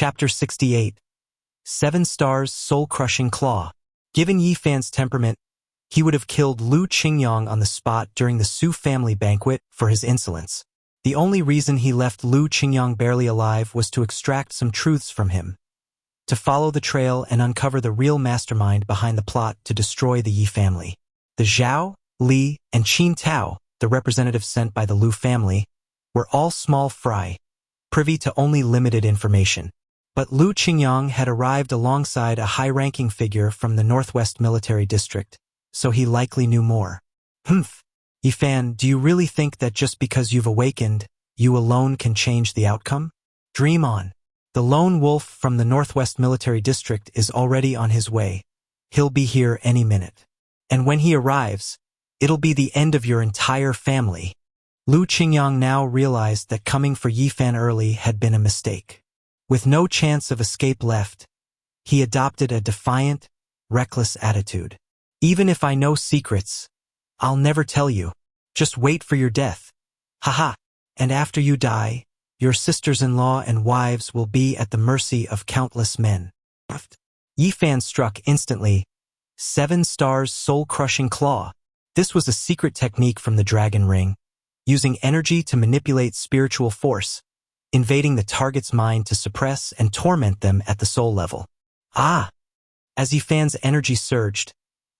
Chapter 68. 7 Stars Soul-Crushing Claw. Given Yi Fan's temperament, he would have killed Lu Qingyang on the spot during the Su family banquet for his insolence. The only reason he left Lu Qingyang barely alive was to extract some truths from him, to follow the trail and uncover the real mastermind behind the plot to destroy the Yi family. The Zhao, Li, and Qin Tao, the representatives sent by the Lu family, were all small fry, privy to only limited information. But Lu Qingyang had arrived alongside a high-ranking figure from the Northwest Military District, so he likely knew more. Yi Fan, do you really think that just because you've awakened, you alone can change the outcome? Dream on. The lone wolf from the Northwest Military District is already on his way. He'll be here any minute. And when he arrives, it'll be the end of your entire family. Lu Qingyang now realized that coming for Yi Fan early had been a mistake. With no chance of escape left, he adopted a defiant, reckless attitude. Even if I know secrets, I'll never tell you. Just wait for your death. Haha. And after you die, your sisters-in-law and wives will be at the mercy of countless men. Yi Fan struck instantly. 7 Stars Soul-Crushing Claw. This was a secret technique from the Dragon Ring, using energy to manipulate spiritual force, invading the target's mind to suppress and torment them at the soul level. As Yi Fan's energy surged,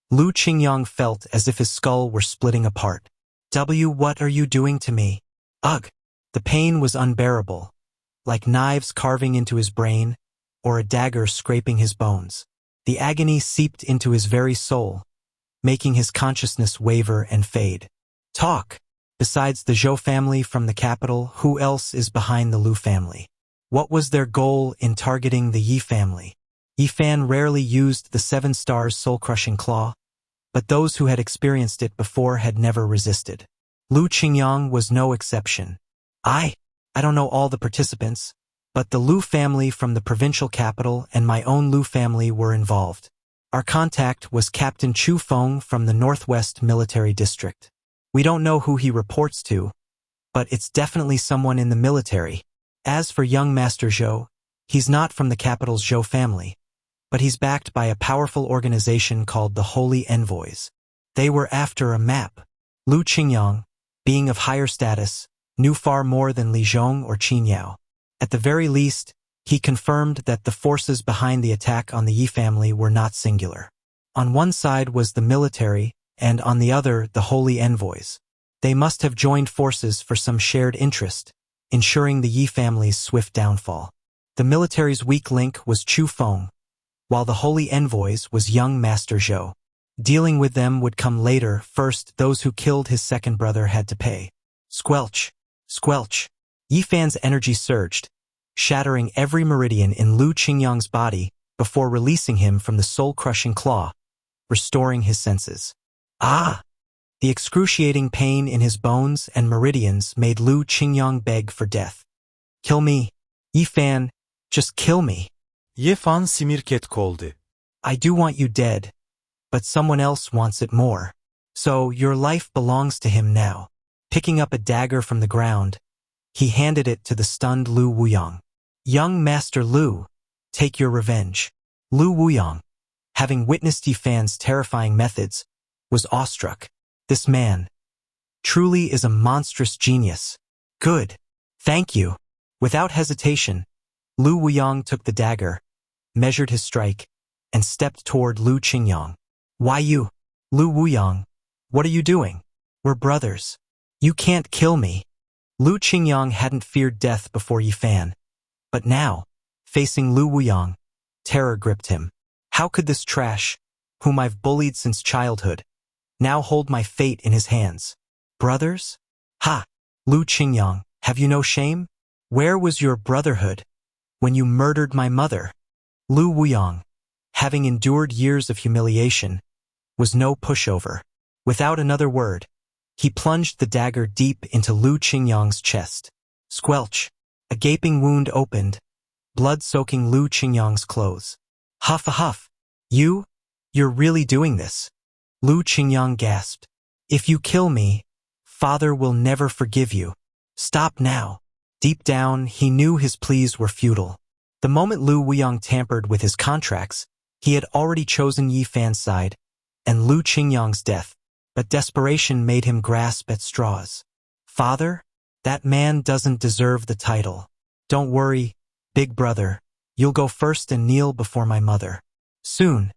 Lu Qingyang felt as if his skull were splitting apart. What are you doing to me? Ugh! The pain was unbearable, like knives carving into his brain or a dagger scraping his bones. The agony seeped into his very soul, making his consciousness waver and fade. Talk! Besides the Zhou family from the capital, who else is behind the Lu family? What was their goal in targeting the Yi family? Yi Fan rarely used the 7 Stars Soul-Crushing Claw, but those who had experienced it before had never resisted. Lu Qingyang was no exception. I don't know all the participants, but the Lu family from the provincial capital and my own Lu family were involved. Our contact was Captain Chu Feng from the Northwest Military District. We don't know who he reports to, but it's definitely someone in the military. As for young Master Zhou, he's not from the capital's Zhou family, but he's backed by a powerful organization called the Holy Envoys. They were after a map. Lu Qingyang, being of higher status, knew far more than Li Zhong or Qin Yao. At the very least, he confirmed that the forces behind the attack on the Yi family were not singular. On one side was the military, and on the other the Holy Envoys. They must have joined forces for some shared interest, ensuring the Yi family's swift downfall. The military's weak link was Chu Feng, while the Holy Envoys was young Master Zhou. Dealing with them would come later. First, those who killed his second brother had to pay. Squelch! Squelch! Yi Fan's energy surged, shattering every meridian in Lu Qingyang's body before releasing him from the soul-crushing claw, restoring his senses. The excruciating pain in his bones and meridians made Lu Qingyang beg for death. Kill me. Yi Fan, just kill me. Yi Fan simirket koldu. I do want you dead, but someone else wants it more. So your life belongs to him now. Picking up a dagger from the ground, he handed it to the stunned Lu Wuyang. Young Master Lu, take your revenge. Lu Wuyang, having witnessed Yi Fan's terrifying methods, was awestruck. This man truly is a monstrous genius. Good. Thank you. Without hesitation, Lu Wuyang took the dagger, measured his strike, and stepped toward Lu Qingyang. Why you? Lu Wuyang, what are you doing? We're brothers. You can't kill me. Lu Qingyang hadn't feared death before Yi Fan, but now, facing Lu Wuyang, terror gripped him. How could this trash, whom I've bullied since childhood, now hold my fate in his hands? Brothers? Ha! Lu Qingyang, have you no shame? Where was your brotherhood when you murdered my mother? Lu Wuyang, having endured years of humiliation, was no pushover. Without another word, he plunged the dagger deep into Lu Qingyang's chest. Squelch! A gaping wound opened, blood soaking Lu Qingyang's clothes. Huff a huff! You're really doing this? Lu Qingyang gasped. If you kill me, Father will never forgive you. Stop now. Deep down, he knew his pleas were futile. The moment Lu Wuyang tampered with his contracts, he had already chosen Yi Fan's side and Lu Qingyang's death, but desperation made him grasp at straws. Father? That man doesn't deserve the title. Don't worry, big brother. You'll go first and kneel before my mother. Soon,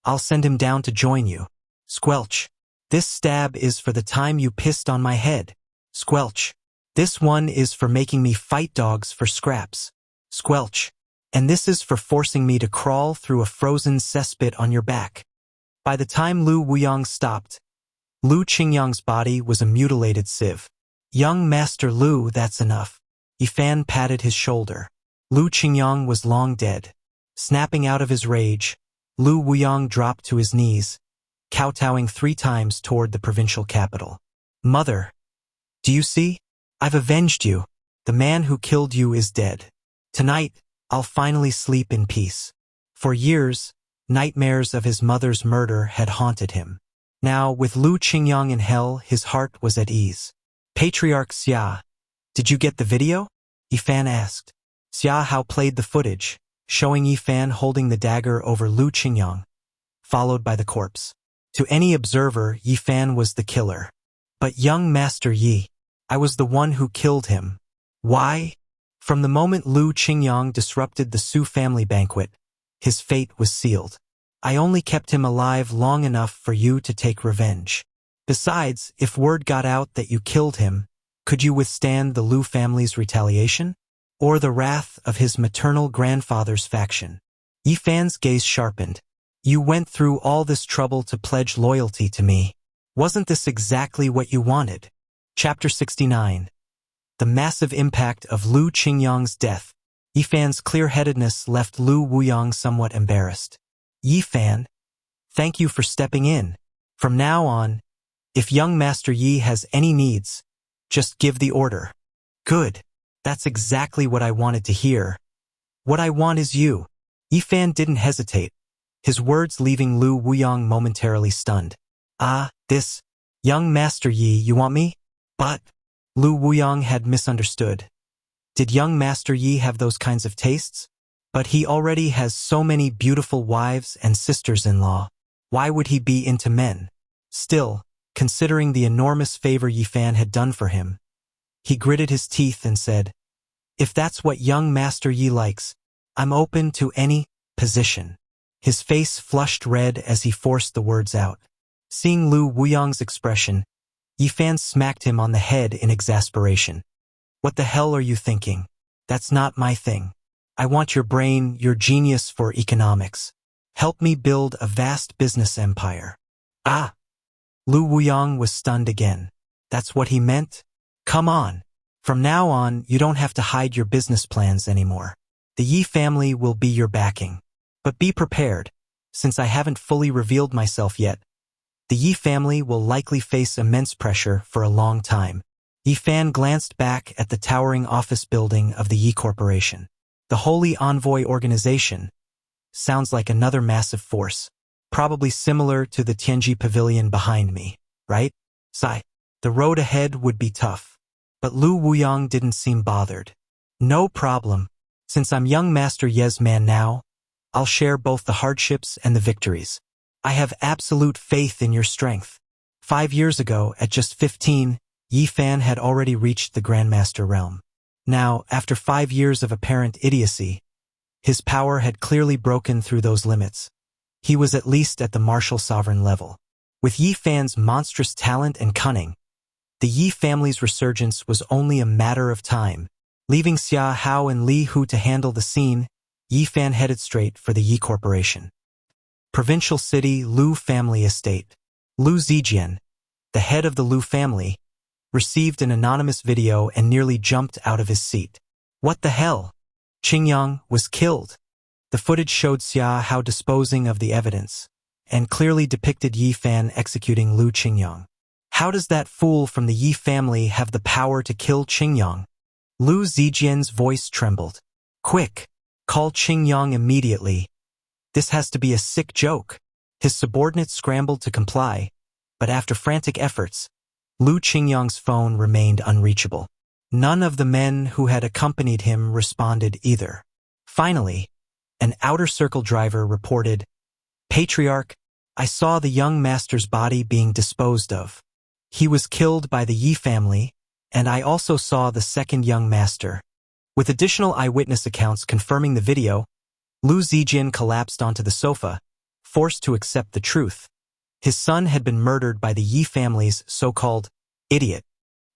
I'll send him down to join you. Squelch. This stab is for the time you pissed on my head. Squelch. This one is for making me fight dogs for scraps. Squelch. And this is for forcing me to crawl through a frozen cesspit on your back. By the time Lu Wuyang stopped, Lu Qingyang's body was a mutilated sieve. Young Master Lu, that's enough. Yi Fan patted his shoulder. Lu Qingyang was long dead. Snapping out of his rage, Lu Wuyang dropped to his knees, kowtowing 3 times toward the provincial capital. Mother, do you see? I've avenged you. The man who killed you is dead. Tonight, I'll finally sleep in peace. For years, nightmares of his mother's murder had haunted him. Now, with Lu Qingyang in hell, his heart was at ease. Patriarch Xia, did you get the video? Yi Fan asked. Xia Hao played the footage, showing Yi Fan holding the dagger over Lu Qingyang, followed by the corpse. To any observer, Yi Fan was the killer. But young Master Yi, I was the one who killed him. Why? From the moment Lu Qingyang disrupted the Su family banquet, his fate was sealed. I only kept him alive long enough for you to take revenge. Besides, if word got out that you killed him, could you withstand the Lu family's retaliation? Or the wrath of his maternal grandfather's faction? Yi Fan's gaze sharpened. You went through all this trouble to pledge loyalty to me. Wasn't this exactly what you wanted? Chapter 69. The massive impact of Lu Qingyang's death. Yi Fan's clear-headedness left Lu Wuyang somewhat embarrassed. Yi Fan, thank you for stepping in. From now on, if young Master Yi has any needs, just give the order. Good. That's exactly what I wanted to hear. What I want is you. Yi Fan didn't hesitate, his words leaving Lu Wuyang momentarily stunned. Ah, this. Young Master Yi, you want me? But Lu Wuyang had misunderstood. Did young Master Yi have those kinds of tastes? But he already has so many beautiful wives and sisters-in-law. Why would he be into men? Still, considering the enormous favor Yi Fan had done for him, he gritted his teeth and said, if that's what young Master Yi likes, I'm open to any position. His face flushed red as he forced the words out. Seeing Lu Wuyang's expression, Yi Fan smacked him on the head in exasperation. What the hell are you thinking? That's not my thing. I want your brain, your genius for economics. Help me build a vast business empire. Ah! Lu Wuyang was stunned again. That's what he meant? Come on. From now on, you don't have to hide your business plans anymore. The Yi family will be your backing. But be prepared, since I haven't fully revealed myself yet. The Yi family will likely face immense pressure for a long time. Yi Fan glanced back at the towering office building of the Yi Corporation. The Holy Envoy organization sounds like another massive force, probably similar to the Tianji Pavilion behind me, right? Sigh. The road ahead would be tough. But Lu Wuyang didn't seem bothered. No problem. Since I'm young Master Ye's man now, I'll share both the hardships and the victories. I have absolute faith in your strength. 5 years ago, at just 15, Yi Fan had already reached the Grandmaster realm. Now, after 5 years of apparent idiocy, his power had clearly broken through those limits. He was at least at the martial sovereign level. With Yi Fan's monstrous talent and cunning, the Yi family's resurgence was only a matter of time. Leaving Xia Hao and Li Hu to handle the scene, Yi Fan headed straight for the Yi Corporation. Provincial city Lu family estate. Lu Zijian, the head of the Lu family, received an anonymous video and nearly jumped out of his seat. What the hell? Qingyang was killed. The footage showed Xia Hao disposing of the evidence, and clearly depicted Yi Fan executing Lu Qingyang. How does that fool from the Yi family have the power to kill Qingyang? Lu Zijian's voice trembled. Quick! Call Qingyang immediately. This has to be a sick joke. His subordinates scrambled to comply, but after frantic efforts, Lu Qingyang's phone remained unreachable. None of the men who had accompanied him responded either. Finally, an outer circle driver reported, "Patriarch, I saw the young master's body being disposed of. He was killed by the Yi family, and I also saw the second young master." With additional eyewitness accounts confirming the video, Lu Zijin collapsed onto the sofa, forced to accept the truth. His son had been murdered by the Yi family's so-called idiot.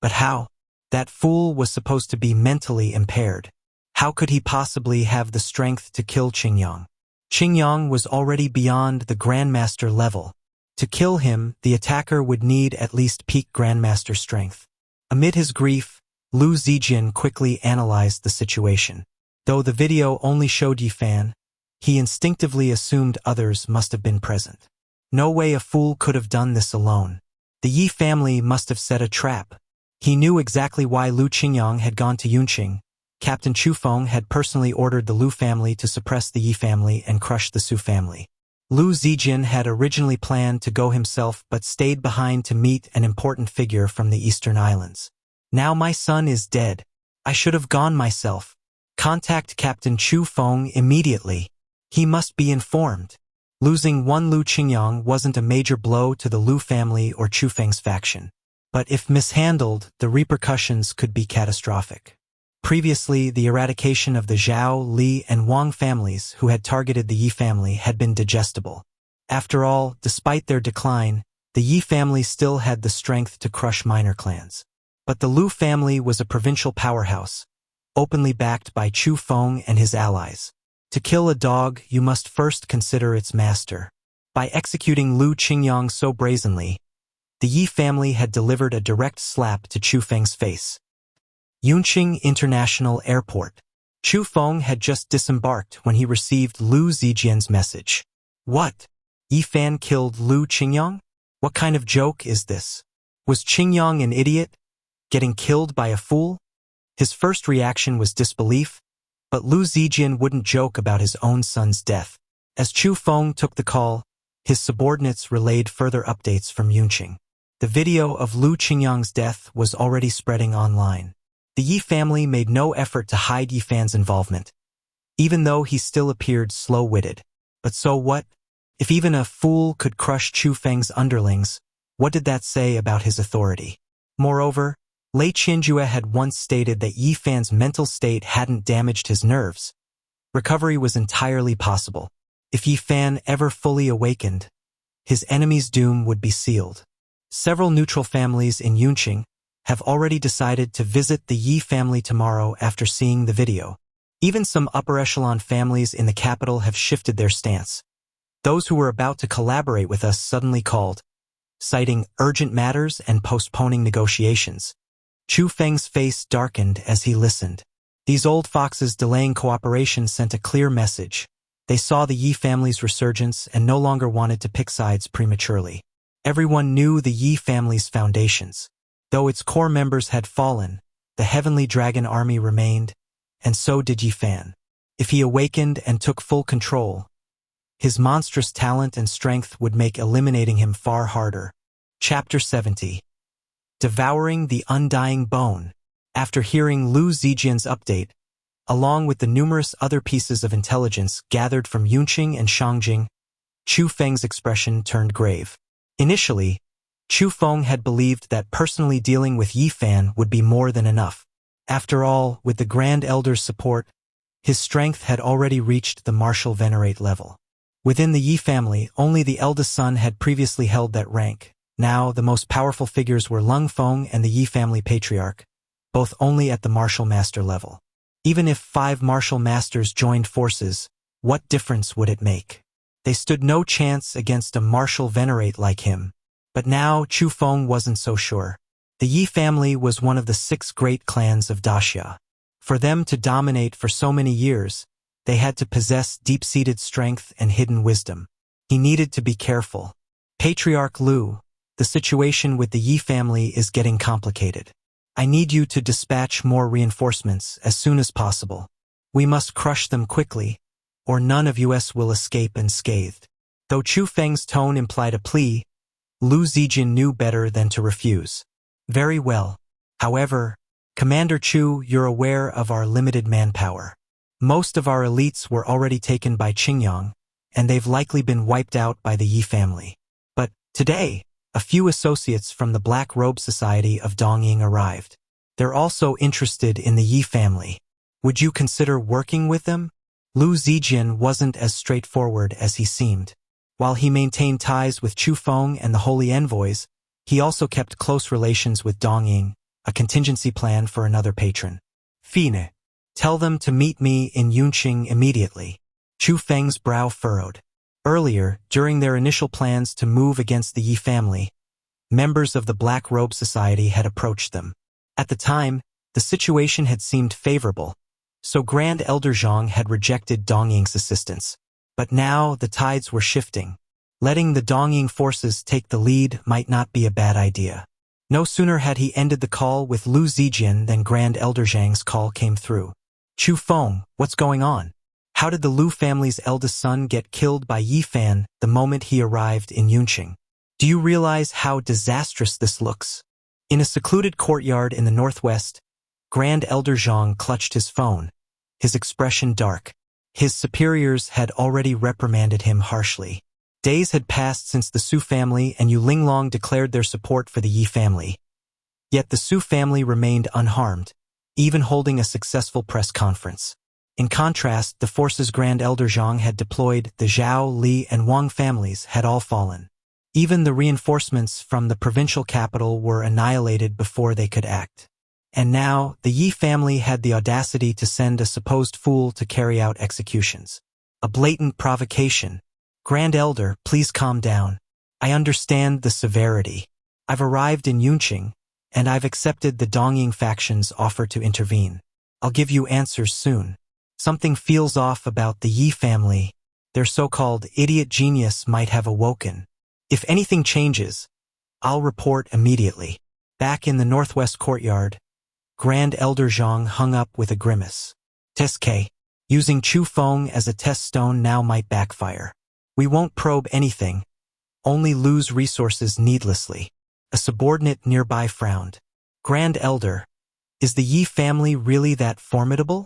But how? That fool was supposed to be mentally impaired. How could he possibly have the strength to kill Qingyang? Qingyang was already beyond the Grandmaster level. To kill him, the attacker would need at least peak Grandmaster strength. Amid his grief, Lu Zijin quickly analyzed the situation. Though the video only showed Yifan, he instinctively assumed others must have been present. No way a fool could have done this alone. The Yi family must have set a trap. He knew exactly why Lu Qingyang had gone to Yunqing. Captain Chu Feng had personally ordered the Lu family to suppress the Yi family and crush the Su family. Lu Zijin had originally planned to go himself but stayed behind to meet an important figure from the Eastern Islands. "Now my son is dead. I should have gone myself. Contact Captain Chu Feng immediately. He must be informed." Losing one Lu Qingyang wasn't a major blow to the Lu family or Chu Feng's faction. But if mishandled, the repercussions could be catastrophic. Previously, the eradication of the Zhao, Li, and Wang families who had targeted the Yi family had been digestible. After all, despite their decline, the Yi family still had the strength to crush minor clans. But the Lu family was a provincial powerhouse, openly backed by Chu Feng and his allies. To kill a dog, you must first consider its master. By executing Lu Qingyang so brazenly, the Yi family had delivered a direct slap to Chu Feng's face. Yunqing International Airport. Chu Feng had just disembarked when he received Lu Zijin's message. "What? Yifan killed Lu Qingyang? What kind of joke is this? Was Qingyang an idiot? Getting killed by a fool?" His first reaction was disbelief, but Lu Zijin wouldn't joke about his own son's death. As Chu Feng took the call, his subordinates relayed further updates from Yunqing. The video of Lu Qingyang's death was already spreading online. The Yi family made no effort to hide Yifan's involvement, even though he still appeared slow-witted. But so what? If even a fool could crush Chu Feng's underlings, what did that say about his authority? Moreover, Lei Qianjue had once stated that Yifan's mental state hadn't damaged his nerves. Recovery was entirely possible. If Yifan ever fully awakened, his enemy's doom would be sealed. Several neutral families in Yunqing have already decided to visit the Yi family tomorrow after seeing the video. Even some upper echelon families in the capital have shifted their stance. Those who were about to collaborate with us suddenly called, citing urgent matters and postponing negotiations. Chu Feng's face darkened as he listened. These old foxes delaying cooperation sent a clear message. They saw the Yi family's resurgence and no longer wanted to pick sides prematurely. Everyone knew the Yi family's foundations. Though its core members had fallen, the Heavenly Dragon Army remained, and so did Yifan. If he awakened and took full control, his monstrous talent and strength would make eliminating him far harder. Chapter 70. Devouring the Undying Bone. After hearing Lu Zijin's update, along with the numerous other pieces of intelligence gathered from Yunqing and Shangjing, Chu Feng's expression turned grave. Initially, Chu Feng had believed that personally dealing with Yifan would be more than enough. After all, with the Grand Elder's support, his strength had already reached the martial venerate level. Within the Yi family, only the eldest son had previously held that rank. Now, the most powerful figures were Lung Feng and the Yi family patriarch, both only at the martial master level. Even if 5 martial masters joined forces, what difference would it make? They stood no chance against a martial venerate like him. But now, Chu Feng wasn't so sure. The Yi family was one of the 6 great clans of Daxia. For them to dominate for so many years, they had to possess deep-seated strength and hidden wisdom. He needed to be careful. Patriarch Lu, the situation with the Yi family is getting complicated. I need you to dispatch more reinforcements as soon as possible. We must crush them quickly, or none of us will escape unscathed. Though Chu Feng's tone implied a plea, Lu Zijin knew better than to refuse. Very well. However, Commander Chu, you're aware of our limited manpower. Most of our elites were already taken by Qingyang, and they've likely been wiped out by the Yi family. But today, a few associates from the Black Robe Society of Dongying arrived. They're also interested in the Yi family. Would you consider working with them? Lu Zijian wasn't as straightforward as he seemed. While he maintained ties with Chu Feng and the Holy Envoys, he also kept close relations with Dongying, a contingency plan for another patron. Fine. Tell them to meet me in Yunqing immediately. Chu Feng's brow furrowed. Earlier, during their initial plans to move against the Yi family, members of the Black Robe Society had approached them. At the time, the situation had seemed favorable, so Grand Elder Zhang had rejected Dongying's assistance. But now the tides were shifting. Letting the Dongying forces take the lead might not be a bad idea. No sooner had he ended the call with Lu Zijian than Grand Elder Zhang's call came through. Chu Feng, what's going on? How did the Lu family's eldest son get killed by Yi Fan the moment he arrived in Yunqing? Do you realize how disastrous this looks? In a secluded courtyard in the northwest, Grand Elder Zhang clutched his phone, his expression dark. His superiors had already reprimanded him harshly. Days had passed since the Su family and Yu Linglong declared their support for the Yi family. Yet the Su family remained unharmed, even holding a successful press conference. In contrast, the forces Grand Elder Zhang had deployed, the Zhao, Li, and Wang families had all fallen. Even the reinforcements from the provincial capital were annihilated before they could act. And now, the Yi family had the audacity to send a supposed fool to carry out executions. A blatant provocation. Grand Elder, please calm down. I understand the severity. I've arrived in Yunqing, and I've accepted the Dongying faction's offer to intervene. I'll give you answers soon. Something feels off about the Yi family. Their so-called idiot genius might have awoken. If anything changes, I'll report immediately. Back in the northwest courtyard, Grand Elder Zhang hung up with a grimace. Test K. Using Chu Feng as a test stone now might backfire. We won't probe anything, only lose resources needlessly. A subordinate nearby frowned. Grand Elder, is the Yi family really that formidable?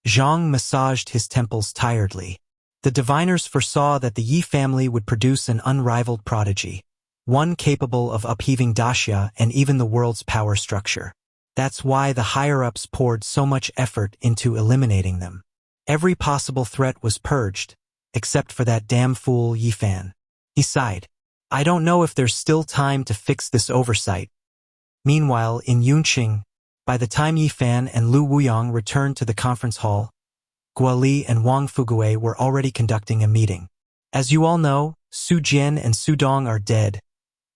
Zhang massaged his temples tiredly. The diviners foresaw that the Yi family would produce an unrivaled prodigy, one capable of upheaving Daxia and even the world's power structure. That's why the higher-ups poured so much effort into eliminating them. Every possible threat was purged, except for that damn fool Yi Fan. He sighed. I don't know if there's still time to fix this oversight. Meanwhile, in Yunqing, by the time Yi Fan and Lu Wuyang returned to the conference hall, Guoli and Wang Fugue were already conducting a meeting. As you all know, Su Jian and Su Dong are dead,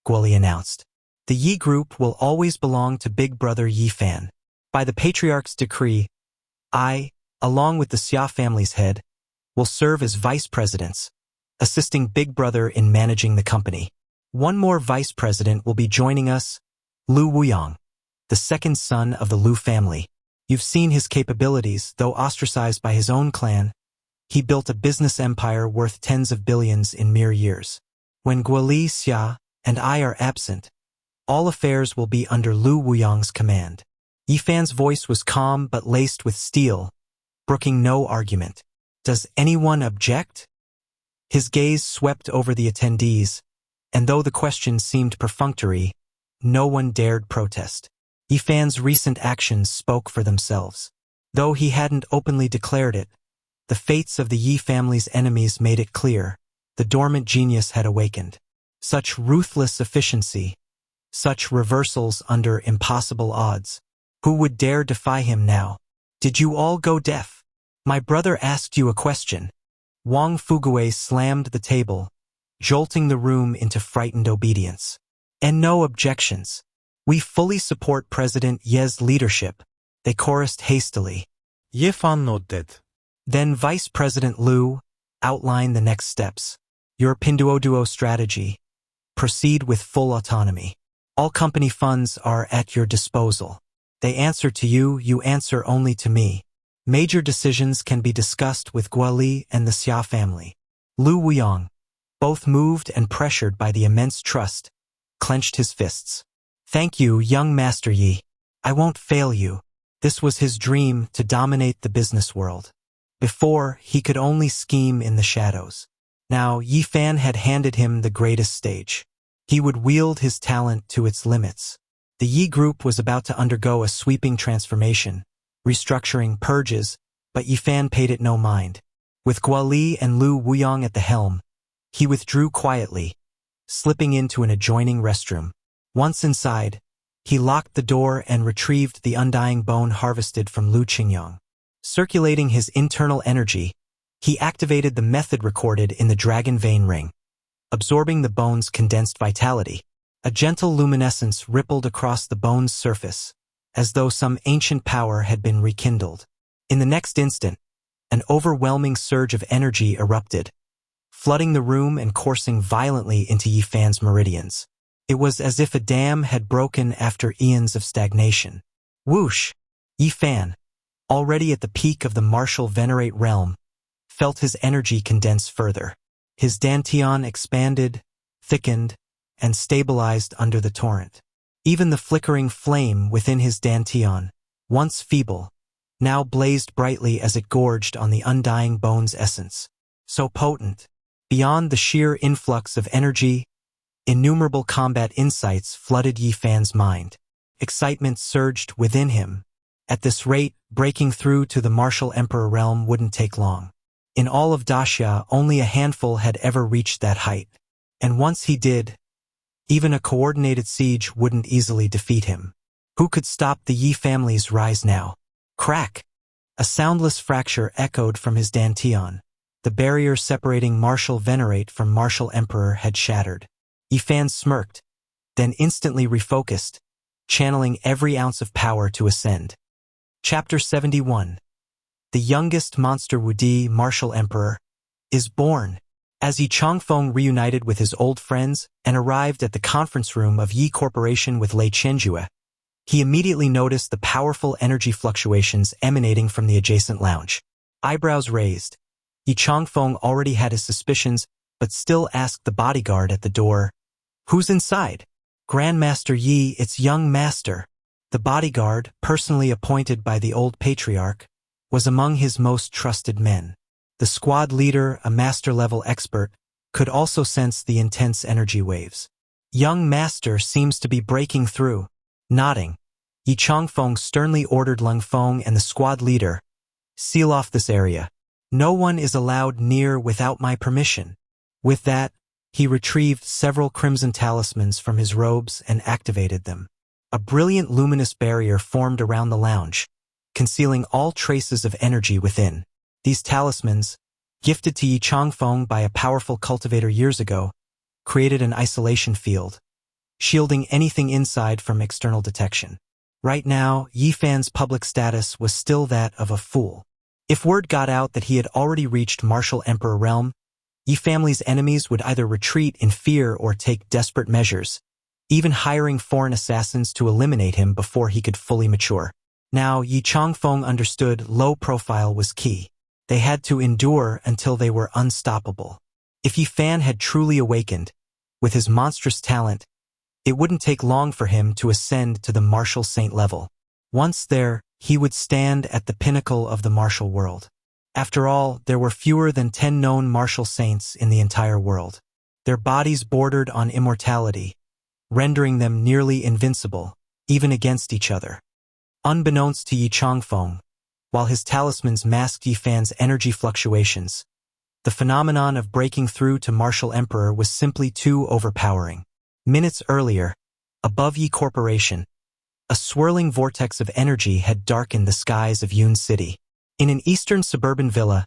Guoli announced. The Yi group will always belong to Big Brother Yi Fan. By the Patriarch's decree, I, along with the Xia family's head, will serve as vice presidents, assisting Big Brother in managing the company. One more vice president will be joining us, Lu Wuyang, the second son of the Lu family. You've seen his capabilities, though ostracized by his own clan. He built a business empire worth tens of billions in mere years. When Guoli, Xia, and I are absent, all affairs will be under Lu Wuyang's command. Yi Fan's voice was calm but laced with steel, brooking no argument. Does anyone object? His gaze swept over the attendees, and though the question seemed perfunctory, no one dared protest. Yi Fan's recent actions spoke for themselves. Though he hadn't openly declared it, the fates of the Yi family's enemies made it clear. The dormant genius had awakened. Such ruthless efficiency, such reversals under impossible odds. Who would dare defy him now? Did you all go deaf? My brother asked you a question. Wang Fugue slammed the table, jolting the room into frightened obedience. And no objections. We fully support President Ye's leadership, they chorused hastily. Ye Fan nodded. Then Vice President Lu outlined the next steps. Your Pinduoduo strategy. Proceed with full autonomy. All company funds are at your disposal. They answer to you, you answer only to me. Major decisions can be discussed with Guoli and the Xia family. Lu Wuyang, both moved and pressured by the immense trust, clenched his fists. Thank you, young Master Yi. I won't fail you. This was his dream, to dominate the business world. Before, he could only scheme in the shadows. Now, Yi Fan had handed him the greatest stage. He would wield his talent to its limits. The Yi group was about to undergo a sweeping transformation, restructuring purges, but Yi Fan paid it no mind. With Guo Li and Lu Wuyang at the helm, he withdrew quietly, slipping into an adjoining restroom. Once inside, he locked the door and retrieved the undying bone harvested from Lu Qingyang. Circulating his internal energy, he activated the method recorded in the dragon vein ring. Absorbing the bone's condensed vitality, a gentle luminescence rippled across the bone's surface, as though some ancient power had been rekindled. In the next instant, an overwhelming surge of energy erupted, flooding the room and coursing violently into Yi Fan's meridians. It was as if a dam had broken after eons of stagnation. Whoosh! Yi Fan, already at the peak of the martial venerate realm, felt his energy condense further. His dantian expanded, thickened, and stabilized under the torrent. Even the flickering flame within his dantian, once feeble, now blazed brightly as it gorged on the undying bone's essence. So potent, beyond the sheer influx of energy, innumerable combat insights flooded Yi Fan's mind. Excitement surged within him. At this rate, breaking through to the martial emperor realm wouldn't take long. In all of Daxia, only a handful had ever reached that height. And once he did, even a coordinated siege wouldn't easily defeat him. Who could stop the Yi family's rise now? Crack! A soundless fracture echoed from his dantian. The barrier separating martial venerate from martial emperor had shattered. Yi Fan smirked, then instantly refocused, channeling every ounce of power to ascend. Chapter 71. The youngest monster Wudi martial emperor is born. As Yi Changfeng reunited with his old friends and arrived at the conference room of Yi Corporation with Lei Chenjue, he immediately noticed the powerful energy fluctuations emanating from the adjacent lounge. Eyebrows raised, Yi Changfeng already had his suspicions, but still asked the bodyguard at the door, "Who's inside?" "Grandmaster Yi, its young master." The bodyguard, personally appointed by the old patriarch, was among his most trusted men. The squad leader, a master-level expert, could also sense the intense energy waves. "Young master seems to be breaking through." Nodding, Yi Changfeng sternly ordered Leng Feng and the squad leader, "Seal off this area. No one is allowed near without my permission." With that, he retrieved several crimson talismans from his robes and activated them. A brilliant luminous barrier formed around the lounge, concealing all traces of energy within. These talismans, gifted to Yi Changfeng by a powerful cultivator years ago, created an isolation field, shielding anything inside from external detection. Right now, Yi Fan's public status was still that of a fool. If word got out that he had already reached martial emperor realm, Yi family's enemies would either retreat in fear or take desperate measures, even hiring foreign assassins to eliminate him before he could fully mature. Now, Yi Changfeng understood low profile was key. They had to endure until they were unstoppable. If Yi Fan had truly awakened, with his monstrous talent, it wouldn't take long for him to ascend to the martial saint level. Once there, he would stand at the pinnacle of the martial world. After all, there were fewer than 10 known martial saints in the entire world. Their bodies bordered on immortality, rendering them nearly invincible, even against each other. Unbeknownst to Yi Changfeng, while his talismans masked Yi Fan's energy fluctuations, the phenomenon of breaking through to martial emperor was simply too overpowering. Minutes earlier, above Yi Corporation, a swirling vortex of energy had darkened the skies of Yun City. In an eastern suburban villa,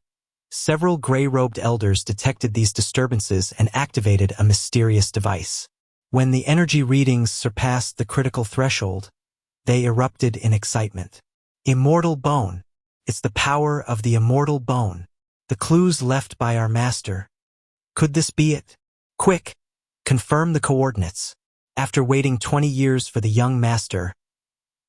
several gray-robed elders detected these disturbances and activated a mysterious device. When the energy readings surpassed the critical threshold, they erupted in excitement. Immortal bone. It's the power of the immortal bone. The clues left by our master. Could this be it? Quick! Confirm the coordinates. After waiting 20 years for the young master,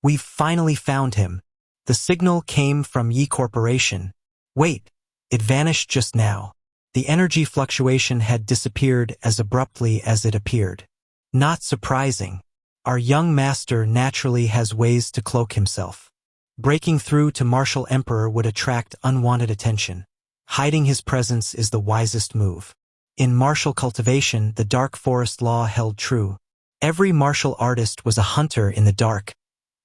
we've finally found him. The signal came from Yi Corporation. Wait, it vanished just now. The energy fluctuation had disappeared as abruptly as it appeared. Not surprising. Our young master naturally has ways to cloak himself. Breaking through to martial emperor would attract unwanted attention. Hiding his presence is the wisest move. In martial cultivation, the dark forest law held true. Every martial artist was a hunter in the dark,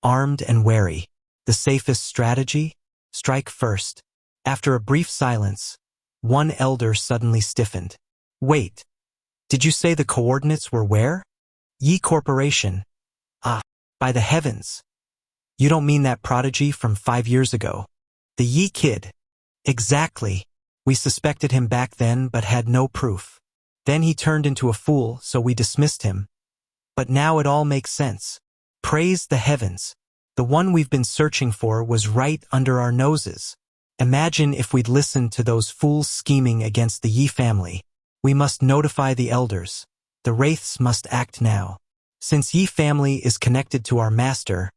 armed and wary. The safest strategy? Strike first. After a brief silence, one elder suddenly stiffened. Wait, did you say the coordinates were where? Yi Corporation. Ah, by the heavens. You don't mean that prodigy from 5 years ago. The Yi kid. Exactly. We suspected him back then but had no proof. Then he turned into a fool, so we dismissed him. But now it all makes sense. Praise the heavens. The one we've been searching for was right under our noses. Imagine if we'd listened to those fools scheming against the Yi family. We must notify the elders. The wraiths must act now. Since Yi family is connected to our master,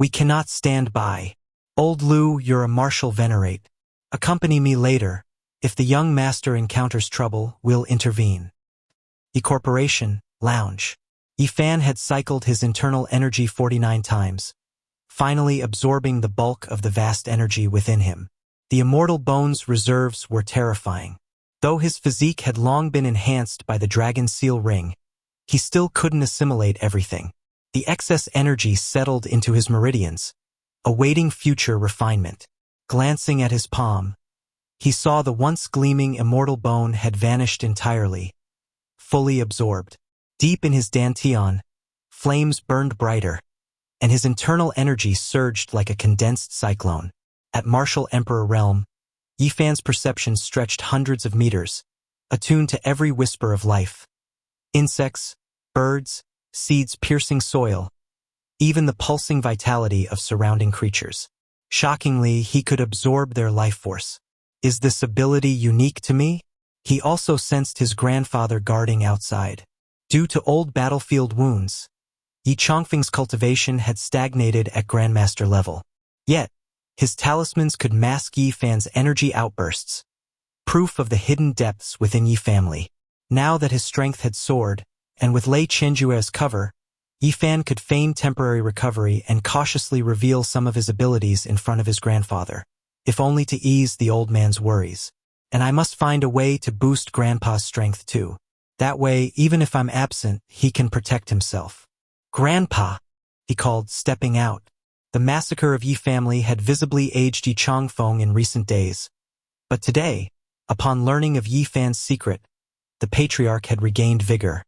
we cannot stand by. Old Lu, you're a martial venerate. Accompany me later. If the young master encounters trouble, we'll intervene. Yi Corporation, lounge. Yi Fan had cycled his internal energy 49 times, finally absorbing the bulk of the vast energy within him. The immortal bones reserves were terrifying. Though his physique had long been enhanced by the dragon seal ring, he still couldn't assimilate everything. The excess energy settled into his meridians, awaiting future refinement. Glancing at his palm, he saw the once gleaming immortal bone had vanished entirely, fully absorbed. Deep in his dantian, flames burned brighter, and his internal energy surged like a condensed cyclone. At Martial Emperor Realm, Yi Fan's perception stretched hundreds of meters, attuned to every whisper of life. Insects, birds, seeds piercing soil, even the pulsing vitality of surrounding creatures. Shockingly, he could absorb their life force. Is this ability unique to me? He also sensed his grandfather guarding outside. Due to old battlefield wounds, Yi Chongfeng's cultivation had stagnated at grandmaster level. Yet, his talismans could mask Yi Fan's energy outbursts, proof of the hidden depths within Yi family. Now that his strength had soared, and with Lei Qianjue's cover, Yi Fan could feign temporary recovery and cautiously reveal some of his abilities in front of his grandfather, if only to ease the old man's worries. And I must find a way to boost Grandpa's strength too. That way, even if I'm absent, he can protect himself. Grandpa, he called, stepping out. The massacre of Yi family had visibly aged Yi Chongfeng in recent days. But today, upon learning of Yi Fan's secret, the patriarch had regained vigor,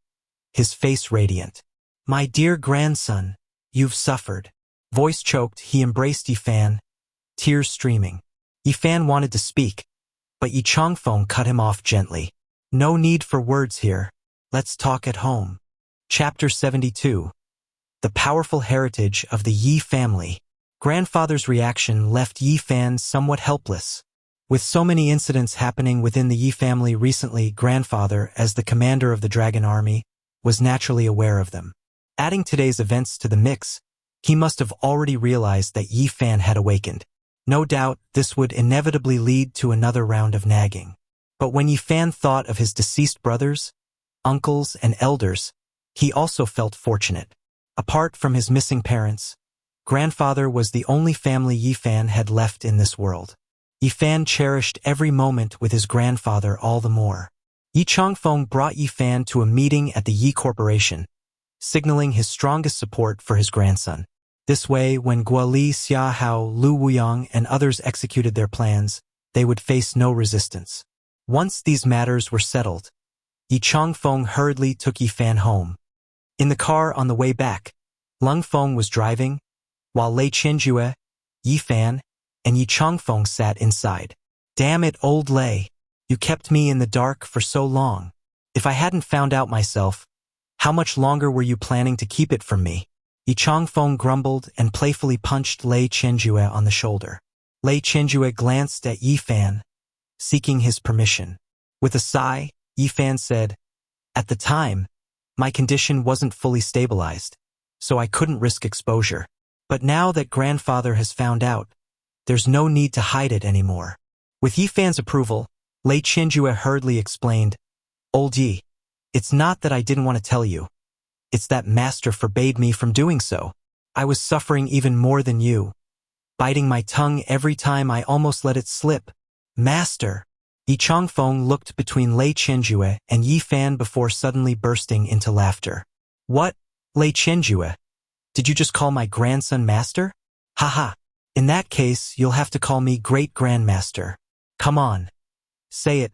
his face radiant. My dear grandson, you've suffered. Voice choked, he embraced Yi Fan, tears streaming. Yi Fan wanted to speak, but Yi Chongfeng cut him off gently. No need for words here. Let's talk at home. Chapter 72. The powerful heritage of the Yi family. Grandfather's reaction left Yi Fan somewhat helpless. With so many incidents happening within the Yi family recently, grandfather, as the commander of the dragon army, was naturally aware of them. Adding today's events to the mix, he must have already realized that Yi Fan had awakened. No doubt, this would inevitably lead to another round of nagging. But when Yi Fan thought of his deceased brothers, uncles, and elders, he also felt fortunate. Apart from his missing parents, grandfather was the only family Yi Fan had left in this world. Yi Fan cherished every moment with his grandfather all the more. Yi Chongfeng brought Yi Fan to a meeting at the Yi Corporation, signaling his strongest support for his grandson. This way, when Guoli, Xiahao, Lu Wuyang, and others executed their plans, they would face no resistance. Once these matters were settled, Yi Chongfeng hurriedly took Yi Fan home. In the car on the way back, Lung Feng was driving, while Lei Qianjue, Yi Fan, and Yi Chongfeng sat inside. Damn it, old Lei, you kept me in the dark for so long. If I hadn't found out myself, how much longer were you planning to keep it from me? Yi Chongfeng grumbled and playfully punched Lei Qianjue on the shoulder. Lei Qianjue glanced at Yi Fan, seeking his permission. With a sigh, Yi Fan said, "At the time, my condition wasn't fully stabilized, so I couldn't risk exposure. But now that grandfather has found out, there's no need to hide it anymore." With Yi Fan's approval, Lei Qianjue hurriedly explained, "Old Yi, it's not that I didn't want to tell you. It's that master forbade me from doing so. I was suffering even more than you, biting my tongue every time I almost let it slip. Master! Yi Changfeng looked between Lei Qianjue and Yi Fan before suddenly bursting into laughter. What? Lei Qianjue? Did you just call my grandson master? Haha. In that case, you'll have to call me great-grandmaster. Come on. Say it.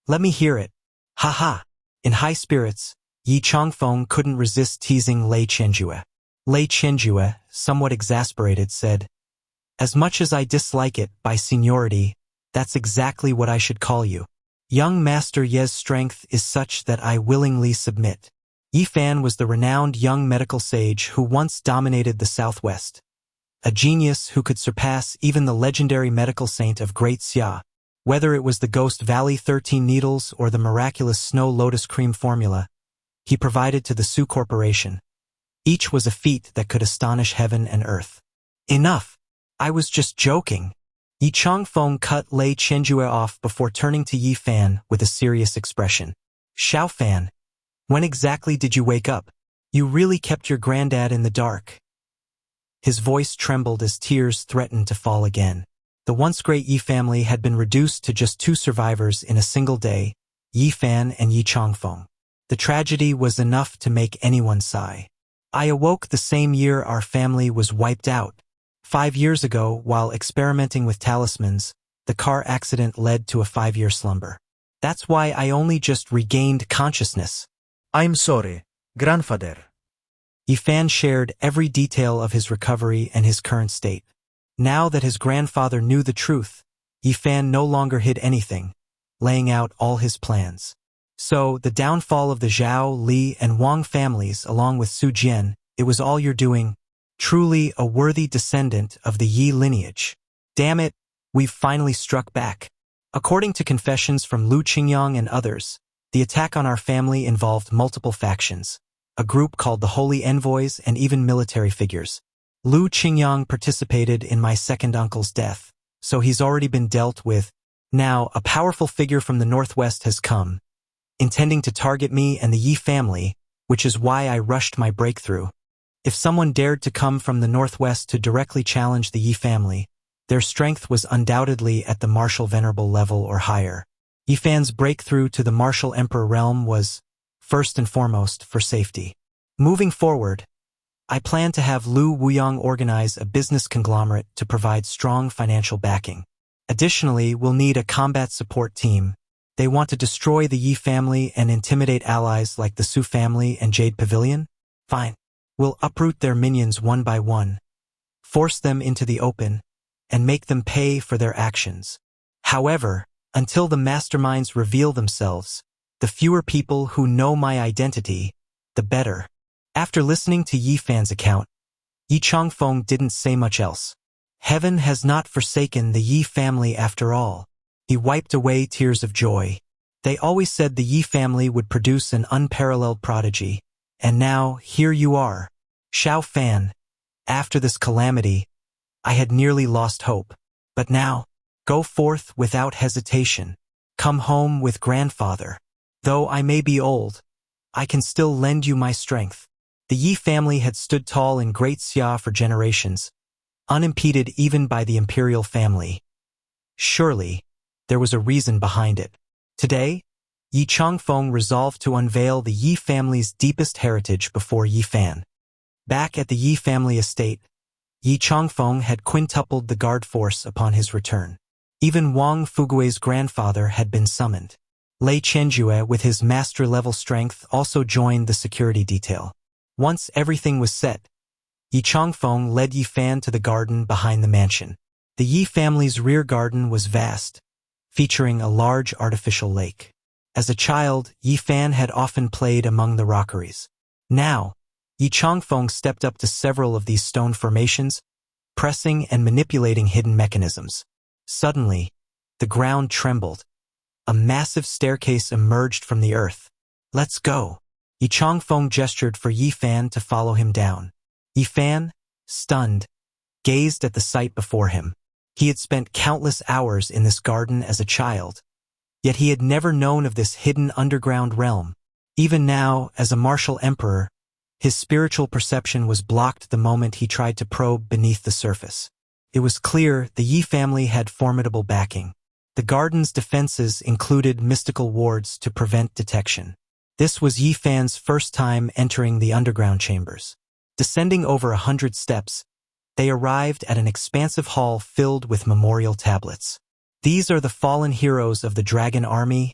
Let me hear it. Haha. In high spirits, Yi Changfeng couldn't resist teasing Lei Qianjue. Lei Qianjue, somewhat exasperated, said, As much as I dislike it, by seniority, that's exactly what I should call you. Young Master Ye's strength is such that I willingly submit. Yi Fan was the renowned young medical sage who once dominated the Southwest. A genius who could surpass even the legendary medical saint of Great Xia. Whether it was the Ghost Valley 13 Needles or the miraculous Snow Lotus Cream formula, he provided to the Su Corporation. Each was a feat that could astonish heaven and earth. Enough! I was just joking. Yi Changfeng cut Lei Qianjue off before turning to Yi Fan with a serious expression. Xiao Fan, when exactly did you wake up? You really kept your granddad in the dark. His voice trembled as tears threatened to fall again. The once great Yi family had been reduced to just 2 survivors in a single day, Yi Fan and Yi Changfeng. The tragedy was enough to make anyone sigh. I awoke the same year our family was wiped out. 5 years ago, while experimenting with talismans, the car accident led to a 5-year slumber. That's why I only just regained consciousness. I'm sorry, grandfather. Yi Fan shared every detail of his recovery and his current state. Now that his grandfather knew the truth, Yi Fan no longer hid anything, laying out all his plans. So, the downfall of the Zhao, Li, and Wang families along with Su Jian, it was all you're doing. Truly a worthy descendant of the Yi lineage. Damn it, we've finally struck back. According to confessions from Lu Qingyang and others, the attack on our family involved multiple factions, a group called the Holy Envoys and even military figures. Lu Qingyang participated in my second uncle's death, so he's already been dealt with. Now, a powerful figure from the northwest has come, intending to target me and the Yi family, which is why I rushed my breakthrough. If someone dared to come from the northwest to directly challenge the Yi family, their strength was undoubtedly at the martial venerable level or higher. Yi Fan's breakthrough to the martial emperor realm was, first and foremost, for safety. Moving forward, I plan to have Lu Wuyang organize a business conglomerate to provide strong financial backing. Additionally, we'll need a combat support team. They want to destroy the Yi family and intimidate allies like the Su family and Jade Pavilion? Fine. We'll uproot their minions one by one, force them into the open, and make them pay for their actions. However, until the masterminds reveal themselves, the fewer people who know my identity, the better. After listening to Yi Fan's account, Yi Changfeng didn't say much else. Heaven has not forsaken the Yi family after all. He wiped away tears of joy. They always said the Yi family would produce an unparalleled prodigy. And now, here you are. Xiao Fan. After this calamity, I had nearly lost hope. But now, go forth without hesitation. Come home with grandfather. Though I may be old, I can still lend you my strength. The Yi family had stood tall in Great Xia for generations, unimpeded even by the imperial family. Surely, there was a reason behind it. Today, Yi Changfeng resolved to unveil the Yi family's deepest heritage before Yi Fan. Back at the Yi family estate, Yi Changfeng had quintupled the guard force upon his return. Even Wang Fugui's grandfather had been summoned. Lei Qianjue, with his master-level strength, also joined the security detail. Once everything was set, Yi Changfeng led Yi Fan to the garden behind the mansion. The Yi family's rear garden was vast, featuring a large artificial lake. As a child, Yi Fan had often played among the rockeries. Now, Yi Changfeng stepped up to several of these stone formations, pressing and manipulating hidden mechanisms. Suddenly, the ground trembled. A massive staircase emerged from the earth. Let's go. Yi Changfeng gestured for Yi Fan to follow him down. Yi Fan, stunned, gazed at the sight before him. He had spent countless hours in this garden as a child, yet he had never known of this hidden underground realm. Even now, as a martial emperor, his spiritual perception was blocked the moment he tried to probe beneath the surface. It was clear the Yi family had formidable backing. The garden's defenses included mystical wards to prevent detection. This was Yi Fan's first time entering the underground chambers. Descending over 100 steps, they arrived at an expansive hall filled with memorial tablets. These are the fallen heroes of the dragon army,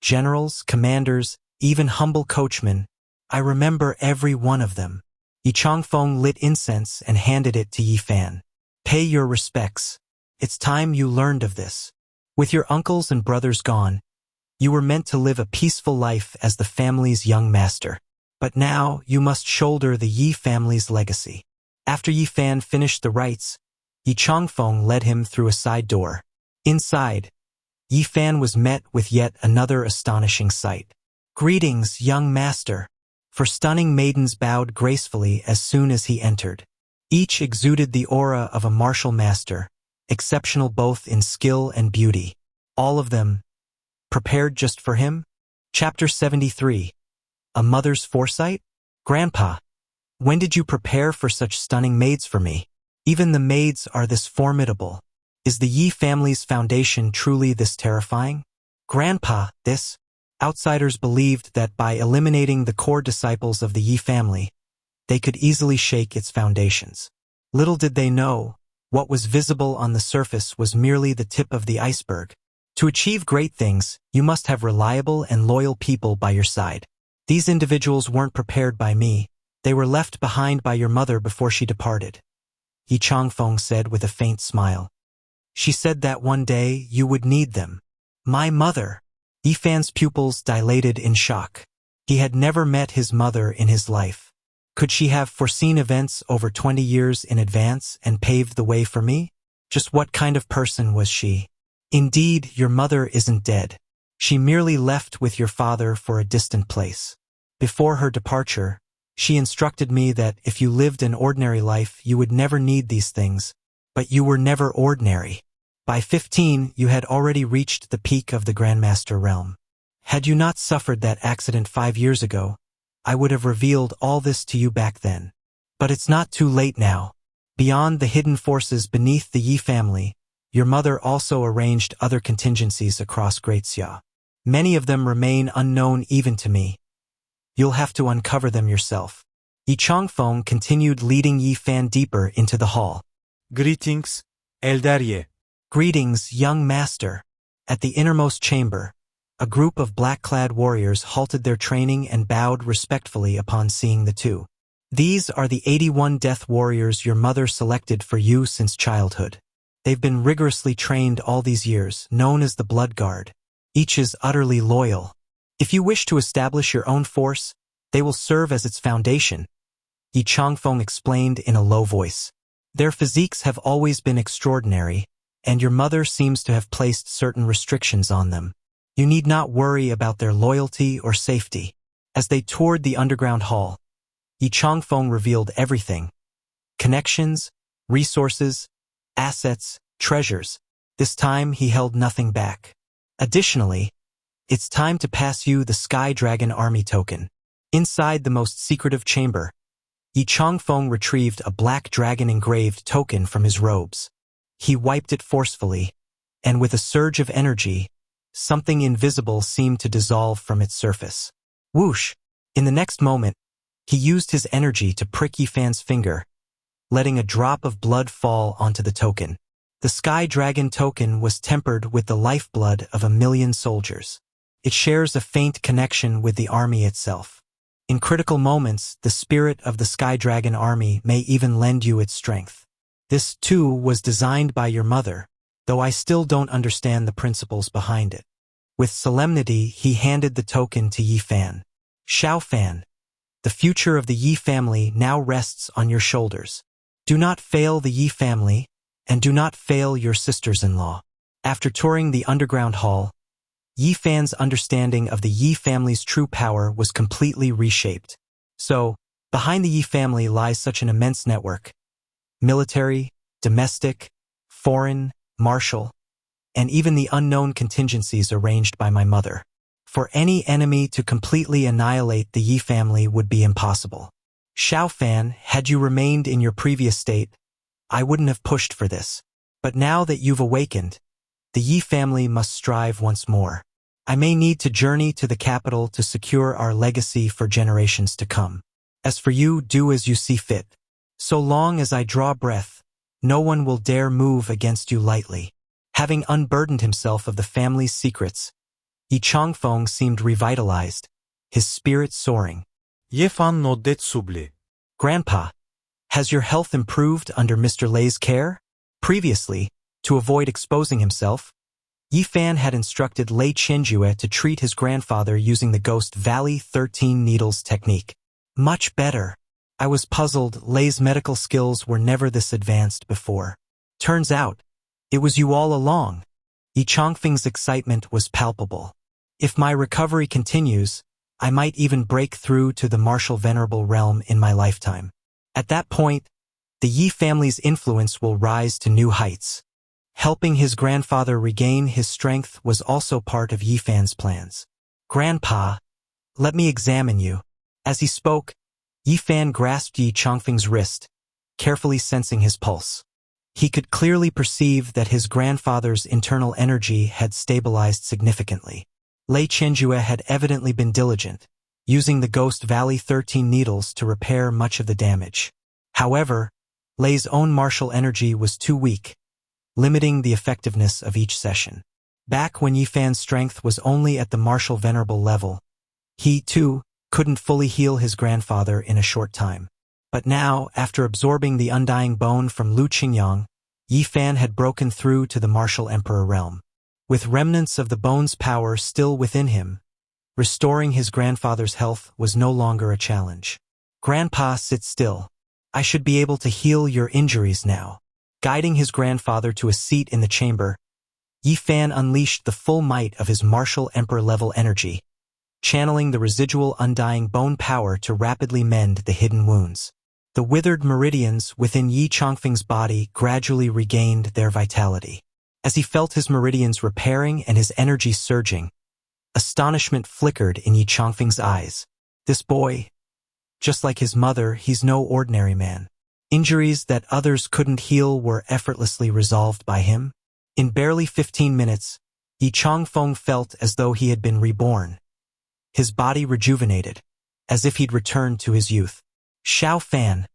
generals, commanders, even humble coachmen. I remember every one of them. Yi Changfeng lit incense and handed it to Yi Fan. Pay your respects. It's time you learned of this. With your uncles and brothers gone, you were meant to live a peaceful life as the family's young master. But now you must shoulder the Yi family's legacy. After Yi Fan finished the rites, Yi Changfeng led him through a side door. Inside, Yi Fan was met with yet another astonishing sight. Greetings, young master. 4 stunning maidens bowed gracefully as soon as he entered. Each exuded the aura of a martial master, exceptional both in skill and beauty. All of them prepared just for him? Chapter 73. A Mother's Foresight? Grandpa, when did you prepare for such stunning maids for me? Even the maids are this formidable. Is the Yi family's foundation truly this terrifying? Grandpa, this? Outsiders believed that by eliminating the core disciples of the Yi family, they could easily shake its foundations. Little did they know, what was visible on the surface was merely the tip of the iceberg. To achieve great things, you must have reliable and loyal people by your side. These individuals weren't prepared by me. They were left behind by your mother before she departed. Yi Changfeng said with a faint smile. She said that one day you would need them. My mother. Yi Fan's pupils dilated in shock. He had never met his mother in his life. Could she have foreseen events over 20 years in advance and paved the way for me? Just what kind of person was she? Indeed, your mother isn't dead. She merely left with your father for a distant place. Before her departure, she instructed me that if you lived an ordinary life, you would never need these things. But you were never ordinary. By 15, you had already reached the peak of the Grandmaster realm. Had you not suffered that accident 5 years ago, I would have revealed all this to you back then. But it's not too late now. Beyond the hidden forces beneath the Yi family, your mother also arranged other contingencies across Great Xia. Many of them remain unknown even to me. You'll have to uncover them yourself. Yi Changfeng continued leading Yi Fan deeper into the hall. Greetings, Elderye. Greetings, young master. At the innermost chamber, a group of black-clad warriors halted their training and bowed respectfully upon seeing the two. These are the 81 death warriors your mother selected for you since childhood. They've been rigorously trained all these years, known as the Blood Guard. Each is utterly loyal. If you wish to establish your own force, they will serve as its foundation, Yi Changfeng explained in a low voice. Their physiques have always been extraordinary, and your mother seems to have placed certain restrictions on them. You need not worry about their loyalty or safety. As they toured the underground hall, Yi Changfeng revealed everything. Connections, resources, assets, treasures. This time he held nothing back. Additionally, it's time to pass you the Sky Dragon Army token. Inside the most secretive chamber, Yi Changfeng retrieved a black dragon engraved token from his robes. He wiped it forcefully, and with a surge of energy, something invisible seemed to dissolve from its surface. Whoosh! In the next moment, he used his energy to prick Yi Fan's finger, letting a drop of blood fall onto the token. The Sky Dragon token was tempered with the lifeblood of 1,000,000 soldiers. It shares a faint connection with the army itself. In critical moments, the spirit of the Sky Dragon army may even lend you its strength. This, too, was designed by your mother, though I still don't understand the principles behind it. With solemnity, he handed the token to Yi Fan. Xiao Fan, the future of the Yi family now rests on your shoulders. Do not fail the Yi family, and do not fail your sisters-in-law. After touring the underground hall, Yi Fan's understanding of the Yi family's true power was completely reshaped. So, behind the Yi family lies such an immense network. Military, domestic, foreign, martial, and even the unknown contingencies arranged by my mother. For any enemy to completely annihilate the Yi family would be impossible. Xiao Fan, had you remained in your previous state, I wouldn't have pushed for this. But now that you've awakened, the Yi family must strive once more. I may need to journey to the capital to secure our legacy for generations to come. As for you, do as you see fit. So long as I draw breath, no one will dare move against you lightly. Having unburdened himself of the family's secrets, Yi Changfeng seemed revitalized, his spirit soaring. Ye fan noddet subli. Grandpa, has your health improved under Mr. Lei's care? Previously, to avoid exposing himself, Yi Fan had instructed Lei Qianjue to treat his grandfather using the Ghost Valley 13 Needles technique. Much better. I was puzzled. Lei's medical skills were never this advanced before. Turns out, it was you all along. Yi Changfeng's excitement was palpable. If my recovery continues, I might even break through to the martial venerable realm in my lifetime. At that point, the Yi family's influence will rise to new heights. Helping his grandfather regain his strength was also part of Yi Fan's plans. Grandpa, let me examine you. As he spoke, Yi Fan grasped Yi Changfeng's wrist, carefully sensing his pulse. He could clearly perceive that his grandfather's internal energy had stabilized significantly. Lei Qianjue had evidently been diligent, using the Ghost Valley 13 needles to repair much of the damage. However, Lei's own martial energy was too weak, limiting the effectiveness of each session. Back when Yi Fan's strength was only at the martial venerable level, he, too, couldn't fully heal his grandfather in a short time. But now, after absorbing the undying bone from Lu Qingyang, Yi Fan had broken through to the martial emperor realm. With remnants of the bone's power still within him, restoring his grandfather's health was no longer a challenge. Grandpa, sit still. I should be able to heal your injuries now. Guiding his grandfather to a seat in the chamber, Yi Fan unleashed the full might of his martial emperor-level energy, channeling the residual undying bone power to rapidly mend the hidden wounds. The withered meridians within Yi Changfeng's body gradually regained their vitality. As he felt his meridians repairing and his energy surging, astonishment flickered in Yi Changfeng's eyes. This boy, just like his mother, he's no ordinary man. Injuries that others couldn't heal were effortlessly resolved by him. In barely 15 minutes, Yi Changfeng felt as though he had been reborn. His body rejuvenated, as if he'd returned to his youth. Xiao Fan,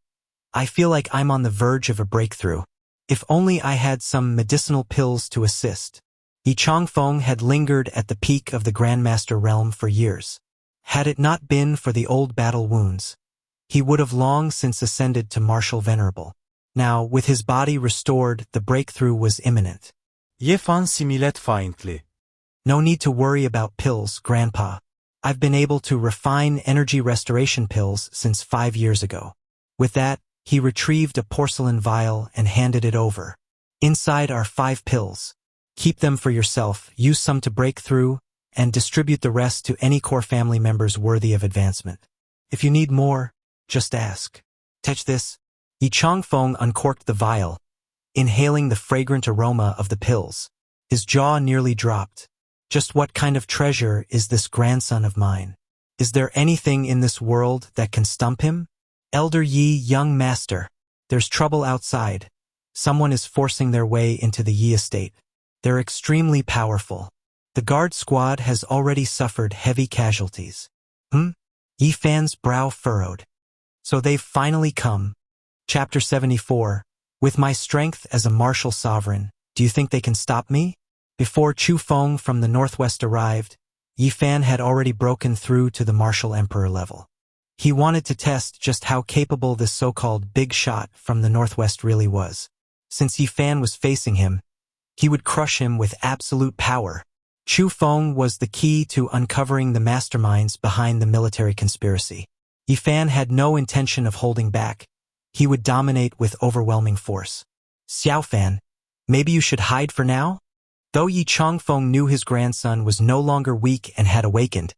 I feel like I'm on the verge of a breakthrough. If only I had some medicinal pills to assist. Yi Changfeng had lingered at the peak of the Grandmaster realm for years. Had it not been for the old battle wounds, he would have long since ascended to martial venerable. Now, with his body restored, the breakthrough was imminent. Ye fan similet feindli. No need to worry about pills, Grandpa. I've been able to refine energy restoration pills since 5 years ago. With that, he retrieved a porcelain vial and handed it over. Inside are 5 pills. Keep them for yourself, use some to break through, and distribute the rest to any core family members worthy of advancement. If you need more, just ask. Touch this. Yi Changfeng uncorked the vial, inhaling the fragrant aroma of the pills. His jaw nearly dropped. Just what kind of treasure is this grandson of mine? Is there anything in this world that can stump him? Elder Yi, young master. There's trouble outside. Someone is forcing their way into the Yi estate. They're extremely powerful. The guard squad has already suffered heavy casualties. Yi Fan's brow furrowed. So they've finally come. Chapter 74. With my strength as a martial sovereign, do you think they can stop me? Before Chu Feng from the northwest arrived, Yi Fan had already broken through to the martial emperor level. He wanted to test just how capable this so-called big shot from the northwest really was. Since Yi Fan was facing him, he would crush him with absolute power. Chu Feng was the key to uncovering the masterminds behind the military conspiracy. Yi Fan had no intention of holding back. He would dominate with overwhelming force. Xiao Fan, maybe you should hide for now? Though Yi Changfeng knew his grandson was no longer weak and had awakened,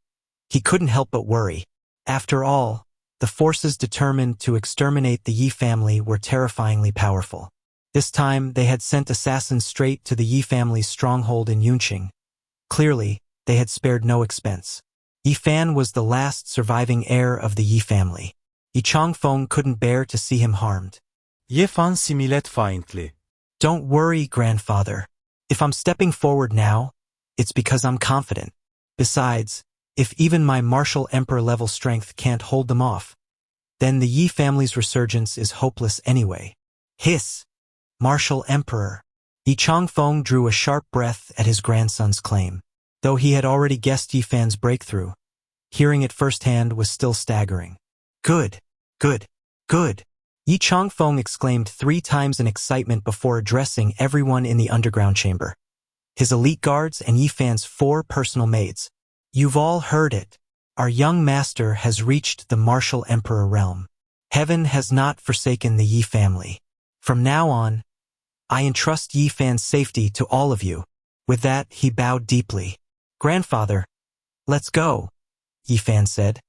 he couldn't help but worry. After all, the forces determined to exterminate the Yi family were terrifyingly powerful. This time, they had sent assassins straight to the Yi family's stronghold in Yunqing. Clearly, they had spared no expense. Yi Fan was the last surviving heir of the Yi family. Yi Changfeng couldn't bear to see him harmed. Ye fan similate faintly. Don't worry, grandfather. If I'm stepping forward now, it's because I'm confident. Besides, if even my martial emperor-level strength can't hold them off, then the Yi family's resurgence is hopeless anyway. Hiss! Martial emperor. Yi Changfeng drew a sharp breath at his grandson's claim. Though he had already guessed Yi Fan's breakthrough, hearing it firsthand was still staggering. Good, good, good. Yi Changfeng exclaimed 3 times in excitement before addressing everyone in the underground chamber. His elite guards and Yi Fan's 4 personal maids. You've all heard it. Our young master has reached the martial emperor realm. Heaven has not forsaken the Yi family. From now on, I entrust Yi Fan's safety to all of you. With that, he bowed deeply. Grandfather, let's go, Yi Fan said,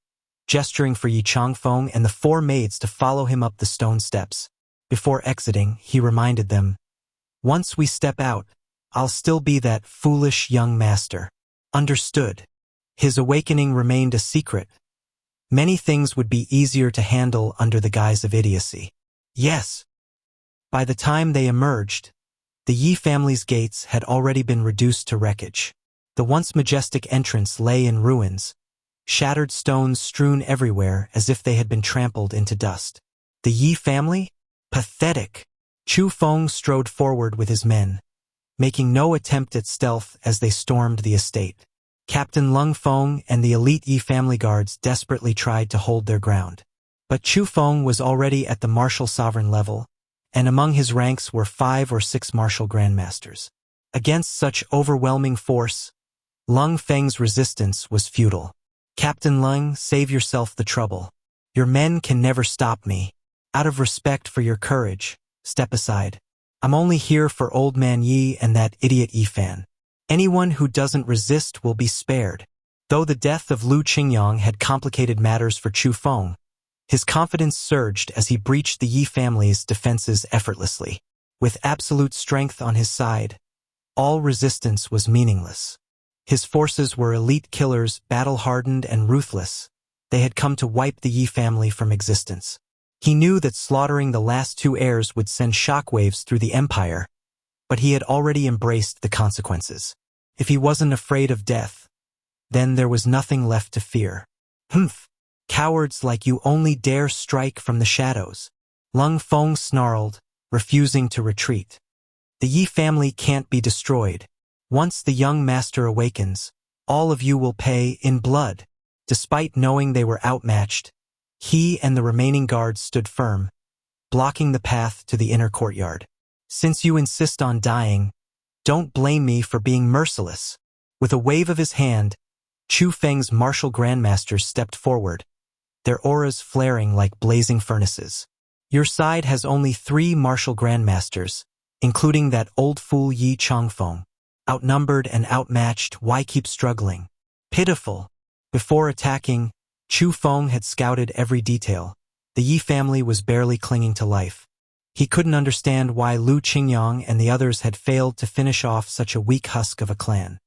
gesturing for Yi Changfeng and the 4 maids to follow him up the stone steps. Before exiting, he reminded them, once we step out, I'll still be that foolish young master. Understood. His awakening remained a secret. Many things would be easier to handle under the guise of idiocy. Yes. By the time they emerged, the Yi family's gates had already been reduced to wreckage. The once majestic entrance lay in ruins, shattered stones strewn everywhere as if they had been trampled into dust. The Yi family? Pathetic. Chu Feng strode forward with his men, making no attempt at stealth as they stormed the estate. Captain Lung Feng and the elite Yi family guards desperately tried to hold their ground. But Chu Feng was already at the martial sovereign level, and among his ranks were 5 or 6 martial grandmasters. Against such overwhelming force, Lung Feng's resistance was futile. Captain Lung, save yourself the trouble. Your men can never stop me. Out of respect for your courage, step aside. I'm only here for Old Man Yi and that idiot Yi Fan. Anyone who doesn't resist will be spared. Though the death of Lu Qingyang had complicated matters for Chu Feng, his confidence surged as he breached the Yi family's defenses effortlessly. With absolute strength on his side, all resistance was meaningless. His forces were elite killers, battle-hardened and ruthless. They had come to wipe the Yi family from existence. He knew that slaughtering the last 2 heirs would send shockwaves through the empire, but he had already embraced the consequences. If he wasn't afraid of death, then there was nothing left to fear. Humph! Cowards like you only dare strike from the shadows. Lung Feng snarled, refusing to retreat. The Yi family can't be destroyed. Once the young master awakens, all of you will pay in blood. Despite knowing they were outmatched, he and the remaining guards stood firm, blocking the path to the inner courtyard. Since you insist on dying, don't blame me for being merciless. With a wave of his hand, Chu Feng's martial grandmasters stepped forward, their auras flaring like blazing furnaces. Your side has only 3 martial grandmasters, including that old fool Yi Changfeng. Outnumbered and outmatched, why keep struggling? Pitiful. Before attacking, Chu Feng had scouted every detail. The Yi family was barely clinging to life. He couldn't understand why Lu Qingyang and the others had failed to finish off such a weak husk of a clan.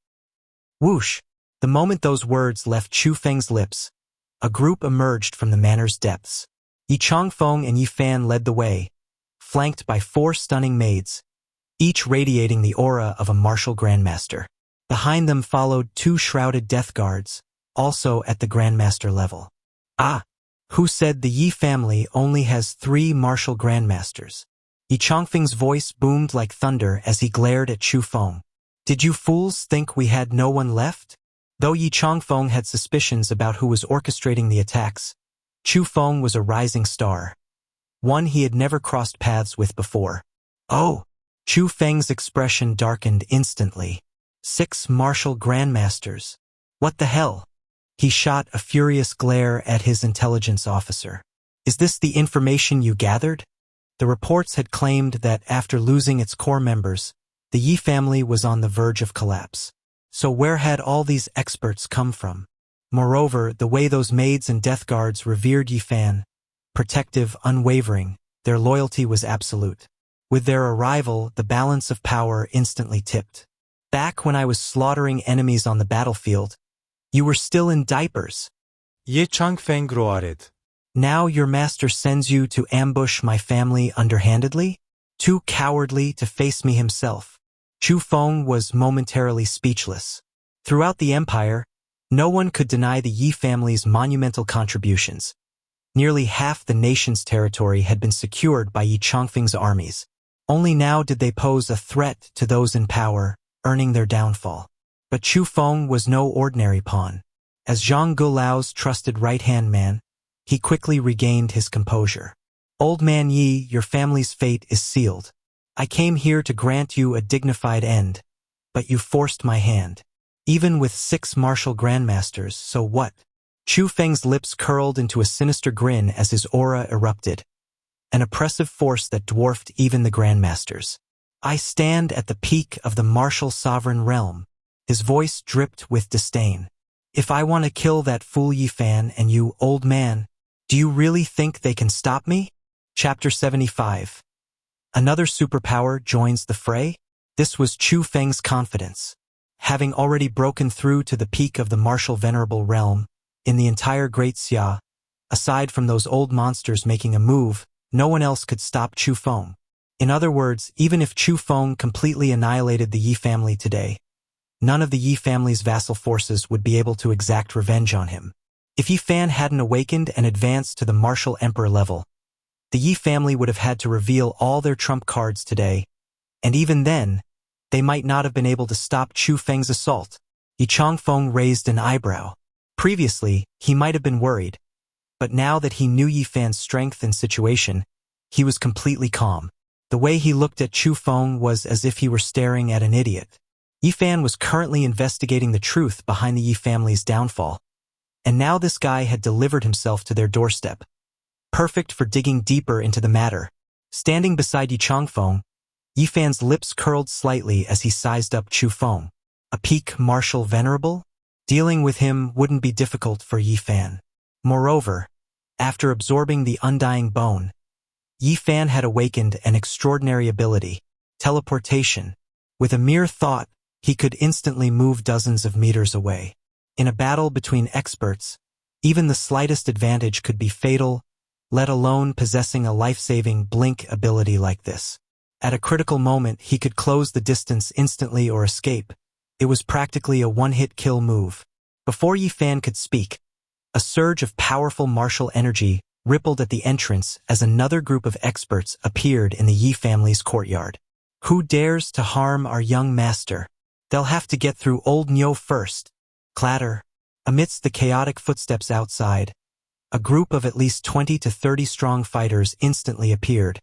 Whoosh! The moment those words left Chu Feng's lips, a group emerged from the manor's depths. Yi Changfeng and Yi Fan led the way, flanked by 4 stunning maids, each radiating the aura of a martial grandmaster. Behind them followed 2 shrouded death guards, also at the grandmaster level. Ah! Who said the Yi family only has 3 martial grandmasters? Yi Changfeng's voice boomed like thunder as he glared at Chu Feng. Did you fools think we had no one left? Though Yi Changfeng had suspicions about who was orchestrating the attacks, Chu Feng was a rising star, one he had never crossed paths with before. Oh! Chu Feng's expression darkened instantly. 6 martial grandmasters. What the hell? He shot a furious glare at his intelligence officer. Is this the information you gathered? The reports had claimed that after losing its core members, the Yi family was on the verge of collapse. So where had all these experts come from? Moreover, the way those maids and death guards revered Yi Fan, protective, unwavering, their loyalty was absolute. With their arrival, the balance of power instantly tipped. Back when I was slaughtering enemies on the battlefield, you were still in diapers. Ye Changfeng roared. Now your master sends you to ambush my family underhandedly? Too cowardly to face me himself. Chu Feng was momentarily speechless. Throughout the empire, no one could deny the Yi family's monumental contributions. Nearly half the nation's territory had been secured by Yi Chongfeng's armies. Only now did they pose a threat to those in power, earning their downfall. But Chu Feng was no ordinary pawn. As Zhang Gulao's trusted right-hand man, he quickly regained his composure. Old man Yi, your family's fate is sealed. I came here to grant you a dignified end, but you forced my hand. Even with 6 martial grandmasters, so what? Chu Feng's lips curled into a sinister grin as his aura erupted, an oppressive force that dwarfed even the grandmasters. I stand at the peak of the martial sovereign realm. His voice dripped with disdain. If I want to kill that fool Yi Fan and you, old man, do you really think they can stop me? Chapter 75. Another superpower joins the fray? This was Chu Feng's confidence. Having already broken through to the peak of the martial venerable realm, in the entire Great Xia, aside from those old monsters making a move, no one else could stop Chu Feng. In other words, even if Chu Feng completely annihilated the Yi family today, none of the Yi family's vassal forces would be able to exact revenge on him. If Yi Fan hadn't awakened and advanced to the martial emperor level, the Yi family would have had to reveal all their trump cards today, and even then, they might not have been able to stop Chu Feng's assault. Yi Chongfeng raised an eyebrow. Previously, he might have been worried, but now that he knew Yi Fan's strength and situation, he was completely calm. The way he looked at Chu Feng was as if he were staring at an idiot. Yi Fan was currently investigating the truth behind the Yi family's downfall, and now this guy had delivered himself to their doorstep. Perfect for digging deeper into the matter. Standing beside Yi Chongfeng, Yi Fan's lips curled slightly as he sized up Chu Feng. A peak martial venerable? Dealing with him wouldn't be difficult for Yi Fan. Moreover, after absorbing the undying bone, Yi Fan had awakened an extraordinary ability, teleportation. With a mere thought, he could instantly move dozens of meters away. In a battle between experts, even the slightest advantage could be fatal, let alone possessing a life-saving blink ability like this. At a critical moment, he could close the distance instantly or escape. It was practically a one-hit kill move. Before Yi Fan could speak, a surge of powerful martial energy rippled at the entrance as another group of experts appeared in the Yi family's courtyard. Who dares to harm our young master? They'll have to get through old Nyo first. Clatter. Amidst the chaotic footsteps outside, a group of at least 20 to 30 strong fighters instantly appeared,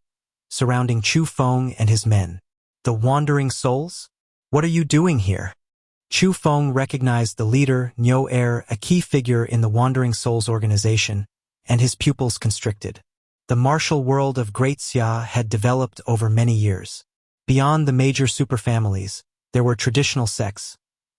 surrounding Chu Feng and his men. The Wandering Souls? What are you doing here? Chu Feng recognized the leader, Heir, a key figure in the Wandering Souls organization, and his pupils constricted. The martial world of Great Xia had developed over many years. Beyond the major superfamilies, there were traditional sects: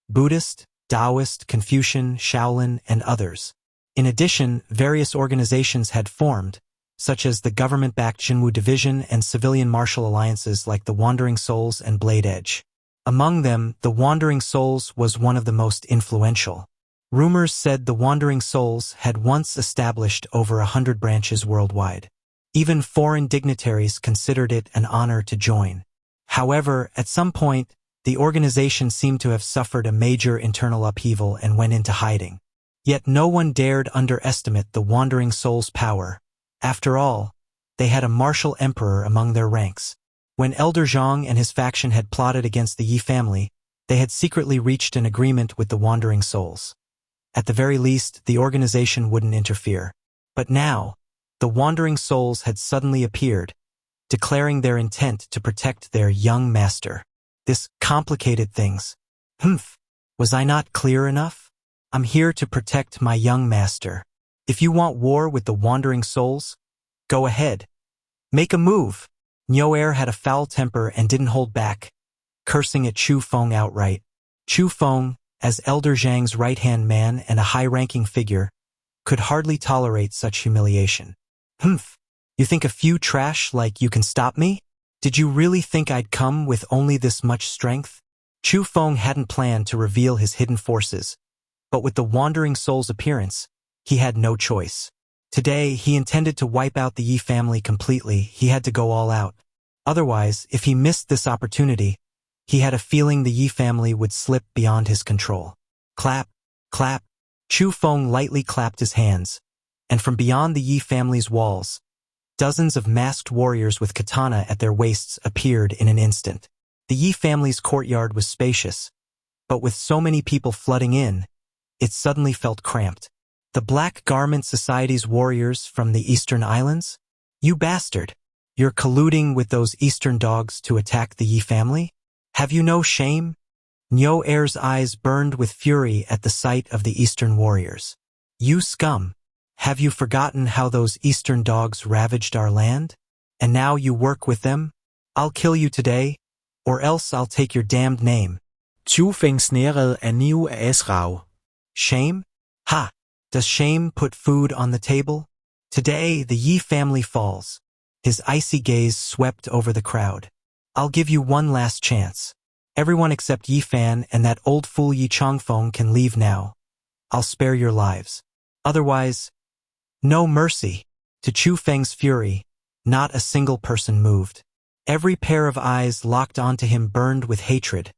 Buddhist, Taoist, Confucian, Shaolin, and others. In addition, various organizations had formed, such as the government-backed Jinwu Division and civilian martial alliances like the Wandering Souls and Blade Edge. Among them, the Wandering Souls was one of the most influential. Rumors said the Wandering Souls had once established over 100 branches worldwide. Even foreign dignitaries considered it an honor to join. However, at some point, the organization seemed to have suffered a major internal upheaval and went into hiding. Yet no one dared underestimate the Wandering Souls' power. After all, they had a martial emperor among their ranks. When Elder Zhang and his faction had plotted against the Yi family, they had secretly reached an agreement with the Wandering Souls. At the very least, the organization wouldn't interfere. But now, the Wandering Souls had suddenly appeared, declaring their intent to protect their young master. This complicated things. Was I not clear enough? I'm here to protect my young master. If you want war with the Wandering Souls, go ahead. Make a move. Heir had a foul temper and didn't hold back, cursing at Chu Feng outright. Chu Feng, as Elder Zhang's right-hand man and a high-ranking figure, could hardly tolerate such humiliation. You think a few trash like you can stop me? Did you really think I'd come with only this much strength? Chu Feng hadn't planned to reveal his hidden forces, but with the Wandering Soul's appearance, he had no choice. Today, he intended to wipe out the Yi family completely. He had to go all out. Otherwise, if he missed this opportunity, he had a feeling the Yi family would slip beyond his control. Clap, clap. Chu Feng lightly clapped his hands, and from beyond the Yi family's walls, dozens of masked warriors with katana at their waists appeared in an instant. The Yi family's courtyard was spacious, but with so many people flooding in, it suddenly felt cramped. The Black Garment Society's warriors from the Eastern Islands? You bastard! You're colluding with those Eastern dogs to attack the Yi family? Have you no shame? Nyo Heir's eyes burned with fury at the sight of the Eastern warriors. You scum! Have you forgotten how those Eastern dogs ravaged our land? And now you work with them? I'll kill you today, or else I'll take your damned name. Chu Feng snærede af Niu af Asrav. Shame? Ha! Does shame put food on the table? Today, the Yi family falls. His icy gaze swept over the crowd. I'll give you one last chance. Everyone except Yi Fan and that old fool Yi Changfeng can leave now. I'll spare your lives. Otherwise, no mercy. To Chu Feng's fury, not a single person moved. Every pair of eyes locked onto him burned with hatred,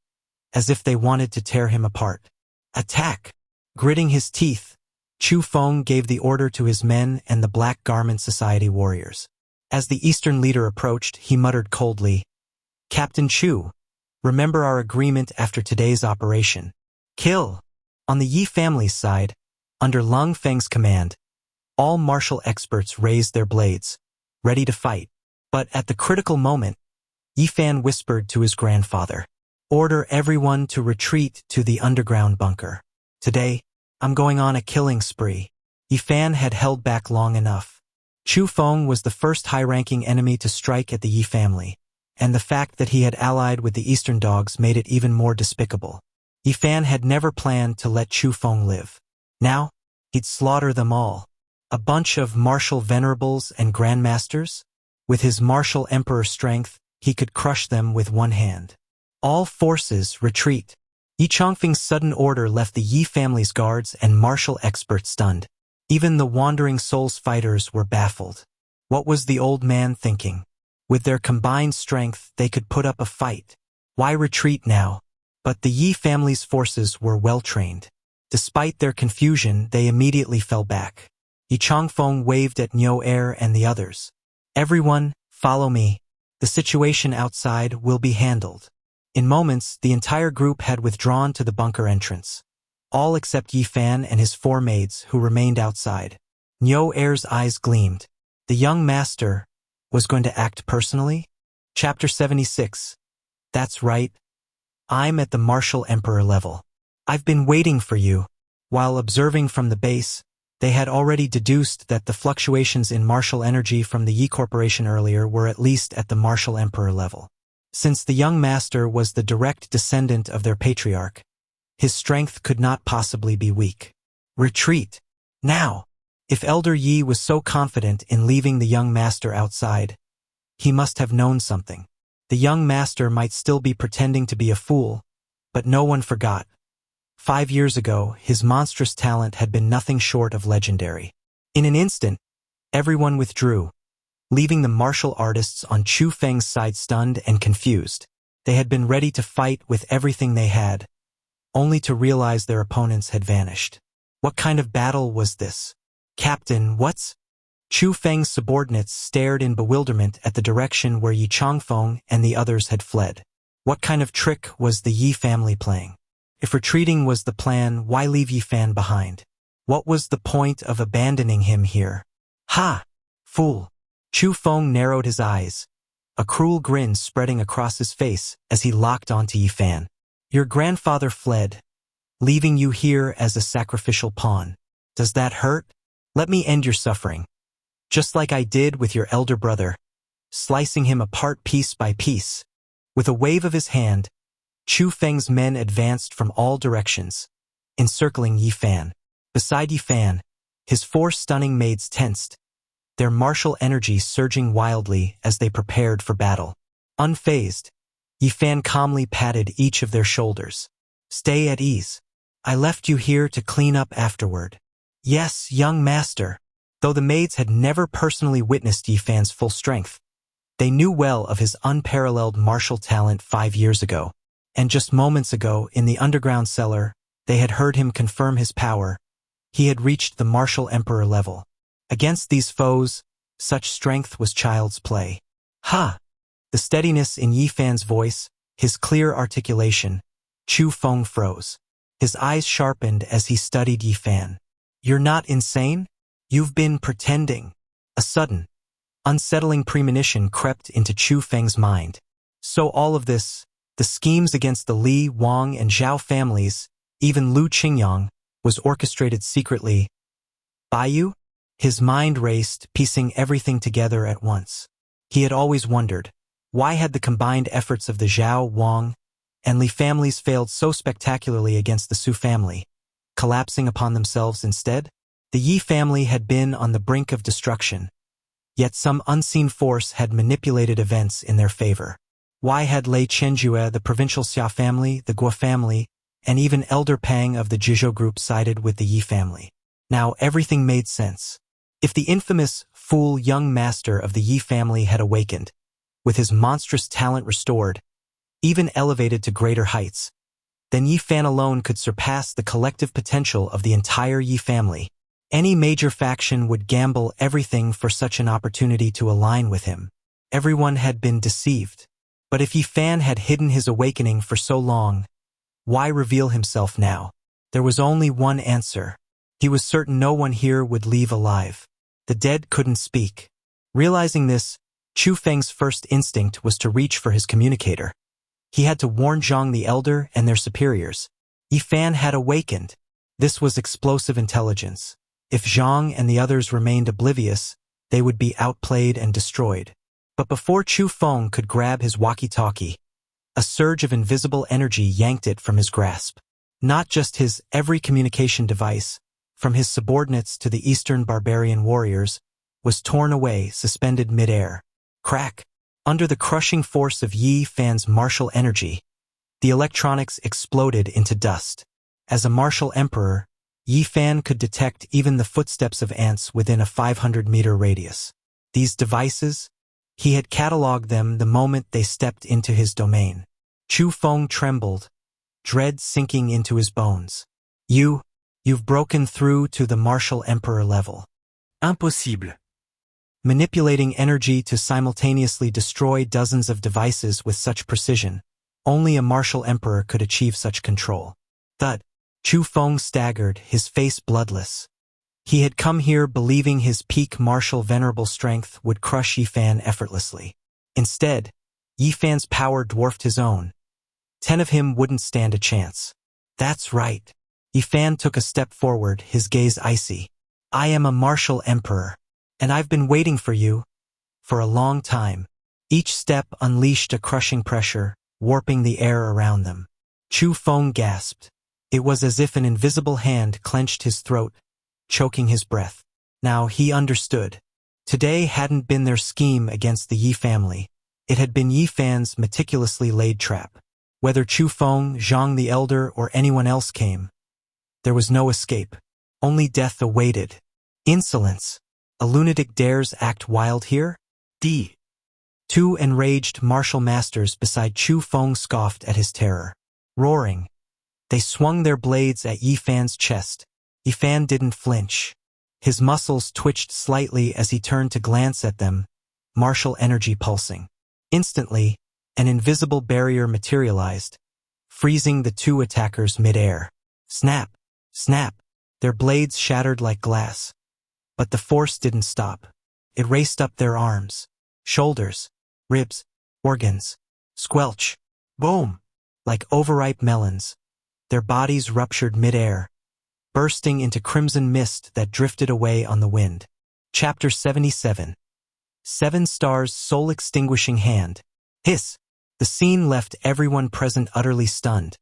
as if they wanted to tear him apart. Attack! Gritting his teeth, Chu Feng gave the order to his men and the Black Garment Society warriors. As the Eastern leader approached, he muttered coldly, Captain Chu, remember our agreement after today's operation. Kill! On the Yi family's side, under Lung Feng's command, all martial experts raised their blades, ready to fight. But at the critical moment, Yi Fan whispered to his grandfather, order everyone to retreat to the underground bunker. Today, I'm going on a killing spree. Yi Fan had held back long enough. Chu Feng was the first high-ranking enemy to strike at the Yi family, and the fact that he had allied with the Eastern dogs made it even more despicable. Yi Fan had never planned to let Chu Feng live. Now, he'd slaughter them all. A bunch of martial venerables and grandmasters? With his martial emperor strength, he could crush them with one hand. All forces retreat. Yi Changfeng's sudden order left the Yi family's guards and martial experts stunned. Even the Wandering Souls fighters were baffled. What was the old man thinking? With their combined strength, they could put up a fight. Why retreat now? But the Yi family's forces were well-trained. Despite their confusion, they immediately fell back. Yi Changfeng waved at Nyo Heir and the others. Everyone, follow me. The situation outside will be handled. In moments, the entire group had withdrawn to the bunker entrance. All except Yi Fan and his 4 maids, who remained outside. Nyo Heir's eyes gleamed. The young master was going to act personally? Chapter 76. That's right. I'm at the martial emperor level. I've been waiting for you. While observing from the base, they had already deduced that the fluctuations in martial energy from the Yi Corporation earlier were at least at the martial emperor level. Since the young master was the direct descendant of their patriarch, his strength could not possibly be weak. Retreat! Now! If Elder Yi was so confident in leaving the young master outside, he must have known something. The young master might still be pretending to be a fool, but no one forgot. 5 years ago, his monstrous talent had been nothing short of legendary. In an instant, everyone withdrew, leaving the martial artists on Chu Feng's side stunned and confused. They had been ready to fight with everything they had, only to realize their opponents had vanished. What kind of battle was this? Captain, what's... Chu Feng's subordinates stared in bewilderment at the direction where Yi Changfeng and the others had fled. What kind of trick was the Yi family playing? If retreating was the plan, why leave Yi Fan behind? What was the point of abandoning him here? Ha! Fool! Chu Feng narrowed his eyes, a cruel grin spreading across his face as he locked onto Yi Fan. Your grandfather fled, leaving you here as a sacrificial pawn. Does that hurt? Let me end your suffering. Just like I did with your elder brother, slicing him apart piece by piece. With a wave of his hand, Chu Feng's men advanced from all directions, encircling Yi Fan. Beside Yi Fan, his 4 stunning maids tensed, their martial energy surging wildly as they prepared for battle. Unfazed, Yi Fan calmly patted each of their shoulders. Stay at ease. I left you here to clean up afterward. Yes, young master. Though the maids had never personally witnessed Yi Fan's full strength, they knew well of his unparalleled martial talent 5 years ago, and just moments ago, in the underground cellar, they had heard him confirm his power. He had reached the martial emperor level. Against these foes, such strength was child's play. Ha! The steadiness in Yi Fan's voice, his clear articulation, Chu Feng froze. His eyes sharpened as he studied Yi Fan. You're not insane? You've been pretending. A sudden, unsettling premonition crept into Chu Feng's mind. So all of this, the schemes against the Li, Wang, and Zhao families, even Lu Qingyang, was orchestrated secretly by you? His mind raced, piecing everything together at once. He had always wondered, why had the combined efforts of the Zhao, Wang, and Li families failed so spectacularly against the Su family, collapsing upon themselves instead? The Yi family had been on the brink of destruction, yet some unseen force had manipulated events in their favor. Why had Lei Chenjue, the provincial Xia family, the Guo family, and even Elder Pang of the Jizhou group sided with the Yi family? Now everything made sense. If the infamous, fool young master of the Yi family had awakened, with his monstrous talent restored, even elevated to greater heights, then Yi Fan alone could surpass the collective potential of the entire Yi family. Any major faction would gamble everything for such an opportunity to align with him. Everyone had been deceived. But if Yi Fan had hidden his awakening for so long, why reveal himself now? There was only one answer. He was certain no one here would leave alive. The dead couldn't speak. Realizing this, Chu Feng's first instinct was to reach for his communicator. He had to warn Zhang the Elder and their superiors. Yi Fan had awakened. This was explosive intelligence. If Zhang and the others remained oblivious, they would be outplayed and destroyed. But before Chu Feng could grab his walkie-talkie, a surge of invisible energy yanked it from his grasp. Not just his every communication device, from his subordinates to the Eastern barbarian warriors, was torn away, suspended mid-air. Crack! Under the crushing force of Yi Fan's martial energy, the electronics exploded into dust. As a martial emperor, Yi Fan could detect even the footsteps of ants within a 500-meter radius. These devices, he had cataloged them the moment they stepped into his domain. Chu Feng trembled, dread sinking into his bones. You've broken through to the martial emperor level. Impossible. Manipulating energy to simultaneously destroy dozens of devices with such precision, only a martial emperor could achieve such control. Thud. Chu Feng staggered, his face bloodless. He had come here believing his peak martial venerable strength would crush Yi Fan effortlessly. Instead, Yi Fan's power dwarfed his own. 10 of him wouldn't stand a chance. That's right. Yi Fan took a step forward, his gaze icy. I am a martial emperor, and I've been waiting for you for a long time. Each step unleashed a crushing pressure, warping the air around them. Chu Feng gasped. It was as if an invisible hand clenched his throat, choking his breath. Now he understood. Today hadn't been their scheme against the Yi family. It had been Yi Fan's meticulously laid trap. Whether Chu Feng, Zhang the Elder, or anyone else came, there was no escape. Only death awaited. Insolence. A lunatic dares act wild here? Two enraged martial masters beside Chu Feng scoffed at his terror. Roaring, they swung their blades at Yi Fan's chest. Yi Fan didn't flinch. His muscles twitched slightly as he turned to glance at them, martial energy pulsing. Instantly, an invisible barrier materialized, freezing the two attackers mid-air. Snap! Snap! Their blades shattered like glass. But the force didn't stop. It raced up their arms, shoulders, ribs, organs. Squelch! Boom! Like overripe melons, their bodies ruptured mid-air, bursting into crimson mist that drifted away on the wind. Chapter 77. 7 Stars' Soul-Extinguishing Hand. Hiss! The scene left everyone present utterly stunned,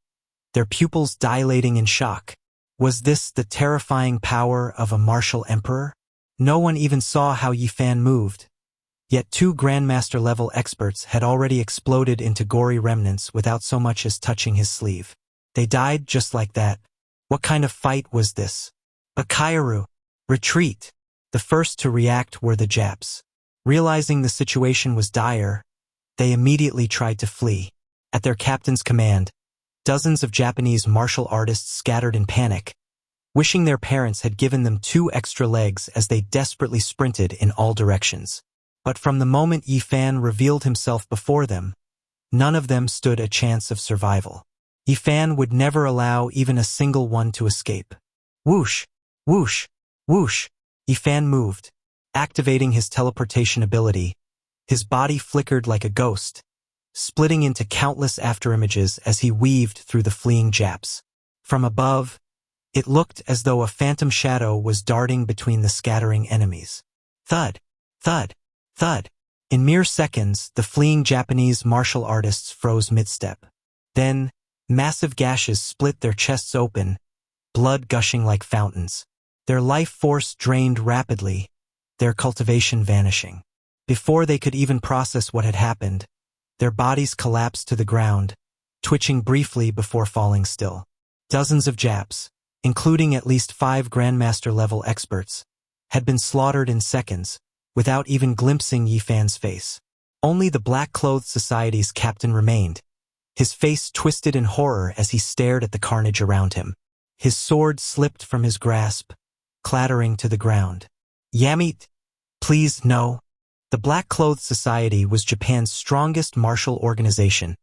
their pupils dilating in shock. Was this the terrifying power of a martial emperor? No one even saw how Yi Fan moved. Yet 2 Grandmaster-level experts had already exploded into gory remnants without so much as touching his sleeve. They died just like that. What kind of fight was this? A Kairu! Retreat! The first to react were the Japs. Realizing the situation was dire, they immediately tried to flee. At their captain's command, dozens of Japanese martial artists scattered in panic, wishing their parents had given them 2 extra legs as they desperately sprinted in all directions. But from the moment Yi Fan revealed himself before them, none of them stood a chance of survival. Yi Fan would never allow even a single one to escape. Whoosh! Whoosh! Whoosh! Yi Fan moved, activating his teleportation ability. His body flickered like a ghost, splitting into countless afterimages as he weaved through the fleeing Japs. From above, it looked as though a phantom shadow was darting between the scattering enemies. Thud! Thud! Thud! In mere seconds, the fleeing Japanese martial artists froze mid-step. Then, massive gashes split their chests open, blood gushing like fountains. Their life force drained rapidly, their cultivation vanishing. Before they could even process what had happened, their bodies collapsed to the ground, twitching briefly before falling still. Dozens of Japs, including at least 5 Grandmaster-level experts, had been slaughtered in seconds, without even glimpsing Yi Fan's face. Only the black-clothed society's captain remained, his face twisted in horror as he stared at the carnage around him. His sword slipped from his grasp, clattering to the ground. Yamit, please no. The Black-Clothed Society was Japan's strongest martial organization,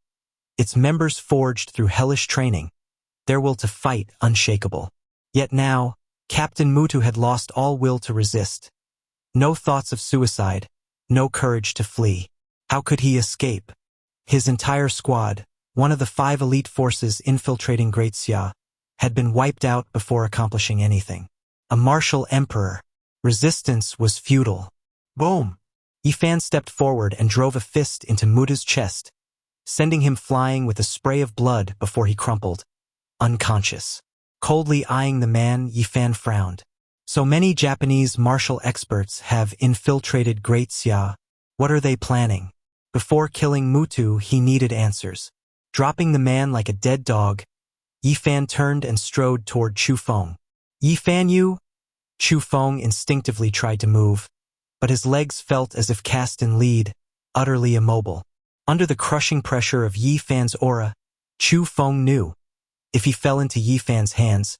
its members forged through hellish training, their will to fight unshakable. Yet now, Captain Mutu had lost all will to resist. No thoughts of suicide, no courage to flee. How could he escape? His entire squad, one of the 5 elite forces infiltrating Great Xia, had been wiped out before accomplishing anything. A martial emperor. Resistance was futile. Boom! Yi Fan stepped forward and drove a fist into Muta's chest, sending him flying with a spray of blood before he crumpled, unconscious. Coldly eyeing the man, Yi Fan frowned. So many Japanese martial experts have infiltrated Great Xia. What are they planning? Before killing Mutu, he needed answers. Dropping the man like a dead dog, Yi Fan turned and strode toward Chu Feng. Yi Fan, you? Chu Feng instinctively tried to move, but his legs felt as if cast in lead, utterly immobile. Under the crushing pressure of Yi Fan's aura, Chu Feng knew, if he fell into Yi Fan's hands,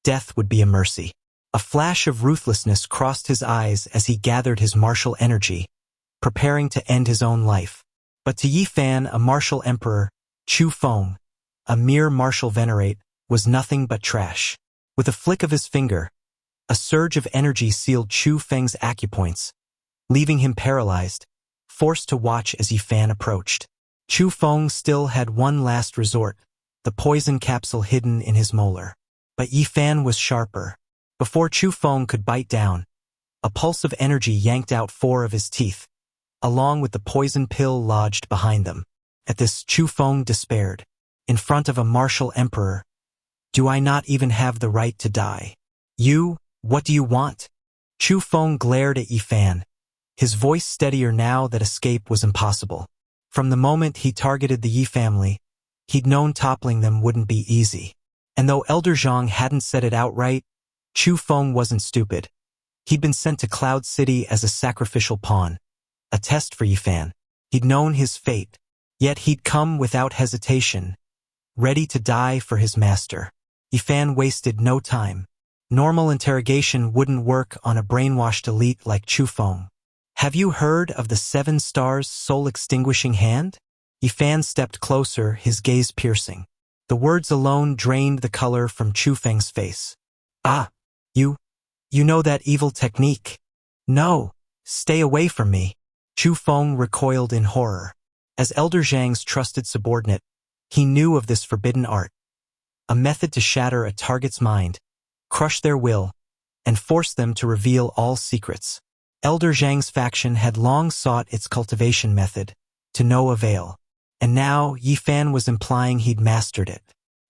death would be a mercy. A flash of ruthlessness crossed his eyes as he gathered his martial energy, preparing to end his own life. But to Yi Fan, a martial emperor, Chu Feng, a mere martial venerate, was nothing but trash. With a flick of his finger, a surge of energy sealed Chu Feng's acupoints, leaving him paralyzed, forced to watch as Yi Fan approached. Chu Feng still had one last resort, the poison capsule hidden in his molar. But Yi Fan was sharper. Before Chu Feng could bite down, a pulse of energy yanked out 4 of his teeth, along with the poison pill lodged behind them. At this, Chu Feng despaired. In front of a martial emperor, do I not even have the right to die? You, what do you want? Chu Feng glared at Yi Fan, his voice steadier now that escape was impossible. From the moment he targeted the Yi family, he'd known toppling them wouldn't be easy. And though Elder Zhang hadn't said it outright, Chu Feng wasn't stupid. He'd been sent to Cloud City as a sacrificial pawn, a test for Yi Fan. He'd known his fate, yet he'd come without hesitation, ready to die for his master. Yi Fan wasted no time. Normal interrogation wouldn't work on a brainwashed elite like Chu Feng. Have you heard of the 7 stars soul-extinguishing hand? Yi Fan stepped closer, his gaze piercing. The words alone drained the color from Chu Feng's face. Ah, you know that evil technique? No, stay away from me. Chu Feng recoiled in horror. As Elder Zhang's trusted subordinate, he knew of this forbidden art, a method to shatter a target's mind, crush their will, and force them to reveal all secrets. Elder Zhang's faction had long sought its cultivation method, to no avail, and now Yi Fan was implying he'd mastered it.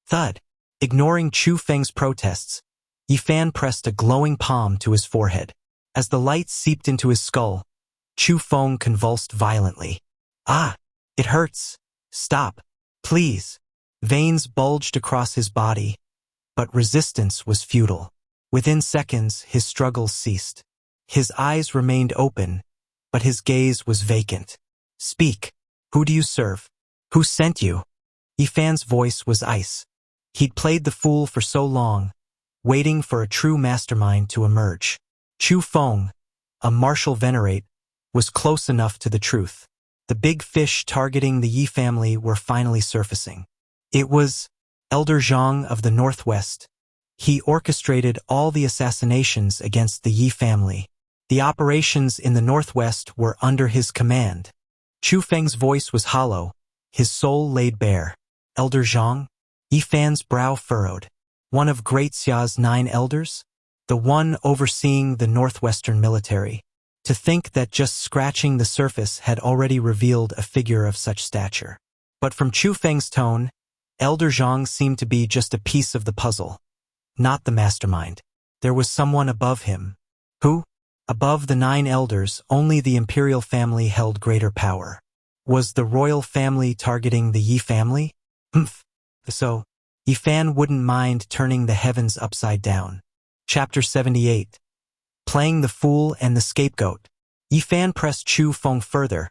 Thud. Ignoring Chu Feng's protests, Yi Fan pressed a glowing palm to his forehead. As the light seeped into his skull, Chu Feng convulsed violently. Ah, it hurts. Stop, please. Veins bulged across his body, but resistance was futile. Within seconds, his struggles ceased. His eyes remained open, but his gaze was vacant. "Speak. Who do you serve? Who sent you?" Yifan's voice was ice. He'd played the fool for so long, waiting for a true mastermind to emerge. Chu Feng, a martial venerate, was close enough to the truth. The big fish targeting the Yi family were finally surfacing. It was Elder Zhang of the Northwest. He orchestrated all the assassinations against the Yi family. The operations in the Northwest were under his command. Chu Feng's voice was hollow, his soul laid bare. "Elder Zhang?" Yifan's brow furrowed. "One of Great Xia's 9 elders? The one overseeing the Northwestern military." To think that just scratching the surface had already revealed a figure of such stature. But from Chu Feng's tone, Elder Zhang seemed to be just a piece of the puzzle, not the mastermind. There was someone above him. Who? Above the 9 elders, only the imperial family held greater power. Was the royal family targeting the Yi family? So, Yifan wouldn't mind turning the heavens upside down. Chapter 78. Playing the fool and the scapegoat. Yifan pressed Chu Feng further,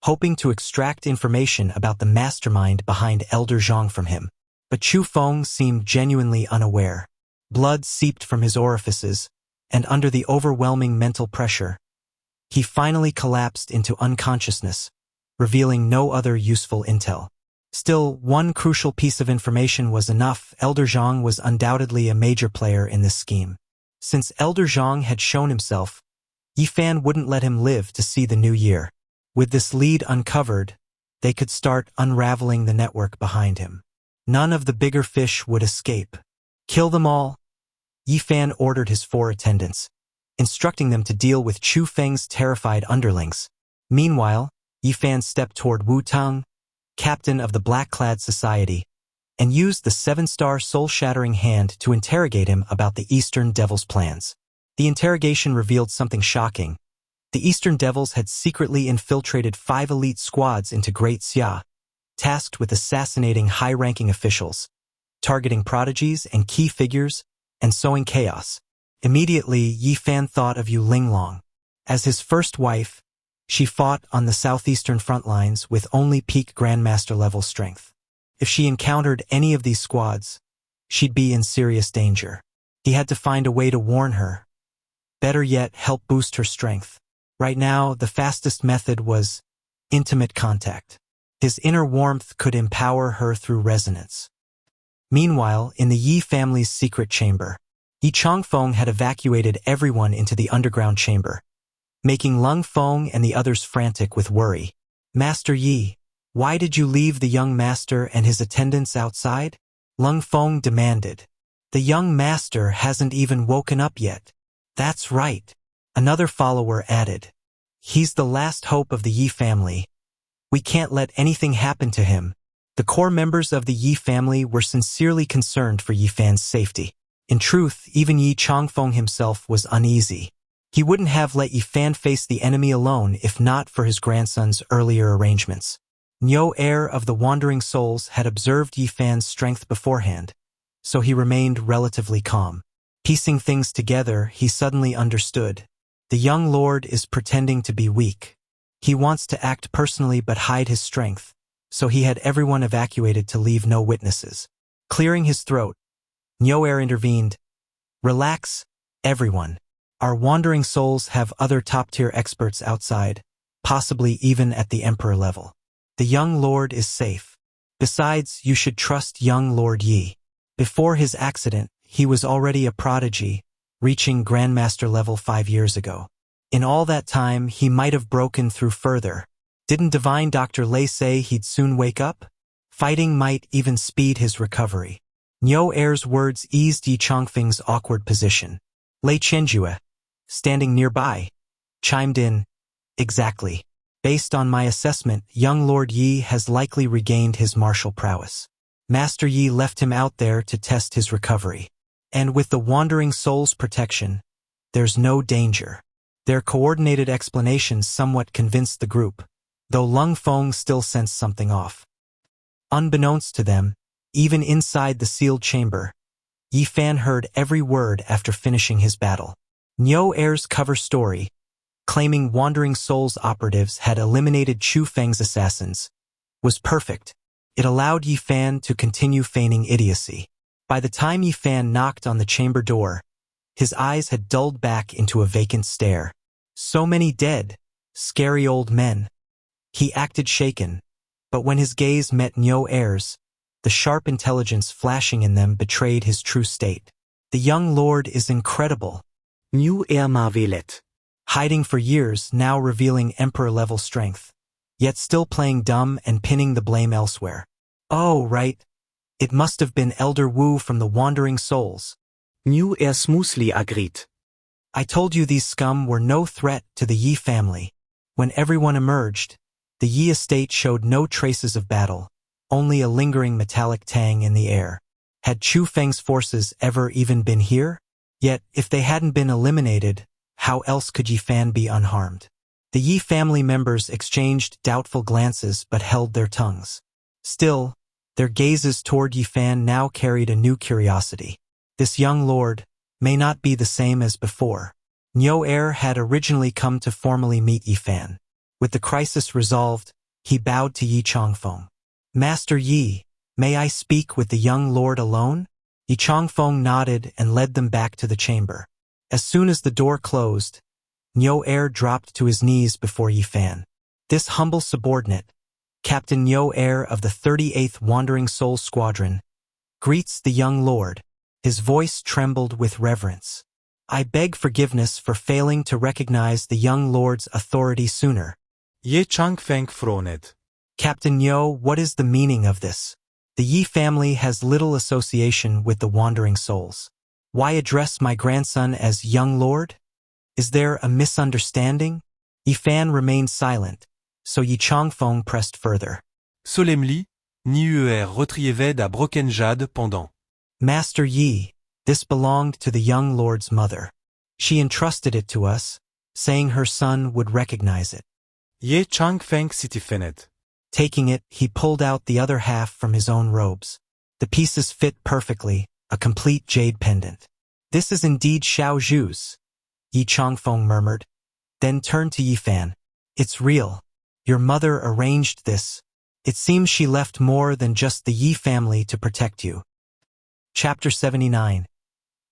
hoping to extract information about the mastermind behind Elder Zhang from him. But Chu Feng seemed genuinely unaware. Blood seeped from his orifices, and under the overwhelming mental pressure, he finally collapsed into unconsciousness, revealing no other useful intel. Still, one crucial piece of information was enough. Elder Zhang was undoubtedly a major player in this scheme. Since Elder Zhang had shown himself, Yifan wouldn't let him live to see the new year. With this lead uncovered, they could start unraveling the network behind him. None of the bigger fish would escape. "Kill them all," Yifan ordered his 4 attendants, instructing them to deal with Chu Feng's terrified underlings. Meanwhile, Yifan stepped toward Wu Tang, captain of the Black-Clad Society, and used the 7-star soul-shattering hand to interrogate him about the Eastern Devil's plans. The interrogation revealed something shocking. The Eastern Devils had secretly infiltrated 5 elite squads into Great Xia, tasked with assassinating high-ranking officials, targeting prodigies and key figures, and sowing chaos. Immediately, Yifan thought of Yu Linglong. As his first wife, she fought on the southeastern front lines with only peak Grandmaster-level strength. If she encountered any of these squads, she'd be in serious danger. He had to find a way to warn her. Better yet, help boost her strength. Right now, the fastest method was intimate contact. His inner warmth could empower her through resonance. Meanwhile, in the Yi family's secret chamber, Yi Changfeng had evacuated everyone into the underground chamber, making Lung Feng and the others frantic with worry. "Master Yi, why did you leave the young master and his attendants outside?" Lung Feng demanded. "The young master hasn't even woken up yet." "That's right," another follower added. "He's the last hope of the Yi family. We can't let anything happen to him." The core members of the Yi family were sincerely concerned for Yifan's safety. In truth, even Yi Changfeng himself was uneasy. He wouldn't have let Yifan face the enemy alone if not for his grandson's earlier arrangements. Heir of the Wandering Souls had observed Yifan's strength beforehand, so he remained relatively calm. Piecing things together, he suddenly understood. The young lord is pretending to be weak. He wants to act personally but hide his strength, so he had everyone evacuated to leave no witnesses. Clearing his throat, Heir intervened. "Relax, everyone. Our Wandering Souls have other top-tier experts outside, possibly even at the Emperor level. The young lord is safe. Besides, you should trust young Lord Yi. Before his accident, he was already a prodigy, reaching Grandmaster level 5 years ago. In all that time, he might have broken through further. Didn't Divine Dr. Lei say he'd soon wake up? Fighting might even speed his recovery." Heir's words eased Yi Changfeng's awkward position. Lei Chenjue, standing nearby, chimed in, "Exactly. Based on my assessment, young Lord Yi has likely regained his martial prowess. Master Yi left him out there to test his recovery. And with the Wandering Soul's protection, there's no danger." Their coordinated explanations somewhat convinced the group, though Lung Feng still sensed something off. Unbeknownst to them, even inside the sealed chamber, Yifan heard every word after finishing his battle. Heir's cover story, claiming Wandering Souls operatives had eliminated Chu Feng's assassins, was perfect. It allowed Yi Fan to continue feigning idiocy. By the time Yi Fan knocked on the chamber door, his eyes had dulled back into a vacant stare. So many dead, scary old men. He acted shaken, but when his gaze met Heir's, the sharp intelligence flashing in them betrayed his true state. The young lord is incredible. Heir marvelet. Hiding for years, now revealing emperor-level strength, yet still playing dumb and pinning the blame elsewhere. Oh, right. It must have been Elder Wu from the Wandering Souls. Heir smoothly agreed. I told you these scum were no threat to the Yi family. When everyone emerged, the Yi estate showed no traces of battle, only a lingering metallic tang in the air. Had Chu Feng's forces ever even been here? Yet, if they hadn't been eliminated, how else could Yi Fan be unharmed? The Yi family members exchanged doubtful glances but held their tongues. Still, their gazes toward Yi Fan now carried a new curiosity. This young lord may not be the same as before. Heir had originally come to formally meet Yi Fan. With the crisis resolved, he bowed to Yi Changfeng. Master Yi, may I speak with the young lord alone? Yi Changfeng nodded and led them back to the chamber. As soon as the door closed, Heir dropped to his knees before Yi Fan. This humble subordinate, Captain Heir of the 38th Wandering Soul Squadron, greets the young lord. His voice trembled with reverence. I beg forgiveness for failing to recognize the young lord's authority sooner. Yi Changfeng frowned. Captain Yo, what is the meaning of this? The Yi family has little association with the Wandering Souls. Why address my grandson as young lord? Is there a misunderstanding? Yi Fan remained silent, so Yi Changfeng pressed further. Solemnly, Heir retrievait à Brokenjade pendant. Master Yi, this belonged to the young lord's mother. She entrusted it to us, saying her son would recognize it. Yi Changfeng sitifened. Taking it, he pulled out the other half from his own robes. The pieces fit perfectly, a complete jade pendant. This is indeed Xiao Zhu's, Yi Changfeng murmured, then turned to Yi Fan. It's real. Your mother arranged this. It seems she left more than just the Yi family to protect you. Chapter 79.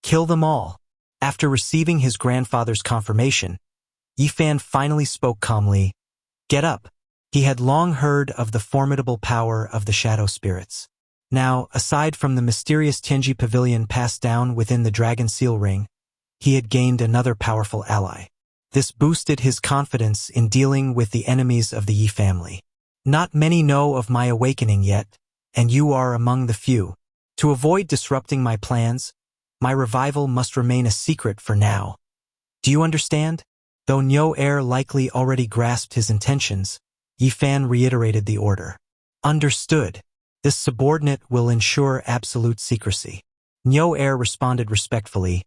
Kill them all. After receiving his grandfather's confirmation, Yi Fan finally spoke calmly. Get up. He had long heard of the formidable power of the shadow spirits. Now, aside from the mysterious Tianji pavilion passed down within the dragon seal ring, he had gained another powerful ally. This boosted his confidence in dealing with the enemies of the Yi family. Not many know of my awakening yet, and you are among the few. To avoid disrupting my plans, my revival must remain a secret for now. Do you understand? Though Heir likely already grasped his intentions, Yi Fan reiterated the order. Understood. This subordinate will ensure absolute secrecy. Heir responded respectfully.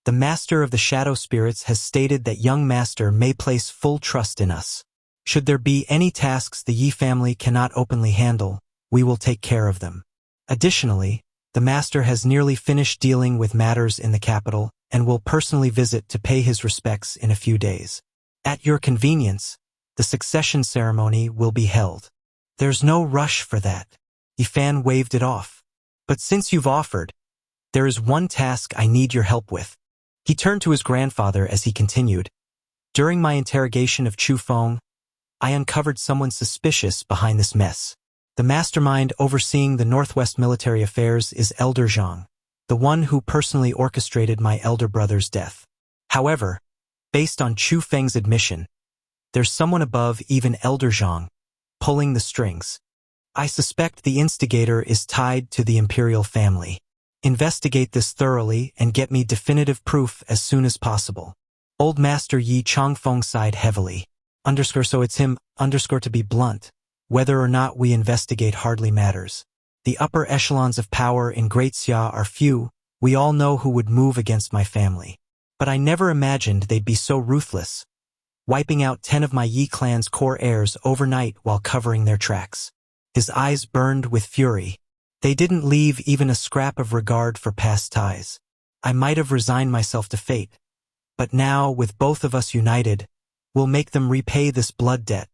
The master of the shadow spirits has stated that young master may place full trust in us. Should there be any tasks the Yi family cannot openly handle, we will take care of them. Additionally, the master has nearly finished dealing with matters in the capital and will personally visit to pay his respects in a few days. At your convenience, the succession ceremony will be held. There's no rush for that. Yi Fan waved it off. But since you've offered, there is one task I need your help with. He turned to his grandfather as he continued. During my interrogation of Chu Feng, I uncovered someone suspicious behind this mess. The mastermind overseeing the Northwest military affairs is Elder Zhang, the one who personally orchestrated my elder brother's death. However, based on Chu Feng's admission, there's someone above even Elder Zhang, pulling the strings. I suspect the instigator is tied to the imperial family. Investigate this thoroughly and get me definitive proof as soon as possible. Old Master Yi Changfeng sighed heavily. So it's him, to be blunt. Whether or not we investigate hardly matters. The upper echelons of power in Great Xia are few. We all know who would move against my family. But I never imagined they'd be so ruthless, wiping out 10 of my Yi clan's core heirs overnight while covering their tracks. His eyes burned with fury. They didn't leave even a scrap of regard for past ties. I might have resigned myself to fate, But now, with both of us united, we'll make them repay this blood debt.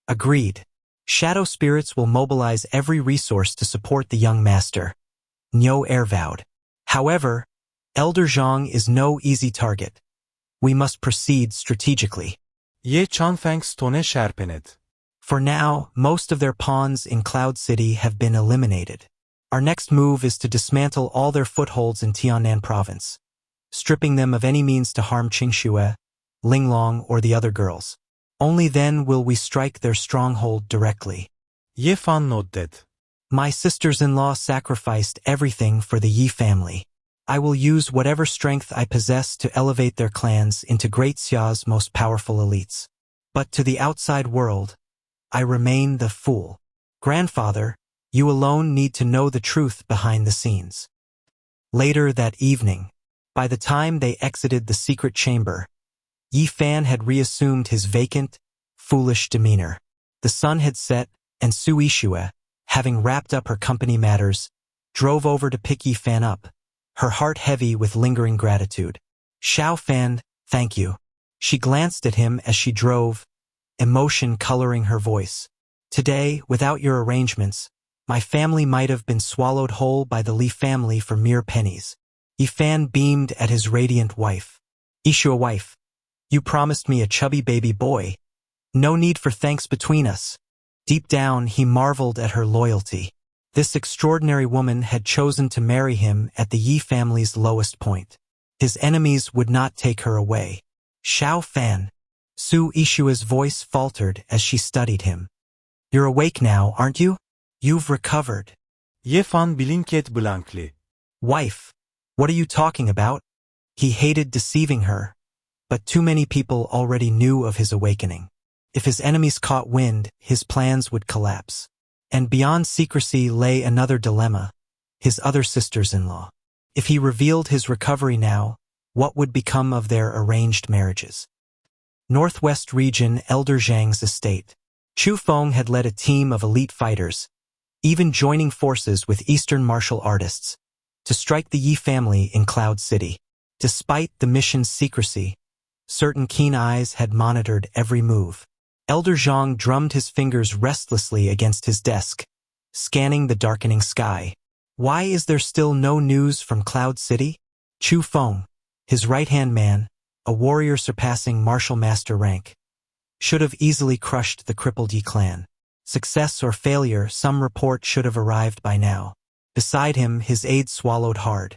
Agreed. Shadow spirits will mobilize every resource to support the young master. Heir vowed. However, Elder Zhang is no easy target. We must proceed strategically. Ye Changfeng stone sharpened. For now, most of their pawns in Cloud City have been eliminated. Our next move is to dismantle all their footholds in Tiannan province, stripping them of any means to harm Qingxue, Linglong, or the other girls. Only then will we strike their stronghold directly. Ye Fan nodded. My sisters-in-law sacrificed everything for the Yi family. I will use whatever strength I possess to elevate their clans into Great Xia's most powerful elites. But to the outside world, I remain the fool. Grandfather, you alone need to know the truth behind the scenes. Later that evening, by the time they exited the secret chamber, Yi Fan had reassumed his vacant, foolish demeanor. The sun had set, and Su Yixue, having wrapped up her company matters, drove over to pick Yi Fan up, her heart heavy with lingering gratitude. Xiao Fan, thank you. She glanced at him as she drove, emotion coloring her voice. Today, without your arrangements, my family might have been swallowed whole by the Li family for mere pennies. Yi Fan beamed at his radiant wife. Yixue wife, you promised me a chubby baby boy. No need for thanks between us. Deep down, he marveled at her loyalty. This extraordinary woman had chosen to marry him at the Yi family's lowest point. His enemies would not take her away. Xiao Fan. Su Yixue's voice faltered as she studied him. You're awake now, aren't you? You've recovered. Ye Fan blinket blankly. Wife, what are you talking about? He hated deceiving her, but too many people already knew of his awakening. If his enemies caught wind, his plans would collapse. And beyond secrecy lay another dilemma, his other sisters-in-law. If he revealed his recovery now, what would become of their arranged marriages? Northwest Region Elder Zhang's estate. Chu Feng had led a team of elite fighters, even joining forces with Eastern martial artists, to strike the Yi family in Cloud City. Despite the mission's secrecy, certain keen eyes had monitored every move. Elder Zhang drummed his fingers restlessly against his desk, scanning the darkening sky. Why is there still no news from Cloud City? Chu Feng, his right-hand man, a warrior surpassing martial master rank, should have easily crushed the crippled Yi clan. Success or failure, some report should have arrived by now. Beside him, his aide swallowed hard.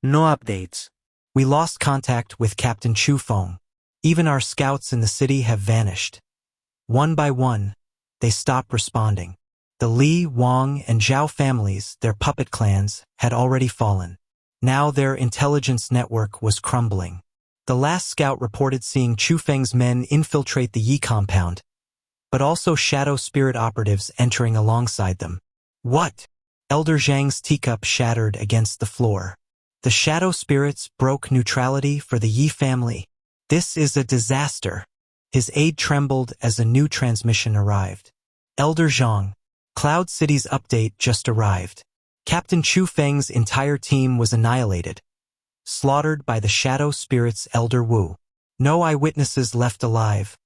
No updates. We lost contact with Captain Chu Feng. Even our scouts in the city have vanished. One by one, they stopped responding. The Li, Wang, and Zhao families, their puppet clans, had already fallen. Now their intelligence network was crumbling. The last scout reported seeing Chu Feng's men infiltrate the Yi compound, but also shadow spirit operatives entering alongside them. What? Elder Zhang's teacup shattered against the floor. The shadow spirits broke neutrality for the Yi family. This is a disaster. His aide trembled as a new transmission arrived. Elder Zhang, Cloud City's update just arrived. Captain Chu Feng's entire team was annihilated, slaughtered by the shadow spirits Elder Wu. No eyewitnesses left alive.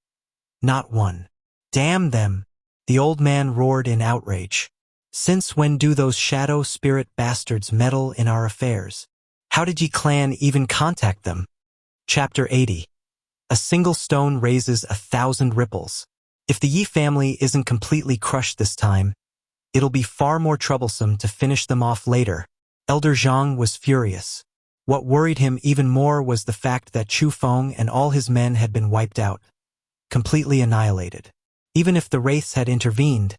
Not one. Damn them! The old man roared in outrage. Since when do those shadow spirit bastards meddle in our affairs? How did Yi clan even contact them? Chapter 80. A single stone raises 1,000 ripples. If the Yi family isn't completely crushed this time, it'll be far more troublesome to finish them off later. Elder Zhang was furious. What worried him even more was the fact that Chu Feng and all his men had been wiped out, completely annihilated. Even if the wraiths had intervened,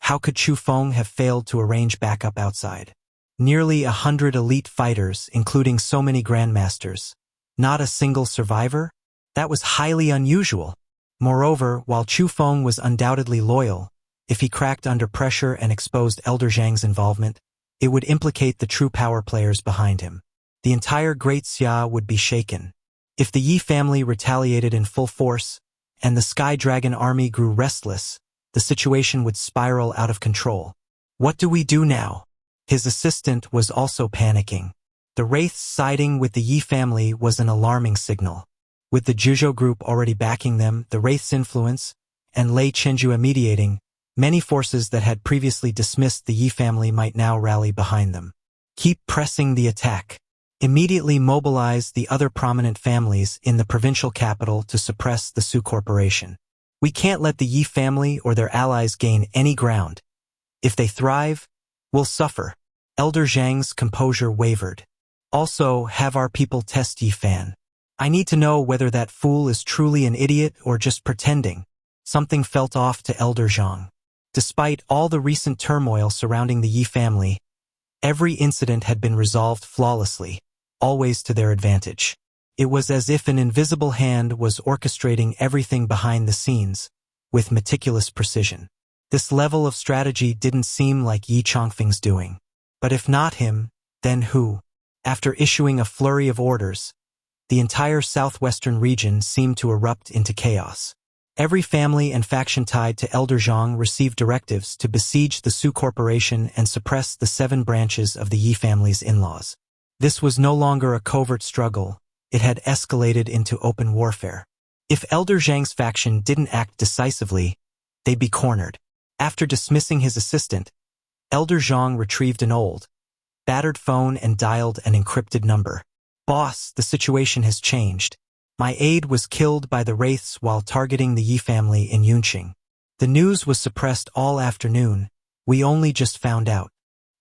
how could Chu Feng have failed to arrange backup outside? Nearly 100 elite fighters, including so many grandmasters. Not a single survivor? That was highly unusual. Moreover, while Chu Feng was undoubtedly loyal, if he cracked under pressure and exposed Elder Zhang's involvement, it would implicate the true power players behind him. The entire Great Xia would be shaken. If the Yi family retaliated in full force, and the Sky Dragon army grew restless, the situation would spiral out of control. What do we do now? His assistant was also panicking. The wraiths siding with the Yi family was an alarming signal. With the Juzhou group already backing them, the Wraith's influence, and Lei Chenjue mediating, many forces that had previously dismissed the Yi family might now rally behind them. Keep pressing the attack. Immediately mobilize the other prominent families in the provincial capital to suppress the Su Corporation. We can't let the Yi family or their allies gain any ground. If they thrive, we'll suffer. Elder Zhang's composure wavered. Also, have our people test Yi Fan. I need to know whether that fool is truly an idiot or just pretending. Something felt off to Elder Zhang. Despite all the recent turmoil surrounding the Yi family, every incident had been resolved flawlessly, always to their advantage. It was as if an invisible hand was orchestrating everything behind the scenes, with meticulous precision. This level of strategy didn't seem like Yi Chongfeng's doing. But if not him, then who? After issuing a flurry of orders, the entire southwestern region seemed to erupt into chaos. Every family and faction tied to Elder Zhang received directives to besiege the Su Corporation and suppress the 7 branches of the Yi family's in-laws. This was no longer a covert struggle, it had escalated into open warfare. If Elder Zhang's faction didn't act decisively, they'd be cornered. After dismissing his assistant, Elder Zhang retrieved an old, battered phone and dialed an encrypted number. "Boss, the situation has changed. My aide was killed by the Wraiths while targeting the Yi family in Yunqing. The news was suppressed all afternoon. We only just found out.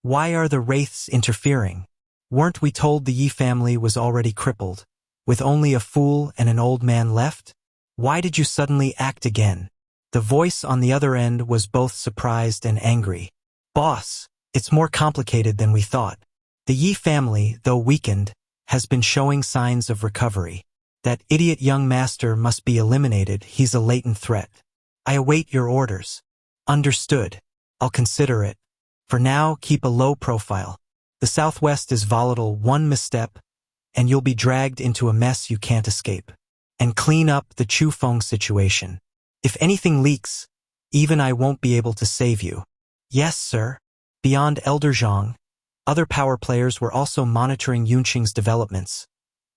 Why are the Wraiths interfering? Weren't we told the Yi family was already crippled, with only a fool and an old man left? Why did you suddenly act again?" The voice on the other end was both surprised and angry. "Boss, it's more complicated than we thought. The Yi family, though weakened, has been showing signs of recovery. That idiot young master must be eliminated, he's a latent threat. I await your orders." "Understood. I'll consider it. For now, keep a low profile. The Southwest is volatile, one misstep, and you'll be dragged into a mess you can't escape. And clean up the Chufeng situation. If anything leaks, even I won't be able to save you." "Yes, sir." Beyond Elder Zhang, other power players were also monitoring Yunqing's developments.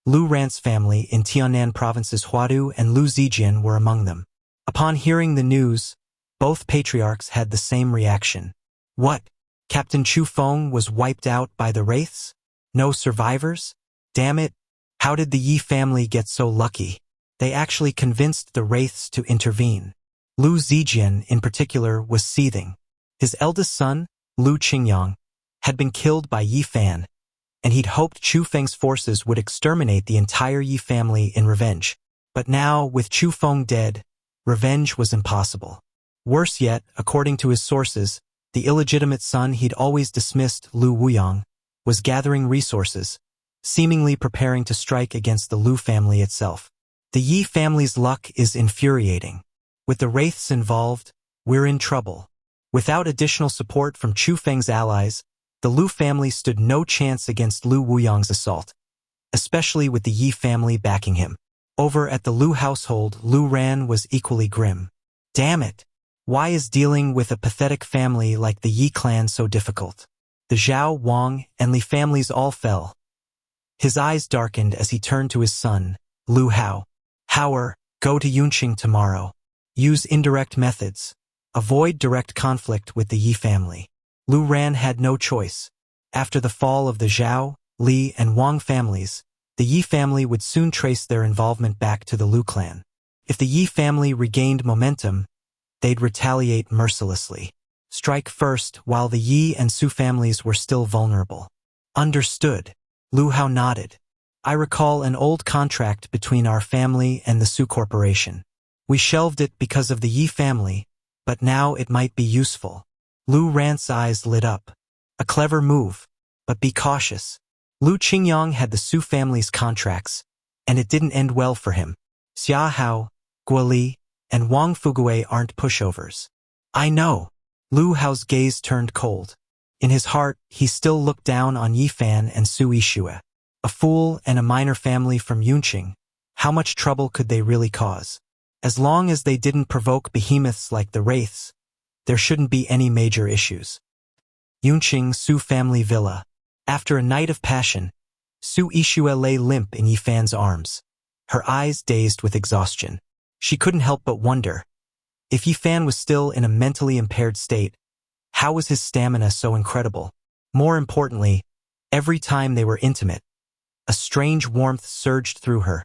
Lu Ran's family in Tiannan province's Huadu and Lu Zijian were among them. Upon hearing the news, both patriarchs had the same reaction. What? Captain Chufeng was wiped out by the Wraiths? No survivors? Damn it! How did the Yi family get so lucky? They actually convinced the Wraiths to intervene. Lu Zijian, in particular, was seething. His eldest son, Lu Qingyang, had been killed by Yi Fan, and he'd hoped Chufeng's forces would exterminate the entire Yi family in revenge. But now, with Chufeng dead, revenge was impossible. Worse yet, according to his sources, the illegitimate son he'd always dismissed, Lu Wuyang, was gathering resources, seemingly preparing to strike against the Lu family itself. The Yi family's luck is infuriating. With the Wraiths involved, we're in trouble. Without additional support from Chufeng's allies, the Lu family stood no chance against Lu Wuyang's assault, especially with the Yi family backing him. Over at the Lu household, Lu Ran was equally grim. Damn it! Why is dealing with a pathetic family like the Yi clan so difficult? The Zhao, Wang, and Li families all fell. His eyes darkened as he turned to his son, Lu Hao. Hauer, go to Yunqing tomorrow. Use indirect methods. Avoid direct conflict with the Yi family. Lu Ran had no choice. After the fall of the Zhao, Li, and Wang families, the Yi family would soon trace their involvement back to the Lu clan. If the Yi family regained momentum, they'd retaliate mercilessly. Strike first while the Yi and Su families were still vulnerable. Understood. Lu Hao nodded. I recall an old contract between our family and the Su Corporation. We shelved it because of the Yi family, but now it might be useful. Lu Ran's eyes lit up. A clever move, but be cautious. Lu Qingyang had the Su family's contracts, and it didn't end well for him. Xia Hao, Guo Li, and Wang Fugue aren't pushovers. I know. Lu Hao's gaze turned cold. In his heart, he still looked down on Yi Fan and Su Yixue. A fool and a minor family from Yunqing, how much trouble could they really cause? As long as they didn't provoke behemoths like the Wraiths, there shouldn't be any major issues. Yunqing Su family villa. After a night of passion, Su Yixue lay limp in Yi Fan's arms. her eyes dazed with exhaustion. She couldn't help but wonder, if Yifan was still in a mentally impaired state, how was his stamina so incredible? More importantly, every time they were intimate, a strange warmth surged through her,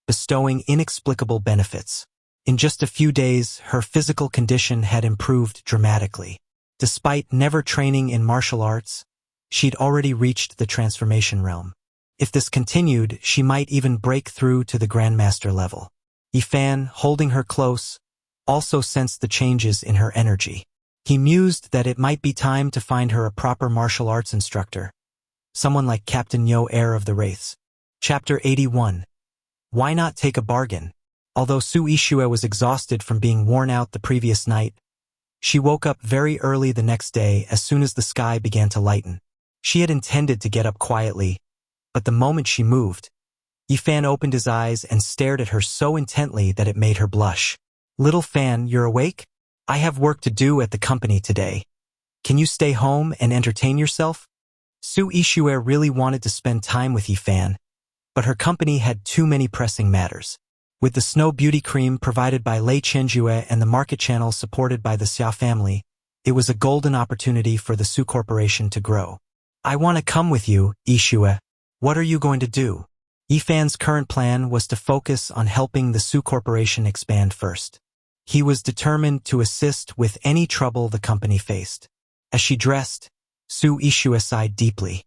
bestowing inexplicable benefits. In just a few days, her physical condition had improved dramatically. Despite never training in martial arts, she'd already reached the transformation realm. If this continued, she might even break through to the Grandmaster level. Yifan, holding her close, also sensed the changes in her energy. He mused that it might be time to find her a proper martial arts instructor, someone like Captain Heir of the Wraiths. Chapter 81. Why not take a bargain? Although Su Ishue was exhausted from being worn out the previous night, she woke up very early the next day as soon as the sky began to lighten. She had intended to get up quietly, but the moment she moved, Yifan opened his eyes and stared at her so intently that it made her blush. "Little Fan, you're awake? I have work to do at the company today. Can you stay home and entertain yourself?" Su Ishue really wanted to spend time with Yifan, but her company had too many pressing matters. With the snow beauty cream provided by Lei Chenjue and the market channel supported by the Xia family, it was a golden opportunity for the Su Corporation to grow. "I want to come with you, Ishue. What are you going to do?" Yifan's current plan was to focus on helping the Su Corporation expand first. He was determined to assist with any trouble the company faced. As she dressed, Su Ishue sighed deeply.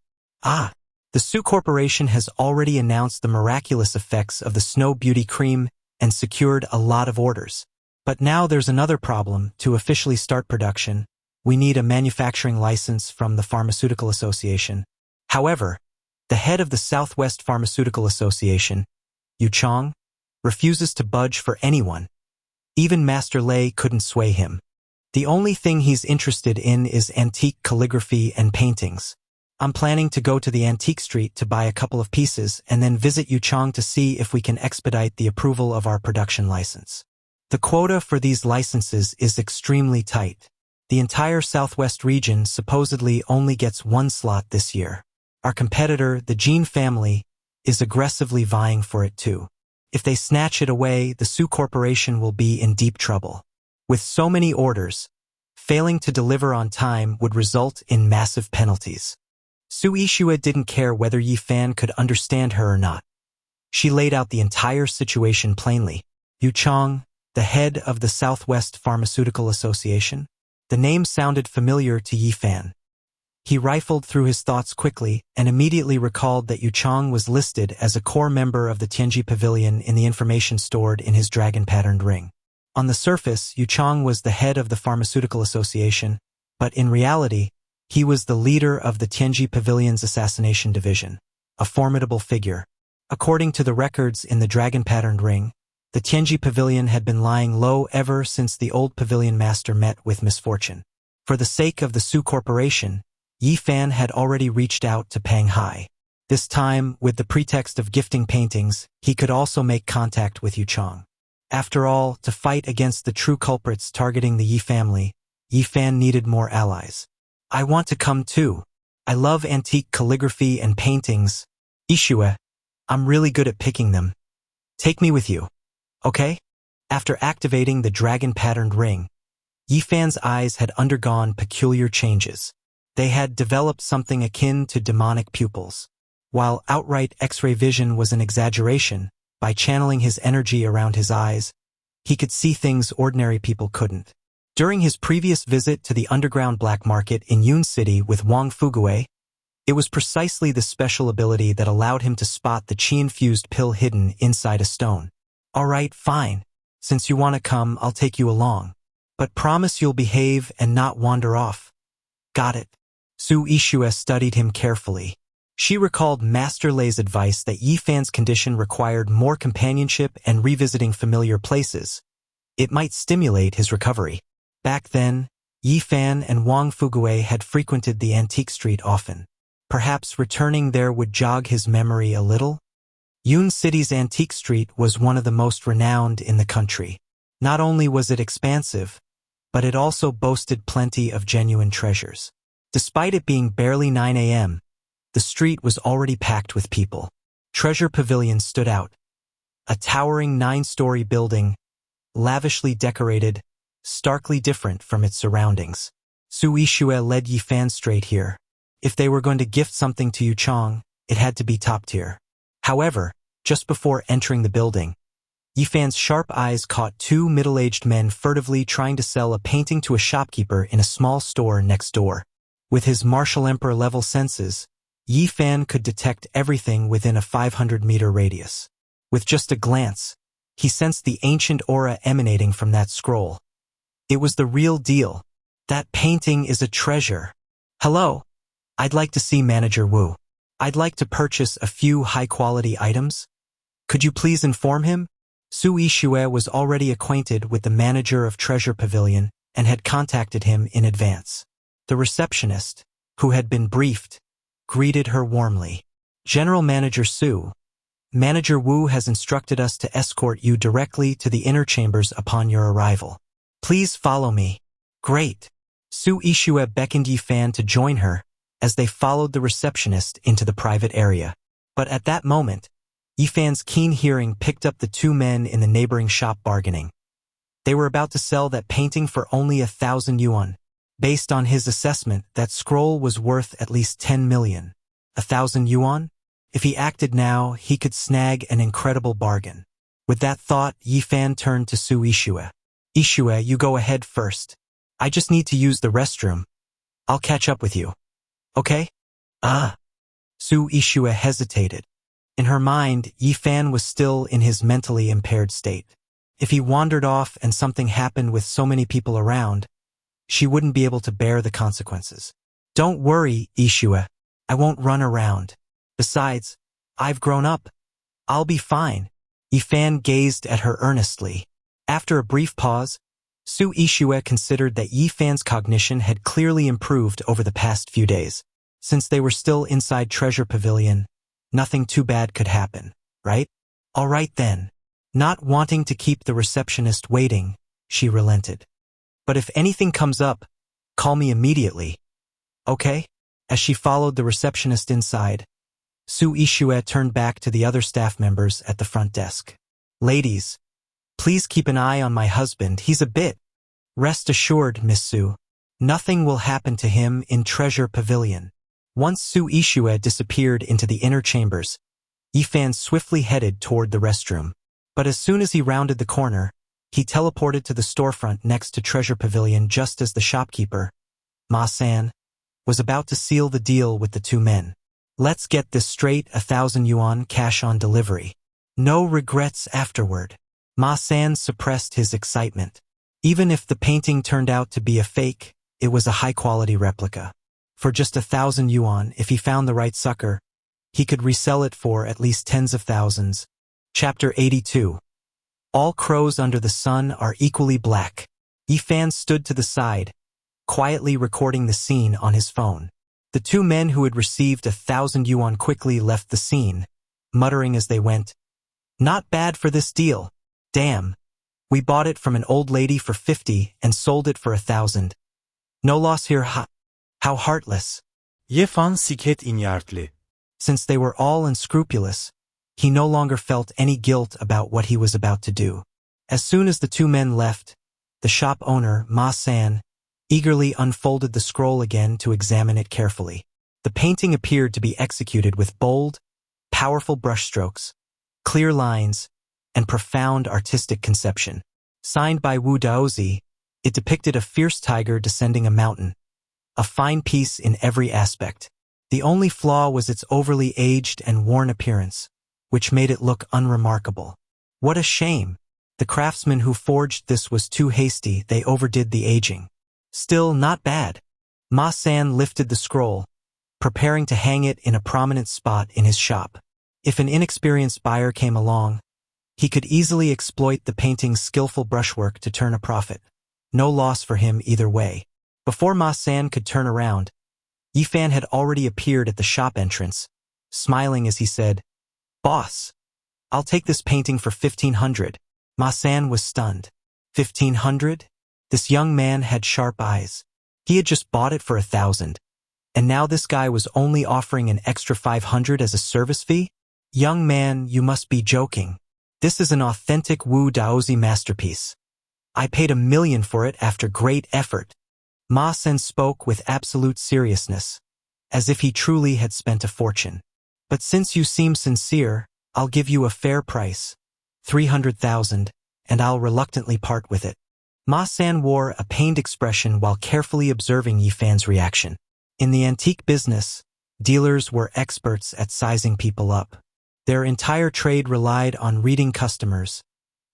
The Su Corporation has already announced the miraculous effects of the Snow Beauty Cream and secured a lot of orders. But now there's another problem. To officially start production, we need a manufacturing license from the Pharmaceutical Association. However, the head of the Southwest Pharmaceutical Association, Yu Chong, refuses to budge for anyone. Even Master Lei couldn't sway him. The only thing he's interested in is antique calligraphy and paintings. "I'm planning to go to the antique street to buy a couple of pieces and then visit Yu Chong to see if we can expedite the approval of our production license. The quota for these licenses is extremely tight. The entire Southwest region supposedly only gets one slot this year. Our competitor, the Jin family, is aggressively vying for it too. If they snatch it away, the Su Corporation will be in deep trouble. With so many orders, failing to deliver on time would result in massive penalties." Su Ishue didn't care whether Yifan could understand her or not. She laid out the entire situation plainly. "Yu Chong, the head of the Southwest Pharmaceutical Association?" The name sounded familiar to Yifan. He rifled through his thoughts quickly and immediately recalled that Yu Chong was listed as a core member of the Tianji Pavilion in the information stored in his dragon-patterned ring. On the surface, Yu Chong was the head of the Pharmaceutical Association, but in reality, he was the leader of the Tianji Pavilion's assassination division, a formidable figure. According to the records in the dragon-patterned ring, the Tianji Pavilion had been lying low ever since the old pavilion master met with misfortune. For the sake of the Su Corporation, Yifan had already reached out to Panghai. This time, with the pretext of gifting paintings, he could also make contact with Yu Chong. After all, to fight against the true culprits targeting the Yi family, Yifan needed more allies. "I want to come too. I love antique calligraphy and paintings. Ishue, I'm really good at picking them. Take me with you, okay?" After activating the dragon-patterned ring, Yifan's eyes had undergone peculiar changes. They had developed something akin to demonic pupils. While outright X-ray vision was an exaggeration, by channeling his energy around his eyes, he could see things ordinary people couldn't. During his previous visit to the underground black market in Yun City with Wang Fugue, it was precisely this special ability that allowed him to spot the chi-infused pill hidden inside a stone. "All right, fine. Since you want to come, I'll take you along. But promise you'll behave and not wander off." "Got it." Su Ishue studied him carefully. She recalled Master Lei's advice that Yifan's condition required more companionship and revisiting familiar places. It might stimulate his recovery. Back then, Yifan and Wang Fugue had frequented the antique street often. Perhaps returning there would jog his memory a little? Yun City's antique street was one of the most renowned in the country. Not only was it expansive, but it also boasted plenty of genuine treasures. Despite it being barely 9 a.m., the street was already packed with people. Treasure pavilions stood out, A towering 9-story building, lavishly decorated, starkly different from its surroundings. Su Yixue led Yifan straight here. If they were going to gift something to Yu Chong, it had to be top tier. However, just before entering the building, Yifan's sharp eyes caught two middle-aged men furtively trying to sell a painting to a shopkeeper in a small store next door. With his martial emperor-level senses, Yifan could detect everything within a 500-meter radius. With just a glance, he sensed the ancient aura emanating from that scroll. It was the real deal. That painting is a treasure. Hello. I'd like to see Manager Wu. I'd like to purchase a few high-quality items. Could you please inform him? Su Yixue was already acquainted with the manager of Treasure Pavilion and had contacted him in advance. The receptionist, who had been briefed, greeted her warmly. General Manager Su, Manager Wu has instructed us to escort you directly to the inner chambers upon your arrival. Please follow me. Great. Su Yixue beckoned Yifan to join her as they followed the receptionist into the private area. But at that moment, Yifan's keen hearing picked up the two men in the neighboring shop bargaining. They were about to sell that painting for only 1,000 yuan. Based on his assessment, that scroll was worth at least 10 million. 1,000 yuan? If he acted now, he could snag an incredible bargain. With that thought, Yifan turned to Su Yixue. Yixue, you go ahead first. I just need to use the restroom. I'll catch up with you. Okay? Su Yixue hesitated. In her mind, Yifan was still in his mentally impaired state. If he wandered off and something happened with so many people around, she wouldn't be able to bear the consequences. Don't worry, Yixue. I won't run around. Besides, I've grown up. I'll be fine. Yifan gazed at her earnestly. After a brief pause, Su Yixue considered that Yifan's cognition had clearly improved over the past few days. Since they were still inside Treasure Pavilion, nothing too bad could happen, right? All right then. Not wanting to keep the receptionist waiting, she relented. But if anything comes up, call me immediately. Okay? As she followed the receptionist inside, Su Yixue turned back to the other staff members at the front desk. Ladies, please keep an eye on my husband. He's a bit. Rest assured, Miss Su, nothing will happen to him in Treasure Pavilion. Once Su Yixue disappeared into the inner chambers, Yifan swiftly headed toward the restroom. But as soon as he rounded the corner, he teleported to the storefront next to Treasure Pavilion just as the shopkeeper, Ma-san, was about to seal the deal with the two men. Let's get this straight, 1,000 yuan cash on delivery. No regrets afterward. Ma-san suppressed his excitement. Even if the painting turned out to be a fake, it was a high-quality replica. For just 1,000 yuan, if he found the right sucker, he could resell it for at least tens of thousands. Chapter 82. All crows under the sun are equally black. Yifan stood to the side, quietly recording the scene on his phone. The two men who had received 1,000 yuan quickly left the scene, muttering as they went, Not bad for this deal. Damn. We bought it from an old lady for 50 and sold it for 1,000. No loss here. How heartless. Yifan siket inyartli. Since they were all unscrupulous, he no longer felt any guilt about what he was about to do. As soon as the two men left, the shop owner, Ma-san, eagerly unfolded the scroll again to examine it carefully. The painting appeared to be executed with bold, powerful brushstrokes, clear lines, and profound artistic conception. Signed by Wu Daozi, it depicted a fierce tiger descending a mountain, a fine piece in every aspect. The only flaw was its overly aged and worn appearance, which made it look unremarkable. What a shame! The craftsman who forged this was too hasty, they overdid the aging. Still, not bad. Ma-san lifted the scroll, preparing to hang it in a prominent spot in his shop. If an inexperienced buyer came along, he could easily exploit the painting's skillful brushwork to turn a profit. No loss for him either way. Before Ma-san could turn around, Yifan had already appeared at the shop entrance, smiling as he said, Boss, I'll take this painting for 1,500. Ma-san was stunned. 1,500? This young man had sharp eyes. He had just bought it for 1,000. And now this guy was only offering an extra 500 as a service fee? Young man, you must be joking. This is an authentic Wu Daozi masterpiece. I paid $1 million for it after great effort. Ma Sen spoke with absolute seriousness, as if he truly had spent a fortune. But since you seem sincere, I'll give you a fair price, 300,000, and I'll reluctantly part with it. Ma San wore a pained expression while carefully observing Yi Fan's reaction. In the antique business, dealers were experts at sizing people up. Their entire trade relied on reading customers,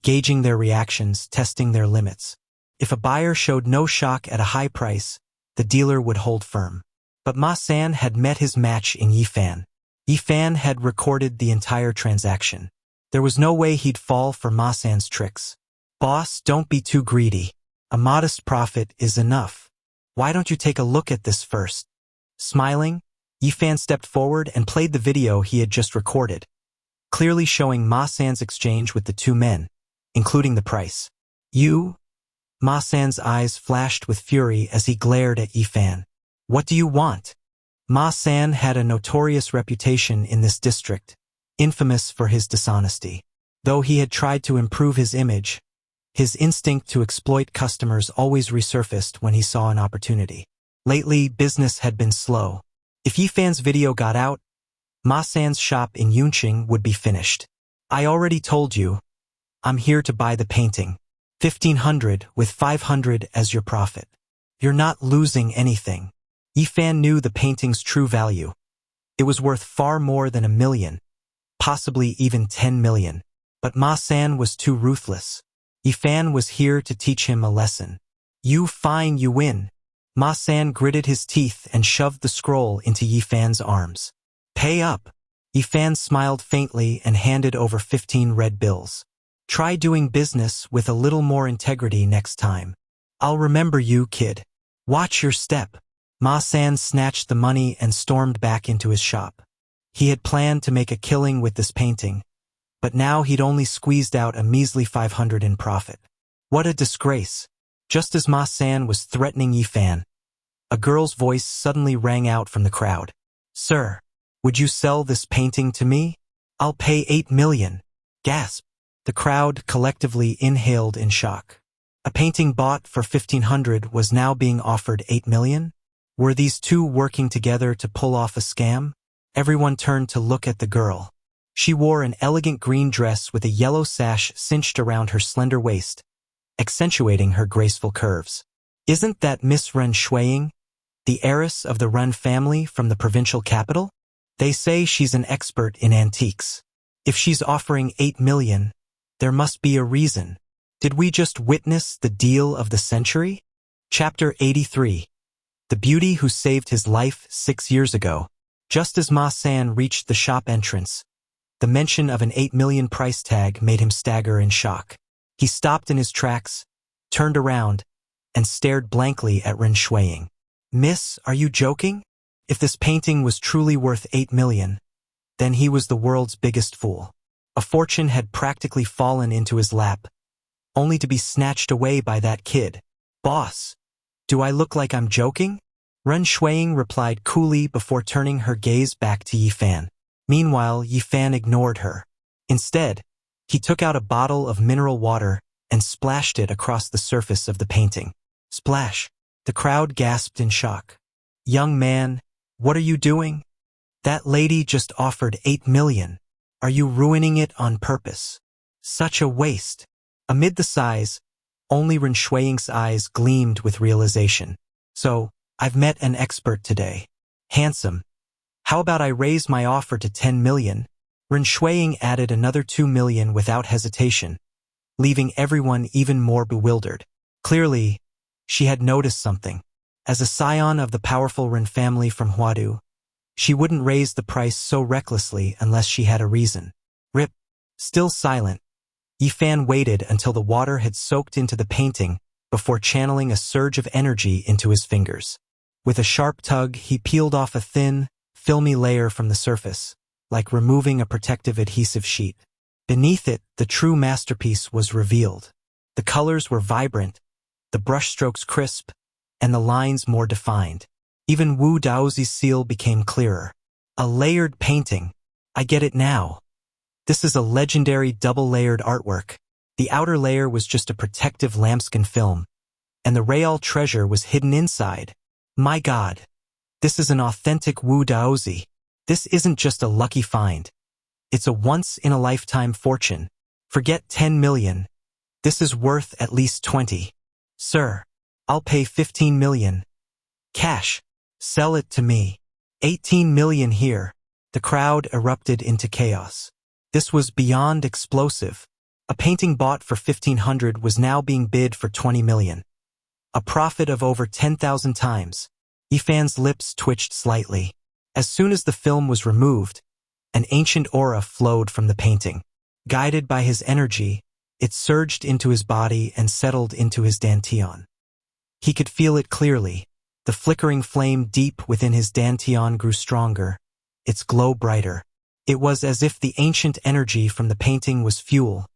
gauging their reactions, testing their limits. If a buyer showed no shock at a high price, the dealer would hold firm. But Ma San had met his match in Yi Fan. Yi Fan had recorded the entire transaction. There was no way he'd fall for Ma San's tricks. Boss, don't be too greedy. A modest profit is enough. Why don't you take a look at this first? Smiling, Yi Fan stepped forward and played the video he had just recorded, clearly showing Ma San's exchange with the two men, including the price. You? Ma San's eyes flashed with fury as he glared at Yi Fan. What do you want? Ma San had a notorious reputation in this district, infamous for his dishonesty. Though he had tried to improve his image, his instinct to exploit customers always resurfaced when he saw an opportunity. Lately, business had been slow. If Yi Fan's video got out, Ma San's shop in Yunqing would be finished. I already told you, I'm here to buy the painting. 1,500 with 500 as your profit. You're not losing anything. Yi Fan knew the painting's true value. It was worth far more than $1 million, possibly even 10 million. But Ma San was too ruthless. Yi Fan was here to teach him a lesson. You fine, you win. Ma San gritted his teeth and shoved the scroll into Yi Fan's arms. Pay up. Yi Fan smiled faintly and handed over 15 red bills. Try doing business with a little more integrity next time. I'll remember you, kid. Watch your step. Ma San snatched the money and stormed back into his shop. He had planned to make a killing with this painting, but now he'd only squeezed out a measly 500 in profit. What a disgrace. Just as Ma San was threatening Yi Fan, a girl's voice suddenly rang out from the crowd. Sir, would you sell this painting to me? I'll pay 8 million. Gasp. The crowd collectively inhaled in shock. A painting bought for 1,500 was now being offered 8 million? Were these two working together to pull off a scam? Everyone turned to look at the girl. She wore an elegant green dress with a yellow sash cinched around her slender waist, accentuating her graceful curves. Isn't that Miss Ren Shuiying, the heiress of the Ren family from the provincial capital? They say she's an expert in antiques. If she's offering 8 million, there must be a reason. Did we just witness the deal of the century? Chapter 83. The beauty who saved his life 6 years ago. Just as Ma San reached the shop entrance, the mention of an 8 million price tag made him stagger in shock. He stopped in his tracks, turned around, and stared blankly at Ren Shuiying. Miss, are you joking? If this painting was truly worth 8 million, then he was the world's biggest fool. A fortune had practically fallen into his lap, only to be snatched away by that kid. Boss, do I look like I'm joking? Ren Shuiying replied coolly before turning her gaze back to Yi Fan. Meanwhile, Yi Fan ignored her. Instead, he took out a bottle of mineral water and splashed it across the surface of the painting. Splash! The crowd gasped in shock. Young man, what are you doing? That lady just offered 8 million. Are you ruining it on purpose? Such a waste. Amid the sighs, only Ren Shuiying's eyes gleamed with realization. So, I've met an expert today. Handsome. How about I raise my offer to 10 million? Ren Shuiying added another 2 million without hesitation, leaving everyone even more bewildered. Clearly, she had noticed something. As a scion of the powerful Ren family from Huadu, she wouldn't raise the price so recklessly unless she had a reason. Rip. Still silent, Yi Fan waited until the water had soaked into the painting before channeling a surge of energy into his fingers. With a sharp tug, he peeled off a thin, filmy layer from the surface, like removing a protective adhesive sheet. Beneath it, the true masterpiece was revealed. The colors were vibrant, the brushstrokes crisp, and the lines more defined. Even Wu Daozi's seal became clearer. A layered painting. I get it now. This is a legendary double-layered artwork. The outer layer was just a protective lambskin film, and the real treasure was hidden inside. My God, this is an authentic Wu Daozi. This isn't just a lucky find. It's a once-in-a-lifetime fortune. Forget 10 million. This is worth at least 20. Sir, I'll pay 15 million. Cash. Sell it to me. 18 million here. The crowd erupted into chaos. This was beyond explosive. A painting bought for 1,500 was now being bid for 20 million. A profit of over 10,000 times. Yifan's lips twitched slightly. As soon as the film was removed, an ancient aura flowed from the painting. Guided by his energy, it surged into his body and settled into his dantian. He could feel it clearly. The flickering flame deep within his dantian grew stronger, its glow brighter. It was as if the ancient energy from the painting was fuel,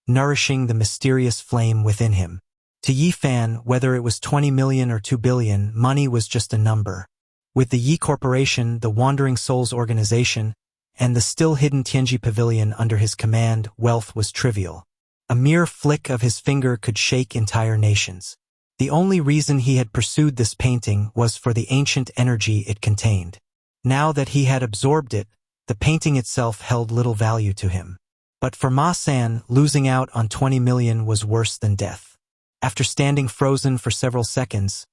nourishing the mysterious flame within him. To Yifan, whether it was 20 million or 2 billion, money was just a number. With the Yi Corporation, the Wandering Souls organization, and the still-hidden Tianji Pavilion under his command, wealth was trivial. A mere flick of his finger could shake entire nations. The only reason he had pursued this painting was for the ancient energy it contained. Now that he had absorbed it, the painting itself held little value to him. But for Ma San, losing out on 20 million was worse than death. After standing frozen for several seconds,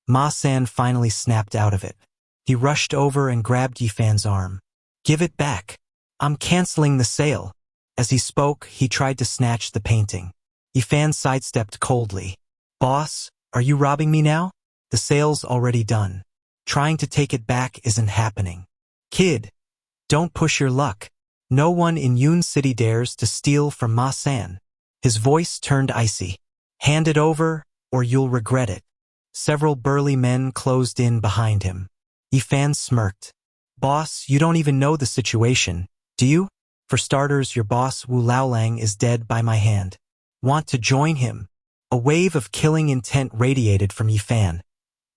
Ma San finally snapped out of it. He rushed over and grabbed Yifan's arm. Give it back. I'm canceling the sale. As he spoke, he tried to snatch the painting. Yifan sidestepped coldly. Boss, are you robbing me now? The sale's already done. Trying to take it back isn't happening. Kid, don't push your luck. No one in Yun City dares to steal from Ma San. His voice turned icy. Hand it over, or you'll regret it. Several burly men closed in behind him. Yifan smirked. Boss, you don't even know the situation, do you? For starters, your boss Wu Laolang is dead by my hand. Want to join him? A wave of killing intent radiated from Yifan,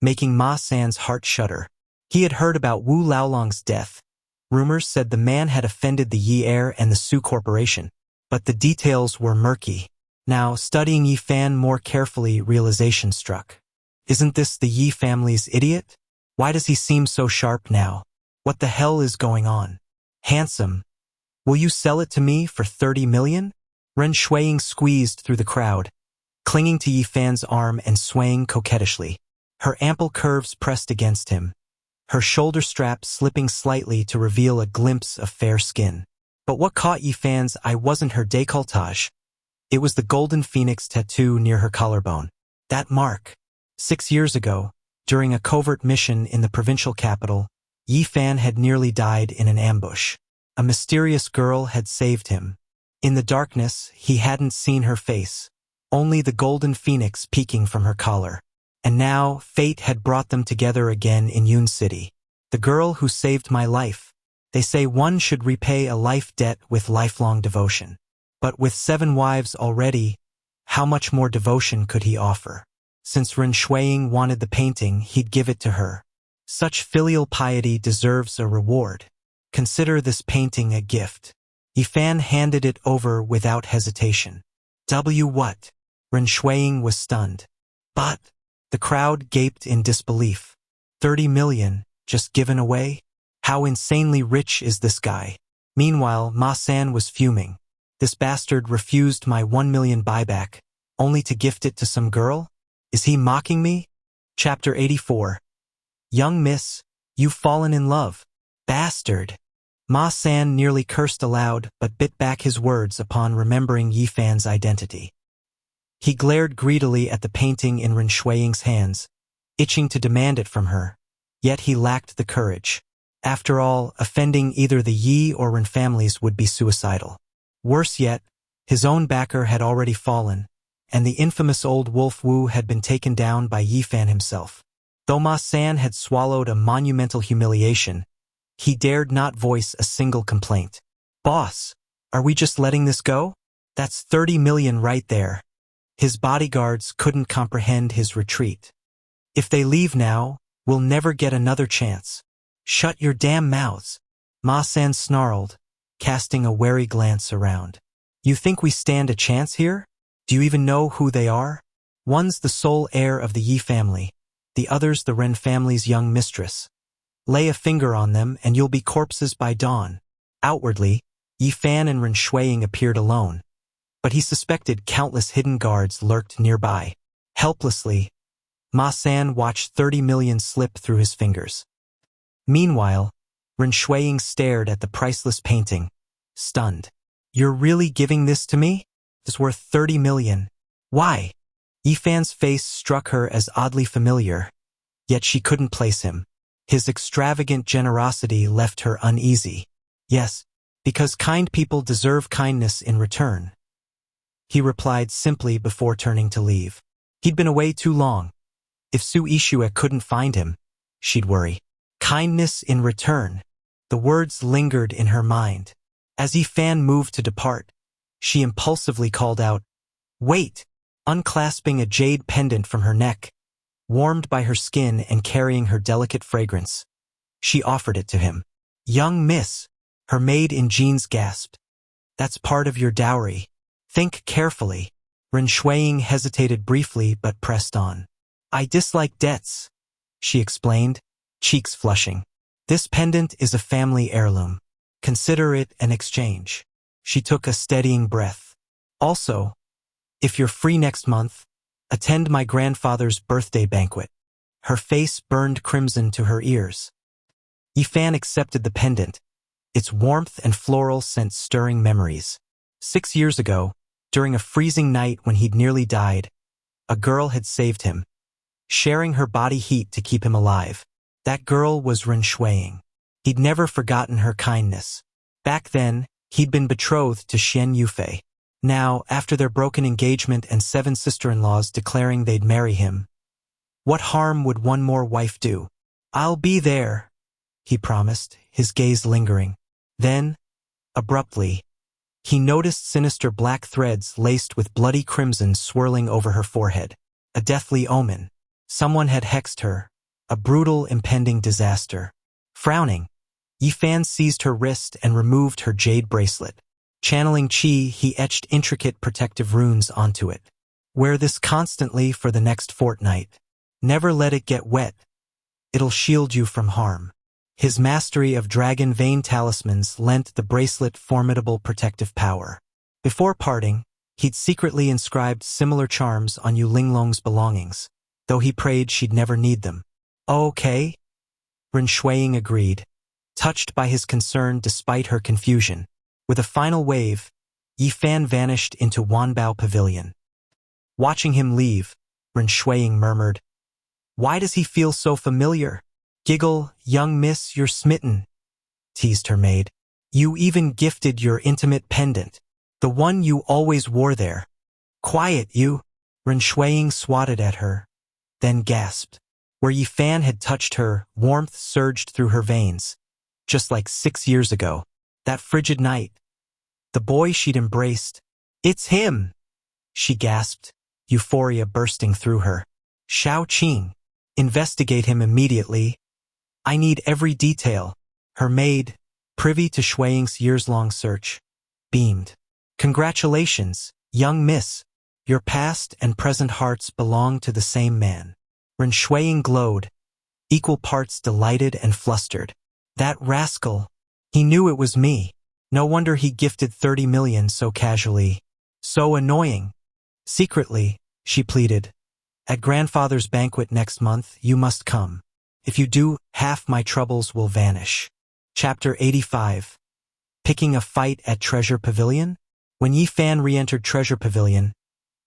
making Ma San's heart shudder. He had heard about Wu Laolang's death. Rumors said the man had offended the Yi Heir and the Su Corporation, but the details were murky. Now, studying Yifan more carefully, realization struck. Isn't this the Yi family's idiot? Why does he seem so sharp now? What the hell is going on? Handsome. Will you sell it to me for 30 million? Ren Shuiying squeezed through the crowd, clinging to Yifan's arm and swaying coquettishly. Her ample curves pressed against him, her shoulder strap slipping slightly to reveal a glimpse of fair skin. But what caught Yifan's eye wasn't her décolletage. It was the golden phoenix tattoo near her collarbone. That mark. 6 years ago, during a covert mission in the provincial capital, Yifan had nearly died in an ambush. A mysterious girl had saved him. In the darkness, he hadn't seen her face, only the golden phoenix peeking from her collar. And now, fate had brought them together again in Yun City. The girl who saved my life. They say one should repay a life debt with lifelong devotion. But with 7 wives already, how much more devotion could he offer? Since Ren Shuiying wanted the painting, he'd give it to her. Such filial piety deserves a reward. Consider this painting a gift. Yifan handed it over without hesitation. What? Ren Shuiying was stunned. But the crowd gaped in disbelief. 30 million, just given away? How insanely rich is this guy? Meanwhile, Ma San was fuming. This bastard refused my 1 million buyback, only to gift it to some girl? Is he mocking me? Chapter 84. Young miss, you've fallen in love. Bastard. Ma San nearly cursed aloud, but bit back his words upon remembering Yifan's identity. He glared greedily at the painting in Ren Shuiying's hands, itching to demand it from her, yet he lacked the courage. After all, offending either the Yi or Ren families would be suicidal. Worse yet, his own backer had already fallen, and the infamous old wolf Wu had been taken down by Yifan himself. Though Ma San had swallowed a monumental humiliation, he dared not voice a single complaint. Boss, are we just letting this go? That's 30 million right there. His bodyguards couldn't comprehend his retreat. If they leave now, we'll never get another chance. Shut your damn mouths. Ma San snarled, casting a wary glance around. You think we stand a chance here? Do you even know who they are? One's the sole heir of the Yi family, the other's the Ren family's young mistress. Lay a finger on them and you'll be corpses by dawn. Outwardly, Yi Fan and Ren Shuiying appeared alone, but he suspected countless hidden guards lurked nearby. Helplessly, Ma San watched 30 million slip through his fingers. Meanwhile, Ren Shuiying stared at the priceless painting, stunned. You're really giving this to me? It's worth 30 million. Why? Yi Fan's face struck her as oddly familiar, yet she couldn't place him. His extravagant generosity left her uneasy. Yes, because kind people deserve kindness in return, he replied simply before turning to leave. He'd been away too long. If Su Ishue couldn't find him, she'd worry. Kindness in return. The words lingered in her mind. As Yi Fan moved to depart, she impulsively called out, "Wait!" Unclasping a jade pendant from her neck, warmed by her skin and carrying her delicate fragrance, she offered it to him. "Young miss," her maid in jeans gasped. "That's part of your dowry. Think carefully." Ren Shuiying hesitated briefly but pressed on. "I dislike debts," she explained, cheeks flushing. "This pendant is a family heirloom. Consider it an exchange." She took a steadying breath. "Also, if you're free next month, attend my grandfather's birthday banquet." Her face burned crimson to her ears. Yi Fan accepted the pendant, its warmth and floral scent stirring memories. 6 years ago, during a freezing night when he'd nearly died, a girl had saved him, sharing her body heat to keep him alive. That girl was Ren Shuiying. He'd never forgotten her kindness. Back then, he'd been betrothed to Xian Yufei. Now, after their broken engagement and 7 sister-in-laws declaring they'd marry him, what harm would one more wife do? "I'll be there," he promised, his gaze lingering. Then, abruptly, he noticed sinister black threads laced with bloody crimson swirling over her forehead. A deathly omen. Someone had hexed her, a brutal impending disaster. Frowning, Yi Fan seized her wrist and removed her jade bracelet. Channeling chi, he etched intricate protective runes onto it. "Wear this constantly for the next fortnight. Never let it get wet. It'll shield you from harm." His mastery of dragon vein talismans lent the bracelet formidable protective power. Before parting, he'd secretly inscribed similar charms on Yu Linglong's belongings, though he prayed she'd never need them. "Okay," Ren Shuiying agreed, touched by his concern despite her confusion. With a final wave, Yi Fan vanished into Wanbao Pavilion. Watching him leave, Ren Shuiying murmured, "Why does he feel so familiar?" "Giggle, young miss, you're smitten," teased her maid. "You even gifted your intimate pendant, the one you always wore there." "Quiet, you!" Ren Shuiying swatted at her, then gasped. Where Yi Fan had touched her, warmth surged through her veins, just like 6 years ago. That frigid night. The boy she'd embraced. "It's him!" she gasped, euphoria bursting through her. "Shao Qing. Investigate him immediately. I need every detail." Her maid, privy to Shuiying's years-long search, beamed. "Congratulations, young miss. Your past and present hearts belong to the same man." Ren Shuiying glowed, equal parts delighted and flustered. That rascal. He knew it was me. No wonder he gifted 30 million so casually. So annoying. Secretly, she pleaded, "At grandfather's banquet next month, you must come. If you do, half my troubles will vanish." Chapter 85. Picking a fight at Treasure Pavilion? When Yi Fan re-entered Treasure Pavilion,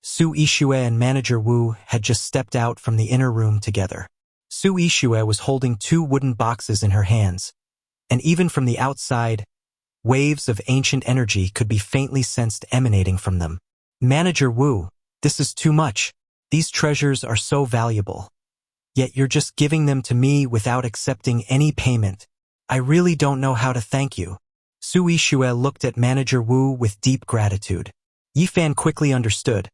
Su Ishue and Manager Wu had just stepped out from the inner room together. Su Ishue was holding 2 wooden boxes in her hands, and even from the outside, waves of ancient energy could be faintly sensed emanating from them. "Manager Wu, this is too much. These treasures are so valuable. Yet you're just giving them to me without accepting any payment. I really don't know how to thank you." Su Ishue looked at Manager Wu with deep gratitude. Yi Fan quickly understood.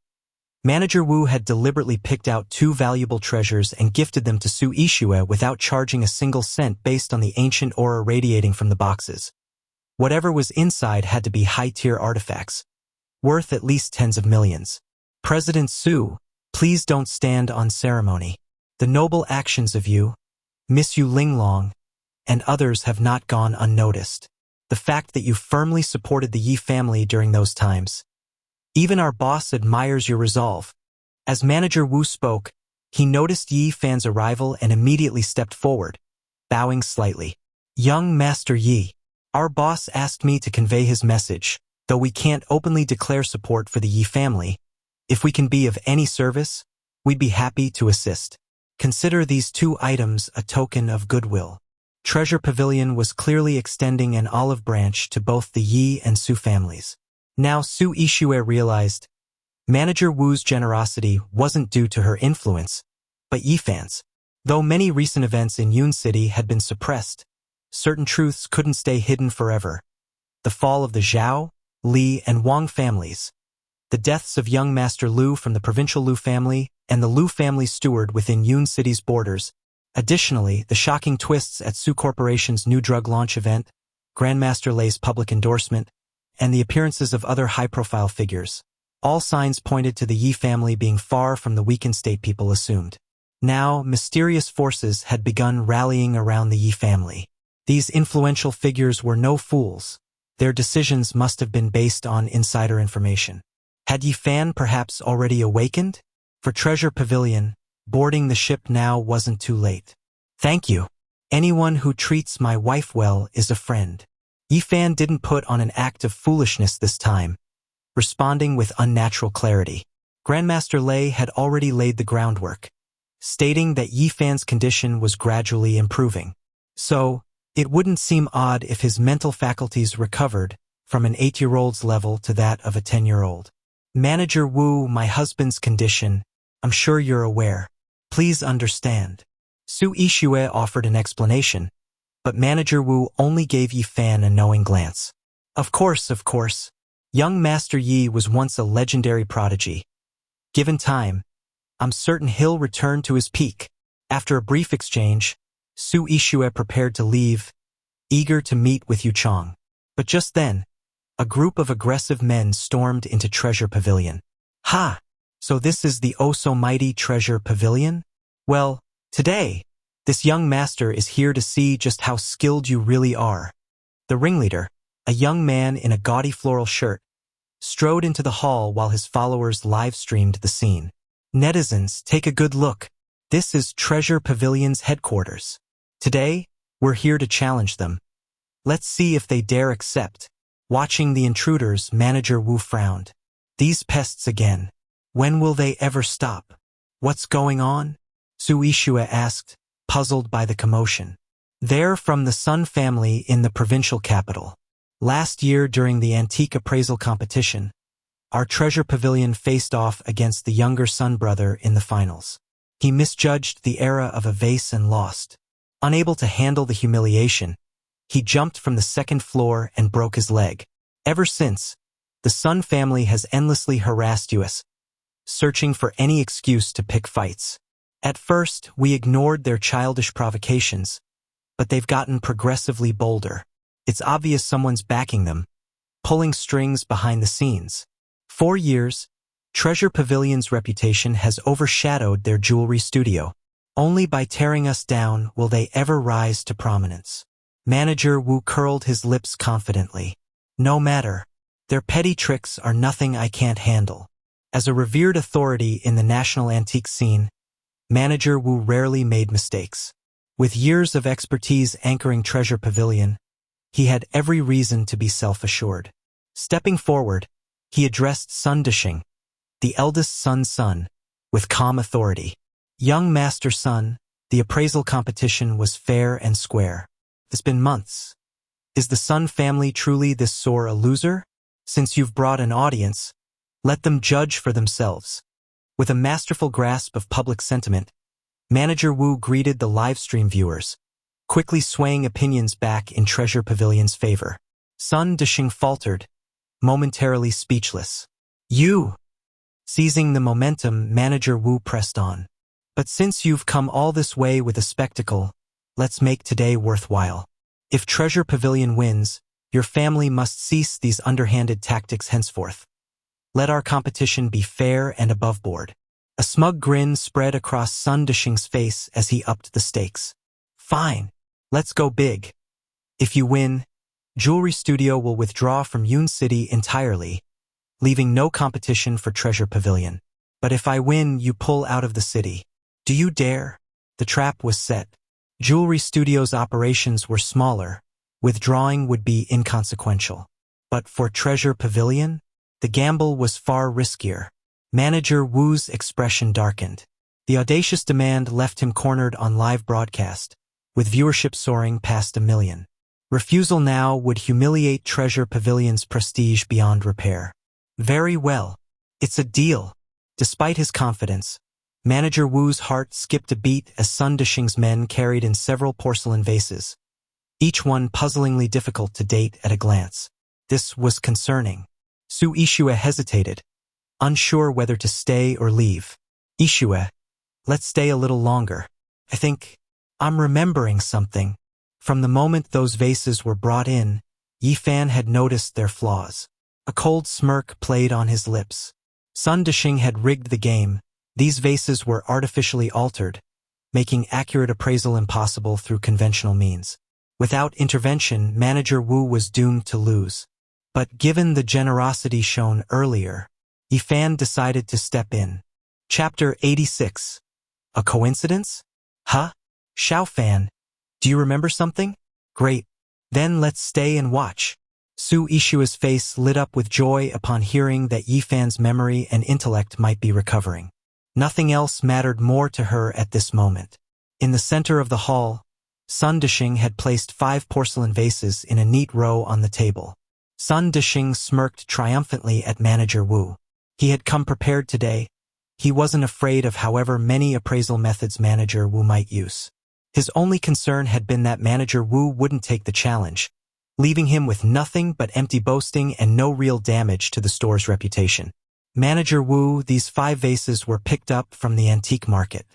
Manager Wu had deliberately picked out 2 valuable treasures and gifted them to Su Ishue without charging a single cent based on the ancient aura radiating from the boxes. Whatever was inside had to be high-tier artifacts, worth at least tens of millions. President Su, please don't stand on ceremony. The noble actions of you, Miss Yu Linglong, and others have not gone unnoticed. The fact that you firmly supported the Yi family during those times. Even our boss admires your resolve. As Manager Wu spoke, he noticed Yi Fan's arrival and immediately stepped forward, bowing slightly. Young Master Yi, our boss asked me to convey his message. Though we can't openly declare support for the Yi family, if we can be of any service, we'd be happy to assist. Consider these 2 items a token of goodwill. Treasure Pavilion was clearly extending an olive branch to both the Yi and Su families. Now Su Ishue realized Manager Wu's generosity wasn't due to her influence, but Yi fans. Though many recent events in Yun City had been suppressed, certain truths couldn't stay hidden forever. The fall of the Zhao, Li, and Wang families, the deaths of young Master Lu from the provincial Lu family, and the Lu family steward within Yun City's borders. Additionally, the shocking twists at Su Corporation's new drug launch event, Grandmaster Lei's public endorsement, and the appearances of other high-profile figures. All signs pointed to the Yi family being far from the weakened state people assumed. Now, mysterious forces had begun rallying around the Yi family. These influential figures were no fools. Their decisions must have been based on insider information. Had Yi Fan perhaps already awakened? For Treasure Pavilion, boarding the ship now wasn't too late. Thank you. Anyone who treats my wife well is a friend. Yi Fan didn't put on an act of foolishness this time, responding with unnatural clarity. Grandmaster Lei had already laid the groundwork, stating that Yi Fan's condition was gradually improving. So, it wouldn't seem odd if his mental faculties recovered from an 8-year-old's level to that of a 10-year-old. Manager Wu, my husband's condition, I'm sure you're aware. Please understand. Su Ishue offered an explanation, but Manager Wu only gave Yi Fan a knowing glance. Of course. Young Master Yi was once a legendary prodigy. Given time, I'm certain he'll return to his peak. After a brief exchange, Su Ishue prepared to leave, eager to meet with Yu Chong. But just then, a group of aggressive men stormed into Treasure Pavilion. Ha! So this is the oh-so-mighty Treasure Pavilion? Well, today, this young master is here to see just how skilled you really are. The ringleader, a young man in a gaudy floral shirt, strode into the hall while his followers live-streamed the scene. Netizens, take a good look. This is Treasure Pavilion's headquarters. Today, we're here to challenge them. Let's see if they dare accept. Watching the intruders, Manager Wu frowned. These pests again. When will they ever stop? What's going on? Su Ishue asked, puzzled by the commotion. They're from the Sun family in the provincial capital. Last year during the antique appraisal competition, our Treasure Pavilion faced off against the younger Sun brother in the finals. He misjudged the era of a vase and lost. Unable to handle the humiliation, he jumped from the 2nd floor and broke his leg. Ever since, the Sun family has endlessly harassed us, searching for any excuse to pick fights. At first, we ignored their childish provocations, but they've gotten progressively bolder. It's obvious someone's backing them, pulling strings behind the scenes. For years, Treasure Pavilion's reputation has overshadowed their jewelry studio. Only by tearing us down will they ever rise to prominence. Manager Wu curled his lips confidently. No matter. Their petty tricks are nothing I can't handle. As a revered authority in the national antique scene, Manager Wu rarely made mistakes. With years of expertise anchoring Treasure Pavilion, he had every reason to be self-assured. Stepping forward, he addressed Sun Dishing, the eldest Sun's son, with calm authority. Young Master Sun, the appraisal competition was fair and square. It's been months. Is the Sun family truly this sore a loser? Since you've brought an audience, let them judge for themselves. With a masterful grasp of public sentiment, Manager Wu greeted the livestream viewers, quickly swaying opinions back in Treasure Pavilion's favor. Sun Dishing faltered, momentarily speechless. You! Seizing the momentum, Manager Wu pressed on. But since you've come all this way with a spectacle, let's make today worthwhile. If Treasure Pavilion wins, Your family must cease these underhanded tactics henceforth. Let our competition be fair and above board. A smug grin spread across Sun Dishing's face as he upped the stakes. Fine. Let's go big. If you win, Jewelry Studio will withdraw from Yoon City entirely, leaving no competition for Treasure Pavilion. But if I win, you pull out of the city. Do you dare? The trap was set. Jewelry Studio's operations were smaller. Withdrawing would be inconsequential. But for Treasure Pavilion, the gamble was far riskier. Manager Wu's expression darkened. The audacious demand left him cornered on live broadcast, with viewership soaring past 1 million. Refusal now would humiliate Treasure Pavilion's prestige beyond repair. Very well. It's a deal. Despite his confidence, Manager Wu's heart skipped a beat as Sun Dishing's men carried in several porcelain vases, each one puzzlingly difficult to date at a glance. This was concerning. Su Ishue hesitated, unsure whether to stay or leave. Ishue, let's stay a little longer. I think I'm remembering something. From the moment those vases were brought in, Yifan had noticed their flaws. A cold smirk played on his lips. Sun Dishing had rigged the game. These vases were artificially altered, making accurate appraisal impossible through conventional means. Without intervention, Manager Wu was doomed to lose. But given the generosity shown earlier, Yifan decided to step in. Chapter 86. A coincidence? Huh? Xiaofan, do you remember something? Great. Then let's stay and watch. Su Ishua's face lit up with joy upon hearing that Yifan's memory and intellect might be recovering. Nothing else mattered more to her at this moment. In the center of the hall, Sun Dishing had placed 5 porcelain vases in a neat row on the table. Sun Dishing smirked triumphantly at Manager Wu. He had come prepared today. He wasn't afraid of however many appraisal methods Manager Wu might use. His only concern had been that Manager Wu wouldn't take the challenge, leaving him with nothing but empty boasting and no real damage to the store's reputation. Manager Wu, these 5 vases were picked up from the antique market.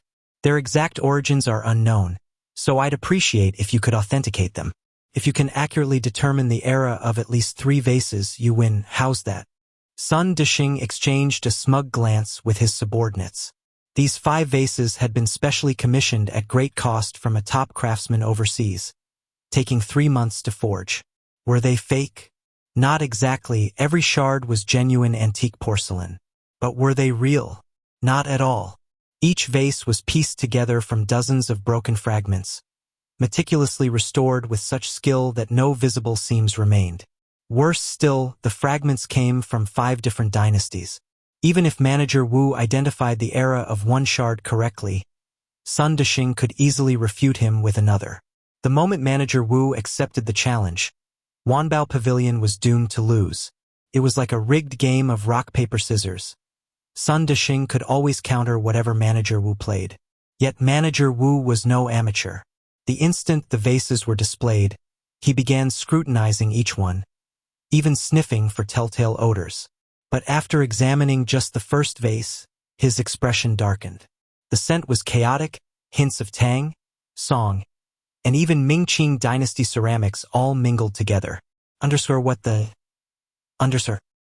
Their exact origins are unknown, so I'd appreciate if you could authenticate them. If you can accurately determine the era of at least 3 vases, you win. How's that? Sun Dishing exchanged a smug glance with his subordinates. These 5 vases had been specially commissioned at great cost from a top craftsman overseas, taking 3 months to forge. Were they fake? Not exactly. Every shard was genuine antique porcelain. But were they real? Not at all. Each vase was pieced together from dozens of broken fragments, meticulously restored with such skill that no visible seams remained. Worse still, the fragments came from 5 different dynasties. Even if Manager Wu identified the era of one shard correctly, Sun Dishing could easily refute him with another. The moment Manager Wu accepted the challenge, Wanbao Pavilion was doomed to lose. It was like a rigged game of rock, paper, scissors. Sun Dishing could always counter whatever Manager Wu played. Yet Manager Wu was no amateur. The instant the vases were displayed, he began scrutinizing each one, even sniffing for telltale odors. But after examining just the first vase, his expression darkened. The scent was chaotic, hints of tang, song, and even Mingqing dynasty ceramics all mingled together.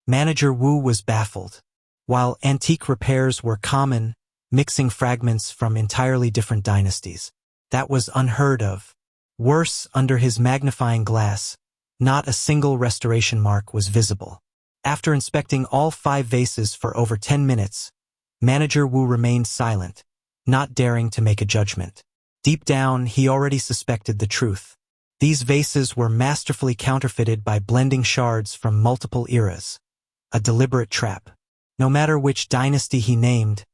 Manager Wu was baffled. While antique repairs were common, mixing fragments from entirely different dynasties, that was unheard of. Worse, under his magnifying glass, not a single restoration mark was visible. After inspecting all 5 vases for over 10 minutes, Manager Wu remained silent, not daring to make a judgment. Deep down, he already suspected the truth. These vases were masterfully counterfeited by blending shards from multiple eras. A deliberate trap. No matter which dynasty he named,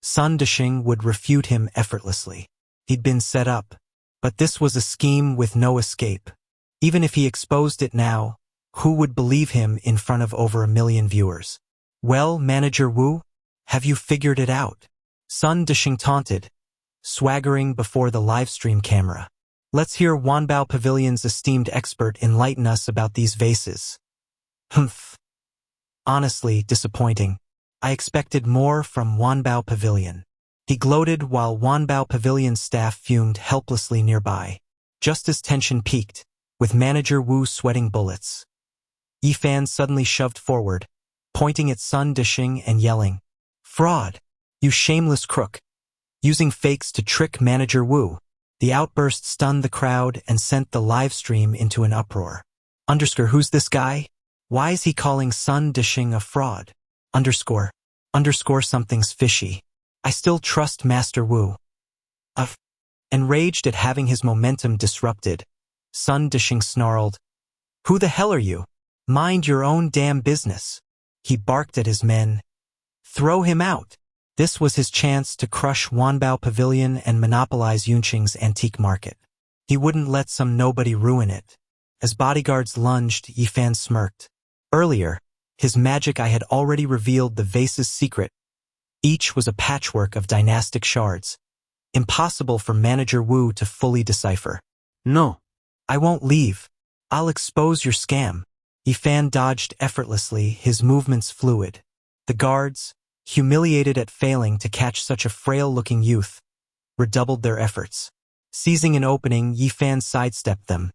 Sun Dishing would refute him effortlessly. He'd been set up, but this was a scheme with no escape. Even if he exposed it now, who would believe him in front of over 1 million viewers? Well, Manager Wu, have you figured it out? Sun Dishing taunted, swaggering before the livestream camera. Let's hear Wanbao Pavilion's esteemed expert enlighten us about these vases. Humph. Honestly, disappointing. I expected more from Wanbao Pavilion. He gloated while Wanbao Pavilion's staff fumed helplessly nearby. Just as tension peaked, with Manager Wu sweating bullets. Yifan suddenly shoved forward, pointing at Sun Dishing and yelling, "Fraud! You shameless crook!" Using fakes to trick Manager Wu. The outburst stunned the crowd and sent the live stream into an uproar. Who's this guy? Why is he calling Sun Dishing a fraud? Something's fishy. I still trust Master Wu. Enraged at having his momentum disrupted, Sun Dishing snarled, "Who the hell are you? Mind your own damn business." He barked at his men. Throw him out. This was his chance to crush Wanbao Pavilion and monopolize Yunqing's antique market. He wouldn't let some nobody ruin it. As bodyguards lunged, Yifan smirked. Earlier, his magic eye had already revealed the vase's secret. Each was a patchwork of dynastic shards, impossible for Manager Wu to fully decipher. No. I won't leave. I'll expose your scam. Yifan dodged effortlessly, his movements fluid. The guards, humiliated at failing to catch such a frail-looking youth, redoubled their efforts. Seizing an opening, Yifan sidestepped them.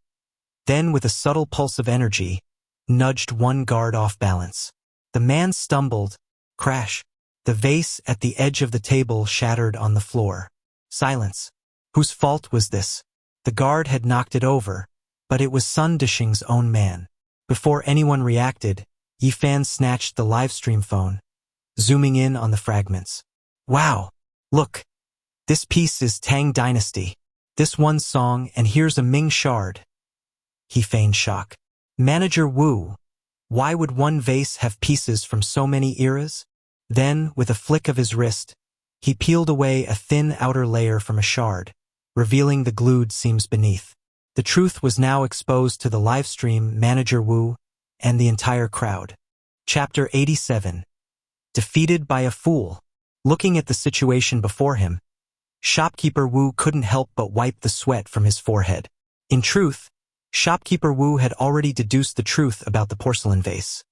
Then, with a subtle pulse of energy, nudged one guard off balance. The man stumbled. Crash. The vase at the edge of the table shattered on the floor. Silence. Whose fault was this? The guard had knocked it over, but it was Sun Dishing's own man. Before anyone reacted, Yifan snatched the livestream phone, zooming in on the fragments. Wow! Look! This piece is Tang Dynasty. This one song, and here's a Ming shard. He feigned shock. Manager Wu, why would one vase have pieces from so many eras? Then, with a flick of his wrist, he peeled away a thin outer layer from a shard, revealing the glued seams beneath. The truth was now exposed to the livestream, Manager Wu, and the entire crowd. Chapter 87. Defeated by a fool. Looking at the situation before him, Shopkeeper Wu couldn't help but wipe the sweat from his forehead. In truth, Shopkeeper Wu had already deduced the truth about the porcelain vase.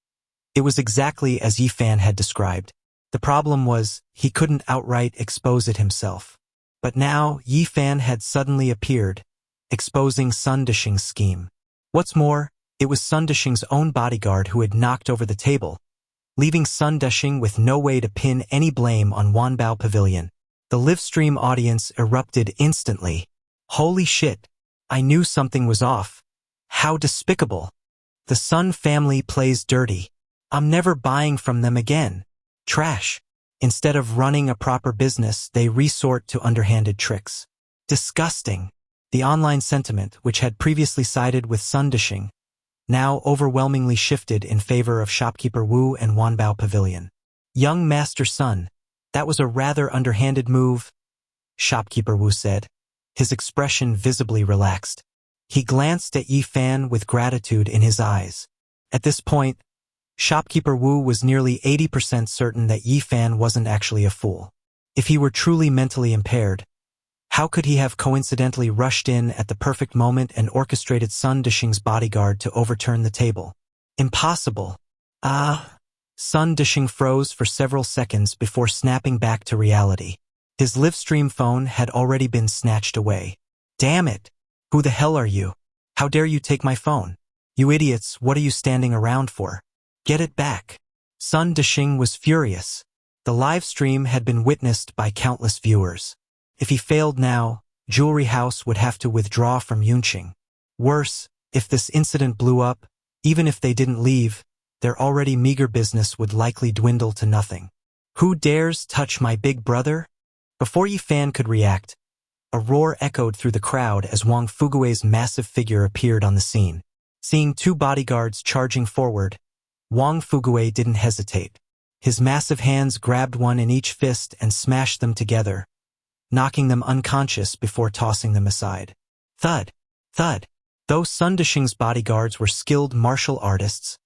It was exactly as Yifan had described. The problem was, he couldn't outright expose it himself. But now, Yifan had suddenly appeared, exposing Sun Dishing's scheme. What's more, it was Sun Dishing's own bodyguard who had knocked over the table, leaving Sun Dishing with no way to pin any blame on Wanbao Pavilion. The livestream audience erupted instantly. Holy shit! I knew something was off. How despicable! The Sun family plays dirty. I'm never buying from them again. Trash. Instead of running a proper business, they resort to underhanded tricks. Disgusting. The online sentiment, which had previously sided with Sun Dishing, now overwhelmingly shifted in favor of Shopkeeper Wu and Wanbao Pavilion. Young Master Sun, that was a rather underhanded move, Shopkeeper Wu said, his expression visibly relaxed. He glanced at Yifan with gratitude in his eyes. At this point, Shopkeeper Wu was nearly 80% certain that Yifan wasn't actually a fool. If he were truly mentally impaired, how could he have coincidentally rushed in at the perfect moment and orchestrated Sun Dishing's bodyguard to overturn the table? Impossible. Sun Dishing froze for several seconds before snapping back to reality. His livestream phone had already been snatched away. Damn it! Who the hell are you? How dare you take my phone? You idiots, what are you standing around for? Get it back. Sun Dishing was furious. The live stream had been witnessed by countless viewers. If he failed now, Jewelry House would have to withdraw from Yunqing. Worse, if this incident blew up, even if they didn't leave, their already meager business would likely dwindle to nothing. Who dares touch my big brother? Before Yifan could react, a roar echoed through the crowd as Wang Fugue's massive figure appeared on the scene. Seeing two bodyguards charging forward, Wang Fugue didn't hesitate. His massive hands grabbed one in each fist and smashed them together, knocking them unconscious before tossing them aside. Thud! Thud! Though Sun Dishing's bodyguards were skilled martial artists,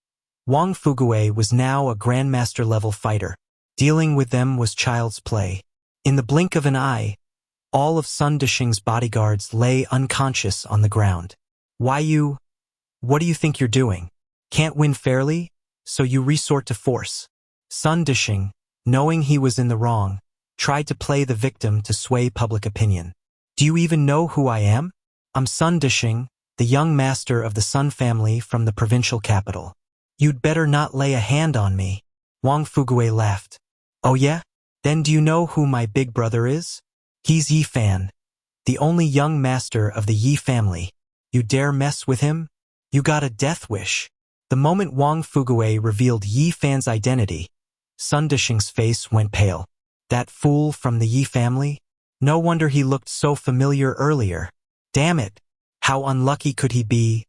Wang Fugue was now a grandmaster-level fighter. Dealing with them was child's play. In the blink of an eye, all of Sun Dishing's bodyguards lay unconscious on the ground. What do you think you're doing? Can't win fairly, so you resort to force. Sun Dishing, knowing he was in the wrong, tried to play the victim to sway public opinion. Do you even know who I am? I'm Sun Dishing, the young master of the Sun family from the provincial capital. You'd better not lay a hand on me. Wang Fugui laughed. Oh yeah? Then do you know who my big brother is? He's Yi Fan, the only young master of the Yi family. You dare mess with him? You got a death wish. The moment Wang Fugui revealed Yi Fan's identity, Sun Dishing's face went pale. That fool from the Yi family? No wonder he looked so familiar earlier. Damn it! How unlucky could he be,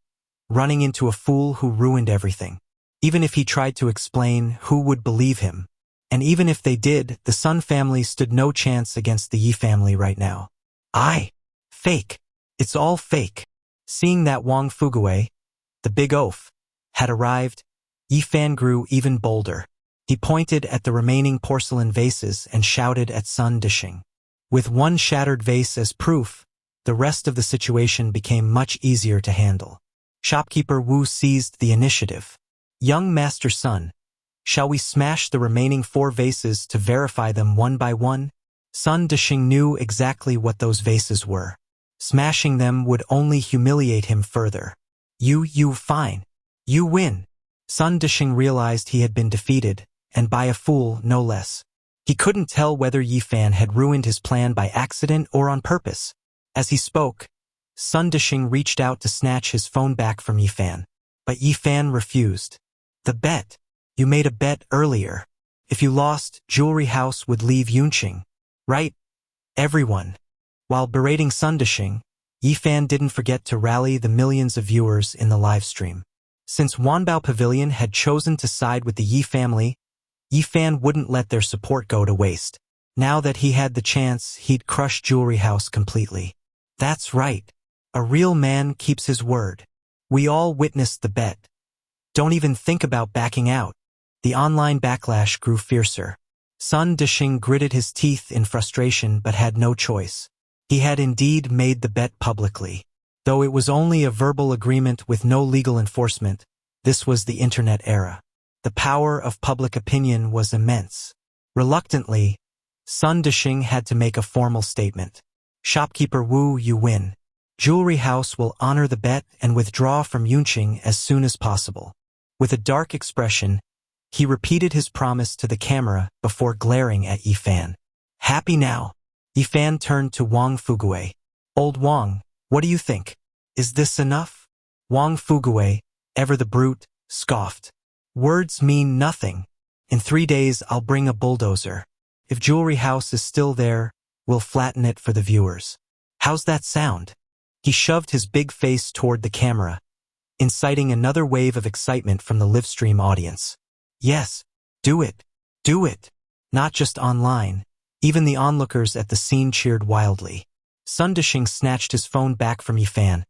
running into a fool who ruined everything? Even if he tried to explain, who would believe him? And even if they did, the Sun family stood no chance against the Yi family right now. Fake. It's all fake. Seeing that Wang Fugui, the big oaf, had arrived, Yi Fan grew even bolder. He pointed at the remaining porcelain vases and shouted at Sun Dishing. With one shattered vase as proof, the rest of the situation became much easier to handle. Shopkeeper Wu seized the initiative. Young Master Sun, shall we smash the remaining 4 vases to verify them one by one? Sun Dishing knew exactly what those vases were. Smashing them would only humiliate him further. Fine. You win. Sun Dishing realized he had been defeated, and by a fool no less. He couldn't tell whether Yi Fan had ruined his plan by accident or on purpose. As he spoke, Sun Dishing reached out to snatch his phone back from Yi Fan. But Yi Fan refused. The bet. You made a bet earlier. If you lost, Jewelry House would leave Yunqing. Right? Everyone. While berating Sun Dishing, Yi Fan didn't forget to rally the millions of viewers in the live stream. Since Wanbao Pavilion had chosen to side with the Yi family, Yi Fan wouldn't let their support go to waste. Now that he had the chance, he'd crush Jewelry House completely. That's right. A real man keeps his word. We all witnessed the bet. Don't even think about backing out. The online backlash grew fiercer. Sun Dishing gritted his teeth in frustration but had no choice. He had indeed made the bet publicly. Though it was only a verbal agreement with no legal enforcement, this was the internet era. The power of public opinion was immense. Reluctantly, Sun Dishing had to make a formal statement. Shopkeeper Wu, you win. Jewelry House will honor the bet and withdraw from Yunqing as soon as possible. With a dark expression, he repeated his promise to the camera before glaring at Yi Fan. Happy now? Yi Fan turned to Wang Fugui. Old Wang, what do you think? Is this enough? Wang Fugui, ever the brute, scoffed. Words mean nothing. In 3 days I'll bring a bulldozer. If Jewelry House is still there, we'll flatten it for the viewers. How's that sound? He shoved his big face toward the camera, inciting another wave of excitement from the livestream audience. Yes, do it. Do it. Not just online. Even the onlookers at the scene cheered wildly. Sun Dishing snatched his phone back from Yi Fan,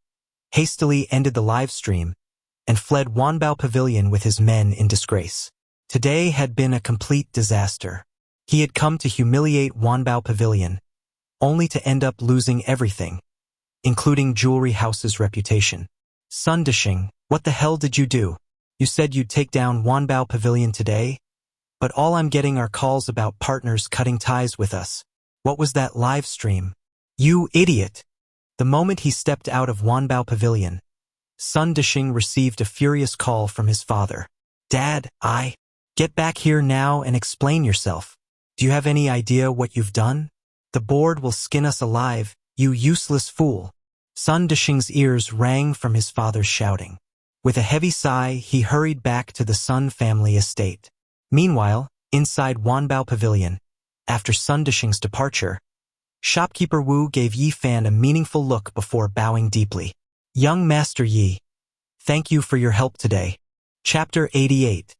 hastily ended the live stream, and fled Wanbao Pavilion with his men in disgrace. Today had been a complete disaster. He had come to humiliate Wanbao Pavilion, only to end up losing everything, including Jewelry House's reputation. Sun Dishing, what the hell did you do? You said you'd take down Wanbao Pavilion today, but all I'm getting are calls about partners cutting ties with us. What was that live stream? You idiot! The moment he stepped out of Wanbao Pavilion, Sun Dishing received a furious call from his father. Dad, get back here now and explain yourself. Do you have any idea what you've done? The board will skin us alive, you useless fool. Sun Dishing's ears rang from his father's shouting. With a heavy sigh, he hurried back to the Sun family estate. Meanwhile, inside Wanbao Pavilion, after Sun Dishing's departure, Shopkeeper Wu gave Yi Fan a meaningful look before bowing deeply. Young Master Yi, thank you for your help today. Chapter 88.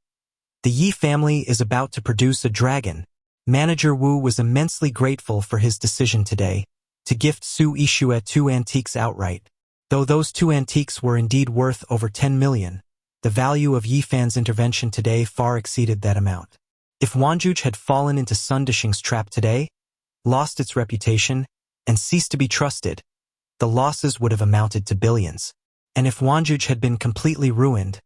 The Yi family is about to produce a dragon. Manager Wu was immensely grateful for his decision today to gift Su Ishue 2 antiques outright. Though those 2 antiques were indeed worth over 10 million, the value of Yi Fan's intervention today far exceeded that amount. If Wanjuj had fallen into Sun Dishing's trap today, lost its reputation, and ceased to be trusted, the losses would have amounted to billions. And if Wanjuj had been completely ruined,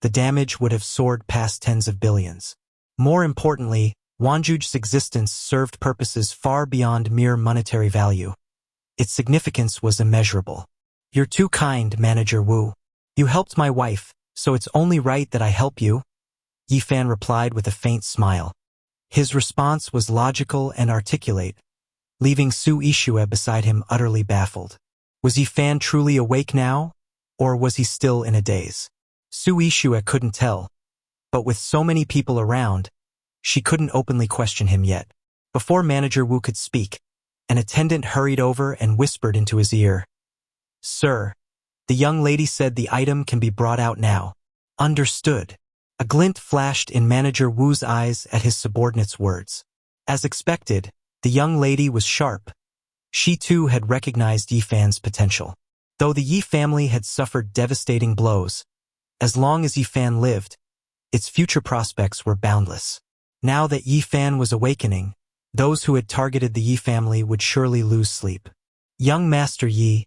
the damage would have soared past tens of billions. More importantly, Wanjuj's existence served purposes far beyond mere monetary value. Its significance was immeasurable. You're too kind, Manager Wu. You helped my wife, so it's only right that I help you, Yifan replied with a faint smile. His response was logical and articulate, leaving Su Ishue beside him utterly baffled. Was Yifan truly awake now, or was he still in a daze? Su Ishue couldn't tell, but with so many people around, she couldn't openly question him yet. Before Manager Wu could speak, an attendant hurried over and whispered into his ear. Sir, the young lady said the item can be brought out now. Understood. A glint flashed in Manager Wu's eyes at his subordinate's words. As expected, the young lady was sharp. She too had recognized Yifan's potential. Though the Yi family had suffered devastating blows, as long as Yifan lived, its future prospects were boundless. Now that Yifan was awakening, those who had targeted the Yi family would surely lose sleep. Young Master Yi,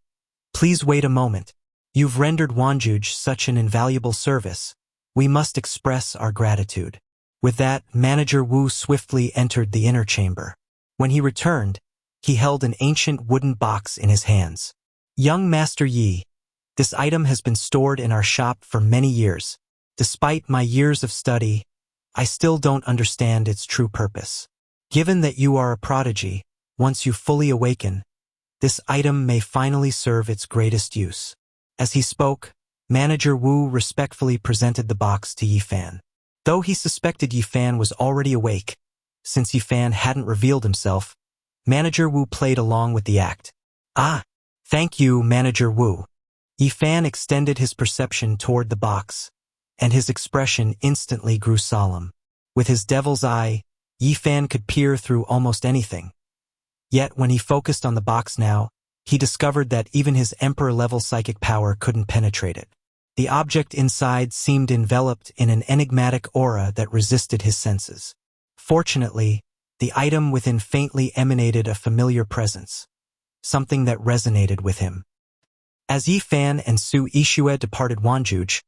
please wait a moment. You've rendered Wanjuj such an invaluable service. We must express our gratitude. With that, Manager Wu swiftly entered the inner chamber. When he returned, he held an ancient wooden box in his hands. Young Master Yi, this item has been stored in our shop for many years. Despite my years of study, I still don't understand its true purpose. Given that you are a prodigy, once you fully awaken, this item may finally serve its greatest use. As he spoke, Manager Wu respectfully presented the box to Yifan. Though he suspected Yifan was already awake, since Yifan hadn't revealed himself, Manager Wu played along with the act. Ah, thank you, Manager Wu. Yifan extended his perception toward the box, and his expression instantly grew solemn. With his devil's eye, Yifan could peer through almost anything. Yet when he focused on the box now, he discovered that even his emperor-level psychic power couldn't penetrate it. The object inside seemed enveloped in an enigmatic aura that resisted his senses. Fortunately, the item within faintly emanated a familiar presence, something that resonated with him. As Yifan and Su Ishue departed Wanjuj,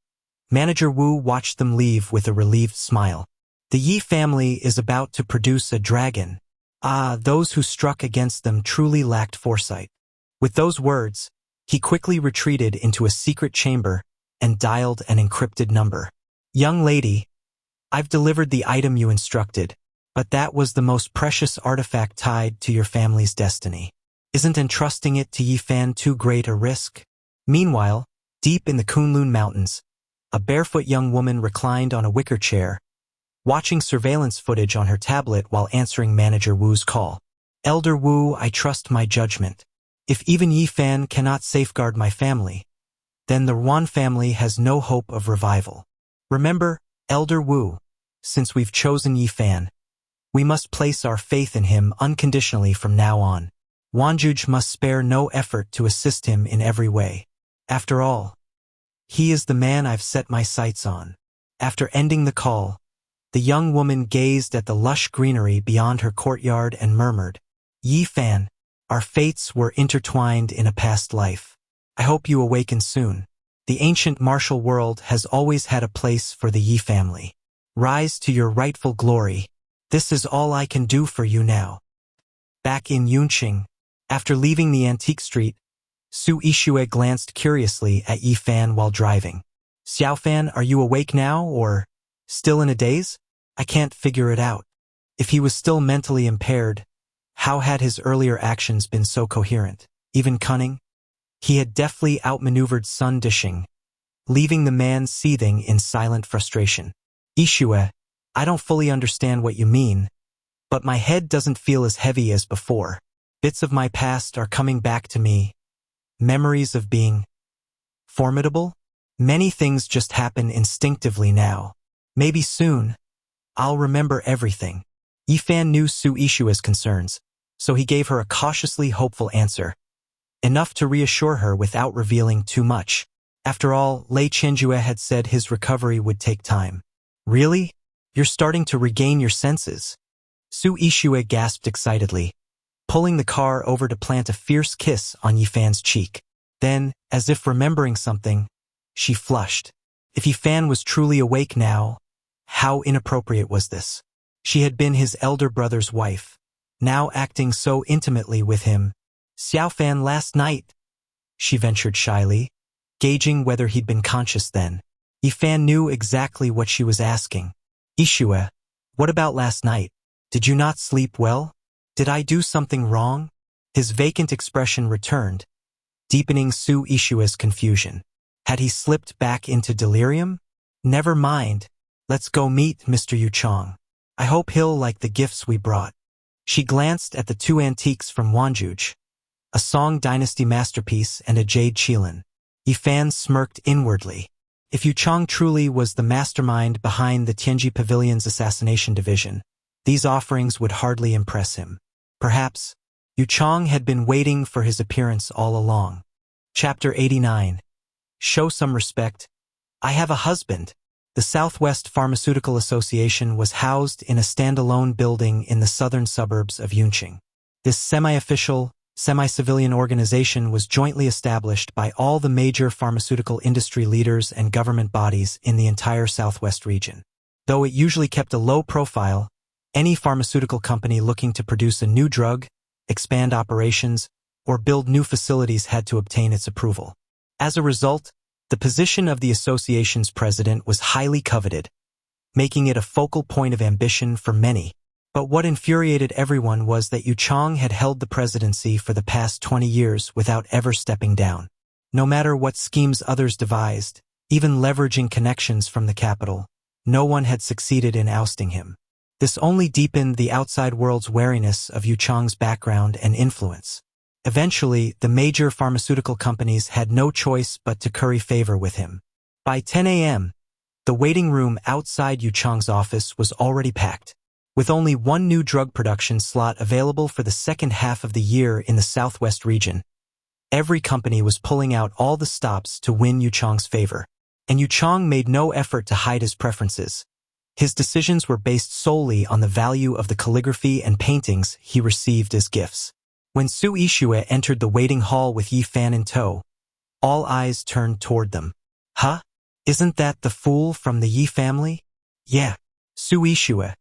Manager Wu watched them leave with a relieved smile. The Yi family is about to produce a dragon. Ah, those who struck against them truly lacked foresight. With those words, he quickly retreated into a secret chamber and dialed an encrypted number. Young lady, I've delivered the item you instructed, but that was the most precious artifact tied to your family's destiny. Isn't entrusting it to Yifan too great a risk? Meanwhile, deep in the Kunlun Mountains, a barefoot young woman reclined on a wicker chair, watching surveillance footage on her tablet while answering Manager Wu's call. Elder Wu, I trust my judgment. If even Yifan cannot safeguard my family, then the Ruan family has no hope of revival. Remember, Elder Wu, since we've chosen Yifan, we must place our faith in him unconditionally from now on. Wanjuj must spare no effort to assist him in every way. After all, he is the man I've set my sights on. After ending the call, the young woman gazed at the lush greenery beyond her courtyard and murmured, Yifan, our fates were intertwined in a past life. I hope you awaken soon. The ancient martial world has always had a place for the Yi family. Rise to your rightful glory. This is all I can do for you now. Back in Yunqing, after leaving the antique street, Su Ishue glanced curiously at Yifan while driving. Xiaofan, are you awake now, or still in a daze? I can't figure it out. If he was still mentally impaired, how had his earlier actions been so coherent, even cunning? He had deftly outmaneuvered Sun Dishing, leaving the man seething in silent frustration. Ishue, I don't fully understand what you mean, but my head doesn't feel as heavy as before. Bits of my past are coming back to me. Memories of being formidable? Many things just happen instinctively now. Maybe soon, I'll remember everything. Yifan knew Su Ishue's concerns, so he gave her a cautiously hopeful answer, enough to reassure her without revealing too much. After all, Lei Qianjue had said his recovery would take time. Really? You're starting to regain your senses? Su Ishue gasped excitedly, pulling the car over to plant a fierce kiss on Yifan's cheek. Then, as if remembering something, she flushed. If Yifan was truly awake now, how inappropriate was this? She had been his elder brother's wife, now acting so intimately with him. Xiaofan, last night, she ventured shyly, gauging whether he'd been conscious then. Yifan knew exactly what she was asking. Ishue, what about last night? Did you not sleep well? Did I do something wrong? His vacant expression returned, deepening Su Ishue's confusion. Had he slipped back into delirium? Never mind. Let's go meet Mr. Yuchong. I hope he'll like the gifts we brought. She glanced at the two antiques from Wanjuj, a Song Dynasty masterpiece and a jade qilin. Yifan smirked inwardly. If Yuchong truly was the mastermind behind the Tianji Pavilion's assassination division, these offerings would hardly impress him. Perhaps Yuchong had been waiting for his appearance all along. Chapter 89. Show some respect. I have a husband. The Southwest Pharmaceutical Association was housed in a standalone building in the southern suburbs of Yunqing. This semi-official, semi-civilian organization was jointly established by all the major pharmaceutical industry leaders and government bodies in the entire Southwest region. Though it usually kept a low profile, any pharmaceutical company looking to produce a new drug, expand operations, or build new facilities had to obtain its approval. As a result, the position of the association's president was highly coveted, making it a focal point of ambition for many. But what infuriated everyone was that Yuchong had held the presidency for the past 20 years without ever stepping down. No matter what schemes others devised, even leveraging connections from the capital, no one had succeeded in ousting him. This only deepened the outside world's wariness of Yuchong's background and influence. Eventually, the major pharmaceutical companies had no choice but to curry favor with him. By 10 a.m., the waiting room outside Yuchong's office was already packed. With only one new drug production slot available for the second half of the year in the Southwest region, every company was pulling out all the stops to win Yuchong's favor. And Yuchong made no effort to hide his preferences. His decisions were based solely on the value of the calligraphy and paintings he received as gifts. When Su Ishue entered the waiting hall with Yifan in tow, all eyes turned toward them. Huh? Isn't that the fool from the Yi family? Yeah. Su Ishue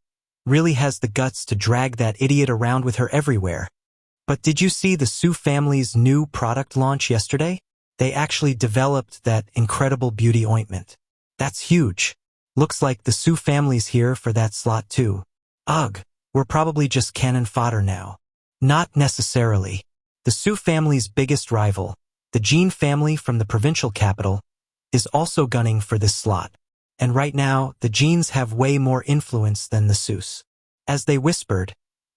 really has the guts to drag that idiot around with her everywhere. But did you see the Su family's new product launch yesterday? They actually developed that incredible beauty ointment. That's huge. Looks like the Su family's here for that slot too. Ugh, we're probably just cannon fodder now. Not necessarily. The Su family's biggest rival, the Jin family from the provincial capital, is also gunning for this slot. And right now, the Jins have way more influence than the Sus. As they whispered,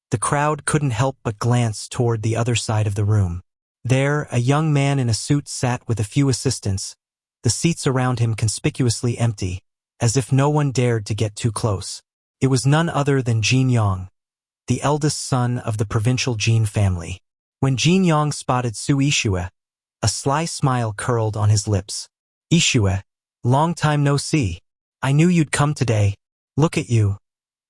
the crowd couldn't help but glance toward the other side of the room. There, a young man in a suit sat with a few assistants, the seats around him conspicuously empty, as if no one dared to get too close. It was none other than Jin Yang, the eldest son of the provincial Jin family. When Jin Yang spotted Su Ishue, a sly smile curled on his lips. Ishue, long time no see. I knew you'd come today. Look at you.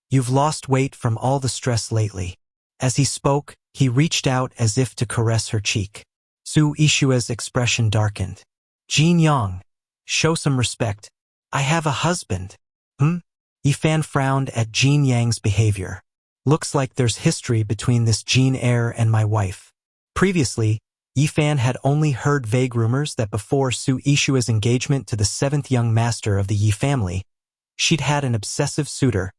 You've lost weight from all the stress lately. As he spoke, he reached out as if to caress her cheek. Su Ishue's expression darkened. Jin Yang, show some respect. I have a husband. Yifan frowned at Jin Yang's behavior. Looks like there's history between this Jin heir and my wife. Previously, Yifan had only heard vague rumors that before Su Ishue's engagement to the seventh young master of the Yi family, she'd had an obsessive suitor,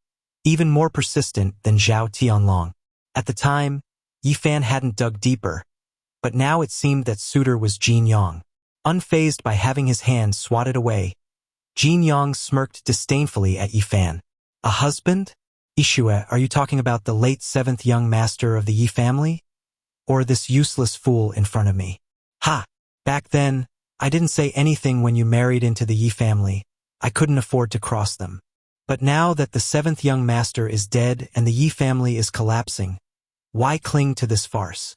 even more persistent than Zhao Tianlong. At the time, Yifan hadn't dug deeper, but now it seemed that suitor was Jin Yang. Unfazed by having his hand swatted away, Jin Yang smirked disdainfully at Yifan. A husband? Ishue, are you talking about the late seventh young master of the Yi family? Or this useless fool in front of me? Ha! Back then, I didn't say anything when you married into the Yi family. I couldn't afford to cross them. But now that the seventh young master is dead and the Yi family is collapsing, why cling to this farce?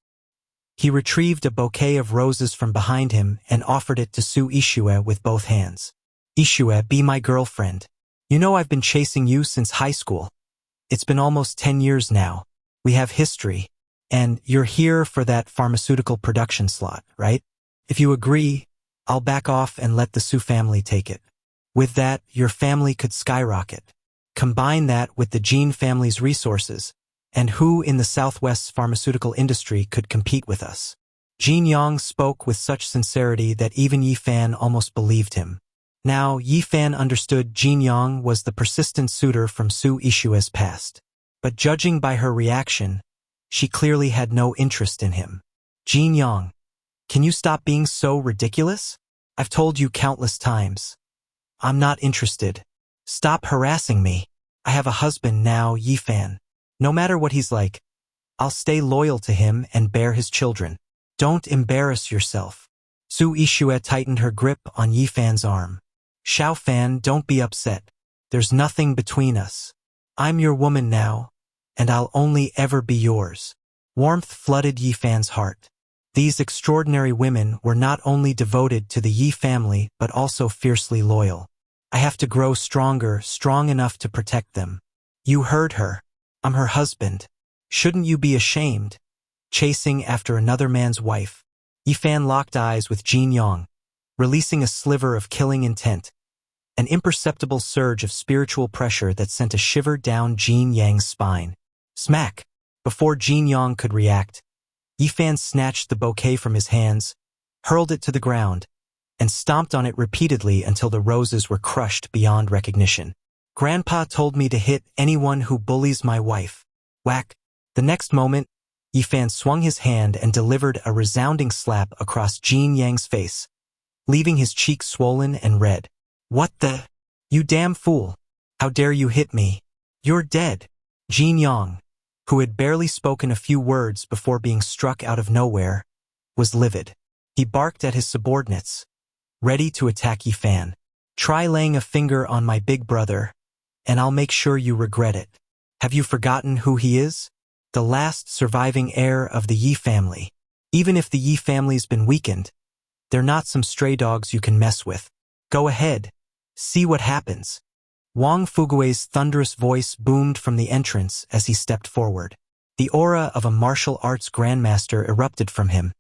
He retrieved a bouquet of roses from behind him and offered it to Su Ishue with both hands. Ishue, be my girlfriend. You know I've been chasing you since high school. It's been almost 10 years now. We have history. And you're here for that pharmaceutical production slot, right? If you agree, I'll back off and let the Su family take it. With that, your family could skyrocket. Combine that with the Jin family's resources, and who in the Southwest's pharmaceutical industry could compete with us? Jin Yang spoke with such sincerity that even Yi Fan almost believed him. Now, Yi Fan understood Jin Yang was the persistent suitor from Su Ishue's past. But judging by her reaction, she clearly had no interest in him. Jin Yang, can you stop being so ridiculous? I've told you countless times. I'm not interested. Stop harassing me. I have a husband now, Yi Fan. No matter what he's like, I'll stay loyal to him and bear his children. Don't embarrass yourself. Su Ishue tightened her grip on Yi Fan's arm. Xiao Fan, don't be upset. There's nothing between us. I'm your woman now, and I'll only ever be yours. Warmth flooded Yi Fan's heart. These extraordinary women were not only devoted to the Yi family but also fiercely loyal. I have to grow stronger, strong enough to protect them. You heard her. I'm her husband. Shouldn't you be ashamed? Chasing after another man's wife. Yi Fan locked eyes with Jin Yang, releasing a sliver of killing intent, an imperceptible surge of spiritual pressure that sent a shiver down Jin Yang's spine. Smack! Before Jin Yang could react, Yi Fan snatched the bouquet from his hands, hurled it to the ground, and stomped on it repeatedly until the roses were crushed beyond recognition. Grandpa told me to hit anyone who bullies my wife. Whack! The next moment, Yi Fan swung his hand and delivered a resounding slap across Jin Yang's face, leaving his cheeks swollen and red. What the? You damn fool! How dare you hit me? You're dead! Jin Yang, who had barely spoken a few words before being struck out of nowhere, was livid. He barked at his subordinates, ready to attack Yi Fan. Try laying a finger on my big brother, and I'll make sure you regret it. Have you forgotten who he is? The last surviving heir of the Yi family. Even if the Yi family's been weakened, they're not some stray dogs you can mess with. Go ahead. See what happens. Wang Fugue's thunderous voice boomed from the entrance as he stepped forward. The aura of a martial arts grandmaster erupted from him,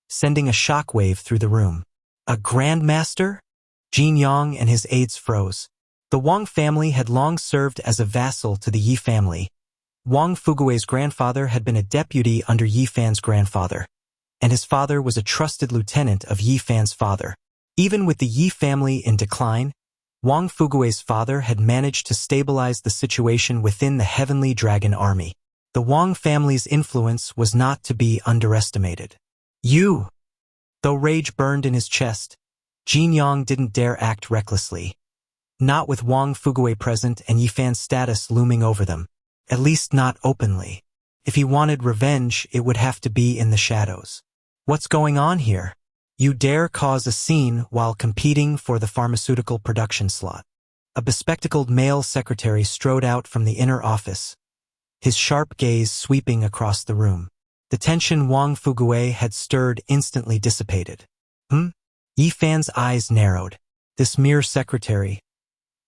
sending a shockwave through the room. A grandmaster? Jin Yang and his aides froze. The Wang family had long served as a vassal to the Yi family. Wang Fugue's grandfather had been a deputy under Yi Fan's grandfather, and his father was a trusted lieutenant of Yi Fan's father. Even with the Yi family in decline, Wang Fugue's father had managed to stabilize the situation within the Heavenly Dragon Army. The Wang family's influence was not to be underestimated. You! Though rage burned in his chest, Jin Yang didn't dare act recklessly. Not with Wang Fugue present and Yi Fan's status looming over them. At least not openly. If he wanted revenge, it would have to be in the shadows. What's going on here? You dare cause a scene while competing for the pharmaceutical production slot. A bespectacled male secretary strode out from the inner office, his sharp gaze sweeping across the room. The tension Wang Fugue had stirred instantly dissipated. Yi Fan's eyes narrowed. This mere secretary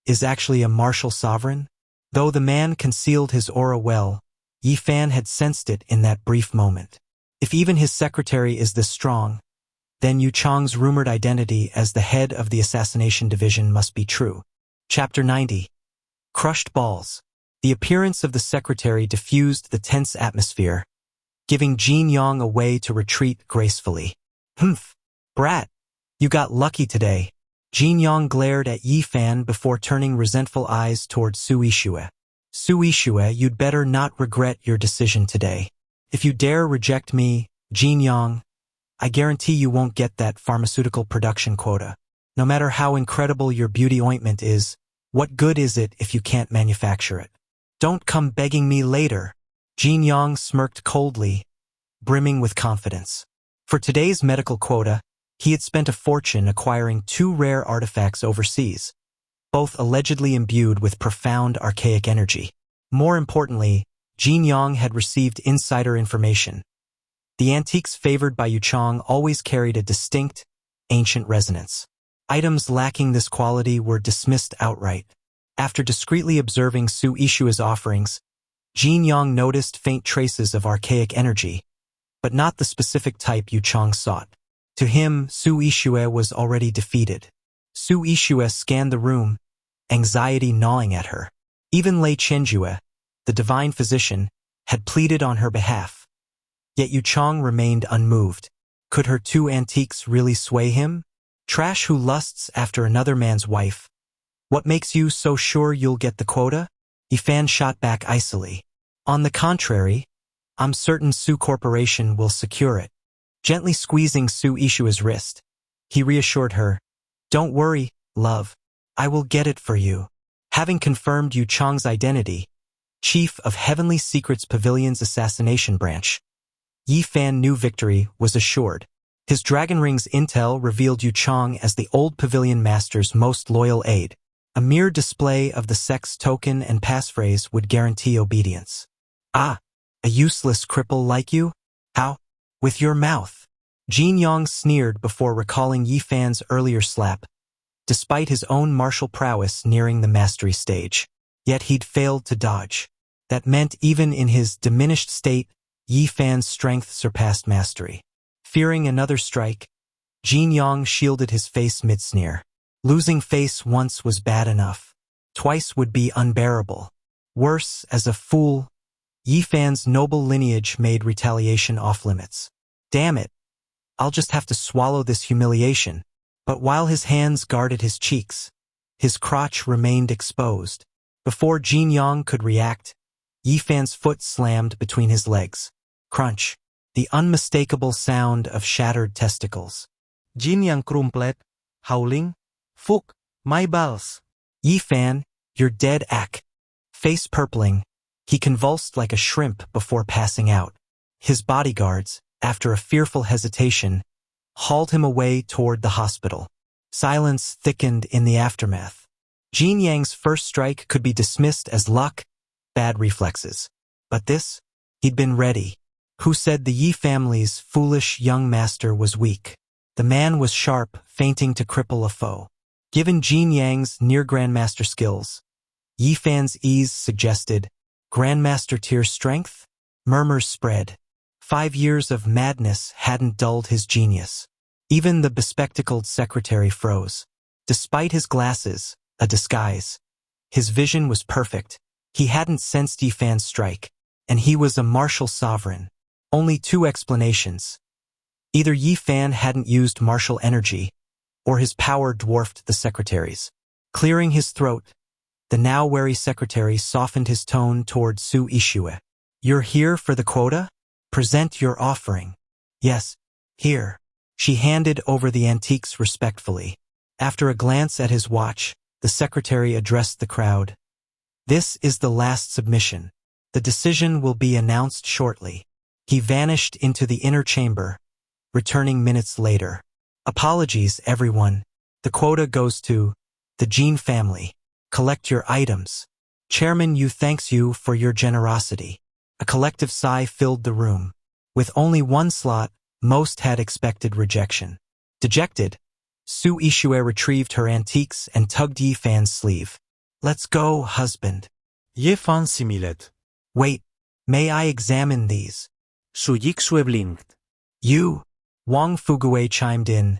is actually a martial sovereign? Though the man concealed his aura well, Yi Fan had sensed it in that brief moment. If even his secretary is this strong, then Yu Chang's rumored identity as the head of the assassination division must be true. Chapter 90. Crushed balls. The appearance of the secretary diffused the tense atmosphere, giving Jin Yang a way to retreat gracefully. Brat, you got lucky today. Jin Yang glared at Yi Fan before turning resentful eyes toward Su Ishue. Su Ishue, you'd better not regret your decision today. If you dare reject me, Jin Yang, I guarantee you won't get that pharmaceutical production quota. No matter how incredible your beauty ointment is, what good is it if you can't manufacture it? Don't come begging me later. Jin Yang smirked coldly, brimming with confidence. For today's medical quota, he had spent a fortune acquiring 2 rare artifacts overseas, both allegedly imbued with profound archaic energy. More importantly, Jin Yang had received insider information. The antiques favored by Yu Chang always carried a distinct, ancient resonance. Items lacking this quality were dismissed outright. After discreetly observing Su Ishue's offerings, Jin Yang noticed faint traces of archaic energy, but not the specific type Yu Chang sought. To him, Su Ishue was already defeated. Su Ishue scanned the room, anxiety gnawing at her. Even Lei Chenjue, the divine physician, had pleaded on her behalf. Yet Yu Chang remained unmoved. Could her 2 antiques really sway him? Trash who lusts after another man's wife. What makes you so sure you'll get the quota? Yifan shot back icily. On the contrary, I'm certain Su Corporation will secure it. Gently squeezing Su Ishua's wrist, he reassured her, "Don't worry, love. I will get it for you." Having confirmed Yu Chang's identity, chief of Heavenly Secrets Pavilion's assassination branch, Yifan knew victory was assured. His Dragon Ring's intel revealed Yu Chang as the old pavilion master's most loyal aide. A mere display of the sex token and passphrase would guarantee obedience. "Ah, a useless cripple like you? How? With your mouth." Jin Yong sneered before recalling Yifan's earlier slap, despite his own martial prowess nearing the mastery stage. Yet he'd failed to dodge. That meant even in his diminished state, Yifan's strength surpassed mastery. Fearing another strike, Jin Yong shielded his face mid-sneer. Losing face once was bad enough. Twice would be unbearable. Worse, as a fool, Yifan's noble lineage made retaliation off-limits. Damn it, I'll just have to swallow this humiliation. But while his hands guarded his cheeks, his crotch remained exposed. Before Jin Yong could react, Yifan's foot slammed between his legs. Crunch, the unmistakable sound of shattered testicles. Jin yang krumplet, howling, "Fuck, my balls." "Yifan, you're dead, Ak." Face purpling, he convulsed like a shrimp before passing out. His bodyguards, after a fearful hesitation, hauled him away toward the hospital. Silence thickened in the aftermath. Jin Yang's first strike could be dismissed as luck, bad reflexes. But this? He'd been ready. Who said the Yi family's foolish young master was weak? The man was sharp, feinting to cripple a foe. Given Jin Yang's near-grandmaster skills, Yifan's ease suggested grandmaster tier strength? Murmurs spread. 5 years of madness hadn't dulled his genius. Even the bespectacled secretary froze. Despite his glasses, a disguise, his vision was perfect. He hadn't sensed Yifan's strike, and he was a martial sovereign. Only 2 explanations. Either Yifan hadn't used martial energy, or his power dwarfed the secretary's. Clearing his throat, the now wary secretary softened his tone toward Su Ishue. "You're here for the quota? Present your offering." "Yes, here." She handed over the antiques respectfully. After a glance at his watch, the secretary addressed the crowd. "This is the last submission. The decision will be announced shortly." He vanished into the inner chamber, returning minutes later. "Apologies, everyone. The quota goes to the Jin family. Collect your items. Chairman Yu thanks you for your generosity." A collective sigh filled the room. With only 1 slot, most had expected rejection. Dejected, Su Ishue retrieved her antiques and tugged Yifan's sleeve. "Let's go, husband." Yifan similet. "Wait, may I examine these?" Su Yixue blinked. "You," Wang Fugue chimed in.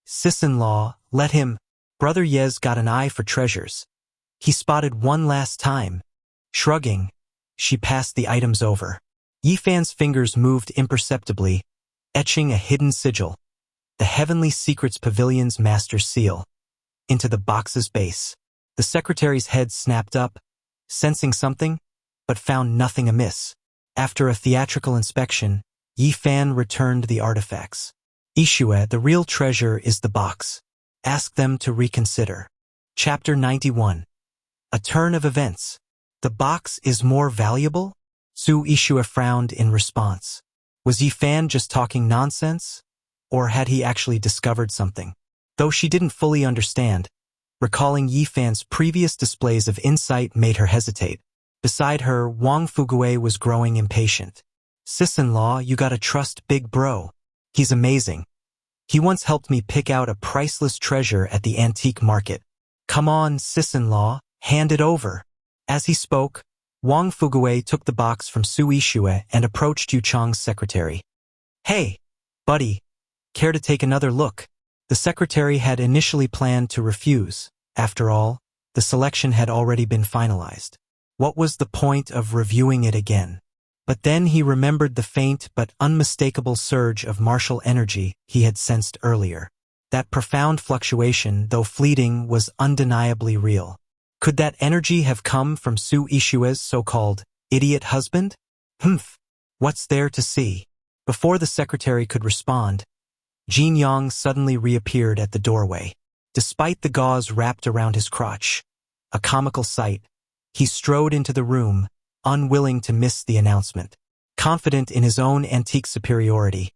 "Sis-in-law, let him." Brother Yez got an eye for treasures. He spotted one last time. Shrugging, she passed the items over. Yifan's fingers moved imperceptibly, etching a hidden sigil, the Heavenly Secrets Pavilion's master seal, into the box's base. The secretary's head snapped up, sensing something, but found nothing amiss. After a theatrical inspection, Yifan returned the artifacts. "Ishue, the real treasure is the box. Ask them to reconsider." Chapter 91. A turn of events. "The box is more valuable?" Su Ishue frowned in response. Was Yifan just talking nonsense? Or had he actually discovered something? Though she didn't fully understand, recalling Yifan's previous displays of insight made her hesitate. Beside her, Wang Fugue was growing impatient. "Sis-in-law, you gotta trust Big Bro. He's amazing. He once helped me pick out a priceless treasure at the antique market. Come on, sis-in-law, hand it over." As he spoke, Wang Fugue took the box from Su Ishue and approached Yu Chang's secretary. "Hey, buddy, care to take another look?" The secretary had initially planned to refuse. After all, the selection had already been finalized. What was the point of reviewing it again? But then he remembered the faint but unmistakable surge of martial energy he had sensed earlier. That profound fluctuation, though fleeting, was undeniably real. Could that energy have come from Su Ishue's so-called idiot husband? Humph! What's there to see? Before the secretary could respond, Jin Yang suddenly reappeared at the doorway. Despite the gauze wrapped around his crotch, a comical sight, he strode into the room, unwilling to miss the announcement. Confident in his own antique superiority,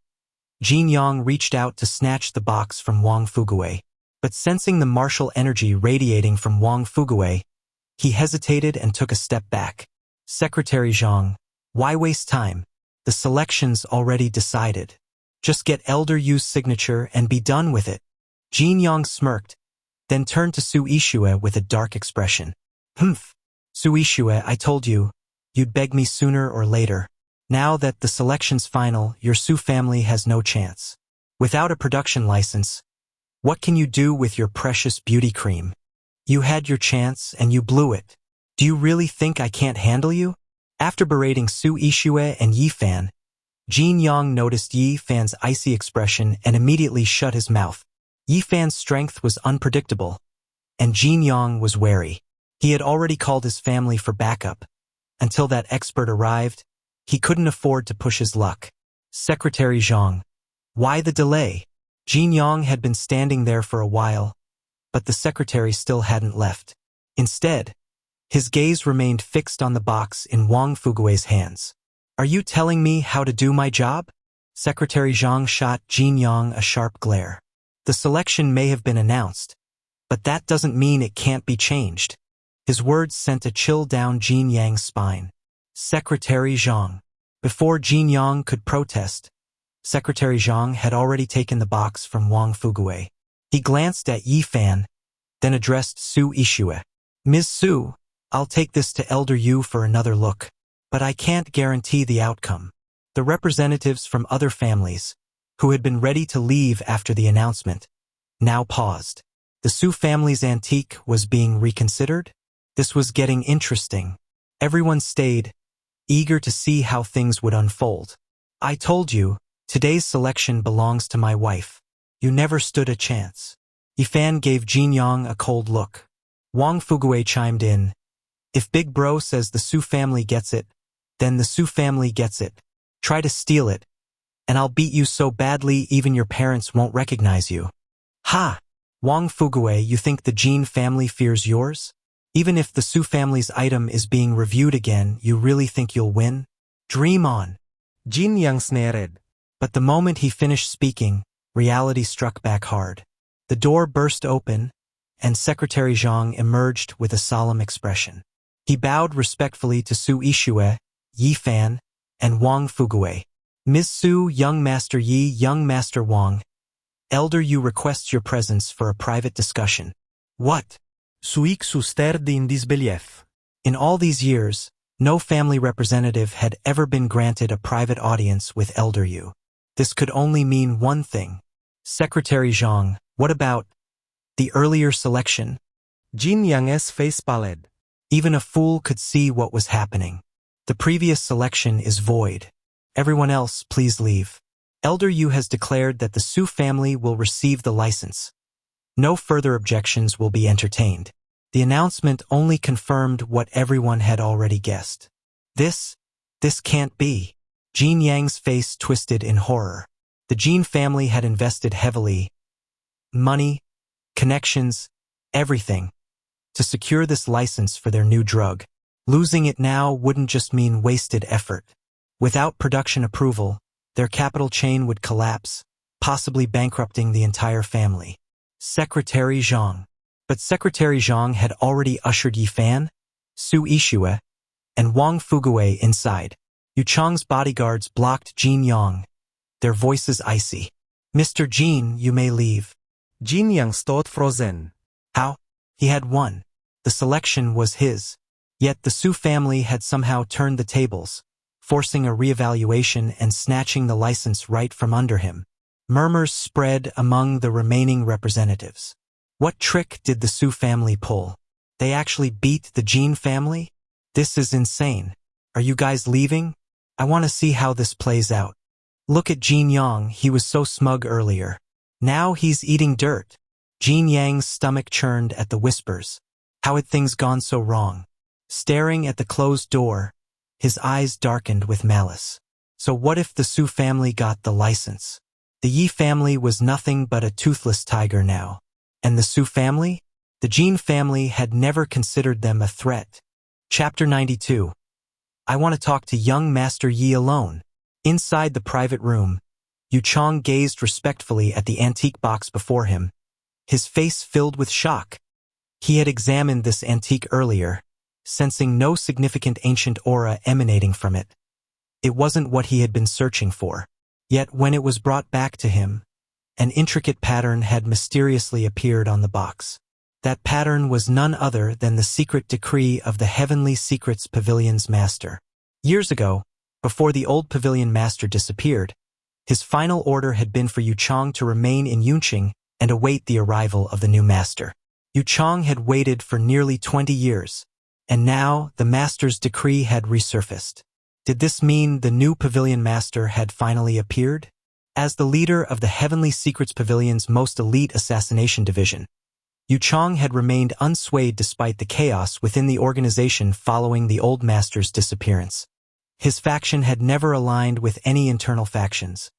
Jin Yang reached out to snatch the box from Wang Fuguei. But sensing the martial energy radiating from Wang Fuguei, he hesitated and took a step back. Secretary Zhang, why waste time? The selection's already decided. Just get Elder Yu's signature and be done with it. Jin Yang smirked, then turned to Su Ishue with a dark expression. Humph! Su Ishue, I told you, you'd beg me sooner or later. Now that the selection's final, your Su family has no chance. Without a production license, what can you do with your precious beauty cream? You had your chance and you blew it. Do you really think I can't handle you? After berating Su Ishue and Yi Fan, Jin Yang noticed Yi Fan's icy expression and immediately shut his mouth. Yi Fan's strength was unpredictable, and Jin Yang was wary. He had already called his family for backup. Until that expert arrived, he couldn't afford to push his luck. Secretary Zhang, why the delay? Jin Yang had been standing there for a while, but the secretary still hadn't left. Instead, his gaze remained fixed on the box in Wang Fuguei's hands. Are you telling me how to do my job? Secretary Zhang shot Jin Yang a sharp glare. The selection may have been announced, but that doesn't mean it can't be changed. His words sent a chill down Jin Yang's spine. Secretary Zhang. Before Jin Yang could protest, Secretary Zhang had already taken the box from Wang Fuguei. He glanced at Yi Fan, then addressed Su Ishue. Ms. Su, I'll take this to Elder Yu for another look, but I can't guarantee the outcome. The representatives from other families, who had been ready to leave after the announcement, now paused. The Su family's antique was being reconsidered? This was getting interesting. Everyone stayed, eager to see how things would unfold. I told you, today's selection belongs to my wife. You never stood a chance. Yi Fan gave Jin Yang a cold look. Wang Fuguei chimed in. If Big Bro says the Su family gets it, then the Su family gets it. Try to steal it, and I'll beat you so badly even your parents won't recognize you. Ha! Wang Fuguei, you think the Jin family fears yours? Even if the Su family's item is being reviewed again, you really think you'll win? Dream on. Jin Yang snared. But the moment he finished speaking, reality struck back hard. The door burst open, and Secretary Zhang emerged with a solemn expression. He bowed respectfully to Su Ishue, Yi Fan, and Wang Fuguei. Ms. Su, Young Master Yi, Young Master Wang, Elder Yu requests your presence for a private discussion. What? Suik suster in disbelief. In all these years, no family representative had ever been granted a private audience with Elder Yu. This could only mean one thing. Secretary Zhang, what about the earlier selection? Jin Yang's face pallid. Even a fool could see what was happening. The previous selection is void. Everyone else, please leave. Elder Yu has declared that the Su family will receive the license. No further objections will be entertained. The announcement only confirmed what everyone had already guessed. This can't be. Jin Yang's face twisted in horror. The Jin family had invested heavily, money, connections, everything, to secure this license for their new drug. Losing it now wouldn't just mean wasted effort. Without production approval, their capital chain would collapse, possibly bankrupting the entire family. Secretary Zhang. But Secretary Zhang had already ushered Yi Fan, Su Ishue, and Wang Fuguei inside. Yu Chang's bodyguards blocked Jin Yang, their voices icy. Mr. Jin, you may leave. Jin Yang stood frozen. How? He had won. The selection was his. Yet the Su family had somehow turned the tables, forcing a reevaluation and snatching the license right from under him. Murmurs spread among the remaining representatives. What trick did the Su family pull? They actually beat the Jin family? This is insane. Are you guys leaving? I want to see how this plays out. Look at Jin Yang, he was so smug earlier. Now he's eating dirt. Jin Yang's stomach churned at the whispers. How had things gone so wrong? Staring at the closed door, his eyes darkened with malice. So what if the Su family got the license? The Yi family was nothing but a toothless tiger now. And the Su family? The Jin family had never considered them a threat. Chapter 92. I want to talk to young Master Yi alone. Inside the private room, Yu Chang gazed respectfully at the antique box before him, his face filled with shock. He had examined this antique earlier, sensing no significant ancient aura emanating from it. It wasn't what he had been searching for. Yet when it was brought back to him, an intricate pattern had mysteriously appeared on the box. That pattern was none other than the secret decree of the Heavenly Secrets Pavilion's master. Years ago, before the old pavilion master disappeared, his final order had been for Yu Chang to remain in Yunqing and await the arrival of the new master. Yu Chang had waited for nearly 20 years, and now the master's decree had resurfaced. Did this mean the new pavilion master had finally appeared? As the leader of the Heavenly Secrets Pavilion's most elite assassination division, Yu Chang had remained unswayed despite the chaos within the organization following the old master's disappearance. His faction had never aligned with any internal factions.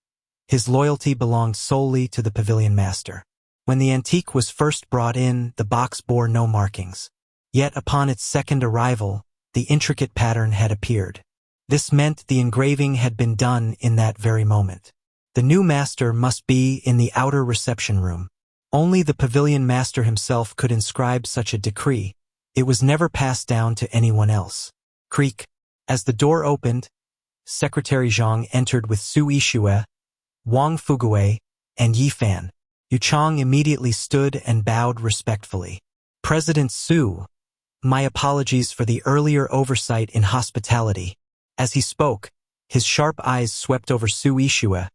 His loyalty belonged solely to the pavilion master. When the antique was first brought in, the box bore no markings. Yet upon its second arrival, the intricate pattern had appeared. This meant the engraving had been done in that very moment. The new master must be in the outer reception room. Only the pavilion master himself could inscribe such a decree. It was never passed down to anyone else. Creak. As the door opened, Secretary Zhang entered with Su Yixue, Wang Fuguei, and Yi Fan. Yu Chang immediately stood and bowed respectfully. President Su, my apologies for the earlier oversight in hospitality. As he spoke, his sharp eyes swept over Su Yixue,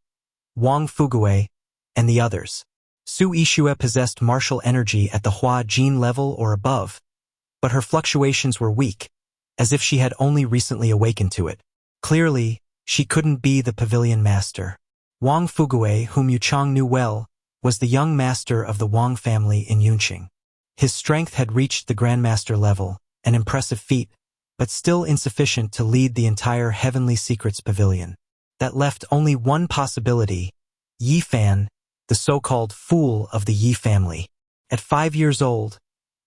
Wang Fuguei, and the others. Su Yixue possessed martial energy at the Hua Jin level or above, but her fluctuations were weak, as if she had only recently awakened to it. Clearly, she couldn't be the pavilion master. Wang Fuguei, whom Yu Chang knew well, was the young master of the Wang family in Yunqing. His strength had reached the grandmaster level, an impressive feat, but still insufficient to lead the entire Heavenly Secrets Pavilion. That left only one possibility: Yi Fan, the so-called fool of the Yi family. At 5 years old,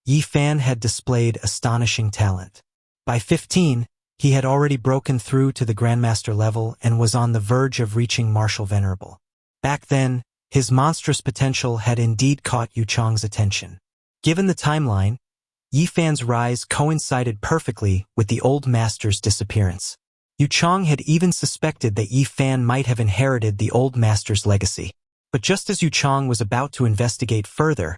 Yi Fan had displayed astonishing talent. By 15, he had already broken through to the Grandmaster level and was on the verge of reaching Martial Venerable. Back then, his monstrous potential had indeed caught Yu Chang's attention. Given the timeline, Yi Fan's rise coincided perfectly with the old master's disappearance. Yu Chang had even suspected that Yi Fan might have inherited the old master's legacy. But just as Yu Chang was about to investigate further,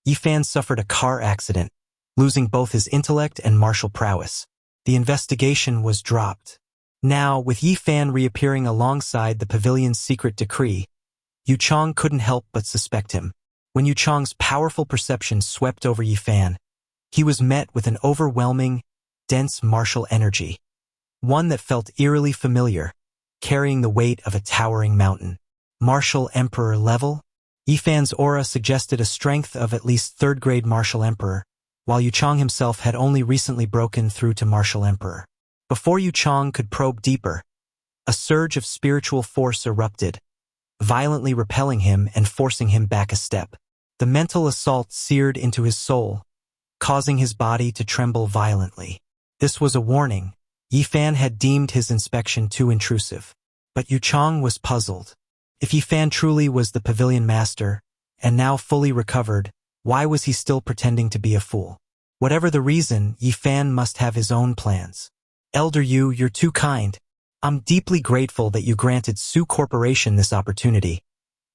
Yi Fan suffered a car accident, losing both his intellect and martial prowess. The investigation was dropped. Now, with Yi Fan reappearing alongside the pavilion's secret decree, Yu Chang couldn't help but suspect him. When Yu Chang's powerful perception swept over Yi Fan, he was met with an overwhelming, dense martial energy, one that felt eerily familiar, carrying the weight of a towering mountain. Martial Emperor level? Yi Fan's aura suggested a strength of at least third-grade Martial Emperor, while Yu Chang himself had only recently broken through to Martial Emperor. Before Yu Chang could probe deeper, a surge of spiritual force erupted, violently repelling him and forcing him back a step. The mental assault seared into his soul, causing his body to tremble violently. This was a warning. Yi Fan had deemed his inspection too intrusive. But Yu Chang was puzzled. If Yi Fan truly was the pavilion master, and now fully recovered, why was he still pretending to be a fool? Whatever the reason, Yi Fan must have his own plans. Elder Yu, you're too kind. I'm deeply grateful that you granted Su Corporation this opportunity.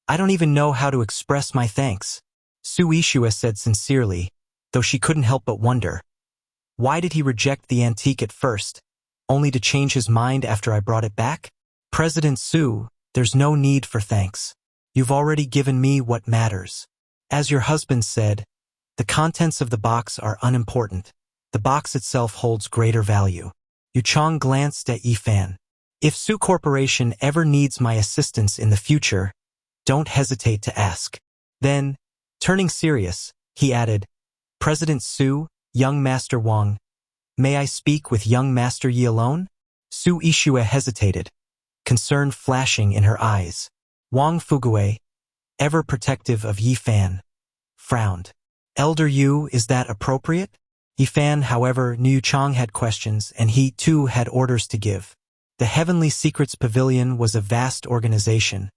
I don't even know how to express my thanks. Su Yixue said sincerely, though she couldn't help but wonder. Why did he reject the antique at first, only to change his mind after I brought it back? President Su, there's no need for thanks. You've already given me what matters. As your husband said, the contents of the box are unimportant. The box itself holds greater value. Yu Chang glanced at Yi Fan. If Su Corporation ever needs my assistance in the future, don't hesitate to ask. Then, turning serious, he added, President Su, young Master Wang, may I speak with young Master Yi alone? Su Ishue hesitated, concern flashing in her eyes. Wang Fugue, ever protective of Yi Fan, frowned. Elder Yu, is that appropriate? Yi Fan, however, knew Chang had questions and he too had orders to give. The Heavenly Secrets Pavilion was a vast organization,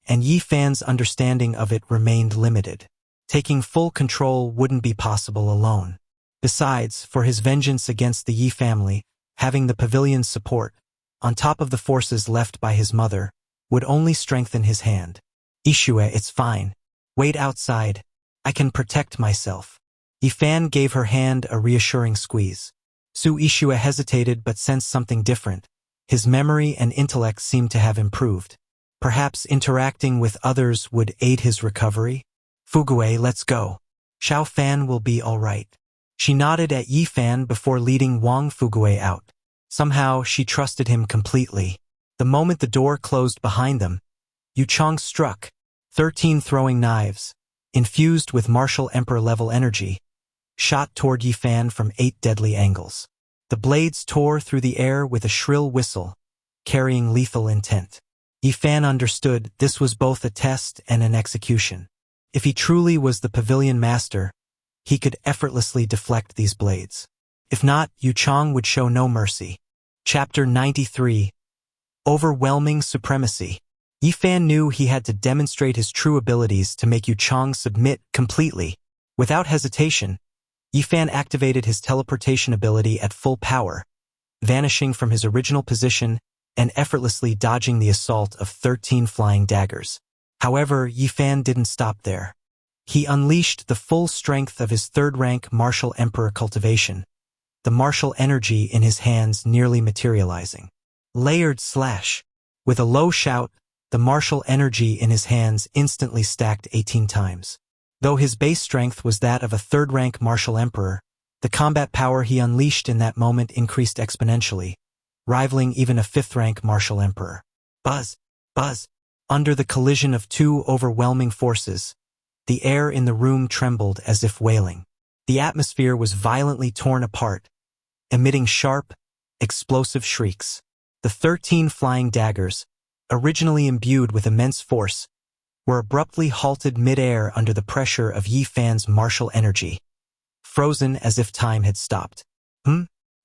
and Yi Fan's understanding of it remained limited. Taking full control wouldn't be possible alone. Besides, for his vengeance against the Yi family, having the pavilion's support, on top of the forces left by his mother, would only strengthen his hand. Ishue, it's fine. Wait outside. I can protect myself. Yi Fan gave her hand a reassuring squeeze. Su Ishue hesitated but sensed something different. His memory and intellect seemed to have improved. Perhaps interacting with others would aid his recovery? Fugue, let's go. Xiao Fan will be all right. She nodded at Yi Fan before leading Wang Fugue out. Somehow, she trusted him completely. The moment the door closed behind them, Yu Chang struck. 13 throwing knives, infused with martial emperor-level energy, shot toward Yi Fan from 8 deadly angles. The blades tore through the air with a shrill whistle, carrying lethal intent. Yi Fan understood this was both a test and an execution. If he truly was the pavilion master, he could effortlessly deflect these blades. If not, Yu Chang would show no mercy. Chapter 93. Overwhelming Supremacy. Yi Fan knew he had to demonstrate his true abilities to make Yu Chang submit completely. Without hesitation, Yi Fan activated his teleportation ability at full power, vanishing from his original position and effortlessly dodging the assault of 13 flying daggers. However, Yi Fan didn't stop there. He unleashed the full strength of his third-rank martial emperor cultivation, the martial energy in his hands nearly materializing. Layered slash. With a low shout, the martial energy in his hands instantly stacked 18 times. Though his base strength was that of a third-rank martial emperor, the combat power he unleashed in that moment increased exponentially, rivaling even a 5th-rank martial emperor. Buzz! Buzz! Under the collision of 2 overwhelming forces, the air in the room trembled as if wailing. The atmosphere was violently torn apart, emitting sharp, explosive shrieks. The 13 flying daggers, originally imbued with immense force, were abruptly halted mid-air under the pressure of Yi Fan's martial energy, frozen as if time had stopped.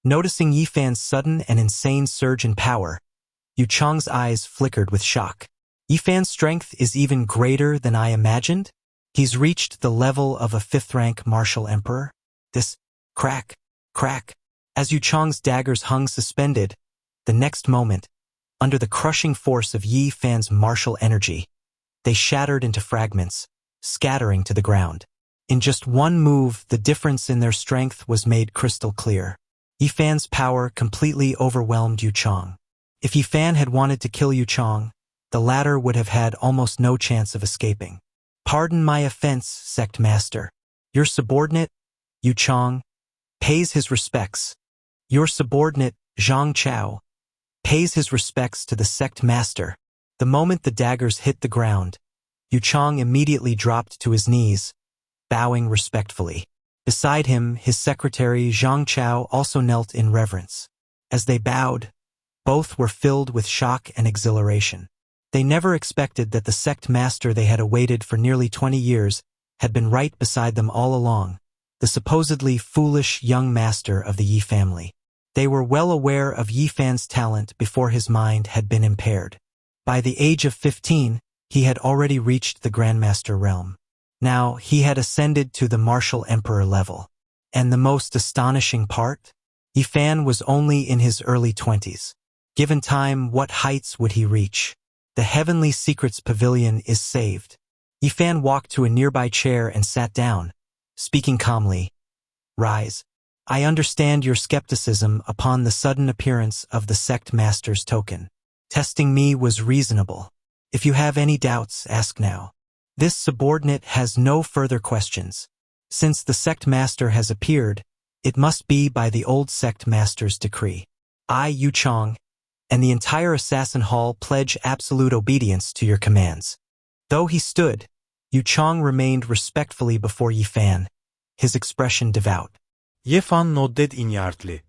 Noticing Yi Fan's sudden and insane surge in power, Yu Chang's eyes flickered with shock. Yi Fan's strength is even greater than I imagined? He's reached the level of a 5th-rank martial emperor? This crack, crack. As Yu Chang's daggers hung suspended, the next moment, under the crushing force of Yi Fan's martial energy, they shattered into fragments, scattering to the ground. In just one move, the difference in their strength was made crystal clear. Yi Fan's power completely overwhelmed Yu Chang. If Yi Fan had wanted to kill Yu Chang, the latter would have had almost no chance of escaping. Pardon my offense, sect master. Your subordinate, Yu Chang, pays his respects. Your subordinate, Zhang Chao, pays his respects to the sect master. The moment the daggers hit the ground, Yu Chang immediately dropped to his knees, bowing respectfully. Beside him, his secretary Zhang Chao also knelt in reverence. As they bowed, both were filled with shock and exhilaration. They never expected that the sect master they had awaited for nearly 20 years had been right beside them all along, the supposedly foolish young master of the Yi family. They were well aware of Yi Fan's talent before his mind had been impaired. By the age of 15, he had already reached the Grandmaster realm. Now, he had ascended to the martial emperor level. And the most astonishing part? Yi Fan was only in his early 20s. Given time, what heights would he reach? The Heavenly Secrets Pavilion is saved. Yi Fan walked to a nearby chair and sat down, speaking calmly. Rise. I understand your skepticism upon the sudden appearance of the sect master's token. Testing me was reasonable. If you have any doubts, ask now. This subordinate has no further questions. Since the sect master has appeared, it must be by the old sect master's decree. I, Yu Chang, and the entire assassin hall pledge absolute obedience to your commands. Though he stood, Yu Chang remained respectfully before Yi Fan, his expression devout. Yi Fan nodded inertly.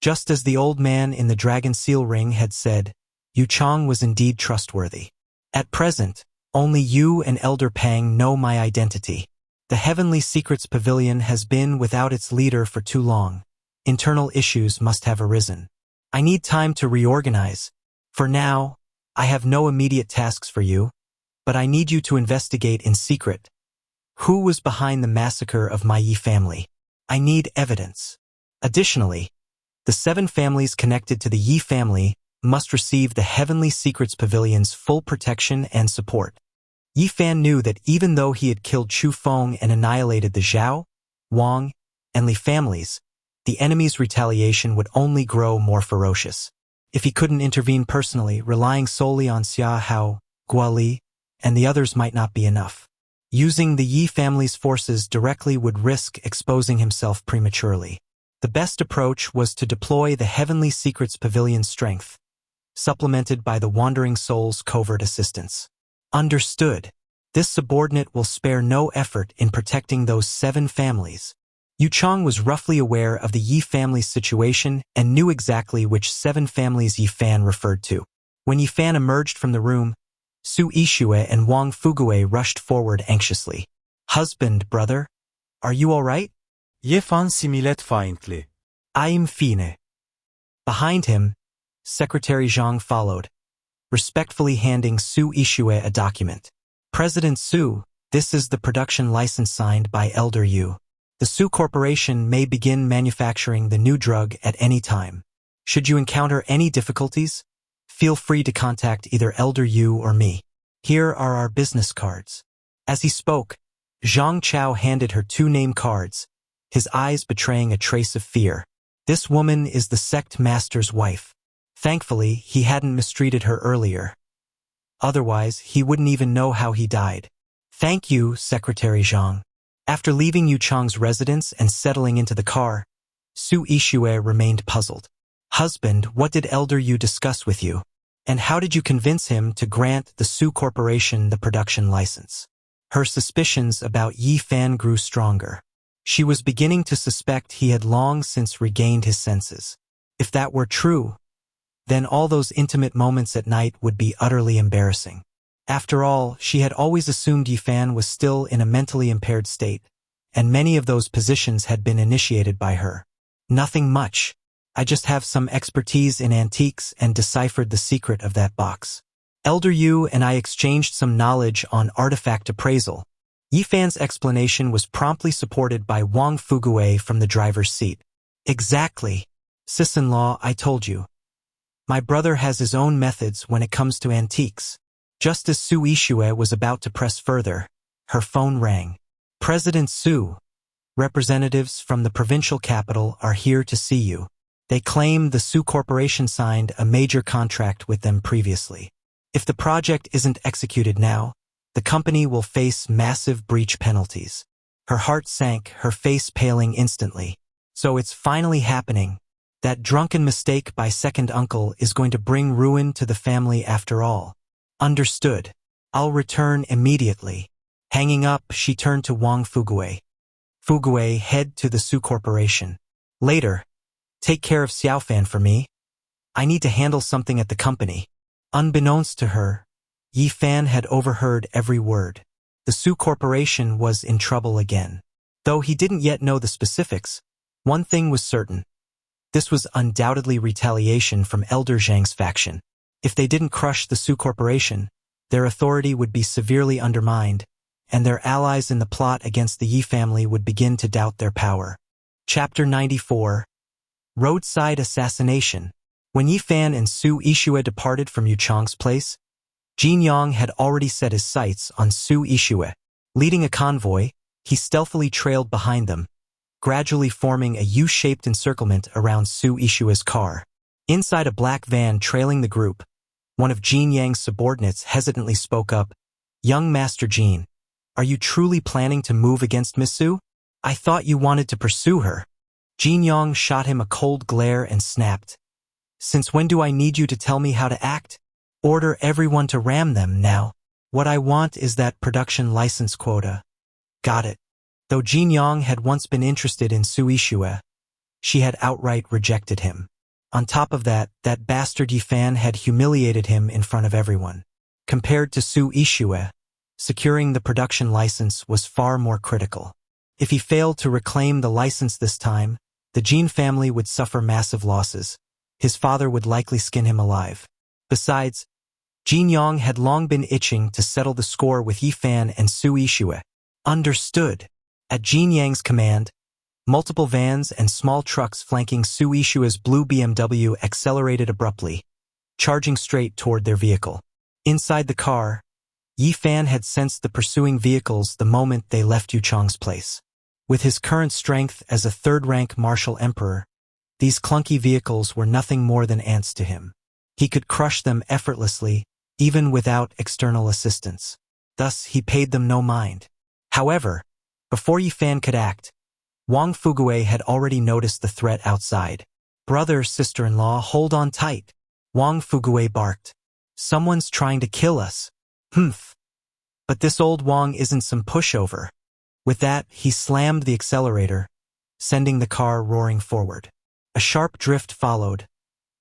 Just as the old man in the dragon seal ring had said, Yu Chang was indeed trustworthy. At present, only you and Elder Pang know my identity. The Heavenly Secrets Pavilion has been without its leader for too long. Internal issues must have arisen. I need time to reorganize. For now, I have no immediate tasks for you, but I need you to investigate in secret. Who was behind the massacre of my Yi family? I need evidence. Additionally, the 7 families connected to the Yi family must receive the Heavenly Secrets Pavilion's full protection and support. Yi Fan knew that even though he had killed Chu Feng and annihilated the Zhao, Wang, and Li families, the enemy's retaliation would only grow more ferocious. If he couldn't intervene personally, relying solely on Xia Hao, Gua Li, and the others might not be enough. Using the Yi family's forces directly would risk exposing himself prematurely. The best approach was to deploy the Heavenly Secrets Pavilion's strength, supplemented by the Wandering Soul's covert assistance. Understood. This subordinate will spare no effort in protecting those 7 families. Yu Chang was roughly aware of the Yi family's situation and knew exactly which 7 families Yi Fan referred to. When Yi Fan emerged from the room, Su Yixue and Wang Fugue rushed forward anxiously. Husband, brother, are you all right? Yi Fan similed faintly. I'm fine. Behind him, Secretary Zhang followed, respectfully handing Su Yixue a document. President Su, this is the production license signed by Elder Yu. The Su Corporation may begin manufacturing the new drug at any time. Should you encounter any difficulties, feel free to contact either Elder Yu or me. Here are our business cards. As he spoke, Zhang Chao handed her 2 name cards, his eyes betraying a trace of fear. This woman is the sect master's wife. Thankfully, he hadn't mistreated her earlier. Otherwise, he wouldn't even know how he died. Thank you, Secretary Zhang. After leaving Yu Chang's residence and settling into the car, Su Yixue remained puzzled. Husband, what did Elder Yu discuss with you? And how did you convince him to grant the Su Corporation the production license? Her suspicions about Yi Fan grew stronger. She was beginning to suspect he had long since regained his senses. If that were true, then all those intimate moments at night would be utterly embarrassing. After all, she had always assumed Yi Fan was still in a mentally impaired state, and many of those positions had been initiated by her. Nothing much. I just have some expertise in antiques and deciphered the secret of that box. Elder Yu and I exchanged some knowledge on artifact appraisal. Yi Fan's explanation was promptly supported by Wang Fugue from the driver's seat. Exactly. Sis-in-law, I told you. My brother has his own methods when it comes to antiques. Just as Su Yixue was about to press further, her phone rang. President Su, representatives from the provincial capital are here to see you. They claim the Su Corporation signed a major contract with them previously. If the project isn't executed now, the company will face massive breach penalties. Her heart sank, her face paling instantly. So it's finally happening. That drunken mistake by second uncle is going to bring ruin to the family after all. Understood. I'll return immediately. Hanging up, she turned to Wang Fugue. Fugue, head to the Su Corporation. Later, take care of Xiaofan for me. I need to handle something at the company. Unbeknownst to her, Yi Fan had overheard every word. The Su Corporation was in trouble again. Though he didn't yet know the specifics, one thing was certain. This was undoubtedly retaliation from Elder Zhang's faction. If they didn't crush the Su Corporation, their authority would be severely undermined, and their allies in the plot against the Yi family would begin to doubt their power. Chapter 94. Roadside Assassination. When Yi Fan and Su Yixue departed from Yu Chang's place, Jin Yang had already set his sights on Su Yixue. Leading a convoy, he stealthily trailed behind them, gradually forming a U-shaped encirclement around Su Yixue's car. Inside a black van trailing the group, one of Jin Yang's subordinates hesitantly spoke up, Young Master Jin, are you truly planning to move against Miss Su? I thought you wanted to pursue her. Jin Yang shot him a cold glare and snapped, Since when do I need you to tell me how to act? Order everyone to ram them now. What I want is that production license quota. Got it. Though Jin Yong had once been interested in Su Ishue, she had outright rejected him. On top of that bastard Yifan had humiliated him in front of everyone. Compared to Su Ishue, securing the production license was far more critical. If he failed to reclaim the license this time, the Jin family would suffer massive losses. His father would likely skin him alive. Besides, Jin Yong had long been itching to settle the score with Yifan and Su Ishue. Understood. At Jin Yang's command, multiple vans and small trucks flanking Su Ishue's blue BMW accelerated abruptly, charging straight toward their vehicle. Inside the car, Yifan had sensed the pursuing vehicles the moment they left Yu Chong's place. With his current strength as a third-rank martial emperor, these clunky vehicles were nothing more than ants to him. He could crush them effortlessly, even without external assistance. Thus, he paid them no mind. However, before Yifan could act, Wang Fugue had already noticed the threat outside. Brother, sister-in-law, hold on tight. Wang Fugue barked. Someone's trying to kill us. Humph. But this old Wang isn't some pushover. With that, he slammed the accelerator, sending the car roaring forward. A sharp drift followed,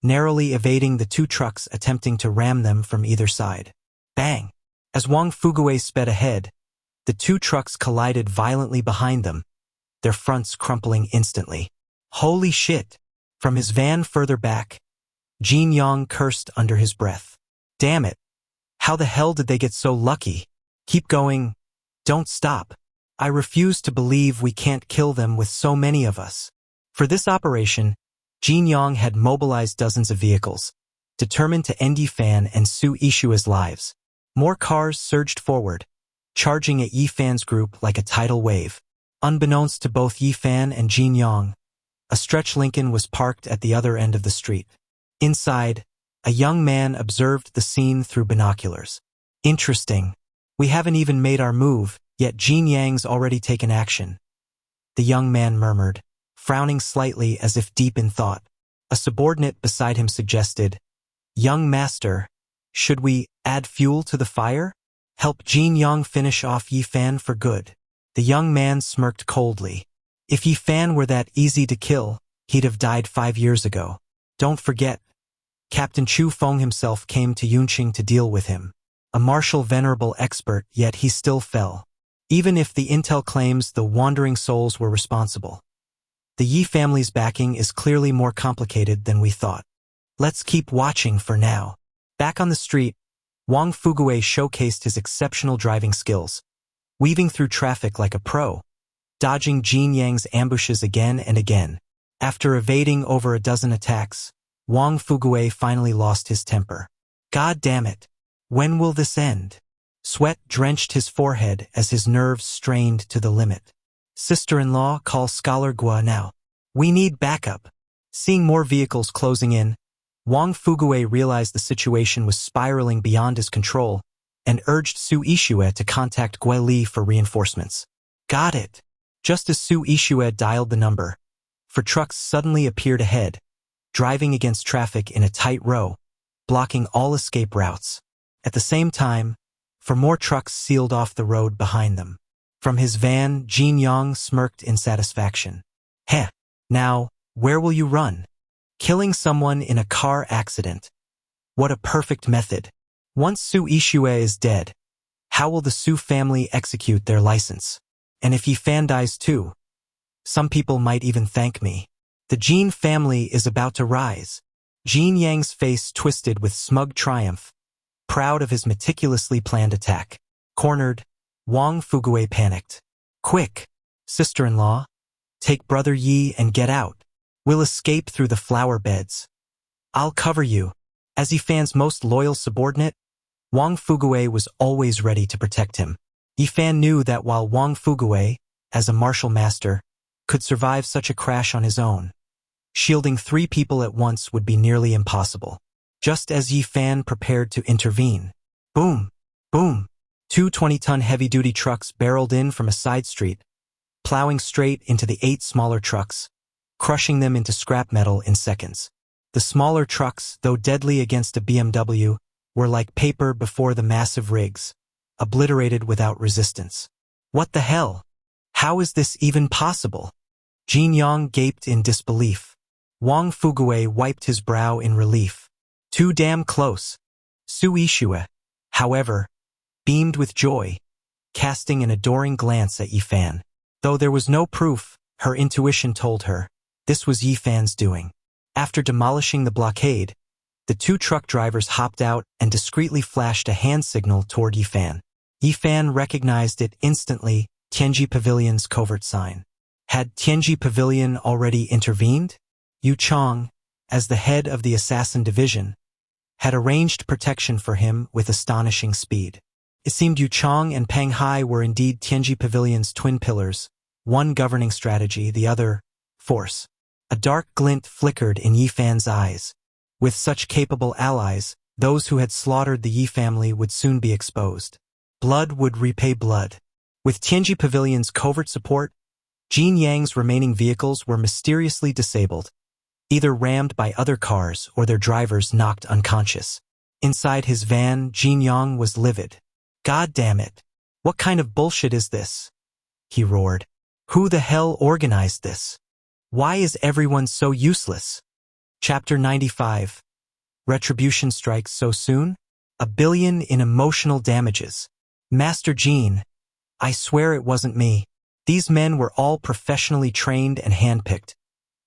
narrowly evading the two trucks attempting to ram them from either side. Bang! As Wang Fugue sped ahead, the two trucks collided violently behind them, their fronts crumpling instantly. Holy shit! From his van further back, Jin Yong cursed under his breath. Damn it! How the hell did they get so lucky? Keep going. Don't stop. I refuse to believe we can't kill them with so many of us. For this operation, Jin Yong had mobilized dozens of vehicles, determined to end Yifan and Su Ishue's lives. More cars surged forward, charging at Yifan's group like a tidal wave. Unbeknownst to both Yifan and Jin Yong, a stretch Lincoln was parked at the other end of the street. Inside, a young man observed the scene through binoculars. Interesting. We haven't even made our move, yet Jin Yang's already taken action. The young man murmured, frowning slightly as if deep in thought. A subordinate beside him suggested, Young master, should we add fuel to the fire? Help Jin Yong finish off Yifan for good. The young man smirked coldly. If Yifan were that easy to kill, he'd have died 5 years ago. Don't forget, Captain Chu Feng himself came to Yunqing to deal with him. A martial venerable expert, yet he still fell. Even if the intel claims the wandering souls were responsible. The Yi family's backing is clearly more complicated than we thought. Let's keep watching for now. Back on the street, Wang Fugue showcased his exceptional driving skills, weaving through traffic like a pro, dodging Jin Yang's ambushes again and again. After evading over a dozen attacks, Wang Fugue finally lost his temper. God damn it! When will this end? Sweat drenched his forehead as his nerves strained to the limit. Sister-in-law, call Scholar Gua now. We need backup. Seeing more vehicles closing in, Wang Fugue realized the situation was spiraling beyond his control and urged Su Ishue to contact Gui Li for reinforcements. Got it. Just as Su Ishue dialed the number, four trucks suddenly appeared ahead, driving against traffic in a tight row, blocking all escape routes. At the same time, four more trucks sealed off the road behind them. From his van, Jin Yong smirked in satisfaction. Heh, now, where will you run? Killing someone in a car accident. What a perfect method. Once Su Ishue is dead, how will the Su family execute their license? And if Yifan dies too? Some people might even thank me. The Jin family is about to rise. Jin Yang's face twisted with smug triumph, proud of his meticulously planned attack. Cornered, Wang Fugue panicked. Quick, sister-in-law, take brother Yi and get out. We'll escape through the flower beds. I'll cover you. As Yifan's most loyal subordinate, Wang Fugue was always ready to protect him. Yifan knew that while Wang Fugue, as a martial master, could survive such a crash on his own, shielding 3 people at once would be nearly impossible. Just as Yifan prepared to intervene. Boom! Boom! 2 20-ton heavy-duty trucks barreled in from a side street, plowing straight into the 8 smaller trucks, crushing them into scrap metal in seconds. The smaller trucks, though deadly against a BMW, were like paper before the massive rigs, obliterated without resistance. What the hell? How is this even possible? Jin Yong gaped in disbelief. Wang Fugue wiped his brow in relief. Too damn close. Su Ishue, however, beamed with joy, casting an adoring glance at Yifan. Though there was no proof, her intuition told her, this was Yifan's doing. After demolishing the blockade, the two truck drivers hopped out and discreetly flashed a hand signal toward Yifan. Yifan recognized it instantly, Tianji Pavilion's covert sign. Had Tianji Pavilion already intervened? Yu Chong, as the head of the assassin division, had arranged protection for him with astonishing speed. It seemed Yu Chong and Peng Hai were indeed Tianji Pavilion's twin pillars, one governing strategy, the other, force. A dark glint flickered in Yifan's eyes. With such capable allies, those who had slaughtered the Yi family would soon be exposed. Blood would repay blood. With Tianji Pavilion's covert support, Jin Yang's remaining vehicles were mysteriously disabled, either rammed by other cars or their drivers knocked unconscious. Inside his van, Jin Yang was livid. God damn it. What kind of bullshit is this? He roared. Who the hell organized this? Why is everyone so useless? Chapter 95. Retribution strikes so soon? $1 billion in emotional damages. Master Jean, I swear it wasn't me. These men were all professionally trained and handpicked.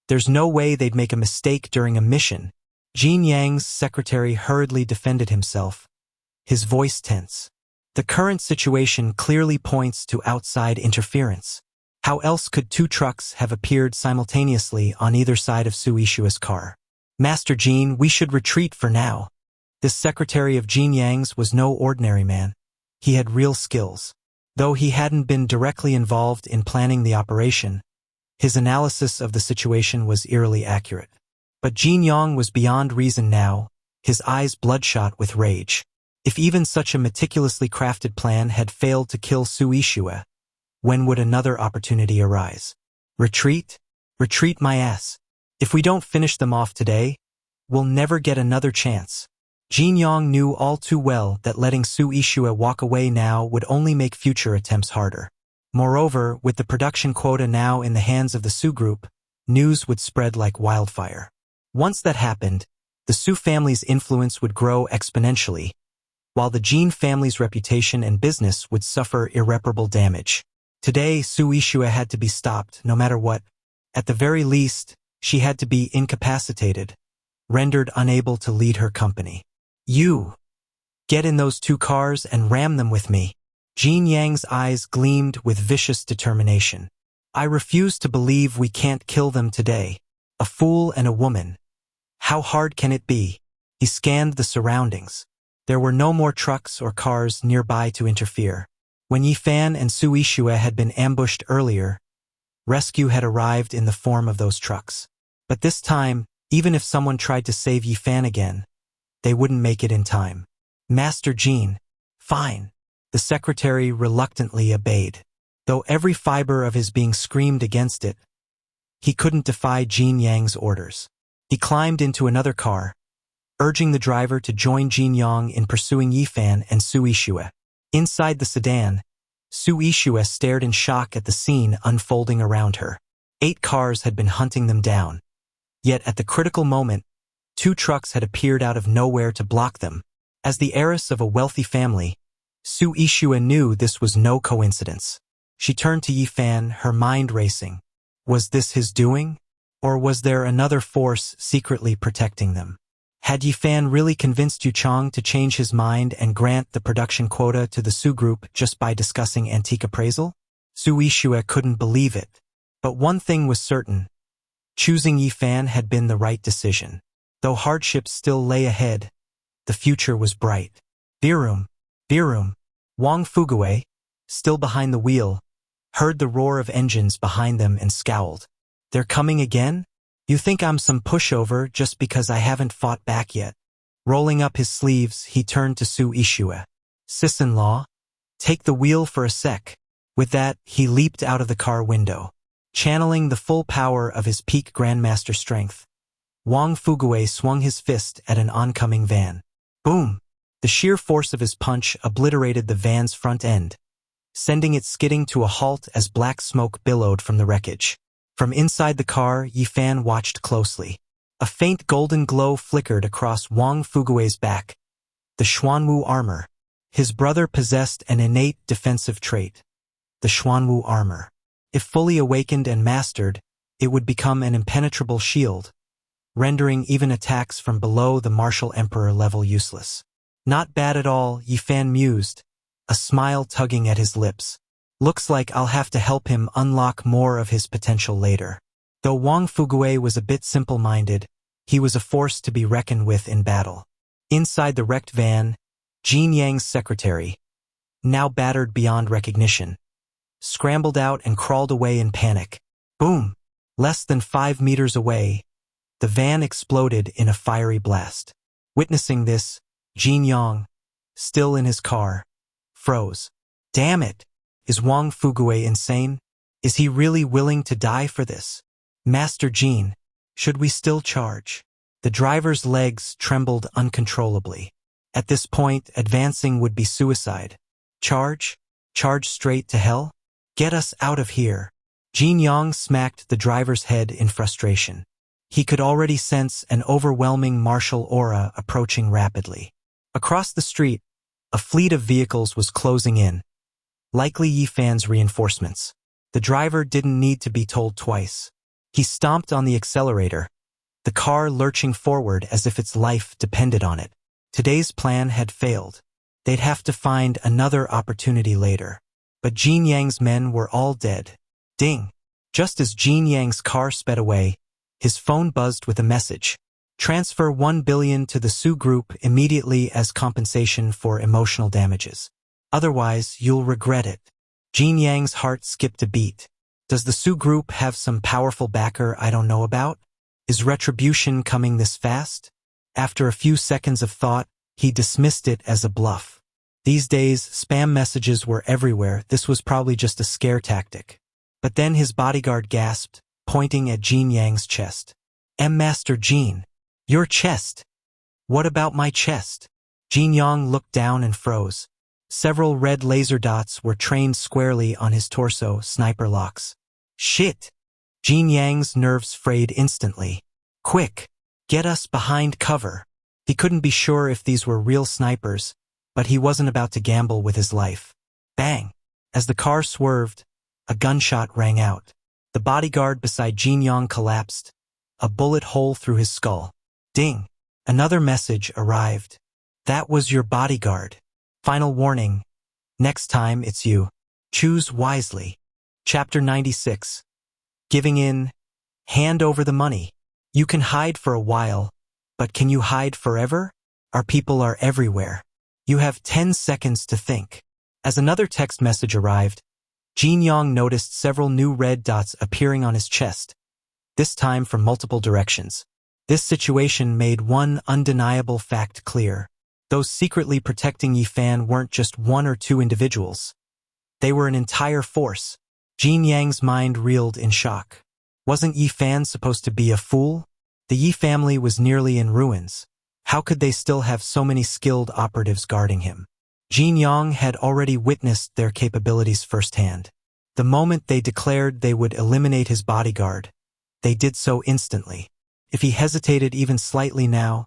There's no way they'd make a mistake during a mission. Jin Yang's secretary hurriedly defended himself, his voice tense. The current situation clearly points to outside interference. How else could two trucks have appeared simultaneously on either side of Su Ishua's car? Master Jean, we should retreat for now. This secretary of Jin Yang's was no ordinary man. He had real skills. Though he hadn't been directly involved in planning the operation, his analysis of the situation was eerily accurate. But Jin Yang was beyond reason now, his eyes bloodshot with rage. If even such a meticulously crafted plan had failed to kill Su Ishue, when would another opportunity arise? Retreat? Retreat my ass. If we don't finish them off today, we'll never get another chance. Jin Yang knew all too well that letting Su Ishue walk away now would only make future attempts harder. Moreover, with the production quota now in the hands of the Su group, news would spread like wildfire. Once that happened, the Su family's influence would grow exponentially, while the Jin family's reputation and business would suffer irreparable damage. Today, Su Ishue had to be stopped, no matter what. At the very least, she had to be incapacitated, rendered unable to lead her company. You! Get in those two cars and ram them with me. Jin Yang's eyes gleamed with vicious determination. I refuse to believe we can't kill them today. A fool and a woman. How hard can it be? He scanned the surroundings. There were no more trucks or cars nearby to interfere. When Yifan and Su Ishue had been ambushed earlier, rescue had arrived in the form of those trucks. But this time, even if someone tried to save Yifan again, they wouldn't make it in time. Master Jean. Fine. The secretary reluctantly obeyed. Though every fiber of his being screamed against it, he couldn't defy Jin Yang's orders. He climbed into another car, urging the driver to join Jin Yang in pursuing Yifan and Su Ishue. Inside the sedan, Su Ishue stared in shock at the scene unfolding around her. 8 cars had been hunting them down. Yet at the critical moment, 2 trucks had appeared out of nowhere to block them. As the heiress of a wealthy family, Su Ishue knew this was no coincidence. She turned to Yifan, her mind racing. Was this his doing? Or was there another force secretly protecting them? Had Yifan really convinced Yu Chong to change his mind and grant the production quota to the Su group just by discussing antique appraisal? Su Ishue couldn't believe it. But one thing was certain. Choosing Yifan had been the right decision. Though hardships still lay ahead, the future was bright. Virum. Wang Fugue, still behind the wheel, heard the roar of engines behind them and scowled. They're coming again? You think I'm some pushover just because I haven't fought back yet? Rolling up his sleeves, he turned to Su Ishue. Sis-in-law, take the wheel for a sec. With that, he leaped out of the car window. Channeling the full power of his peak Grandmaster strength, Wang Fuguei swung his fist at an oncoming van. Boom! The sheer force of his punch obliterated the van's front end, sending it skidding to a halt as black smoke billowed from the wreckage. From inside the car, Yifan watched closely. A faint golden glow flickered across Wang Fuguei's back. The Xuanwu armor. His brother possessed an innate defensive trait. The Xuanwu armor. If fully awakened and mastered, it would become an impenetrable shield, rendering even attacks from below the martial emperor level useless. Not bad at all, Yifan mused, a smile tugging at his lips. Looks like I'll have to help him unlock more of his potential later. Though Wang Fuguei was a bit simple-minded, he was a force to be reckoned with in battle. Inside the wrecked van, Jin Yang's secretary, now battered beyond recognition, scrambled out and crawled away in panic. Boom! Less than 5 meters away, the van exploded in a fiery blast. Witnessing this, Jin Yang, still in his car, froze. Damn it! Is Wang Fuguei insane? Is he really willing to die for this? Master Jin, should we still charge? The driver's legs trembled uncontrollably. At this point, advancing would be suicide. Charge? Charge straight to hell? Get us out of here. Jin Yang smacked the driver's head in frustration. He could already sense an overwhelming martial aura approaching rapidly. Across the street, a fleet of vehicles was closing in, likely Yifan's reinforcements. The driver didn't need to be told twice. He stomped on the accelerator, the car lurching forward as if its life depended on it. Today's plan had failed. They'd have to find another opportunity later. But Jin Yang's men were all dead. Ding! Just as Jin Yang's car sped away, his phone buzzed with a message. Transfer 1 billion to the Su Group immediately as compensation for emotional damages. Otherwise, you'll regret it. Jin Yang's heart skipped a beat. Does the Su Group have some powerful backer I don't know about? Is retribution coming this fast? After a few seconds of thought, he dismissed it as a bluff. These days, spam messages were everywhere. This was probably just a scare tactic. But then his bodyguard gasped, pointing at Jin Yang's chest. Master Jin. Your chest. What about my chest? Jin Yang looked down and froze. Several red laser dots were trained squarely on his torso, sniper locks. Shit! Jin Yang's nerves frayed instantly. Quick! Get us behind cover. He couldn't be sure if these were real snipers, but he wasn't about to gamble with his life. Bang! As the car swerved, a gunshot rang out. The bodyguard beside Jin Yang collapsed, a bullet hole through his skull. Ding! Another message arrived. That was your bodyguard. Final warning. Next time it's you. Choose wisely. Chapter 96. Giving in. Hand over the money. You can hide for a while, but can you hide forever? Our people are everywhere. You have 10 seconds to think. As another text message arrived, Jin Yang noticed several new red dots appearing on his chest, this time from multiple directions. This situation made one undeniable fact clear. Those secretly protecting Yifan weren't just 1 or 2 individuals. They were an entire force. Jin Yang's mind reeled in shock. Wasn't Yifan supposed to be a fool? The Yi family was nearly in ruins. How could they still have so many skilled operatives guarding him? Jin Yang had already witnessed their capabilities firsthand. The moment they declared they would eliminate his bodyguard, they did so instantly. If he hesitated even slightly now,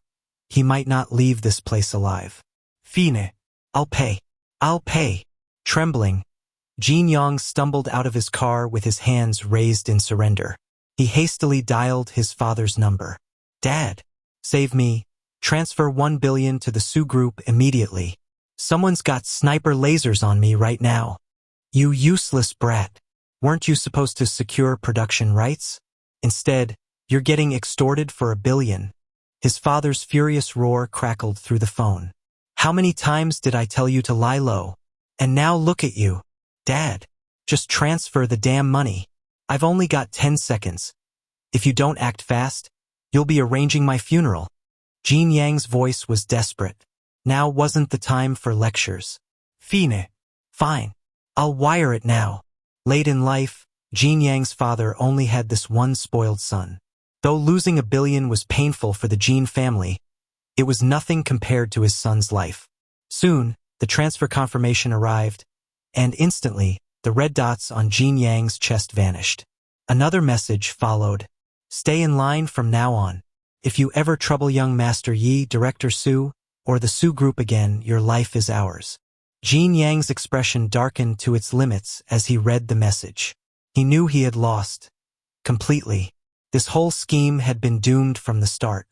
he might not leave this place alive. Fine. I'll pay. I'll pay. Trembling, Jin Yang stumbled out of his car with his hands raised in surrender. He hastily dialed his father's number. Dad, save me. Transfer 1 billion to the Su Group immediately. Someone's got sniper lasers on me right now. You useless brat. Weren't you supposed to secure production rights? Instead, you're getting extorted for 1 billion. His father's furious roar crackled through the phone. How many times did I tell you to lie low? And now look at you. Dad, just transfer the damn money. I've only got 10 seconds. If you don't act fast, you'll be arranging my funeral. Jin Yang's voice was desperate. Now wasn't the time for lectures. Fine. Fine. I'll wire it now. Late in life, Jin Yang's father only had this one spoiled son. Though losing 1 billion was painful for the Jin family, it was nothing compared to his son's life. Soon, the transfer confirmation arrived, and instantly, the red dots on Jin Yang's chest vanished. Another message followed. Stay in line from now on. If you ever trouble young Master Yi, Director Su, or the Su group again, your life is ours. Jin Yang's expression darkened to its limits as he read the message. He knew he had lost. Completely. This whole scheme had been doomed from the start.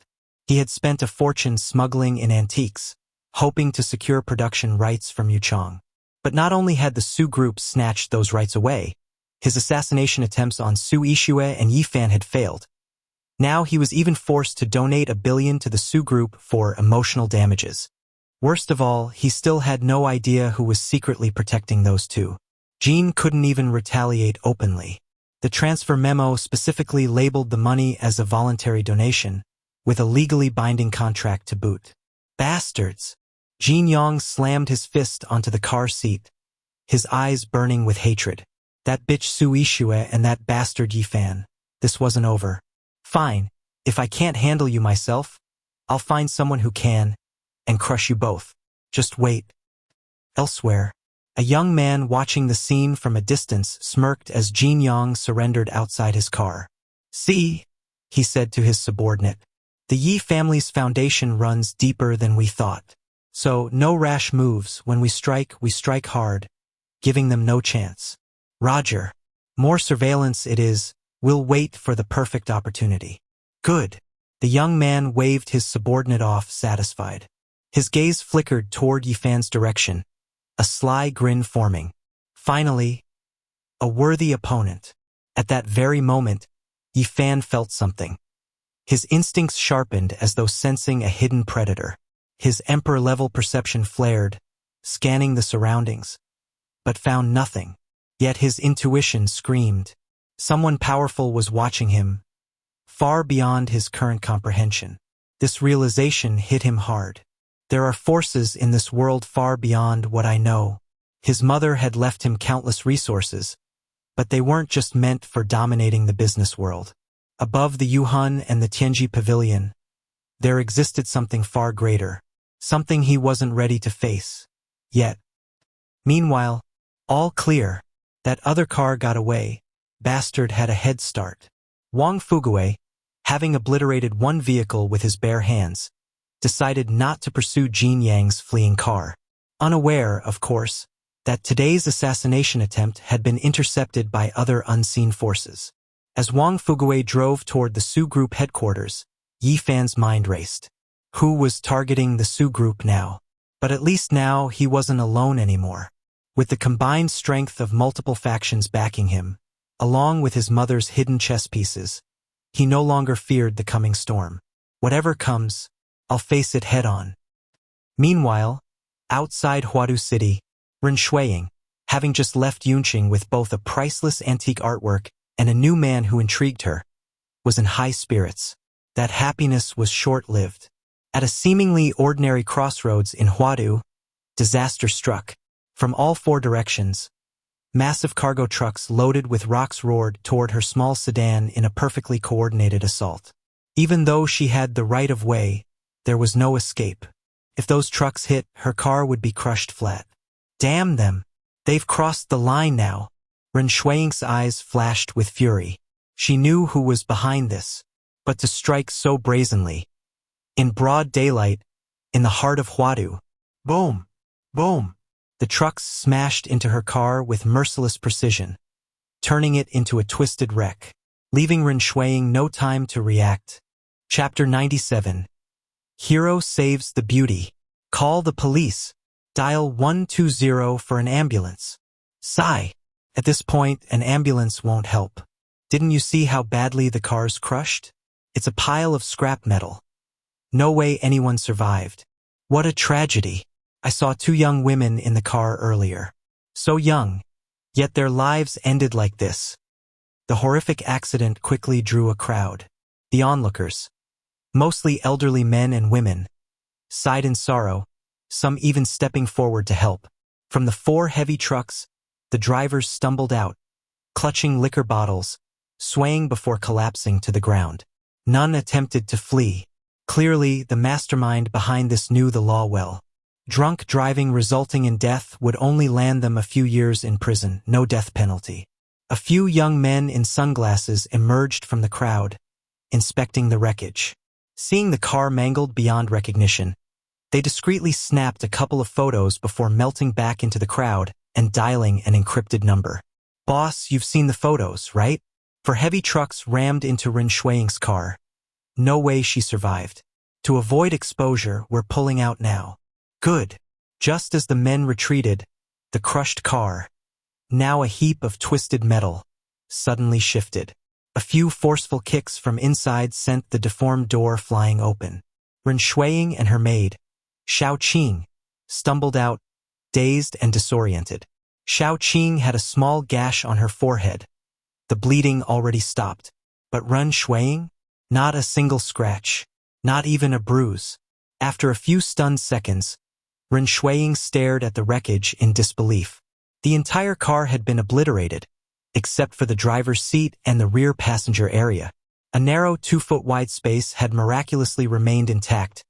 He had spent a fortune smuggling in antiques, hoping to secure production rights from Yuchong. But not only had the Su group snatched those rights away, his assassination attempts on Su Yixue and Yifan had failed. Now he was even forced to donate 1 billion to the Su group for emotional damages. Worst of all, he still had no idea who was secretly protecting those two. Jin couldn't even retaliate openly. The transfer memo specifically labeled the money as a voluntary donation, with a legally binding contract to boot. Bastards! Jin Yang slammed his fist onto the car seat, his eyes burning with hatred. That bitch Su Yixue and that bastard Yifan. This wasn't over. Fine, if I can't handle you myself, I'll find someone who can, and crush you both. Just wait. Elsewhere, a young man watching the scene from a distance smirked as Jin Yang surrendered outside his car. See, he said to his subordinate, the Yi family's foundation runs deeper than we thought. So no rash moves. When we strike hard, giving them no chance. Roger. More surveillance it is. We'll wait for the perfect opportunity. Good. The young man waved his subordinate off, satisfied. His gaze flickered toward Yifan's direction, a sly grin forming. Finally, a worthy opponent. At that very moment, Yifan felt something. His instincts sharpened as though sensing a hidden predator. His emperor-level perception flared, scanning the surroundings, but found nothing. Yet his intuition screamed. Someone powerful was watching him, far beyond his current comprehension. This realization hit him hard. There are forces in this world far beyond what I know. His mother had left him countless resources, but they weren't just meant for dominating the business world. Above the Yuhan and the Tianji Pavilion, there existed something far greater, something he wasn't ready to face yet. Meanwhile, all clear. That other car got away. Bastard had a head start. Wang Fuguei, having obliterated one vehicle with his bare hands, decided not to pursue Jin Yang's fleeing car, unaware, of course, that today's assassination attempt had been intercepted by other unseen forces. As Wang Fuguei drove toward the Su Group headquarters, Yifan's mind raced. Who was targeting the Su Group now? But at least now he wasn't alone anymore. With the combined strength of multiple factions backing him, along with his mother's hidden chess pieces, he no longer feared the coming storm. Whatever comes, I'll face it head-on. Meanwhile, outside Huadu City, Ren Shuiying, having just left Yunqing with both a priceless antique artwork and a new man who intrigued her, was in high spirits. That happiness was short-lived. At a seemingly ordinary crossroads in Huadu, disaster struck. From all four directions, massive cargo trucks loaded with rocks roared toward her small sedan in a perfectly coordinated assault. Even though she had the right of way, there was no escape. If those trucks hit, her car would be crushed flat. Damn them! They've crossed the line now. Ren Shuiying's eyes flashed with fury. She knew who was behind this, but to strike so brazenly, in broad daylight, in the heart of Huadu. Boom! Boom! The trucks smashed into her car with merciless precision, turning it into a twisted wreck, leaving Ren Shuiying no time to react. Chapter 97. Hero saves the beauty. Call the police. Dial 120 for an ambulance. Sigh. At this point, an ambulance won't help. Didn't you see how badly the car's crushed? It's a pile of scrap metal. No way anyone survived. What a tragedy. I saw 2 young women in the car earlier. So young, yet their lives ended like this. The horrific accident quickly drew a crowd. The onlookers, mostly elderly men and women, sighed in sorrow, some even stepping forward to help. From the 4 heavy trucks, the drivers stumbled out, clutching liquor bottles, swaying before collapsing to the ground. None attempted to flee. Clearly, the mastermind behind this knew the law well. Drunk driving resulting in death would only land them a few years in prison, no death penalty. A few young men in sunglasses emerged from the crowd, inspecting the wreckage. Seeing the car mangled beyond recognition, they discreetly snapped a couple of photos before melting back into the crowd and dialing an encrypted number. "Boss, you've seen the photos, right? For heavy trucks rammed into Ren Shuiying's car. No way she survived. To avoid exposure, we're pulling out now." "Good." Just as the men retreated, the crushed car, now a heap of twisted metal, suddenly shifted. A few forceful kicks from inside sent the deformed door flying open. Ren Shuiying and her maid, Xiao Qing, stumbled out, dazed and disoriented. Xiao Qing had a small gash on her forehead. The bleeding already stopped. But Ren Shuiying? Not a single scratch. Not even a bruise. After a few stunned seconds, Ren Shuiying stared at the wreckage in disbelief. The entire car had been obliterated, except for the driver's seat and the rear passenger area. A narrow 2-foot-wide space had miraculously remained intact,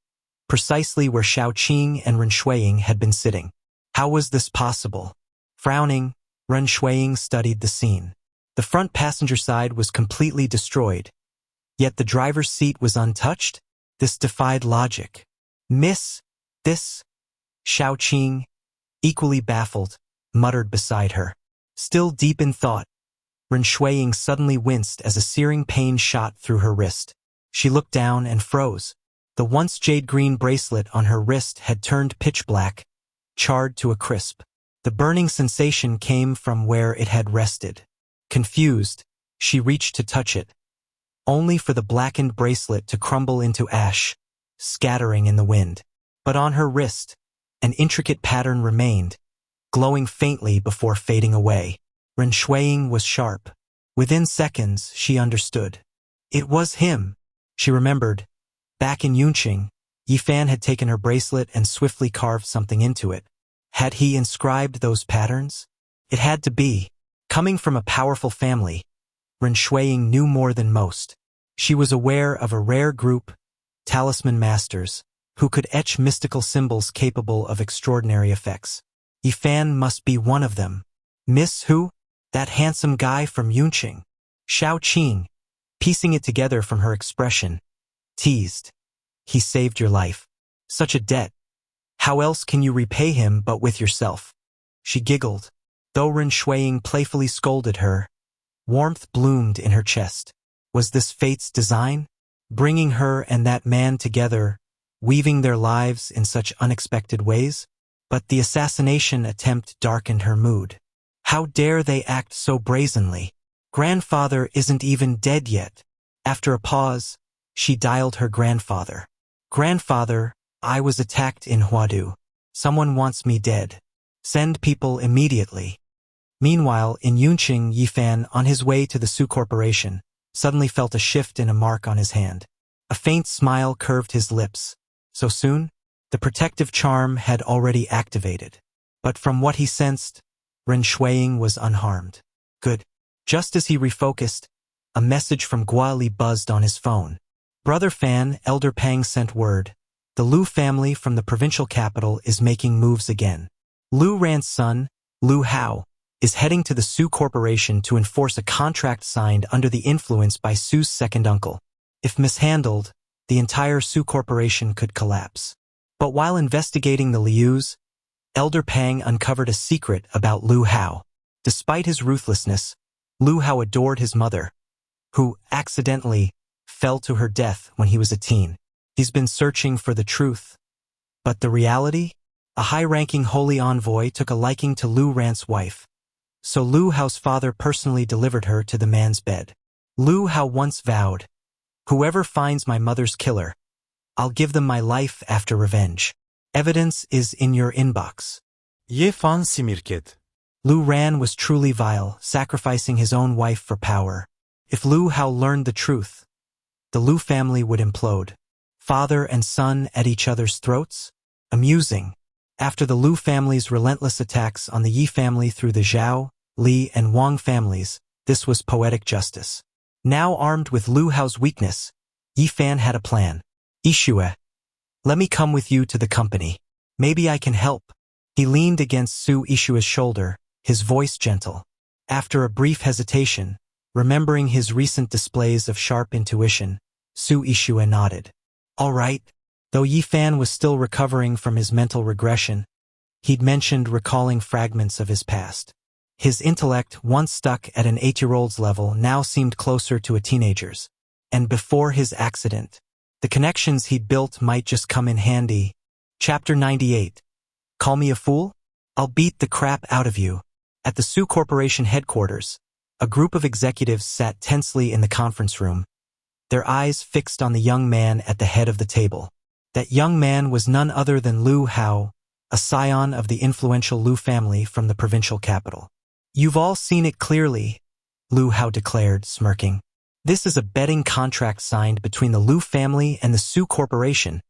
precisely where Xiao Qing and Ren Shuiying had been sitting. How was this possible? Frowning, Ren Shuiying studied the scene. The front passenger side was completely destroyed, yet the driver's seat was untouched? This defied logic. "Miss, this?" Xiao Qing, equally baffled, muttered beside her. Still deep in thought, Ren Shuiying suddenly winced as a searing pain shot through her wrist. She looked down and froze. The once jade-green bracelet on her wrist had turned pitch black, charred to a crisp. The burning sensation came from where it had rested. Confused, she reached to touch it, only for the blackened bracelet to crumble into ash, scattering in the wind. But on her wrist, an intricate pattern remained, glowing faintly before fading away. Ren Shuiying was sharp. Within seconds, she understood. It was him. She remembered. Back in Yunqing, Yifan had taken her bracelet and swiftly carved something into it. Had he inscribed those patterns? It had to be. Coming from a powerful family, Ren Shuiying knew more than most. She was aware of a rare group, talisman masters, who could etch mystical symbols capable of extraordinary effects. Yifan must be one of them. "Miss who?" "That handsome guy from Yunqing." Xiao Qing, piecing it together from her expression, teased. "He saved your life. Such a debt. How else can you repay him but with yourself?" She giggled. Though Ren Shuiying playfully scolded her, warmth bloomed in her chest. Was this fate's design? Bringing her and that man together, weaving their lives in such unexpected ways? But the assassination attempt darkened her mood. How dare they act so brazenly? Grandfather isn't even dead yet. After a pause, she dialed her grandfather. "Grandfather, I was attacked in Huadu. Someone wants me dead. Send people immediately." Meanwhile, in Yunqing, Yifan, on his way to the Su Corporation, suddenly felt a shift in a mark on his hand. A faint smile curved his lips. So soon? The protective charm had already activated. But from what he sensed, Ren Shuiying was unharmed. Good. Just as he refocused, a message from Gua Li buzzed on his phone. "Brother Fan, Elder Pang sent word. The Lu family from the provincial capital is making moves again. Lu Ran's son, Lu Hao, is heading to the Su Corporation to enforce a contract signed under the influence by Su's second uncle. If mishandled, the entire Su Corporation could collapse." But while investigating the Lius, Elder Pang uncovered a secret about Lu Hao. Despite his ruthlessness, Lu Hao adored his mother, who, accidentally, fell to her death when he was a teen. He's been searching for the truth. But the reality? A high-ranking holy envoy took a liking to Lu Ran's wife. So Lu Hao's father personally delivered her to the man's bed. Lu Hao once vowed, "Whoever finds my mother's killer, I'll give them my life after revenge." Evidence is in your inbox. Ye fan simirket. Lu Ran was truly vile, sacrificing his own wife for power. If Lu Hao learned the truth, the Lu family would implode. Father and son at each other's throats? Amusing. After the Lu family's relentless attacks on the Yi family through the Zhao, Li, and Wang families, this was poetic justice. Now armed with Lu Hao's weakness, Yifan had a plan. Ishue, let me come with you to the company. Maybe I can help. He leaned against Su Ishue's shoulder, his voice gentle. After a brief hesitation, remembering his recent displays of sharp intuition, Su Ishue nodded. All right. Though Yifan was still recovering from his mental regression, he'd mentioned recalling fragments of his past. His intellect, once stuck at an 8-year-old's level, now seemed closer to a teenager's. And before his accident, the connections he'd built might just come in handy. Chapter 98. Call me a fool? I'll beat the crap out of you. At the Su Corporation headquarters, a group of executives sat tensely in the conference room, their eyes fixed on the young man at the head of the table. That young man was none other than Lu Hao, a scion of the influential Lu family from the provincial capital. You've all seen it clearly, Lu Hao declared, smirking. This is a betting contract signed between the Lu family and the Su Corporation,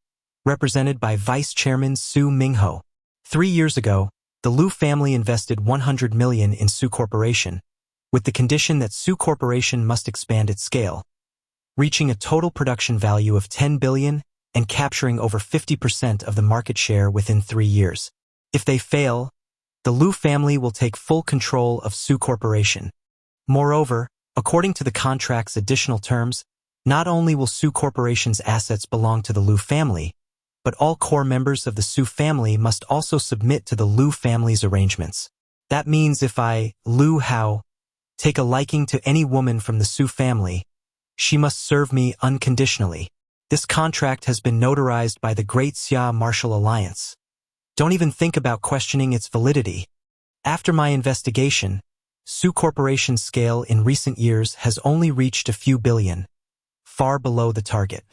represented by Vice Chairman Su Mingho. 3 years ago, the Lu family invested 100 million in Su Corporation, with the condition that Su Corporation must expand its scale, reaching a total production value of 10 billion and capturing over 50% of the market share within 3 years. If they fail, the Lu family will take full control of Su Corporation. Moreover, according to the contract's additional terms, not only will Su Corporation's assets belong to the Lu family, but all core members of the Su family must also submit to the Lu family's arrangements. That means if I, Lu Hao, take a liking to any woman from the Su family, she must serve me unconditionally. This contract has been notarized by the Great Xia Martial Alliance. Don't even think about questioning its validity. After my investigation, Su Corporation's scale in recent years has only reached a few billion, far below the target.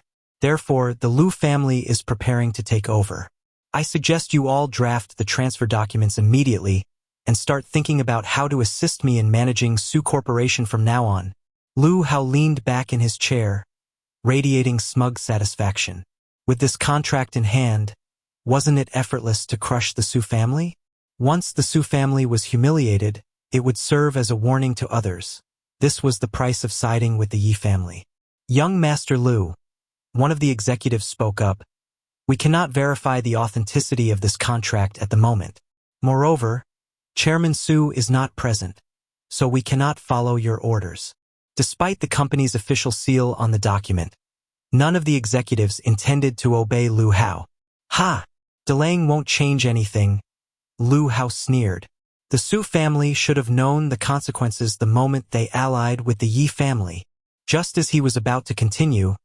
Therefore, the Lu family is preparing to take over. I suggest you all draft the transfer documents immediately and start thinking about how to assist me in managing Su Corporation from now on. Lu Hao leaned back in his chair, radiating smug satisfaction. With this contract in hand, wasn't it effortless to crush the Su family? Once the Su family was humiliated, it would serve as a warning to others. This was the price of siding with the Yi family. Young Master Lu, one of the executives spoke up. We cannot verify the authenticity of this contract at the moment. Moreover, Chairman Su is not present, so we cannot follow your orders. Despite the company's official seal on the document, none of the executives intended to obey Lu Hao. Ha! Delaying won't change anything, Lu Hao sneered. The Su family should have known the consequences the moment they allied with the Yi family. Just as he was about to continue,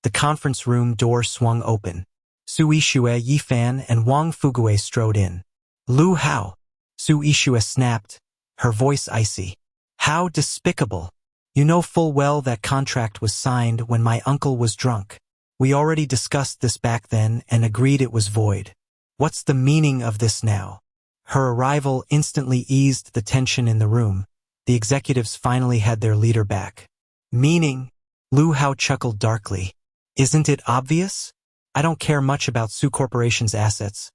the conference room door swung open. Su Ishue, Yifan, and Wang Fugue strode in. Lu Hao! Su Ishue snapped, her voice icy. How despicable! You know full well that contract was signed when my uncle was drunk. We already discussed this back then and agreed it was void. What's the meaning of this now? Her arrival instantly eased the tension in the room. The executives finally had their leader back. Meaning? Lu Hao chuckled darkly. Isn't it obvious? I don't care much about Su Corporation's assets.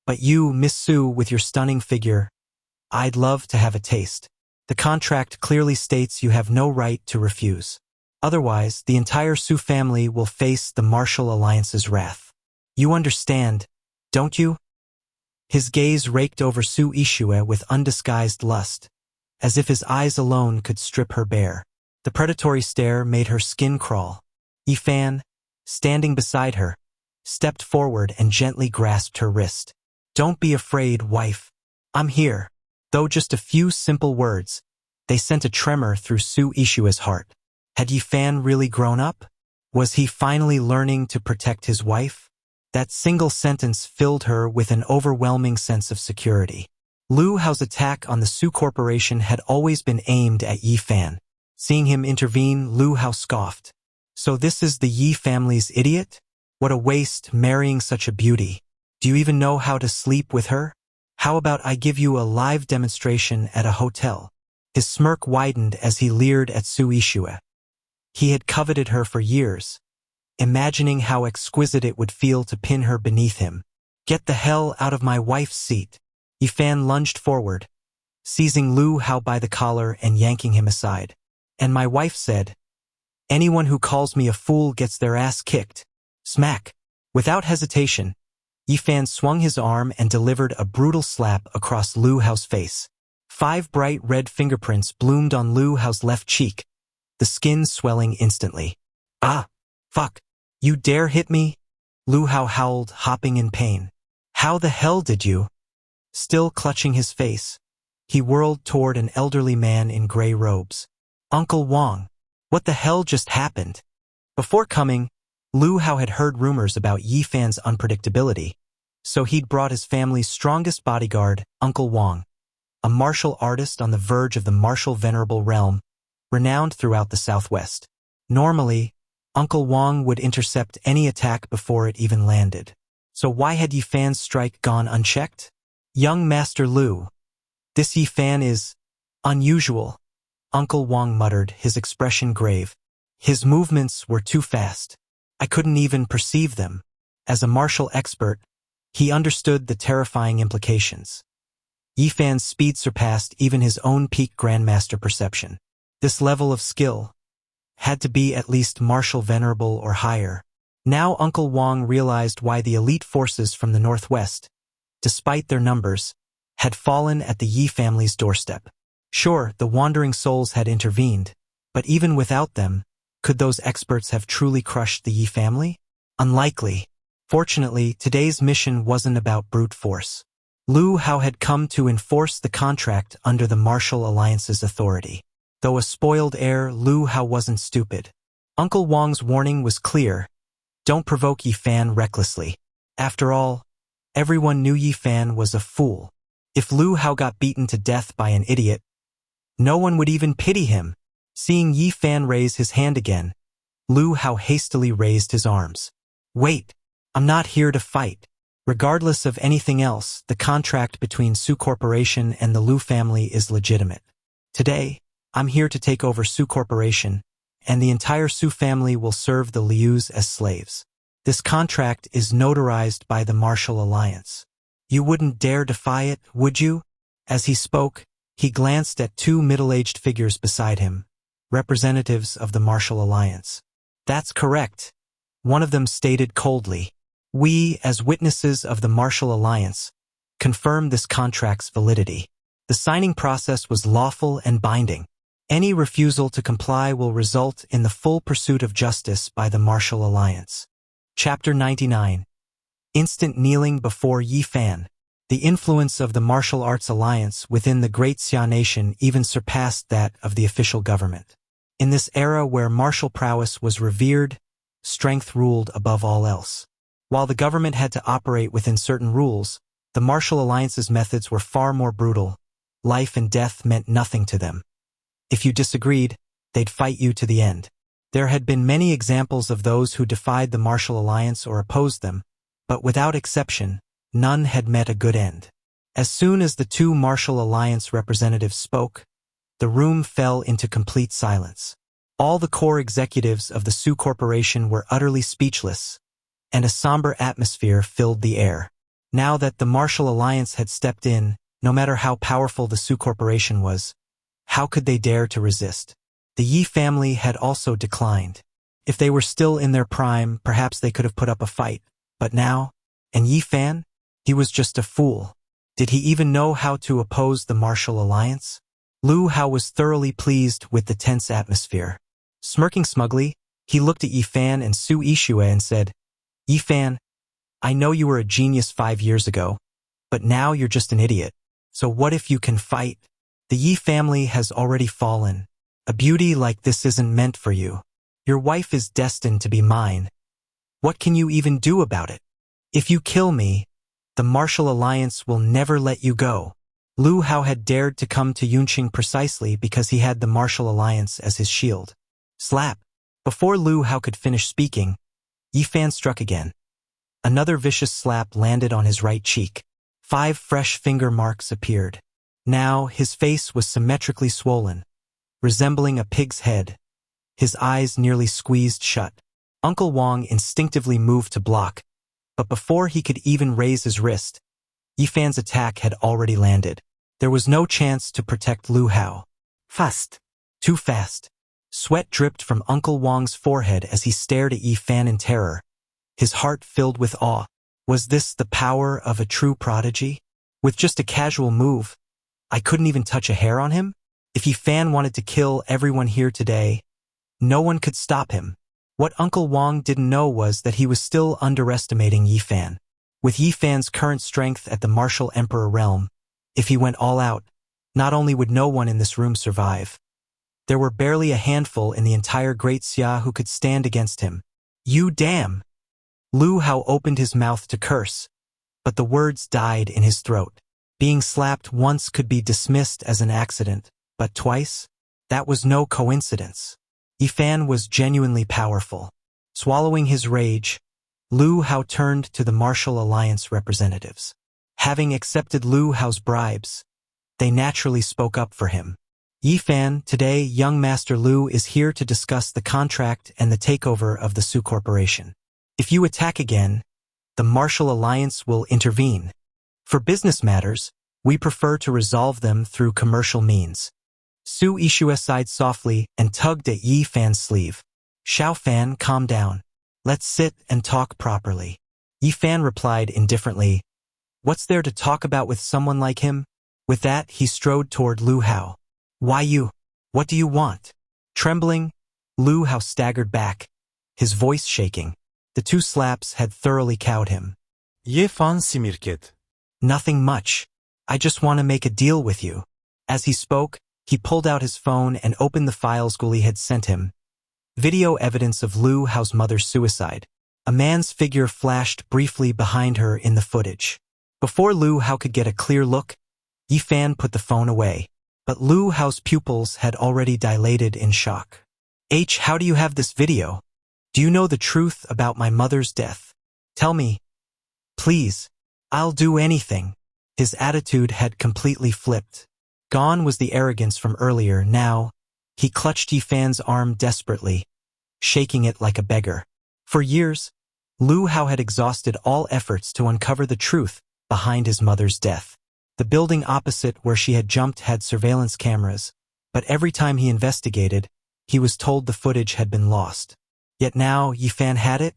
But you, Miss Su, with your stunning figure, I'd love to have a taste. The contract clearly states you have no right to refuse. Otherwise, the entire Su family will face the Martial Alliance's wrath. You understand, don't you? His gaze raked over Su Ishue with undisguised lust, as if his eyes alone could strip her bare. The predatory stare made her skin crawl. Yifan, standing beside her, stepped forward and gently grasped her wrist. Don't be afraid, wife. I'm here. Though just a few simple words, they sent a tremor through Su Ishue's heart. Had Yifan really grown up? Was he finally learning to protect his wife? That single sentence filled her with an overwhelming sense of security. Lu Hao's attack on the Su Corporation had always been aimed at Yifan. Seeing him intervene, Lu Hao scoffed. So this is the Yi family's idiot? What a waste marrying such a beauty. Do you even know how to sleep with her? How about I give you a live demonstration at a hotel? His smirk widened as he leered at Su Ishue. He had coveted her for years, imagining how exquisite it would feel to pin her beneath him. Get the hell out of my wife's seat. Yifan lunged forward, seizing Lu Hao by the collar and yanking him aside. And my wife said, Anyone who calls me a fool gets their ass kicked. Smack. Without hesitation, Yifan swung his arm and delivered a brutal slap across Lu Hao's face. 5 bright red fingerprints bloomed on Lu Hao's left cheek, the skin swelling instantly. Ah! Fuck! You dare hit me? Lu Hao howled, hopping in pain. How the hell did you? Still clutching his face, he whirled toward an elderly man in gray robes. Uncle Wang, what the hell just happened? Before coming, Lu Hao had heard rumors about Yifan's unpredictability, so he'd brought his family's strongest bodyguard, Uncle Wang, a martial artist on the verge of the martial venerable realm, renowned throughout the Southwest. Normally, Uncle Wang would intercept any attack before it even landed. So why had Yifan's strike gone unchecked? Young Master Lu, this Yifan is unusual, Uncle Wang muttered, his expression grave. His movements were too fast. I couldn't even perceive them. As a martial expert, he understood the terrifying implications. Yifan's speed surpassed even his own peak grandmaster perception. This level of skill had to be at least martial venerable or higher. Now Uncle Wang realized why the elite forces from the northwest, despite their numbers, had fallen at the Yi family's doorstep. Sure, the wandering souls had intervened, but even without them, could those experts have truly crushed the Yi family? Unlikely. Fortunately, today's mission wasn't about brute force. Lu Hao had come to enforce the contract under the Martial Alliance's authority. Though a spoiled heir, Lu Hao wasn't stupid. Uncle Wang's warning was clear. Don't provoke Yifan recklessly. After all, everyone knew Yifan was a fool. If Lu Hao got beaten to death by an idiot, no one would even pity him. Seeing Yifan raise his hand again, Lu Hao hastily raised his arms. Wait, I'm not here to fight. Regardless of anything else, the contract between Su Corporation and the Lu family is legitimate. Today, I'm here to take over Su Corporation, and the entire Su family will serve the Lius as slaves. This contract is notarized by the Martial Alliance. You wouldn't dare defy it, would you? As he spoke, he glanced at 2 middle-aged figures beside him, representatives of the Martial Alliance. That's correct, one of them stated coldly. We, as witnesses of the Martial Alliance, confirm this contract's validity. The signing process was lawful and binding. Any refusal to comply will result in the full pursuit of justice by the Martial Alliance. Chapter 99. Instant kneeling before Yifan. The influence of the Martial Arts Alliance within the Great Xia Nation even surpassed that of the official government. In this era where martial prowess was revered, strength ruled above all else. While the government had to operate within certain rules, the Martial Alliance's methods were far more brutal. Life and death meant nothing to them. If you disagreed, they'd fight you to the end. There had been many examples of those who defied the Martial Alliance or opposed them, but without exception, none had met a good end. As soon as the 2 Martial Alliance representatives spoke, the room fell into complete silence. All the core executives of the Su Corporation were utterly speechless, and a somber atmosphere filled the air. Now that the Martial Alliance had stepped in, no matter how powerful the Su Corporation was, how could they dare to resist? The Yi family had also declined. If they were still in their prime, perhaps they could have put up a fight. But now, and Yifan? He was just a fool. Did he even know how to oppose the Martial Alliance? Lu Hao was thoroughly pleased with the tense atmosphere. Smirking smugly, he looked at Yifan and Su Ishue and said, Yifan, I know you were a genius 5 years ago, but now you're just an idiot. So what if you can fight? The Yi family has already fallen. A beauty like this isn't meant for you. Your wife is destined to be mine. What can you even do about it? If you kill me, the Martial Alliance will never let you go. Lu Hao had dared to come to Yunqing precisely because he had the Martial Alliance as his shield. Slap. Before Lu Hao could finish speaking, Yifan struck again. Another vicious slap landed on his right cheek. 5 fresh finger marks appeared. Now his face was symmetrically swollen, resembling a pig's head, his eyes nearly squeezed shut. Uncle Wang instinctively moved to block, but before he could even raise his wrist, Yifan's attack had already landed. There was no chance to protect Lu Hao. Fast. Too fast. Sweat dripped from Uncle Wang's forehead as he stared at Yi Fan in terror, his heart filled with awe. Was this the power of a true prodigy? With just a casual move, I couldn't even touch a hair on him? If Yi Fan wanted to kill everyone here today, no one could stop him. What Uncle Wang didn't know was that he was still underestimating Yi Fan. With Yi Fan's current strength at the martial emperor realm, if he went all out, not only would no one in this room survive, there were barely a handful in the entire Great Xia who could stand against him. You damn! Lu Hao opened his mouth to curse, but the words died in his throat. Being slapped once could be dismissed as an accident, but twice? That was no coincidence. Yi Fan was genuinely powerful. Swallowing his rage, Lu Hao turned to the Martial Alliance representatives. Having accepted Lu Hao's bribes, they naturally spoke up for him. Yi Fan, today young Master Lu is here to discuss the contract and the takeover of the Su Corporation. If you attack again, the Martial Alliance will intervene. For business matters, we prefer to resolve them through commercial means. Su Ishua sighed softly and tugged at Yi Fan's sleeve. Xiao Fan, calm down. Let's sit and talk properly. Yi Fan replied indifferently. What's there to talk about with someone like him? With that, he strode toward Lu Hao. Why you? What do you want? Trembling, Lu Hao staggered back, his voice shaking. The two slaps had thoroughly cowed him. Ye fan simirket. Nothing much. I just want to make a deal with you. As he spoke, he pulled out his phone and opened the files Guli had sent him. Video evidence of Lu Hao's mother's suicide. A man's figure flashed briefly behind her in the footage. Before Lu Hao could get a clear look, Yi Fan put the phone away. But Lu Hao's pupils had already dilated in shock. How do you have this video? Do you know the truth about my mother's death? Tell me. Please. I'll do anything. His attitude had completely flipped. Gone was the arrogance from earlier. Now, he clutched Yi Fan's arm desperately, shaking it like a beggar. For years, Lu Hao had exhausted all efforts to uncover the truth behind his mother's death. The building opposite where she had jumped had surveillance cameras, but every time he investigated, he was told the footage had been lost. Yet now Yi Fan had it?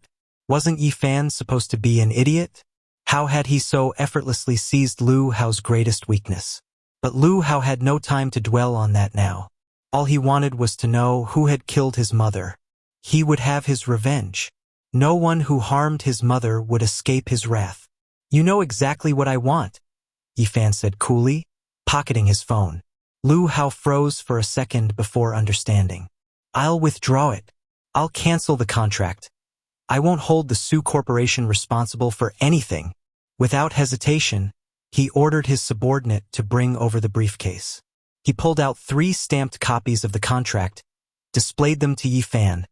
Wasn't Yi Fan supposed to be an idiot? How had he so effortlessly seized Lu Hao's greatest weakness? But Lu Hao had no time to dwell on that now. All he wanted was to know who had killed his mother. He would have his revenge. No one who harmed his mother would escape his wrath. You know exactly what I want, Yi Fan said coolly, pocketing his phone. Lu Hao froze for a second before understanding. I'll withdraw it. I'll cancel the contract. I won't hold the Su Corporation responsible for anything. Without hesitation, he ordered his subordinate to bring over the briefcase. He pulled out 3 stamped copies of the contract, displayed them to Yi Fan,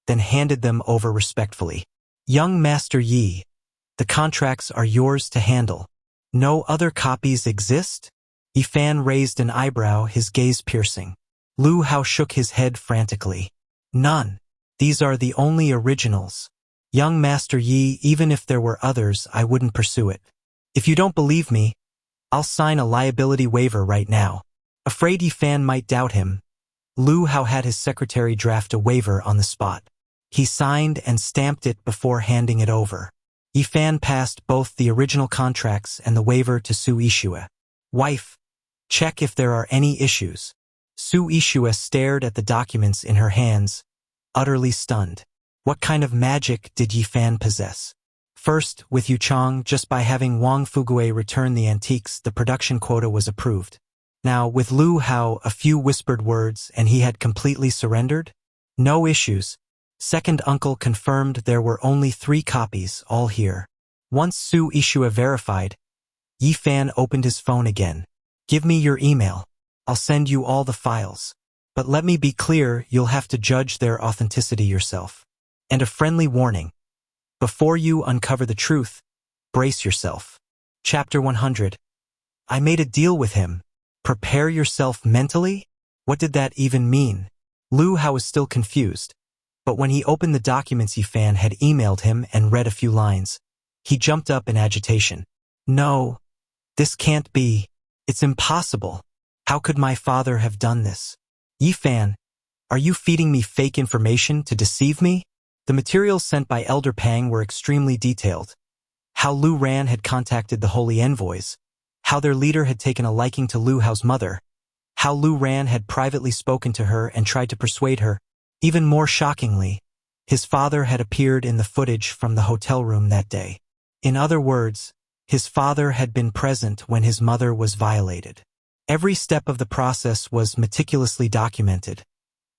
then handed them over respectfully. Young Master Yi, the contracts are yours to handle. No other copies exist? Yi Fan raised an eyebrow, his gaze piercing. Lu Hao shook his head frantically. None. These are the only originals. Young Master Yi, even if there were others, I wouldn't pursue it. If you don't believe me, I'll sign a liability waiver right now. Afraid Yi Fan might doubt him, Lu Hao had his secretary draft a waiver on the spot. He signed and stamped it before handing it over. Yi Fan passed both the original contracts and the waiver to Su Ishua. Wife, check if there are any issues. Su Ishua stared at the documents in her hands, utterly stunned. What kind of magic did Yi Fan possess? First, with Yu Chang, just by having Wang Fugue return the antiques, the production quota was approved. Now, with Lu Hao, a few whispered words, and he had completely surrendered? No issues. Second uncle confirmed there were only 3 copies, all here. Once Su Ishua verified, Yi Fan opened his phone again. Give me your email. I'll send you all the files. But let me be clear, you'll have to judge their authenticity yourself. And a friendly warning. Before you uncover the truth, brace yourself. Chapter 100. I made a deal with him. Prepare yourself mentally? What did that even mean? Lu Hao was still confused. But when he opened the documents Yi Fan had emailed him and read a few lines, he jumped up in agitation. No, this can't be. It's impossible. How could my father have done this? Yi Fan, Are you feeding me fake information to deceive me? The materials sent by Elder Pang were extremely detailed. How Lu Ran had contacted the holy envoys, how their leader had taken a liking to Lu Hao's mother, how Lu Ran had privately spoken to her and tried to persuade her. Even more shockingly, his father had appeared in the footage from the hotel room that day. In other words, his father had been present when his mother was violated. Every step of the process was meticulously documented,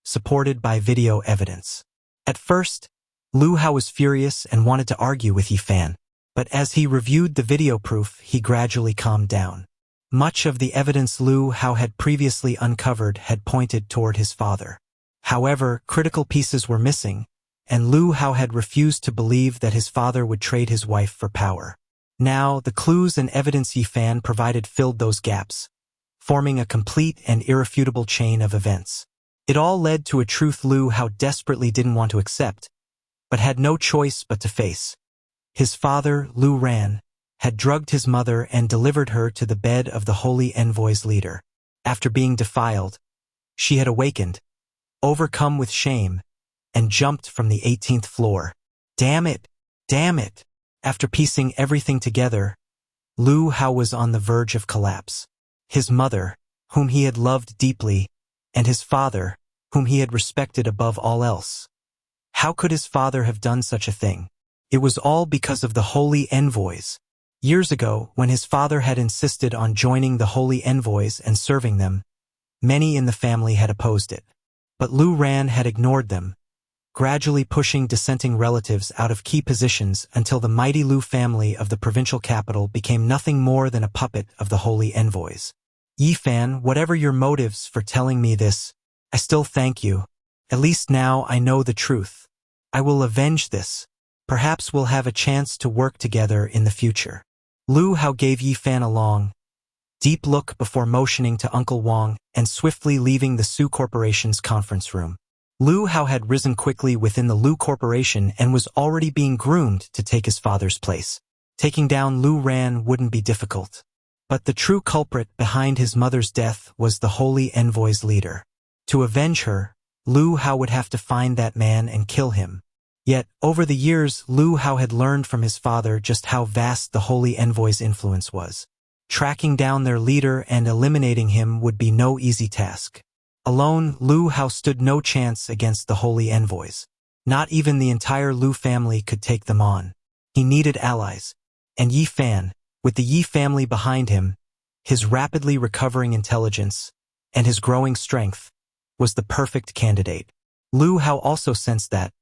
supported by video evidence. At first, Lu Hao was furious and wanted to argue with Yi Fan, but as he reviewed the video proof, he gradually calmed down. Much of the evidence Lu Hao had previously uncovered had pointed toward his father. However, critical pieces were missing, and Lu Hao had refused to believe that his father would trade his wife for power. Now, the clues and evidence Yi Fan provided filled those gaps, forming a complete and irrefutable chain of events. It all led to a truth Lu Hao desperately didn't want to accept, but had no choice but to face. His father, Lu Ran, had drugged his mother and delivered her to the bed of the holy envoy's leader. After being defiled, she had awakened, overcome with shame, and jumped from the 18th floor. Damn it! Damn it! After piecing everything together, Lu Hao was on the verge of collapse. His mother, whom he had loved deeply, and his father, whom he had respected above all else. How could his father have done such a thing? It was all because of the holy envoys. Years ago, when his father had insisted on joining the holy envoys and serving them, many in the family had opposed it. But Lu Ran had ignored them, gradually pushing dissenting relatives out of key positions until the mighty Lu family of the provincial capital became nothing more than a puppet of the holy envoys. Yi Fan, whatever your motives for telling me this, I still thank you. At least now I know the truth. I will avenge this. Perhaps we'll have a chance to work together in the future. Lu Hao gave Yi Fan a long, deep look before motioning to Uncle Wang and swiftly leaving the Su Corporation's conference room. Lu Hao had risen quickly within the Lu Corporation and was already being groomed to take his father's place. Taking down Lu Ran wouldn't be difficult. But the true culprit behind his mother's death was the holy envoy's leader. To avenge her, Lu Hao would have to find that man and kill him. Yet, over the years, Lu Hao had learned from his father just how vast the holy envoy's influence was. Tracking down their leader and eliminating him would be no easy task. Alone, Lu Hao stood no chance against the holy envoys. Not even the entire Lu family could take them on. He needed allies. And Yi Fan, with the Yi family behind him, his rapidly recovering intelligence, and his growing strength, was the perfect candidate. Lu Hao also sensed that,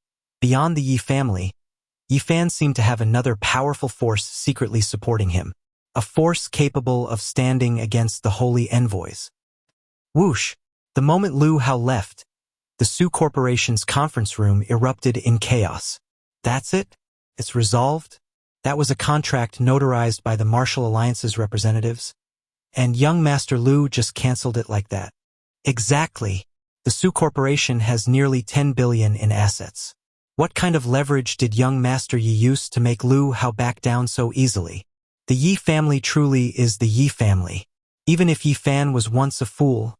beyond the Yi family, Yi Fan seemed to have another powerful force secretly supporting him. A force capable of standing against the holy envoys. Whoosh! The moment Lu Hao left, the Su Corporation's conference room erupted in chaos. That's it? It's resolved? That was a contract notarized by the Martial Alliance's representatives? And young Master Lu just canceled it like that. Exactly. The Su Corporation has nearly 10 billion in assets. What kind of leverage did young Master Yi use to make Lu Hao back down so easily? The Yi family truly is the Yi family. Even if Yi Fan was once a fool,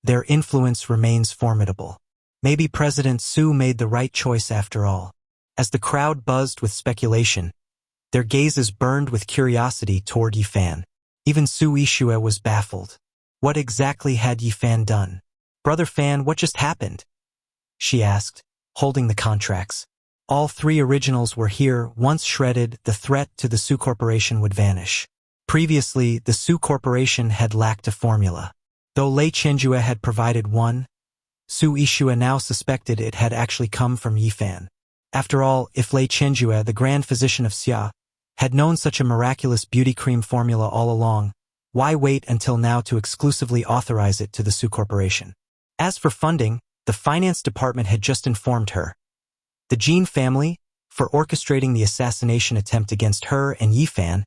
their influence remains formidable. Maybe President Su made the right choice after all. As the crowd buzzed with speculation, their gazes burned with curiosity toward Yi Fan. Even Su Yixue was baffled. What exactly had Yi Fan done? Brother Fan, what just happened? She asked, holding the contracts. All three originals were here. Once shredded, the threat to the Su Corporation would vanish. Previously, the Su Corporation had lacked a formula. Though Lei Chenjue had provided one, Su Yixue now suspected it had actually come from Yi Fan. After all, if Lei Chenjue, the grand physician of Xia, had known such a miraculous beauty cream formula all along, why wait until now to exclusively authorize it to the Su Corporation? As for funding, the finance department had just informed her. The Jin family, for orchestrating the assassination attempt against her and Yi Fan,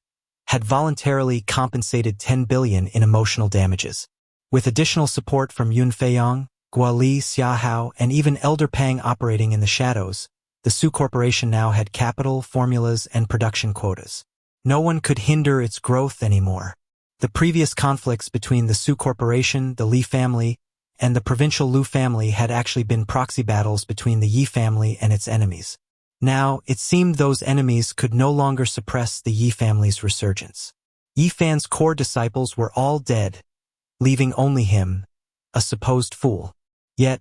had voluntarily compensated 10 billion in emotional damages. With additional support from Yun Feiyang, Guali, Xia Hao, and even Elder Pang operating in the shadows, the Su Corporation now had capital, formulas, and production quotas. No one could hinder its growth anymore. The previous conflicts between the Su Corporation, the Li family, and the provincial Lu family had actually been proxy battles between the Yi family and its enemies. Now, it seemed those enemies could no longer suppress the Yi family's resurgence. Yi Fan's core disciples were all dead, leaving only him, a supposed fool. Yet,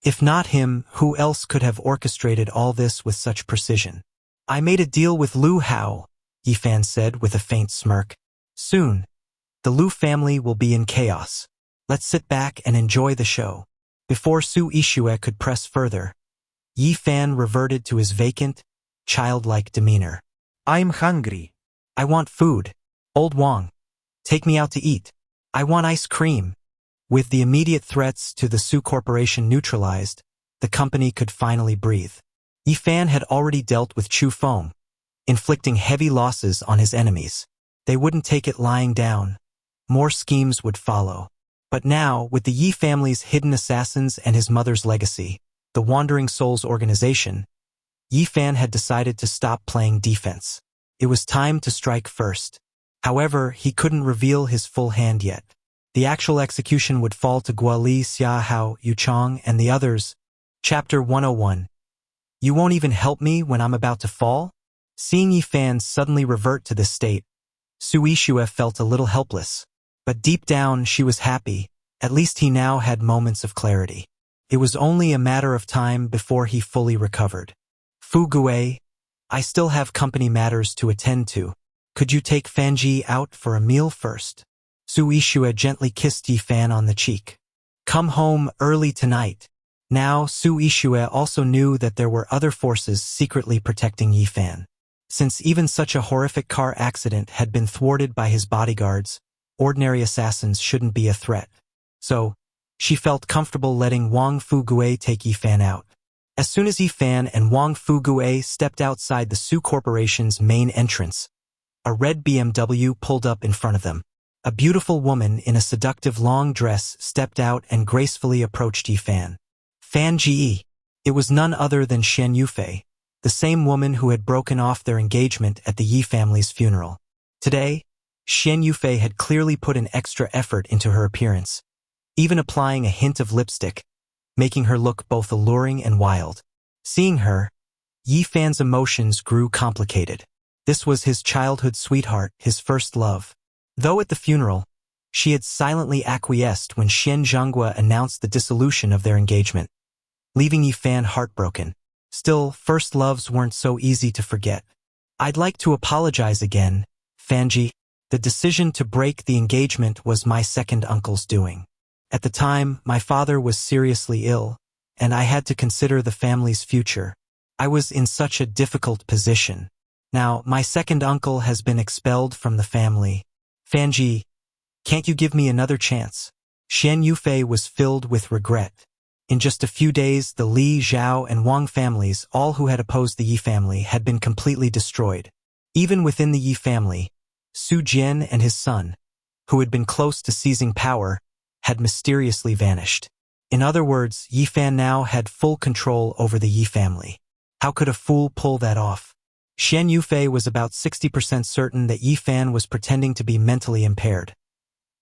if not him, who else could have orchestrated all this with such precision? I made a deal with Lu Hao, Yi Fan said with a faint smirk. Soon, the Lu family will be in chaos. Let's sit back and enjoy the show. Before Su Ishue could press further, Yi Fan reverted to his vacant, childlike demeanor. I'm hungry. I want food. Old Wang, take me out to eat. I want ice cream. With the immediate threats to the Su Corporation neutralized, the company could finally breathe. Yi Fan had already dealt with Chu Feng, inflicting heavy losses on his enemies. They wouldn't take it lying down. More schemes would follow. But now, with the Yi family's hidden assassins and his mother's legacy, the Wandering Souls organization, Yi Fan had decided to stop playing defense. It was time to strike first. However, he couldn't reveal his full hand yet. The actual execution would fall to Guoli, Xia Hao, Yu Chong, and the others. Chapter 101. You won't even help me when I'm about to fall? Seeing Yi Fan suddenly revert to this state, Su Ishue felt a little helpless. But deep down, she was happy. At least he now had moments of clarity. It was only a matter of time before he fully recovered. Fu Gue, I still have company matters to attend to. Could you take Fanji out for a meal first? Su Ishue gently kissed Yi Fan on the cheek. Come home early tonight. Now, Su Ishue also knew that there were other forces secretly protecting Yi Fan. Since even such a horrific car accident had been thwarted by his bodyguards, ordinary assassins shouldn't be a threat. So, she felt comfortable letting Wang Fugue take Yi Fan out. As soon as Yi Fan and Wang Fugue stepped outside the Su Corporation's main entrance, a red BMW pulled up in front of them. A beautiful woman in a seductive long dress stepped out and gracefully approached Yi Fan. Fan Ji. It was none other than Xian Yufei, the same woman who had broken off their engagement at the Yi family's funeral. Today, Xian Yufei had clearly put an extra effort into her appearance, even applying a hint of lipstick, making her look both alluring and wild. Seeing her, Yi Fan's emotions grew complicated. This was his childhood sweetheart, his first love. Though at the funeral, she had silently acquiesced when Xian Zhanghua announced the dissolution of their engagement, leaving Yi Fan heartbroken. Still, first loves weren't so easy to forget. I'd like to apologize again, Fanji. The decision to break the engagement was my second uncle's doing. At the time, my father was seriously ill, and I had to consider the family's future. I was in such a difficult position. Now, my second uncle has been expelled from the family. Fanji, can't you give me another chance? Xian Yufei was filled with regret. In just a few days, the Li, Zhao, and Wang families, all who had opposed the Yi family, had been completely destroyed. Even within the Yi family, Su Jian and his son, who had been close to seizing power, had mysteriously vanished. In other words, Yi Fan now had full control over the Yi family. How could a fool pull that off? Xian Yufei was about 60% certain that Yi Fan was pretending to be mentally impaired,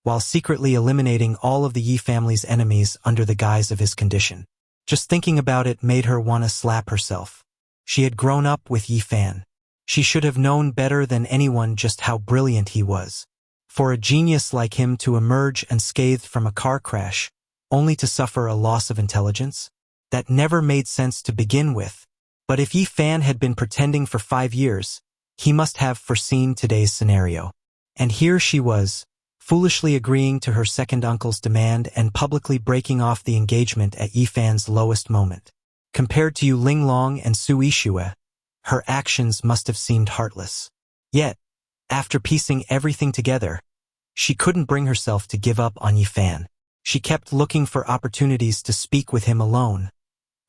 while secretly eliminating all of the Yi family's enemies under the guise of his condition. Just thinking about it made her want to slap herself. She had grown up with Yi Fan. She should have known better than anyone just how brilliant he was. For a genius like him to emerge unscathed from a car crash, only to suffer a loss of intelligence? That never made sense to begin with. But if Yi Fan had been pretending for 5 years, he must have foreseen today's scenario. And here she was, foolishly agreeing to her second uncle's demand and publicly breaking off the engagement at Yi Fan's lowest moment. Compared to Yu Linglong and Su Ishue, her actions must have seemed heartless. Yet, after piecing everything together, she couldn't bring herself to give up on Yi Fan. She kept looking for opportunities to speak with him alone,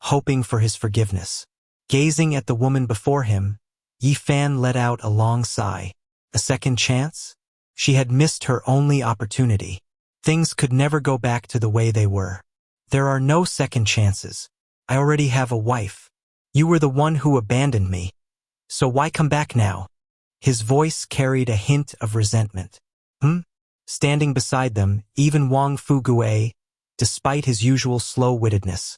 hoping for his forgiveness. Gazing at the woman before him, Yi Fan let out a long sigh. A second chance? She had missed her only opportunity. Things could never go back to the way they were. There are no second chances. I already have a wife. You were the one who abandoned me. So why come back now? His voice carried a hint of resentment. Standing beside them, even Wang Fugue, despite his usual slow-wittedness.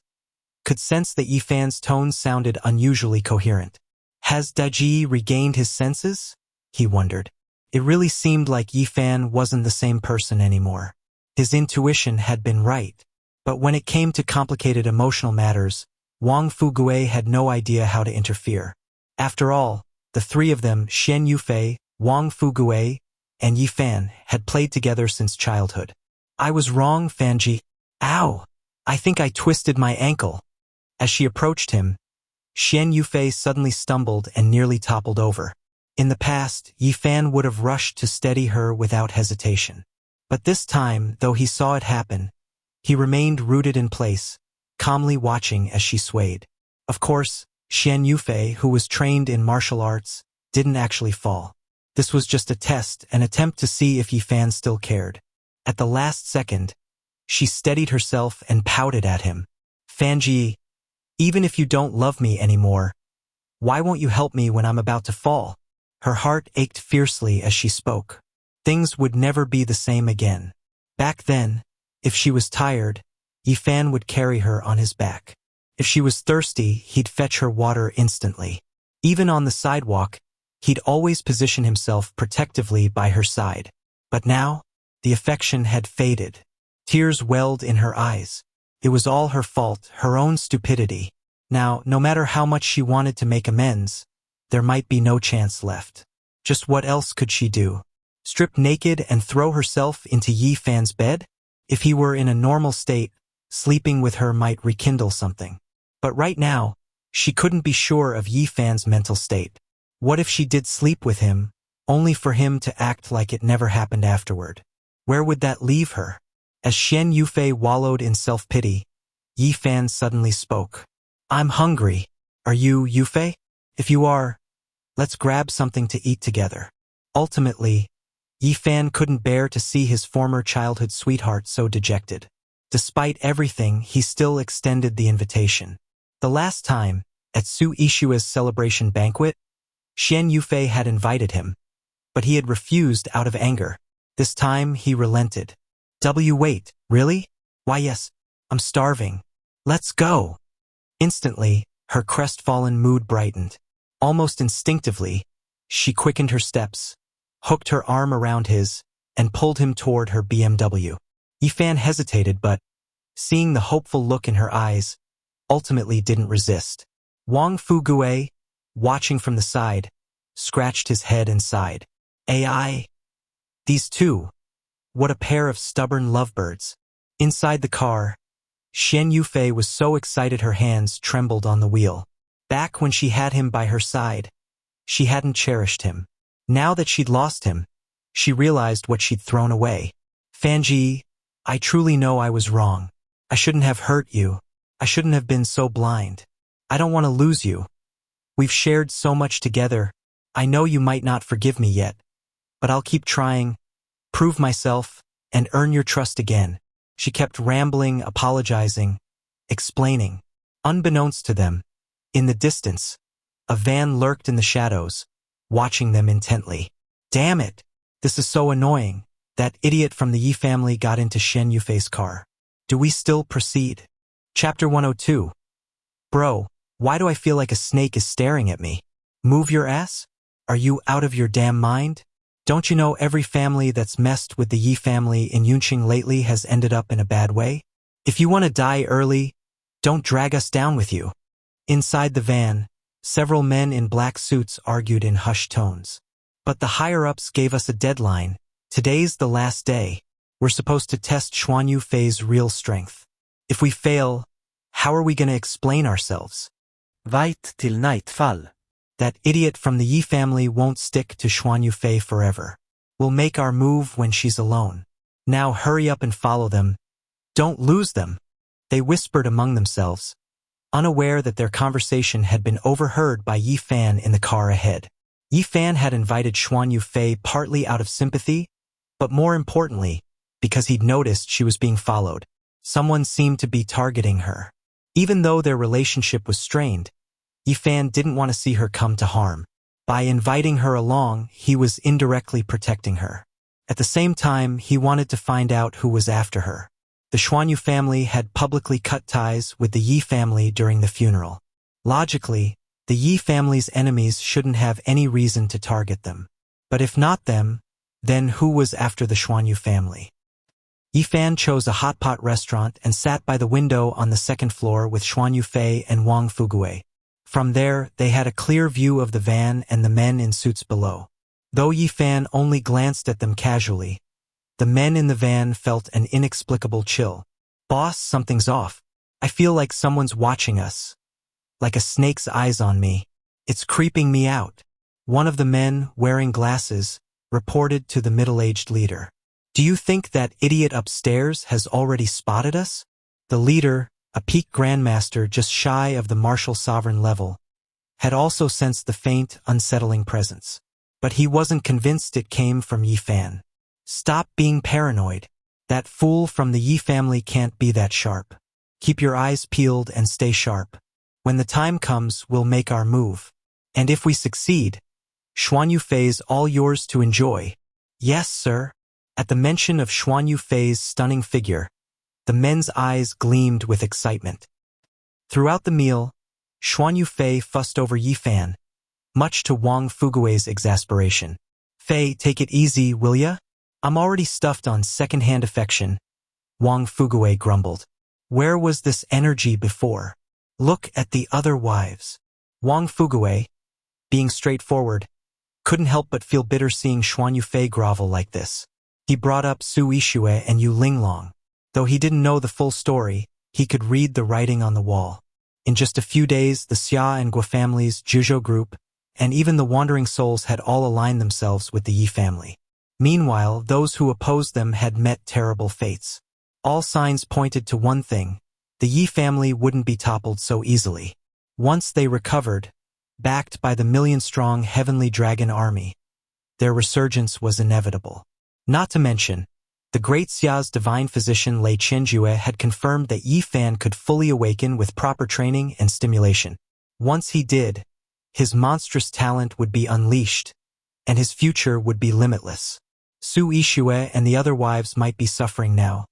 Could sense that Yifan's tones sounded unusually coherent. Has Daji regained his senses? He wondered. It really seemed like Yifan wasn't the same person anymore. His intuition had been right. But when it came to complicated emotional matters, Wang Fugue had no idea how to interfere. After all, the three of them, Xian Yufei, Wang Fugue, and Yifan, had played together since childhood. I was wrong, Fanji. Ow! I think I twisted my ankle. As she approached him, Xian Yufei suddenly stumbled and nearly toppled over. In the past, Yifan would have rushed to steady her without hesitation. But this time, though he saw it happen, he remained rooted in place, calmly watching as she swayed. Of course, Xian Yufei, who was trained in martial arts, didn't actually fall. This was just a test, an attempt to see if Yifan still cared. At the last second, she steadied herself and pouted at him. Fanji, even if you don't love me anymore, why won't you help me when I'm about to fall? Her heart ached fiercely as she spoke. Things would never be the same again. Back then, if she was tired, Yifan would carry her on his back. If she was thirsty, he'd fetch her water instantly. Even on the sidewalk, he'd always position himself protectively by her side. But now, the affection had faded. Tears welled in her eyes. It was all her fault, her own stupidity. Now, no matter how much she wanted to make amends, there might be no chance left. Just what else could she do? Strip naked and throw herself into Yifan's bed? If he were in a normal state, sleeping with her might rekindle something. But right now, she couldn't be sure of Yifan's mental state. What if she did sleep with him, only for him to act like it never happened afterward? Where would that leave her? As Xian Yufei wallowed in self-pity, Yifan suddenly spoke. I'm hungry. Are you, Yufei? If you are, let's grab something to eat together. Ultimately, Yifan couldn't bear to see his former childhood sweetheart so dejected. Despite everything, he still extended the invitation. The last time, at Su Ishua's celebration banquet, Xian Yufei had invited him, but he had refused out of anger. This time, he relented. Wait, really? Why yes, I'm starving. Let's go. Instantly, her crestfallen mood brightened. Almost instinctively, she quickened her steps, hooked her arm around his, and pulled him toward her BMW. Yifan hesitated but, seeing the hopeful look in her eyes, ultimately didn't resist. Wang Fugue, watching from the side, scratched his head and sighed. AI. These two. What a pair of stubborn lovebirds. Inside the car, Xian Yufei was so excited her hands trembled on the wheel. Back when she had him by her side, she hadn't cherished him. Now that she'd lost him, she realized what she'd thrown away. Fanji, I truly know I was wrong. I shouldn't have hurt you. I shouldn't have been so blind. I don't want to lose you. We've shared so much together. I know you might not forgive me yet, but I'll keep trying, prove myself, and earn your trust again. She kept rambling, apologizing, explaining. Unbeknownst to them, in the distance, a van lurked in the shadows, watching them intently. Damn it! This is so annoying. That idiot from the Yi family got into Xian Yufei's car. Do we still proceed? Chapter 102. Bro, why do I feel like a snake is staring at me? Move your ass? Are you out of your damn mind? Don't you know every family that's messed with the Yi family in Yunqing lately has ended up in a bad way? If you want to die early, don't drag us down with you. Inside the van, several men in black suits argued in hushed tones. But the higher-ups gave us a deadline. Today's the last day. We're supposed to test Xuan Yufei's real strength. If we fail, how are we going to explain ourselves? Wait till nightfall. That idiot from the Yi family won't stick to Xuan Yufei forever. We'll make our move when she's alone. Now hurry up and follow them. Don't lose them. They whispered among themselves, unaware that their conversation had been overheard by Yi Fan in the car ahead. Yi Fan had invited Xuan Yufei partly out of sympathy, but more importantly, because he'd noticed she was being followed. Someone seemed to be targeting her. Even though their relationship was strained, Yi Fan didn't want to see her come to harm. By inviting her along, he was indirectly protecting her. At the same time, he wanted to find out who was after her. The Xuanyu family had publicly cut ties with the Yi family during the funeral. Logically, the Yi family's enemies shouldn't have any reason to target them. But if not them, then who was after the Xuanyu family? Yifan chose a hot pot restaurant and sat by the window on the second floor with Xuanyu Fei and Wang Fugui. From there, they had a clear view of the van and the men in suits below. Though Yifan only glanced at them casually, the men in the van felt an inexplicable chill. Boss, something's off. I feel like someone's watching us. Like a snake's eyes on me. It's creeping me out. One of the men, wearing glasses, reported to the middle-aged leader. Do you think that idiot upstairs has already spotted us? The leader, a peak grandmaster just shy of the martial sovereign level, had also sensed the faint, unsettling presence. But he wasn't convinced it came from Yifan. Stop being paranoid. That fool from the Yi family can't be that sharp. Keep your eyes peeled and stay sharp. When the time comes, we'll make our move. And if we succeed, Xuanyu Fei's all yours to enjoy. Yes, sir. At the mention of Xuanyu Fei's stunning figure, the men's eyes gleamed with excitement. Throughout the meal, Xuanyu Fei fussed over Yifan, much to Wang Fugui's exasperation. Fei, take it easy, will ya? I'm already stuffed on second-hand affection, Wang Fugui grumbled. Where was this energy before? Look at the other wives. Wang Fugui, being straightforward, couldn't help but feel bitter seeing Xuanyu Fei grovel like this. He brought up Su Yixue and Yu Linglong. Though he didn't know the full story, he could read the writing on the wall. In just a few days, the Xia and Gua families, Zhuzhou group, and even the Wandering Souls had all aligned themselves with the Yi family. Meanwhile, those who opposed them had met terrible fates. All signs pointed to one thing: the Yi family wouldn't be toppled so easily. Once they recovered, backed by the million-strong Heavenly Dragon army, their resurgence was inevitable. Not to mention, the great Xia's divine physician Lei Qianjue had confirmed that Yifan could fully awaken with proper training and stimulation. Once he did, his monstrous talent would be unleashed, and his future would be limitless. Su Yixue and the other wives might be suffering now,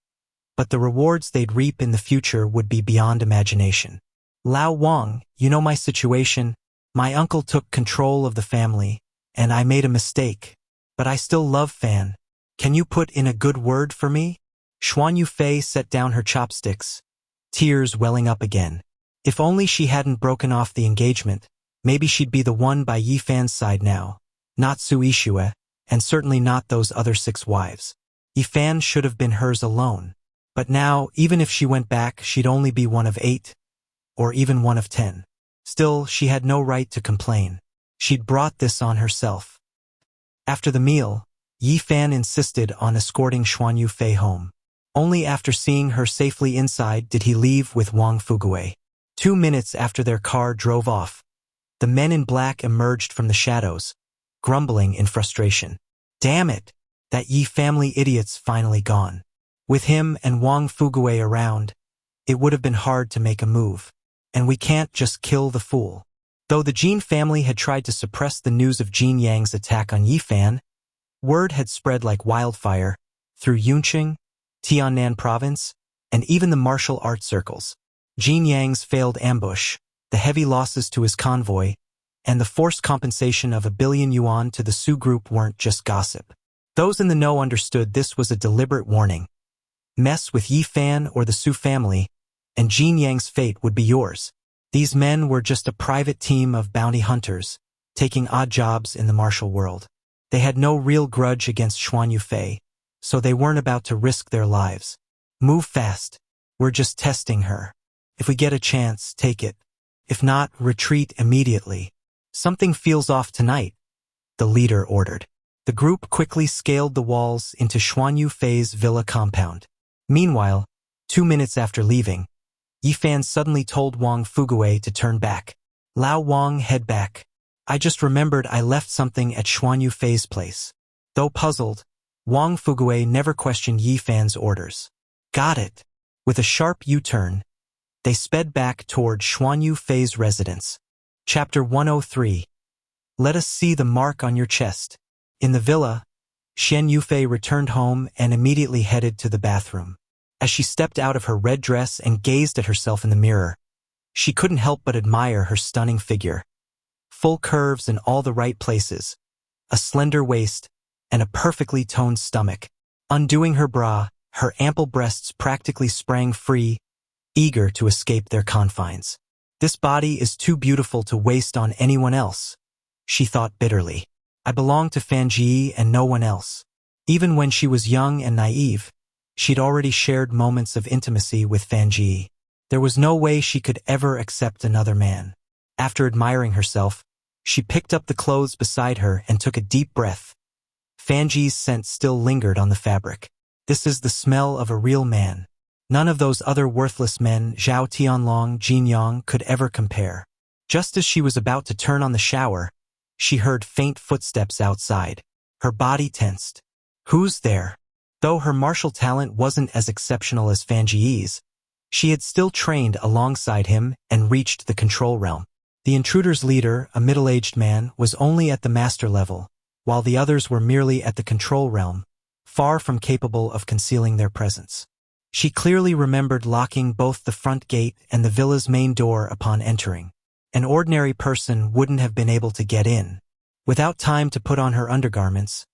but the rewards they'd reap in the future would be beyond imagination. Lao Wang, you know my situation. My uncle took control of the family, and I made a mistake. But I still love Fan. Can you put in a good word for me? Xuanyu Fei set down her chopsticks, tears welling up again. If only she hadn't broken off the engagement, maybe she'd be the one by Yifan's side now, not Su Yixue, and certainly not those other 6 wives. Yifan should have been hers alone. But now, even if she went back, she'd only be one of 8, or even one of 10. Still, she had no right to complain. She'd brought this on herself. After the meal, Yifan insisted on escorting Xuanyu Fei home. Only after seeing her safely inside did he leave with Wang Fugui. 2 minutes after their car drove off, the men in black emerged from the shadows, grumbling in frustration. Damn it! That Yi family idiot's finally gone. With him and Wang Fugui around, it would have been hard to make a move. And we can't just kill the fool. Though the Jin family had tried to suppress the news of Jin Yang's attack on Yifan, word had spread like wildfire through Yunqing, Tiannan province, and even the martial arts circles. Jin Yang's failed ambush, the heavy losses to his convoy, and the forced compensation of 1 billion yuan to the Su group weren't just gossip. Those in the know understood this was a deliberate warning. Mess with Yifan or the Su family, and Jin Yang's fate would be yours. These men were just a private team of bounty hunters, taking odd jobs in the martial world. They had no real grudge against Xuanyu Fei, so they weren't about to risk their lives. Move fast. We're just testing her. If we get a chance, take it. If not, retreat immediately. Something feels off tonight, the leader ordered. The group quickly scaled the walls into Xuanyu Fei's villa compound. Meanwhile, 2 minutes after leaving, Yifan suddenly told Wang Fugui to turn back. Lao Wang, head back. I just remembered I left something at Xuanyu Fei's place. Though puzzled, Wang Fugui never questioned Yifan's orders. Got it. With a sharp U-turn, they sped back toward Xuanyu Fei's residence. Chapter 103. Let us see the mark on your chest. In the villa, Xian Yufei returned home and immediately headed to the bathroom. As she stepped out of her red dress and gazed at herself in the mirror, she couldn't help but admire her stunning figure. Full curves in all the right places, a slender waist, and a perfectly toned stomach. Undoing her bra, her ample breasts practically sprang free, eager to escape their confines. This body is too beautiful to waste on anyone else, she thought bitterly. I belong to Fanji and no one else. Even when she was young and naive, she'd already shared moments of intimacy with Fanji. There was no way she could ever accept another man. After admiring herself, she picked up the clothes beside her and took a deep breath. Fanji's scent still lingered on the fabric. This is the smell of a real man. None of those other worthless men, Zhao Tianlong, Jin Yang, could ever compare. Just as she was about to turn on the shower, she heard faint footsteps outside. Her body tensed. Who's there? Though her martial talent wasn't as exceptional as Fanji's, she had still trained alongside him and reached the control realm. The intruder's leader, a middle-aged man, was only at the master level, while the others were merely at the control realm, far from capable of concealing their presence. She clearly remembered locking both the front gate and the villa's main door upon entering. An ordinary person wouldn't have been able to get in. Without time to put on her undergarments,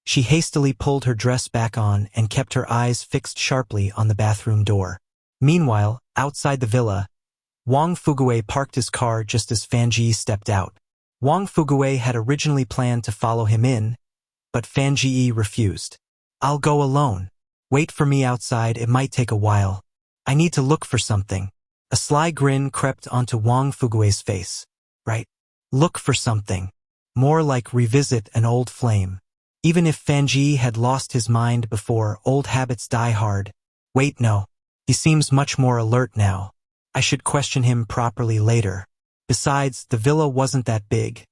she hastily pulled her dress back on and kept her eyes fixed sharply on the bathroom door. Meanwhile, outside the villa, Wang Fuguei parked his car just as Fanji stepped out. Wang Fuguei had originally planned to follow him in, but Fanji refused. I'll go alone. Wait for me outside, it might take a while. I need to look for something. A sly grin crept onto Wang Fuguei's face. Right. Look for something. More like revisit an old flame. Even if Fanji had lost his mind before, old habits die hard. Wait, no. He seems much more alert now. I should question him properly later. Besides, the villa wasn't that big,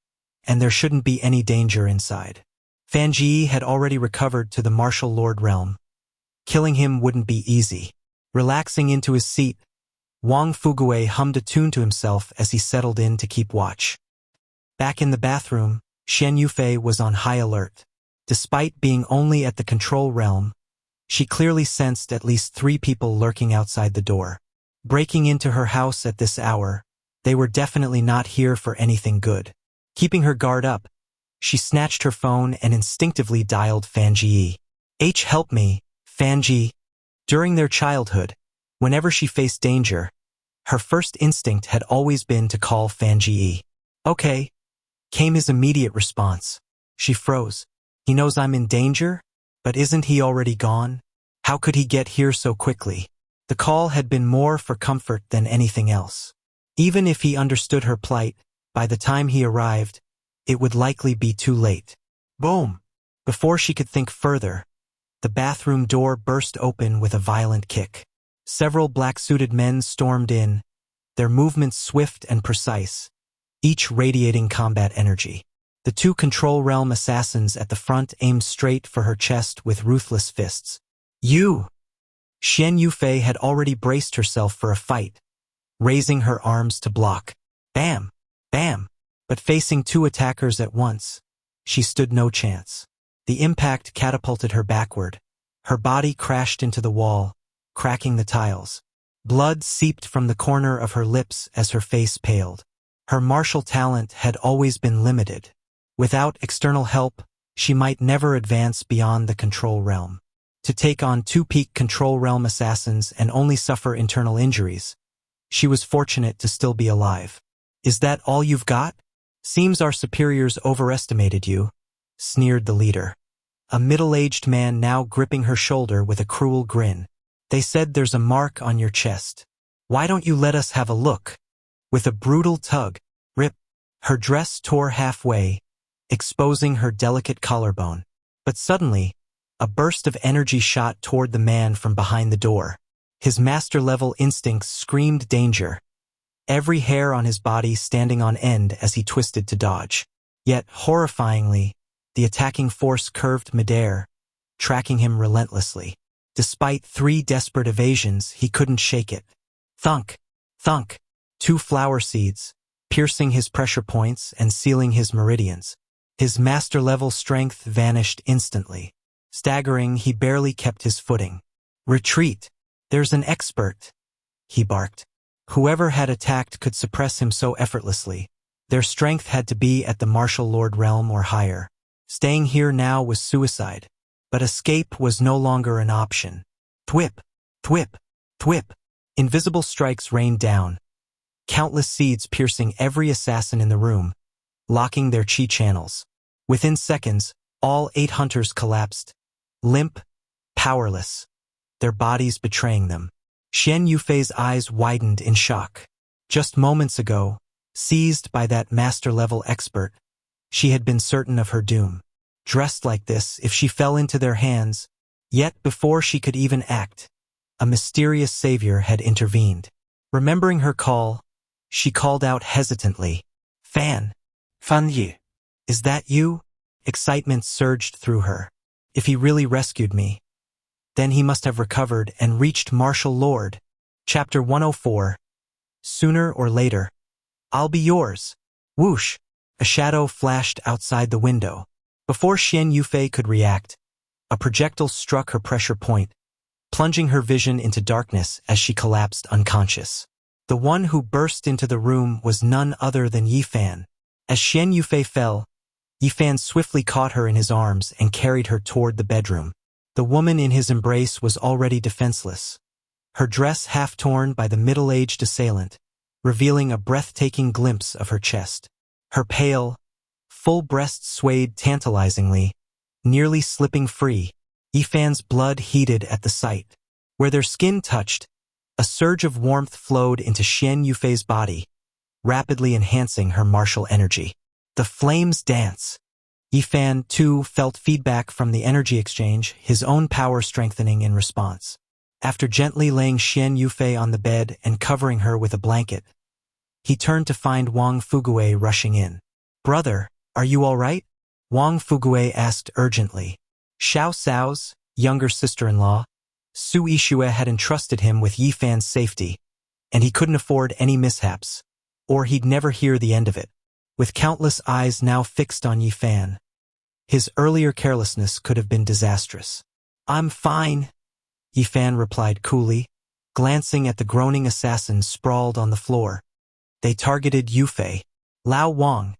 and there shouldn't be any danger inside. Fanji had already recovered to the martial lord realm. Killing him wouldn't be easy. Relaxing into his seat, Wang Fuguei hummed a tune to himself as he settled in to keep watch. Back in the bathroom, Shen Yufei was on high alert. Despite being only at the control realm, she clearly sensed at least 3 people lurking outside the door. Breaking into her house at this hour, they were definitely not here for anything good. Keeping her guard up, she snatched her phone and instinctively dialed Fanji. Help me, Fanji. During their childhood, whenever she faced danger, her first instinct had always been to call Fanji. Okay, came his immediate response. She froze. He knows I'm in danger? But isn't he already gone? How could he get here so quickly? The call had been more for comfort than anything else. Even if he understood her plight, by the time he arrived, it would likely be too late. Boom! Before she could think further, the bathroom door burst open with a violent kick. Several black-suited men stormed in, their movements swift and precise, each radiating combat energy. The 2 control realm assassins at the front aimed straight for her chest with ruthless fists. You! Shen Yufei had already braced herself for a fight, raising her arms to block. Bam! Bam! But facing 2 attackers at once, she stood no chance. The impact catapulted her backward. Her body crashed into the wall, cracking the tiles. Blood seeped from the corner of her lips as her face paled. Her martial talent had always been limited. Without external help, she might never advance beyond the control realm. To take on 2 peak control realm assassins and only suffer internal injuries, she was fortunate to still be alive. Is that all you've got? Seems our superiors overestimated you, sneered the leader. A middle-aged man now gripping her shoulder with a cruel grin. They said there's a mark on your chest. Why don't you let us have a look? With a brutal tug, rip, her dress tore halfway, exposing her delicate collarbone. But suddenly, a burst of energy shot toward the man from behind the door. His master-level instincts screamed danger, every hair on his body standing on end as he twisted to dodge. Yet, horrifyingly, the attacking force curved midair, tracking him relentlessly. Despite 3 desperate evasions, he couldn't shake it. Thunk! Thunk! 2 flower seeds, piercing his pressure points and sealing his meridians. His master-level strength vanished instantly. Staggering, he barely kept his footing. Retreat! There's an expert, he barked. Whoever had attacked could suppress him so effortlessly. Their strength had to be at the martial lord realm or higher. Staying here now was suicide. But escape was no longer an option. Thwip, thwip, thwip. Invisible strikes rained down, countless seeds piercing every assassin in the room, locking their chi channels. Within seconds, all 8 hunters collapsed, limp, powerless, their bodies betraying them. Xian Yufei's eyes widened in shock. Just moments ago, seized by that master-level expert, she had been certain of her doom. Dressed like this, if she fell into their hands, yet before she could even act, a mysterious savior had intervened. Remembering her call, she called out hesitantly, Fan Yi. Is that you? Excitement surged through her. If he really rescued me, then he must have recovered and reached Martial Lord. Chapter 104. Sooner or later, I'll be yours. Whoosh! A shadow flashed outside the window. Before Xian Yufei could react, a projectile struck her pressure point, plunging her vision into darkness as she collapsed unconscious. The one who burst into the room was none other than Yifan. As Xian Yufei fell, Yifan swiftly caught her in his arms and carried her toward the bedroom. The woman in his embrace was already defenseless, her dress half torn by the middle-aged assailant, revealing a breathtaking glimpse of her chest. Her pale, full breast swayed tantalizingly, nearly slipping free. Yifan's blood heated at the sight. Where their skin touched, a surge of warmth flowed into Xian Yufei's body, rapidly enhancing her martial energy. The flames dance. Yifan, too, felt feedback from the energy exchange, his own power strengthening in response. After gently laying Xian Yufei on the bed and covering her with a blanket, he turned to find Wang Fuguei rushing in. Brother, are you all right? Wang Fuguei asked urgently. Xiao Cao's younger sister-in-law, Su Yixue, had entrusted him with Yifan's safety, and he couldn't afford any mishaps, or he'd never hear the end of it. With countless eyes now fixed on Yifan, his earlier carelessness could have been disastrous. I'm fine, Yifan replied coolly, glancing at the groaning assassins sprawled on the floor. They targeted Yufei. Lao Wang.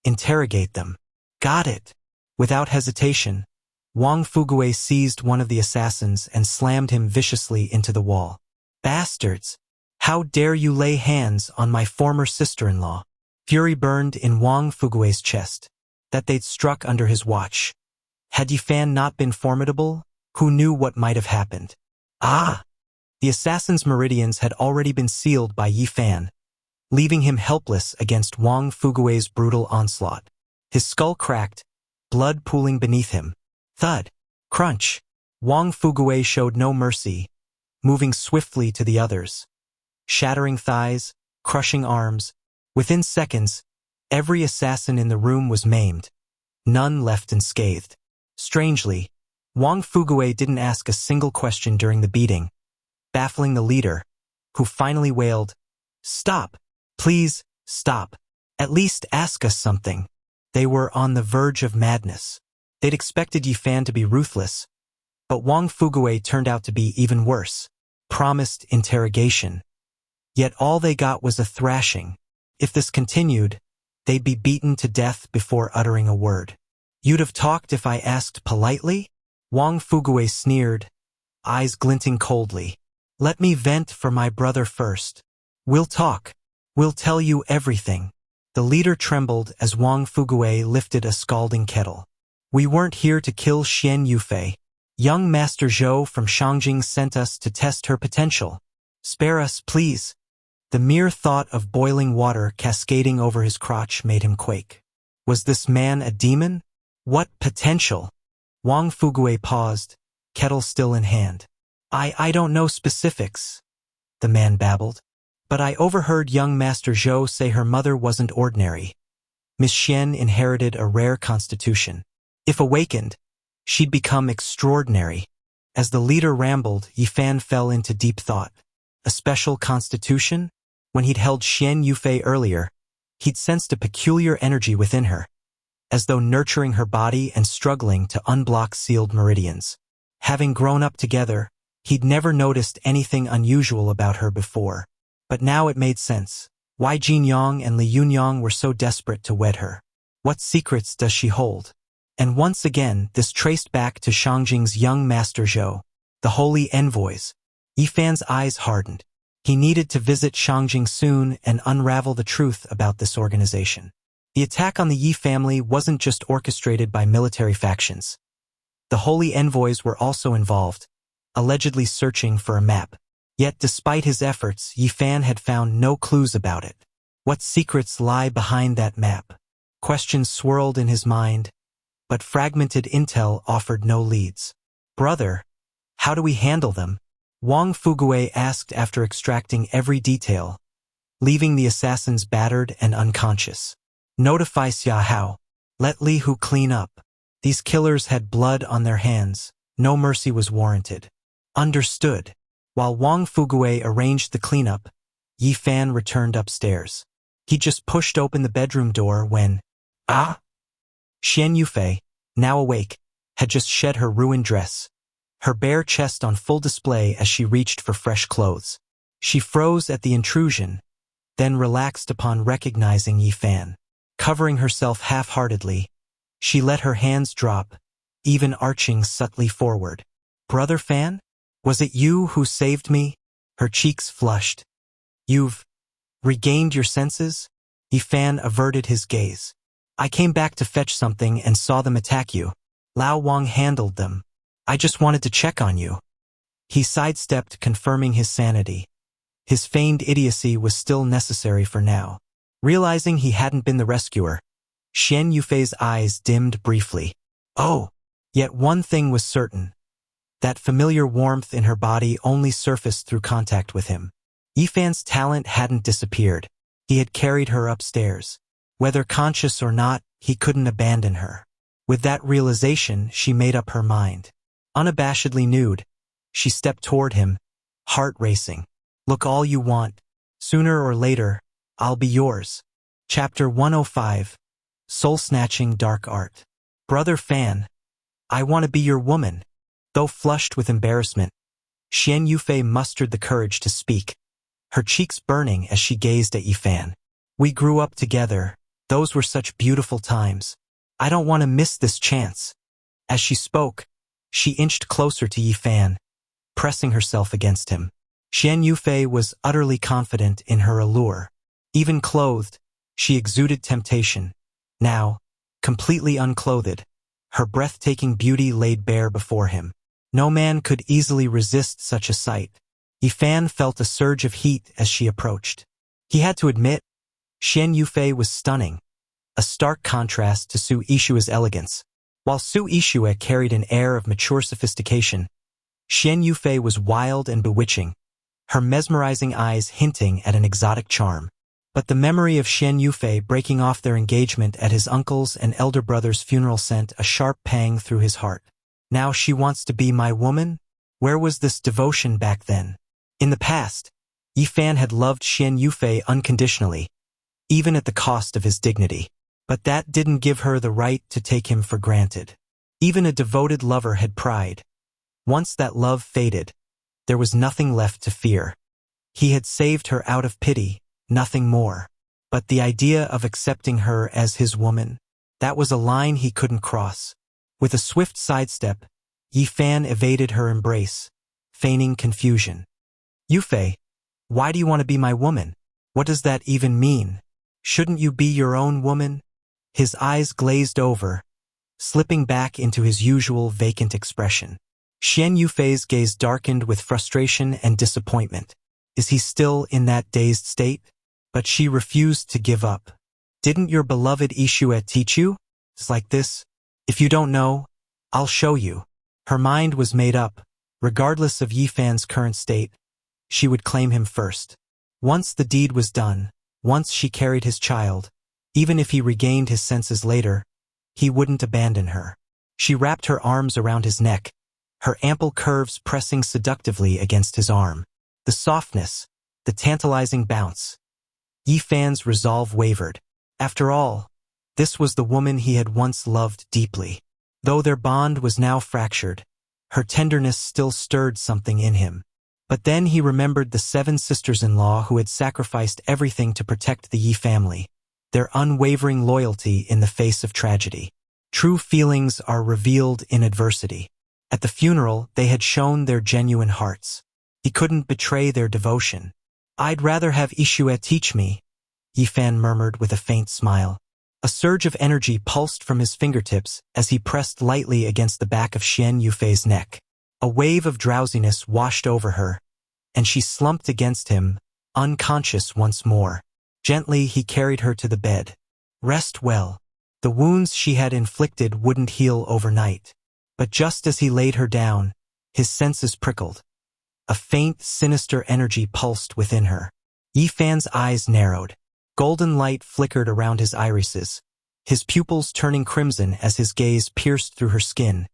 Interrogate them. Got it. Without hesitation, Wang Fuguei seized one of the assassins and slammed him viciously into the wall. Bastards! How dare you lay hands on my former sister-in-law? Fury burned in Wang Fuguei's chest. That they'd struck under his watch. Had Yifan not been formidable, who knew what might have happened? Ah! The assassin's meridians had already been sealed by Yifan, leaving him helpless against Wang Fuguei's brutal onslaught. His skull cracked, blood pooling beneath him. Thud! Crunch! Wang Fuguei showed no mercy, moving swiftly to the others. Shattering thighs, crushing arms. Within seconds, every assassin in the room was maimed, none left unscathed. Strangely, Wang Fuguei didn't ask a single question during the beating, baffling the leader, who finally wailed, Stop! Please, stop. At least ask us something. They were on the verge of madness. They'd expected Yifan to be ruthless, but Wang Fuguei turned out to be even worse. Promised interrogation. Yet all they got was a thrashing. If this continued, they'd be beaten to death before uttering a word. You'd have talked if I asked politely? Wang Fuguei sneered, eyes glinting coldly. Let me vent for my brother first. We'll talk. We'll tell you everything. The leader trembled as Wang Fuguei lifted a scalding kettle. We weren't here to kill Xian Yufei. Young Master Zhou from Shangjing sent us to test her potential. Spare us, please. The mere thought of boiling water cascading over his crotch made him quake. Was this man a demon? What potential? Wang Fuguei paused, kettle still in hand. I don't know specifics, the man babbled. But I overheard young Master Zhou say her mother wasn't ordinary. Miss Xian inherited a rare constitution. If awakened, she'd become extraordinary. As the leader rambled, Yifan fell into deep thought. A special constitution? When he'd held Xian Yufei earlier, he'd sensed a peculiar energy within her, as though nurturing her body and struggling to unblock sealed meridians. Having grown up together, He'd never noticed anything unusual about her before. But now it made sense. Why Jin Yong and Li Yunyong were so desperate to wed her. What secrets does she hold? And once again, this traced back to Shangjing's young master Zhou, the holy envoys. Yifan's eyes hardened. He needed to visit Shangjing soon and unravel the truth about this organization. The attack on the Yi family wasn't just orchestrated by military factions. The holy envoys were also involved, allegedly searching for a map. Yet despite his efforts, Yifan had found no clues about it. What secrets lie behind that map? Questions swirled in his mind, but fragmented intel offered no leads. Brother, how do we handle them? Wang Fugue asked after extracting every detail, leaving the assassins battered and unconscious. Notify Xia Hao. Let Li Hu clean up. These killers had blood on their hands. No mercy was warranted. Understood. While Wang Fugue arranged the cleanup, Yi Fan returned upstairs. He just pushed open the bedroom door when, Xian Yufei, now awake, had just shed her ruined dress, her bare chest on full display as she reached for fresh clothes. She froze at the intrusion, then relaxed upon recognizing Yi Fan. Covering herself half-heartedly, she let her hands drop, even arching subtly forward. Brother Fan? Was it you who saved me? Her cheeks flushed. You've regained your senses? Yi Fan averted his gaze. I came back to fetch something and saw them attack you. Lao Wang handled them. I just wanted to check on you. He sidestepped, confirming his sanity. His feigned idiocy was still necessary for now. Realizing he hadn't been the rescuer, Xian Yufei's eyes dimmed briefly. Oh! Yet one thing was certain. That familiar warmth in her body only surfaced through contact with him. Yifan's talent hadn't disappeared. He had carried her upstairs. Whether conscious or not, he couldn't abandon her. With that realization, she made up her mind. Unabashedly nude, she stepped toward him, heart racing. Look all you want. Sooner or later, I'll be yours. Chapter 105. Soul-snatching dark art. Brother Fan, I want to be your woman. Though flushed with embarrassment, Xian Yufei mustered the courage to speak, her cheeks burning as she gazed at Yifan. We grew up together. Those were such beautiful times. I don't want to miss this chance. As she spoke, she inched closer to Yifan, pressing herself against him. Xian Yufei was utterly confident in her allure. Even clothed, she exuded temptation. Now, completely unclothed, her breathtaking beauty laid bare before him. No man could easily resist such a sight. Yifan felt a surge of heat as she approached. He had to admit, Xian Yufei was stunning, a stark contrast to Su Ishua's elegance. While Su Ishua carried an air of mature sophistication, Xian Yufei was wild and bewitching, her mesmerizing eyes hinting at an exotic charm. But the memory of Xian Yufei breaking off their engagement at his uncle's and elder brother's funeral sent a sharp pang through his heart. Now she wants to be my woman? Where was this devotion back then? In the past, Yifan had loved Xian Yufei unconditionally, even at the cost of his dignity. But that didn't give her the right to take him for granted. Even a devoted lover had pride. Once that love faded, there was nothing left to fear. He had saved her out of pity, nothing more. But the idea of accepting her as his woman, that was a line he couldn't cross. With a swift sidestep, Yifan evaded her embrace, feigning confusion. Yufei, why do you want to be my woman? What does that even mean? Shouldn't you be your own woman? His eyes glazed over, slipping back into his usual vacant expression. Xian Yufei's gaze darkened with frustration and disappointment. Is he still in that dazed state? But she refused to give up. Didn't your beloved Ishua teach you? It's like this. If you don't know, I'll show you. Her mind was made up. Regardless of Yifan's current state, she would claim him first. Once the deed was done, once she carried his child, even if he regained his senses later, he wouldn't abandon her. She wrapped her arms around his neck, her ample curves pressing seductively against his arm. The softness, the tantalizing bounce. Yifan's resolve wavered. After all, this was the woman he had once loved deeply. Though their bond was now fractured, Her tenderness still stirred something in him. But then he remembered the 7 sisters-in-law who had sacrificed everything to protect the Yi family, their unwavering loyalty in the face of tragedy. True feelings are revealed in adversity. At the funeral, they had shown their genuine hearts. He couldn't betray their devotion. "I'd rather have Ishue teach me," Yifan murmured with a faint smile. A surge of energy pulsed from his fingertips as he pressed lightly against the back of Xian Yufei's neck. A wave of drowsiness washed over her, and she slumped against him, unconscious once more. Gently, he carried her to the bed. "Rest well." The wounds she had inflicted wouldn't heal overnight. But just as he laid her down, his senses prickled. A faint, sinister energy pulsed within her. Yifan's eyes narrowed. Golden light flickered around his irises, his pupils turning crimson as his gaze pierced through her skin,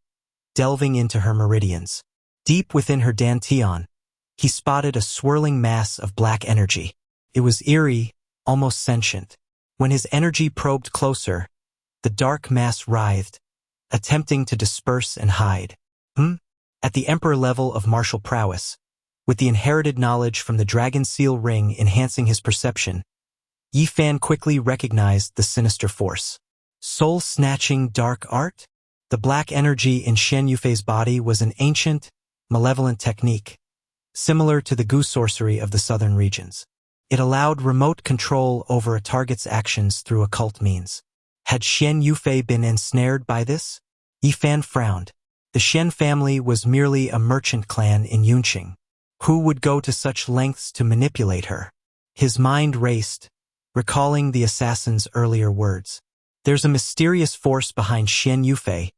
delving into her meridians. Deep within her dantian, he spotted a swirling mass of black energy. It was eerie, almost sentient. When his energy probed closer, the dark mass writhed, attempting to disperse and hide. At the emperor level of martial prowess, with the inherited knowledge from the dragon seal ring enhancing his perception, Yifan quickly recognized the sinister force. Soul-snatching dark art? The black energy in Xian Yufei's body was an ancient, malevolent technique, similar to the Gu sorcery of the southern regions. It allowed remote control over a target's actions through occult means. Had Xian Yufei been ensnared by this? Yifan frowned. The Xian family was merely a merchant clan in Yunqing. Who would go to such lengths to manipulate her? His mind raced, recalling the assassin's earlier words. There's a mysterious force behind Xian Yufei.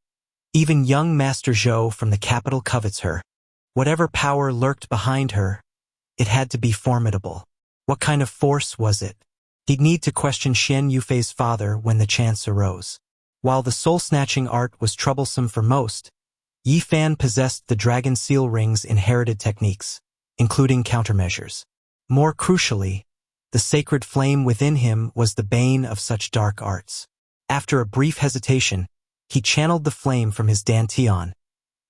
Even young Master Zhou from the capital covets her. Whatever power lurked behind her, it had to be formidable. What kind of force was it? He'd need to question Xian Yufei's father when the chance arose. While the soul-snatching art was troublesome for most, Yifan possessed the dragon seal ring's inherited techniques, including countermeasures. More crucially, the sacred flame within him was the bane of such dark arts. After a brief hesitation, he channeled the flame from his dantian,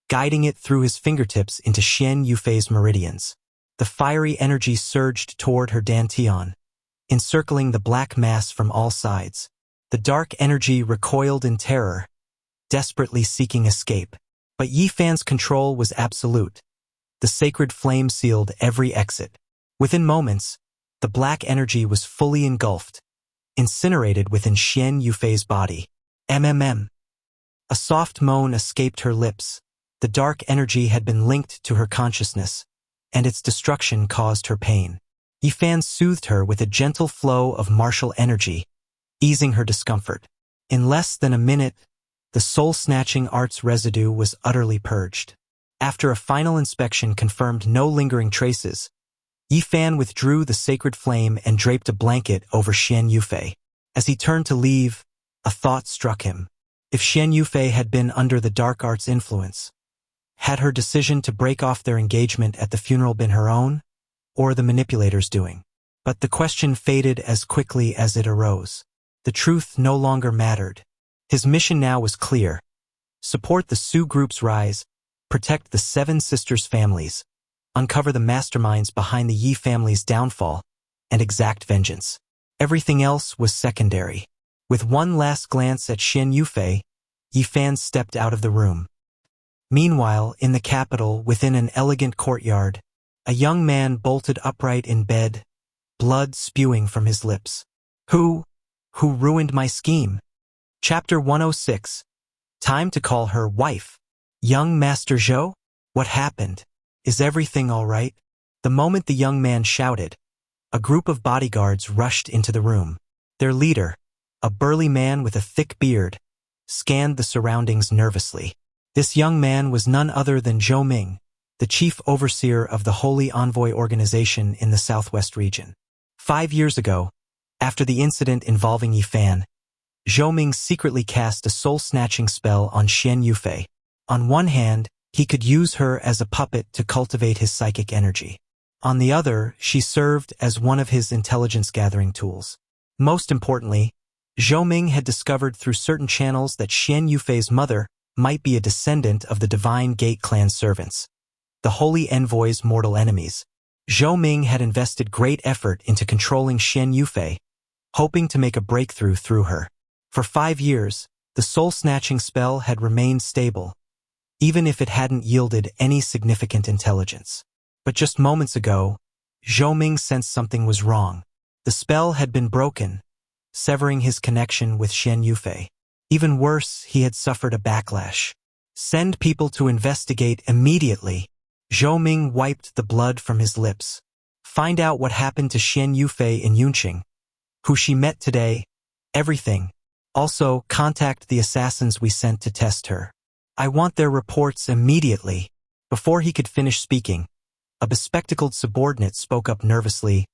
guiding it through his fingertips into Xian Yufei's meridians. The fiery energy surged toward her dantian, encircling the black mass from all sides. The dark energy recoiled in terror, desperately seeking escape. But Yifan's control was absolute. The sacred flame sealed every exit. Within moments, the black energy was fully engulfed, incinerated within Xian Yufei's body. A soft moan escaped her lips. The dark energy had been linked to her consciousness, and its destruction caused her pain. Yifan soothed her with a gentle flow of martial energy, easing her discomfort. In less than a minute, the soul-snatching art's residue was utterly purged. After a final inspection confirmed no lingering traces, Yifan withdrew the sacred flame and draped a blanket over Xian Yufei. As he turned to leave, a thought struck him. If Xian Yufei had been under the dark art's influence, had her decision to break off their engagement at the funeral been her own, or the manipulator's doing? But the question faded as quickly as it arose. The truth no longer mattered. His mission now was clear. Support the Su group's rise, protect the 7 sisters' families, uncover the masterminds behind the Yi family's downfall, and exact vengeance. Everything else was secondary. With one last glance at Xian Yufei, Yifan stepped out of the room. Meanwhile, in the capital, within an elegant courtyard, a young man bolted upright in bed, blood spewing from his lips. Who ruined my scheme? Chapter 106. Time to call her wife. Young Master Zhou? What happened? Is everything all right? The moment the young man shouted, a group of bodyguards rushed into the room. Their leader, a burly man with a thick beard, scanned the surroundings nervously. This young man was none other than Zhou Ming, the chief overseer of the Holy Envoy organization in the southwest region. 5 years ago, after the incident involving Yifan, Zhou Ming secretly cast a soul-snatching spell on Xian Yufei. On one hand, he could use her as a puppet to cultivate his psychic energy. On the other, she served as one of his intelligence-gathering tools. Most importantly, Zhou Ming had discovered through certain channels that Xian Yufei's mother might be a descendant of the Divine Gate clan servants, the Holy Envoy's mortal enemies. Zhou Ming had invested great effort into controlling Xian Yufei, hoping to make a breakthrough through her. For 5 years, the soul-snatching spell had remained stable, even if it hadn't yielded any significant intelligence. But just moments ago, Zhou Ming sensed something was wrong. The spell had been broken, severing his connection with Xian Yufei. Even worse, he had suffered a backlash. Send people to investigate immediately. Zhou Ming wiped the blood from his lips. Find out what happened to Xian Yufei in Yunqing, who she met today, everything. Also, contact the assassins we sent to test her. I want their reports immediately. Before he could finish speaking, a bespectacled subordinate spoke up nervously.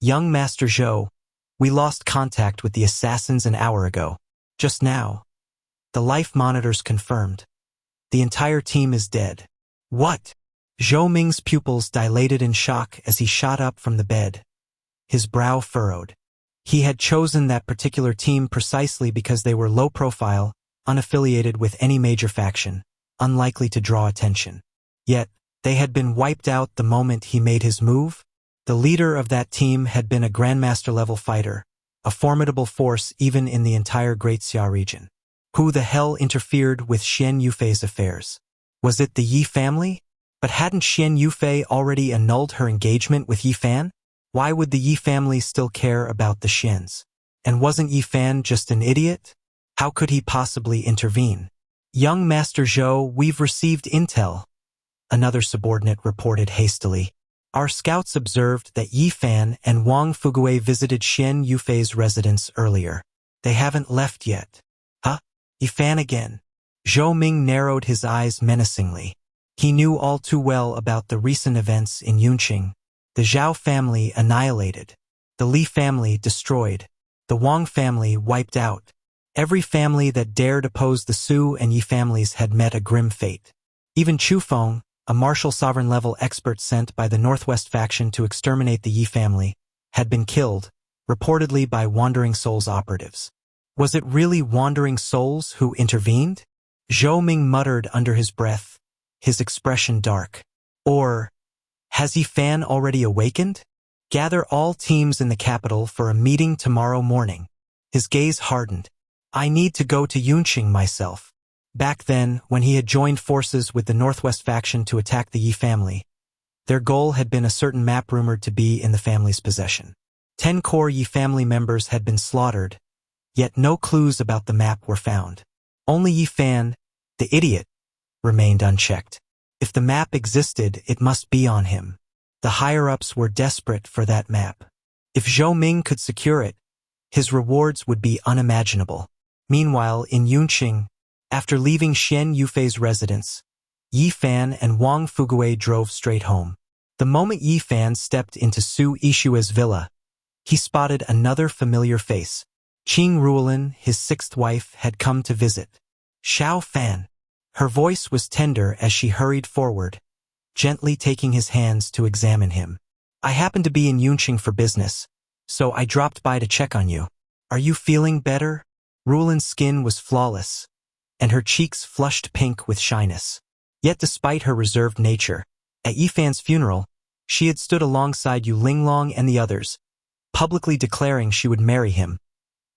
Young Master Zhou, we lost contact with the assassins an hour ago. Just now. The life monitors confirmed. The entire team is dead. What? Zhou Ming's pupils dilated in shock as he shot up from the bed. His brow furrowed. He had chosen that particular team precisely because they were low-profile, unaffiliated with any major faction, unlikely to draw attention. Yet, they had been wiped out the moment he made his move. The leader of that team had been a Grandmaster-level fighter, a formidable force even in the entire Great Xia region. Who the hell interfered with Xian Yufei's affairs? Was it the Yi family? But hadn't Xian Yufei already annulled her engagement with Yi Fan? Why would the Yi family still care about the Xians? And wasn't Yi Fan just an idiot? How could he possibly intervene? Young Master Zhou, we've received intel. Another subordinate reported hastily. Our scouts observed that Yi Fan and Wang Fugui visited Xian Yufei's residence earlier. They haven't left yet. Huh? Yi Fan again. Zhou Ming narrowed his eyes menacingly. He knew all too well about the recent events in Yunqing. The Zhao family annihilated. The Li family destroyed. The Wang family wiped out. Every family that dared oppose the Su and Yi families had met a grim fate. Even Chu Feng, a martial sovereign-level expert sent by the Northwest faction to exterminate the Yi family, had been killed, reportedly by Wandering Souls operatives. Was it really Wandering Souls who intervened? Zhou Ming muttered under his breath, his expression dark. Or, has Yi Fan already awakened? Gather all teams in the capital for a meeting tomorrow morning. His gaze hardened. I need to go to Yunqing myself. Back then, when he had joined forces with the Northwest faction to attack the Yi family, their goal had been a certain map rumored to be in the family's possession. 10 core Yi family members had been slaughtered, yet no clues about the map were found. Only Yi Fan, the idiot, remained unchecked. If the map existed, it must be on him. The higher-ups were desperate for that map. If Zhou Ming could secure it, his rewards would be unimaginable. Meanwhile, in Yunqing, after leaving Xian Yufei's residence, Yi Fan and Wang Fugui drove straight home. The moment Yi Fan stepped into Su Ishua's villa, he spotted another familiar face. Qing Ruolin, his 6th wife, had come to visit. Xiao Fan. Her voice was tender as she hurried forward, gently taking his hands to examine him. I happened to be in Yunqing for business, so I dropped by to check on you. Are you feeling better? Ruolin's skin was flawless, and her cheeks flushed pink with shyness. Yet despite her reserved nature, at Yi Fan's funeral, she had stood alongside Yu Linglong and the others, publicly declaring she would marry him,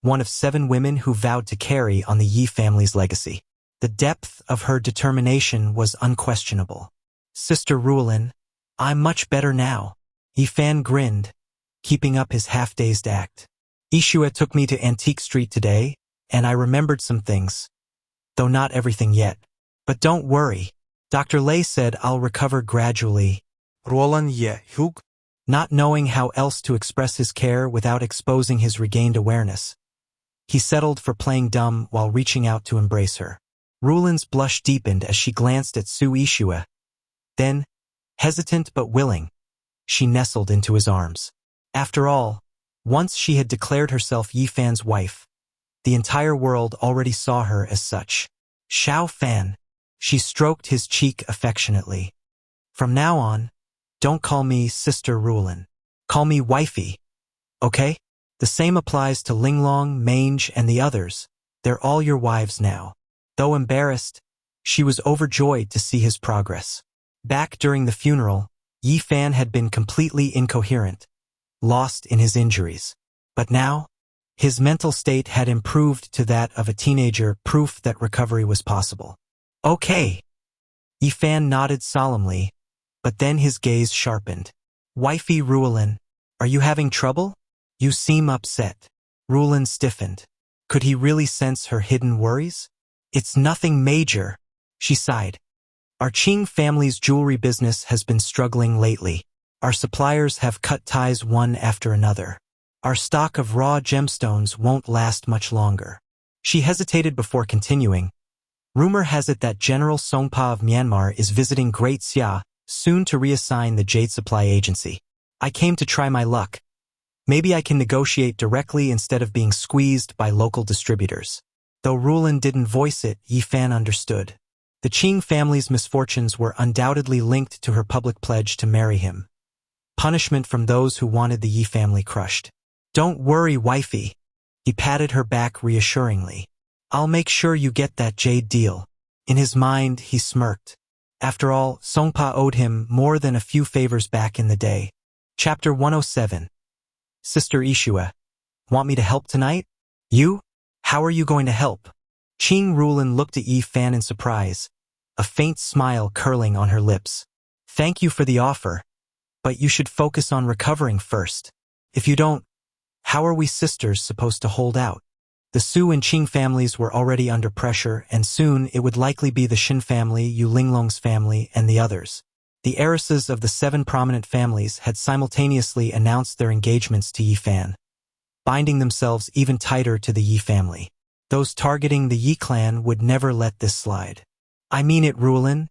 one of 7 women who vowed to carry on the Yi family's legacy. The depth of her determination was unquestionable. Sister Ruolin, I'm much better now. Yi Fan grinned, keeping up his half-dazed act. Ishua took me to Antique Street today, and I remembered some things, though not everything yet. But don't worry. Dr. Lei said I'll recover gradually. Ruolin Ye Hug. Not knowing how else to express his care without exposing his regained awareness, he settled for playing dumb while reaching out to embrace her. Ruolin's blush deepened as she glanced at Su Ishua. Then, hesitant but willing, she nestled into his arms. After all, once she had declared herself Yi Fan's wife, the entire world already saw her as such. Xiao Fan. She stroked his cheek affectionately. From now on, don't call me Sister Ruolin. Call me Wifey. Okay? The same applies to Linglong, Mange, and the others. They're all your wives now. Though embarrassed, She was overjoyed to see his progress. Back during the funeral, Yi Fan had been completely incoherent, lost in his injuries. But now, his mental state had improved to that of a teenager, proof that recovery was possible. Okay. Yi Fan nodded solemnly, but then his gaze sharpened. Wifey Ruolin, are you having trouble? You seem upset. Ruolin stiffened. Could he really sense her hidden worries? It's nothing major, she sighed. Our Qing family's jewelry business has been struggling lately. Our suppliers have cut ties one after another. Our stock of raw gemstones won't last much longer. She hesitated before continuing. Rumor has it that General Songpa of Myanmar is visiting Great Xia, soon to reassign the Jade Supply Agency. I came to try my luck. Maybe I can negotiate directly instead of being squeezed by local distributors. Though Ruolin didn't voice it, Yi Fan understood. The Qing family's misfortunes were undoubtedly linked to her public pledge to marry him. Punishment from those who wanted the Yi family crushed. Don't worry, wifey. He patted her back reassuringly. I'll make sure you get that jade deal. In his mind, he smirked. After all, Songpa owed him more than a few favors back in the day. Chapter 107. Sister Ishua, want me to help tonight? You? How are you going to help? Qing Ruolin looked at Yi Fan in surprise, a faint smile curling on her lips. Thank you for the offer, but you should focus on recovering first. If you don't, how are we sisters supposed to hold out? The Su and Qing families were already under pressure, and soon it would likely be the Shin family, Yu Linglong's family, and the others. The heiresses of the 7 prominent families had simultaneously announced their engagements to Yi Fan, binding themselves even tighter to the Yi family. Those targeting the Yi clan would never let this slide. I mean it, Ruolin.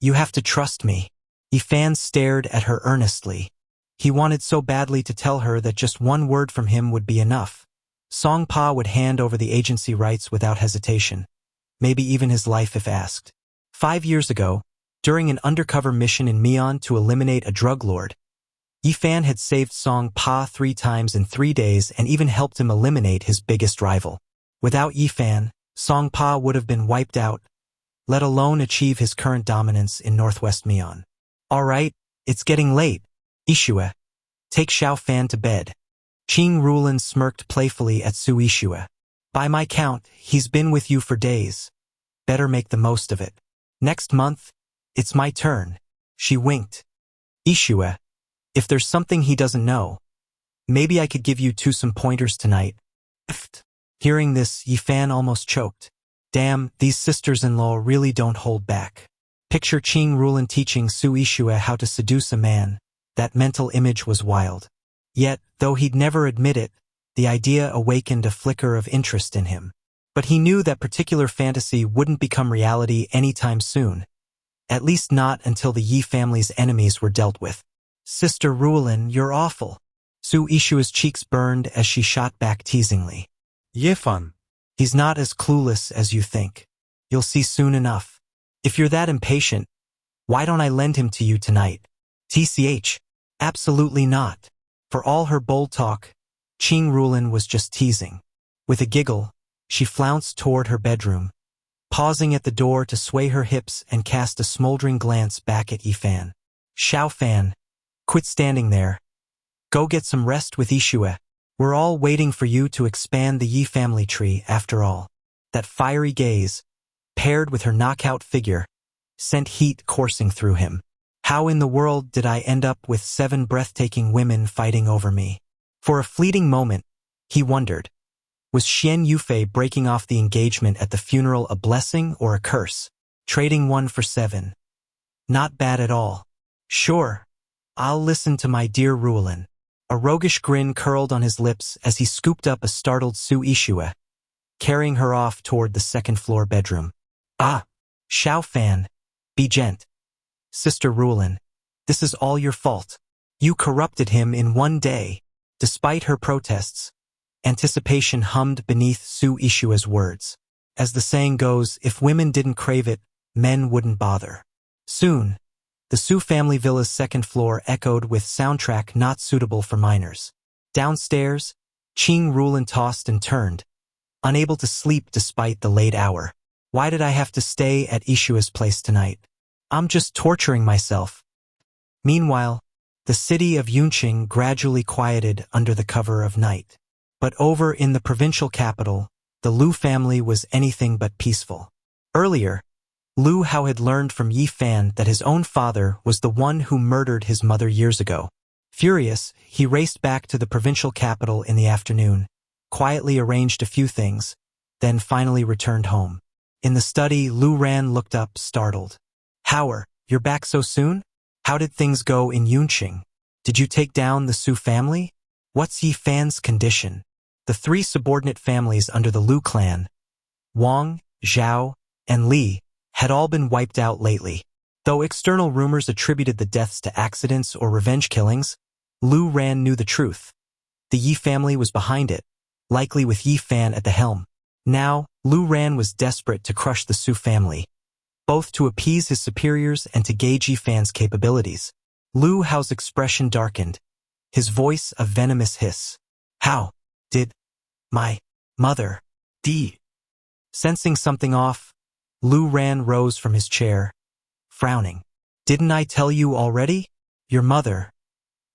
You have to trust me. Yi Fan stared at her earnestly. He wanted so badly to tell her that just one word from him would be enough. Songpa would hand over the agency rights without hesitation, maybe even his life if asked. 5 years ago, during an undercover mission in Mian to eliminate a drug lord, Yi Fan had saved Songpa 3 times in 3 days and even helped him eliminate his biggest rival. Without Yi Fan, Songpa would have been wiped out, let alone achieve his current dominance in northwest Mian. All right, it's getting late. Ishua, take Xiao Fan to bed. Qing Ruolin smirked playfully at Su Ishua. By my count, he's been with you for days. Better make the most of it. Next month, it's my turn. She winked. Ishua, if there's something he doesn't know, maybe I could give you some pointers tonight. Hearing this, Yi Fan almost choked. Damn, these sisters-in-law really don't hold back. Picture Qing Ruolin teaching Su Ishua how to seduce a man. That mental image was wild. Yet, though he'd never admit it, the idea awakened a flicker of interest in him. But he knew that particular fantasy wouldn't become reality anytime soon. At least not until the Yi family's enemies were dealt with. Sister Ruolin, you're awful. Su Ishua's cheeks burned as she shot back teasingly. Yi Fan. He's not as clueless as you think. You'll see soon enough. If you're that impatient, why don't I lend him to you tonight? TCH. Absolutely not. For all her bold talk, Qing Ruolin was just teasing. With a giggle, she flounced toward her bedroom, pausing at the door to sway her hips and cast a smoldering glance back at Yi Fan. Xiao Fan, quit standing there. Go get some rest with Ishua. We're all waiting for you to expand the Yi family tree, after all. That fiery gaze, paired with her knockout figure, sent heat coursing through him. How in the world did I end up with 7 breathtaking women fighting over me? For a fleeting moment, he wondered, was Xian Yufei breaking off the engagement at the funeral a blessing or a curse? Trading 1 for 7. Not bad at all. Sure, I'll listen to my dear Ruolin. A roguish grin curled on his lips as he scooped up a startled Su Ishua, carrying her off toward the 2nd-floor bedroom. Ah, Xiao Fan, be gent. Sister Ruolin, this is all your fault. You corrupted him in 1 day. Despite her protests, anticipation hummed beneath Su Ishua's words. As the saying goes, if women didn't crave it, men wouldn't bother. Soon, the Su family villa's 2nd floor echoed with soundtrack not suitable for minors. Downstairs, Qing Ruolin tossed and turned, unable to sleep despite the late hour. Why did I have to stay at Ishua's place tonight? I'm just torturing myself. Meanwhile, the city of Yunqing gradually quieted under the cover of night. But over in the provincial capital, the Lu family was anything but peaceful. Earlier, Lu Hao had learned from Yi Fan that his own father was the one who murdered his mother years ago. Furious, he raced back to the provincial capital in the afternoon, quietly arranged a few things, then finally returned home. In the study, Lu Ran looked up, startled. Heir, you're back so soon? How did things go in Yunqing? Did you take down the Su family? What's Yi Fan's condition? The three subordinate families under the Lu clan, Wang, Zhao, and Li, had all been wiped out lately. Though external rumors attributed the deaths to accidents or revenge killings, Lu Ran knew the truth. The Yi family was behind it, likely with Yi Fan at the helm. Now, Lu Ran was desperate to crush the Su family, both to appease his superiors and to gauge Yi Fan's capabilities. Lu Hao's expression darkened, his voice a venomous hiss. How did my mother die? Sensing something off, Lu Ran rose from his chair, frowning. Didn't I tell you already? Your mother.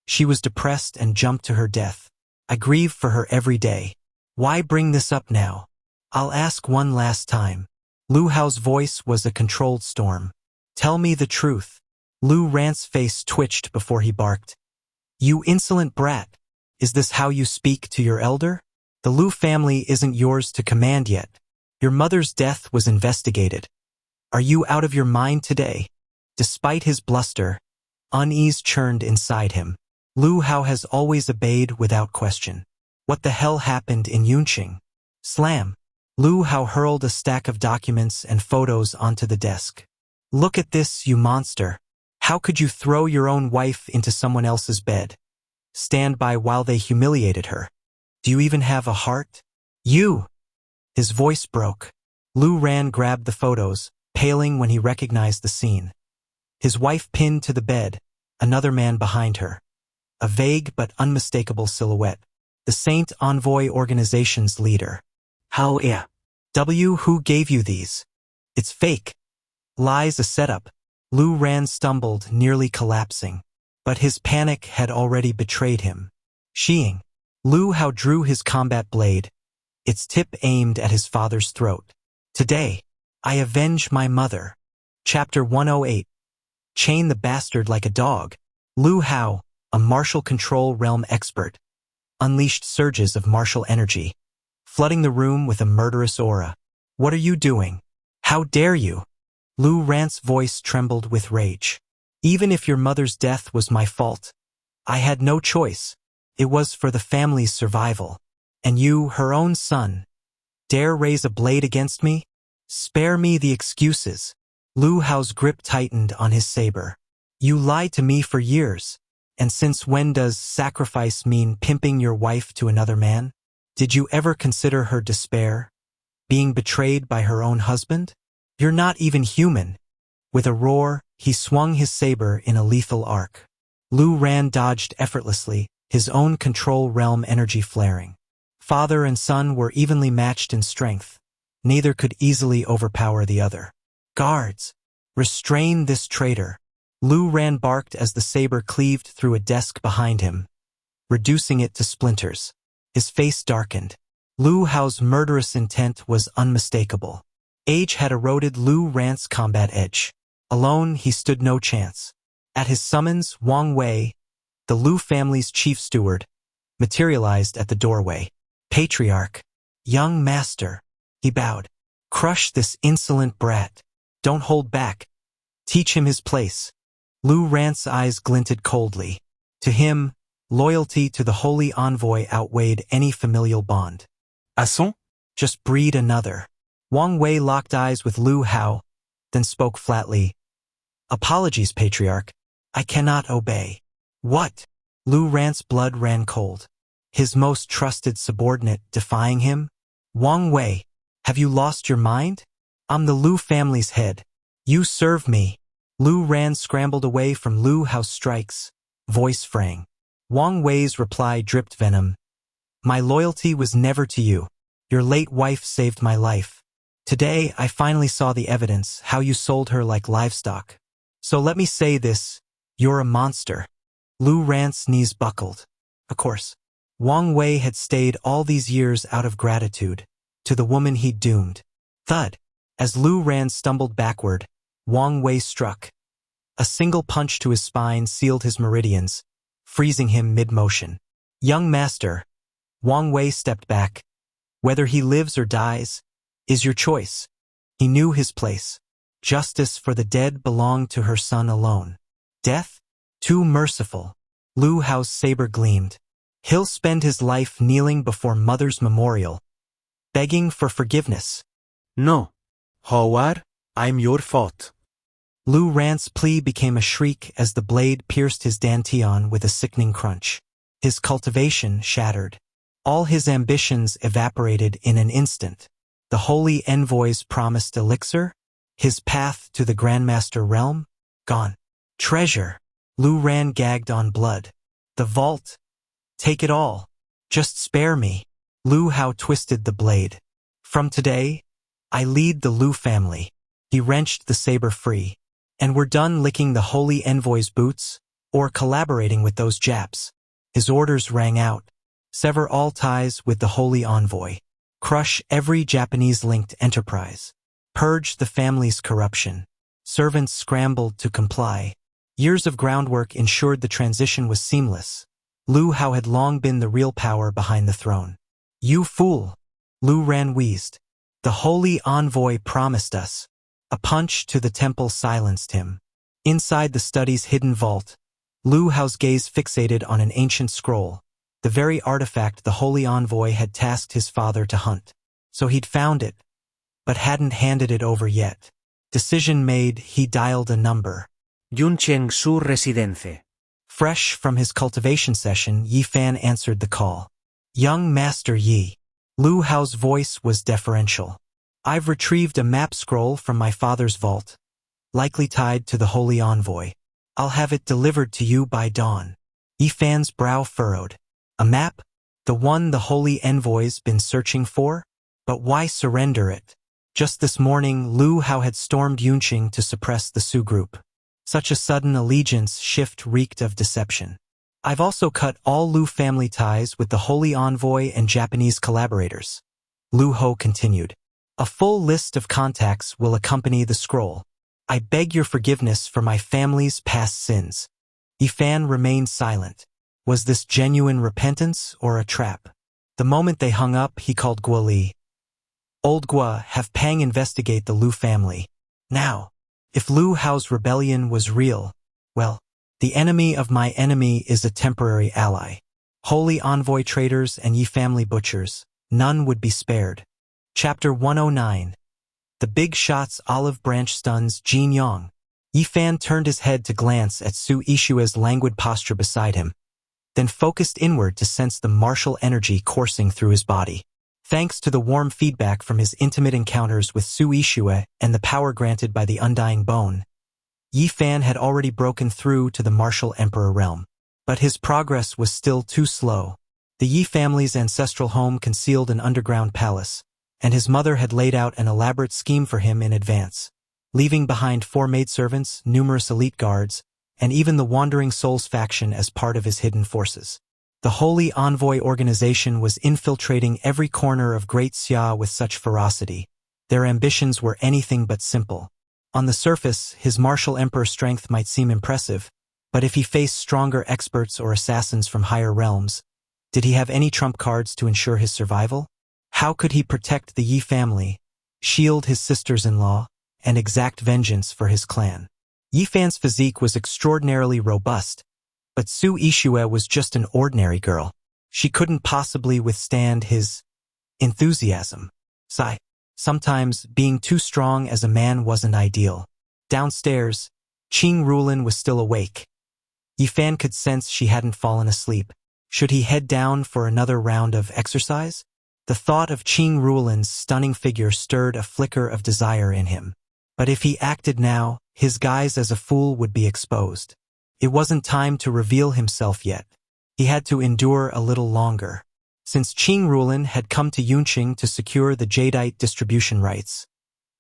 She was depressed and jumped to her death. I grieve for her every day. Why bring this up now? I'll ask one last time. Lu Hao's voice was a controlled storm. Tell me the truth. Lu Ran's face twitched before he barked. You insolent brat. Is this how you speak to your elder? The Lu family isn't yours to command yet. Your mother's death was investigated. Are you out of your mind today? Despite his bluster, unease churned inside him. Lu Hao has always obeyed without question. What the hell happened in Yunqing? Slam. Lu Hao hurled a stack of documents and photos onto the desk. Look at this, you monster. How could you throw your own wife into someone else's bed? Stand by while they humiliated her. Do you even have a heart? You! His voice broke. Lu Ran grabbed the photos, paling when he recognized the scene. His wife pinned to the bed, another man behind her. A vague but unmistakable silhouette. The Saint Envoy organization's leader. Heir. Who gave you these? It's fake. Lies a setup. Lu Ran stumbled, nearly collapsing. But his panic had already betrayed him. Sheeing. Lu Hao drew his combat blade, its tip aimed at his father's throat. Today, I avenge my mother. Chapter 108. Chain the bastard like a dog. Lu Hao, a martial control realm expert, unleashed surges of martial energy, flooding the room with a murderous aura. What are you doing? How dare you? Lu Ran's voice trembled with rage. Even if your mother's death was my fault, I had no choice. It was for the family's survival. And you, her own son, dare raise a blade against me? Spare me the excuses. Lu Hao's grip tightened on his saber. You lied to me for years. And since when does sacrifice mean pimping your wife to another man? Did you ever consider her despair? Being betrayed by her own husband? You're not even human. With a roar, he swung his saber in a lethal arc. Lu Ran dodged effortlessly, his own control realm energy flaring. Father and son were evenly matched in strength. Neither could easily overpower the other. Guards! Restrain this traitor. Lu Ran barked as the saber cleaved through a desk behind him, reducing it to splinters. His face darkened. Lu Hao's murderous intent was unmistakable. Age had eroded Lu Ran's combat edge. Alone, he stood no chance. At his summons, Wang Wei, the Lu family's chief steward, materialized at the doorway. Patriarch, young master, he bowed. Crush this insolent brat. Don't hold back. Teach him his place. Lu Ran's eyes glinted coldly. To him, loyalty to the holy envoy outweighed any familial bond. Assons? Just breed another. Wang Wei locked eyes with Lu Hao, then spoke flatly. Apologies, Patriarch. I cannot obey. What? Lu Ran's blood ran cold. His most trusted subordinate defying him? Wang Wei, have you lost your mind? I'm the Lu family's head. You serve me. Lu Ran scrambled away from Lu Hao's strikes, voice fraying. Wang Wei's reply dripped venom. My loyalty was never to you. Your late wife saved my life. Today, I finally saw the evidence, how you sold her like livestock. So let me say this, you're a monster. Lu Ran's knees buckled. Of course. Wang Wei had stayed all these years out of gratitude to the woman he'd doomed. Thud. As Lu Ran stumbled backward, Wang Wei struck. A single punch to his spine sealed his meridians, freezing him mid-motion. Young master, Wang Wei stepped back. Whether he lives or dies is your choice. He knew his place. Justice for the dead belonged to her son alone. Death? Too merciful. Lu Hao's saber gleamed. He'll spend his life kneeling before mother's memorial, begging for forgiveness. No. Howard, I'm your fault. Lu Ran's plea became a shriek as the blade pierced his dantian with a sickening crunch. His cultivation shattered. All his ambitions evaporated in an instant. The holy envoy's promised elixir? His path to the Grandmaster realm? Gone. Treasure. Lu Ran gagged on blood. The vault? Take it all. Just spare me. Lu Hao twisted the blade. From today, I lead the Lu family. He wrenched the saber free. And we're done licking the holy envoy's boots, or collaborating with those Japs. His orders rang out. Sever all ties with the holy envoy. Crush every Japanese-linked enterprise. Purge the family's corruption. Servants scrambled to comply. Years of groundwork ensured the transition was seamless. Lu Hao had long been the real power behind the throne. You fool! Lu Ran wheezed. The holy envoy promised us. A punch to the temple silenced him. Inside the study's hidden vault, Lu Hao's gaze fixated on an ancient scroll, the very artifact the holy envoy had tasked his father to hunt. So he'd found it, but hadn't handed it over yet. Decision made, he dialed a number. Yuncheng su residence. Fresh from his cultivation session, Yi Fan answered the call. Young Master Yi. Lu Hao's voice was deferential. I've retrieved a map scroll from my father's vault, likely tied to the holy envoy. I'll have it delivered to you by dawn. Yi Fan's brow furrowed. A map? The one the holy envoy's been searching for? But why surrender it? Just this morning, Lu Hao had stormed Yunqing to suppress the Su group. Such a sudden allegiance shift reeked of deception. I've also cut all Lu family ties with the holy envoy and Japanese collaborators. Lu Ho continued. A full list of contacts will accompany the scroll. I beg your forgiveness for my family's past sins. Yi Fan remained silent. Was this genuine repentance or a trap? The moment they hung up, he called Guo Li. Old Guo, have Pang investigate the Lu family. Now, if Lu Hao's rebellion was real, well, the enemy of my enemy is a temporary ally. Holy envoy traitors and Yi family butchers, none would be spared. Chapter 109. The big shot's olive branch stuns Jin Yong. Yi Fan turned his head to glance at Su Ishua's languid posture beside him, then focused inward to sense the martial energy coursing through his body. Thanks to the warm feedback from his intimate encounters with Su Ishua and the power granted by the Undying Bone, Yi Fan had already broken through to the martial emperor realm. But his progress was still too slow. The Yi family's ancestral home concealed an underground palace, and his mother had laid out an elaborate scheme for him in advance, leaving behind 4 maidservants, numerous elite guards, and even the Wandering Souls faction as part of his hidden forces. The Holy Envoy organization was infiltrating every corner of Great Xia with such ferocity. Their ambitions were anything but simple. On the surface, his martial emperor strength might seem impressive, but if he faced stronger experts or assassins from higher realms, did he have any trump cards to ensure his survival? How could he protect the Yi family, shield his sisters-in-law, and exact vengeance for his clan? Yi Fan's physique was extraordinarily robust, but Su Ishua was just an ordinary girl. She couldn't possibly withstand his enthusiasm. Sometimes being too strong as a man wasn't ideal. Downstairs, Qing Rulin was still awake. Yi Fan could sense she hadn't fallen asleep. Should he head down for another round of exercise? The thought of Qing Rulin's stunning figure stirred a flicker of desire in him. But if he acted now, his guise as a fool would be exposed. It wasn't time to reveal himself yet. He had to endure a little longer. Since Qing Rulin had come to Yunqing to secure the jadeite distribution rights,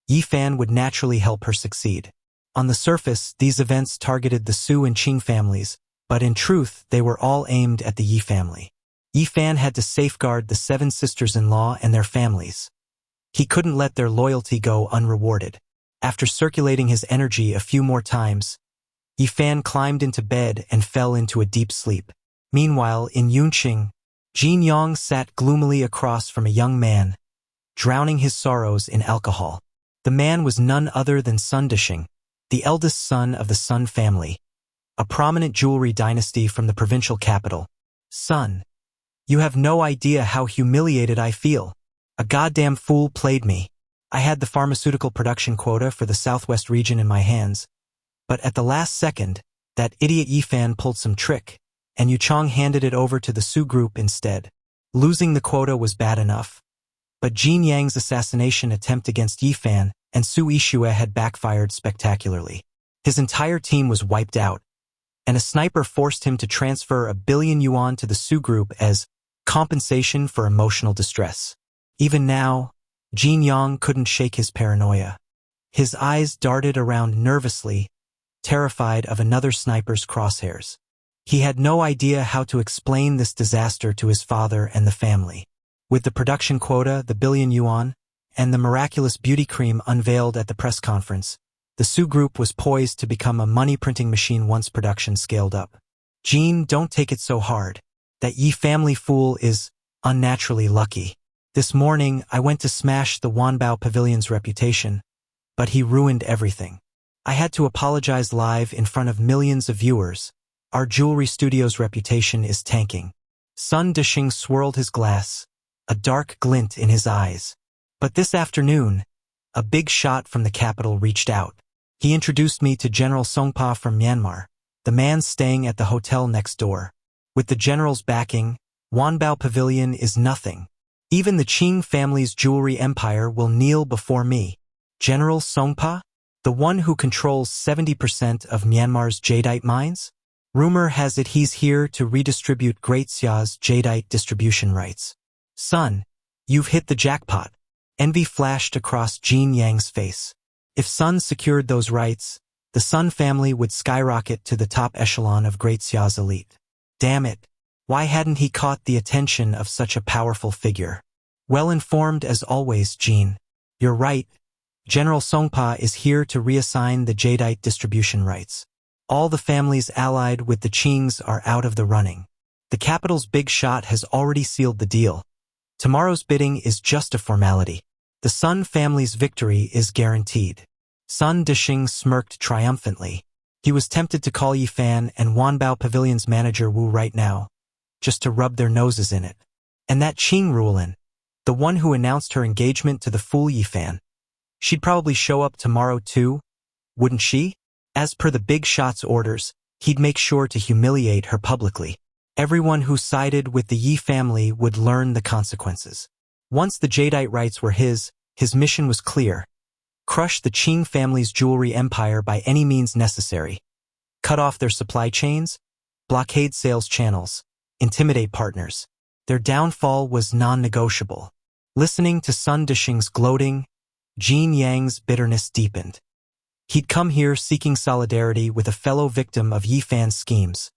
Yi Fan would naturally help her succeed. On the surface, these events targeted the Su and Qing families, but in truth, they were all aimed at the Yi family. Yi Fan had to safeguard the 7 sisters-in-law and their families. He couldn't let their loyalty go unrewarded. After circulating his energy a few more times, Yi Fan climbed into bed and fell into a deep sleep. Meanwhile, in Yunqing, Jin Yang sat gloomily across from a young man, drowning his sorrows in alcohol. The man was none other than Sun Dishing, the eldest son of the Sun family, a prominent jewelry dynasty from the provincial capital. Son, you have no idea how humiliated I feel. A goddamn fool played me. I had the pharmaceutical production quota for the Southwest region in my hands, but at the last second, that idiot Yi Fan pulled some trick, and Yu Chong handed it over to the Su group instead. Losing the quota was bad enough, but Jin Yang's assassination attempt against Yi Fan and Su Yixue had backfired spectacularly. His entire team was wiped out, and a sniper forced him to transfer 1 billion yuan to the Su group as compensation for emotional distress. Even now, Jin Yang couldn't shake his paranoia. His eyes darted around nervously, terrified of another sniper's crosshairs. He had no idea how to explain this disaster to his father and the family. With the production quota, the 1 billion yuan, and the miraculous beauty cream unveiled at the press conference, the Su group was poised to become a money-printing machine once production scaled up. Jin, don't take it so hard. That Yi family fool is unnaturally lucky. This morning, I went to smash the Wanbao Pavilion's reputation, but he ruined everything. I had to apologize live in front of millions of viewers. Our jewelry studio's reputation is tanking. Sun Dishing swirled his glass, a dark glint in his eyes. But this afternoon, a big shot from the capital reached out. He introduced me to General Songpa from Myanmar, the man staying at the hotel next door. With the general's backing, Wanbao Pavilion is nothing. Even the Qing family's jewelry empire will kneel before me. General Songpa? The one who controls 70% of Myanmar's jadeite mines? Rumor has it he's here to redistribute Great Xia's jadeite distribution rights. Son, you've hit the jackpot. Envy flashed across Jin Yang's face. If Sun secured those rights, the Sun family would skyrocket to the top echelon of Great Xia's elite. Damn it. Why hadn't he caught the attention of such a powerful figure? Well informed as always, Jin. You're right. General Songpa is here to reassign the jadeite distribution rights. All the families allied with the Qings are out of the running. The capital's big shot has already sealed the deal. Tomorrow's bidding is just a formality. The Sun family's victory is guaranteed. Sun Dishing smirked triumphantly. He was tempted to call Yi Fan and Wanbao Pavilion's manager Wu right now, just to rub their noses in it. And that Qing Rulin, the one who announced her engagement to the fool Yi Fan. She'd probably show up tomorrow too, wouldn't she? As per the big shot's orders, he'd make sure to humiliate her publicly. Everyone who sided with the Yi family would learn the consequences. Once the jadeite rights were his mission was clear. Crush the Qing family's jewelry empire by any means necessary. Cut off their supply chains, blockade sales channels, intimidate partners. Their downfall was non-negotiable. Listening to Sun Dishing's gloating, Jin Yang's bitterness deepened. He'd come here seeking solidarity with a fellow victim of Yi Fan's schemes,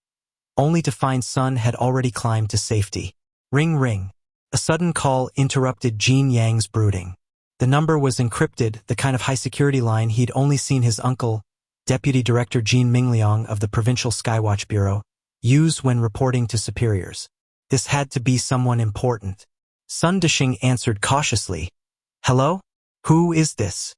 only to find Sun had already climbed to safety. Ring ring. A sudden call interrupted Jin Yang's brooding. The number was encrypted, the kind of high-security line he'd only seen his uncle, Deputy Director Jin Mingliang of the Provincial Skywatch Bureau, use when reporting to superiors. This had to be someone important. Sun Dishing answered cautiously. Hello? Who is this?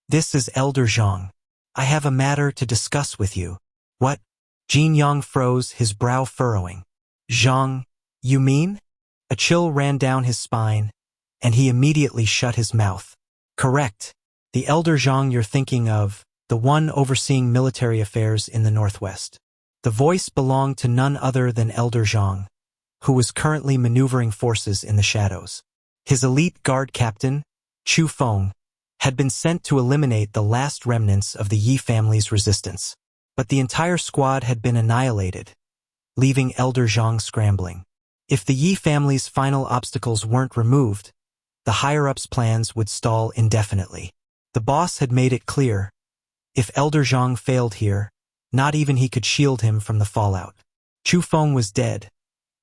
This is Elder Zhang. I have a matter to discuss with you. What? Jin Yang froze, his brow furrowing. Zhang, you mean? A chill ran down his spine, and he immediately shut his mouth. Correct. The Elder Zhang you're thinking of, the one overseeing military affairs in the Northwest. The voice belonged to none other than Elder Zhang, who was currently maneuvering forces in the shadows. His elite guard captain, Chu Feng, had been sent to eliminate the last remnants of the Yi family's resistance. But the entire squad had been annihilated, leaving Elder Zhang scrambling. If the Yi family's final obstacles weren't removed, the higher-ups' plans would stall indefinitely. The boss had made it clear. If Elder Zhang failed here, not even he could shield him from the fallout. Chu Feng was dead,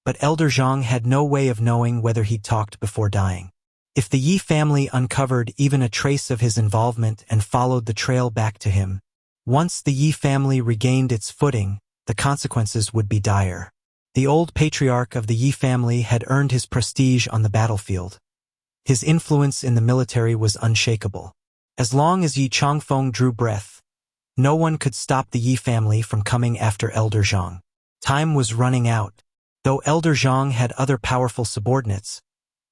but Elder Zhang had no way of knowing whether he'd talked before dying. If the Yi family uncovered even a trace of his involvement and followed the trail back to him, once the Yi family regained its footing, the consequences would be dire. The old patriarch of the Yi family had earned his prestige on the battlefield. His influence in the military was unshakable. As long as Yi Changfeng drew breath, no one could stop the Yi family from coming after Elder Zhang. Time was running out. Though Elder Zhang had other powerful subordinates,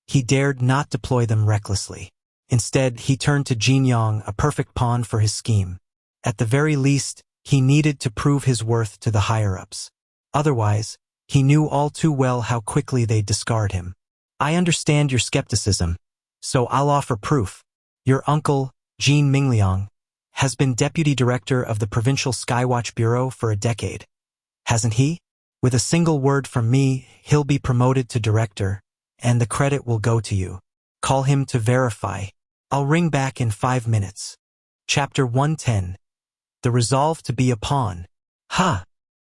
he dared not deploy them recklessly. Instead, he turned to Jin Yang, a perfect pawn for his scheme. At the very least, he needed to prove his worth to the higher-ups. Otherwise, he knew all too well how quickly they'd discard him. I understand your skepticism, so I'll offer proof. Your uncle, Jin Mingliang, has been deputy director of the Provincial Skywatch Bureau for a decade. Hasn't he? With a single word from me, he'll be promoted to director, and the credit will go to you. Call him to verify. I'll ring back in 5 minutes. Chapter 110. The Resolve to be a Pawn.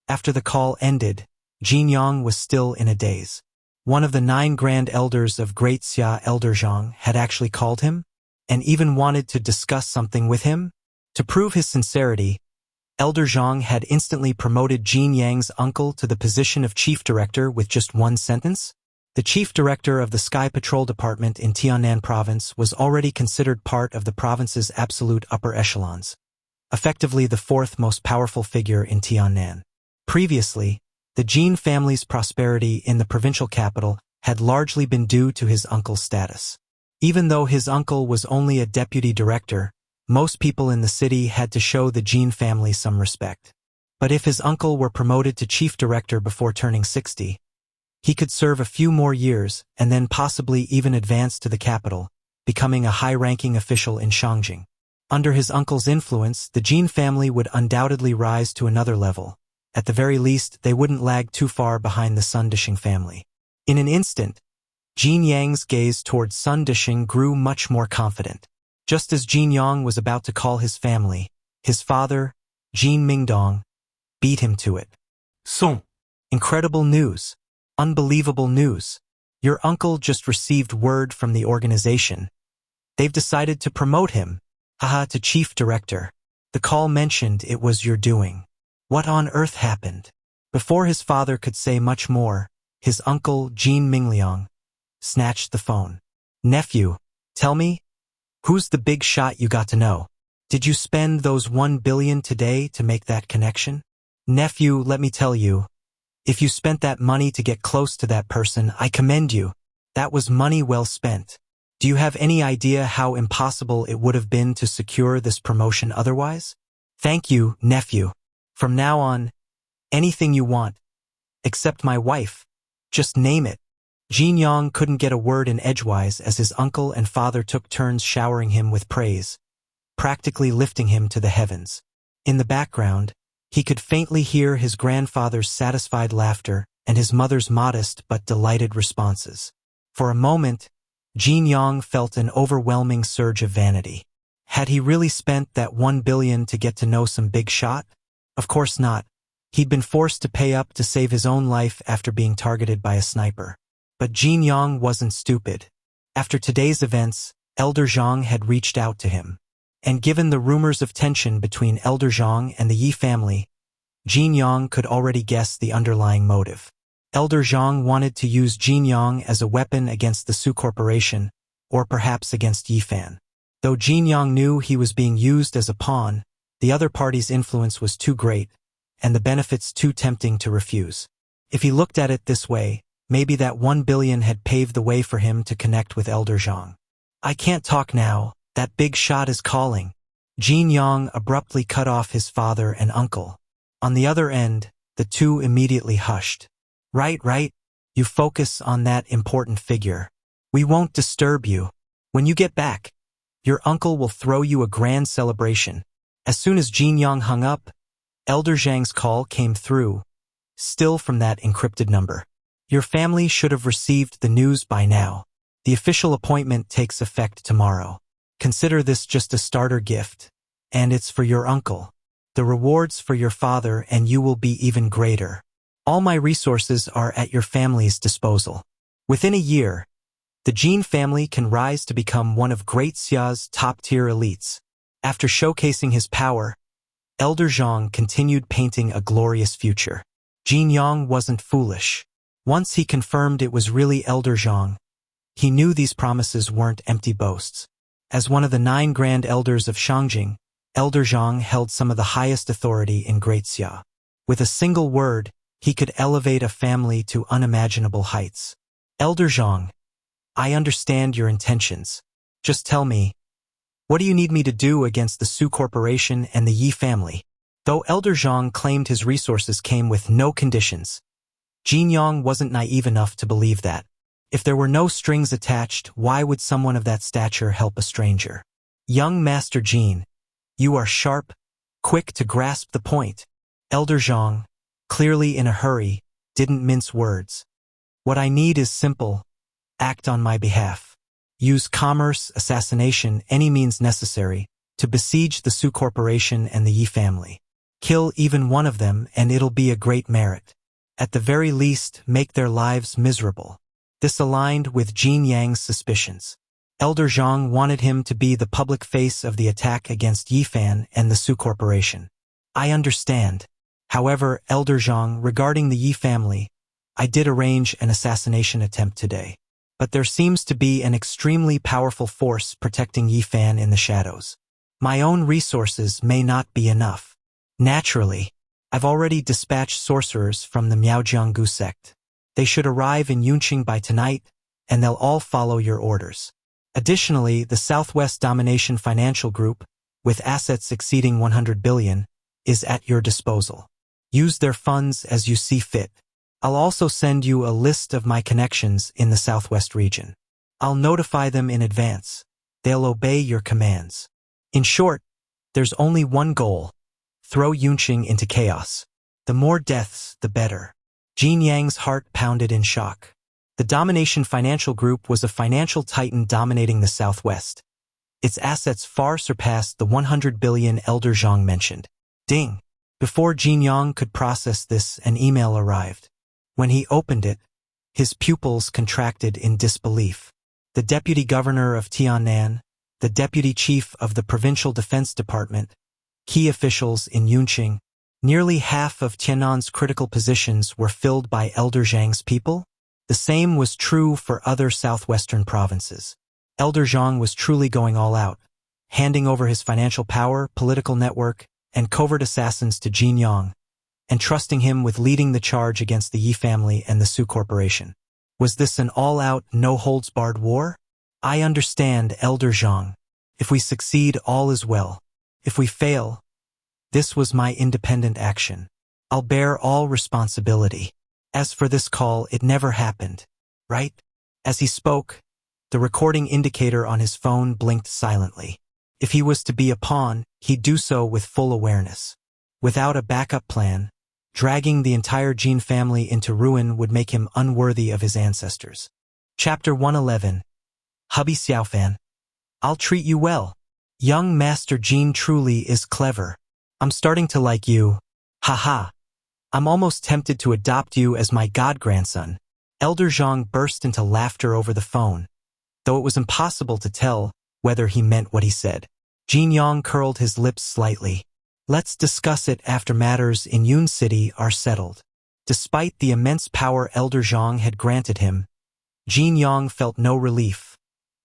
After the call ended, Jin Yang was still in a daze. One of the 9 grand elders of Great Xia, Elder Zhang, had actually called him, and even wanted to discuss something with him. To prove his sincerity, Elder Zhang had instantly promoted Jin Yang's uncle to the position of chief director with just one sentence. The chief director of the Sky Patrol Department in Tiannan Province was already considered part of the province's absolute upper echelons, effectively the 4th most powerful figure in Tiannan. Previously, the Jin family's prosperity in the provincial capital had largely been due to his uncle's status. Even though his uncle was only a deputy director, most people in the city had to show the Jin family some respect. But if his uncle were promoted to chief director before turning 60, he could serve a few more years and then possibly even advance to the capital, becoming a high-ranking official in Shangjing. Under his uncle's influence, the Jin family would undoubtedly rise to another level. At the very least, they wouldn't lag too far behind the Sun Dishing family. In an instant, Jin Yang's gaze towards Sun Dishing grew much more confident. Just as Jin Yang was about to call his family, his father, Jin Mingdong, beat him to it. Son. Incredible news. Unbelievable news. Your uncle just received word from the organization. They've decided to promote him, to chief director. The call mentioned it was your doing. What on earth happened? Before his father could say much more, his uncle, Jin Mingliang, snatched the phone. Nephew, tell me, who's the big shot you got to know? Did you spend those 1 billion today to make that connection? Nephew, let me tell you, if you spent that money to get close to that person, I commend you. That was money well spent. Do you have any idea how impossible it would have been to secure this promotion otherwise? Thank you, nephew. From now on, anything you want, except my wife, just name it. Jin Yang couldn't get a word in edgewise as his uncle and father took turns showering him with praise, practically lifting him to the heavens. In the background, he could faintly hear his grandfather's satisfied laughter and his mother's modest but delighted responses. For a moment, Jin Yang felt an overwhelming surge of vanity. Had he really spent that 1 billion to get to know some big shot? Of course not. He'd been forced to pay up to save his own life after being targeted by a sniper. But Jin Yang wasn't stupid. After today's events, Elder Zhang had reached out to him. And given the rumors of tension between Elder Zhang and the Yi family, Jin Yang could already guess the underlying motive. Elder Zhang wanted to use Jin Yang as a weapon against the Su Corporation, or perhaps against Yi Fan. Though Jin Yang knew he was being used as a pawn, the other party's influence was too great, and the benefits too tempting to refuse. If he looked at it this way, maybe that 1 billion had paved the way for him to connect with Elder Zhang. I can't talk now, that big shot is calling. Jin Yang abruptly cut off his father and uncle. On the other end, the two immediately hushed. Right, you focus on that important figure. We won't disturb you. When you get back, your uncle will throw you a grand celebration. As soon as Jin Yang hung up, Elder Zhang's call came through, still from that encrypted number. Your family should have received the news by now. The official appointment takes effect tomorrow. Consider this just a starter gift, and it's for your uncle. The rewards for your father and you will be even greater. All my resources are at your family's disposal. Within a year, the Jin family can rise to become one of Great Xia's top-tier elites. After showcasing his power, Elder Zhang continued painting a glorious future. Jin Yang wasn't foolish. Once he confirmed it was really Elder Zhang, he knew these promises weren't empty boasts. As one of the 9 Grand Elders of Shangjing, Elder Zhang held some of the highest authority in Great Xia. With a single word, he could elevate a family to unimaginable heights. Elder Zhang, I understand your intentions. Just tell me, what do you need me to do against the Su Corporation and the Yi family? Though Elder Zhang claimed his resources came with no conditions, Jin Yang wasn't naive enough to believe that. If there were no strings attached, why would someone of that stature help a stranger? Young Master Jin, you are sharp, quick to grasp the point. Elder Zhang, clearly in a hurry, didn't mince words. What I need is simple. Act on my behalf. Use commerce, assassination, any means necessary to besiege the Su Corporation and the Yi family. Kill even one of them and it'll be a great merit. At the very least, make their lives miserable. This aligned with Jin Yang's suspicions. Elder Zhang wanted him to be the public face of the attack against Yi Fan and the Su Corporation. I understand. However, Elder Zhang, regarding the Yi family, I did arrange an assassination attempt today. But there seems to be an extremely powerful force protecting Yi Fan in the shadows. My own resources may not be enough. Naturally, I've already dispatched sorcerers from the Miaojianggu sect. They should arrive in Yunqing by tonight, and they'll all follow your orders. Additionally, the Southwest Domination Financial Group, with assets exceeding 100 billion, is at your disposal. Use their funds as you see fit. I'll also send you a list of my connections in the Southwest region. I'll notify them in advance. They'll obey your commands. In short, there's only one goal. Throw Yunqing into chaos. The more deaths, the better. Jin Yang's heart pounded in shock. The Domination Financial Group was a financial titan dominating the Southwest. Its assets far surpassed the 100 billion Elder Zhang mentioned. Ding! Before Jin Yang could process this, an email arrived. When he opened it, his pupils contracted in disbelief. The Deputy Governor of Tiannan, the Deputy Chief of the Provincial Defense Department, key officials in Yunqing, nearly half of Tiannan's critical positions were filled by Elder Zhang's people. The same was true for other southwestern provinces. Elder Zhang was truly going all out, handing over his financial power, political network, and covert assassins to Jin Yang, and trusting him with leading the charge against the Yi family and the Su Corporation. Was this an all-out, no-holds-barred war? I understand, Elder Zhang. If we succeed, all is well. If we fail, this was my independent action. I'll bear all responsibility. As for this call, it never happened, right? As he spoke, the recording indicator on his phone blinked silently. If he was to be a pawn, he'd do so with full awareness. Without a backup plan, dragging the entire Jin family into ruin would make him unworthy of his ancestors. Chapter 111. Hubby Xiaofan. I'll treat you well. Young Master Jin truly is clever. I'm starting to like you. Haha. I'm almost tempted to adopt you as my god-grandson. Elder Zhang burst into laughter over the phone, though it was impossible to tell whether he meant what he said. Jin Yang curled his lips slightly. Let's discuss it after matters in Yun City are settled. Despite the immense power Elder Zhang had granted him, Jin Yang felt no relief,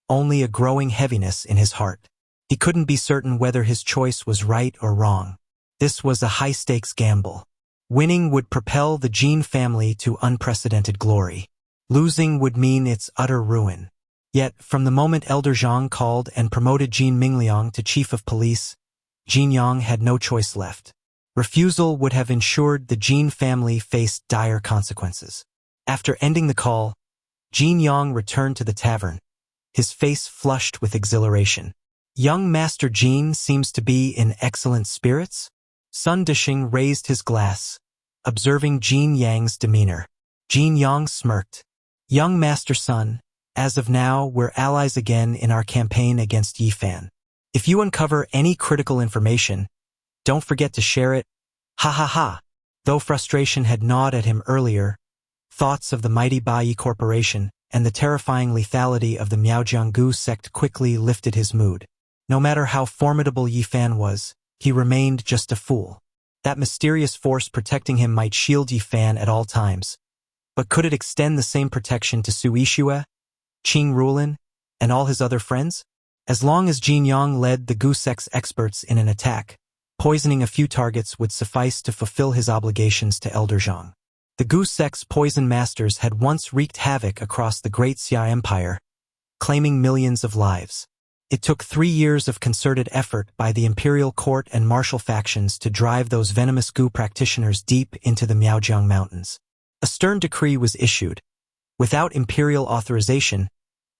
only a growing heaviness in his heart. He couldn't be certain whether his choice was right or wrong. This was a high-stakes gamble. Winning would propel the Jin family to unprecedented glory. Losing would mean its utter ruin. Yet, from the moment Elder Zhang called and promoted Jin Mingliang to Chief of Police, Jin Yang had no choice left. Refusal would have ensured the Jin family faced dire consequences. After ending the call, Jin Yang returned to the tavern, his face flushed with exhilaration. Young Master Jin seems to be in excellent spirits? Sun Dishing raised his glass, observing Jin Yang's demeanor. Jin Yang smirked. Young Master Sun, As of now, we're allies again in our campaign against Yifan. If you uncover any critical information, don't forget to share it. Ha ha ha. Though frustration had gnawed at him earlier, thoughts of the mighty Bai Corporation and the terrifying lethality of the Miaojianggu sect quickly lifted his mood. No matter how formidable Yifan was, he remained just a fool. That mysterious force protecting him might shield Yifan at all times. But could it extend the same protection to Su Yixue, Qing Rulin, and all his other friends? As long as Jin Yang led the Gu sect's experts in an attack, poisoning a few targets would suffice to fulfill his obligations to Elder Zhang. The Gu sect's poison masters had once wreaked havoc across the Great Xia Empire, claiming millions of lives. It took 3 years of concerted effort by the imperial court and martial factions to drive those venomous Gu practitioners deep into the Miaojiang Mountains. A stern decree was issued. Without imperial authorization,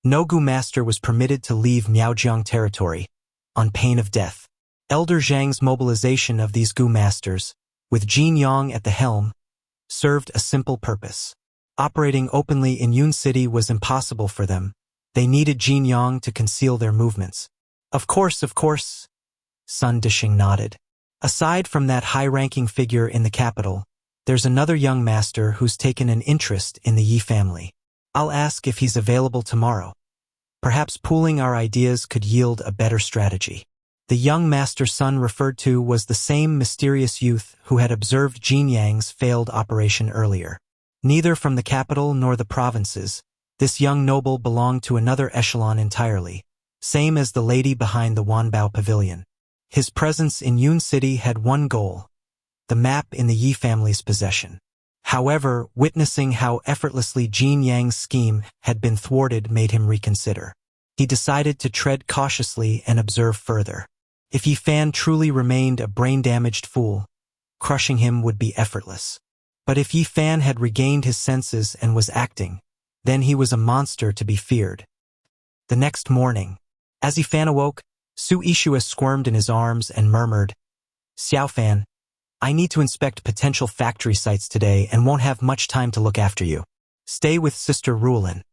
no Gu master was permitted to leave Miaojiang territory, on pain of death. Elder Zhang's mobilization of these Gu masters, with Jin Yang at the helm, served a simple purpose. Operating openly in Yun City was impossible for them. They needed Jin Yang to conceal their movements. Of course, Sun Dishing nodded. Aside from that high-ranking figure in the capital, there's another young master who's taken an interest in the Yi family. I'll ask if he's available tomorrow. Perhaps pooling our ideas could yield a better strategy. The young master Sun referred to was the same mysterious youth who had observed Jin Yang's failed operation earlier. Neither from the capital nor the provinces, this young noble belonged to another echelon entirely, same as the lady behind the Wanbao pavilion. His presence in Yun City had one goal: the map in the Yi family's possession. However, witnessing how effortlessly Jin Yang's scheme had been thwarted made him reconsider. He decided to tread cautiously and observe further. If Yifan truly remained a brain-damaged fool, crushing him would be effortless. But if Yifan had regained his senses and was acting, then he was a monster to be feared. The next morning, as Yifan awoke, Su Yixue squirmed in his arms and murmured, "Xiaofan, I need to inspect potential factory sites today and won't have much time to look after you. Stay with Sister Rulin.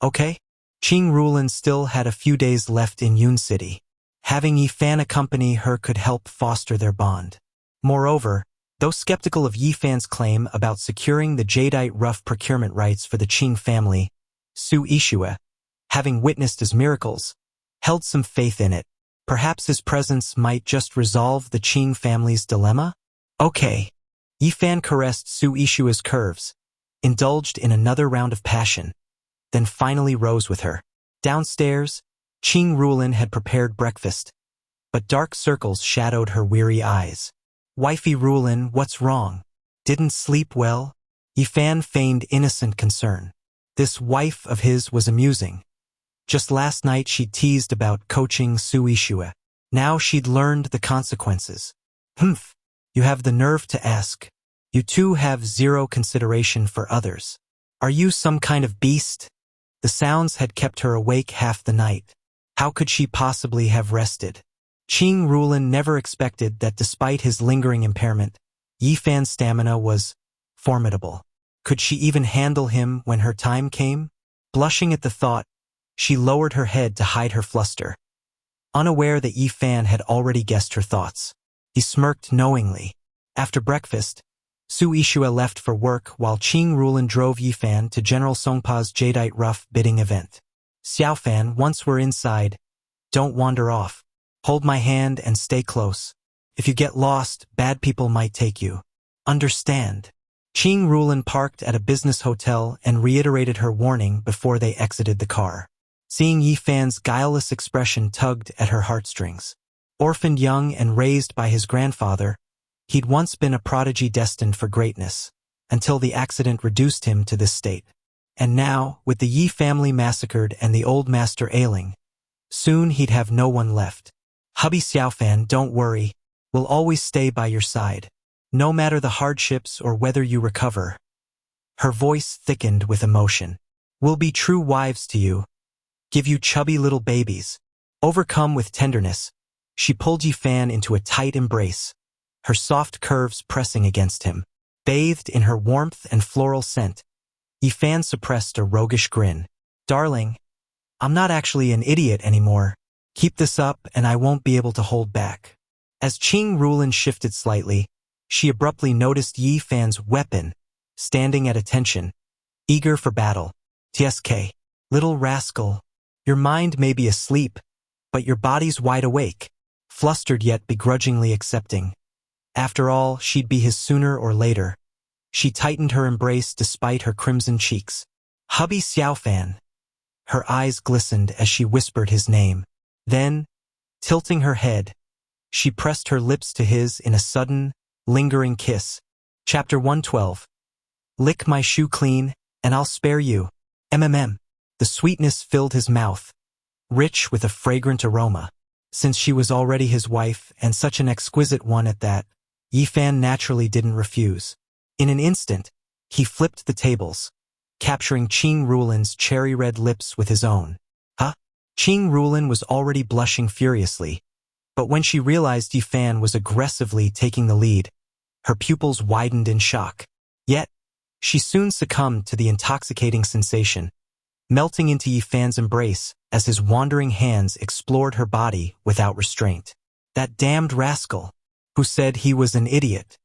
Okay?" Qing Rulin still had a few days left in Yun City. Having Yifan accompany her could help foster their bond. Moreover, though skeptical of Yifan's claim about securing the jadeite rough procurement rights for the Qing family, Su Yixue, having witnessed his miracles, held some faith in it. Perhaps his presence might just resolve the Qing family's dilemma? Okay. Yifan caressed Su Yixue's curves, indulged in another round of passion, then finally rose with her. Downstairs, Qing Rulin had prepared breakfast, but dark circles shadowed her weary eyes. "Wifey Rulin, what's wrong? Didn't sleep well?" Yifan feigned innocent concern. This wife of his was amusing. Just last night she teased about coaching Su Yixue. Now she'd learned the consequences. "Humph, you have the nerve to ask. You two have zero consideration for others. Are you some kind of beast?" The sounds had kept her awake half the night. How could she possibly have rested? Qing Rulin never expected that despite his lingering impairment, Yifan's stamina was formidable. Could she even handle him when her time came? Blushing at the thought, she lowered her head to hide her fluster, unaware that Yifan had already guessed her thoughts. He smirked knowingly. After breakfast, Su Yixue left for work while Qing Rulin drove Yifan to General Songpa's jadeite rough bidding event. "Xiaofan, once we're inside, don't wander off. Hold my hand and stay close. If you get lost, bad people might take you. Understand?" Qing Rulin parked at a business hotel and reiterated her warning before they exited the car. Seeing Yifan's guileless expression tugged at her heartstrings. Orphaned young and raised by his grandfather, he'd once been a prodigy destined for greatness, until the accident reduced him to this state. And now, with the Yi family massacred and the old master ailing, soon he'd have no one left. "Hubby Xiaofan, don't worry. We'll always stay by your side, no matter the hardships or whether you recover." Her voice thickened with emotion. "We'll be true wives to you, give you chubby little babies." Overcome with tenderness, she pulled Yifan into a tight embrace, her soft curves pressing against him. Bathed in her warmth and floral scent, Yifan suppressed a roguish grin. Darling, I'm not actually an idiot anymore. Keep this up and I won't be able to hold back. As Qing Rulin shifted slightly, she abruptly noticed Yi Fan's weapon, standing at attention, eager for battle. TSK, little rascal, your mind may be asleep, but your body's wide awake, flustered yet begrudgingly accepting. After all, she'd be his sooner or later. She tightened her embrace despite her crimson cheeks. Hubby Xiaofan. Her eyes glistened as she whispered his name. Then, tilting her head, she pressed her lips to his in a sudden, lingering kiss. Chapter 112. Lick my shoe clean, and I'll spare you. MMM. The sweetness filled his mouth, rich with a fragrant aroma. Since she was already his wife, and such an exquisite one at that, Yi Fan naturally didn't refuse. In an instant, he flipped the tables, capturing Qing Rulin's cherry-red lips with his own. Huh? Qing Rulin was already blushing furiously, but when she realized Yi Fan was aggressively taking the lead, her pupils widened in shock. Yet, she soon succumbed to the intoxicating sensation, melting into Yi Fan's embrace as his wandering hands explored her body without restraint. That damned rascal, who said he was an idiot.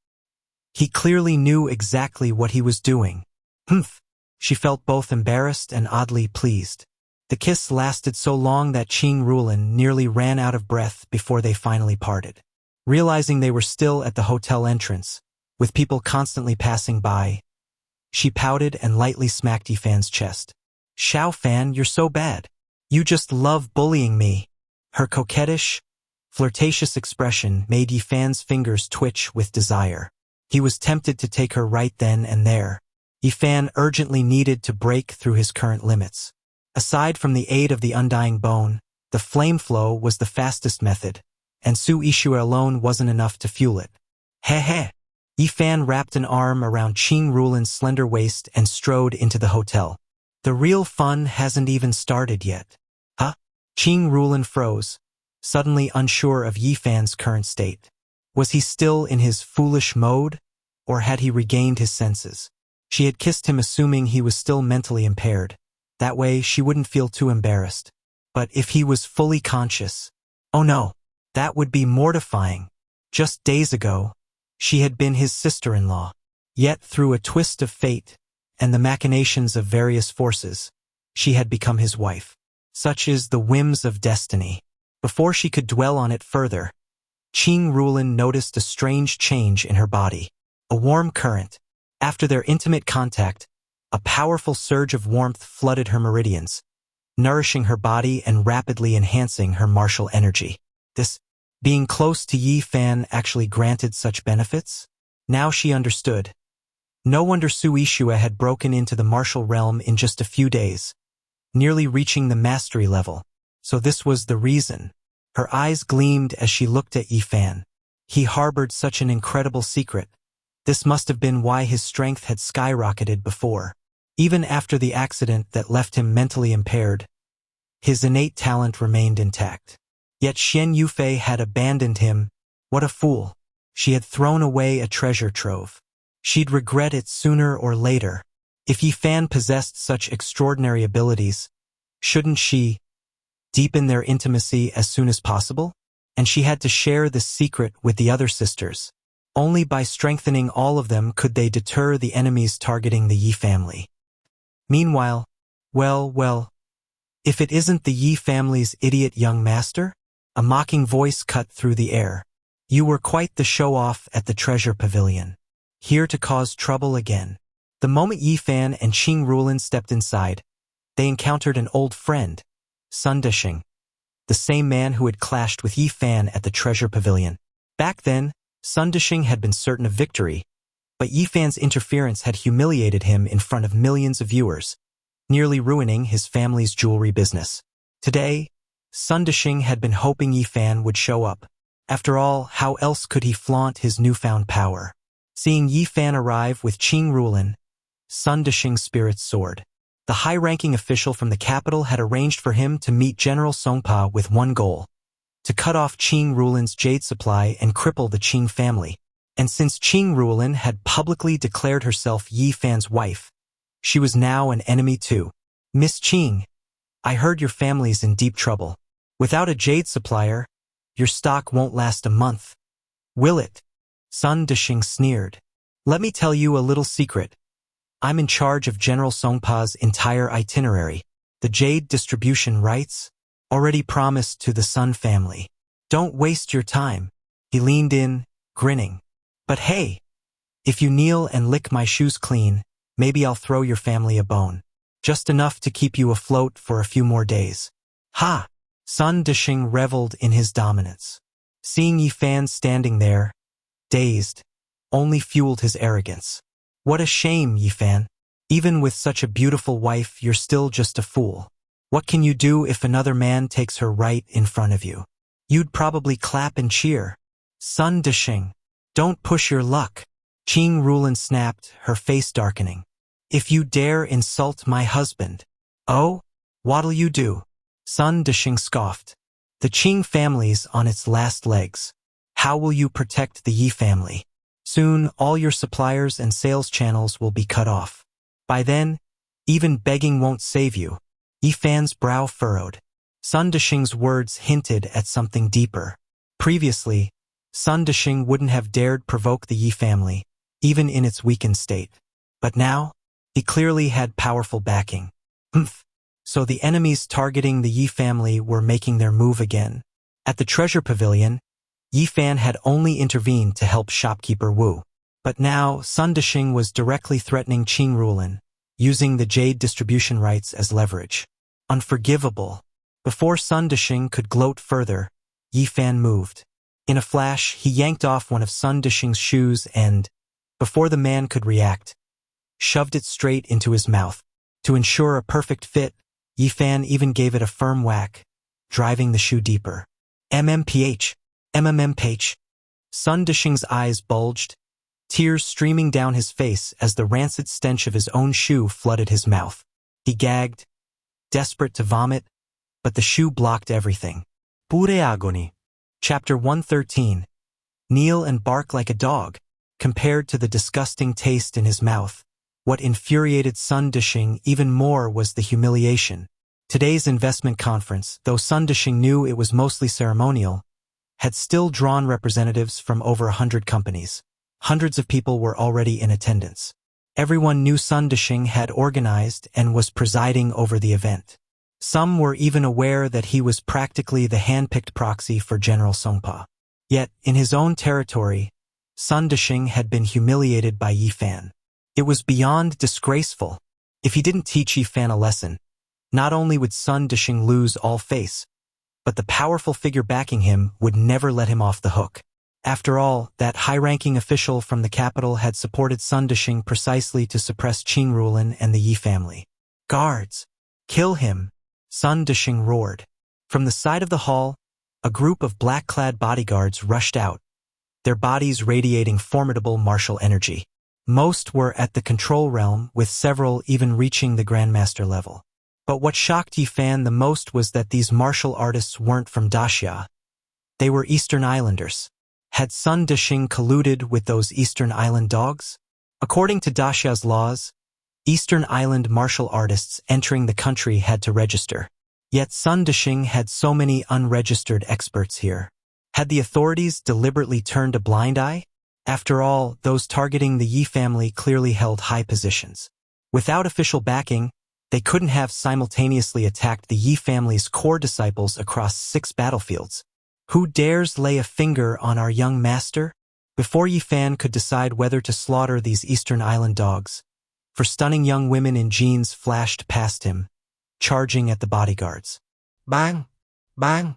He clearly knew exactly what he was doing. Humph. She felt both embarrassed and oddly pleased. The kiss lasted so long that Qing Rulin nearly ran out of breath before they finally parted. Realizing they were still at the hotel entrance, with people constantly passing by, she pouted and lightly smacked Yi Fan's chest. Xiao Fan, you're so bad. You just love bullying me. Her coquettish, flirtatious expression made Yi Fan's fingers twitch with desire. He was tempted to take her right then and there. Yi Fan urgently needed to break through his current limits. Aside from the aid of the undying bone, the flame flow was the fastest method, and Su Ishua alone wasn't enough to fuel it. Heh. Yi Fan wrapped an arm around Qing Rulin's slender waist and strode into the hotel. The real fun hasn't even started yet. Huh? Qing Rulin froze, suddenly unsure of Yi Fan's current state. Was he still in his foolish mode, or had he regained his senses? She had kissed him assuming he was still mentally impaired. That way she wouldn't feel too embarrassed. But if he was fully conscious, oh no, that would be mortifying. Just days ago, she had been his sister-in-law. Yet through a twist of fate, and the machinations of various forces, she had become his wife. Such is the whims of destiny. Before she could dwell on it further, Qing Rulin noticed a strange change in her body. A warm current. After their intimate contact, a powerful surge of warmth flooded her meridians, nourishing her body and rapidly enhancing her martial energy. This, being close to Yi Fan, actually granted such benefits? Now she understood. No wonder Su Ishua had broken into the martial realm in just a few days, nearly reaching the mastery level. So this was the reason. Her eyes gleamed as she looked at Yi Fan. He harbored such an incredible secret. This must have been why his strength had skyrocketed before. Even after the accident that left him mentally impaired, his innate talent remained intact. Yet Xian Yufei had abandoned him. What a fool. She had thrown away a treasure trove. She'd regret it sooner or later. If Yi Fan possessed such extraordinary abilities, shouldn't she deepen their intimacy as soon as possible? And she had to share this secret with the other sisters. Only by strengthening all of them could they deter the enemies targeting the Yi family. Meanwhile, well, if it isn't the Yi family's idiot young master? A mocking voice cut through the air. You were quite the show-off at the treasure pavilion. Here to cause trouble again. The moment Yi Fan and Qing Rulin stepped inside, they encountered an old friend, Sun Desheng, the same man who had clashed with Yi Fan at the treasure pavilion. Back then, Sun Desheng had been certain of victory, but Yi Fan's interference had humiliated him in front of millions of viewers, nearly ruining his family's jewelry business. Today, Sun Desheng had been hoping Yi Fan would show up. After all, how else could he flaunt his newfound power? Seeing Yi Fan arrive with Qing Rulin, Sun Desheng's spirits soared. The high-ranking official from the capital had arranged for him to meet General Songpa with one goal: to cut off Qing Rulin's jade supply and cripple the Qing family. And since Qing Rulin had publicly declared herself Yi Fan's wife, she was now an enemy too. Miss Qing, I heard your family's in deep trouble. Without a jade supplier, your stock won't last a month. Will it? Sun Dishing sneered. Let me tell you a little secret. I'm in charge of General Songpa's entire itinerary. The jade distribution rights, already promised to the Sun family. Don't waste your time. He leaned in, grinning. But hey, if you kneel and lick my shoes clean, maybe I'll throw your family a bone. Just enough to keep you afloat for a few more days. Ha! Sun Dishing reveled in his dominance. Seeing Yifan standing there, dazed, only fueled his arrogance. What a shame, Yifan. Even with such a beautiful wife, you're still just a fool. What can you do if another man takes her right in front of you? You'd probably clap and cheer. Sun Dishing, don't push your luck. Qing Rulin snapped, her face darkening. If you dare insult my husband. Oh? What'll you do? Sun Dishing scoffed. The Qing family's on its last legs. How will you protect the Yi family? Soon, all your suppliers and sales channels will be cut off. By then, even begging won't save you. Yifan's brow furrowed. Sun Dishing's words hinted at something deeper. Previously, Sun Dishing wouldn't have dared provoke the Yi family, even in its weakened state. But now, he clearly had powerful backing. So the enemies targeting the Yi family were making their move again. At the treasure pavilion, Yifan had only intervened to help shopkeeper Wu. But now, Sun Dishing was directly threatening Qing Rulin, using the jade distribution rights as leverage. Unforgivable. Before Sun Dishing could gloat further, Yifan moved. In a flash, he yanked off one of Sun Dishing's shoes and, before the man could react, shoved it straight into his mouth. To ensure a perfect fit, Yifan even gave it a firm whack, driving the shoe deeper. MMPH. MMMPH. Sun Dishing's eyes bulged, tears streaming down his face as the rancid stench of his own shoe flooded his mouth. He gagged, desperate to vomit, but the shoe blocked everything. Pure agony. Chapter 113. Kneel and bark like a dog. Compared to the disgusting taste in his mouth, what infuriated Sun Dishing even more was the humiliation. Today's investment conference, though Sun Dishing knew it was mostly ceremonial, had still drawn representatives from over 100 companies. Hundreds of people were already in attendance. Everyone knew Sun Dishing had organized and was presiding over the event. Some were even aware that he was practically the hand-picked proxy for General Songpa. Yet, in his own territory, Sun Dishing had been humiliated by Yifan. It was beyond disgraceful. If he didn't teach Yifan a lesson, not only would Sun Dishing lose all face, but the powerful figure backing him would never let him off the hook. After all, that high-ranking official from the capital had supported Sun Dishing precisely to suppress Qing Rulin and the Yi family. Guards! Kill him! Sun Dishing roared. From the side of the hall, a group of black-clad bodyguards rushed out, their bodies radiating formidable martial energy. Most were at the control realm, with several even reaching the Grandmaster level. But what shocked Yifan the most was that these martial artists weren't from Daxia. They were Eastern Islanders. Had Sun Dishing colluded with those Eastern Island dogs? According to Daxia's laws, Eastern Island martial artists entering the country had to register. Yet Sun Dishing had so many unregistered experts here. Had the authorities deliberately turned a blind eye? After all, those targeting the Yi family clearly held high positions. Without official backing, they couldn't have simultaneously attacked the Yi family's core disciples across 6 battlefields. Who dares lay a finger on our young master? Before Yifan could decide whether to slaughter these Eastern Island dogs, for stunning young women in jeans flashed past him, charging at the bodyguards. Bang! Bang!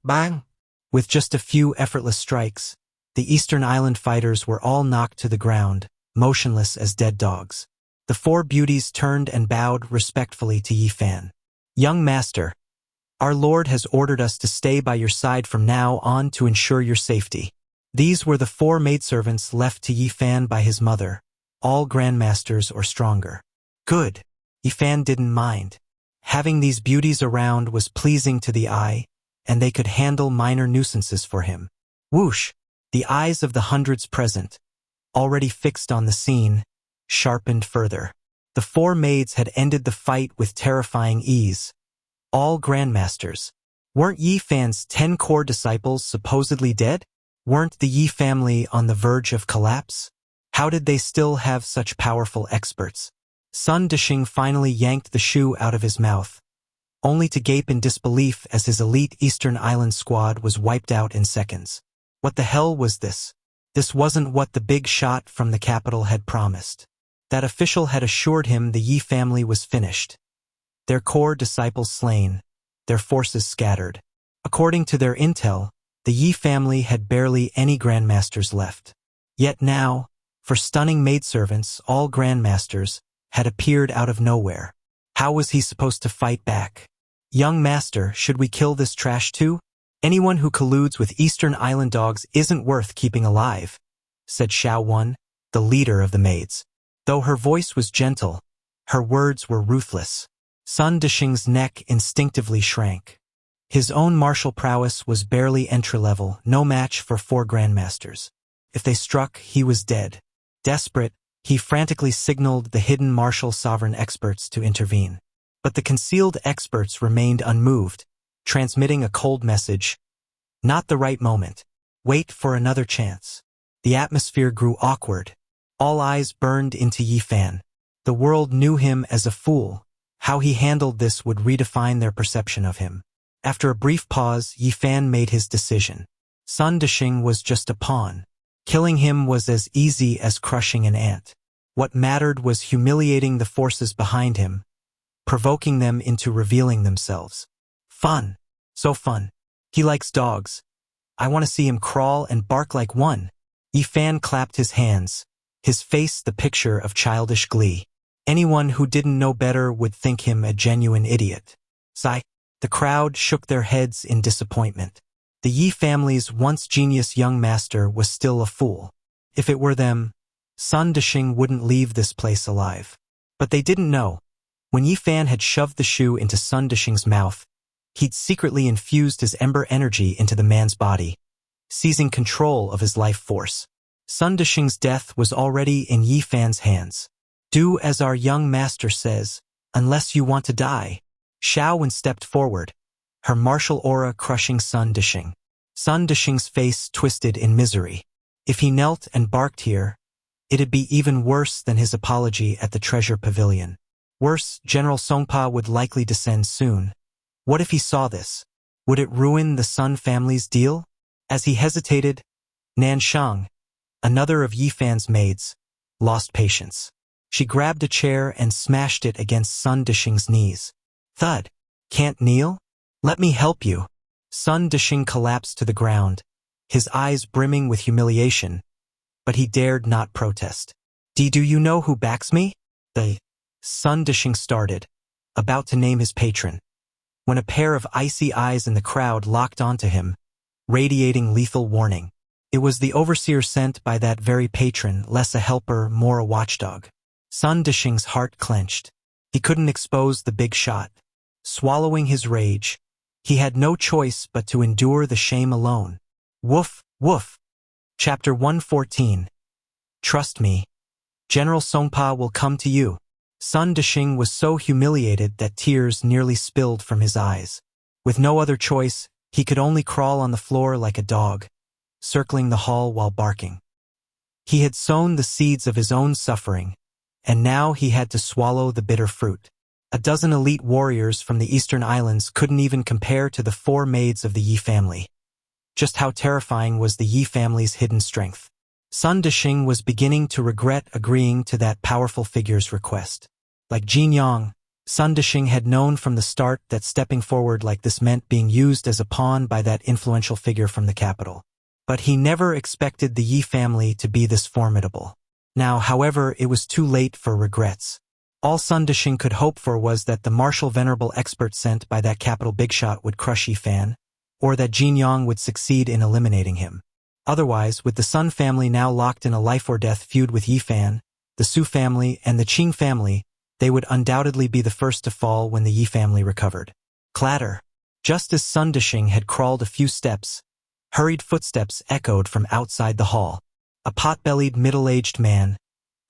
Bang! With just a few effortless strikes, the Eastern Island fighters were all knocked to the ground, motionless as dead dogs. The 4 beauties turned and bowed respectfully to Yifan. Young master, our lord has ordered us to stay by your side from now on to ensure your safety. These were the 4 maidservants left to Yifan by his mother, all grandmasters or stronger. Good. Yifan didn't mind. Having these beauties around was pleasing to the eye, and they could handle minor nuisances for him. Whoosh! The eyes of the hundreds present, already fixed on the scene, sharpened further. The four maids had ended the fight with terrifying ease. All grandmasters. Weren't Yi Fan's 10 core disciples supposedly dead? Weren't the Yi family on the verge of collapse? How did they still have such powerful experts? Sun Dishing finally yanked the shoe out of his mouth, only to gape in disbelief as his elite Eastern Island squad was wiped out in seconds. What the hell was this? This wasn't what the big shot from the capital had promised. That official had assured him the Yi family was finished. Their core disciples slain, their forces scattered. According to their intel, the Yi family had barely any grandmasters left. Yet now, for stunning maidservants, all grandmasters had appeared out of nowhere. How was he supposed to fight back? Young master, should we kill this trash too? Anyone who colludes with Eastern Island dogs isn't worth keeping alive, said Xiao Wan, the leader of the maids. Though her voice was gentle, her words were ruthless. Sun Dishing's neck instinctively shrank. His own martial prowess was barely entry-level, no match for 4 grandmasters. If they struck, he was dead. Desperate, he frantically signaled the hidden martial sovereign experts to intervene. But the concealed experts remained unmoved, transmitting a cold message. Not the right moment. Wait for another chance. The atmosphere grew awkward. All eyes burned into Yi Fan. The world knew him as a fool. How he handled this would redefine their perception of him. After a brief pause, Yi Fan made his decision. Sun Dishing was just a pawn. Killing him was as easy as crushing an ant. What mattered was humiliating the forces behind him, provoking them into revealing themselves. Fun. So fun. He likes dogs. I want to see him crawl and bark like one. Yi Fan clapped his hands, his face the picture of childish glee. Anyone who didn't know better would think him a genuine idiot. Sigh. The crowd shook their heads in disappointment. The Yi family's once genius young master was still a fool. If it were them, Sun Dishing wouldn't leave this place alive. But they didn't know. When Yi Fan had shoved the shoe into Sun Dishing's mouth, he'd secretly infused his ember energy into the man's body, seizing control of his life force. Sun Dishing's death was already in Yi Fan's hands. Do as our young master says, unless you want to die. Xiao Wan stepped forward, her martial aura crushing Sun Dishing. Sun Dishing's face twisted in misery. If he knelt and barked here, it'd be even worse than his apology at the treasure pavilion. Worse, General Songpa would likely descend soon. What if he saw this? Would it ruin the Sun family's deal? As he hesitated, Nan Shang, another of Yi Fan's maids, lost patience. She grabbed a chair and smashed it against Sun Dishing's knees. Thud. Can't kneel? Let me help you. Sun Dishing collapsed to the ground, his eyes brimming with humiliation, but he dared not protest. Do you know who backs me? Sun Dishing started, about to name his patron, when a pair of icy eyes in the crowd locked onto him, radiating lethal warning. It was the overseer sent by that very patron, less a helper, more a watchdog. Sun Dishing's heart clenched. He couldn't expose the big shot. Swallowing his rage, he had no choice but to endure the shame alone. Woof, woof. Chapter 114. Trust me. General Songpa will come to you. Sun Dishing was so humiliated that tears nearly spilled from his eyes. With no other choice, he could only crawl on the floor like a dog, circling the hall while barking. He had sown the seeds of his own suffering, and now he had to swallow the bitter fruit. A dozen elite warriors from the Eastern Islands couldn't even compare to the 4 maids of the Yi family. Just how terrifying was the Yi family's hidden strength. Sun Dishing was beginning to regret agreeing to that powerful figure's request. Like Jin Yang, Sun Dishing had known from the start that stepping forward like this meant being used as a pawn by that influential figure from the capital. But he never expected the Yi family to be this formidable. Now, however, it was too late for regrets. All Sun Dishing could hope for was that the martial venerable expert sent by that capital big shot would crush Yi Fan, or that Jin Yang would succeed in eliminating him. Otherwise, with the Sun family now locked in a life-or-death feud with Yi Fan, the Su family, and the Qing family, they would undoubtedly be the first to fall when the Yi family recovered. Clatter. Just as Sun Dishing had crawled a few steps, hurried footsteps echoed from outside the hall. A pot-bellied middle-aged man,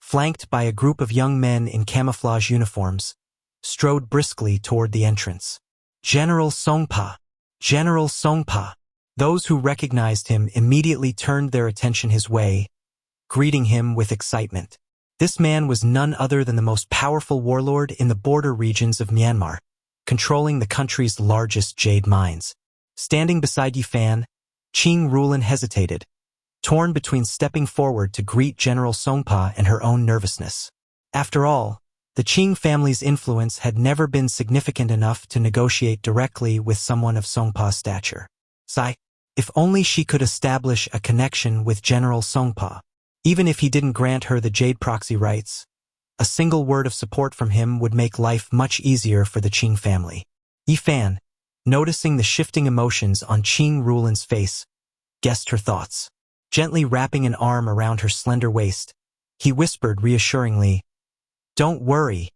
flanked by a group of young men in camouflage uniforms, strode briskly toward the entrance. General Songpa! General Songpa! Those who recognized him immediately turned their attention his way, greeting him with excitement. This man was none other than the most powerful warlord in the border regions of Myanmar, controlling the country's largest jade mines. Standing beside Yifan, Qing Rulin hesitated, torn between stepping forward to greet General Songpa and her own nervousness. After all, the Qing family's influence had never been significant enough to negotiate directly with someone of Songpa's stature. If only she could establish a connection with General Songpa. Even if he didn't grant her the Jade proxy rights, a single word of support from him would make life much easier for the Qing family. Yifan, noticing the shifting emotions on Qing Rulin's face, guessed her thoughts. Gently wrapping an arm around her slender waist, he whispered reassuringly, "Don't worry,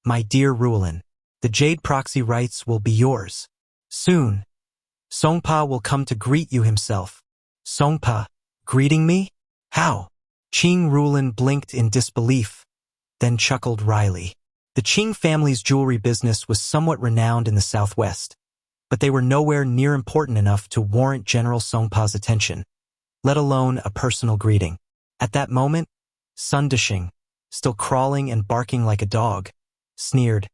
my dear Rulin. The Jade proxy rights will be yours. Soon, Songpa will come to greet you himself." Songpa, greeting me? How? Qing Rulin blinked in disbelief, then chuckled wryly. The Qing family's jewelry business was somewhat renowned in the southwest, but they were nowhere near important enough to warrant General Songpa's attention, let alone a personal greeting. At that moment, Sun Dishing, still crawling and barking like a dog, sneered,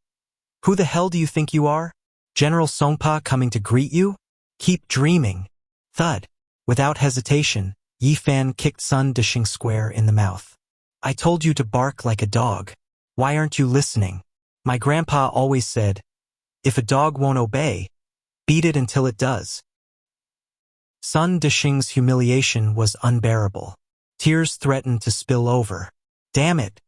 "Who the hell do you think you are? General Songpa coming to greet you? Keep dreaming." Thud. Without hesitation, Yifan kicked Sun Dishing square in the mouth. "I told you to bark like a dog. Why aren't you listening? My grandpa always said, if a dog won't obey, beat it until it does." Sun Dishing's humiliation was unbearable. Tears threatened to spill over. Damn it!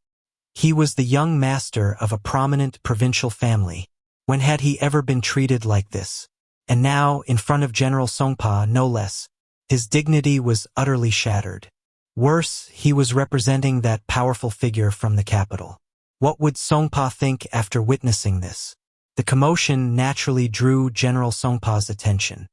He was the young master of a prominent provincial family. When had he ever been treated like this? And now, in front of General Songpa, no less, his dignity was utterly shattered. Worse, he was representing that powerful figure from the capital. What would Songpa think after witnessing this? The commotion naturally drew General Songpa's attention.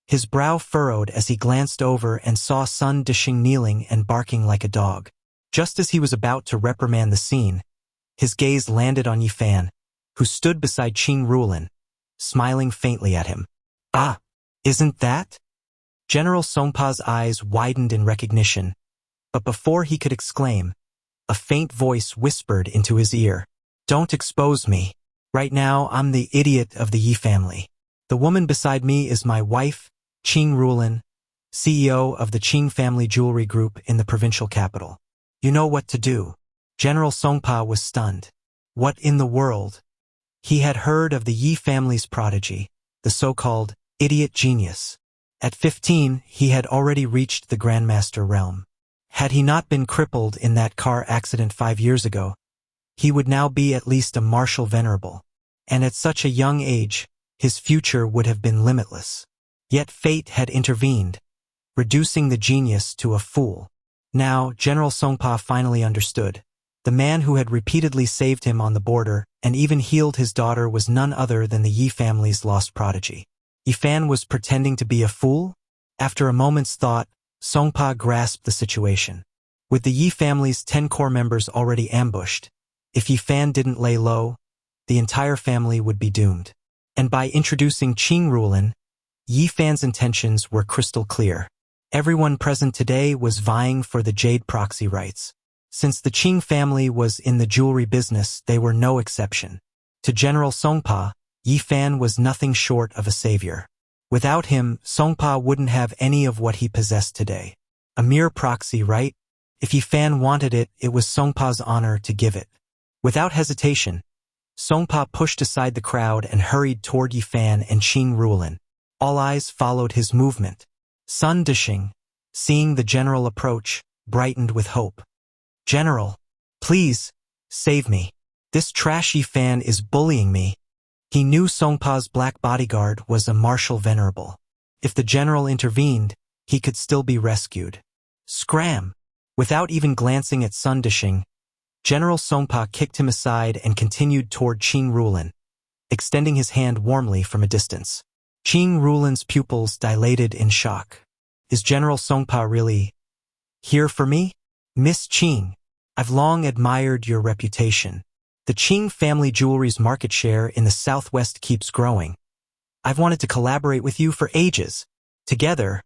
His brow furrowed as he glanced over and saw Sun Dishing kneeling and barking like a dog. Just as he was about to reprimand the scene, his gaze landed on Yifan, who stood beside Qing Rulin, smiling faintly at him. "Ah, isn't that?" General Songpa's eyes widened in recognition, but before he could exclaim, a faint voice whispered into his ear, "Don't expose me. Right now, I'm the idiot of the Yi family. The woman beside me is my wife, Qing Rulin, CEO of the Qing Family Jewelry Group in the provincial capital. You know what to do." General Songpa was stunned. What in the world? He had heard of the Yi family's prodigy, the so-called idiot genius. At 15, he had already reached the Grandmaster realm. Had he not been crippled in that car accident 5 years ago, he would now be at least a martial venerable. And at such a young age, his future would have been limitless. Yet fate had intervened, reducing the genius to a fool. Now, General Songpa finally understood. The man who had repeatedly saved him on the border and even healed his daughter was none other than the Yi family's lost prodigy. Yifan was pretending to be a fool? After a moment's thought, Songpa grasped the situation. With the Yi family's 10 core members already ambushed, if Yifan didn't lay low, the entire family would be doomed. And by introducing Qing Rulin, Yifan's intentions were crystal clear. Everyone present today was vying for the Jade proxy rights. Since the Qing family was in the jewelry business, they were no exception. To General Songpa, Yifan was nothing short of a savior. Without him, Songpa wouldn't have any of what he possessed today. A mere proxy right? If Yifan wanted it, it was Songpa's honor to give it. Without hesitation, Songpa pushed aside the crowd and hurried toward Yifan and Qing Rulin. All eyes followed his movement. Sun Dishing, seeing the general approach, brightened with hope. "General, please, save me. This trash Yifan is bullying me." He knew Songpa's black bodyguard was a martial venerable. If the general intervened, he could still be rescued. Scram! Without even glancing at Sun Dishing, General Songpa kicked him aside and continued toward Qing Rulin, extending his hand warmly from a distance. Qing Rulin's pupils dilated in shock. Is General Songpa really here for me? "Miss Qing, I've long admired your reputation. The Qing family jewelry's market share in the Southwest keeps growing. I've wanted to collaborate with you for ages. Together,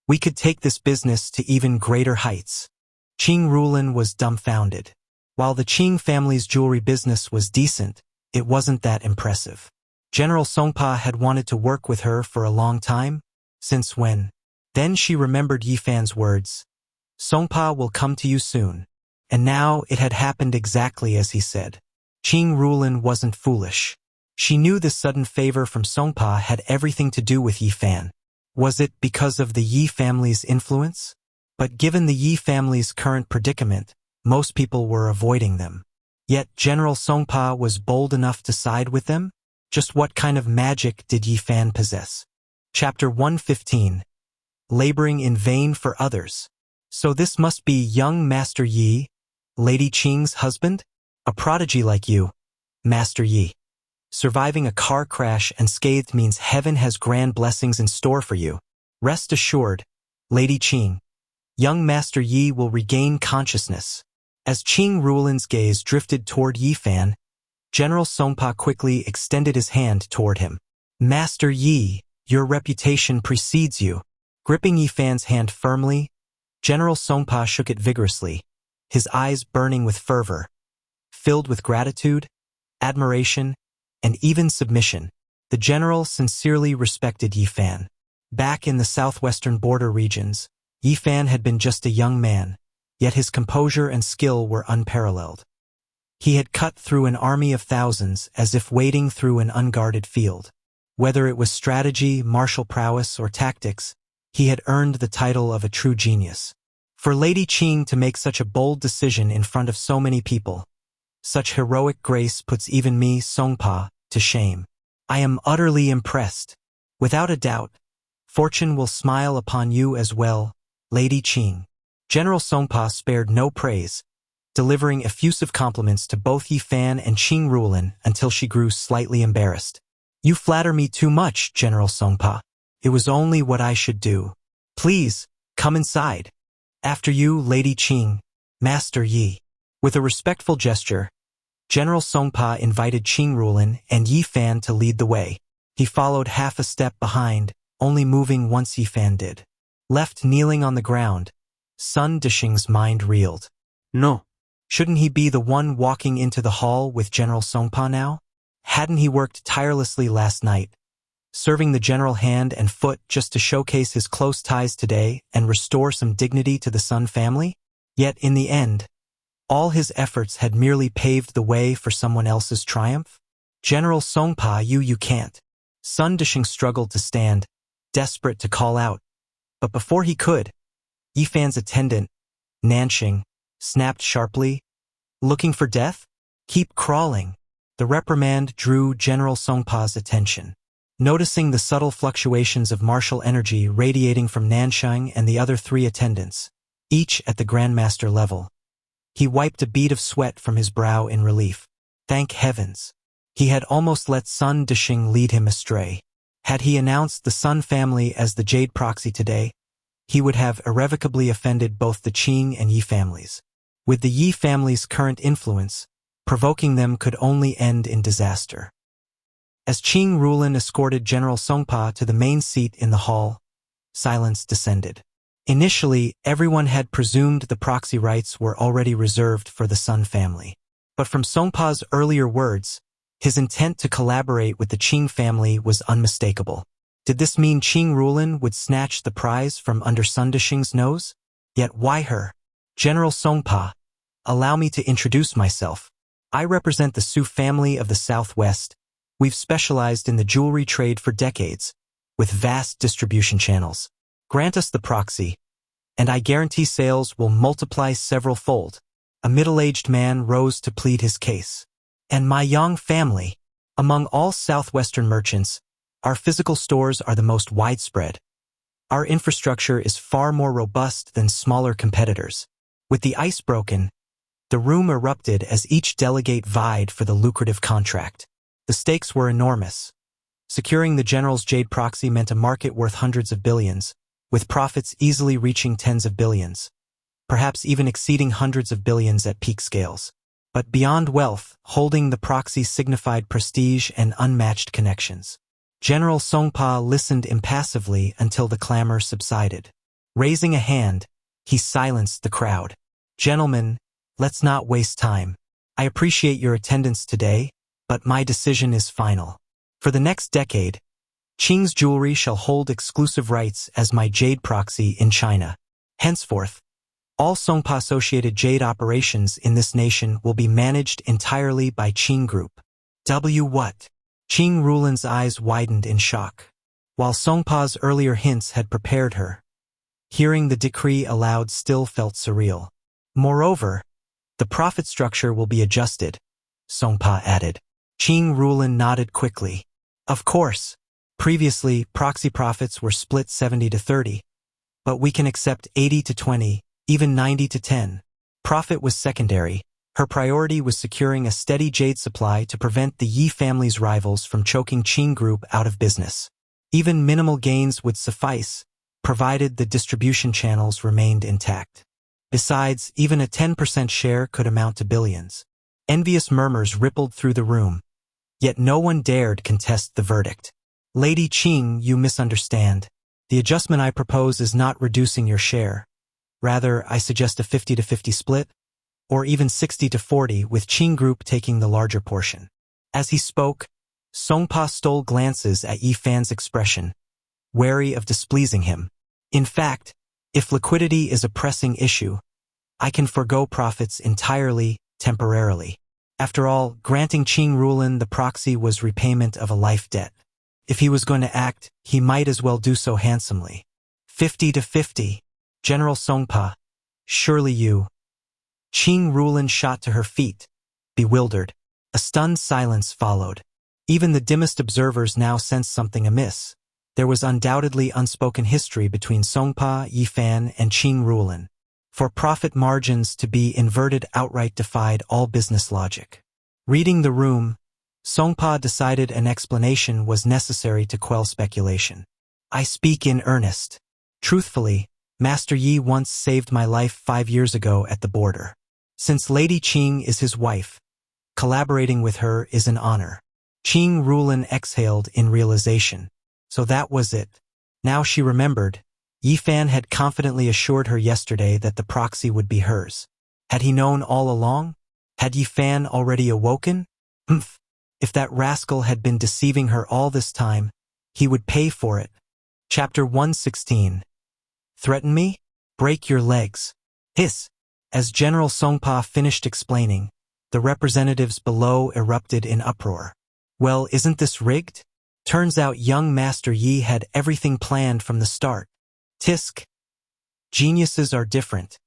we could take this business to even greater heights. Qing Rulin was dumbfounded. While the Qing family's jewelry business was decent, it wasn't that impressive. General Songpa had wanted to work with her for a long time. Since when? Then she remembered Yifan's words. Songpa will come to you soon. And now it had happened exactly as he said. Qing Rulin wasn't foolish. She knew this sudden favor from Songpa had everything to do with Yifan. Was it because of the Yi family's influence? But given the Yi family's current predicament, most people were avoiding them. Yet General Songpa was bold enough to side with them? Just what kind of magic did Yifan possess? Chapter 115. Laboring in vain for others. So this must be young Master Yi, Lady Qing's husband? A prodigy like you, Master Yi. Surviving a car crash unscathed means heaven has grand blessings in store for you. Rest assured, Lady Qing, young Master Yi will regain consciousness. As Qing Rulin's gaze drifted toward Yifan, General Songpa quickly extended his hand toward him. Master Yi, your reputation precedes you. Gripping Yifan's hand firmly, General Songpa shook it vigorously, his eyes burning with fervor. Filled with gratitude, admiration, and even submission, the general sincerely respected Yifan. Back in the southwestern border regions, Yifan had been just a young man, yet his composure and skill were unparalleled. He had cut through an army of thousands as if wading through an unguarded field. Whether it was strategy, martial prowess, or tactics, he had earned the title of a true genius. For Lady Qing to make such a bold decision in front of so many people, such heroic grace puts even me, Songpa, to shame. I am utterly impressed. Without a doubt, fortune will smile upon you as well, Lady Qing. General Songpa spared no praise, delivering effusive compliments to both Yifan and Qing Rulin until she grew slightly embarrassed. You flatter me too much, General Songpa. It was only what I should do. Please, come inside. After you, Lady Qing, Master Yi. With a respectful gesture, General Songpa invited Qing Rulin and Yifan to lead the way. He followed half a step behind, only moving once Yifan did. Left kneeling on the ground, Sun Dishing's mind reeled. No. Shouldn't he be the one walking into the hall with General Songpa now? Hadn't he worked tirelessly last night, serving the general hand and foot just to showcase his close ties today and restore some dignity to the Sun family? Yet in the end, all his efforts had merely paved the way for someone else's triumph? General Songpa, you can't. Sun Dishing struggled to stand, desperate to call out. But before he could, Yifan's attendant, Nanxing, snapped sharply. Looking for death? Keep crawling. The reprimand drew General Songpa's attention. Noticing the subtle fluctuations of martial energy radiating from Nanxing and the other three attendants, each at the Grandmaster level, he wiped a bead of sweat from his brow in relief. Thank heavens. He had almost let Sun Dishing lead him astray. Had he announced the Sun family as the Jade Proxy today, he would have irrevocably offended both the Qing and Yi families. With the Yi family's current influence, provoking them could only end in disaster. As Qing Rulin escorted General Songpa to the main seat in the hall, silence descended. Initially, everyone had presumed the proxy rights were already reserved for the Sun family. But from Songpa's earlier words, his intent to collaborate with the Qing family was unmistakable. Did this mean Qing Rulin would snatch the prize from under Sun Dishing's nose? Yet why her? General Songpa, allow me to introduce myself. I represent the Su family of the Southwest. We've specialized in the jewelry trade for decades, with vast distribution channels. Grant us the proxy, and I guarantee sales will multiply several-fold. A middle-aged man rose to plead his case. And my young family, among all Southwestern merchants, our physical stores are the most widespread. Our infrastructure is far more robust than smaller competitors. With the ice broken, the room erupted as each delegate vied for the lucrative contract. The stakes were enormous. Securing the general's Jade Proxy meant a market worth hundreds of billions, with profits easily reaching tens of billions. perhaps even exceeding hundreds of billions at peak scales. But beyond wealth, holding the proxy signified prestige and unmatched connections. General Songpa listened impassively until the clamor subsided. Raising a hand, he silenced the crowd. Gentlemen, let's not waste time. I appreciate your attendance today, but my decision is final. For the next decade, Qing's jewelry shall hold exclusive rights as my jade proxy in China. Henceforth, all Songpa-associated jade operations in this nation will be managed entirely by Qing Group. What? Qing Rulan's eyes widened in shock. While Songpa's earlier hints had prepared her, hearing the decree aloud still felt surreal. Moreover, the profit structure will be adjusted, Songpa added. Qing Rulan nodded quickly. Of course, previously proxy profits were split 70-30, but we can accept 80-20, even 90-10. Profit was secondary. Her priority was securing a steady jade supply to prevent the Yi family's rivals from choking Qing Group out of business. Even minimal gains would suffice, provided the distribution channels remained intact. Besides, even a 10% share could amount to billions. Envious murmurs rippled through the room, yet no one dared contest the verdict. Lady Qing, you misunderstand. The adjustment I propose is not reducing your share. Rather, I suggest a 50-50 split, or even 60-40 with Qing Group taking the larger portion. As he spoke, Songpa stole glances at Yi Fan's expression, wary of displeasing him. In fact, if liquidity is a pressing issue, I can forego profits entirely, temporarily. After all, granting Qing Rulan the proxy was repayment of a life debt. If he was going to act, he might as well do so handsomely. 50-50. General Songpa, surely you. Qing Rulan shot to her feet, bewildered. A stunned silence followed. Even the dimmest observers now sensed something amiss. There was undoubtedly unspoken history between Songpa, Yi Fan, and Qing Rulan. For profit margins to be inverted outright defied all business logic. Reading the room, Songpa decided an explanation was necessary to quell speculation. I speak in earnest. Truthfully, Master Yi once saved my life 5 years ago at the border. Since Lady Qing is his wife, collaborating with her is an honor. Qing Rulan exhaled in realization. So that was it. Now she remembered. Yi Fan had confidently assured her yesterday that the proxy would be hers. Had he known all along? Had Yi Fan already awoken? If that rascal had been deceiving her all this time, he would pay for it. Chapter 116. Threaten me? Break your legs. Hiss. As General Songpa finished explaining, the representatives below erupted in uproar. Well, isn't this rigged? Turns out young Master Yi had everything planned from the start. Tisk. Geniuses are different.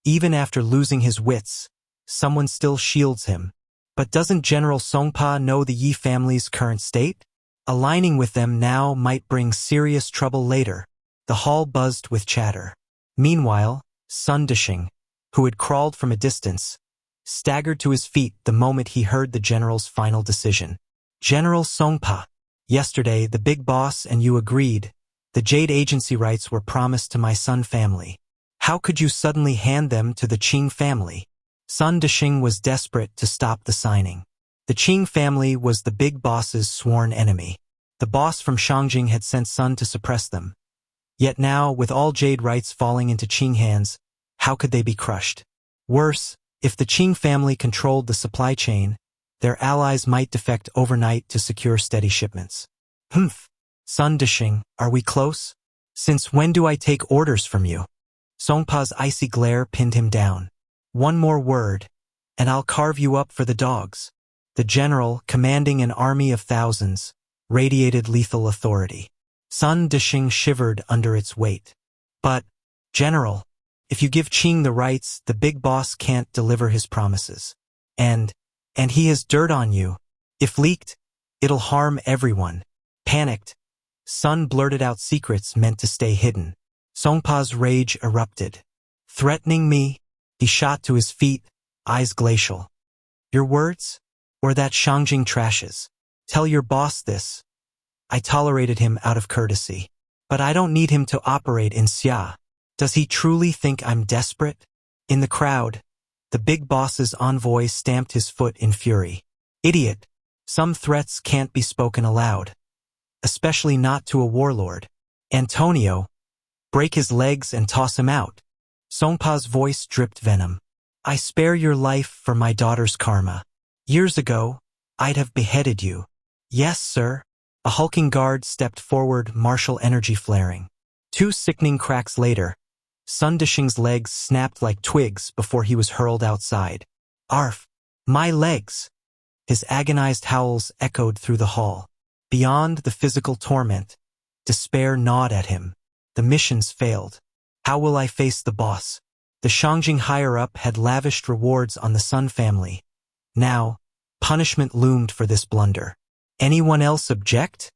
Even after losing his wits, someone still shields him. But doesn't General Songpa know the Yi family's current state? Aligning with them now might bring serious trouble later. The hall buzzed with chatter. Meanwhile, Sun Dishing, who had crawled from a distance, staggered to his feet the moment he heard the general's final decision. General Songpa, yesterday the big boss and you agreed. The Jade Agency rights were promised to my Sun family. How could you suddenly hand them to the Qing family? Sun Dishing was desperate to stop the signing. The Qing family was the big boss's sworn enemy. The boss from Shangjing had sent Sun to suppress them. Yet now, with all Jade rights falling into Qing hands, how could they be crushed? Worse, if the Qing family controlled the supply chain, their allies might defect overnight to secure steady shipments. Sun Dishing, are we close? Since when do I take orders from you? Songpa's icy glare pinned him down. One more word, and I'll carve you up for the dogs. The general, commanding an army of thousands, radiated lethal authority. Sun Dishing shivered under its weight. But, General, if you give Qing the rights, the big boss can't deliver his promises. And he has dirt on you. If leaked, it'll harm everyone. Panicked, Sun blurted out secrets meant to stay hidden. Songpa's rage erupted. Threatening me? He shot to his feet, eyes glacial. Your words? Or that Shangjing trashes? Tell your boss this. I tolerated him out of courtesy. But I don't need him to operate in Xia. Does he truly think I'm desperate? In the crowd, the big boss's envoy stamped his foot in fury. Idiot! Some threats can't be spoken aloud. Especially not to a warlord. Antonio, break his legs and toss him out. Songpa's voice dripped venom. I spare your life for my daughter's karma. Years ago, I'd have beheaded you. Yes, sir. A hulking guard stepped forward, martial energy flaring. 2 sickening cracks later, Sun Dishing's legs snapped like twigs before he was hurled outside. Arf! My legs! His agonized howls echoed through the hall. Beyond the physical torment, despair gnawed at him. The missions failed. How will I face the boss? The Shangjing higher-up had lavished rewards on the Sun family. Now, punishment loomed for this blunder. Anyone else object?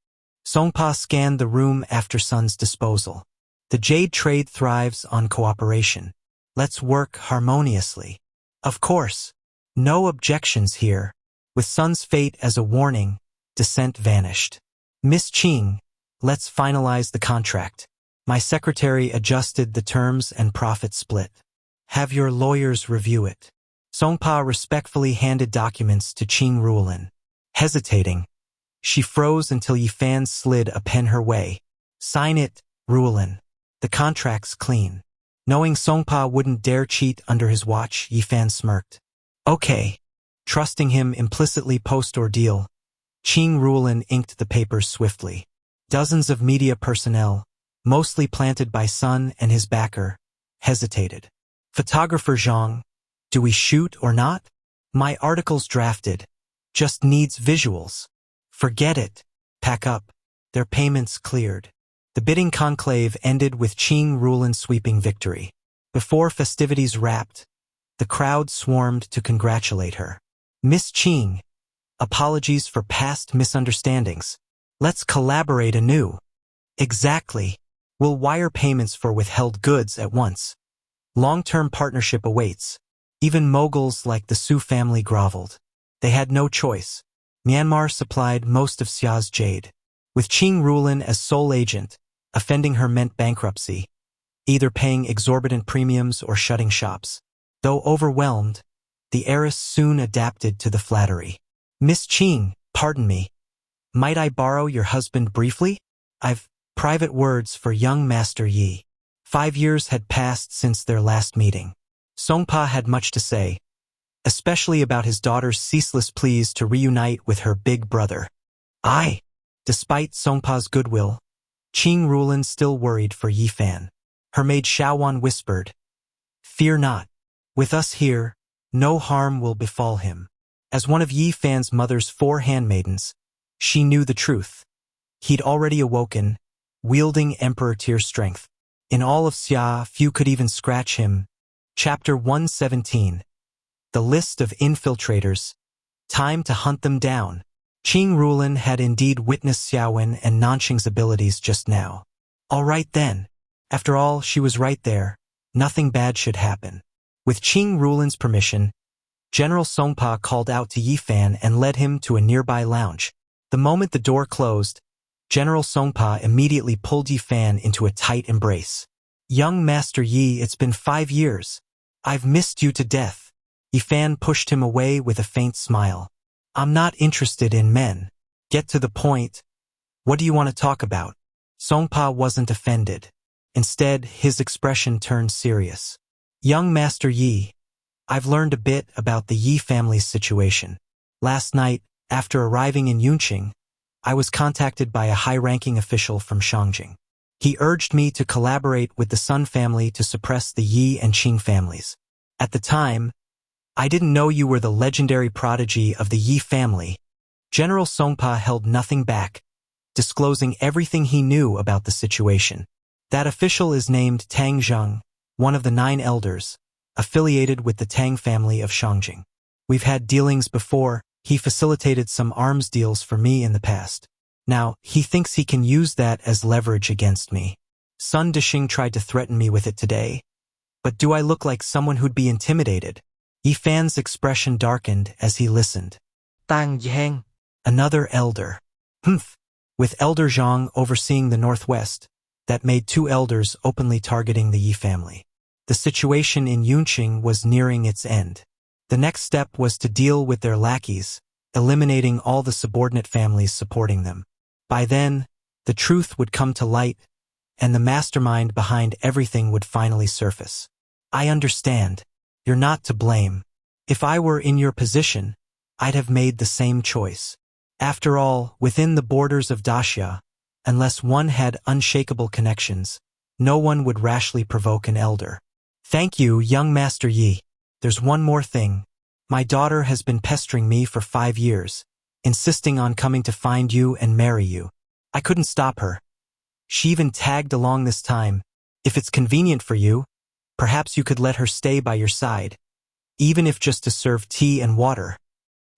Songpa scanned the room after Sun's disposal. The Jade trade thrives on cooperation. Let's work harmoniously. Of course. No objections here. With Sun's fate as a warning, dissent vanished. Miss Qing, let's finalize the contract. My secretary adjusted the terms and profit split. Have your lawyers review it. Songpa respectfully handed documents to Qing Ruolin. Hesitating, she froze until Yifan slid a pen her way. Sign it, Ruolin. The contract's clean. Knowing Songpa wouldn't dare cheat under his watch, Yifan smirked. Okay. Trusting him implicitly post-ordeal, Qing Ruolin inked the papers swiftly. Dozens of media personnel, mostly planted by Sun and his backer, hesitated. Photographer Zhang, do we shoot or not? My article's drafted. Just needs visuals. Forget it. Pack up. Their payments cleared. The bidding conclave ended with Qing Ruolin sweeping victory. Before festivities wrapped, the crowd swarmed to congratulate her. Miss Qing, apologies for past misunderstandings. Let's collaborate anew. Exactly. We'll wire payments for withheld goods at once. Long-term partnership awaits. Even moguls like the Su family groveled. They had no choice. Myanmar supplied most of Xia's jade. With Qing Ruolin as sole agent, offending her meant bankruptcy, either paying exorbitant premiums or shutting shops. Though overwhelmed, the heiress soon adapted to the flattery. Miss Qing, pardon me. Might I borrow your husband briefly? I've private words for young Master Yi. 5 years had passed since their last meeting. Songpa had much to say, especially about his daughter's ceaseless pleas to reunite with her big brother. Despite Songpa's goodwill, Qing Ruolin still worried for Yifan. Her maid Xiaowan whispered, Fear not. With us here, no harm will befall him. As one of Yifan's mother's 4 handmaidens, she knew the truth. He'd already awoken, wielding Emperor tier strength. In all of Xia, few could even scratch him. Chapter 117. The List of Infiltrators. Time to hunt them down. Qing Ruolin had indeed witnessed Xiaowen and Nanqing's abilities just now. All right then. After all, she was right there. Nothing bad should happen. With Qing Ruolin's permission, General Songpa called out to Yifan and led him to a nearby lounge. The moment the door closed, General Songpa immediately pulled Yifan into a tight embrace. Young Master Yi, it's been 5 years. I've missed you to death. Yifan pushed him away with a faint smile. I'm not interested in men. Get to the point. What do you want to talk about? Songpa wasn't offended. Instead, his expression turned serious. Young Master Yi, I've learned a bit about the Yi family's situation. Last night, after arriving in Yunqing, I was contacted by a high-ranking official from Shangjing. He urged me to collaborate with the Sun family to suppress the Yi and Qing families. At the time, I didn't know you were the legendary prodigy of the Yi family. General Songpa held nothing back, disclosing everything he knew about the situation. That official is named Tang Zheng, one of the 9 elders, affiliated with the Tang family of Shangjing. We've had dealings before. He facilitated some arms deals for me in the past. Now, he thinks he can use that as leverage against me. Sun Dishing tried to threaten me with it today. But do I look like someone who'd be intimidated? Yifan's expression darkened as he listened. Tang Zheng. Another elder. Humph. With Elder Zhang overseeing the Northwest, that made 2 elders openly targeting the Yi family. The situation in Yunqing was nearing its end. The next step was to deal with their lackeys, eliminating all the subordinate families supporting them. By then, the truth would come to light, and the mastermind behind everything would finally surface. I understand. You're not to blame. If I were in your position, I'd have made the same choice. After all, within the borders of Daxia, unless one had unshakable connections, no one would rashly provoke an elder. Thank you, young Master Yi. There's one more thing. My daughter has been pestering me for 5 years, insisting on coming to find you and marry you. I couldn't stop her. She even tagged along this time. If it's convenient for you, perhaps you could let her stay by your side, even if just to serve tea and water.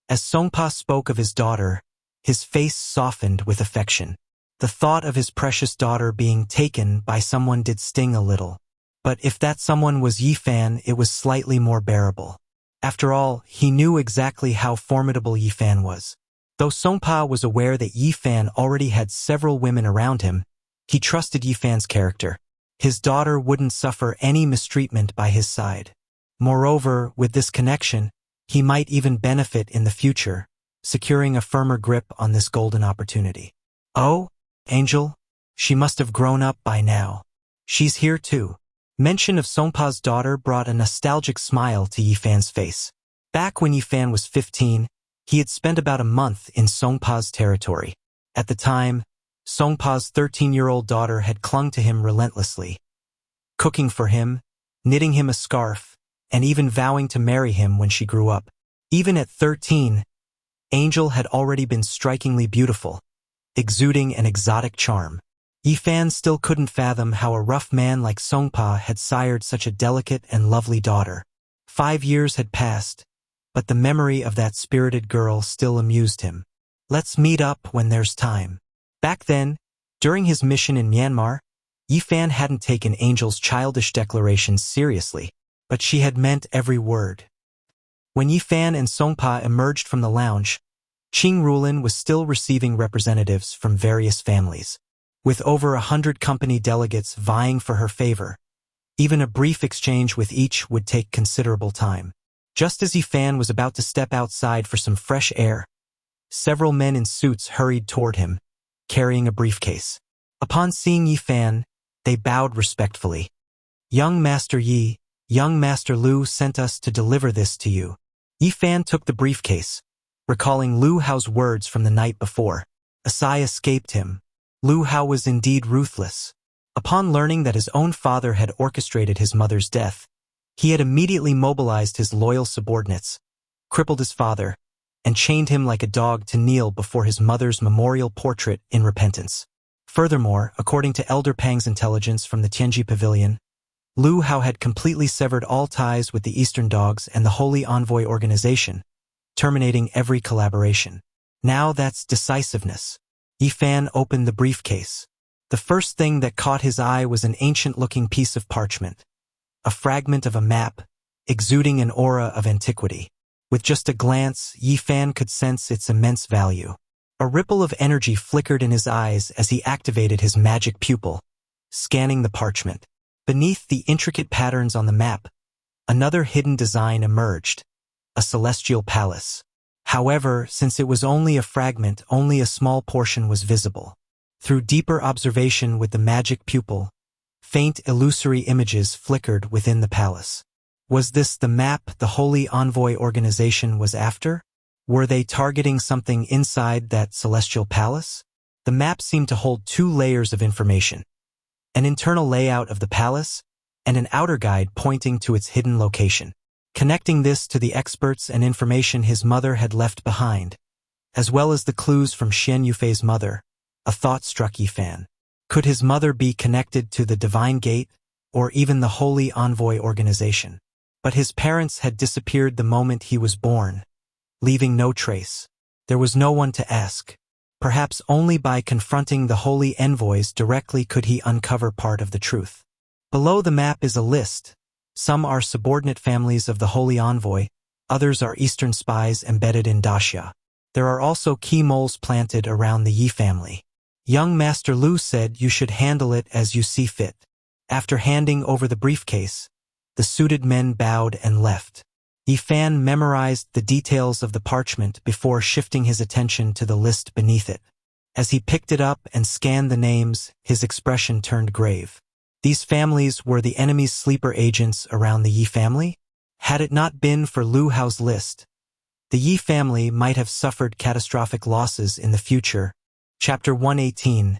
As Songpa spoke of his daughter, his face softened with affection. The thought of his precious daughter being taken by someone did sting a little. But if that someone was Yi Fan, it was slightly more bearable. After all, he knew exactly how formidable Yi Fan was. Though Songpa was aware that Yi Fan already had several women around him, he trusted Yi Fan's character. His daughter wouldn't suffer any mistreatment by his side. Moreover, with this connection, he might even benefit in the future, securing a firmer grip on this golden opportunity. Oh, Angel, she must have grown up by now. She's here too. Mention of Songpa's daughter brought a nostalgic smile to Yi Fan's face. Back when Yi Fan was 15, he had spent about a month in Songpa's territory. At the time, Songpa's 13-year-old daughter had clung to him relentlessly, cooking for him, knitting him a scarf, and even vowing to marry him when she grew up. Even at 13, Angel had already been strikingly beautiful, exuding an exotic charm. Yi Fan still couldn't fathom how a rough man like Songpa had sired such a delicate and lovely daughter. 5 years had passed, but the memory of that spirited girl still amused him. Let's meet up when there's time. Back then, during his mission in Myanmar, Yi Fan hadn't taken Angel's childish declarations seriously, but she had meant every word. When Yi Fan and Songpa emerged from the lounge, Qing Rulin was still receiving representatives from various families. With over 100 company delegates vying for her favor, even a brief exchange with each would take considerable time. Just as Yi Fan was about to step outside for some fresh air, several men in suits hurried toward him, carrying a briefcase. Upon seeing Yi Fan, they bowed respectfully. Young Master Yi, young Master Lu sent us to deliver this to you. Yi Fan took the briefcase, recalling Lu Hao's words from the night before. A sigh escaped him. Lu Hao was indeed ruthless. Upon learning that his own father had orchestrated his mother's death, he had immediately mobilized his loyal subordinates, crippled his father, and chained him like a dog to kneel before his mother's memorial portrait in repentance. Furthermore, according to Elder Pang's intelligence from the Tianji Pavilion, Lu Hao had completely severed all ties with the Eastern Dogs and the Holy Envoy organization, terminating every collaboration. Now that's decisiveness. Yi Fan opened the briefcase. The first thing that caught his eye was an ancient-looking piece of parchment, a fragment of a map, exuding an aura of antiquity. With just a glance, Yi Fan could sense its immense value. A ripple of energy flickered in his eyes as he activated his magic pupil, scanning the parchment. Beneath the intricate patterns on the map, another hidden design emerged, a celestial palace. However, since it was only a fragment, only a small portion was visible. Through deeper observation with the magic pupil, faint illusory images flickered within the palace. Was this the map the Holy Envoy organization was after? Were they targeting something inside that celestial palace? The map seemed to hold 2 layers of information: an internal layout of the palace and an outer guide pointing to its hidden location. Connecting this to the experts and information his mother had left behind, as well as the clues from Xian Yufei's mother, a thought struck Yi Fan. Could his mother be connected to the Divine Gate, or even the Holy Envoy organization? But his parents had disappeared the moment he was born, leaving no trace. There was no one to ask. Perhaps only by confronting the Holy Envoys directly could he uncover part of the truth. Below the map is a list. Some are subordinate families of the Holy Envoy, others are Eastern spies embedded in Daxia. There are also key moles planted around the Yi family. Young Master Lu said you should handle it as you see fit. After handing over the briefcase, The suited men bowed and left. Yi Fan memorized the details of the parchment before shifting his attention to the list beneath it. As he picked it up and scanned the names, his expression turned grave. These families were the enemy's sleeper agents around the Yi family? Had it not been for Lu Hao's list, the Yi family might have suffered catastrophic losses in the future. Chapter 118.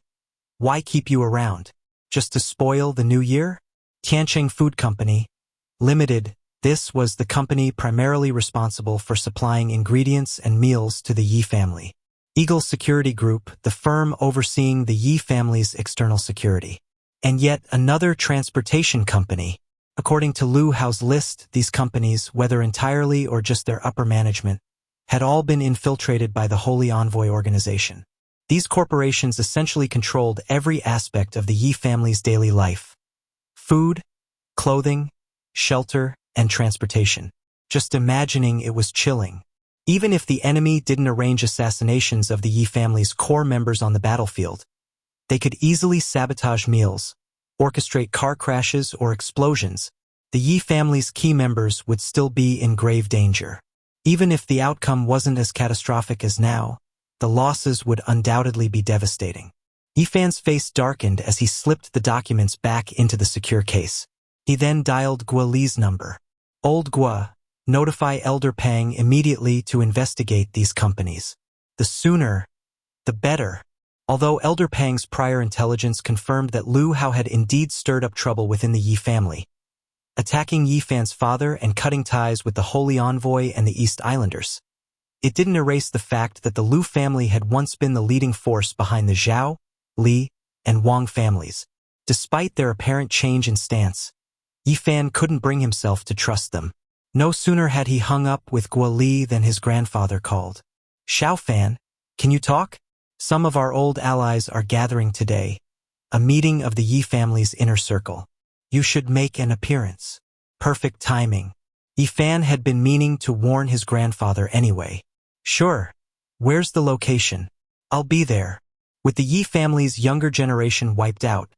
Why keep you around? Just to spoil the new year? Tiancheng Food Company, Limited. This was the company primarily responsible for supplying ingredients and meals to the Yi family. Eagle Security Group, the firm overseeing the Yi family's external security. And yet another transportation company. According to Lu Hao's list, these companies, whether entirely or just their upper management, had all been infiltrated by the Holy Envoy organization. These corporations essentially controlled every aspect of the Yi family's daily life. Food, clothing, shelter, and transportation. Just imagining it was chilling. Even if the enemy didn't arrange assassinations of the Yi family's core members on the battlefield, they could easily sabotage meals, orchestrate car crashes or explosions. The Yi family's key members would still be in grave danger. Even if the outcome wasn't as catastrophic as now, the losses would undoubtedly be devastating. Yi Fan's face darkened as he slipped the documents back into the secure case. He then dialed Gua Li's number. Old Gua, notify Elder Pang immediately to investigate these companies. The sooner, the better. Although Elder Pang's prior intelligence confirmed that Lu Hao had indeed stirred up trouble within the Yi family, attacking Yi Fan's father and cutting ties with the Holy Envoy and the East Islanders, it didn't erase the fact that the Lu family had once been the leading force behind the Zhao, Li, and Wang families. Despite their apparent change in stance, Yi Fan couldn't bring himself to trust them. No sooner had he hung up with Gua Li than his grandfather called. Xiao Fan, can you talk? Some of our old allies are gathering today. A meeting of the Yi family's inner circle. You should make an appearance. Perfect timing. Yi Fan had been meaning to warn his grandfather anyway. Sure. Where's the location? I'll be there. With the Yi family's younger generation wiped out,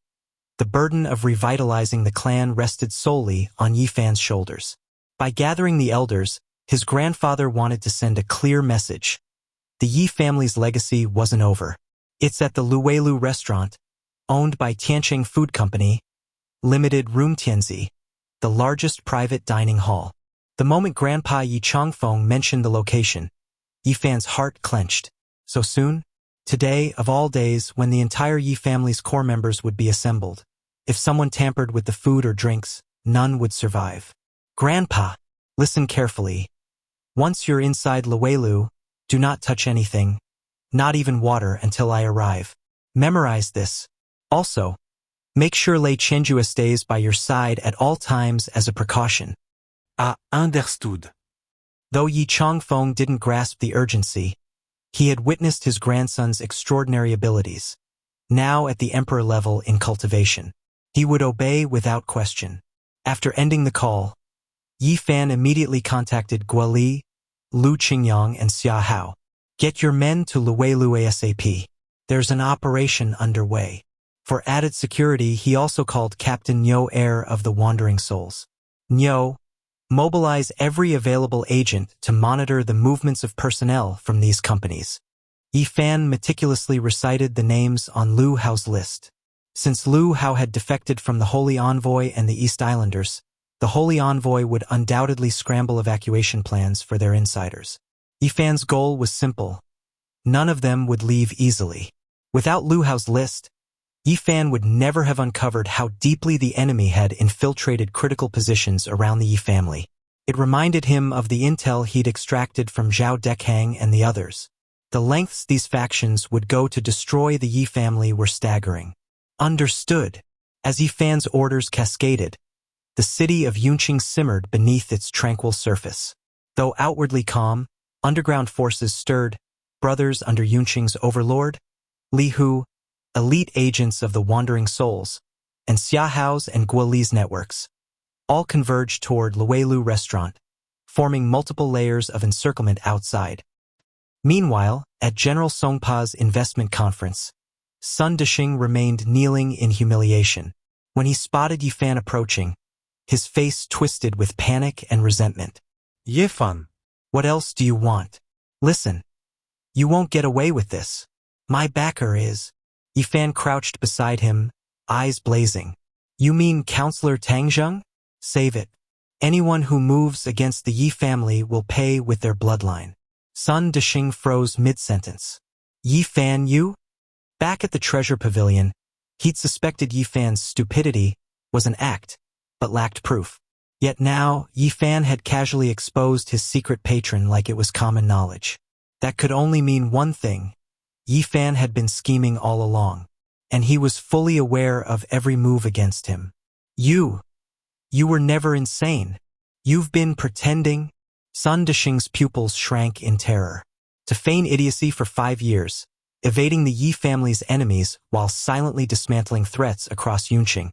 the burden of revitalizing the clan rested solely on Yi Fan's shoulders. By gathering the elders, his grandfather wanted to send a clear message. The Yi family's legacy wasn't over. It's at the Luwelu restaurant, owned by Tiancheng Food Company, Limited Room Tianzi, the largest private dining hall. The moment Grandpa Yi Chongfeng mentioned the location, Yi Fan's heart clenched. So soon? Today, of all days, when the entire Yi family's core members would be assembled. If someone tampered with the food or drinks, none would survive. Grandpa, listen carefully. Once you're inside Luwelu, do not touch anything, not even water until I arrive. Memorize this. Also, make sure Lei Chenjua stays by your side at all times as a precaution. Understood. Though Yi Chongfeng didn't grasp the urgency, he had witnessed his grandson's extraordinary abilities. Now at the emperor level in cultivation, he would obey without question. After ending the call, Yi Fan immediately contacted Gua Li, Lu Qingyang, and Xia Hao. Get your men to Luwelu ASAP. There's an operation underway. For added security, he also called Captain Nyo Heir of the Wandering Souls. Nyo, mobilize every available agent to monitor the movements of personnel from these companies. Yi Fan meticulously recited the names on Lu Hao's list. Since Lu Hao had defected from the Holy Envoy and the East Islanders, the Holy Envoy would undoubtedly scramble evacuation plans for their insiders. Yi Fan's goal was simple. None of them would leave easily. Without Lu Hao's list, Yi Fan would never have uncovered how deeply the enemy had infiltrated critical positions around the Yi family. It reminded him of the intel he'd extracted from Zhao Dekhang and the others. The lengths these factions would go to destroy the Yi family were staggering. Understood. As Yi Fan's orders cascaded, the city of Yunqing simmered beneath its tranquil surface. Though outwardly calm, underground forces stirred, brothers under Yunqing's overlord, Li Hu, elite agents of the Wandering Souls, and Xia Hao's and Gua Li's networks, all converged toward Luwelu restaurant, forming multiple layers of encirclement outside. Meanwhile, at General Songpa's investment conference, Sun Deshing remained kneeling in humiliation. When he spotted Yi Fan approaching, his face twisted with panic and resentment. Ye Fan. What else do you want? Listen. You won't get away with this. My backer is. Yi Fan crouched beside him, eyes blazing. You mean Counselor Tangzheng? Save it. Anyone who moves against the Yi family will pay with their bloodline. Sun Desheng froze mid-sentence. Yi Fan you? Back at the treasure pavilion, he'd suspected Yi Fan's stupidity was an act, but lacked proof. Yet now, Yi Fan had casually exposed his secret patron like it was common knowledge. That could only mean one thing. Yi Fan had been scheming all along, and he was fully aware of every move against him. You were never insane. You've been pretending. Sun Desheng's pupils shrank in terror. To feign idiocy for 5 years, evading the Yi family's enemies while silently dismantling threats across Yunqing.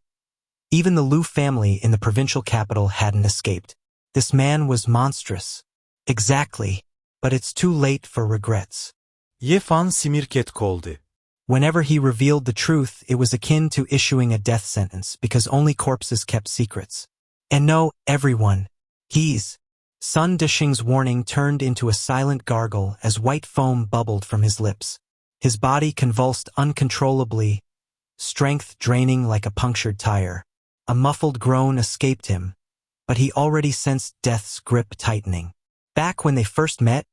Even the Lu family in the provincial capital hadn't escaped. This man was monstrous. Exactly, but it's too late for regrets. Ye Fan simirket koldu. Whenever he revealed the truth, it was akin to issuing a death sentence because only corpses kept secrets. And no, everyone. Sun Desheng's warning turned into a silent gargle as white foam bubbled from his lips. His body convulsed uncontrollably, strength draining like a punctured tire. A muffled groan escaped him, but he already sensed death's grip tightening. Back when they first met,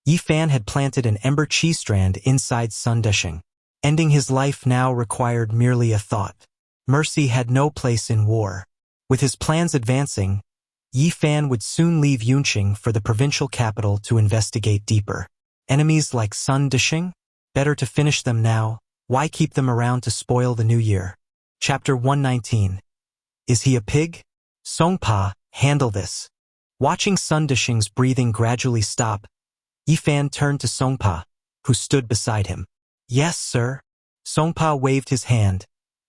Yi Fan had planted an ember chi strand inside Sun Desheng. Ending his life now required merely a thought. Mercy had no place in war. With his plans advancing, Yi Fan would soon leave Yunqing for the provincial capital to investigate deeper. Enemies like Sun Desheng? Better to finish them now. Why keep them around to spoil the new year? Chapter 119. Is he a pig? Songpa, handle this. Watching Sun Desheng's breathing gradually stop, Yi Fan turned to Songpa, who stood beside him. Yes, sir. Songpa waved his hand,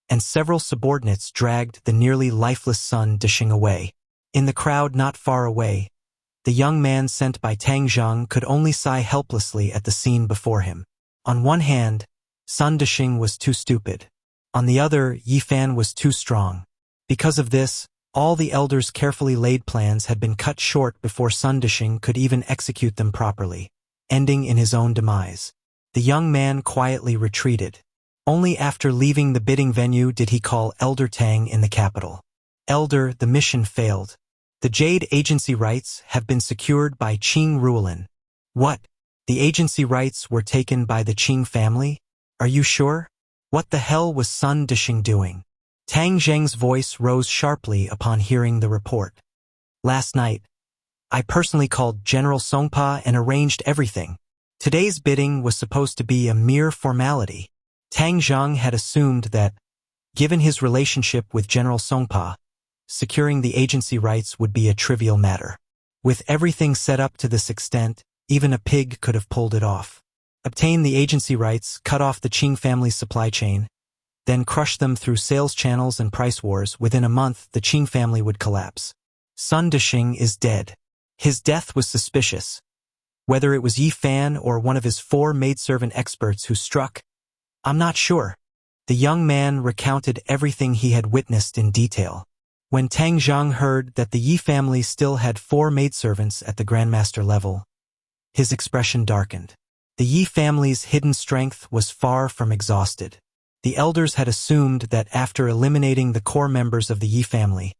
and several subordinates dragged the nearly lifeless Sun Desheng away. In the crowd not far away, the young man sent by Tangzheng could only sigh helplessly at the scene before him. On one hand, Sun Desheng was too stupid. On the other, Yi Fan was too strong. Because of this, all the elders' carefully laid plans had been cut short before Sun Desheng could even execute them properly, ending in his own demise. The young man quietly retreated. Only after leaving the bidding venue did he call Elder Tang in the capital. Elder, the mission failed. The Jade agency rights have been secured by Qing Ruolin. What? The agency rights were taken by the Qing family? Are you sure? What the hell was Sun Desheng doing? Tang Zheng's voice rose sharply upon hearing the report. Last night, I personally called General Songpa and arranged everything. Today's bidding was supposed to be a mere formality. Tang Zheng had assumed that, given his relationship with General Songpa, securing the agency rights would be a trivial matter. With everything set up to this extent, even a pig could have pulled it off. Obtain the agency rights, cut off the Qing family's supply chain, then crush them through sales channels and price wars. Within a month, the Qing family would collapse. Sun Desheng is dead. His death was suspicious. Whether it was Yi Fan or one of his 4 maidservant experts who struck, I'm not sure. The young man recounted everything he had witnessed in detail. When Tang Zheng heard that the Yi family still had 4 maidservants at the Grandmaster level, his expression darkened. The Yi family's hidden strength was far from exhausted. The elders had assumed that after eliminating the core members of the Yi family,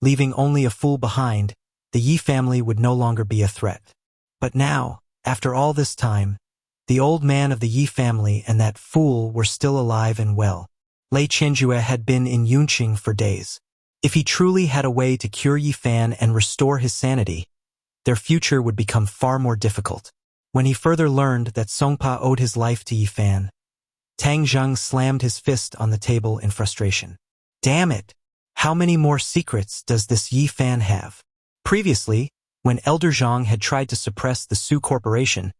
leaving only a fool behind, the Yi family would no longer be a threat. But now, after all this time, the old man of the Yi family and that fool were still alive and well. Lei Qianjue had been in Yunqing for days. If he truly had a way to cure Yi Fan and restore his sanity, their future would become far more difficult. When he further learned that Songpa owed his life to Yi Fan, Tang Zheng slammed his fist on the table in frustration. Damn it! How many more secrets does this Yi Fan have? Previously, when Elder Zhang had tried to suppress the Su Corporation,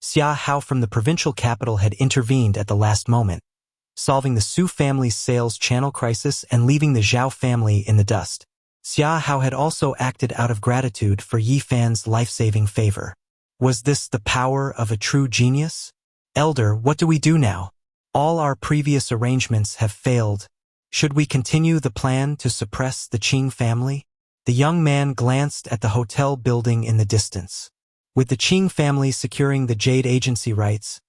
Xia Hao from the provincial capital had intervened at the last moment, solving the Su family's sales channel crisis and leaving the Zhao family in the dust. Xia Hao had also acted out of gratitude for Yi Fan's life-saving favor. Was this the power of a true genius? Elder, what do we do now? All our previous arrangements have failed. Should we continue the plan to suppress the Qing family? The young man glanced at the hotel building in the distance. With the Qing family securing the Jade Agency rights,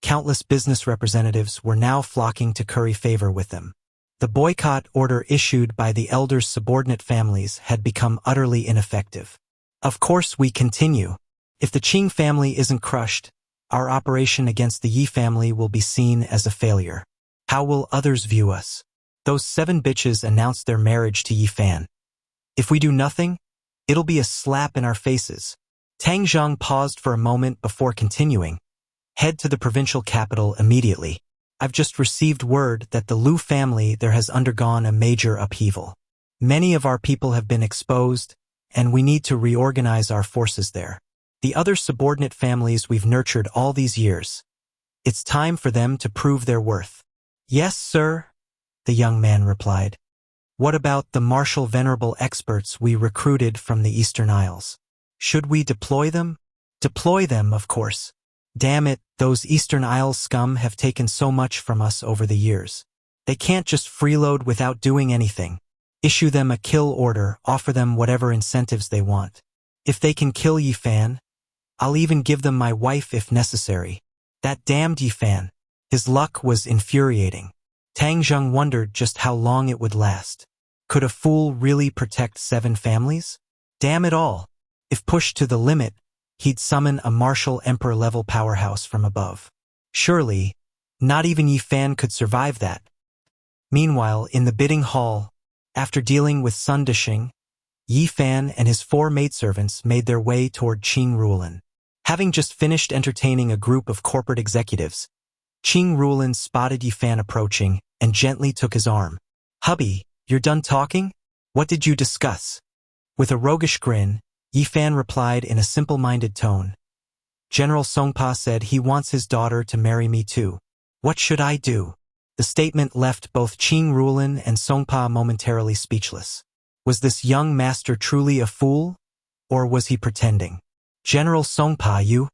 countless business representatives were now flocking to curry favor with them. The boycott order issued by the elders' subordinate families had become utterly ineffective. Of course we continue. If the Qing family isn't crushed, our operation against the Yi family will be seen as a failure. How will others view us? Those 7 bitches announced their marriage to Yi Fan. If we do nothing, it'll be a slap in our faces. Tang Zhang paused for a moment before continuing. Head to the provincial capital immediately. I've just received word that the Lu family there has undergone a major upheaval. Many of our people have been exposed, and we need to reorganize our forces there. The other subordinate families we've nurtured all these years. It's time for them to prove their worth. Yes, sir, the young man replied. What about the martial venerable experts we recruited from the Eastern Isles? Should we deploy them? Deploy them, of course. Damn it, those Eastern Isles scum have taken so much from us over the years. They can't just freeload without doing anything. Issue them a kill order, offer them whatever incentives they want. If they can kill Yi Fan, I'll even give them my wife if necessary. That damned Yi Fan. His luck was infuriating. Tang Zheng wondered just how long it would last. Could a fool really protect 7 families? Damn it all. If pushed to the limit, he'd summon a martial emperor-level powerhouse from above. Surely, not even Yi Fan could survive that. Meanwhile, in the bidding hall, after dealing with Sun Dishing, Yi Fan and his 4 maidservants made their way toward Qing Rulan. Having just finished entertaining a group of corporate executives, Qing Rulan spotted Yi Fan approaching and gently took his arm. Hubby, you're done talking? What did you discuss? With a roguish grin, Yi Fan replied in a simple-minded tone. General Songpa said he wants his daughter to marry me too. What should I do? The statement left both Qing Rulan and Songpa momentarily speechless. Was this young master truly a fool? Or was he pretending? General Songpa, you?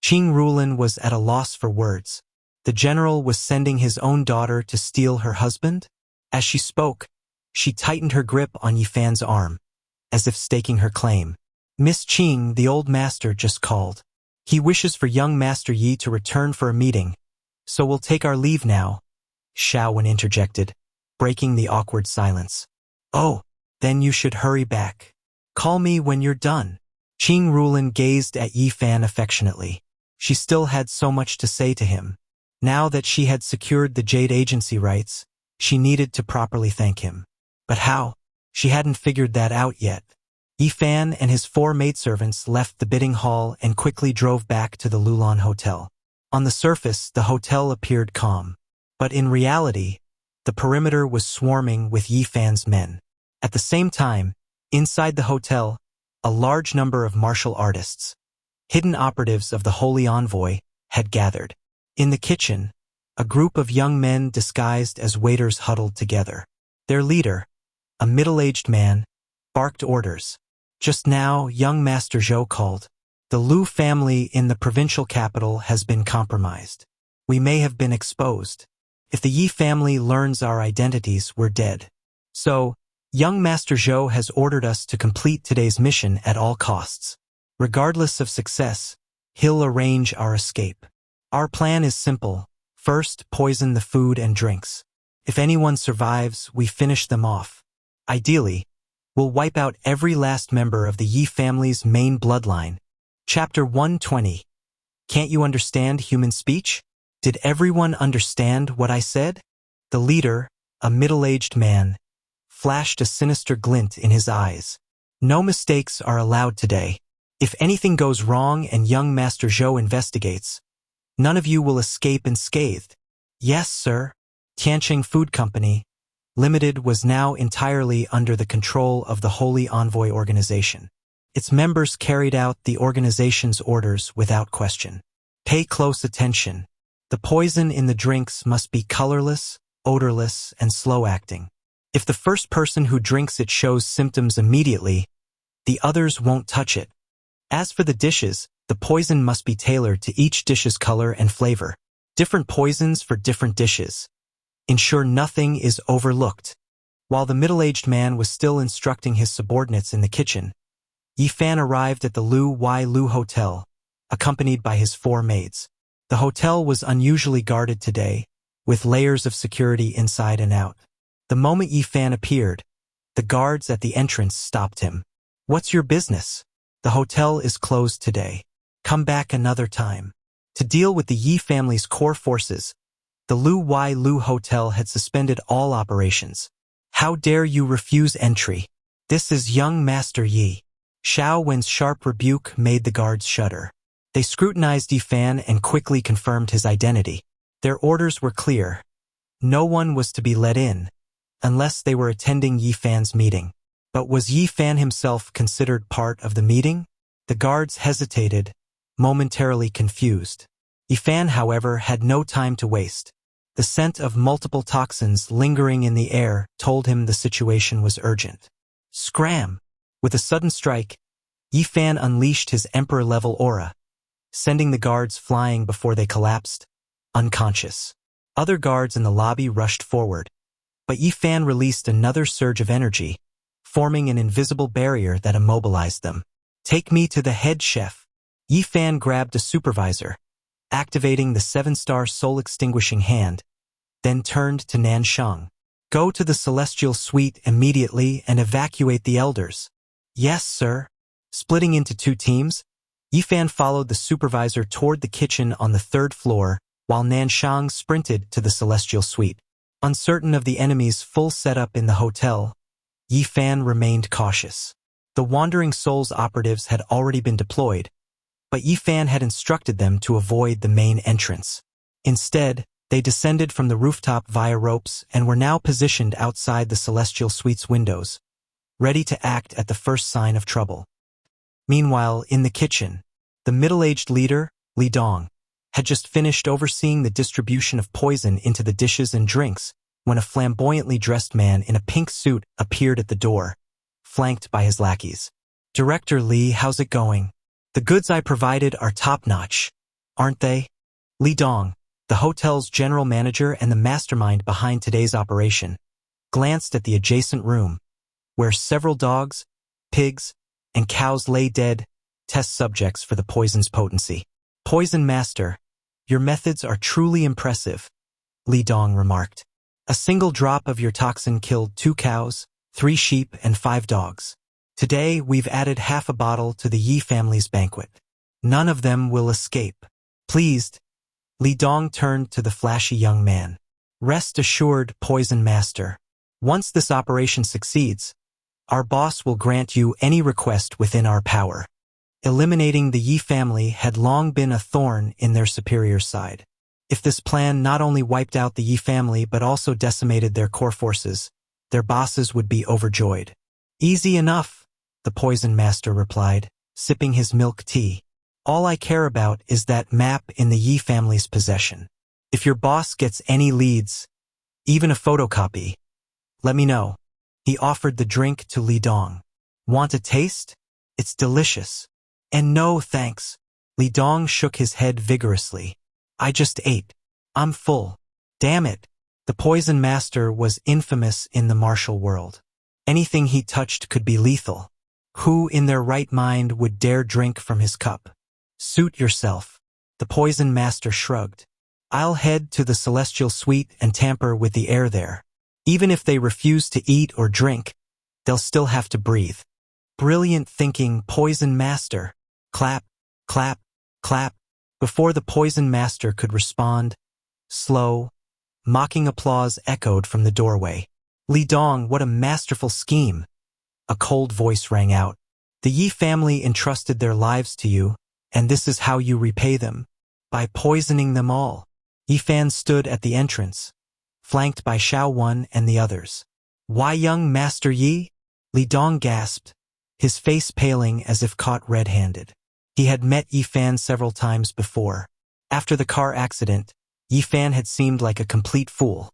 Qing Rulan was at a loss for words. The general was sending his own daughter to steal her husband? As she spoke, she tightened her grip on Yi Fan's arm, as if staking her claim. Miss Qing, the old master, just called. He wishes for young Master Yi to return for a meeting, so we'll take our leave now, Xiaowen interjected, breaking the awkward silence. Oh, then you should hurry back. Call me when you're done. Qing Rulan gazed at Yi Fan affectionately. She still had so much to say to him. Now that she had secured the Jade Agency rights, she needed to properly thank him. But how? She hadn't figured that out yet. Yi Fan and his 4 maidservants left the bidding hall and quickly drove back to the Lulan Hotel. On the surface, the hotel appeared calm. But in reality, the perimeter was swarming with Yi Fan's men. At the same time, inside the hotel, a large number of martial artists, hidden operatives of the Holy Envoy, had gathered. In the kitchen, a group of young men disguised as waiters huddled together. Their leader, a middle-aged man, barked orders. Just now, young Master Zhou called. The Lu family in the provincial capital has been compromised. We may have been exposed. If the Yi family learns our identities, we're dead. So, young Master Zhou has ordered us to complete today's mission at all costs. Regardless of success, he'll arrange our escape. Our plan is simple. First, poison the food and drinks. If anyone survives, we finish them off. Ideally, we'll wipe out every last member of the Yi family's main bloodline. Chapter 120. Can't you understand human speech? Did everyone understand what I said? The leader, a middle-aged man, flashed a sinister glint in his eyes. No mistakes are allowed today. If anything goes wrong and young Master Zhou investigates, none of you will escape unscathed. Yes, sir. Tianqing Food Company, Limited was now entirely under the control of the Holy Envoy organization. Its members carried out the organization's orders without question. Pay close attention. The poison in the drinks must be colorless, odorless, and slow-acting. If the first person who drinks it shows symptoms immediately, the others won't touch it. As for the dishes, the poison must be tailored to each dish's color and flavor. Different poisons for different dishes. Ensure nothing is overlooked. While the middle-aged man was still instructing his subordinates in the kitchen, Yi Fan arrived at the Lu Hotel, accompanied by his 4 maids. The hotel was unusually guarded today, with layers of security inside and out. The moment Yi Fan appeared, the guards at the entrance stopped him. "What's your business? The hotel is closed today. Come back another time." To deal with the Yi family's core forces, the Lu Hotel had suspended all operations. "How dare you refuse entry? This is young Master Yi." Xiao Wen's sharp rebuke made the guards shudder. They scrutinized Yi Fan and quickly confirmed his identity. Their orders were clear. No one was to be let in, unless they were attending Yi Fan's meeting. But was Yi Fan himself considered part of the meeting? The guards hesitated, momentarily confused. Yi Fan, however, had no time to waste. The scent of multiple toxins lingering in the air told him the situation was urgent. Scram! With a sudden strike, Yi Fan unleashed his emperor-level aura, sending the guards flying before they collapsed, unconscious. Other guards in the lobby rushed forward, but Yi Fan released another surge of energy, forming an invisible barrier that immobilized them. "Take me to the head chef." Yi Fan grabbed a supervisor, activating the 7-star soul-extinguishing hand, then turned to Nanshang. "Go to the celestial suite immediately and evacuate the elders." "Yes, sir." Splitting into 2 teams, Yi Fan followed the supervisor toward the kitchen on the 3rd floor, while Nanshang sprinted to the celestial suite. Uncertain of the enemy's full setup in the hotel, Yi Fan remained cautious. The Wandering Souls operatives had already been deployed, but Yi Fan had instructed them to avoid the main entrance. Instead, they descended from the rooftop via ropes and were now positioned outside the celestial suite's windows, ready to act at the first sign of trouble. Meanwhile, in the kitchen, the middle-aged leader, Li Dong, had just finished overseeing the distribution of poison into the dishes and drinks when a flamboyantly dressed man in a pink suit appeared at the door, flanked by his lackeys. "Director Li, how's it going? The goods I provided are top-notch, aren't they?" Li Dong, the hotel's general manager and the mastermind behind today's operation, glanced at the adjacent room, where several dogs, pigs, and cows lay dead, test subjects for the poison's potency. "Poison Master, your methods are truly impressive," Li Dong remarked. "A single drop of your toxin killed 2 cows, 3 sheep, and 5 dogs. Today, we've added half a bottle to the Yi family's banquet. None of them will escape." Pleased, Li Dong turned to the flashy young man. "Rest assured, Poison Master. Once this operation succeeds, our boss will grant you any request within our power." Eliminating the Yi family had long been a thorn in their superior's side. If this plan not only wiped out the Yi family but also decimated their core forces, their bosses would be overjoyed. "Easy enough," the Poison Master replied, sipping his milk tea. "All I care about is that map in the Yi family's possession. If your boss gets any leads, even a photocopy, let me know." He offered the drink to Li Dong. "Want a taste? It's delicious." "And no, thanks." Li Dong shook his head vigorously. "I just ate. I'm full." Damn it. The Poison Master was infamous in the martial world. Anything he touched could be lethal. Who in their right mind would dare drink from his cup? "Suit yourself." The Poison Master shrugged. "I'll head to the celestial suite and tamper with the air there. Even if they refuse to eat or drink, they'll still have to breathe." "Brilliant thinking, Poison Master." Clap, clap, clap. Before the Poison Master could respond, slow, mocking applause echoed from the doorway. "Li Dong, what a masterful scheme." A cold voice rang out. "The Yi family entrusted their lives to you, and this is how you repay them. By poisoning them all." Yi Fan stood at the entrance, flanked by Xiao Wen and the others. "Why, young Master Yi?" Li Dong gasped, his face paling as if caught red-handed. He had met Yi Fan several times before. After the car accident, Yi Fan had seemed like a complete fool.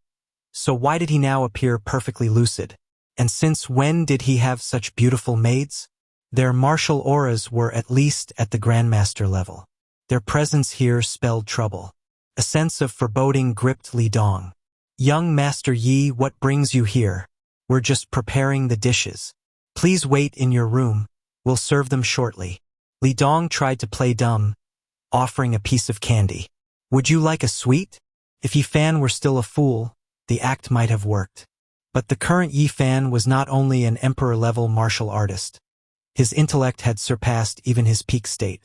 So why did he now appear perfectly lucid? And since when did he have such beautiful maids? Their martial auras were at least at the Grandmaster level. Their presence here spelled trouble. A sense of foreboding gripped Li Dong. "Young Master Yi, what brings you here?" We're just preparing the dishes. Please wait in your room. We'll serve them shortly. Li Dong tried to play dumb, offering a piece of candy. Would you like a sweet? If Yi Fan were still a fool, the act might have worked. But the current Yi Fan was not only an emperor-level martial artist. His intellect had surpassed even his peak state.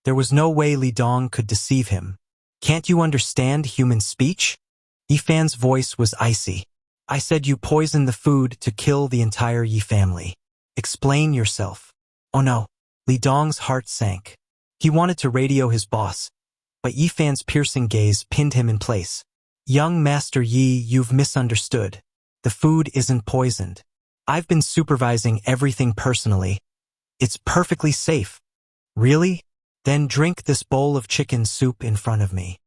There was no way Li Dong could deceive him. Can't you understand human speech? Yi Fan's voice was icy. I said you poisoned the food to kill the entire Yi family. Explain yourself. Oh no. Li Dong's heart sank. He wanted to radio his boss, but Yi Fan's piercing gaze pinned him in place. Young Master Yi, you've misunderstood. The food isn't poisoned. I've been supervising everything personally. It's perfectly safe. Really? Then drink this bowl of chicken soup in front of me.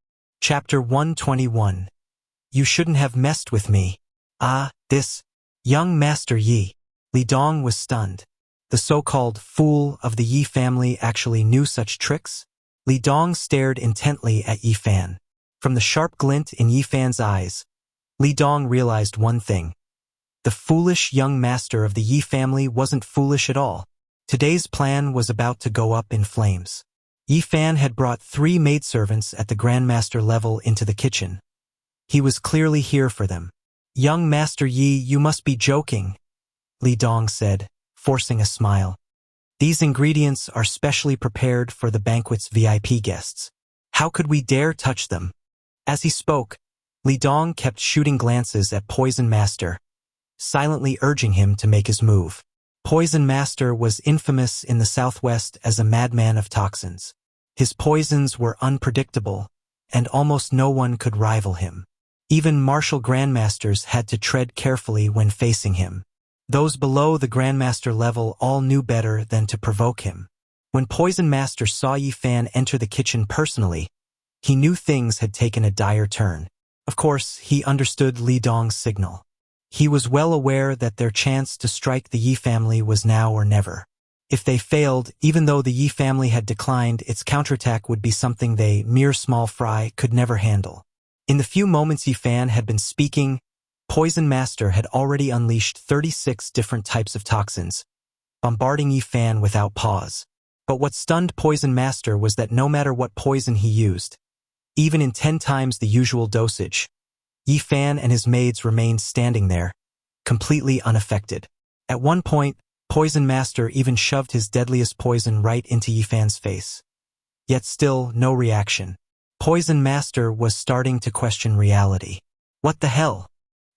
Chapter 121. You shouldn't have messed with me. This. Young Master Yi. Li Dong was stunned. The so-called fool of the Yi family actually knew such tricks? Li Dong stared intently at Yi Fan. From the sharp glint in Yi Fan's eyes, Li Dong realized one thing. The foolish young master of the Yi family wasn't foolish at all. Today's plan was about to go up in flames. Yi Fan had brought 3 maidservants at the Grandmaster level into the kitchen. He was clearly here for them. Young Master Yi, you must be joking, Li Dong said, forcing a smile. These ingredients are specially prepared for the banquet's VIP guests. How could we dare touch them? As he spoke, Li Dong kept shooting glances at Poison Master, silently urging him to make his move. Poison Master was infamous in the Southwest as a madman of toxins. His poisons were unpredictable, and almost no one could rival him. Even martial grandmasters had to tread carefully when facing him. Those below the Grandmaster level all knew better than to provoke him. When Poison Master saw Yi Fan enter the kitchen personally, he knew things had taken a dire turn. Of course, he understood Li Dong's signal. He was well aware that their chance to strike the Yi family was now or never. If they failed, even though the Yi family had declined, its counterattack would be something they, mere small fry, could never handle. In the few moments Yi Fan had been speaking, Poison Master had already unleashed 36 different types of toxins, bombarding Yi Fan without pause. But what stunned Poison Master was that no matter what poison he used, even in 10 times the usual dosage, Yi Fan and his maids remained standing there, completely unaffected. At one point, Poison Master even shoved his deadliest poison right into Yi Fan's face. Yet still, no reaction. Poison Master was starting to question reality. What the hell?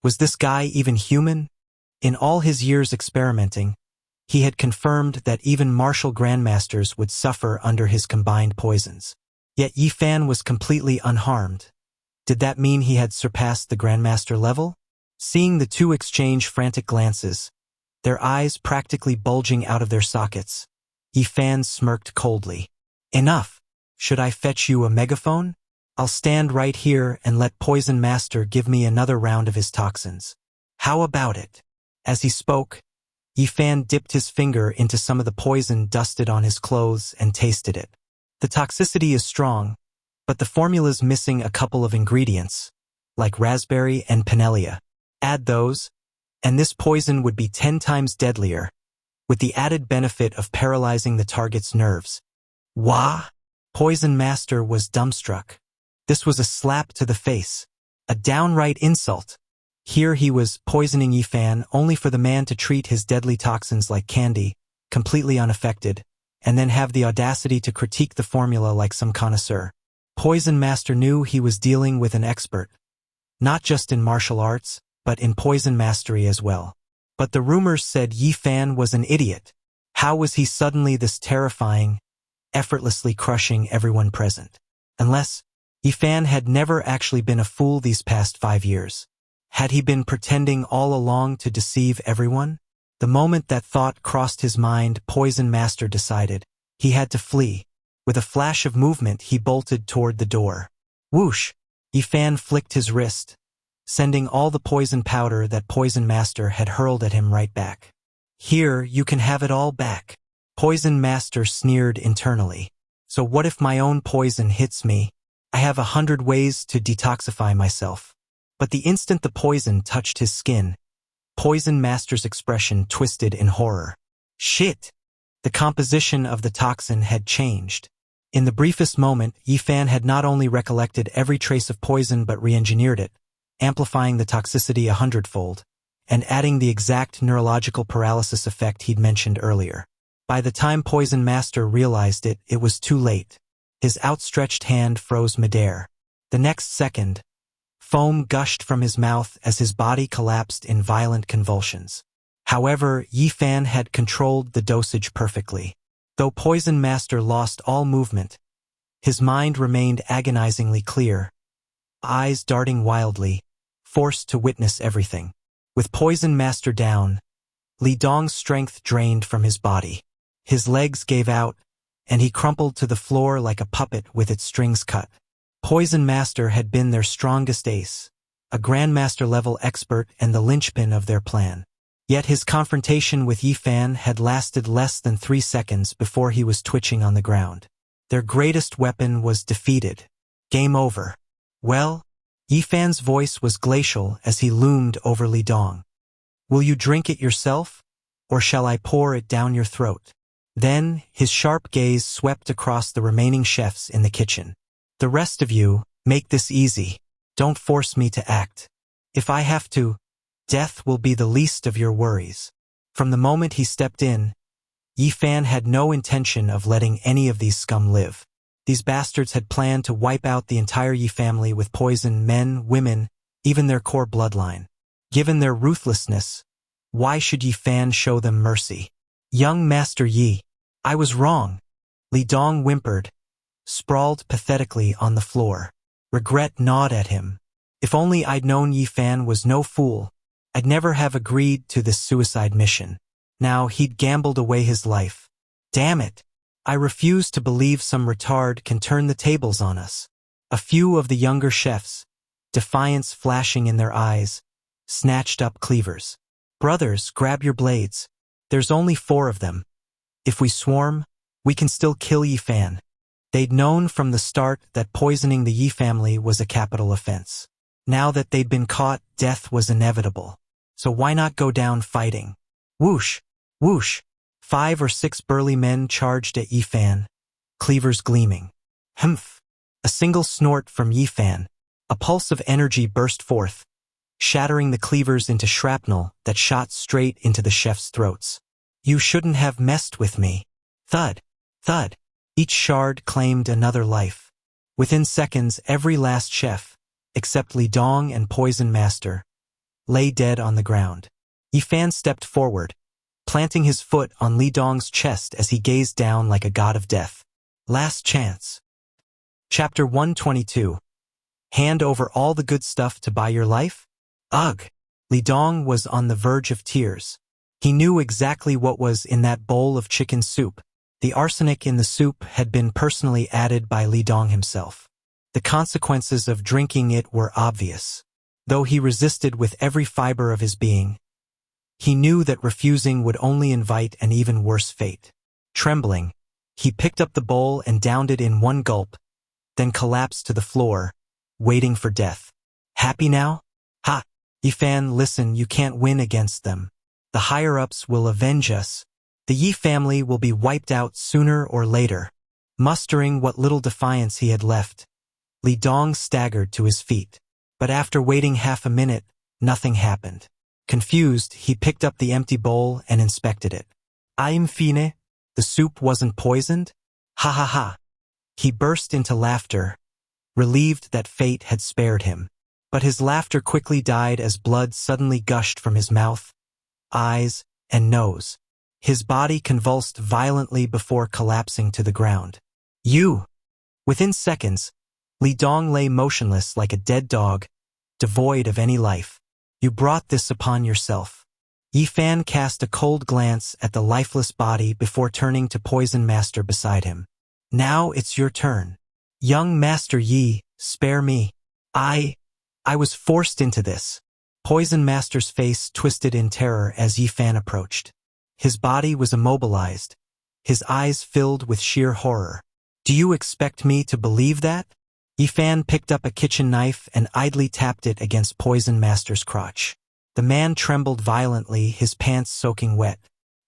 Was this guy even human? In all his years experimenting, he had confirmed that even martial grandmasters would suffer under his combined poisons. Yet Yi Fan was completely unharmed. Did that mean he had surpassed the Grandmaster level? Seeing the two exchange frantic glances, their eyes practically bulging out of their sockets, Yi Fan smirked coldly. Enough! Should I fetch you a megaphone? I'll stand right here and let Poison Master give me another round of his toxins. How about it? As he spoke, Yi Fan dipped his finger into some of the poison dusted on his clothes and tasted it. The toxicity is strong, but the formula's missing a couple of ingredients, like raspberry and pinelia. Add those, and this poison would be 10 times deadlier, with the added benefit of paralyzing the target's nerves. Wah! Poison Master was dumbstruck. This was a slap to the face, a downright insult. Here he was poisoning Yi Fan only for the man to treat his deadly toxins like candy, completely unaffected, and then have the audacity to critique the formula like some connoisseur. Poison Master knew he was dealing with an expert, not just in martial arts, but in poison mastery as well. But the rumors said Yi Fan was an idiot. How was he suddenly this terrifying, effortlessly crushing everyone present? Unless Yi Fan had never actually been a fool these past 5 years. Had he been pretending all along to deceive everyone? The moment that thought crossed his mind, Poison Master decided he had to flee. With a flash of movement, he bolted toward the door. Whoosh! Yi Fan flicked his wrist, sending all the poison powder that Poison Master had hurled at him right back. Here, you can have it all back. Poison Master sneered internally. So what if my own poison hits me? I have 100 ways to detoxify myself. But the instant the poison touched his skin, Poison Master's expression twisted in horror. Shit! The composition of the toxin had changed. In the briefest moment, Yifan had not only recollected every trace of poison but re-engineered it, amplifying the toxicity 100-fold, and adding the exact neurological paralysis effect he'd mentioned earlier. By the time Poison Master realized it, it was too late. His outstretched hand froze midair. The next second, foam gushed from his mouth as his body collapsed in violent convulsions. However, Yifan had controlled the dosage perfectly. Though Poison Master lost all movement, his mind remained agonizingly clear, eyes darting wildly, forced to witness everything. With Poison Master down, Li Dong's strength drained from his body. His legs gave out, and he crumpled to the floor like a puppet with its strings cut. Poison Master had been their strongest ace, a Grandmaster-level expert and the linchpin of their plan. Yet his confrontation with Yifan had lasted less than 3 seconds before he was twitching on the ground. Their greatest weapon was defeated. Game over. Well, Yifan's voice was glacial as he loomed over Li Dong. Will you drink it yourself, or shall I pour it down your throat? Then, his sharp gaze swept across the remaining chefs in the kitchen. The rest of you, make this easy. Don't force me to act. If I have to, death will be the least of your worries. From the moment he stepped in, Yifan had no intention of letting any of these scum live. These bastards had planned to wipe out the entire Yi family with poison, men, women, even their core bloodline. Given their ruthlessness, why should Yifan show them mercy? Young Master Yi, I was wrong. Li Dong whimpered, sprawled pathetically on the floor. Regret gnawed at him. If only I'd known Yifan was no fool, I'd never have agreed to this suicide mission. Now he'd gambled away his life. Damn it! I refuse to believe some retard can turn the tables on us. A few of the younger chefs, defiance flashing in their eyes, snatched up cleavers. Brothers, grab your blades. There's only 4 of them. If we swarm, we can still kill Yifan. They'd known from the start that poisoning the Yi family was a capital offense. Now that they'd been caught, death was inevitable. So why not go down fighting? Whoosh! Whoosh! 5 or 6 burly men charged at Yifan, cleavers gleaming. Humph! A single snort from Yifan. A pulse of energy burst forth, shattering the cleavers into shrapnel that shot straight into the chefs' throats. You shouldn't have messed with me. Thud! Thud! Each shard claimed another life. Within seconds, every last chef, except Li Dong and Poison Master, lay dead on the ground. Yifan stepped forward, planting his foot on Li Dong's chest as he gazed down like a god of death. Last chance. Chapter 122. Hand over all the good stuff to buy your life? Ugh! Li Dong was on the verge of tears. He knew exactly what was in that bowl of chicken soup. The arsenic in the soup had been personally added by Li Dong himself. The consequences of drinking it were obvious. Though he resisted with every fiber of his being, he knew that refusing would only invite an even worse fate. Trembling, he picked up the bowl and downed it in one gulp, then collapsed to the floor, waiting for death. Happy now? Ha! Yifan, listen, you can't win against them. The higher-ups will avenge us. The Yi family will be wiped out sooner or later. Mustering what little defiance he had left, Li Dong staggered to his feet. But after waiting half a minute, nothing happened. Confused, he picked up the empty bowl and inspected it. Fine, the soup wasn't poisoned? Ha ha ha. He burst into laughter, relieved that fate had spared him. But his laughter quickly died as blood suddenly gushed from his mouth, eyes, and nose. His body convulsed violently before collapsing to the ground. You! Within seconds, Li Dong lay motionless like a dead dog, devoid of any life. You brought this upon yourself. Yifan cast a cold glance at the lifeless body before turning to Poison Master beside him. Now it's your turn. Young Master Yi, spare me. I was forced into this. Poison Master's face twisted in terror as Yifan approached. His body was immobilized, his eyes filled with sheer horror. Do you expect me to believe that? Yifan picked up a kitchen knife and idly tapped it against Poison Master's crotch. The man trembled violently, his pants soaking wet.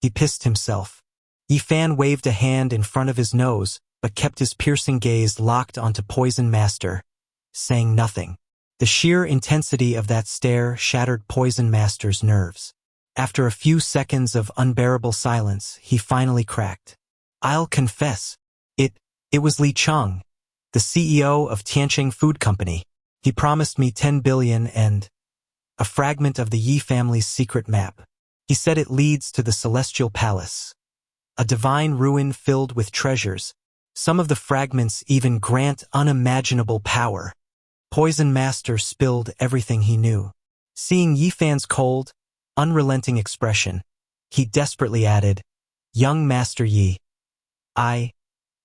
He pissed himself. Yi Fan waved a hand in front of his nose, but kept his piercing gaze locked onto Poison Master, saying nothing. The sheer intensity of that stare shattered Poison Master's nerves. After a few seconds of unbearable silence, he finally cracked. "I'll confess. It was Li Cheng, the CEO of Tianqing Food Company. He promised me 10 billion and a fragment of the Yi family's secret map. He said it leads to the Celestial Palace, a divine ruin filled with treasures. Some of the fragments even grant unimaginable power." Poison Master spilled everything he knew. Seeing Yi Fan's cold, unrelenting expression, he desperately added, "Young Master Yi, I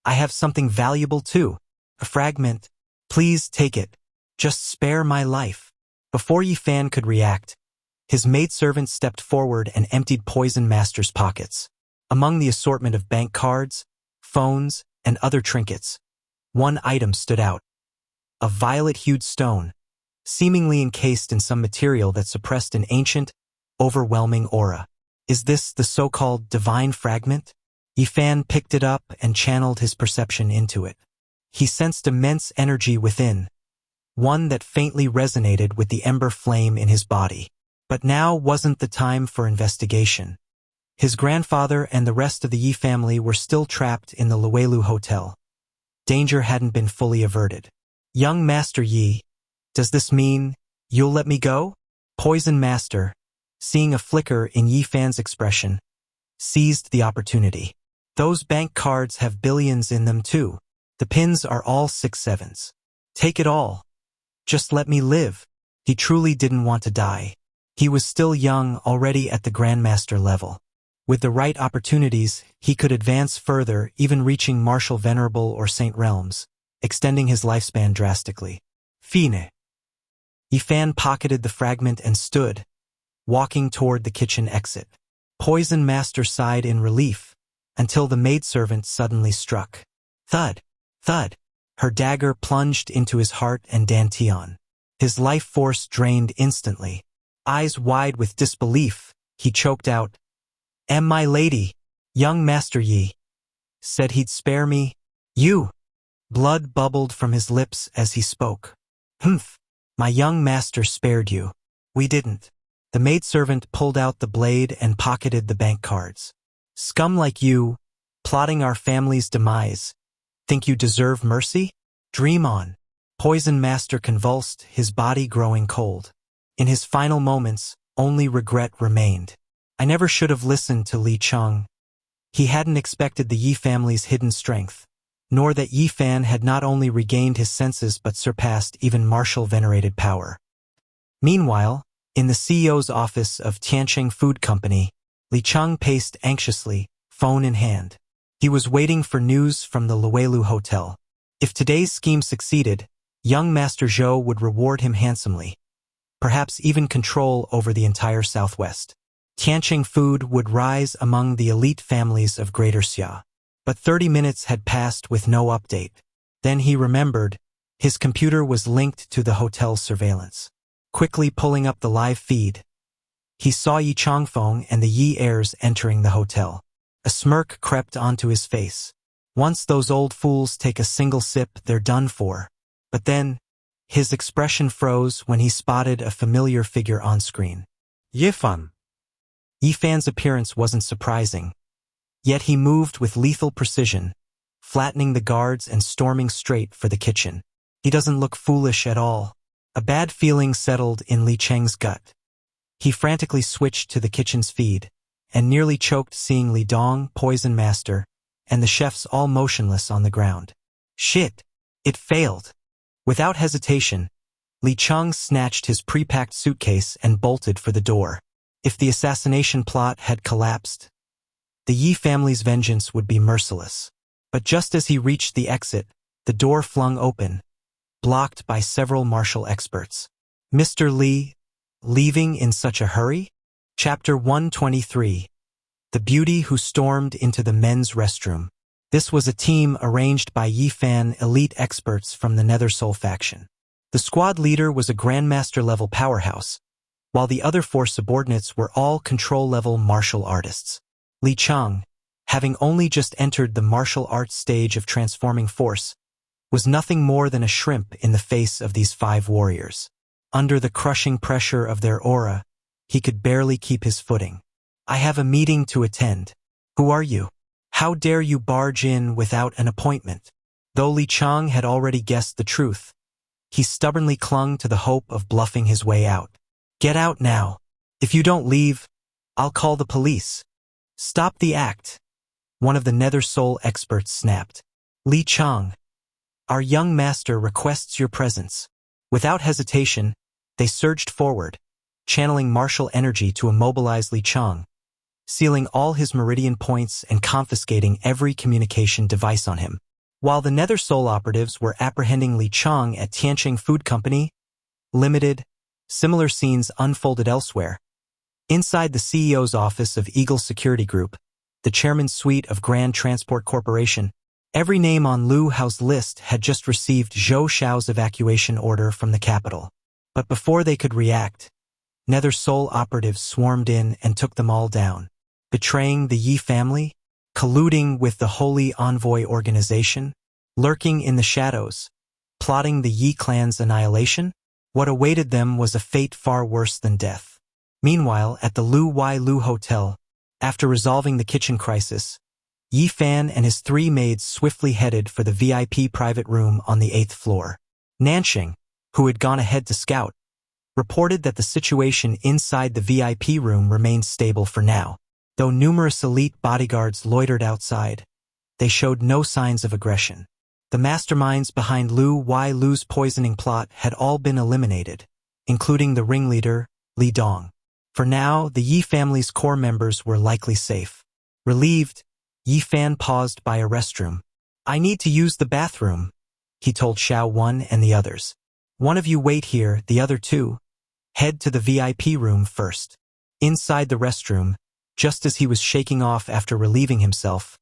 have something valuable too. A fragment. Please take it. Just spare my life." Before Yi Fan could react, his maidservant stepped forward and emptied Poison Master's pockets. Among the assortment of bank cards, phones, and other trinkets, one item stood out. A violet-hued stone, seemingly encased in some material that suppressed an ancient, overwhelming aura. Is this the so-called divine fragment? Yi Fan picked it up and channeled his perception into it. He sensed immense energy within, one that faintly resonated with the ember flame in his body. But now wasn't the time for investigation. His grandfather and the rest of the Yi family were still trapped in the Luelu Hotel. Danger hadn't been fully averted. "Young Master Yi, does this mean you'll let me go?" Poison Master, seeing a flicker in Yi Fan's expression, seized the opportunity. "Those bank cards have billions in them too. The pins are all 6/7s. Take it all. Just let me live." He truly didn't want to die. He was still young, already at the Grandmaster level. With the right opportunities, he could advance further, even reaching Martial Venerable or Saint Realms, extending his lifespan drastically. Fine. Yi Fan pocketed the fragment and stood, walking toward the kitchen exit. Poison Master sighed in relief, until the maidservant suddenly struck. Thud, thud. Her dagger plunged into his heart and dantian. His life force drained instantly. Eyes wide with disbelief, he choked out, "Am my lady, young Master Yi, said he'd spare me? You!" Blood bubbled from his lips as he spoke. "Humph, my young master spared you. We didn't." The maidservant pulled out the blade and pocketed the bank cards. "Scum like you, plotting our family's demise. Think you deserve mercy? Dream on." Poison Master convulsed, his body growing cold. In his final moments, only regret remained. "I never should have listened to Li Cheng." He hadn't expected the Yi family's hidden strength, nor that Yi Fan had not only regained his senses but surpassed even martial venerated power. Meanwhile, in the CEO's office of Tianqing Food Company, Li Cheng paced anxiously, phone in hand. He was waiting for news from the Luelu Hotel. If today's scheme succeeded, young Master Zhou would reward him handsomely, perhaps even control over the entire Southwest. Tianqing Food would rise among the elite families of Greater Xia. But 30 minutes had passed with no update. Then he remembered, his computer was linked to the hotel's surveillance. Quickly pulling up the live feed, he saw Yi Changfeng and the Yi heirs entering the hotel. A smirk crept onto his face. Once those old fools take a single sip, they're done for. But then, his expression froze when he spotted a familiar figure on screen. Yi Fan. Yi Fan's appearance wasn't surprising. Yet he moved with lethal precision, flattening the guards and storming straight for the kitchen. He doesn't look foolish at all. A bad feeling settled in Li Cheng's gut. He frantically switched to the kitchen's feed, and nearly choked seeing Li Dong, Poison Master, and the chefs all motionless on the ground. Shit! It failed! Without hesitation, Li Cheng snatched his pre-packed suitcase and bolted for the door. If the assassination plot had collapsed, the Yi family's vengeance would be merciless. But just as he reached the exit, the door flung open, blocked by several martial experts. Mr. Li, leaving in such a hurry? Chapter 123. The Beauty Who Stormed into the Men's Restroom. This was a team arranged by Yi Fan elite experts from the Nether Soul faction. The squad leader was a Grandmaster-level powerhouse, while the other 4 subordinates were all control-level martial artists. Li Chang, having only just entered the martial arts stage of transforming force, was nothing more than a shrimp in the face of these 5 warriors. Under the crushing pressure of their aura, he could barely keep his footing. "I have a meeting to attend. Who are you? How dare you barge in without an appointment?" Though Li Chang had already guessed the truth, he stubbornly clung to the hope of bluffing his way out. "Get out now. If you don't leave, I'll call the police." "Stop the act," one of the Nether Soul experts snapped. "Li Chang, our young master requests your presence." Without hesitation, they surged forward, channeling martial energy to immobilize Li Chang, sealing all his meridian points and confiscating every communication device on him. While the Nether Soul operatives were apprehending Li Chang at Tianqing Food Company Limited, similar scenes unfolded elsewhere. Inside the CEO's office of Eagle Security Group, the chairman's suite of Grand Transport Corporation, every name on Lu Hao's list had just received Zhou Xiao's evacuation order from the capital. But before they could react, Nether Soul operatives swarmed in and took them all down. Betraying the Yi family? Colluding with the Holy Envoy organization? Lurking in the shadows? Plotting the Yi clan's annihilation? What awaited them was a fate far worse than death. Meanwhile, at the Lu Wai Lu Hotel, after resolving the kitchen crisis, Yi Fan and his 3 maids swiftly headed for the VIP private room on the 8th floor. Nanxing, who had gone ahead to scout, reported that the situation inside the VIP room remained stable for now. Though numerous elite bodyguards loitered outside, they showed no signs of aggression. The masterminds behind Lu Wai Lu's poisoning plot had all been eliminated, including the ringleader, Li Dong. For now, the Yi family's core members were likely safe. Relieved, Yi Fan paused by a restroom. "I need to use the bathroom," he told Xiao Wen and the others. "One of you wait here, the other 2 head to the VIP room first." Inside the restroom, just as he was shaking off after relieving himself,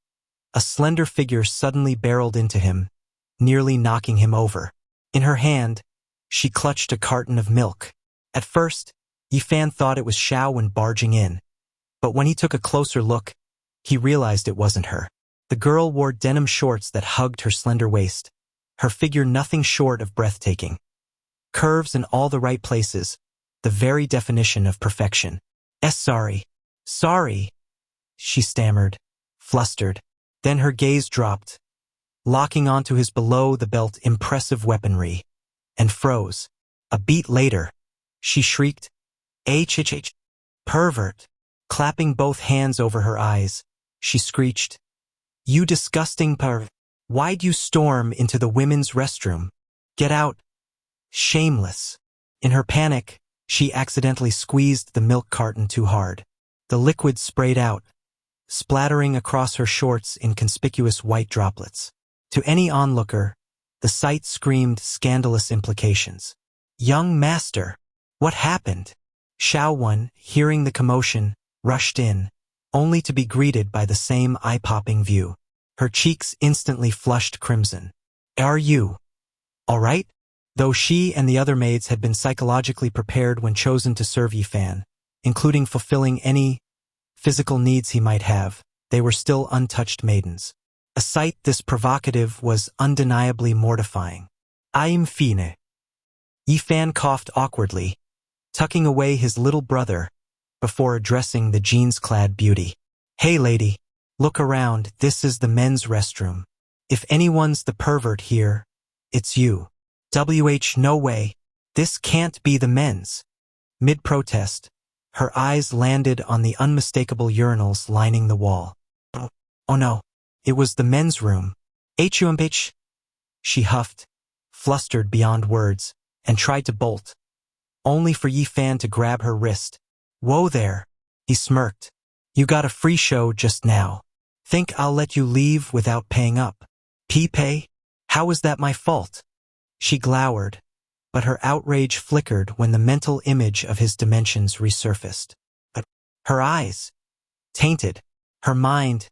a slender figure suddenly barreled into him, nearly knocking him over. In her hand, she clutched a carton of milk. At first, Yi Fan thought it was Xiao Wen barging in, but when he took a closer look, he realized it wasn't her. The girl wore denim shorts that hugged her slender waist, her figure nothing short of breathtaking. Curves in all the right places, the very definition of perfection. Sorry, she stammered, flustered. Then her gaze dropped, locking onto his below-the-belt impressive weaponry, and froze. A beat later, she shrieked, "H, pervert!" Clapping both hands over her eyes, she screeched, "You disgusting perv! Why'd you storm into the women's restroom? Get out! Shameless!" In her panic, she accidentally squeezed the milk carton too hard. The liquid sprayed out, splattering across her shorts in conspicuous white droplets. To any onlooker, the sight screamed scandalous implications. "Young master, what happened?" Xiao Wen, hearing the commotion, rushed in, only to be greeted by the same eye-popping view. Her cheeks instantly flushed crimson. "Are you all right?" Though she and the other maids had been psychologically prepared when chosen to serve Yi Fan, including fulfilling any physical needs he might have, they were still untouched maidens. A sight this provocative was undeniably mortifying. "I'm fine." Yi Fan coughed awkwardly, tucking away his little brother, before addressing the jeans-clad beauty. "Hey lady, look around, this is the men's restroom. If anyone's the pervert here, it's you." No way, this can't be the men's." Mid-protest, her eyes landed on the unmistakable urinals lining the wall. Oh no, it was the men's room. H. She huffed, flustered beyond words, and tried to bolt, only for Yi Fan to grab her wrist. "Whoa there," he smirked. "You got a free show just now. Think I'll let you leave without paying up? Pay? How is that my fault?" She glowered, but her outrage flickered when the mental image of his dimensions resurfaced. But her eyes, tainted, her mind,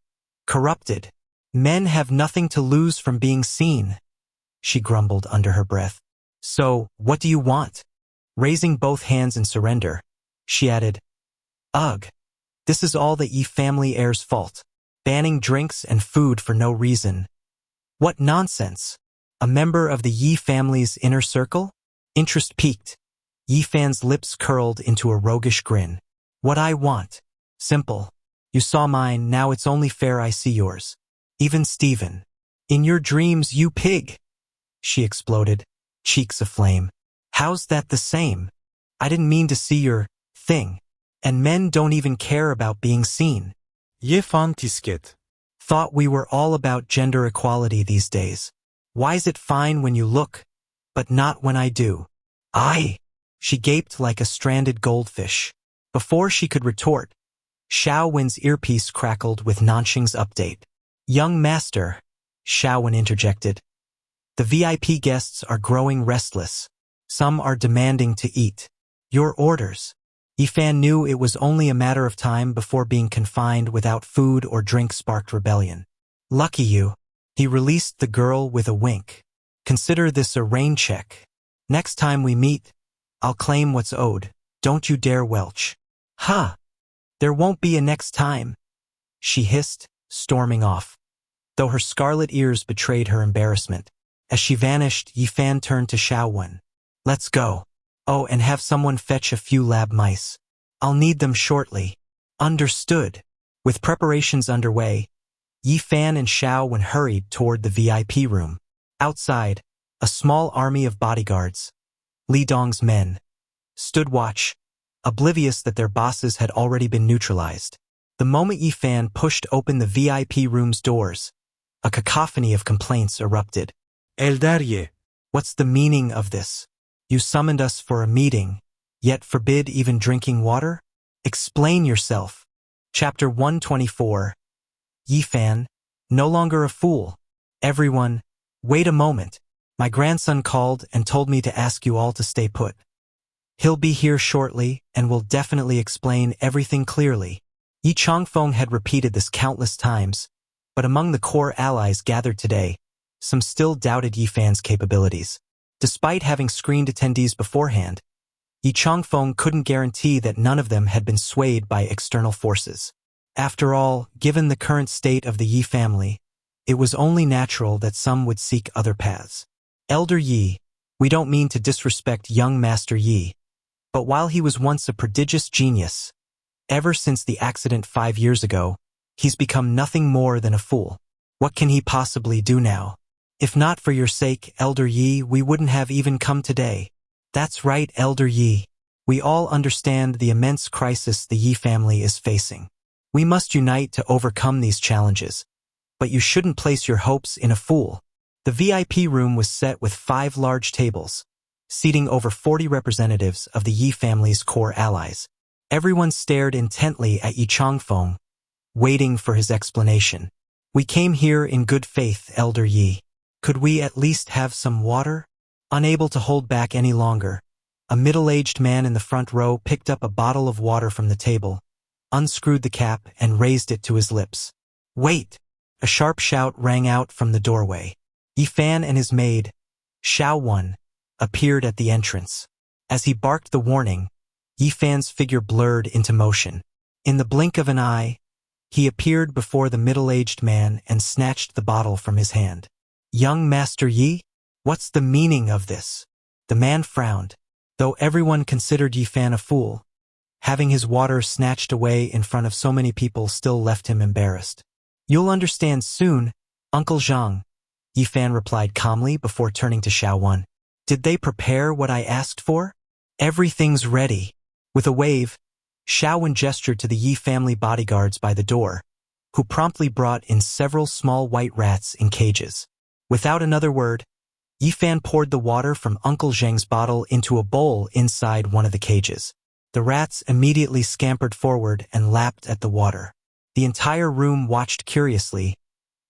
corrupted. "Men have nothing to lose from being seen," she grumbled under her breath. "So, what do you want?" Raising both hands in surrender, She added, "Ugh. This is all the Yi family heir's fault. Banning drinks and food for no reason. What nonsense. A member of the Yi family's inner circle?" Interest piqued. Yi Fan's lips curled into a roguish grin. "What I want. Simple. You saw mine, now it's only fair I see yours. Even Stephen. In your dreams, you pig!" She exploded, cheeks aflame. "How's that the same? I didn't mean to see your thing. And men don't even care about being seen. Ye fan tisket. Thought we were all about gender equality these days. Why's it fine when you look, but not when I do? I." She gaped like a stranded goldfish. Before she could retort, Xiaowin's earpiece crackled with Nanxing's update. "Young master," Xiaowin interjected. "The VIP guests are growing restless. Some are demanding to eat. Your orders." Yifan knew it was only a matter of time before being confined without food or drink sparked rebellion. "Lucky you." He released the girl with a wink. "Consider this a rain check. Next time we meet, I'll claim what's owed. Don't you dare welch." "Huh. There won't be a next time," she hissed, storming off. Though her scarlet ears betrayed her embarrassment. As she vanished, Yifan turned to Xiaowin. "Let's go. Oh, and have someone fetch a few lab mice. I'll need them shortly." "Understood." With preparations underway, Yifan and Xiaowin hurried toward the VIP room. Outside, a small army of bodyguards, Li Dong's men, stood watch, oblivious that their bosses had already been neutralized. The moment Yifan pushed open the VIP room's doors, a cacophony of complaints erupted. Eldarye. "What's the meaning of this? You summoned us for a meeting, yet forbid even drinking water? Explain yourself." Chapter 124. Yifan, no longer a fool. "Everyone, wait a moment. My grandson called and told me to ask you all to stay put. He'll be here shortly and will definitely explain everything clearly." Yi Changfeng had repeated this countless times, but among the core allies gathered today, some still doubted Yifan's capabilities. Despite having screened attendees beforehand, Yi Changfeng couldn't guarantee that none of them had been swayed by external forces. After all, given the current state of the Yi family, it was only natural that some would seek other paths. "Elder Yi, we don't mean to disrespect young Master Yi, but while he was once a prodigious genius, ever since the accident 5 years ago, he's become nothing more than a fool. What can he possibly do now? If not for your sake, Elder Yi, we wouldn't have even come today." "That's right, Elder Yi. We all understand the immense crisis the Yi family is facing. We must unite to overcome these challenges, but you shouldn't place your hopes in a fool." The VIP room was set with 5 large tables, seating over 40 representatives of the Yi family's core allies. Everyone stared intently at Yi Changfeng, waiting for his explanation. "We came here in good faith, Elder Yi. Could we at least have some water?" Unable to hold back any longer, a middle-aged man in the front row picked up a bottle of water from the table, unscrewed the cap, and raised it to his lips. "Wait!" A sharp shout rang out from the doorway. Yifan and his maid, Xiaowin, appeared at the entrance. As he barked the warning, Yifan's figure blurred into motion. In the blink of an eye, he appeared before the middle-aged man and snatched the bottle from his hand. "Young Master Yi? What's the meaning of this?" The man frowned. Though everyone considered Yifan a fool, having his water snatched away in front of so many people still left him embarrassed. "You'll understand soon, Uncle Zhang," Yifan replied calmly before turning to Xiaowin. "Did they prepare what I asked for?" "Everything's ready." With a wave, Xiaowin gestured to the Yi family bodyguards by the door, who promptly brought in several small white rats in cages. Without another word, Yifan poured the water from Uncle Zhang's bottle into a bowl inside one of the cages. The rats immediately scampered forward and lapped at the water. The entire room watched curiously,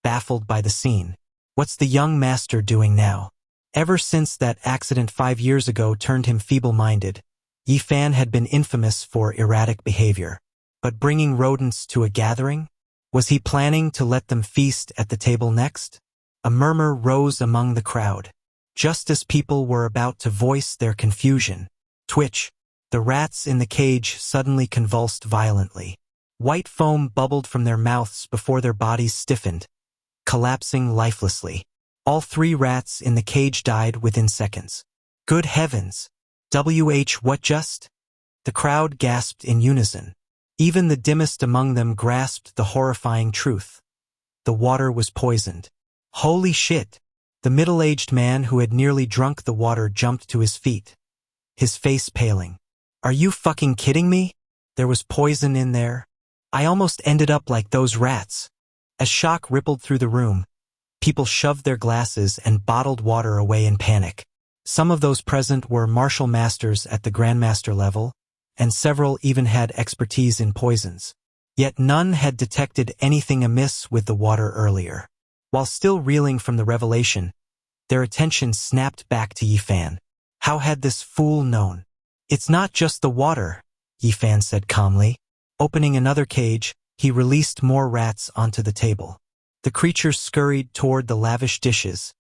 baffled by the scene. What's the young master doing now? Ever since that accident 5 years ago turned him feeble-minded, Yifan had been infamous for erratic behavior. But bringing rodents to a gathering? Was he planning to let them feast at the table next? A murmur rose among the crowd. Just as people were about to voice their confusion, Twitch, The rats in the cage suddenly convulsed violently. White foam bubbled from their mouths before their bodies stiffened, collapsing lifelessly. All 3 rats in the cage died within seconds. Good heavens! What just? The crowd gasped in unison. Even the dimmest among them grasped the horrifying truth. The water was poisoned. Holy shit! The middle-aged man who had nearly drunk the water jumped to his feet, his face paling. Are you fucking kidding me? There was poison in there. I almost ended up like those rats. As shock rippled through the room, people shoved their glasses and bottled water away in panic. Some of those present were martial masters at the grandmaster level, and several even had expertise in poisons. Yet none had detected anything amiss with the water earlier. While still reeling from the revelation, their attention snapped back to Yifan. How had this fool known? It's not just the water, Yifan said calmly. Opening another cage, he released more rats onto the table. The creatures scurried toward the lavish dishes,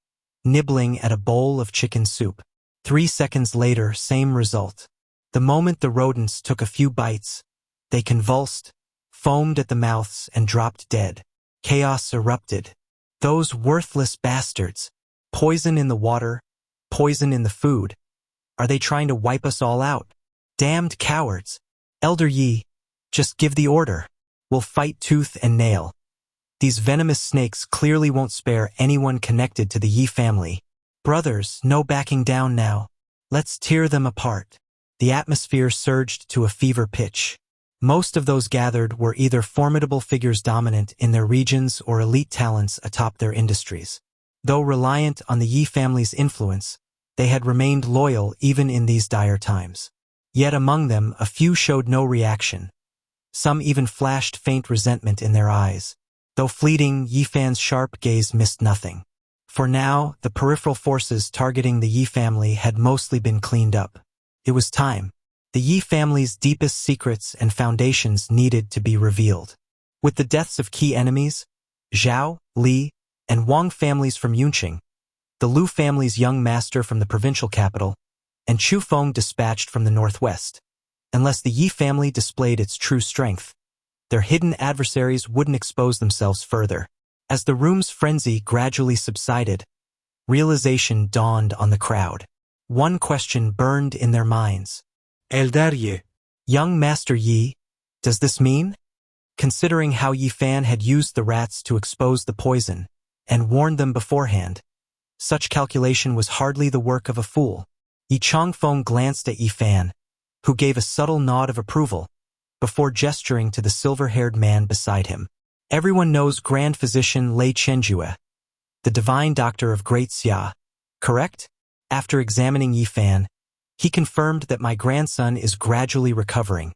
nibbling at a bowl of chicken soup. 3 seconds later, same result. The moment the rodents took a few bites, they convulsed, foamed at the mouths, and dropped dead. Chaos erupted. Those worthless bastards. Poison in the water, poison in the food. Are they trying to wipe us all out? Damned cowards. Elder Yi, just give the order. We'll fight tooth and nail. These venomous snakes clearly won't spare anyone connected to the Yi family. Brothers, no backing down now. Let's tear them apart. The atmosphere surged to a fever pitch. Most of those gathered were either formidable figures dominant in their regions or elite talents atop their industries. Though reliant on the Yi family's influence, they had remained loyal even in these dire times. Yet among them, a few showed no reaction. Some even flashed faint resentment in their eyes. Though fleeting, Yifan's sharp gaze missed nothing. For now, the peripheral forces targeting the Yi family had mostly been cleaned up. It was time. The Yi family's deepest secrets and foundations needed to be revealed. With the deaths of key enemies, Zhao, Li, and Wang families from Yunqing, the Lu family's young master from the provincial capital, and Chu Feng dispatched from the northwest. Unless the Yi family displayed its true strength, their hidden adversaries wouldn't expose themselves further. As the room's frenzy gradually subsided, realization dawned on the crowd. One question burned in their minds. Elder Yi. Young Master Yi, does this mean? Considering how Yifan had used the rats to expose the poison and warned them beforehand, such calculation was hardly the work of a fool. Yi Changfeng glanced at Yifan, who gave a subtle nod of approval, before gesturing to the silver-haired man beside him. Everyone knows Grand Physician Lei Chenjue, the divine doctor of Great Xia, correct? After examining Yifan, he confirmed that my grandson is gradually recovering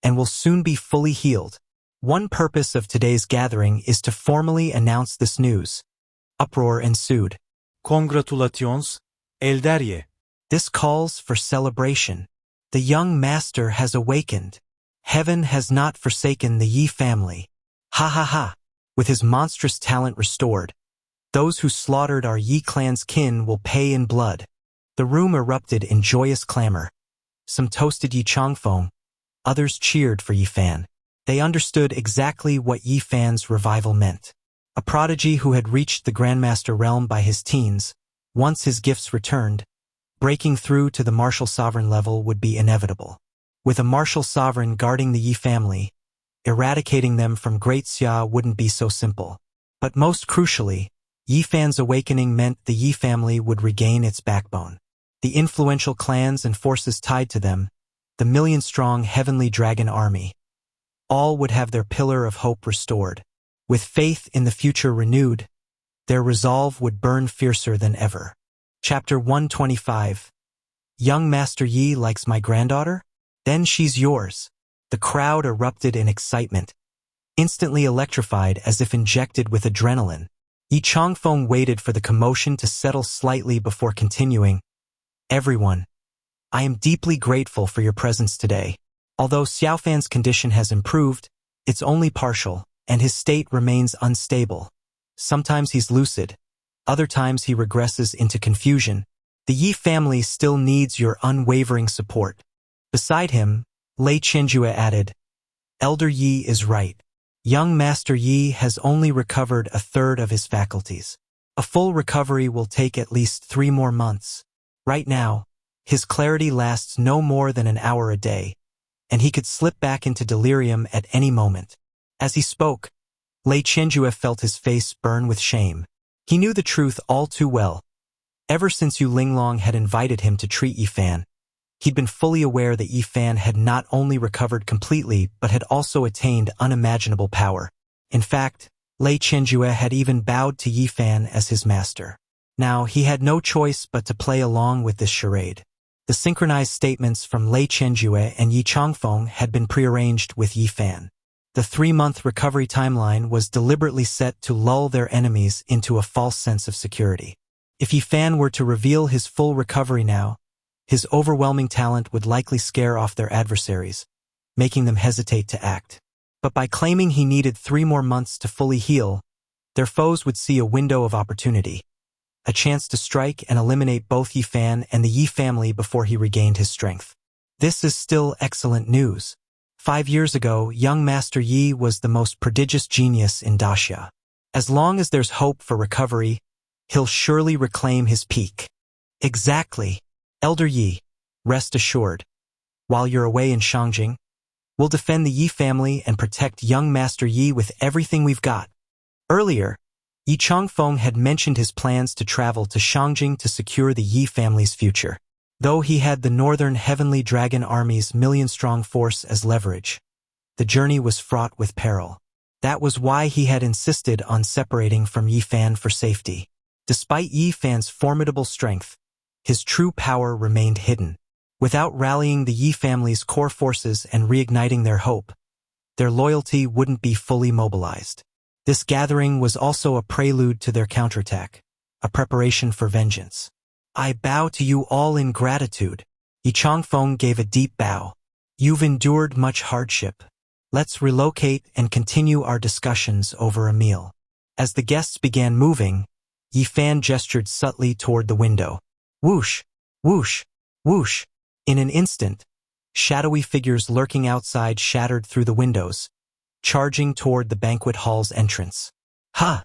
and will soon be fully healed. One purpose of today's gathering is to formally announce this news. Uproar ensued. Congratulations, Elder Yi. This calls for celebration. The young master has awakened. Heaven has not forsaken the Yi family. Ha ha ha. With his monstrous talent restored, those who slaughtered our Yi clan's kin will pay in blood. The room erupted in joyous clamor. Some toasted Yi Changfeng, others cheered for Yifan. They understood exactly what Yifan's revival meant. A prodigy who had reached the Grandmaster realm by his teens, once his gifts returned, breaking through to the martial sovereign level would be inevitable. With a martial sovereign guarding the Yi family, eradicating them from Great Xia wouldn't be so simple. But most crucially, Yifan's awakening meant the Yi family would regain its backbone. The influential clans and forces tied to them, the million-strong Heavenly Dragon Army, all would have their pillar of hope restored. With faith in the future renewed, their resolve would burn fiercer than ever. Chapter 125. Young Master Yi likes my granddaughter? Then she's yours. The crowd erupted in excitement, instantly electrified as if injected with adrenaline. Yi Changfeng waited for the commotion to settle slightly before continuing. Everyone, I am deeply grateful for your presence today. Although Xiaofan's condition has improved, it's only partial, and his state remains unstable. Sometimes he's lucid, other times he regresses into confusion. The Yi family still needs your unwavering support. Beside him, Lei Qianjue added, Elder Yi is right. Young Master Yi has only recovered a third of his faculties. A full recovery will take at least 3 more months. Right now, his clarity lasts no more than an hour a day, and he could slip back into delirium at any moment. As he spoke, Lei Qianjue felt his face burn with shame. He knew the truth all too well. Ever since Yu Linglong had invited him to treat Yifan, he'd been fully aware that Yifan had not only recovered completely but had also attained unimaginable power. In fact, Lei Qianjue had even bowed to Yifan as his master. Now, he had no choice but to play along with this charade. The synchronized statements from Lei Qianjue and Yi Changfeng had been prearranged with Yifan. The 3-month recovery timeline was deliberately set to lull their enemies into a false sense of security. If Yifan were to reveal his full recovery now, his overwhelming talent would likely scare off their adversaries, making them hesitate to act. But by claiming he needed 3 more months to fully heal, their foes would see a window of opportunity, a chance to strike and eliminate both Yifan and the Yi family before he regained his strength. This is still excellent news. 5 years ago, young Master Yi was the most prodigious genius in Daxia. As long as there's hope for recovery, he'll surely reclaim his peak. Exactly. Elder Yi, rest assured. While you're away in Shangjing, we'll defend the Yi family and protect young Master Yi with everything we've got. Earlier, Yi Changfeng had mentioned his plans to travel to Shangjing to secure the Yi family's future. Though he had the Northern Heavenly Dragon Army's million-strong force as leverage, the journey was fraught with peril. That was why he had insisted on separating from Yifan for safety. Despite Yifan's formidable strength, his true power remained hidden. Without rallying the Yi family's core forces and reigniting their hope, their loyalty wouldn't be fully mobilized. This gathering was also a prelude to their counterattack, a preparation for vengeance. I bow to you all in gratitude. Yi Changfeng gave a deep bow. You've endured much hardship. Let's relocate and continue our discussions over a meal. As the guests began moving, Yifan gestured subtly toward the window. Whoosh, whoosh, whoosh. In an instant, shadowy figures lurking outside shattered through the windows, charging toward the banquet hall's entrance. Ha!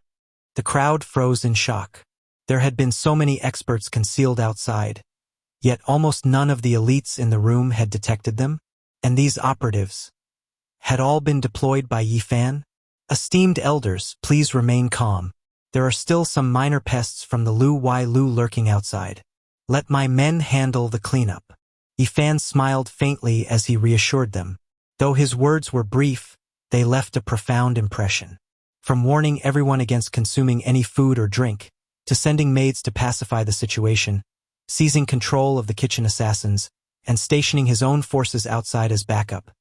The crowd froze in shock. There had been so many experts concealed outside, yet almost none of the elites in the room had detected them, and these operatives had all been deployed by Yifan. Esteemed elders, please remain calm. There are still some minor pests from the Lu Wai Lu lurking outside. Let my men handle the cleanup. Yifan smiled faintly as he reassured them. Though his words were brief, they left a profound impression. From warning everyone against consuming any food or drink, to sending maids to pacify the situation, seizing control of the kitchen assassins, and stationing his own forces outside as backup.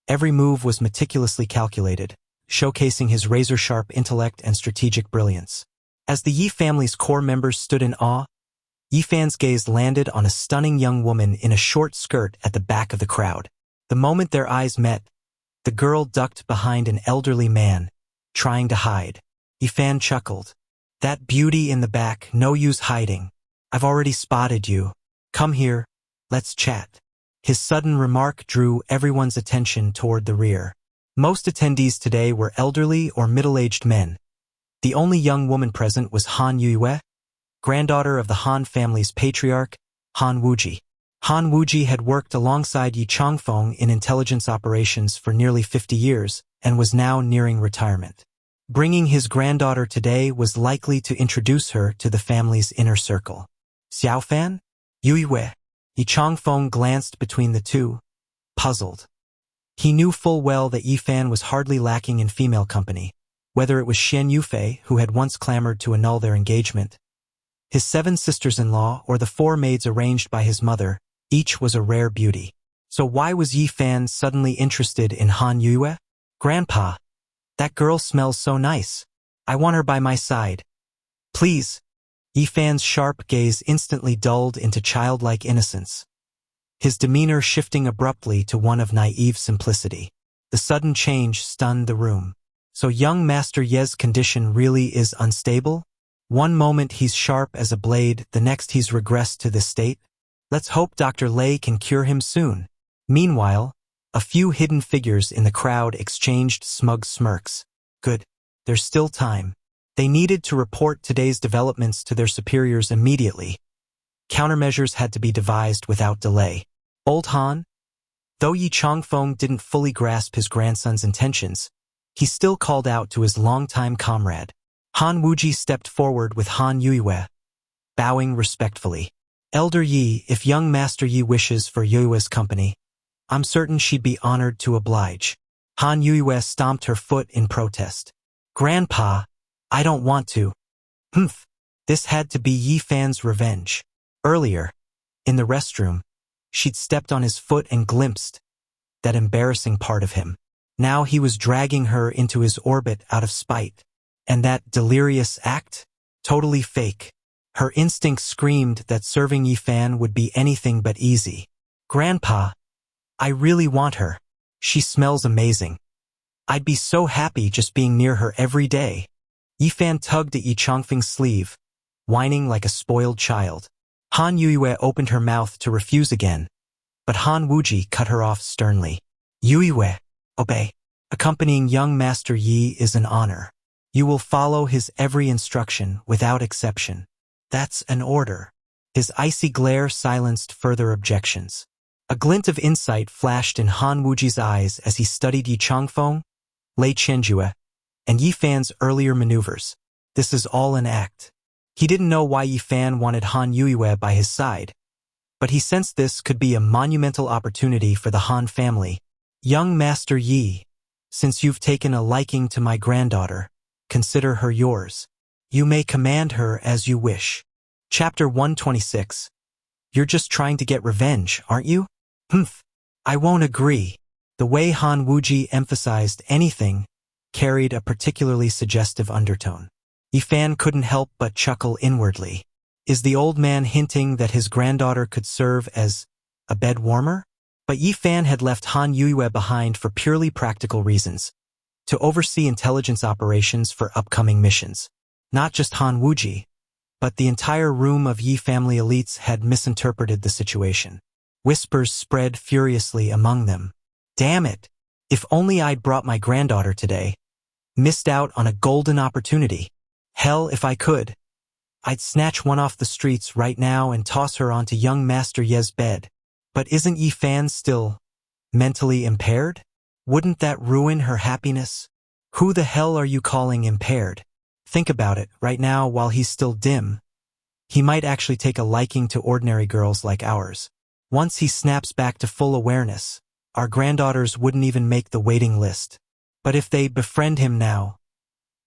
Every move was meticulously calculated, showcasing his razor-sharp intellect and strategic brilliance. As the Yi family's core members stood in awe, Yifan's gaze landed on a stunning young woman in a short skirt at the back of the crowd. The moment their eyes met, the girl ducked behind an elderly man, trying to hide. Yifan chuckled. That beauty in the back, no use hiding. I've already spotted you. Come here, let's chat. His sudden remark drew everyone's attention toward the rear. Most attendees today were elderly or middle-aged men. The only young woman present was Han Yue, granddaughter of the Han family's patriarch, Han Wuji. Han Wuji had worked alongside Yi Changfeng in intelligence operations for nearly 50 years and was now nearing retirement. Bringing his granddaughter today was likely to introduce her to the family's inner circle. Xiaofan? Yue. Yi Changfeng glanced between the two, puzzled. He knew full well that Yifan was hardly lacking in female company, whether it was Xian Yufei, who had once clamored to annul their engagement, his 7 sisters-in-law, or the 4 maids arranged by his mother. Each was a rare beauty. So why was Yifan suddenly interested in Han Yue? Grandpa, that girl smells so nice. I want her by my side. Please. Yifan's sharp gaze instantly dulled into childlike innocence, his demeanor shifting abruptly to one of naive simplicity. The sudden change stunned the room. So young Master Ye's condition really is unstable? One moment he's sharp as a blade, the next he's regressed to this state? Let's hope Dr. Lei can cure him soon. Meanwhile, a few hidden figures in the crowd exchanged smug smirks. Good. There's still time. They needed to report today's developments to their superiors immediately. Countermeasures had to be devised without delay. Old Han, though Yi Changfeng didn't fully grasp his grandson's intentions, he still called out to his longtime comrade. Han Wuji stepped forward with Han Yuiwei, bowing respectfully. Elder Yi, if young Master Yi wishes for Yuiwei's company, I'm certain she'd be honored to oblige. Han Yuiwei stomped her foot in protest. Grandpa, I don't want to. Humph, this had to be Yi Fan's revenge. Earlier, in the restroom, she'd stepped on his foot and glimpsed that embarrassing part of him. Now he was dragging her into his orbit out of spite. And that delirious act? Totally fake. Her instinct screamed that serving Yi Fan would be anything but easy. Grandpa, I really want her. She smells amazing. I'd be so happy just being near her every day. Yi Fan tugged at Yi Changfeng's sleeve, whining like a spoiled child. Han Yuiwei opened her mouth to refuse again, but Han Wuji cut her off sternly. Yuiwei, obey. Accompanying young Master Yi is an honor. You will follow his every instruction without exception. That's an order. His icy glare silenced further objections. A glint of insight flashed in Han Wuji's eyes as he studied Yi Changfeng, Lei Qianjue, and Yi Fan's earlier maneuvers. This is all an act. He didn't know why Yi Fan wanted Han Yuiwei by his side, but he sensed this could be a monumental opportunity for the Han family. Young Master Yi, since you've taken a liking to my granddaughter, consider her yours. You may command her as you wish. Chapter 126. You're just trying to get revenge, aren't you? Humph. I won't agree. The way Han Wuji emphasized anything carried a particularly suggestive undertone. Yi Fan couldn't help but chuckle inwardly. Is the old man hinting that his granddaughter could serve as a bed warmer? But Yi Fan had left Han Yuiwei behind for purely practical reasons, to oversee intelligence operations for upcoming missions. Not just Han Wuji, but the entire room of Yi family elites had misinterpreted the situation. Whispers spread furiously among them. Damn it! If only I'd brought my granddaughter today. Missed out on a golden opportunity. Hell, if I could, I'd snatch one off the streets right now and toss her onto young Master Ye's bed. But isn't Yi Fan still mentally impaired? Wouldn't that ruin her happiness? Who the hell are you calling impaired? Think about it, right now while he's still dim, he might actually take a liking to ordinary girls like ours. Once he snaps back to full awareness, our granddaughters wouldn't even make the waiting list. But if they befriend him now,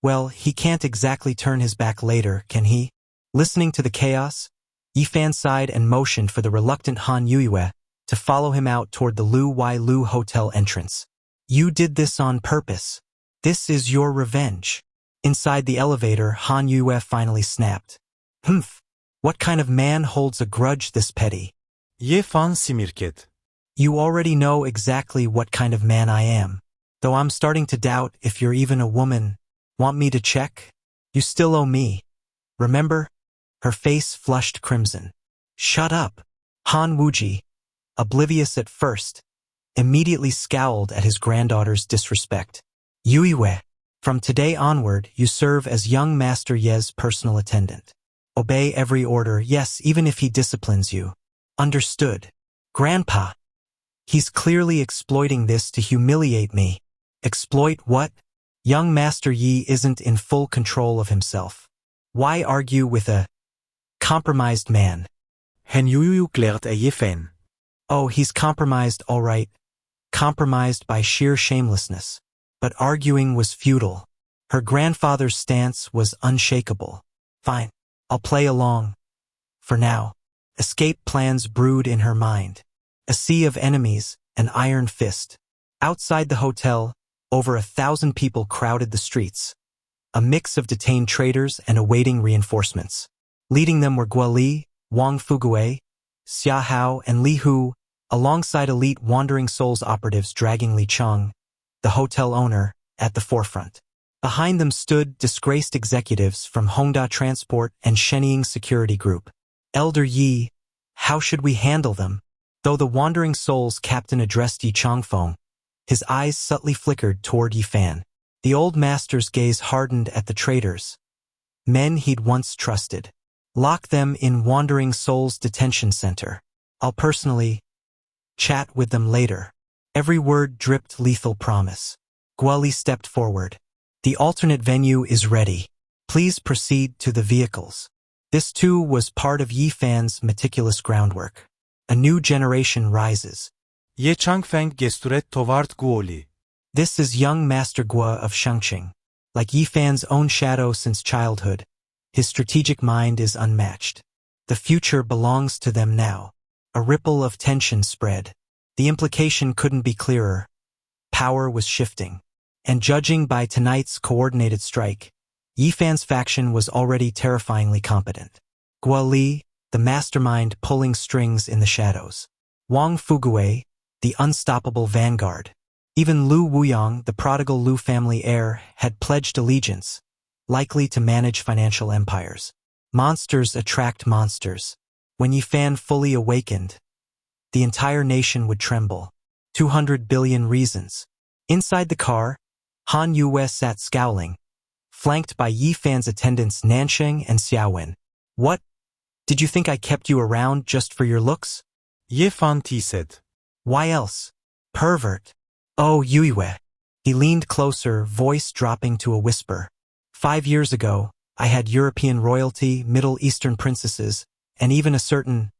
well, he can't exactly turn his back later, can he? Listening to the chaos, Yi Fan sighed and motioned for the reluctant Han Yuiwei to follow him out toward the Lu Wai Lu hotel entrance. You did this on purpose. This is your revenge. Inside the elevator, Han Yuiwei finally snapped. Humph, what kind of man holds a grudge this petty? Yi Fan simirket. You already know exactly what kind of man I am. Though I'm starting to doubt if you're even a woman. Want me to check? You still owe me. Remember? Her face flushed crimson. Shut up. Han Wuji, oblivious at first, immediately scowled at his granddaughter's disrespect. Yuiwei, from today onward, you serve as young Master Ye's personal attendant. Obey every order, yes, even if he disciplines you. Understood. Grandpa. He's clearly exploiting this to humiliate me. Exploit what? Young Master Yi isn't in full control of himself. Why argue with a compromised man? Han Yuiwei klärt Yi Fan. Oh, he's compromised, all right. Compromised by sheer shamelessness. But arguing was futile. Her grandfather's stance was unshakable. Fine, I'll play along. For now. Escape plans brewed in her mind. A sea of enemies, an iron fist. Outside the hotel, over 1,000 people crowded the streets. A mix of detained traders and awaiting reinforcements. Leading them were Guo Li, Wang Fugue, Xia Hao, and Li Hu, alongside elite Wandering Souls operatives dragging Li Cheng, the hotel owner, at the forefront. Behind them stood disgraced executives from Hongda Transport and Shenying Security Group. Elder Yi, how should we handle them? Though the wandering soul's captain addressed Yi Changfeng, his eyes subtly flickered toward Yi Fan. The old master's gaze hardened at the traitors, men he'd once trusted. Lock them in Wandering Soul's detention center. I'll personally chat with them later. Every word dripped lethal promise. Guoli stepped forward. The alternate venue is ready. Please proceed to the vehicles. This too was part of Yi Fan's meticulous groundwork. A new generation rises. Ye Changfeng gesturet tovart Guoli. This is young Master Gua of Shangqing. Like Yi Fan's own shadow since childhood, his strategic mind is unmatched. The future belongs to them now. A ripple of tension spread. The implication couldn't be clearer. Power was shifting. And judging by tonight's coordinated strike, Yi Fan's faction was already terrifyingly competent. Gua Li, the mastermind pulling strings in the shadows. Wang Fuguei, the unstoppable vanguard. Even Lu Wuyang, the prodigal Lu family heir, had pledged allegiance, likely to manage financial empires. Monsters attract monsters. When Yi Fan fully awakened, the entire nation would tremble. 200 billion reasons. Inside the car, Han Yue sat scowling, flanked by Yi Fan's attendants Nansheng and Xiaowen. What? Did you think I kept you around just for your looks? Ye Fan said. Why else? Pervert. Oh, Yue. He leaned closer, voice dropping to a whisper. 5 years ago, I had European royalty, Middle Eastern princesses, and even a certain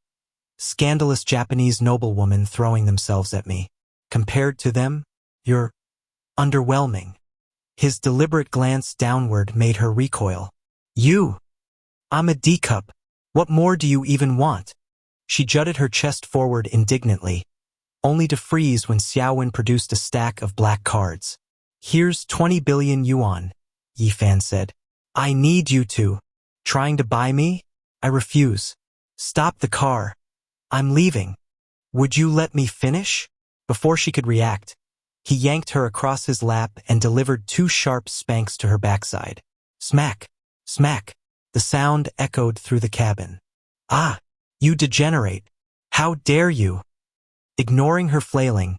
scandalous Japanese noblewoman throwing themselves at me. Compared to them, you're underwhelming. His deliberate glance downward made her recoil. You! I'm a D-cup. What more do you even want? She jutted her chest forward indignantly, only to freeze when Xiaowen produced a stack of black cards. Here's 20 billion yuan, Yi Fan said. I need you to. Trying to buy me? I refuse. Stop the car. I'm leaving. Would you let me finish? Before she could react, he yanked her across his lap and delivered 2 sharp spanks to her backside. Smack! Smack! The sound echoed through the cabin. Ah! You degenerate! How dare you! Ignoring her flailing,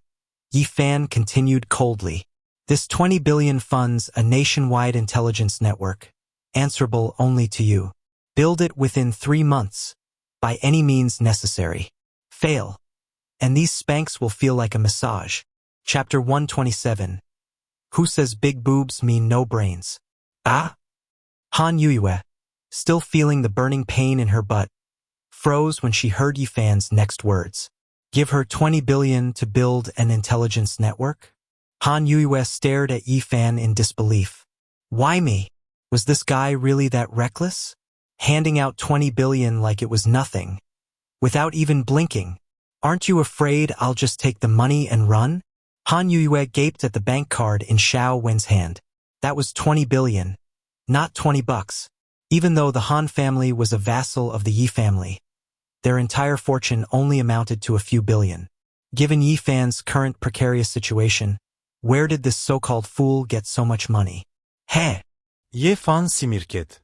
Yi Fan continued coldly. This 20 billion funds a nationwide intelligence network, answerable only to you. Build it within 3 months, by any means necessary. Fail, and these spanks will feel like a massage. Chapter 127. Who says big boobs mean no brains? Ah? Han Yue, still feeling the burning pain in her butt, froze when she heard Yi Fan's next words. Give her 20 billion to build an intelligence network? Han Yue stared at Yi Fan in disbelief. Why me? Was this guy really that reckless? Handing out 20 billion like it was nothing, without even blinking. Aren't you afraid I'll just take the money and run? Han Yue gaped at the bank card in Xiao Wen's hand. That was 20 billion, not 20 bucks. Even though the Han family was a vassal of the Yi family, their entire fortune only amounted to a few billion. Given Yi Fan's current precarious situation, where did this so-called fool get so much money? Heh! Ye Fan simirket.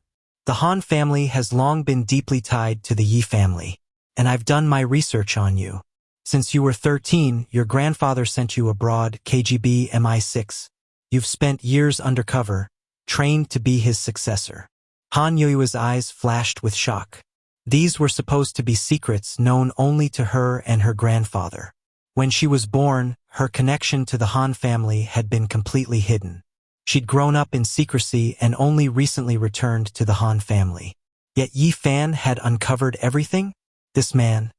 The Han family has long been deeply tied to the Yi family, and I've done my research on you. Since you were 13, your grandfather sent you abroad, KGB MI6. You've spent years undercover, trained to be his successor. Han Yue's eyes flashed with shock. These were supposed to be secrets known only to her and her grandfather. When she was born, her connection to the Han family had been completely hidden. She'd grown up in secrecy and only recently returned to the Han family. Yet Yi Fan had uncovered everything? This man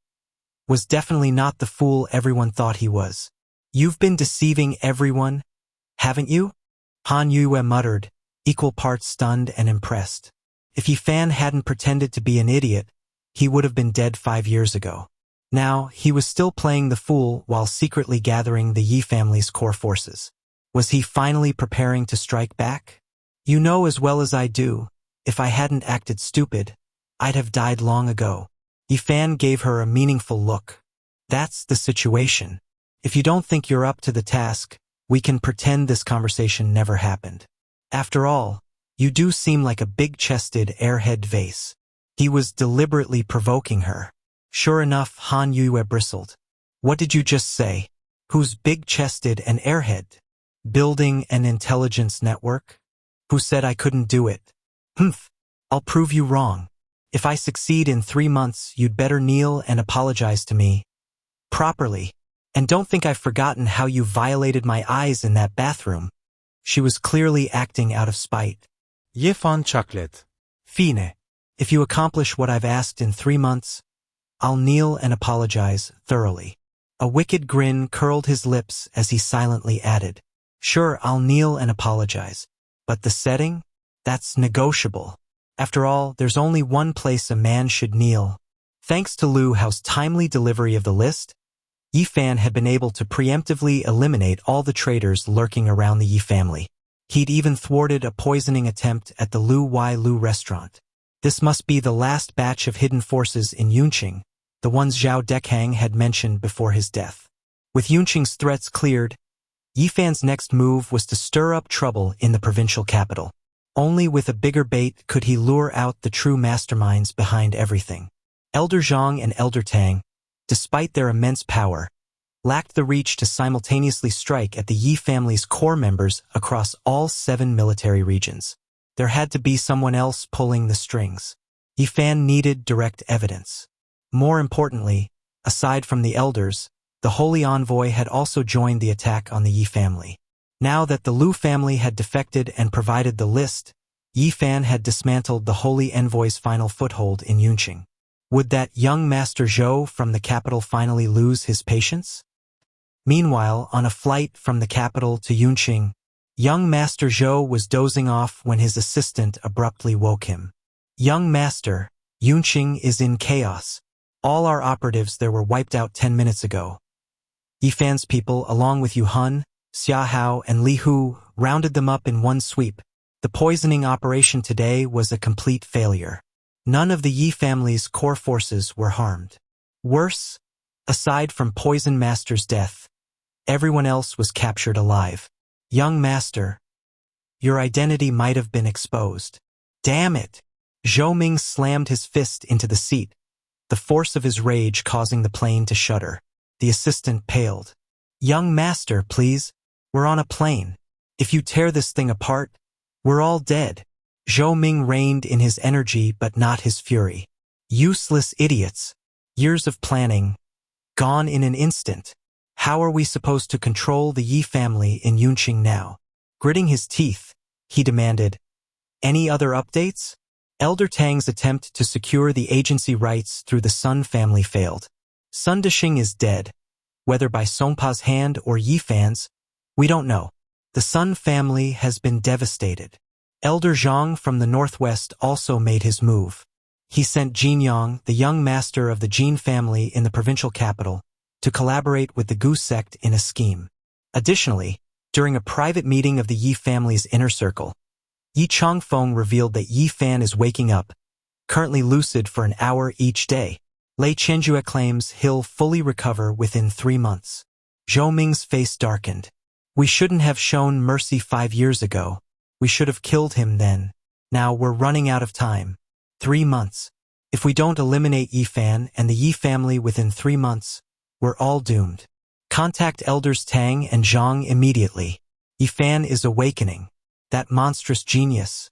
was definitely not the fool everyone thought he was. You've been deceiving everyone, haven't you? Han Yue muttered, equal parts stunned and impressed. If Yi Fan hadn't pretended to be an idiot, he would have been dead 5 years ago. Now, he was still playing the fool while secretly gathering the Yi family's core forces. Was he finally preparing to strike back? You know as well as I do, if I hadn't acted stupid, I'd have died long ago. Yi Fan gave her a meaningful look. That's the situation. If you don't think you're up to the task, we can pretend this conversation never happened. After all, you do seem like a big-chested airhead vase. He was deliberately provoking her. Sure enough, Han Yue bristled. What did you just say? Who's big-chested and airhead? Building an intelligence network? Who said I couldn't do it? Humph, I'll prove you wrong. If I succeed in 3 months, you'd better kneel and apologize to me. Properly. And don't think I've forgotten how you violated my eyes in that bathroom. She was clearly acting out of spite. Ye fan chocolate. Fine. If you accomplish what I've asked in 3 months, I'll kneel and apologize thoroughly. A wicked grin curled his lips as he silently added, Sure, I'll kneel and apologize. But the setting? That's negotiable. After all, there's only one place a man should kneel. Thanks to Lu Hao's timely delivery of the list, Yi Fan had been able to preemptively eliminate all the traitors lurking around the Yi family. He'd even thwarted a poisoning attempt at the Lu Wai Lu restaurant. This must be the last batch of hidden forces in Yunqing, the ones Zhao Dekhang had mentioned before his death. With Yunqing's threats cleared, Yi Fan's next move was to stir up trouble in the provincial capital. Only with a bigger bait could he lure out the true masterminds behind everything. Elder Zhang and Elder Tang, despite their immense power, lacked the reach to simultaneously strike at the Yi family's core members across all 7 military regions. There had to be someone else pulling the strings. Yi Fan needed direct evidence. More importantly, aside from the elders, the Holy Envoy had also joined the attack on the Yi family. Now that the Lu family had defected and provided the list, Yi Fan had dismantled the Holy Envoy's final foothold in Yunqing. Would that young Master Zhou from the capital finally lose his patience? Meanwhile, on a flight from the capital to Yunqing, young Master Zhou was dozing off when his assistant abruptly woke him. Young Master, Yunqing is in chaos. All our operatives there were wiped out 10 minutes ago. Yi Fan's people, along with Yu Hun, Xia Hao, and Li Hu, rounded them up in one sweep. The poisoning operation today was a complete failure. None of the Yi family's core forces were harmed. Worse, aside from Poison Master's death, everyone else was captured alive. Young Master, your identity might have been exposed. Damn it! Zhou Ming slammed his fist into the seat, the force of his rage causing the plane to shudder. The assistant paled. Young Master, please. We're on a plane. If you tear this thing apart, we're all dead. Zhou Ming reigned in his energy but not his fury. Useless idiots. Years of planning, gone in an instant. How are we supposed to control the Yi family in Yunqing now? Gritting his teeth, he demanded, Any other updates? Elder Tang's attempt to secure the agency rights through the Sun family failed. Sun Deshing is dead. Whether by Songpa's hand or Yi Fan's, we don't know. The Sun family has been devastated. Elder Zhang from the northwest also made his move. He sent Jin Yang, the young master of the Jin family in the provincial capital, to collaborate with the Gu sect in a scheme. Additionally, during a private meeting of the Yi family's inner circle, Yi Changfeng revealed that Yi Fan is waking up, currently lucid for an hour each day. Lei Chenjue claims he'll fully recover within 3 months. Zhou Ming's face darkened. We shouldn't have shown mercy 5 years ago. We should have killed him then. Now we're running out of time. 3 months. If we don't eliminate Yi Fan and the Yi family within 3 months, we're all doomed. Contact Elders Tang and Zhang immediately. Yi Fan is awakening. That monstrous genius.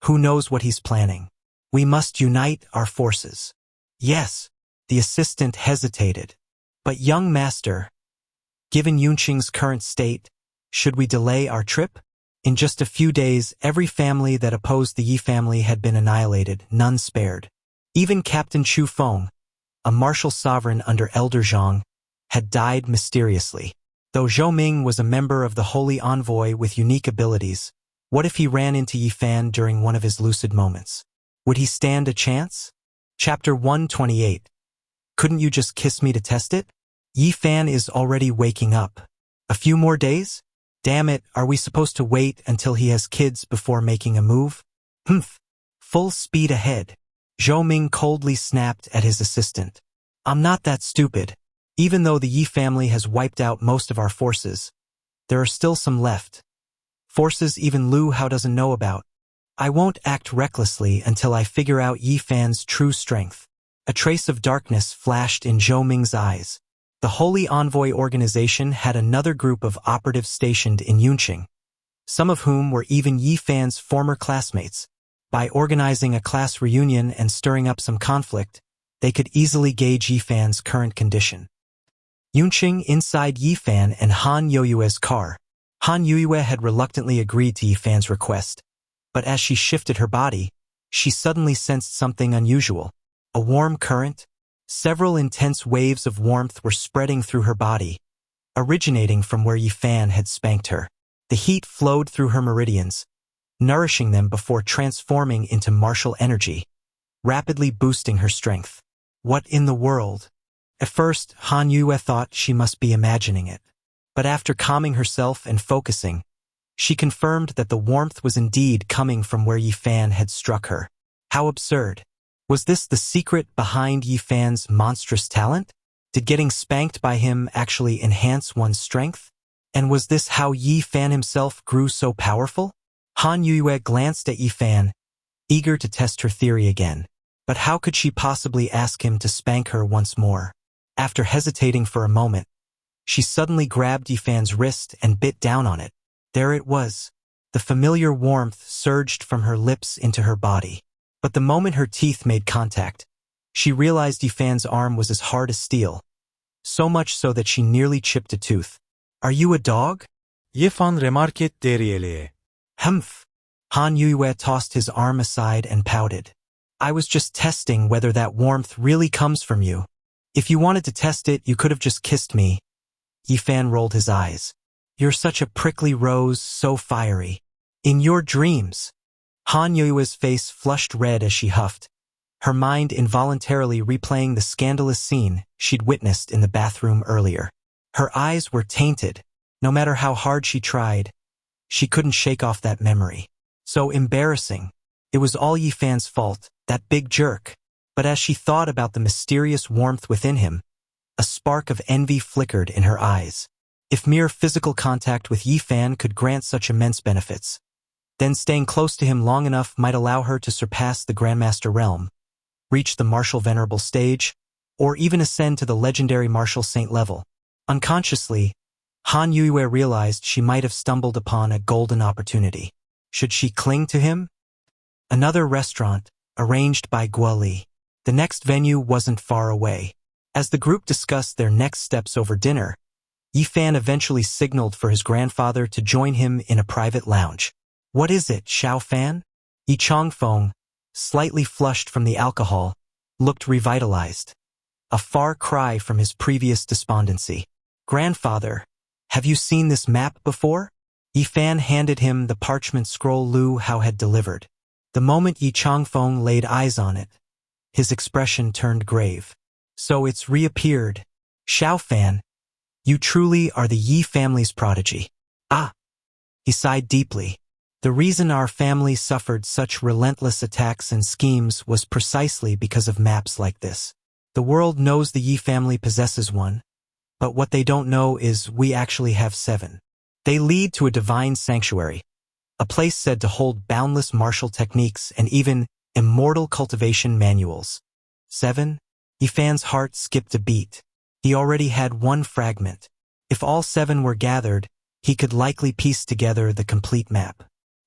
Who knows what he's planning? We must unite our forces. Yes, the assistant hesitated. But young master, given Yunqing's current state, should we delay our trip? In just a few days, every family that opposed the Yi family had been annihilated, none spared. Even Captain Chu Feng, a martial sovereign under Elder Zhang, had died mysteriously. Though Zhou Ming was a member of the Holy Envoy with unique abilities, what if he ran into Yi Fan during one of his lucid moments? Would he stand a chance? Chapter 128. Couldn't you just kiss me to test it? Yi Fan is already waking up. A few more days? Damn it, are we supposed to wait until he has kids before making a move? Humph. Full speed ahead. Zhou Ming coldly snapped at his assistant. I'm not that stupid. Even though the Yi family has wiped out most of our forces, there are still some left. Forces even Lu Hao doesn't know about. I won't act recklessly until I figure out Yi Fan's true strength. A trace of darkness flashed in Zhou Ming's eyes. The Holy Envoy organization had another group of operatives stationed in Yunqing, some of whom were even Yi Fan's former classmates. By organizing a class reunion and stirring up some conflict, they could easily gauge Yi Fan's current condition. Yunqing inside Yi Fan and Han Yoyue's car. Han Yoyue had reluctantly agreed to Yi Fan's request, but as she shifted her body, she suddenly sensed something unusual. A warm current? Several intense waves of warmth were spreading through her body, originating from where Yi Fan had spanked her. The heat flowed through her meridians, nourishing them before transforming into martial energy, rapidly boosting her strength. What in the world? At first, Han Yue thought she must be imagining it. But after calming herself and focusing, she confirmed that the warmth was indeed coming from where Yi Fan had struck her. How absurd! Was this the secret behind Yi Fan's monstrous talent? Did getting spanked by him actually enhance one's strength? And was this how Yi Fan himself grew so powerful? Han Yue glanced at Yi Fan, eager to test her theory again. But how could she possibly ask him to spank her once more? After hesitating for a moment, she suddenly grabbed Yi Fan's wrist and bit down on it. There it was. The familiar warmth surged from her lips into her body. But the moment her teeth made contact, she realized Yi Fan's arm was as hard as steel, so much so that she nearly chipped a tooth. Are you a dog? Yi Fan remarquet derrière. Humph. Han Yue tossed his arm aside and pouted. I was just testing whether that warmth really comes from you. If you wanted to test it, you could have just kissed me. Yi Fan rolled his eyes. You're such a prickly rose, so fiery. In your dreams. Han Yue's face flushed red as she huffed, her mind involuntarily replaying the scandalous scene she'd witnessed in the bathroom earlier. Her eyes were tainted. No matter how hard she tried, she couldn't shake off that memory. So embarrassing. It was all Yi Fan's fault, that big jerk. But as she thought about the mysterious warmth within him, a spark of envy flickered in her eyes. If mere physical contact with Yi Fan could grant such immense benefits, then staying close to him long enough might allow her to surpass the Grandmaster realm, reach the martial venerable stage, or even ascend to the legendary martial saint level. Unconsciously, Han Yue realized she might have stumbled upon a golden opportunity. Should she cling to him? Another restaurant, arranged by Guo Li. The next venue wasn't far away. As the group discussed their next steps over dinner, Yi Fan eventually signaled for his grandfather to join him in a private lounge. What is it, Xiao Fan? Yi Changfeng, slightly flushed from the alcohol, looked revitalized. A far cry from his previous despondency. Grandfather, have you seen this map before? Yi Fan handed him the parchment scroll Lu Hao had delivered. The moment Yi Changfeng laid eyes on it, his expression turned grave. So it's reappeared. Xiao Fan, you truly are the Yi family's prodigy. Ah! He sighed deeply. The reason our family suffered such relentless attacks and schemes was precisely because of maps like this. The world knows the Yi family possesses one, but what they don't know is we actually have 7. They lead to a divine sanctuary, a place said to hold boundless martial techniques and even immortal cultivation manuals. 7? Yi Fan's heart skipped a beat. He already had one fragment. If all 7 were gathered, he could likely piece together the complete map.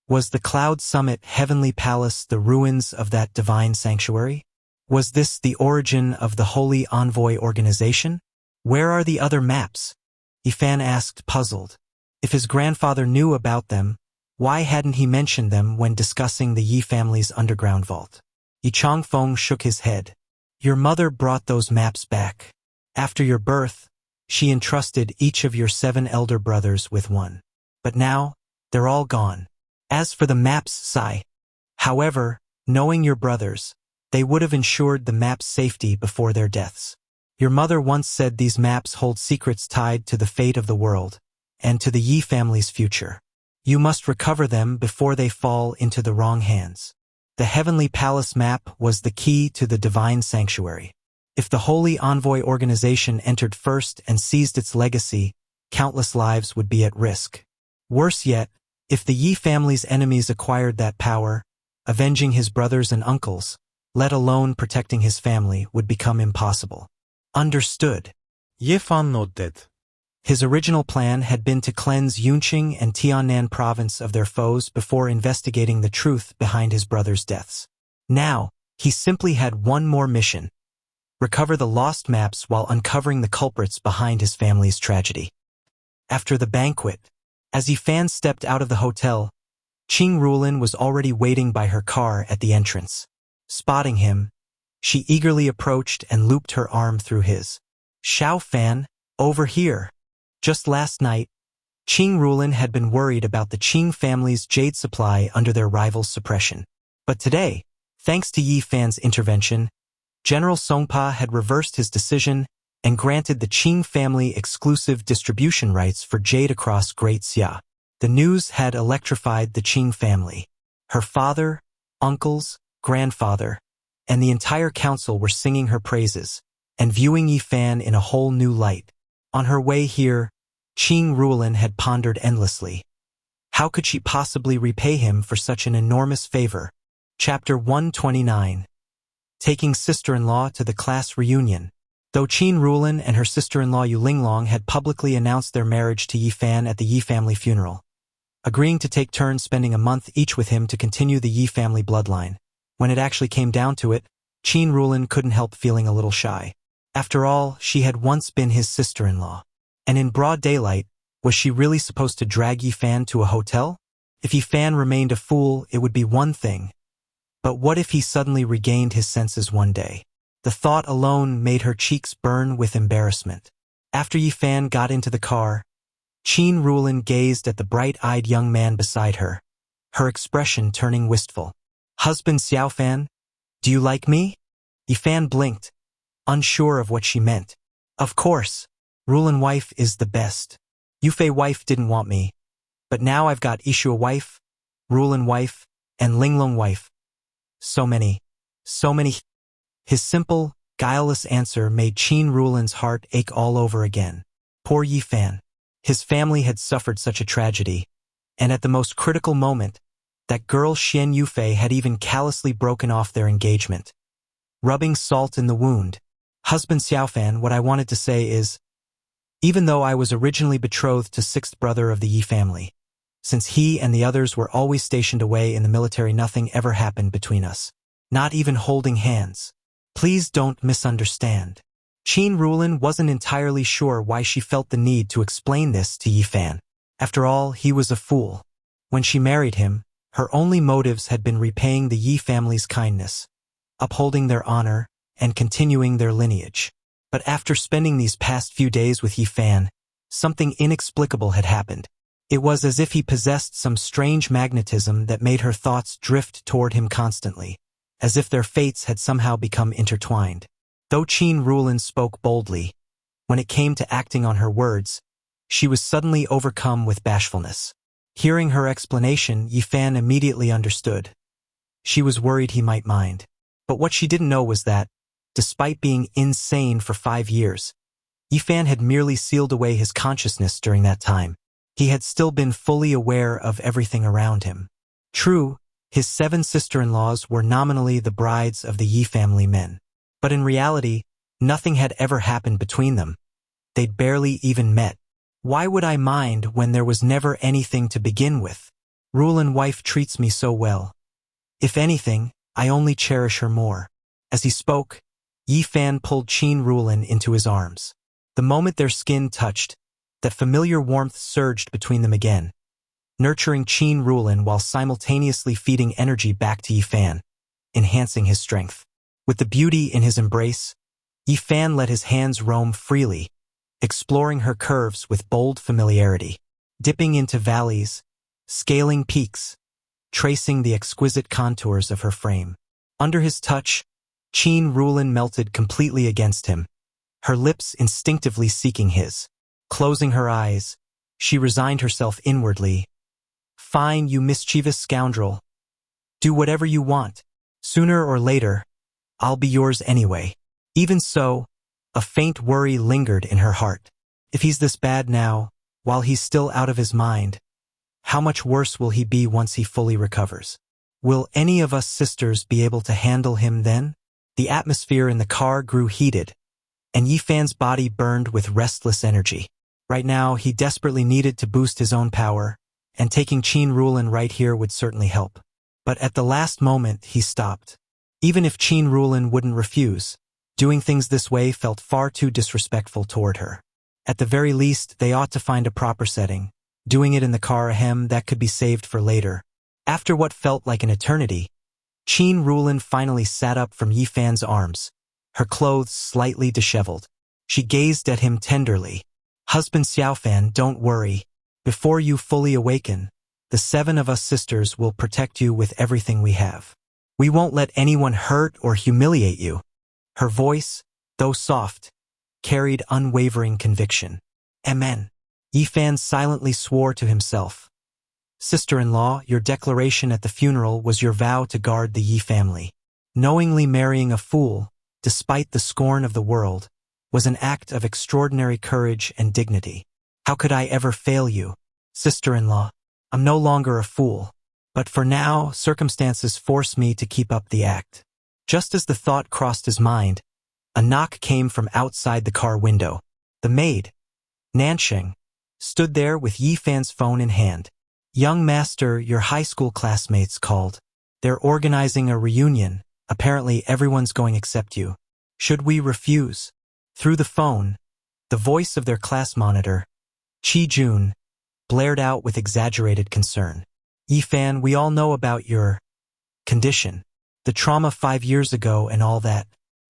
Was the Cloud Summit Heavenly Palace the ruins of that divine sanctuary? Was this the origin of the Holy Envoy organization? Where are the other maps? Yi Fan asked, puzzled. If his grandfather knew about them, why hadn't he mentioned them when discussing the Yi family's underground vault? Yi Changfeng shook his head. Your mother brought those maps back. After your birth, she entrusted each of your 7 elder brothers with one. But now, they're all gone. As for the maps, Sai. However, knowing your brothers, they would have ensured the map's safety before their deaths. Your mother once said these maps hold secrets tied to the fate of the world, and to the Yi family's future. You must recover them before they fall into the wrong hands. The Heavenly Palace map was the key to the divine sanctuary. If the Holy Envoy organization entered first and seized its legacy, countless lives would be at risk. Worse yet, if the Yi family's enemies acquired that power, avenging his brothers and uncles, let alone protecting his family, would become impossible. Understood. Ye fan nodded. His original plan had been to cleanse Yunqing and Tiannan province of their foes before investigating the truth behind his brother's deaths. Now, he simply had one more mission: recover the lost maps while uncovering the culprits behind his family's tragedy. After the banquet, as Yifan stepped out of the hotel, Qing Rulin was already waiting by her car at the entrance. Spotting him, she eagerly approached and looped her arm through his. "Xiao Fan, over here." Just last night, Qing Rulin had been worried about the Qing family's jade supply under their rival's suppression. But today, thanks to Yi Fan's intervention, General Songpa had reversed his decision and granted the Qing family exclusive distribution rights for jade across Great Xia. The news had electrified the Qing family. Her father, uncles, grandfather, and the entire council were singing her praises and viewing Yi Fan in a whole new light. On her way here, Qing Rulin had pondered endlessly. How could she possibly repay him for such an enormous favor? Chapter 129. Taking sister-in-law to the class reunion. Though Qin Rulin and her sister-in-law Yu Linglong had publicly announced their marriage to Yi Fan at the Yi family funeral, agreeing to take turns spending a month each with him to continue the Yi family bloodline, when it actually came down to it, Qin Rulin couldn't help feeling a little shy. After all, she had once been his sister-in-law. And in broad daylight, was she really supposed to drag Yi Fan to a hotel? If Yi Fan remained a fool, it would be one thing. But what if he suddenly regained his senses one day? The thought alone made her cheeks burn with embarrassment. After Yi Fan got into the car, Qin Rulin gazed at the bright-eyed young man beside her, her expression turning wistful. "Husband Xiao Fan, do you like me?" Yi Fan blinked, unsure of what she meant. "Of course. Rulin wife is the best. Yufei wife didn't want me, but now I've got Ishua wife, Rulin wife, and Linglong wife. So many. His simple, guileless answer made Qin Rulin's heart ache all over again. Poor Yi Fan. His family had suffered such a tragedy, and at the most critical moment, that girl Xian Yufei had even callously broken off their engagement. Rubbing salt in the wound. "Husband Xiaofan, what I wanted to say is, even though I was originally betrothed to sixth brother of the Yi family, since he and the others were always stationed away in the military, nothing ever happened between us. Not even holding hands. Please don't misunderstand." Qin Rulin wasn't entirely sure why she felt the need to explain this to Yi Fan. After all, he was a fool. When she married him, her only motives had been repaying the Yi family's kindness, upholding their honor, and continuing their lineage. But after spending these past few days with Yi Fan, something inexplicable had happened. It was as if he possessed some strange magnetism that made her thoughts drift toward him constantly, as if their fates had somehow become intertwined. Though Qin Rulin spoke boldly, when it came to acting on her words, she was suddenly overcome with bashfulness. Hearing her explanation, Yi Fan immediately understood. She was worried he might mind. But what she didn't know was that, despite being insane for 5 years, Yi Fan had merely sealed away his consciousness during that time. He had still been fully aware of everything around him. True, his 7 sister-in-laws were nominally the brides of the Yi family men. But in reality, nothing had ever happened between them. They'd barely even met. Why would I mind when there was never anything to begin with? Rulin wife treats me so well. If anything, I only cherish her more. As he spoke, Yi Fan pulled Qin Rulin into his arms. The moment their skin touched, that familiar warmth surged between them again, nurturing Qin Rulin while simultaneously feeding energy back to Yi Fan, enhancing his strength. With the beauty in his embrace, Yi Fan let his hands roam freely, exploring her curves with bold familiarity, dipping into valleys, scaling peaks, tracing the exquisite contours of her frame. Under his touch, Qin Rulin melted completely against him, her lips instinctively seeking his. Closing her eyes, she resigned herself inwardly. "Fine, you mischievous scoundrel. Do whatever you want. Sooner or later, I'll be yours anyway." Even so, a faint worry lingered in her heart. If he's this bad now, while he's still out of his mind, how much worse will he be once he fully recovers? Will any of us sisters be able to handle him then? The atmosphere in the car grew heated, and Yifan's body burned with restless energy. Right now, he desperately needed to boost his own power, and taking Qin Rulin right here would certainly help. But at the last moment, he stopped. Even if Qin Rulin wouldn't refuse, doing things this way felt far too disrespectful toward her. At the very least, they ought to find a proper setting. Doing it in the car that could be saved for later. After what felt like an eternity, Qin Rulin finally sat up from Yifan's arms, her clothes slightly disheveled. She gazed at him tenderly. "Husband Xiaofan, don't worry. Before you fully awaken, the 7 of us sisters will protect you with everything we have. We won't let anyone hurt or humiliate you." Her voice, though soft, carried unwavering conviction. "Amen." Yifan silently swore to himself. "Sister-in-law, your declaration at the funeral was your vow to guard the Yi family. Knowingly marrying a fool, despite the scorn of the world, was an act of extraordinary courage and dignity. How could I ever fail you? Sister-in-law, I'm no longer a fool, but for now, circumstances force me to keep up the act." Just as the thought crossed his mind, a knock came from outside the car window. The maid, Nansheng, stood there with Yifan's phone in hand. "Young master, your high school classmates called. They're organizing a reunion. Apparently everyone's going except you. Should we refuse?" Through the phone, the voice of their class monitor, Chi Jun, blared out with exaggerated concern. "Yifan, we all know about your condition, the trauma 5 years ago and all that.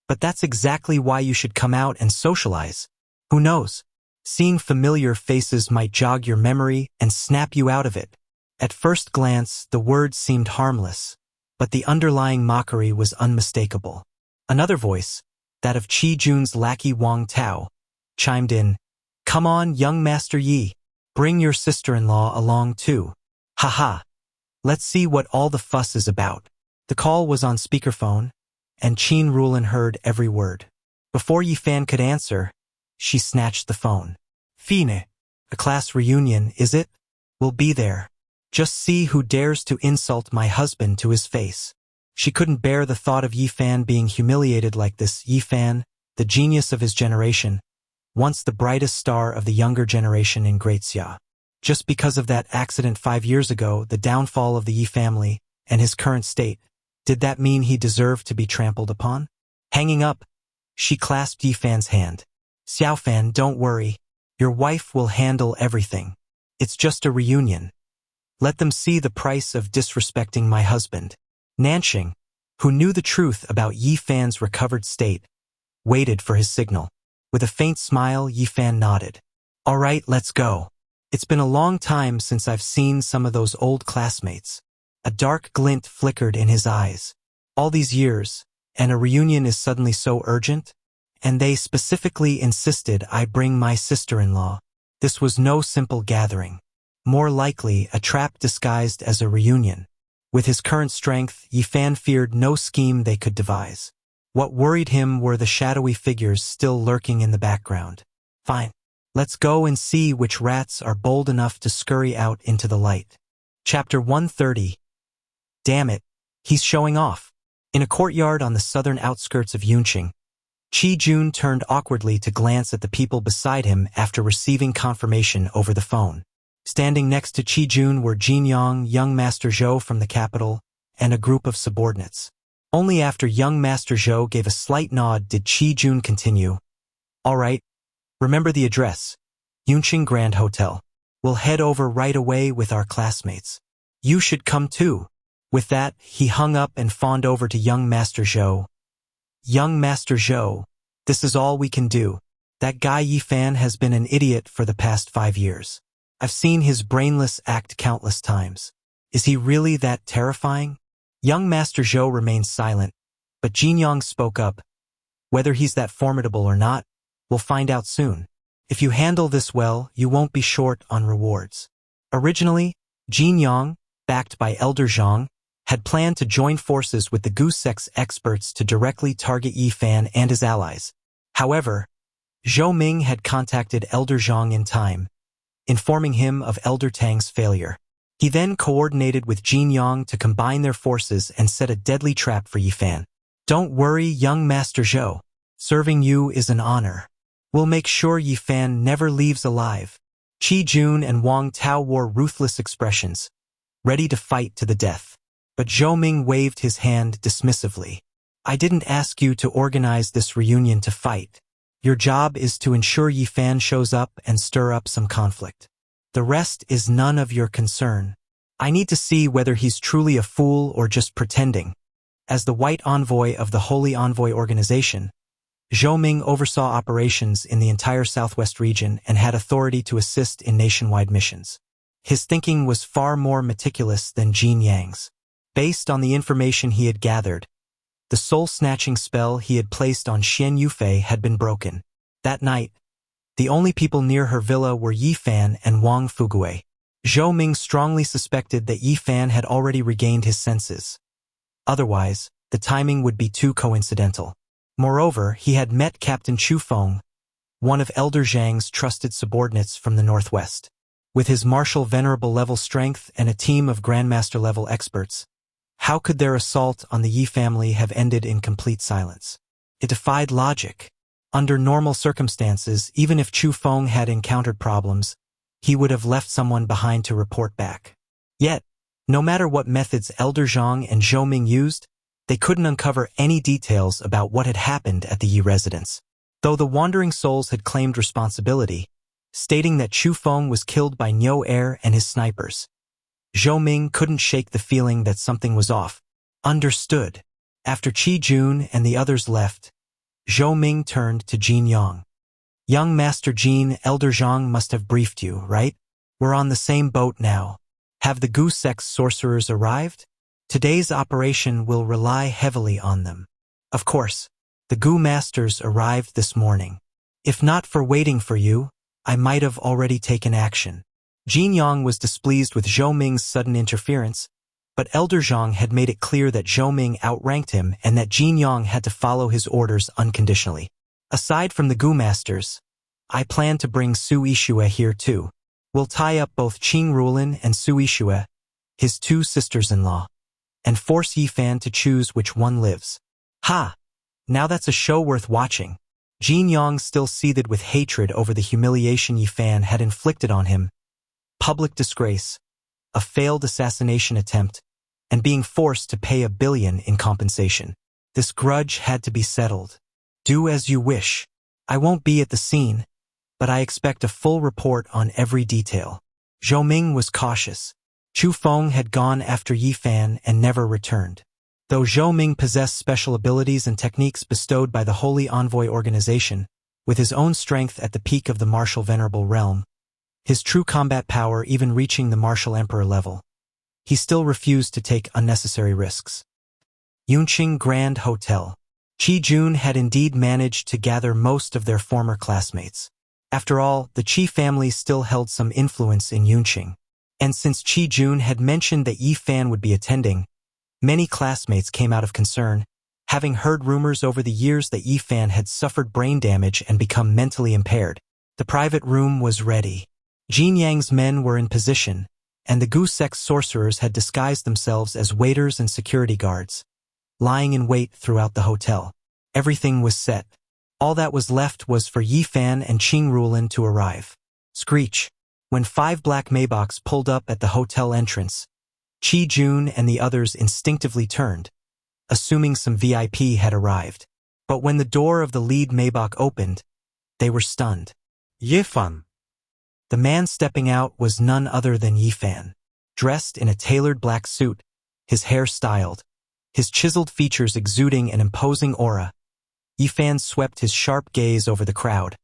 But that's exactly why you should come out and socialize. Who knows? Seeing familiar faces might jog your memory and snap you out of it." At first glance, the words seemed harmless, but the underlying mockery was unmistakable. Another voice, that of Chi Jun's lackey Wang Tao, chimed in, "Come on, young Master Yi. Bring your sister-in-law along too. Haha. Let's see what all the fuss is about." The call was on speakerphone, and Qin Rulin heard every word. Before Yifan could answer, she snatched the phone. "Fine. A class reunion, is it? We'll be there. Just see who dares to insult my husband to his face." She couldn't bear the thought of Yifan being humiliated like this. Yifan, the genius of his generation, once the brightest star of the younger generation in Great Xia. Just because of that accident 5 years ago, the downfall of the Yi family, and his current state, did that mean he deserved to be trampled upon? Hanging up, she clasped Yifan's hand. "Xiaofan, don't worry. Your wife will handle everything. It's just a reunion. Let them see the price of disrespecting my husband." Nansheng, who knew the truth about Yifan's recovered state, waited for his signal. With a faint smile, Yifan nodded. "All right, let's go. It's been a long time since I've seen some of those old classmates." A dark glint flickered in his eyes. All these years, and a reunion is suddenly so urgent? And they specifically insisted I bring my sister-in-law. This was no simple gathering. More likely, a trap disguised as a reunion. With his current strength, Yifan feared no scheme they could devise. What worried him were the shadowy figures still lurking in the background. "Fine. Let's go and see which rats are bold enough to scurry out into the light." Chapter 130. Damn it, he's showing off. In a courtyard on the southern outskirts of Yunqing, Chi Jun turned awkwardly to glance at the people beside him after receiving confirmation over the phone. Standing next to Chi Jun were Jin Yang, young Master Zhou from the capital, and a group of subordinates. Only after young Master Zhou gave a slight nod did Chi Jun continue. "All right, remember the address. Yunqing Grand Hotel. We'll head over right away with our classmates. You should come too." With that, he hung up and fawned over to young Master Zhou. "Young Master Zhou, this is all we can do. That guy Yifan has been an idiot for the past 5 years. I've seen his brainless act countless times. Is he really that terrifying?" Young Master Zhou remained silent, but Jin Yang spoke up. "Whether he's that formidable or not, we'll find out soon. If you handle this well, you won't be short on rewards." Originally, Jin Yang, backed by Elder Zhang, had planned to join forces with the Goose Sex experts to directly target Yifan and his allies. However, Zhou Ming had contacted Elder Zhang in time, informing him of Elder Tang's failure. He then coordinated with Jin Yang to combine their forces and set a deadly trap for Yifan. "Don't worry, young Master Zhou. Serving you is an honor. We'll make sure Yi Fan never leaves alive. Qi Jun and Wang Tao wore ruthless expressions, ready to fight to the death. But Zhou Ming waved his hand dismissively. I didn't ask you to organize this reunion to fight. Your job is to ensure Yi Fan shows up and stir up some conflict. The rest is none of your concern. I need to see whether he's truly a fool or just pretending. As the White Envoy of the Holy Envoy Organization, Zhou Ming oversaw operations in the entire southwest region and had authority to assist in nationwide missions. His thinking was far more meticulous than Jin Yang's. Based on the information he had gathered, the soul-snatching spell he had placed on Xian Yufei had been broken. That night, the only people near her villa were Yi Fan and Wang Fugue. Zhou Ming strongly suspected that Yi Fan had already regained his senses. Otherwise, the timing would be too coincidental. Moreover, he had met Captain Chu Feng, one of Elder Zhang's trusted subordinates from the northwest. With his martial venerable level strength and a team of grandmaster level experts, how could their assault on the Yi family have ended in complete silence? It defied logic. Under normal circumstances, even if Chu Feng had encountered problems, he would have left someone behind to report back. Yet, no matter what methods Elder Zhang and Zhou Ming used, they couldn't uncover any details about what had happened at the Yi residence. Though the Wandering Souls had claimed responsibility, stating that Chu Feng was killed by Heir and his snipers, Zhou Ming couldn't shake the feeling that something was off. Understood. After Qi Jun and the others left, Zhou Ming turned to Jin Yang. Young Master Jin, Elder Zhang must have briefed you, right? We're on the same boat now. Have the Gu Sect's sorcerers arrived? Today's operation will rely heavily on them. Of course, the Gu Masters arrived this morning. If not for waiting for you, I might have already taken action. Jin Yang was displeased with Zhou Ming's sudden interference, but Elder Zhang had made it clear that Zhou Ming outranked him and that Jin Yang had to follow his orders unconditionally. Aside from the Gu Masters, I plan to bring Su Yixue here too. We'll tie up both Qing Rulin and Su Yixue, his two sisters-in-law, and force Yi Fan to choose which one lives. Ha! Now that's a show worth watching. Jin Yang still seethed with hatred over the humiliation Yi Fan had inflicted on him. Public disgrace, a failed assassination attempt, and being forced to pay $1 billion in compensation. This grudge had to be settled. Do as you wish. I won't be at the scene, but I expect a full report on every detail. Zhou Ming was cautious. Chu Feng had gone after Yi Fan and never returned. Though Zhou Ming possessed special abilities and techniques bestowed by the Holy Envoy Organization, with his own strength at the peak of the martial venerable realm, his true combat power even reaching the martial emperor level, he still refused to take unnecessary risks. Yunqing Grand Hotel. Qi Jun had indeed managed to gather most of their former classmates. After all, the Qi family still held some influence in Yunqing. And since Qi Jun had mentioned that Yi Fan would be attending, many classmates came out of concern, having heard rumors over the years that Yi Fan had suffered brain damage and become mentally impaired. The private room was ready. Jin Yang's men were in position, and the Gu Sect's sorcerers had disguised themselves as waiters and security guards, lying in wait throughout the hotel. Everything was set. All that was left was for Yi Fan and Qing Rulin to arrive. Screech. When 5 black Maybachs pulled up at the hotel entrance, Qi Jun and the others instinctively turned, assuming some VIP had arrived. But when the door of the lead Maybach opened, they were stunned. Yi Fan. The man stepping out was none other than Yi Fan. Dressed in a tailored black suit, his hair styled, his chiseled features exuding an imposing aura, Yi Fan swept his sharp gaze over the crowd,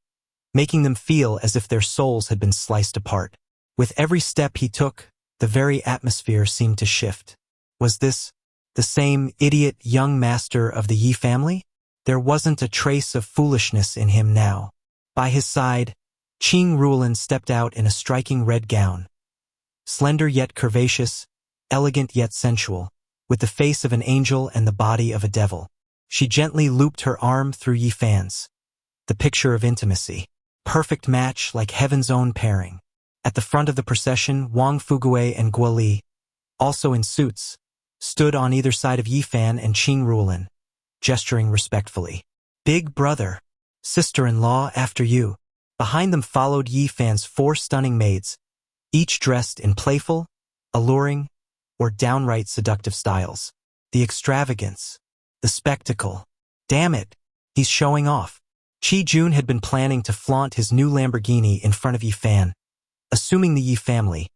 making them feel as if their souls had been sliced apart. With every step he took, the very atmosphere seemed to shift. Was this the same idiot young master of the Yi family? There wasn't a trace of foolishness in him now. By his side, Qing Rulin stepped out in a striking red gown. Slender yet curvaceous, elegant yet sensual, with the face of an angel and the body of a devil. She gently looped her arm through Yi Fan's. The picture of intimacy. Perfect match like heaven's own pairing. At the front of the procession, Wang Fugue and Guo Li, also in suits, stood on either side of Yi Fan and Qing Rulin, gesturing respectfully. Big brother. Sister-in-law after you. Behind them followed Yi Fan's 4 stunning maids, each dressed in playful, alluring, or downright seductive styles. The extravagance. The spectacle. Damn it, he's showing off. Chi-jun had been planning to flaunt his new Lamborghini in front of Yi Fan, assuming the Yi family,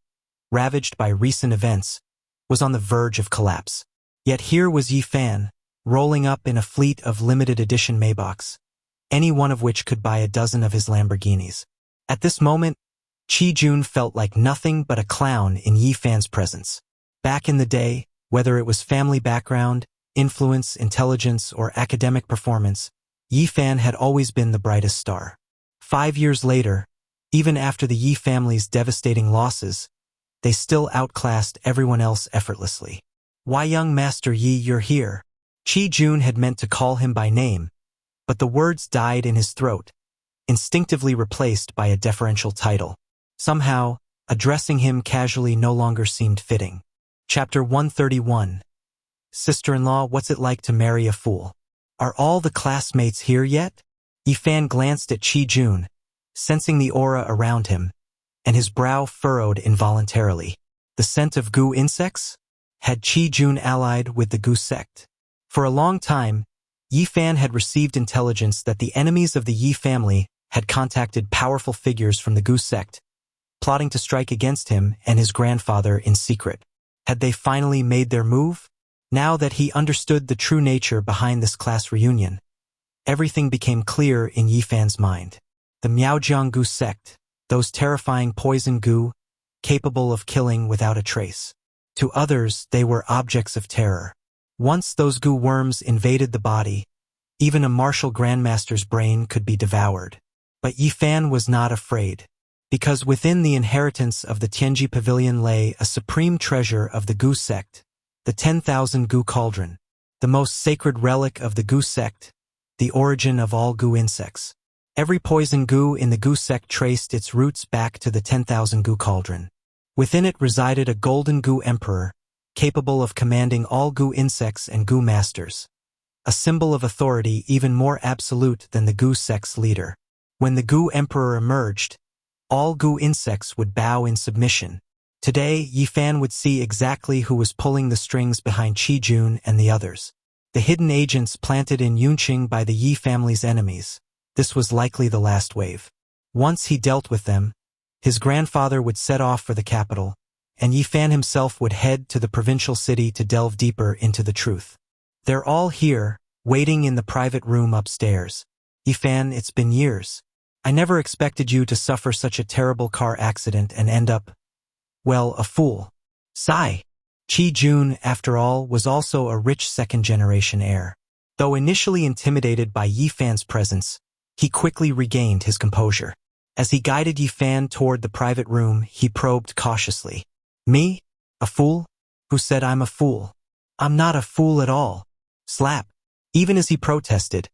ravaged by recent events, was on the verge of collapse. Yet here was Yi Fan, rolling up in a fleet of limited edition Maybachs, any one of which could buy a dozen of his Lamborghinis. At this moment, Chi-jun felt like nothing but a clown in Yi Fan's presence. Back in the day, whether it was family background, influence, intelligence, or academic performance, Yi Fan had always been the brightest star. 5 years later, even after the Yi family's devastating losses, they still outclassed everyone else effortlessly. Why, young Master Yi, you're here. Chi-jun had meant to call him by name, but the words died in his throat, instinctively replaced by a deferential title. Somehow, addressing him casually no longer seemed fitting. Chapter 131. Sister-in-law, what's it like to marry a fool? Are all the classmates here yet? Yi Fan glanced at Chi-jun, sensing the aura around him, and his brow furrowed involuntarily. The scent of goo insects? Had Chi-jun allied with the goo sect? For a long time, Yi Fan had received intelligence that the enemies of the Yi family had contacted powerful figures from the goo sect, plotting to strike against him and his grandfather in secret. Had they finally made their move? Now that he understood the true nature behind this class reunion, everything became clear in Yi Fan's mind. The Miaojiang goo sect, those terrifying poison goo, capable of killing without a trace. To others, they were objects of terror. Once those goo worms invaded the body, even a martial grandmaster's brain could be devoured. But Yi Fan was not afraid, because within the inheritance of the Tianji Pavilion lay a supreme treasure of the goo sect, the 10,000 goo cauldron, the most sacred relic of the goo sect, the origin of all goo insects. Every poison goo in the goo sect traced its roots back to the 10,000 goo cauldron. Within it resided a golden goo emperor, capable of commanding all goo insects and goo masters, a symbol of authority even more absolute than the goo sect's leader. When the goo emperor emerged, all goo insects would bow in submission. Today, Yi Fan would see exactly who was pulling the strings behind Chi-jun and the others. The hidden agents planted in Yunqing by the Yi family's enemies. This was likely the last wave. Once he dealt with them, his grandfather would set off for the capital, and Yi Fan himself would head to the provincial city to delve deeper into the truth. They're all here, waiting in the private room upstairs. Yi Fan, it's been years. I never expected you to suffer such a terrible car accident and end up, well, a fool. Sigh. Chi-jun, after all, was also a rich second-generation heir. Though initially intimidated by Yi Fan's presence, he quickly regained his composure. As he guided Yi Fan toward the private room, he probed cautiously. Me? A fool? Who said I'm a fool? I'm not a fool at all. Slap. Even as he protested,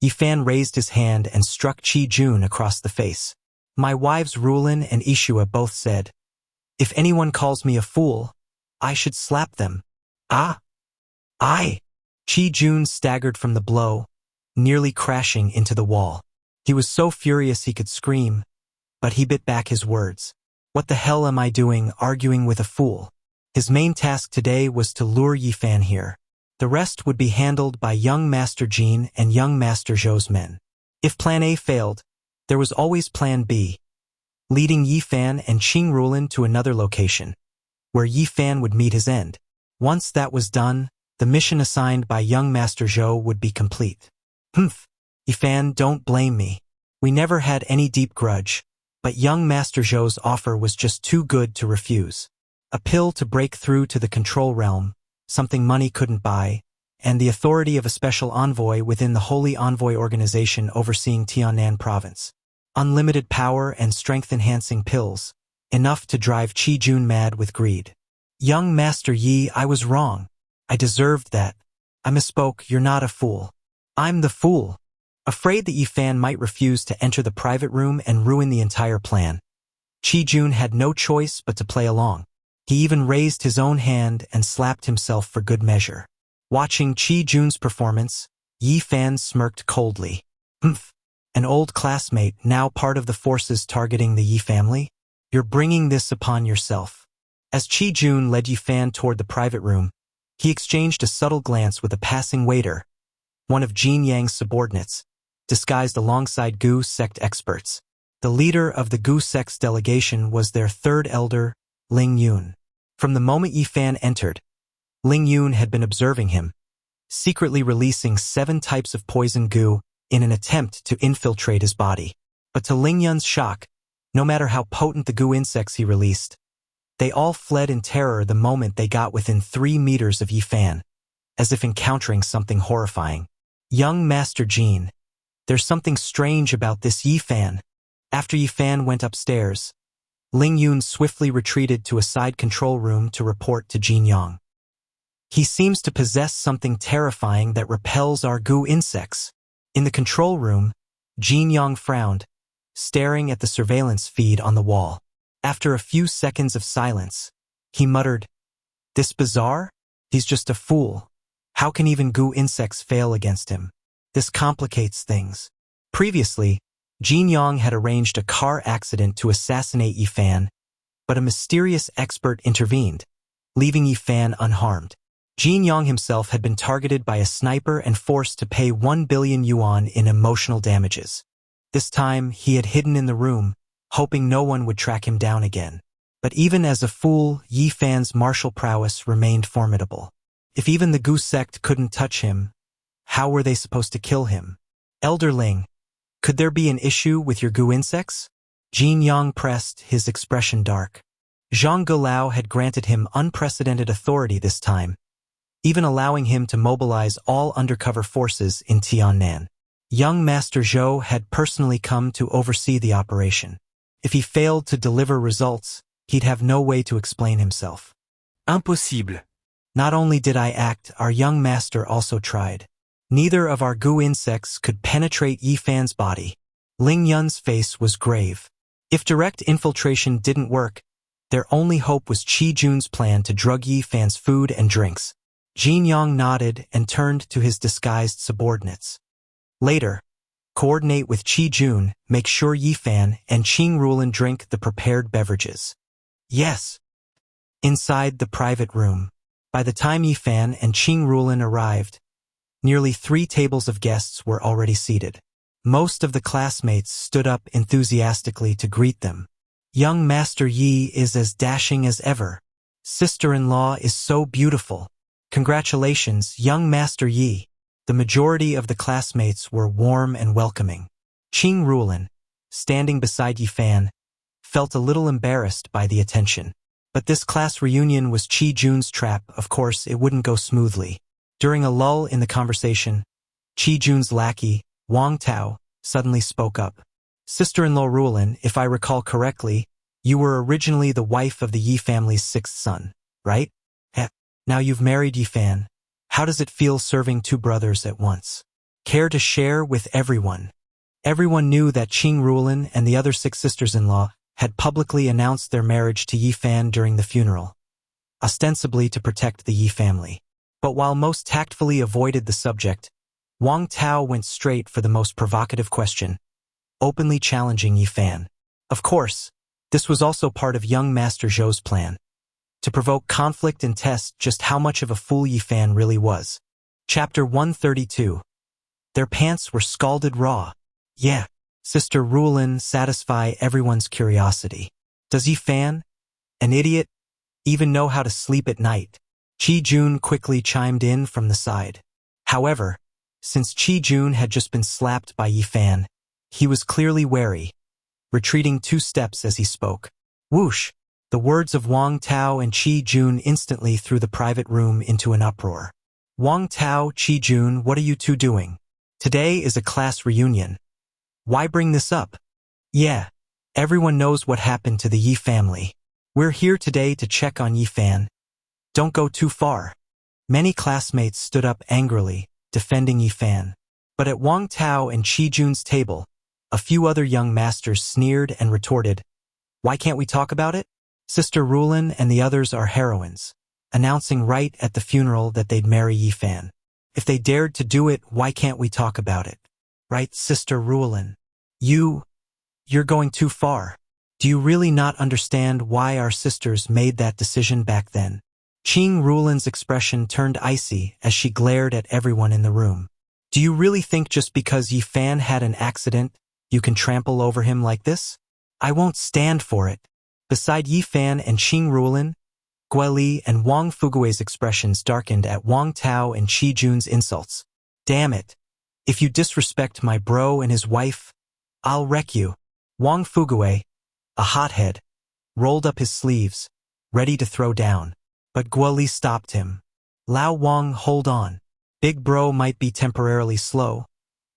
Yi Fan raised his hand and struck Chi-jun across the face. My wives Rulin and Ishua both said, if anyone calls me a fool, I should slap them. Ah! I! Chi-jun staggered from the blow, nearly crashing into the wall. He was so furious he could scream, but he bit back his words. What the hell am I doing arguing with a fool? His main task today was to lure Yi Fan here. The rest would be handled by young Master Jean and young Master Zhou's men. If Plan A failed, there was always Plan B, leading Yi Fan and Qing Rulin to another location, where Yi Fan would meet his end. Once that was done, the mission assigned by young Master Zhou would be complete. Humph. Yi Fan, don't blame me. We never had any deep grudge, but young Master Zhou's offer was just too good to refuse. A pill to break through to the control realm, something money couldn't buy, and the authority of a special envoy within the Holy Envoy organization overseeing Tiannan province. Unlimited power and strength-enhancing pills, enough to drive Chi-jun mad with greed. Young Master Yi, I was wrong. I deserved that. I misspoke, you're not a fool. I'm the fool. Afraid that Yi Fan might refuse to enter the private room and ruin the entire plan, Chi-jun had no choice but to play along. He even raised his own hand and slapped himself for good measure. Watching Chi-jun's performance, Yi Fan smirked coldly. Humph. An old classmate, now part of the forces targeting the Yi family? You're bringing this upon yourself. As Chi Jun led Yi Fan toward the private room, he exchanged a subtle glance with a passing waiter, one of Jin Yang's subordinates, disguised alongside Gu sect experts. The leader of the Gu sect's delegation was their third elder, Ling Yun. From the moment Yi Fan entered, Ling Yun had been observing him, secretly releasing 7 types of poison Gu in an attempt to infiltrate his body. But to Ling Yun's shock, no matter how potent the Gu insects he released, they all fled in terror the moment they got within 3 meters of Yi Fan, as if encountering something horrifying. Young Master Jin, there's something strange about this Yi Fan. After Yi Fan went upstairs, Ling Yun swiftly retreated to a side control room to report to Jin Yang. He seems to possess something terrifying that repels our Gu insects. In the control room, Jin Yang frowned, staring at the surveillance feed on the wall. After a few seconds of silence, he muttered, "This bizarre? He's just a fool. How can even Gu insects fail against him? This complicates things." Previously, Jin Yang had arranged a car accident to assassinate Yi Fan, but a mysterious expert intervened, leaving Yi Fan unharmed. Jin Yang himself had been targeted by a sniper and forced to pay 1 billion yuan in emotional damages. This time, he had hidden in the room, hoping no one would track him down again. But even as a fool, Yi Fan's martial prowess remained formidable. If even the Gu sect couldn't touch him, how were they supposed to kill him? "Elder Ling, could there be an issue with your Gu insects?" Jin Yang pressed, his expression dark. Zhang Gulao had granted him unprecedented authority this time, even allowing him to mobilize all undercover forces in Tiannan. Young Master Zhou had personally come to oversee the operation. If he failed to deliver results, he'd have no way to explain himself. Impossible. Not only did I act, our young master also tried. Neither of our Gu insects could penetrate Yi Fan's body. Ling Yun's face was grave. If direct infiltration didn't work, their only hope was Chi Jun's plan to drug Yi Fan's food and drinks. Jin Yang nodded and turned to his disguised subordinates. Later, coordinate with Chi Jun, make sure Yi Fan and Qing Rulin drink the prepared beverages. Yes. Inside the private room, by the time Yi Fan and Qing Rulin arrived, nearly 3 tables of guests were already seated. Most of the classmates stood up enthusiastically to greet them. Young Master Yi is as dashing as ever. Sister-in-law is so beautiful. Congratulations, young Master Yi. The majority of the classmates were warm and welcoming. Qing Rulin, standing beside Yi Fan, felt a little embarrassed by the attention. But this class reunion was Chi Jun's trap. Of course, it wouldn't go smoothly. During a lull in the conversation, Chi Jun's lackey, Wang Tao, suddenly spoke up. "Sister-in-law Rulin, if I recall correctly, you were originally the wife of the Yi family's 6th son, right? Now you've married Yi Fan. How does it feel serving 2 brothers at once? Care to share with everyone?" Everyone knew that Qing Rulin and the other 6 sisters-in-law had publicly announced their marriage to Yi Fan during the funeral, ostensibly to protect the Yi family. But while most tactfully avoided the subject, Wang Tao went straight for the most provocative question, openly challenging Yi Fan. Of course, this was also part of young Master Zhou's plan, to provoke conflict and test just how much of a fool Yi Fan really was. Chapter 132. Their pants were scalded raw. Yeah, Sister Rulin satisfy everyone's curiosity. Does Yi Fan, an idiot, even know how to sleep at night? Chi Jun quickly chimed in from the side. However, since Chi Jun had just been slapped by Yi Fan, he was clearly wary, retreating 2 steps as he spoke. Whoosh! The words of Wang Tao and Chi Jun instantly threw the private room into an uproar. "Wang Tao, Chi Jun, what are you 2 doing? Today is a class reunion. Why bring this up?" "Yeah, everyone knows what happened to the Yi family. We're here today to check on Yi Fan. Don't go too far." Many classmates stood up angrily, defending Yi Fan. But at Wang Tao and Chi Jun's table, a few other young masters sneered and retorted, "Why can't we talk about it? Sister Rulin and the others are heroines," announcing right at the funeral that they'd marry Yi Fan. If they dared to do it, why can't we talk about it? Right, Sister Ruolin? You're going too far. Do you really not understand why our sisters made that decision back then? Ching Ruolin's expression turned icy as she glared at everyone in the room. Do you really think just because Yi Fan had an accident, you can trample over him like this? I won't stand for it. Beside Yi Fan and Ching Ruolin, Gueli and Wang Fugue's expressions darkened at Wang Tao and Qi Jun's insults. Damn it. If you disrespect my bro and his wife, I'll wreck you. Wang Fugue, a hothead, rolled up his sleeves, ready to throw down. But Gueli stopped him. Lao Wang, hold on. Big bro might be temporarily slow,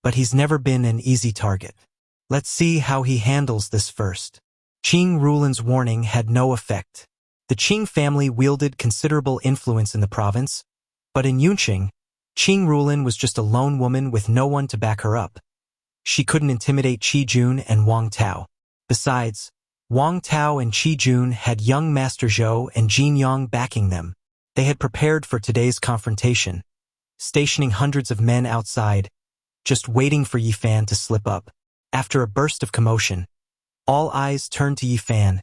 but he's never been an easy target. Let's see how he handles this first. Ching Ruolin's warning had no effect. The Qing family wielded considerable influence in the province, but in Yunqing, Ching Ruolin was just a lone woman with no one to back her up. She couldn't intimidate Qi Jun and Wang Tao. Besides, Wang Tao and Qi Jun had young Master Zhou and Jin Yang backing them. They had prepared for today's confrontation, stationing hundreds of men outside, just waiting for Yi Fan to slip up. After a burst of commotion, all eyes turned to Yi Fan,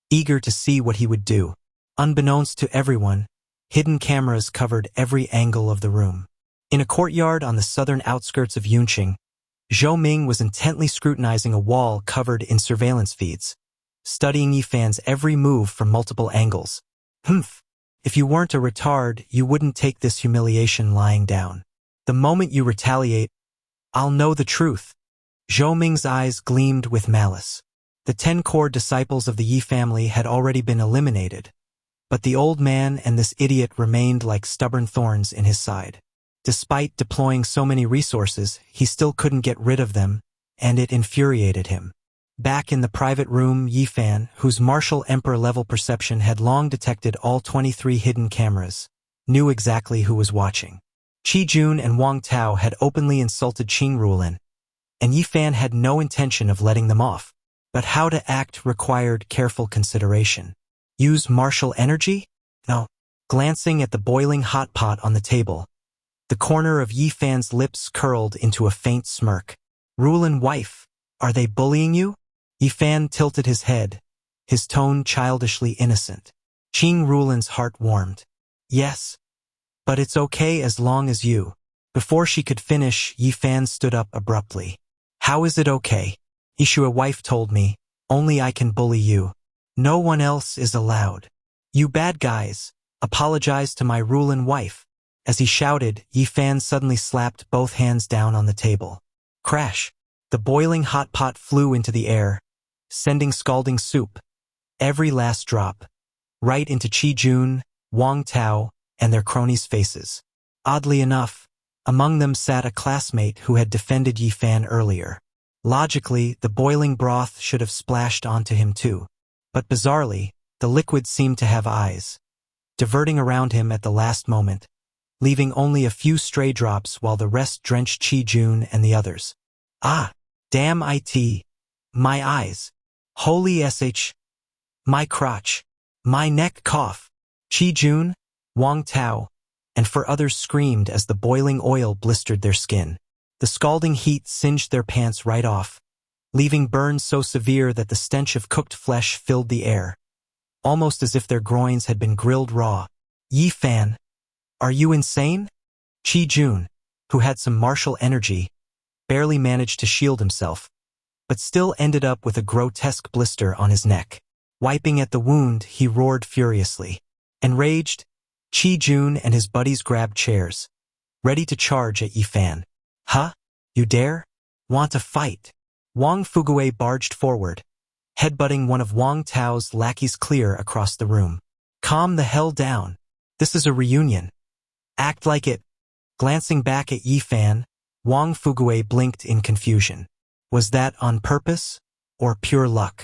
eager to see what he would do. Unbeknownst to everyone, hidden cameras covered every angle of the room. In a courtyard on the southern outskirts of Yunqing, Zhou Ming was intently scrutinizing a wall covered in surveillance feeds, studying Yi Fan's every move from multiple angles. Humph! If you weren't a retard, you wouldn't take this humiliation lying down. The moment you retaliate, I'll know the truth. Zhou Ming's eyes gleamed with malice. The 10 core disciples of the Yi family had already been eliminated, but the old man and this idiot remained like stubborn thorns in his side. Despite deploying so many resources, he still couldn't get rid of them, and it infuriated him. Back in the private room, Yi Fan, whose martial emperor-level perception had long detected all 23 hidden cameras, knew exactly who was watching. Qi Jun and Wang Tao had openly insulted Ching Ruolin, and Yi Fan had no intention of letting them off. But how to act required careful consideration. Use martial energy? No. Glancing at the boiling hot pot on the table, the corner of Yi Fan's lips curled into a faint smirk. Ruolin wife, are they bullying you? Yi Fan tilted his head, his tone childishly innocent. Ching Ruolin's heart warmed. Yes, but it's okay as long as you. Before she could finish, Yi Fan stood up abruptly. How is it okay? Ishua wife told me, only I can bully you. No one else is allowed. You bad guys, apologize to my Ruolin wife. As he shouted, Yi Fan suddenly slapped both hands down on the table. Crash! The boiling hot pot flew into the air, sending scalding soup, every last drop, right into Qi Jun, Wang Tao, and their cronies' faces. Oddly enough, among them sat a classmate who had defended Yi Fan earlier. Logically, the boiling broth should have splashed onto him too. But bizarrely, the liquid seemed to have eyes, diverting around him at the last moment, leaving only a few stray drops while the rest drenched Qi Jun and the others. Ah, damn it. My eyes. Holy sh. My crotch. My neck cough. Qi Jun, Wang Tao, and 4 others screamed as the boiling oil blistered their skin. The scalding heat singed their pants right off, leaving burns so severe that the stench of cooked flesh filled the air, almost as if their groins had been grilled raw. Yi Fan, are you insane? Qi Jun, who had some martial energy, barely managed to shield himself, but still ended up with a grotesque blister on his neck. Wiping at the wound, he roared furiously. Enraged, Qi Jun and his buddies grabbed chairs, ready to charge at Yi Fan. Huh? You dare? Want to fight? Wang Fugue barged forward, headbutting one of Wang Tao's lackeys clear across the room. Calm the hell down. This is a reunion. Act like it. Glancing back at Yi Fan, Wang Fugue blinked in confusion. Was that on purpose or pure luck?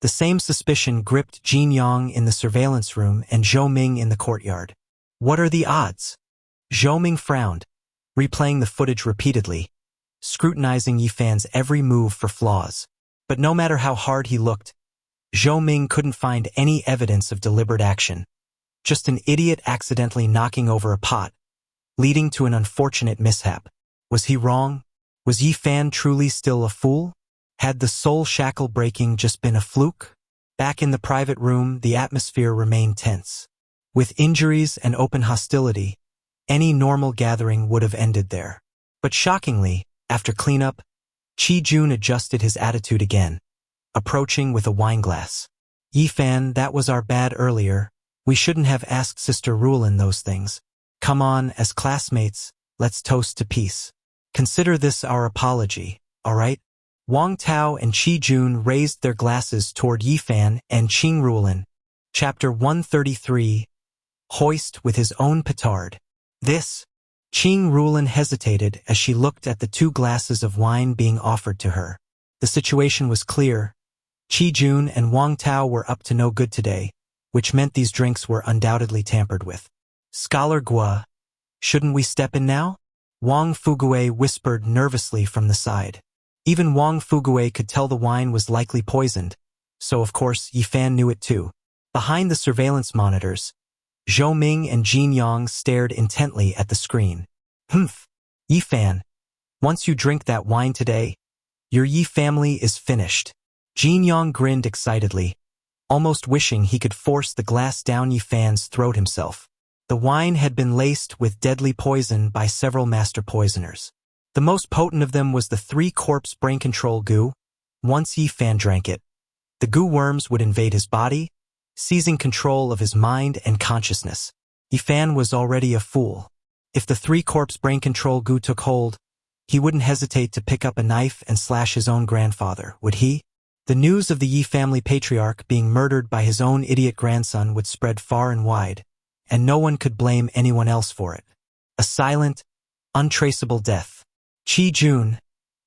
The same suspicion gripped Jin Yang in the surveillance room and Zhou Ming in the courtyard. What are the odds? Zhou Ming frowned, replaying the footage repeatedly, scrutinizing Yi Fan's every move for flaws. But no matter how hard he looked, Zhou Ming couldn't find any evidence of deliberate action. Just an idiot accidentally knocking over a pot, leading to an unfortunate mishap. Was he wrong? Was Yi Fan truly still a fool? Had the soul shackle breaking just been a fluke? Back in the private room, the atmosphere remained tense. With injuries and open hostility, any normal gathering would have ended there. But shockingly, after cleanup, Chi-jun adjusted his attitude again, approaching with a wineglass. Yi Fan, that was our bad earlier. We shouldn't have asked Sister Rulin those things. Come on, as classmates, let's toast to peace. Consider this our apology, alright? Wang Tao and Chi-jun raised their glasses toward Yi Fan and Qing Rulin. Chapter 133, Hoist with his own petard. This. Qing Rulin hesitated as she looked at the 2 glasses of wine being offered to her. The situation was clear. Chi-jun and Wang Tao were up to no good today, which meant these drinks were undoubtedly tampered with. Scholar Gua, shouldn't we step in now? Wang Fugue whispered nervously from the side. Even Wang Fugue could tell the wine was likely poisoned, so of course Yi Fan knew it too. Behind the surveillance monitors, Zhou Ming and Jin Yang stared intently at the screen. Humph! Yi Fan, once you drink that wine today, your Yi family is finished. Jin Yang grinned excitedly, almost wishing he could force the glass down Yi Fan's throat himself. The wine had been laced with deadly poison by several master poisoners. The most potent of them was the 3-corpse brain control goo. Once Yi Fan drank it, the goo worms would invade his body, seizing control of his mind and consciousness. Yi Fan was already a fool. If the 3-corpse brain control goo took hold, he wouldn't hesitate to pick up a knife and slash his own grandfather, would he? The news of the Yi family patriarch being murdered by his own idiot grandson would spread far and wide, and no one could blame anyone else for it. A silent, untraceable death. Chi-jun,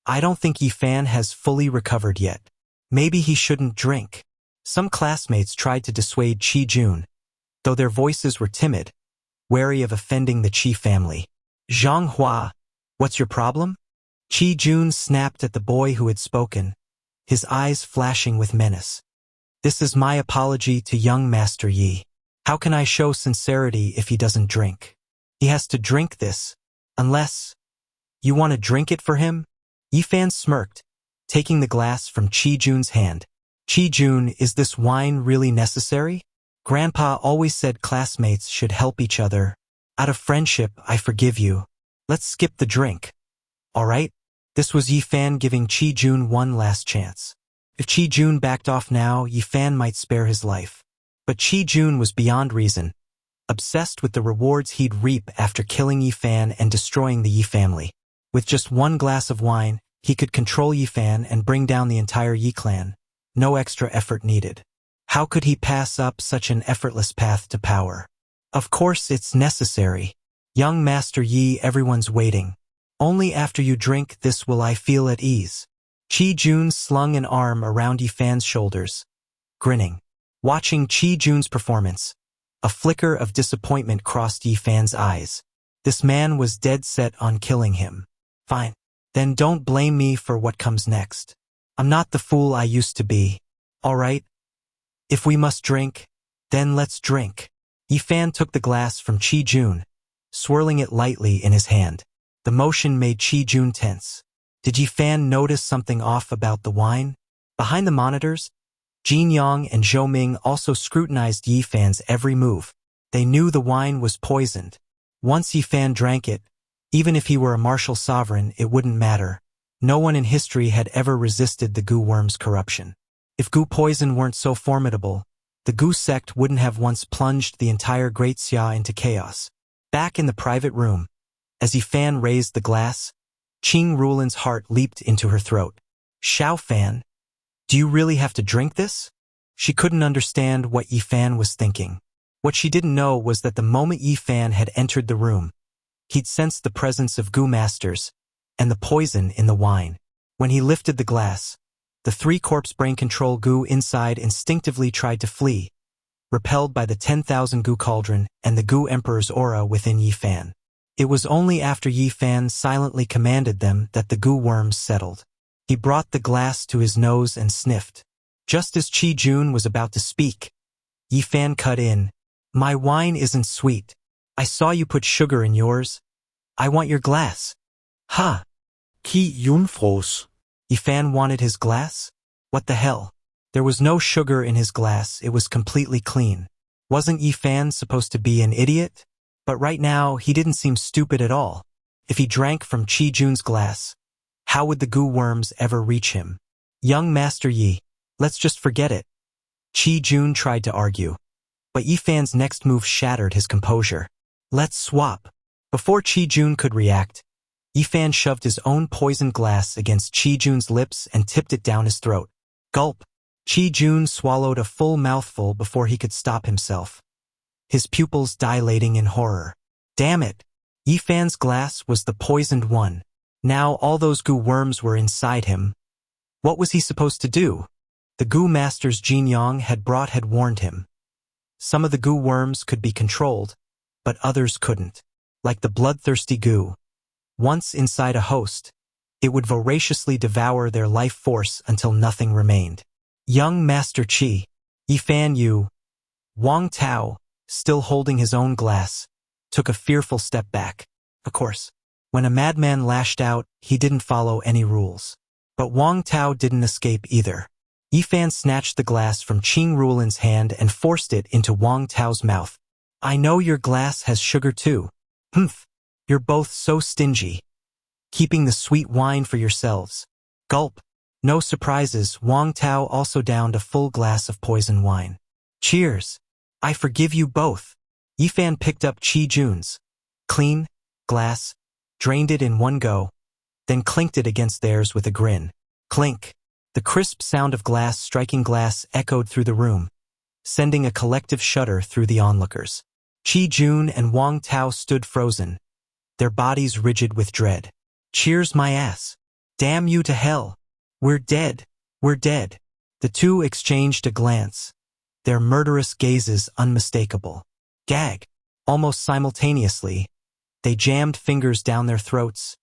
I don't think Yi Fan has fully recovered yet. Maybe he shouldn't drink. Some classmates tried to dissuade Chi-jun, though their voices were timid, wary of offending the Chi family. Zhang Hua, what's your problem? Chi-jun snapped at the boy who had spoken, his eyes flashing with menace. This is my apology to young Master Yi. How can I show sincerity if he doesn't drink? He has to drink this, unless... You want to drink it for him? Yi Fan smirked, taking the glass from Chi-jun's hand. Chi-jun, is this wine really necessary? Grandpa always said classmates should help each other. Out of friendship, I forgive you. Let's skip the drink. Alright? This was Yi Fan giving Chi-jun one last chance. If Chi-jun backed off now, Yi Fan might spare his life. But Chi-jun was beyond reason, obsessed with the rewards he'd reap after killing Yi Fan and destroying the Yi family. With just 1 glass of wine, he could control Yi Fan and bring down the entire Yi clan. No extra effort needed. How could he pass up such an effortless path to power? Of course it's necessary. Young Master Yi, everyone's waiting. Only after you drink this will I feel at ease. Chi-jun slung an arm around Yi Fan's shoulders, grinning. Watching Chi-jun's performance, a flicker of disappointment crossed Yi Fan's eyes. This man was dead set on killing him. Fine. Then don't blame me for what comes next. I'm not the fool I used to be. Alright? If we must drink, then let's drink. Yi Fan took the glass from Chi-jun, swirling it lightly in his hand. The motion made Chi-jun tense. Did Yi Fan notice something off about the wine? Behind the monitors, Jin Yang and Zhou Ming also scrutinized Yi Fan's every move. They knew the wine was poisoned. Once Yi Fan drank it, even if he were a martial sovereign, it wouldn't matter. No one in history had ever resisted the goo worm's corruption. If goo poison weren't so formidable, the goo sect wouldn't have once plunged the entire Great Xia into chaos. Back in the private room, as Yi Fan raised the glass, Qing Rulin's heart leaped into her throat. Xiao Fan, do you really have to drink this? She couldn't understand what Yi Fan was thinking. What she didn't know was that the moment Yi Fan had entered the room, he'd sensed the presence of goo masters and the poison in the wine. When he lifted the glass, the 3-corpse brain control goo inside instinctively tried to flee, repelled by the 10,000 goo cauldron and the goo emperor's aura within Yi Fan. It was only after Yi Fan silently commanded them that the goo worms settled. He brought the glass to his nose and sniffed. Just as Chi-jun was about to speak, Yi Fan cut in. My wine isn't sweet. I saw you put sugar in yours. I want your glass. Ha! Ki Yunfros. Yifan wanted his glass? What the hell? There was no sugar in his glass, it was completely clean. Wasn't Yifan supposed to be an idiot? But right now, he didn't seem stupid at all. If he drank from Chi Jun's glass, how would the goo worms ever reach him? Young Master Yi, let's just forget it. Chi Jun tried to argue, but Yifan's next move shattered his composure. Let's swap. Before Chi Jun could react, Yifan shoved his own poisoned glass against Chi Jun's lips and tipped it down his throat. Gulp. Chi Jun swallowed a full mouthful before he could stop himself, his pupils dilating in horror. Damn it! Yifan's glass was the poisoned one. Now all those goo worms were inside him. What was he supposed to do? The goo master's Jin Yang had warned him. Some of the goo worms could be controlled, but others couldn't. Like the bloodthirsty goo. Once inside a host, it would voraciously devour their life force until nothing remained. Young Master Qi, Yifan Yu, Wang Tao, still holding his own glass, took a fearful step back. Of course, when a madman lashed out, he didn't follow any rules. But Wang Tao didn't escape either. Yifan snatched the glass from Qing Rulin's hand and forced it into Wang Tao's mouth. I know your glass has sugar too. Humph, you're both so stingy. Keeping the sweet wine for yourselves. Gulp. No surprises, Wang Tao also downed a full glass of poison wine. Cheers. I forgive you both. Yifan picked up Chi Jun's clean glass, drained it in one go, then clinked it against theirs with a grin. Clink. The crisp sound of glass striking glass echoed through the room, sending a collective shudder through the onlookers. Chi Jun and Wang Tao stood frozen, their bodies rigid with dread. Cheers my ass. Damn you to hell. We're dead. We're dead. The two exchanged a glance, their murderous gazes unmistakable. Gag. Almost simultaneously, they jammed fingers down their throats,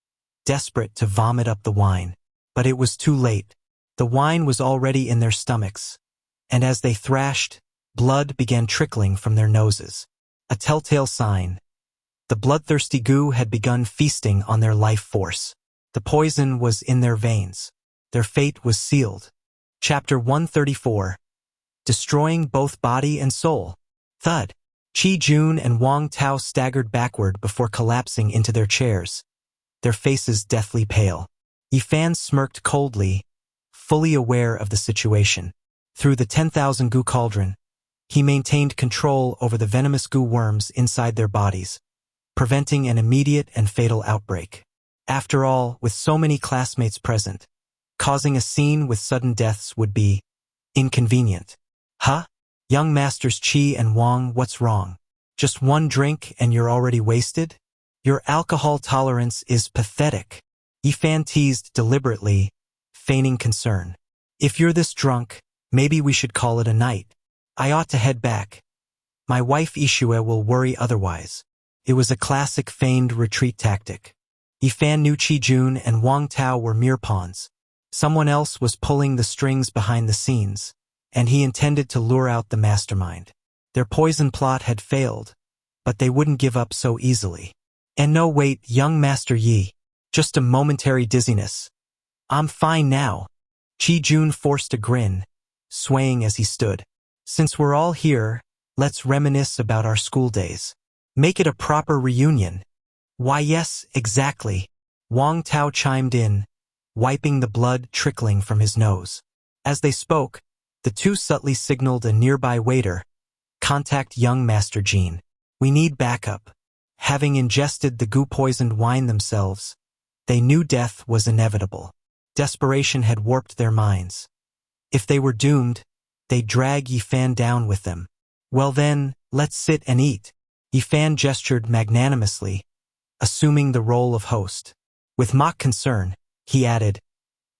desperate to vomit up the wine. But it was too late. The wine was already in their stomachs, and as they thrashed, blood began trickling from their noses. A telltale sign. The bloodthirsty goo had begun feasting on their life force. The poison was in their veins. Their fate was sealed. Chapter 134. Destroying both body and soul. Thud. Chi Jun and Wang Tao staggered backward before collapsing into their chairs, their faces deathly pale. Yifan smirked coldly, fully aware of the situation. Through the 10,000 goo cauldron, he maintained control over the venomous goo worms inside their bodies, preventing an immediate and fatal outbreak. After all, with so many classmates present, causing a scene with sudden deaths would be inconvenient. Huh? Young Masters Qi and Wang, what's wrong? Just one drink and you're already wasted? Your alcohol tolerance is pathetic. Yifan teased deliberately, feigning concern. If you're this drunk, maybe we should call it a night. I ought to head back. My wife Ishue will worry otherwise. It was a classic feigned retreat tactic. Yifan knew Chi Jun and Wang Tao were mere pawns. Someone else was pulling the strings behind the scenes, and he intended to lure out the mastermind. Their poison plot had failed, but they wouldn't give up so easily. And no, wait, young Master Yi. Just a momentary dizziness. I'm fine now. Chi Jun forced a grin, swaying as he stood. Since we're all here, let's reminisce about our school days. Make it a proper reunion. Why yes, exactly. Wang Tao chimed in, wiping the blood trickling from his nose. As they spoke, the two subtly signaled a nearby waiter. Contact young Master Jean. We need backup. Having ingested the goo-poisoned wine themselves, they knew death was inevitable. Desperation had warped their minds. If they were doomed, they'd drag Yifan down with them. Well then, let's sit and eat. Yifan gestured magnanimously, assuming the role of host. With mock concern, he added,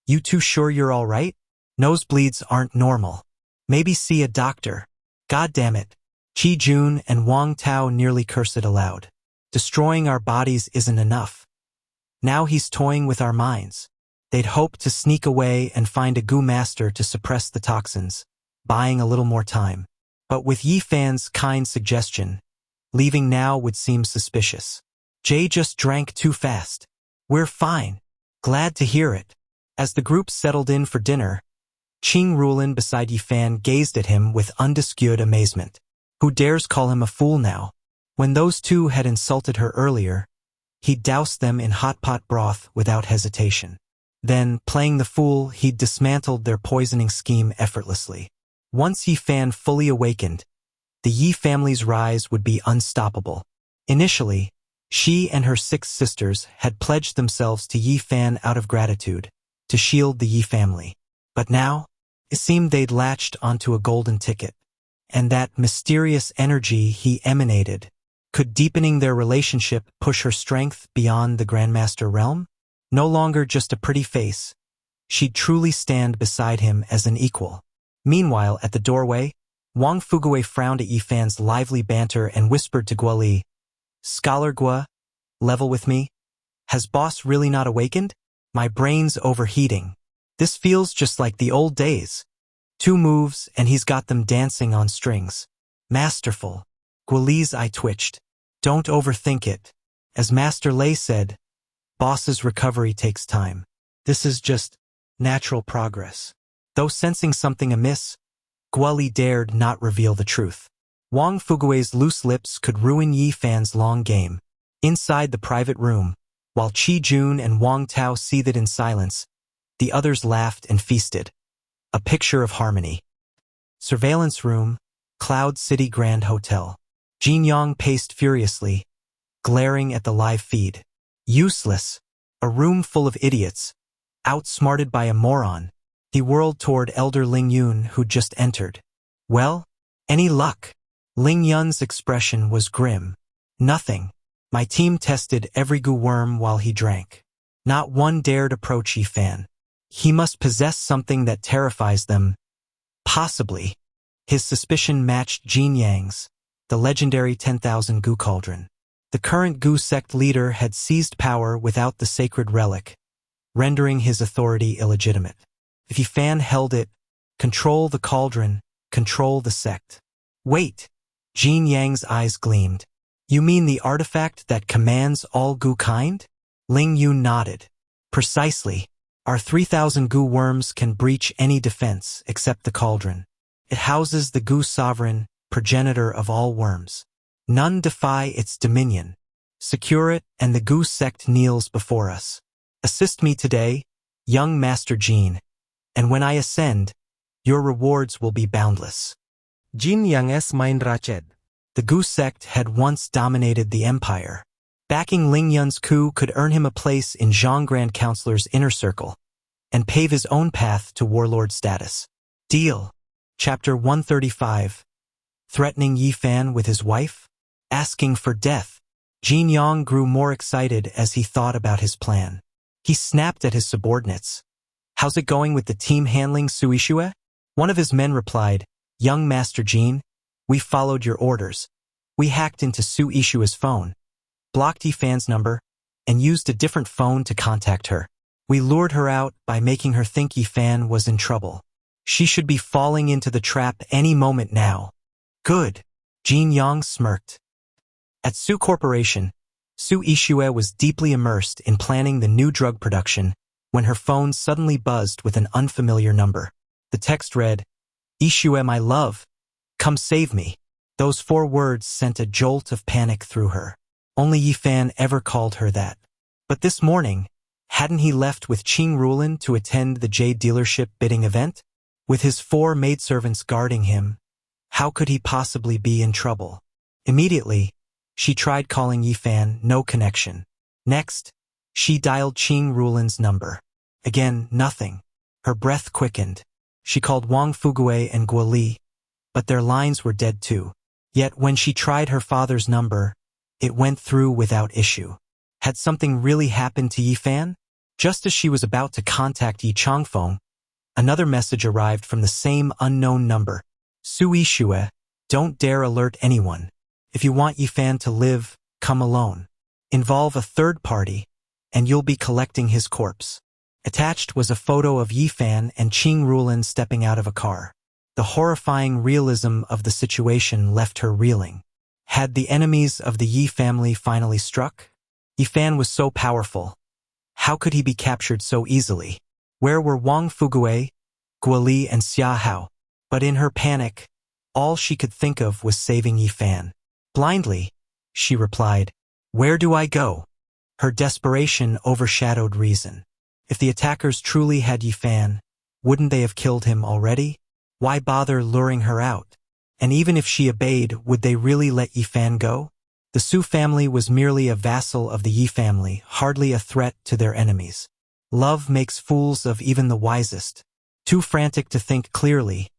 You two sure you're all right? Nosebleeds aren't normal. Maybe see a doctor. God damn it. Chi Jun and Wang Tao nearly cursed it aloud. Destroying our bodies isn't enough. Now he's toying with our minds. They'd hoped to sneak away and find a goo master to suppress the toxins, buying a little more time. But with Yifan's kind suggestion, leaving now would seem suspicious. Jay just drank too fast. We're fine. Glad to hear it. As the group settled in for dinner, Qing Rulin beside Yifan gazed at him with undisguised amazement. Who dares call him a fool now? When those two had insulted her earlier, he doused them in hot pot broth without hesitation. Then, playing the fool, he dismantled their poisoning scheme effortlessly. Once Yifan fully awakened, the Yi family's rise would be unstoppable. Initially, she and her 6 sisters had pledged themselves to Yifan out of gratitude, to shield the Yi family. But now, it seemed they'd latched onto a golden ticket. And that mysterious energy he emanated, could deepening their relationship push her strength beyond the Grandmaster realm? No longer just a pretty face, she'd truly stand beside him as an equal. Meanwhile, at the doorway, Wang Fuguei frowned at Yifan's lively banter and whispered to Guoli, "Scholar Gua, level with me? Has boss really not awakened? My brain's overheating. This feels just like the old days. 2 moves and he's got them dancing on strings. Masterful." Guoli's eye twitched. "Don't overthink it. As Master Lei said, boss's recovery takes time. This is just natural progress." Though sensing something amiss, Guoli dared not reveal the truth. Wang Fuguei's loose lips could ruin Yifan's long game. Inside the private room, while Qi Jun and Wang Tao seethed in silence, the others laughed and feasted. A picture of harmony. Surveillance room, Cloud City Grand Hotel. Jin Yang paced furiously, glaring at the live feed. Useless. A room full of idiots. Outsmarted by a moron. He whirled toward Elder Ling Yun, who'd just entered. "Well, any luck?" Ling Yun's expression was grim. "Nothing. My team tested every goo worm while he drank. Not one dared approach Yifan. He must possess something that terrifies them. Possibly." His suspicion matched Jin Yang's, the legendary 10,000 goo cauldron. The current goo sect leader had seized power without the sacred relic, rendering his authority illegitimate. If Yifan held it, control the cauldron, control the sect. "Wait!" Jin Yang's eyes gleamed. "You mean the artifact that commands all goo kind?" Ling Yun nodded. "Precisely. Our 3,000 goo worms can breach any defense except the cauldron. It houses the goo sovereign, progenitor of all worms. None defy its dominion. Secure it and the goo sect kneels before us. Assist me today, young Master Jin. And when I ascend, your rewards will be boundless." Jin Yang's mind rached. The goo sect had once dominated the empire. Backing Ling Yun's coup could earn him a place in Zhang Grand Counselor's inner circle, and pave his own path to warlord status. Deal. Chapter 135. Threatening Yifan with his wife? Asking for death. Jin Yang grew more excited as he thought about his plan. He snapped at his subordinates. "How's it going with the team handling Su Ishue?" One of his men replied, "Young Master Jin, we followed your orders. We hacked into Su Ishue's phone, blocked Yifan's number, and used a different phone to contact her. We lured her out by making her think Yifan was in trouble. She should be falling into the trap any moment now." "Good." Jin Yang smirked. At Su Corporation, Su Ishue was deeply immersed in planning the new drug production when her phone suddenly buzzed with an unfamiliar number. The text read, "Ishue, my love, come save me." Those 4 words sent a jolt of panic through her. Only Yifan ever called her that. But this morning, hadn't he left with Qing Rulin to attend the jade dealership bidding event? With his 4 maidservants guarding him, how could he possibly be in trouble? Immediately, she tried calling Yifan, no connection. Next, she dialed Qing Rulin's number. Again, nothing. Her breath quickened. She called Wang Fuguei and Guoli, but their lines were dead too. Yet when she tried her father's number, it went through without issue. Had something really happened to Yifan? Just as she was about to contact Yi Changfeng, another message arrived from the same unknown number. "Su Ishue, don't dare alert anyone. If you want Yifan to live, come alone. Involve a third party, and you'll be collecting his corpse." Attached was a photo of Yifan and Qing Rulin stepping out of a car. The horrifying realism of the situation left her reeling. Had the enemies of the Yi family finally struck? Yifan was so powerful. How could he be captured so easily? Where were Wang Fugue, Guoli, and Xia Hao? But in her panic, all she could think of was saving Yifan. Blindly, she replied, "Where do I go?" Her desperation overshadowed reason. If the attackers truly had Yifan, wouldn't they have killed him already? Why bother luring her out? And even if she obeyed, would they really let Yifan go? The Su family was merely a vassal of the Yi family, hardly a threat to their enemies. Love makes fools of even the wisest. Too frantic to think clearly,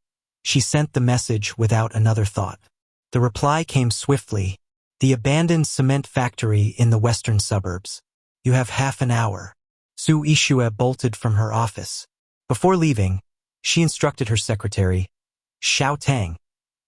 she sent the message without another thought. The reply came swiftly. The abandoned cement factory in the western suburbs. You have half an hour. Su Ishue bolted from her office. Before leaving, she instructed her secretary, Xiao Tang,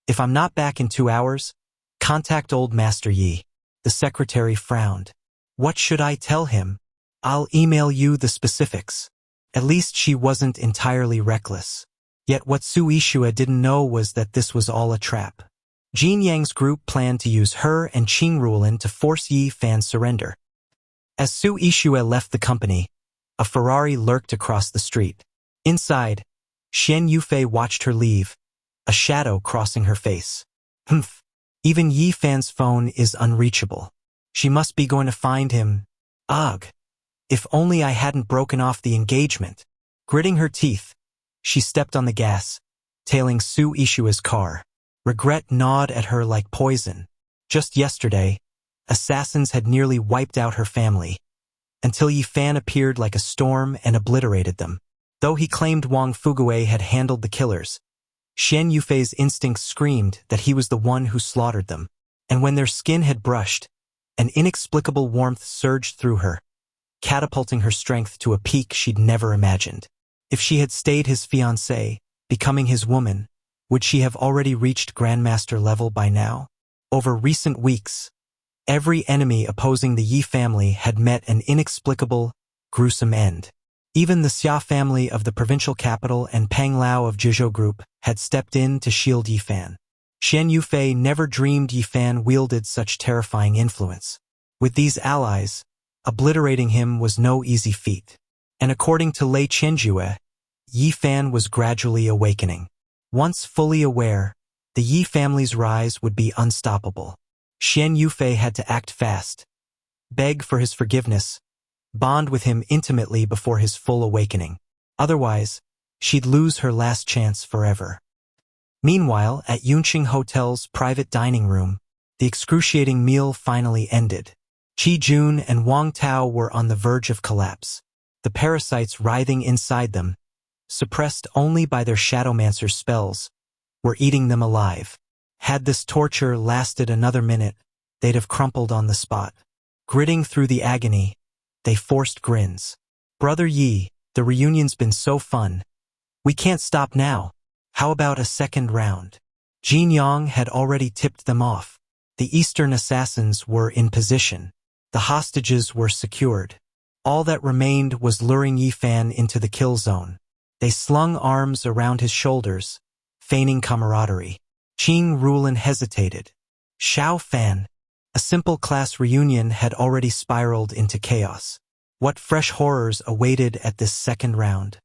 "If I'm not back in 2 hours, contact old Master Yi." The secretary frowned. "What should I tell him?" "I'll email you the specifics." At least she wasn't entirely reckless. Yet what Su Ishue didn't know was that this was all a trap. Jin Yang's group planned to use her and Qing Rulin to force Yi Fan's surrender. As Su Ishue left the company, a Ferrari lurked across the street. Inside, Xian Yufei watched her leave, a shadow crossing her face. Humph. Even Yi Fan's phone is unreachable. She must be going to find him. Ugh. If only I hadn't broken off the engagement. Gritting her teeth, she stepped on the gas, tailing Su Ishue's car. Regret gnawed at her like poison. Just yesterday, assassins had nearly wiped out her family, until Yi Fan appeared like a storm and obliterated them. Though he claimed Wang Fugue had handled the killers, Xian Yufei's instincts screamed that he was the one who slaughtered them. And when their skin had brushed, an inexplicable warmth surged through her, catapulting her strength to a peak she'd never imagined. If she had stayed his fiancée, becoming his woman, would she have already reached Grandmaster level by now? Over recent weeks, every enemy opposing the Yi family had met an inexplicable, gruesome end. Even the Xia family of the provincial capital and Pang Lao of Zhizhou Group had stepped in to shield Yi Fan. Xian Yufei never dreamed Yi Fan wielded such terrifying influence. With these allies, obliterating him was no easy feat. And according to Lei Qianjue, Yi Fan was gradually awakening. Once fully aware, the Yi family's rise would be unstoppable. Xian Yufei had to act fast, beg for his forgiveness, bond with him intimately before his full awakening. Otherwise, she'd lose her last chance forever. Meanwhile, at Yunqing Hotel's private dining room, the excruciating meal finally ended. Qi Jun and Wang Tao were on the verge of collapse, the parasites writhing inside them, suppressed only by their Shadowmancer's spells, were eating them alive. Had this torture lasted another minute, they'd have crumpled on the spot. Gritting through the agony, they forced grins. "Brother Yi, the reunion's been so fun. We can't stop now. How about a second round?" Jin Yang had already tipped them off. The Eastern assassins were in position. The hostages were secured. All that remained was luring Yi Fan into the kill zone. They slung arms around his shoulders, feigning camaraderie. Qing Rulin hesitated. Xiao Fan. A simple class reunion had already spiraled into chaos. What fresh horrors awaited at this second round?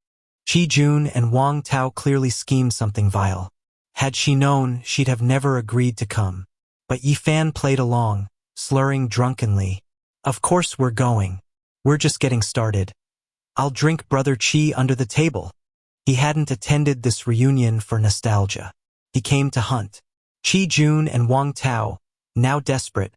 Qi Jun and Wang Tao clearly schemed something vile. Had she known, she'd have never agreed to come. But Yi Fan played along, slurring drunkenly. "Of course we're going. We're just getting started. I'll drink Brother Qi under the table." He hadn't attended this reunion for nostalgia. He came to hunt. Qi Jun and Wang Tao, now desperate,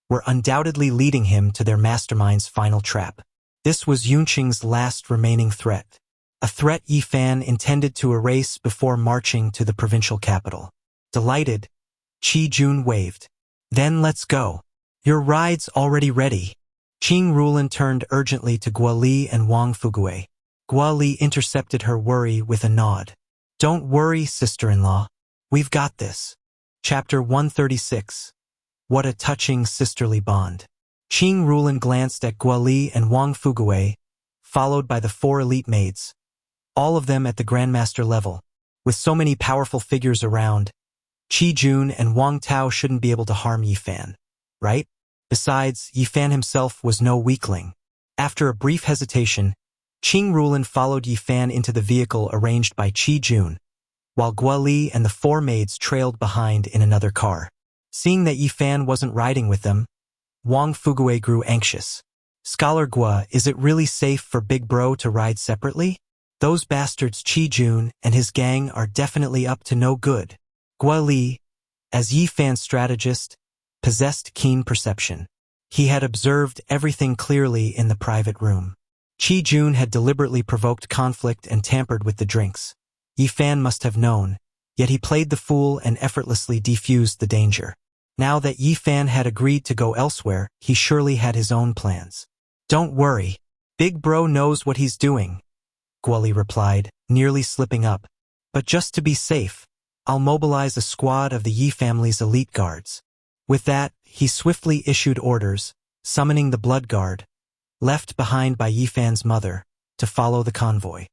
were undoubtedly leading him to their mastermind's final trap. This was Yunqing's last remaining threat. A threat Yi Fan intended to erase before marching to the provincial capital. Delighted, Qi Jun waved. "Then let's go. Your ride's already ready." Qing Rulin turned urgently to Guoli and Wang Fugue. Guoli intercepted her worry with a nod. "Don't worry, sister-in-law. We've got this." Chapter 136. What a touching sisterly bond. Qing Rulin glanced at Guoli and Wang Fugue, followed by the 4 elite maids, all of them at the Grandmaster level. With so many powerful figures around, Qi Jun and Wang Tao shouldn't be able to harm Yi Fan, right? Besides, Yifan himself was no weakling. After a brief hesitation, Qing Rulin followed Yifan into the vehicle arranged by Qi Jun, while Guo Li and the four maids trailed behind in another car. Seeing that Yifan wasn't riding with them, Wang Fugue grew anxious. Scholar Guo, is it really safe for Big Bro to ride separately? Those bastards Qi Jun and his gang are definitely up to no good. Guo Li, as Yifan's strategist, possessed keen perception. He had observed everything clearly in the private room. Qi Jun had deliberately provoked conflict and tampered with the drinks. Yifan must have known, yet he played the fool and effortlessly defused the danger. Now that Yifan had agreed to go elsewhere, he surely had his own plans. Don't worry. Big Bro knows what he's doing, Guo Li replied, nearly slipping up. But just to be safe, I'll mobilize a squad of the Yi family's elite guards. With that, he swiftly issued orders, summoning the blood guard, left behind by Yifan's mother, to follow the convoy.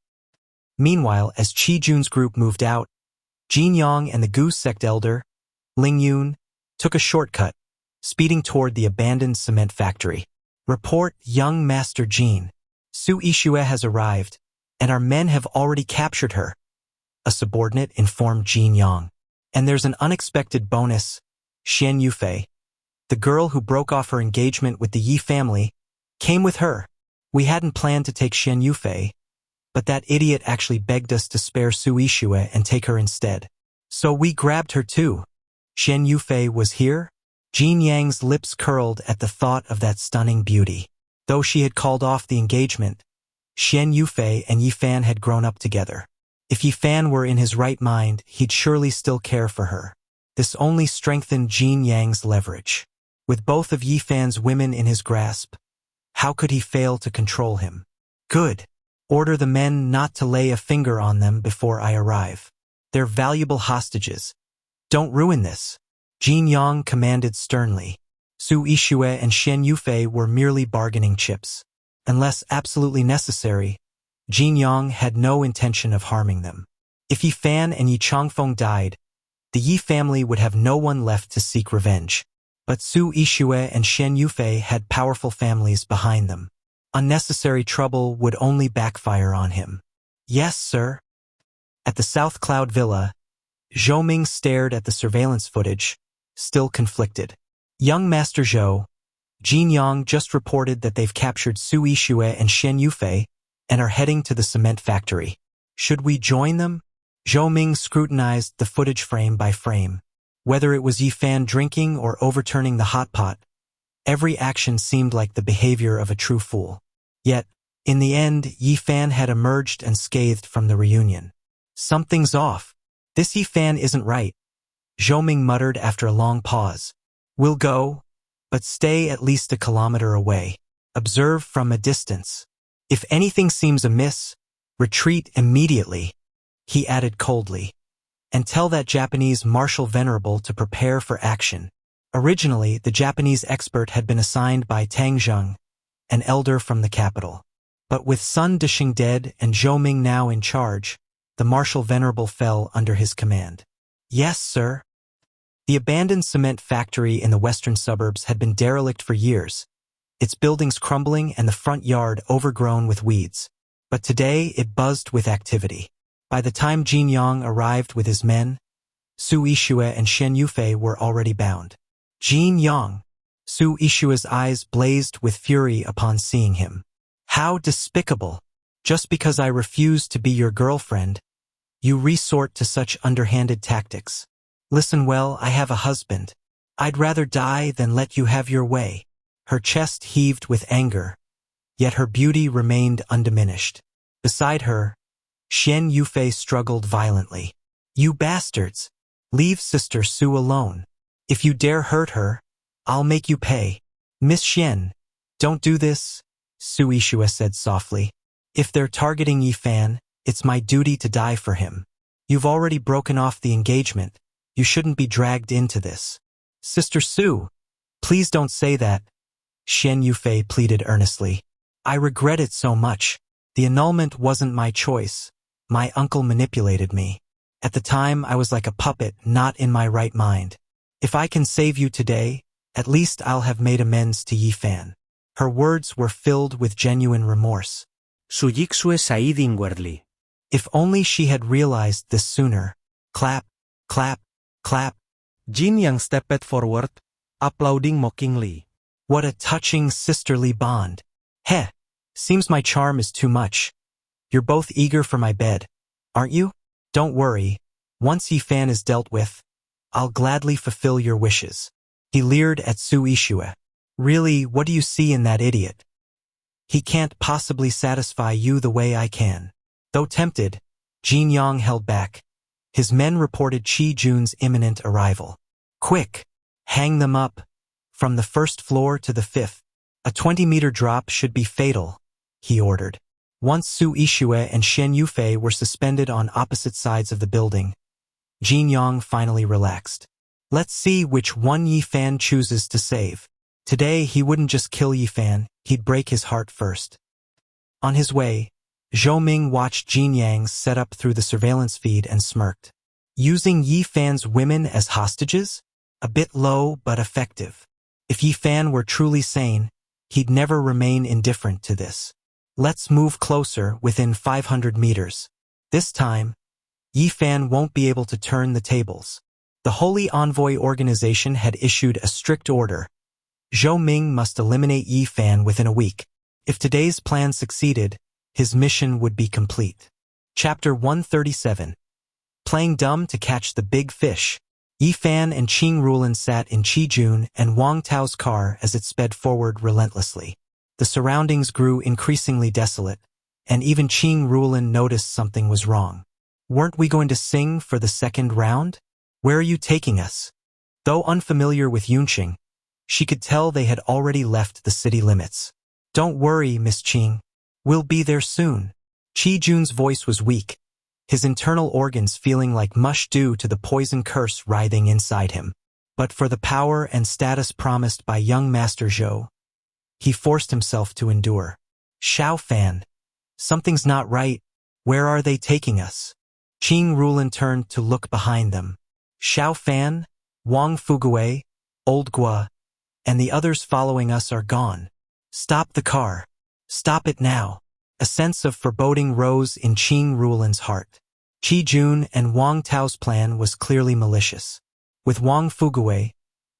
Meanwhile, as Qi Jun's group moved out, Jin Yang and the Goose sect elder, Ling Yun, took a shortcut, speeding toward the abandoned cement factory. Report, young Master Jin. Su Yixue has arrived, and our men have already captured her, a subordinate informed Jin Yang. And there's an unexpected bonus. Xian Yufei, the girl who broke off her engagement with the Yi family, came with her. We hadn't planned to take Xian Yufei, but that idiot actually begged us to spare Su Yixue and take her instead. So we grabbed her too. Xian Yufei was here? Jin Yang's lips curled at the thought of that stunning beauty. Though she had called off the engagement, Xian Yufei and Yifan had grown up together. If Yifan were in his right mind, he'd surely still care for her. This only strengthened Jin Yang's leverage. With both of Yifan's women in his grasp, how could he fail to control him? Good. Order the men not to lay a finger on them before I arrive. They're valuable hostages. Don't ruin this. Jin Yang commanded sternly. Su Yixue and Xian Yufei were merely bargaining chips. Unless absolutely necessary, Jin Yang had no intention of harming them. If Yifan and Yi Changfeng died, the Yi family would have no one left to seek revenge. But Su Yixue and Xian Yufei had powerful families behind them. Unnecessary trouble would only backfire on him. Yes, sir. At the South Cloud Villa, Zhou Ming stared at the surveillance footage, still conflicted. Young Master Zhou, Jin Yang just reported that they've captured Su Yixue and Xian Yufei and are heading to the cement factory. Should we join them? Zhou Ming scrutinized the footage frame by frame. Whether it was Yifan drinking or overturning the hot pot, every action seemed like the behavior of a true fool. Yet, in the end, Yifan had emerged unscathed from the reunion. Something's off. This Yifan isn't right, Zhou Ming muttered after a long pause. We'll go, but stay at least a kilometer away. Observe from a distance. If anything seems amiss, retreat immediately, he added coldly. And tell that Japanese martial venerable to prepare for action. Originally, the Japanese expert had been assigned by Tang Zheng, an elder from the capital. But with Sun Dishing dead and Zhou Ming now in charge, the martial venerable fell under his command. Yes, sir. The abandoned cement factory in the western suburbs had been derelict for years, its buildings crumbling and the front yard overgrown with weeds. But today it buzzed with activity. By the time Jin Yang arrived with his men, Su Yixue and Xian Yufei were already bound. Jin Yang. Su Yixue's eyes blazed with fury upon seeing him. How despicable! Just because I refuse to be your girlfriend, you resort to such underhanded tactics. Listen well, I have a husband. I'd rather die than let you have your way. Her chest heaved with anger, yet her beauty remained undiminished. Beside her, Xian Yufei struggled violently. You bastards! Leave Sister Su alone. If you dare hurt her, I'll make you pay. Miss Xian, don't do this, Su Yixue said softly. If they're targeting Yifan, it's my duty to die for him. You've already broken off the engagement. You shouldn't be dragged into this. Sister Su, please don't say that, Xian Yufei pleaded earnestly. I regret it so much. The annulment wasn't my choice. My uncle manipulated me. At the time, I was like a puppet, not in my right mind. If I can save you today, At least I'll have made amends to Yi Fan. Her words were filled with genuine remorse. Suyiksue said inwardly. If only she had realized this sooner. Clap, clap, clap. Jin Yang stepped forward, applauding mockingly. What a touching sisterly bond. Heh, seems my charm is too much. You're both eager for my bed, aren't you? Don't worry, once Yi Fan is dealt with, I'll gladly fulfill your wishes. He leered at Su Ishue. Really, what do you see in that idiot? He can't possibly satisfy you the way I can. Though tempted, Jin Yang held back. His men reported Chi Jun's imminent arrival. Quick, hang them up. From the first floor to the fifth. A 20-meter drop should be fatal, he ordered. Once Su Ishue and Shen Yufei were suspended on opposite sides of the building, Jin Yang finally relaxed. Let's see which one Yi Fan chooses to save. Today he wouldn't just kill Yi Fan, he'd break his heart first. On his way, Zhou Ming watched Jin Yang set up through the surveillance feed and smirked. Using Yi Fan's women as hostages? A bit low but effective. If Yi Fan were truly sane, he'd never remain indifferent to this. Let's move closer, within 500 meters. This time, Yi Fan won't be able to turn the tables. The Holy Envoy organization had issued a strict order. Zhou Ming must eliminate Yi Fan within a week. If today's plan succeeded, his mission would be complete. Chapter 137. Playing dumb to catch the big fish. Yi Fan and Qing Rulin sat in Qi Jun and Wang Tao's car as it sped forward relentlessly. The surroundings grew increasingly desolate, and even Qing Rulin noticed something was wrong. Weren't we going to sing for the second round? Where are you taking us? Though unfamiliar with Yunqing, she could tell they had already left the city limits. Don't worry, Miss Qing. We'll be there soon. Qi Jun's voice was weak, his internal organs feeling like mush due to the poison curse writhing inside him. But for the power and status promised by young Master Zhou, he forced himself to endure. Xiao Fan, something's not right. Where are they taking us? Qing Rulin turned to look behind them. Xiao Fan, Wang Fuguei, Old Gua, and the others following us are gone. Stop the car. Stop it now. A sense of foreboding rose in Qing Rulin's heart. Qi Jun and Wang Tao's plan was clearly malicious. With Wang Fuguei,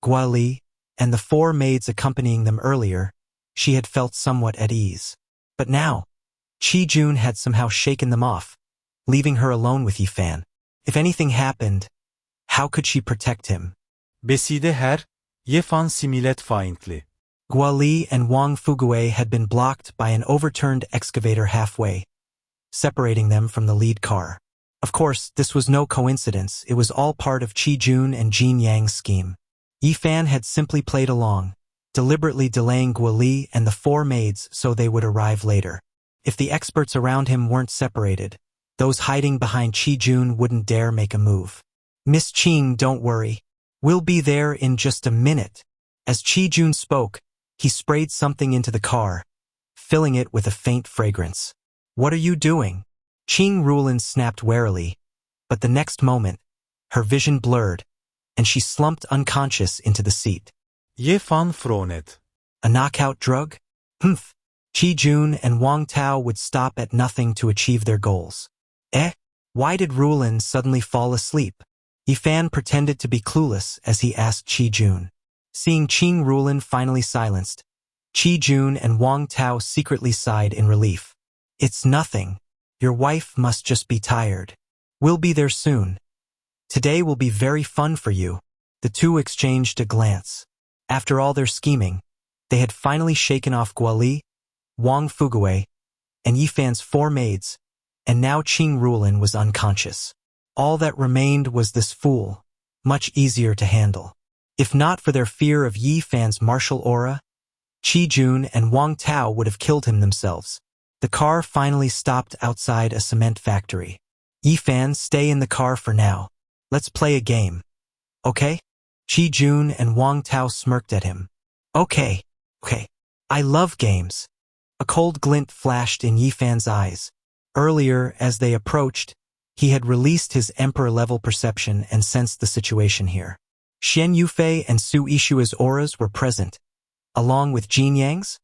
Gua Li, and the 4 maids accompanying them earlier, she had felt somewhat at ease. But now, Qi Jun had somehow shaken them off, leaving her alone with Yi Fan. If anything happened, how could she protect him? Beside her, Yi Fan similed faintly. Gua Li and Wang Fuguei had been blocked by an overturned excavator halfway, separating them from the lead car. Of course, this was no coincidence. It was all part of Qi Jun and Jin Yang's scheme. Yi Fan had simply played along, deliberately delaying Gua Li and the 4 maids so they would arrive later. If the experts around him weren't separated, those hiding behind Qi Jun wouldn't dare make a move. Miss Qing, don't worry. We'll be there in just a minute. As Qi Jun spoke, he sprayed something into the car, filling it with a faint fragrance. What are you doing? Qing Rulin snapped warily, but the next moment, her vision blurred, and she slumped unconscious into the seat. Yi Fan frowned. A knockout drug? Humph. Qi Jun and Wang Tao would stop at nothing to achieve their goals. Why did Rulin suddenly fall asleep? Yi Fan pretended to be clueless as he asked Qi Jun. Seeing Qing Rulin finally silenced, Qi Jun and Wang Tao secretly sighed in relief. It's nothing. Your wife must just be tired. We'll be there soon. Today will be very fun for you. The two exchanged a glance. After all their scheming, they had finally shaken off Gua Li, Wang Fuguei, and Yi Fan's 4 maids, and now Qing Rulin was unconscious. All that remained was this fool, much easier to handle. If not for their fear of Yi Fan's martial aura, Qi Jun and Wang Tao would have killed him themselves. The car finally stopped outside a cement factory. Yi Fan, stay in the car for now. Let's play a game. Okay? Qi Jun and Wang Tao smirked at him. Okay. I love games. A cold glint flashed in Yi Fan's eyes. Earlier, as they approached, he had released his emperor-level perception and sensed the situation here. Xian Yufei and Su Ishua's auras were present, along with Jin Yang's?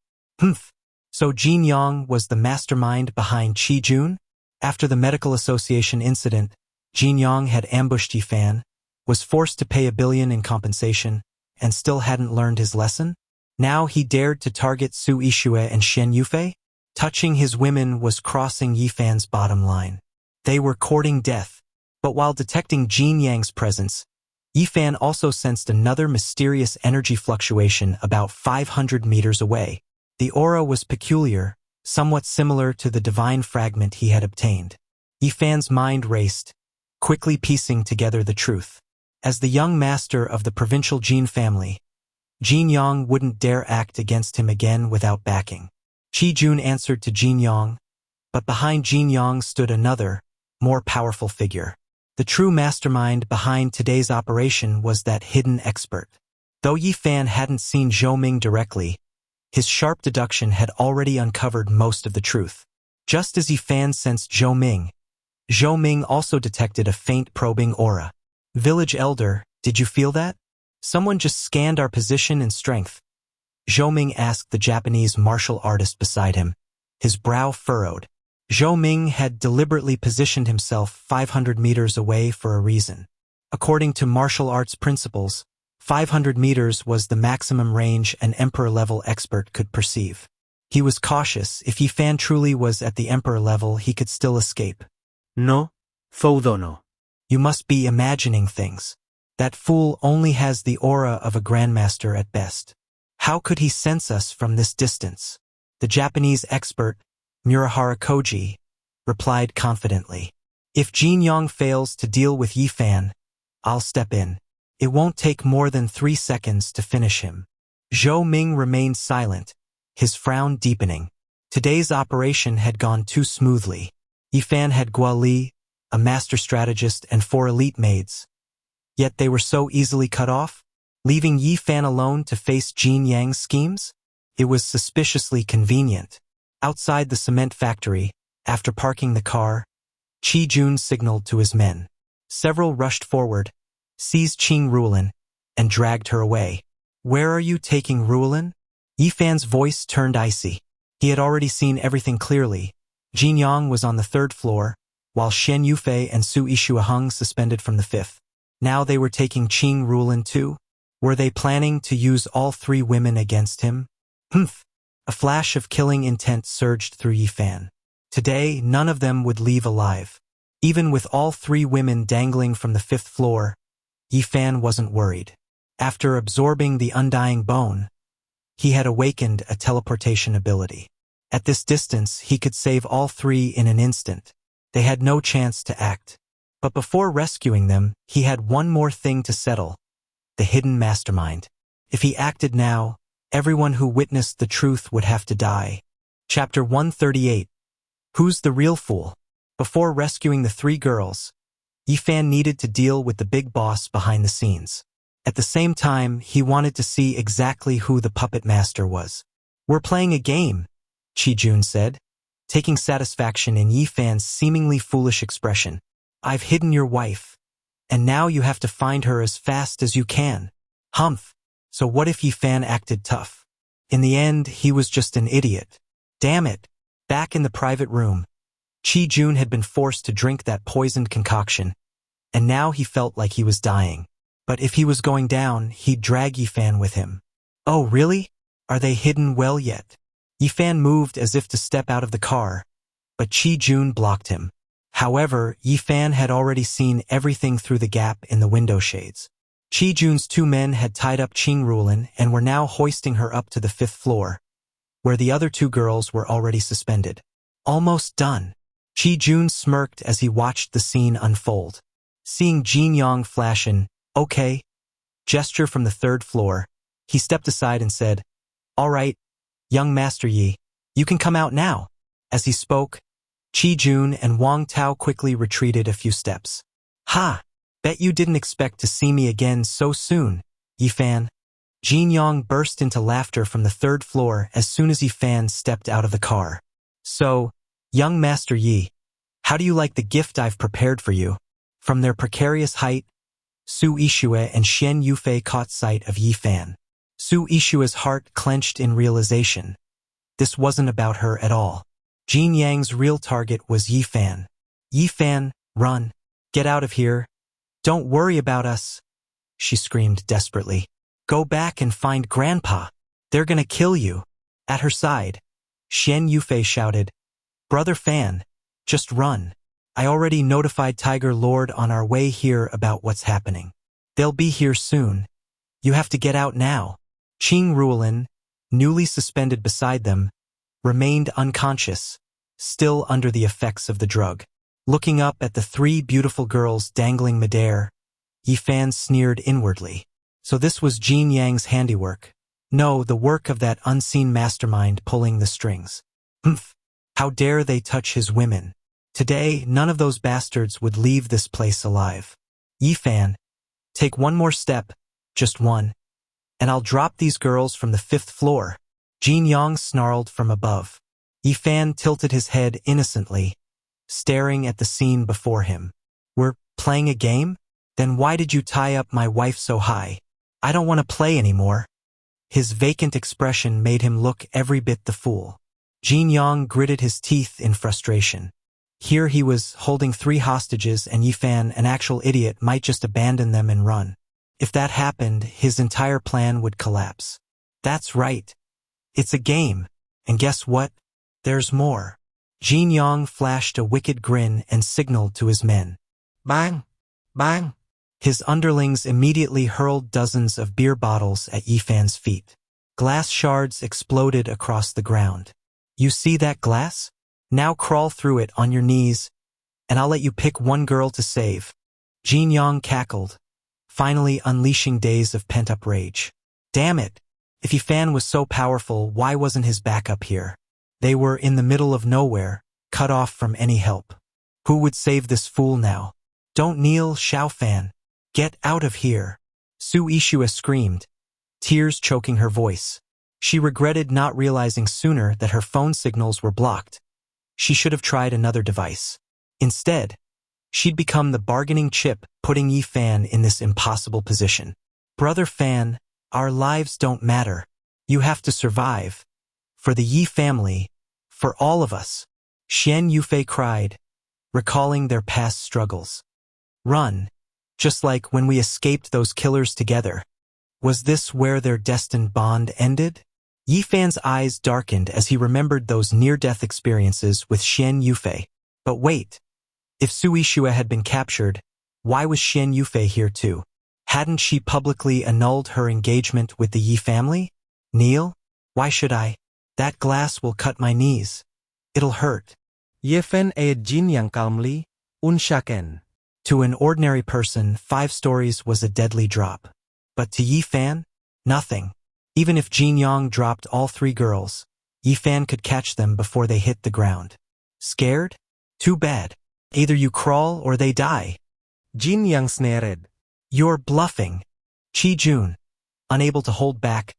So Jin Yang was the mastermind behind Qi Jun? After the medical association incident, Jin Yang had ambushed Yifan, was forced to pay $1 billion in compensation, and still hadn't learned his lesson? Now he dared to target Su Ishue and Xian Yufei? Touching his women was crossing Yifan's bottom line. They were courting death. But while detecting Jin Yang's presence, Yifan also sensed another mysterious energy fluctuation about 500 meters away. The aura was peculiar, somewhat similar to the divine fragment he had obtained. Yifan's mind raced, quickly piecing together the truth. As the young master of the provincial Jin family, Jin Yang wouldn't dare act against him again without backing. Qi Jun answered to Jin Yang, but behind Jin Yang stood another, more powerful figure. The true mastermind behind today's operation was that hidden expert. Though Yifan hadn't seen Zhou Ming directly, his sharp deduction had already uncovered most of the truth. Just as Yifan sensed Zhou Ming also detected a faint probing aura. Village elder, did you feel that? Someone just scanned our position and strength. Zhou Ming asked the Japanese martial artist beside him, his brow furrowed. Zhou Ming had deliberately positioned himself 500 meters away for a reason. According to martial arts principles, 500 meters was the maximum range an emperor-level expert could perceive. He was cautious. If Yifan truly was at the emperor level, he could still escape. No, Foudono. You must be imagining things. That fool only has the aura of a grandmaster at best. How could he sense us from this distance? The Japanese expert, Murahara Koji, replied confidently. If Jin Yang fails to deal with Yifan, I'll step in. It won't take more than 3 seconds to finish him. Zhou Ming remained silent, his frown deepening. Today's operation had gone too smoothly. Yifan had Guo Li, a master strategist, and 4 elite maids. Yet they were so easily cut off, leaving Yifan alone to face Jin Yang's schemes? It was suspiciously convenient. Outside the cement factory, after parking the car, Qi Jun signaled to his men. Several rushed forward, seized Qing Ruolin, and dragged her away. Where are you taking Ruolin? Yifan's voice turned icy. He had already seen everything clearly. Jin Yang was on the 3rd floor, while Xian Yufei and Su Ishua hung suspended from the 5th. Now they were taking Qing Ruolin too? Were they planning to use all 3 women against him? A flash of killing intent surged through Yifan. Today, none of them would leave alive. Even with all 3 women dangling from the 5th floor, Yifan wasn't worried. After absorbing the undying bone, he had awakened a teleportation ability. At this distance, he could save all 3 in an instant. They had no chance to act. But before rescuing them, he had one more thing to settle: the hidden mastermind. If he acted now, everyone who witnessed the truth would have to die. Chapter 138. Who's the real fool? Before rescuing the 3 girls, Yifan needed to deal with the big boss behind the scenes. At the same time, he wanted to see exactly who the puppet master was. We're playing a game, Qi Jun said, taking satisfaction in Yifan's seemingly foolish expression. I've hidden your wife, and now you have to find her as fast as you can. Humph. So what if Yifan acted tough? In the end, he was just an idiot. Damn it. Back in the private room, Qi Jun had been forced to drink that poisoned concoction, and now he felt like he was dying. But if he was going down, he'd drag Yifan with him. Oh, really? Are they hidden well yet? Yifan moved as if to step out of the car, but Qi Jun blocked him. However, Yifan had already seen everything through the gap in the window shades. Qi Jun's 2 men had tied up Qing Ruolin and were now hoisting her up to the 5th floor, where the other 2 girls were already suspended. Almost done. Qi Jun smirked as he watched the scene unfold. Seeing Jin Yang flash an "okay" gesture from the 3rd floor, he stepped aside and said, "All right, young Master Yi, you can come out now." As he spoke, Qi Jun and Wang Tao quickly retreated a few steps. Ha! Bet you didn't expect to see me again so soon, Yifan. Jin Yang burst into laughter from the 3rd floor as soon as Yifan stepped out of the car. So, young Master Yi, how do you like the gift I've prepared for you? From their precarious height, Su Yixue and Xian Yufei caught sight of Yi Fan. Su Yixue's heart clenched in realization. This wasn't about her at all. Jin Yang's real target was Yi Fan. Yi Fan, run. Get out of here. Don't worry about us, she screamed desperately. Go back and find Grandpa. They're gonna kill you. At her side, Xian Yufei shouted, Brother Fan, just run. I already notified Tiger Lord on our way here about what's happening. They'll be here soon. You have to get out now. Qing Ruolin, newly suspended beside them, remained unconscious, still under the effects of the drug. Looking up at the three beautiful girls dangling midair, Yi Fan sneered inwardly. So this was Jin Yang's handiwork. No, the work of that unseen mastermind pulling the strings. Humph! How dare they touch his women? Today, none of those bastards would leave this place alive. Yi Fan, take one more step, just one, and I'll drop these girls from the 5th floor. Jin Yang snarled from above. Yi Fan tilted his head innocently, staring at the scene before him. We're playing a game? Then why did you tie up my wife so high? I don't want to play anymore. His vacant expression made him look every bit the fool. Jin Yang gritted his teeth in frustration. Here he was holding 3 hostages and Yi Fan, an actual idiot, might just abandon them and run. If that happened, his entire plan would collapse. That's right. It's a game. And guess what? There's more. Jin Yang flashed a wicked grin and signaled to his men. Bang! Bang! His underlings immediately hurled dozens of beer bottles at Yi Fan's feet. Glass shards exploded across the ground. You see that glass? Now crawl through it on your knees, and I'll let you pick one girl to save. Jin Yang cackled, finally unleashing days of pent-up rage. Damn it! If Yi Fan was so powerful, why wasn't his backup here? They were in the middle of nowhere, cut off from any help. Who would save this fool now? Don't kneel, Xiao Fan. Get out of here. Su Yixue screamed, tears choking her voice. She regretted not realizing sooner that her phone signals were blocked. She should have tried another device. Instead, she'd become the bargaining chip, putting Yi Fan in this impossible position. Brother Fan, our lives don't matter. You have to survive. For the Yi family, for all of us. Xian Yufei cried, recalling their past struggles. Run, just like when we escaped those killers together. Was this where their destined bond ended? Yi Fan's eyes darkened as he remembered those near-death experiences with Xian Yufei. But wait, if Su Yixue had been captured, why was Xian Yufei here too? Hadn't she publicly annulled her engagement with the Yi family? Kneel? Why should I? That glass will cut my knees. It'll hurt. Yi Fan eyed Jin Yang calmly, unshaken. To an ordinary person, 5 stories was a deadly drop. But to Yi Fan, nothing. Even if Jin Yang dropped all 3 girls, Yi Fan could catch them before they hit the ground. Scared? Too bad. Either you crawl or they die. Jin Yang sneered. You're bluffing. Qi Jun, unable to hold back,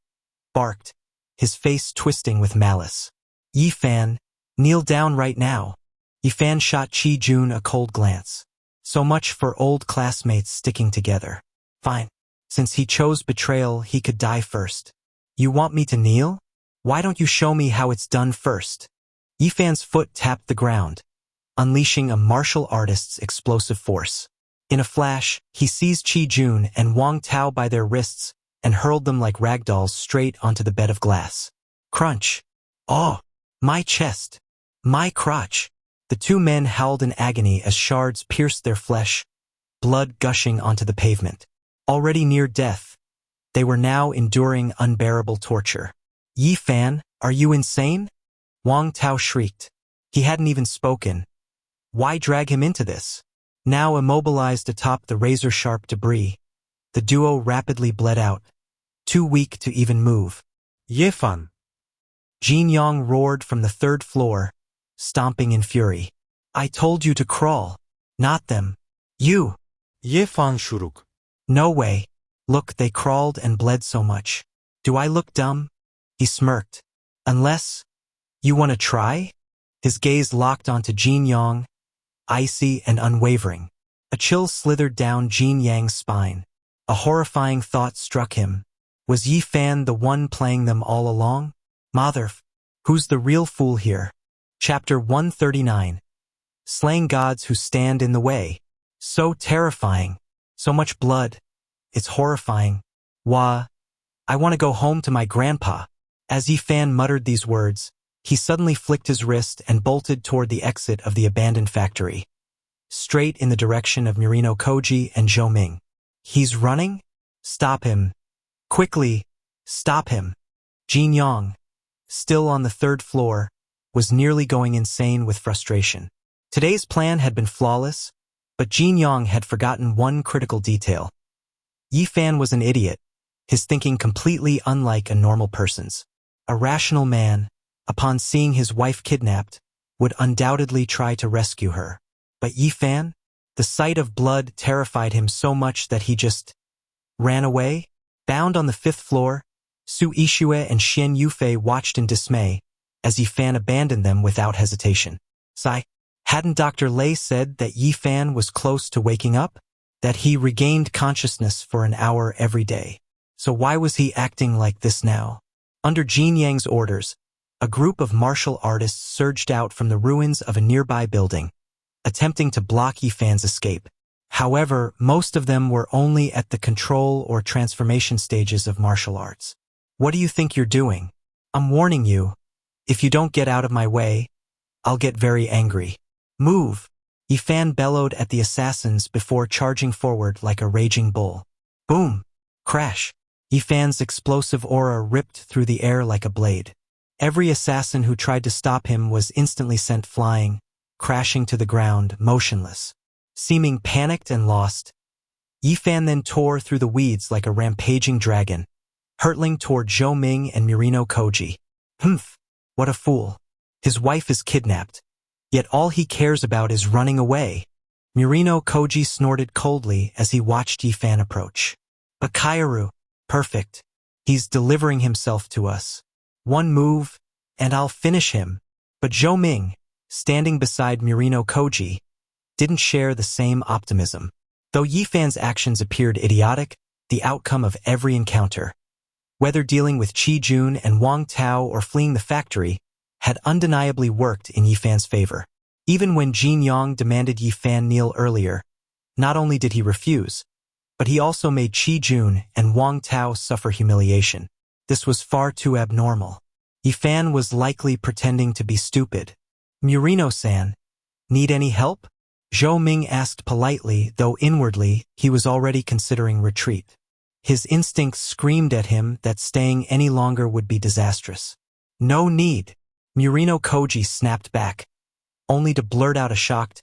barked, his face twisting with malice. Yi Fan, kneel down right now. Yi Fan shot Qi Jun a cold glance. So much for old classmates sticking together. Fine. Since he chose betrayal, he could die first. You want me to kneel? Why don't you show me how it's done first? Yi Fan's foot tapped the ground, unleashing a martial artist's explosive force. In a flash, he seized Qi Jun and Wang Tao by their wrists and hurled them like ragdolls straight onto the bed of glass. Crunch! Oh! My chest! My crotch! The 2 men howled in agony as shards pierced their flesh, blood gushing onto the pavement. Already near death, they were now enduring unbearable torture. Yi Fan, are you insane? Wang Tao shrieked. He hadn't even spoken. Why drag him into this? Now immobilized atop the razor-sharp debris, the duo rapidly bled out, too weak to even move. Yi Fan. Jin Yang roared from the 3rd floor, stomping in fury. I told you to crawl, not them. You! Yi Fan shuruk. No way. Look, they crawled and bled so much. Do I look dumb? He smirked. Unless you want to try? His gaze locked onto Jin Yang, icy and unwavering. A chill slithered down Jin Yang's spine. A horrifying thought struck him. Was Yi Fan the one playing them all along? Who's the real fool here? Chapter 139. Slaying gods who stand in the way. So terrifying. So much blood. It's horrifying. I want to go home to my grandpa. As Yi Fan muttered these words, he suddenly flicked his wrist and bolted toward the exit of the abandoned factory, straight in the direction of Murino Koji and Zhou Ming. He's running? Stop him. Quickly, stop him. Jin Yang, still on the third floor, was nearly going insane with frustration. Today's plan had been flawless, but Jin Yang had forgotten one critical detail. Yi Fan was an idiot, his thinking completely unlike a normal person's. A rational man, upon seeing his wife kidnapped, would undoubtedly try to rescue her. But Yi Fan? The sight of blood terrified him so much that he just ran away? Bound on the fifth floor, Su Ishue and Xian Yufei watched in dismay as Yi Fan abandoned them without hesitation. Hadn't Dr. Lei said that Yi Fan was close to waking up? That he regained consciousness for an hour every day? So why was he acting like this now? Under Jin Yang's orders, a group of martial artists surged out from the ruins of a nearby building, attempting to block Yi Fan's escape. However, most of them were only at the control or transformation stages of martial arts. What do you think you're doing? I'm warning you. If you don't get out of my way, I'll get very angry. Move! Yi Fan bellowed at the assassins before charging forward like a raging bull. Boom! Crash! Yi Fan's explosive aura ripped through the air like a blade. Every assassin who tried to stop him was instantly sent flying, crashing to the ground, motionless. Seeming panicked and lost, Yi Fan then tore through the weeds like a rampaging dragon, hurtling toward Zhou Ming and Murino Koji. What a fool. His wife is kidnapped, yet all he cares about is running away. Murino Koji snorted coldly as he watched Yi Fan approach. But Kairu, perfect. He's delivering himself to us. One move, and I'll finish him. But Zhou Ming, standing beside Murino Koji, didn't share the same optimism. Though Yi Fan's actions appeared idiotic, the outcome of every encounter, whether dealing with Qi Jun and Wang Tao or fleeing the factory, had undeniably worked in Yi Fan's favor. Even when Jin Yang demanded Yi Fan kneel earlier, not only did he refuse, but he also made Qi Jun and Wang Tao suffer humiliation. This was far too abnormal. Yi Fan was likely pretending to be stupid. Murino-san, need any help? Zhou Ming asked politely, though inwardly he was already considering retreat. His instincts screamed at him that staying any longer would be disastrous. No need. Murino Koji snapped back, only to blurt out a shocked,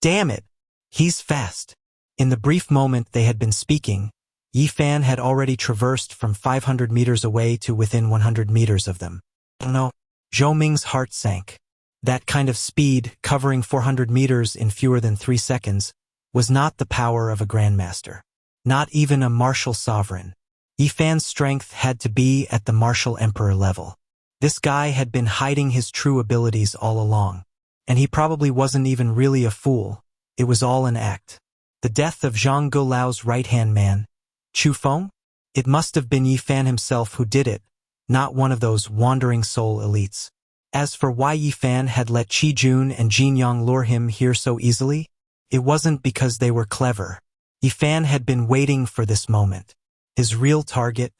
"Damn it! He's fast." In the brief moment they had been speaking, Yi Fan had already traversed from 500 meters away to within 100 meters of them. No. Zhou Ming's heart sank. That kind of speed, covering 400 meters in fewer than 3 seconds, was not the power of a grandmaster. Not even a martial sovereign. Yi Fan's strength had to be at the martial emperor level. This guy had been hiding his true abilities all along. And he probably wasn't even really a fool. It was all an act. The death of Zhang Gulao's right-hand man, Chu Feng? It must have been Yi Fan himself who did it, not one of those wandering soul elites. As for why Yi Fan had let Qi Jun and Jin Yang lure him here so easily, it wasn't because they were clever. Yi Fan had been waiting for this moment. His real target,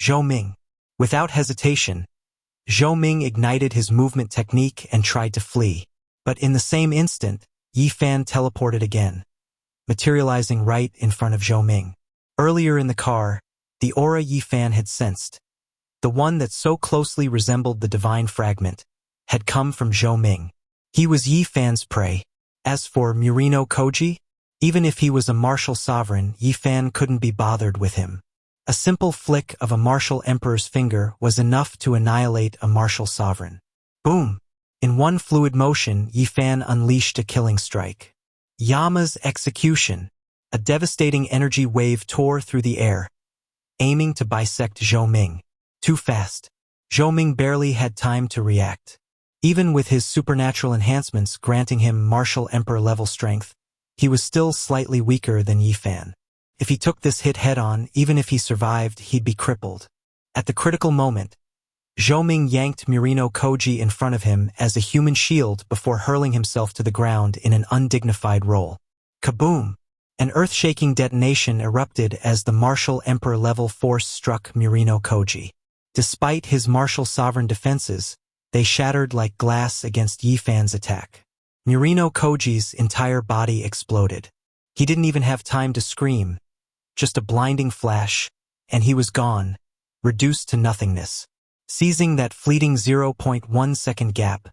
Zhou Ming. Without hesitation, Zhou Ming ignited his movement technique and tried to flee. But in the same instant, Yi Fan teleported again, materializing right in front of Zhou Ming. Earlier in the car, the aura Yi Fan had sensed, the one that so closely resembled the divine fragment, had come from Zhou Ming. He was Yi Fan's prey. As for Murino Koji, even if he was a martial sovereign, Yi Fan couldn't be bothered with him. A simple flick of a martial emperor's finger was enough to annihilate a martial sovereign. Boom! In one fluid motion, Yi Fan unleashed a killing strike. Yama's execution. A devastating energy wave tore through the air, aiming to bisect Zhou Ming. Too fast. Zhou Ming barely had time to react. Even with his supernatural enhancements granting him martial emperor-level strength, He was still slightly weaker than Yifan. If he took this hit head-on, even if he survived, he'd be crippled. At the critical moment, Zhou yanked Murino Koji in front of him as a human shield before hurling himself to the ground in an undignified roll. Kaboom! An earth-shaking detonation erupted as the martial emperor-level force struck Murino Koji. Despite his martial sovereign defenses, they shattered like glass against Yifan's attack. Murino Koji's entire body exploded. He didn't even have time to scream. Just a blinding flash, and he was gone, reduced to nothingness. Seizing that fleeting 0.1 second gap,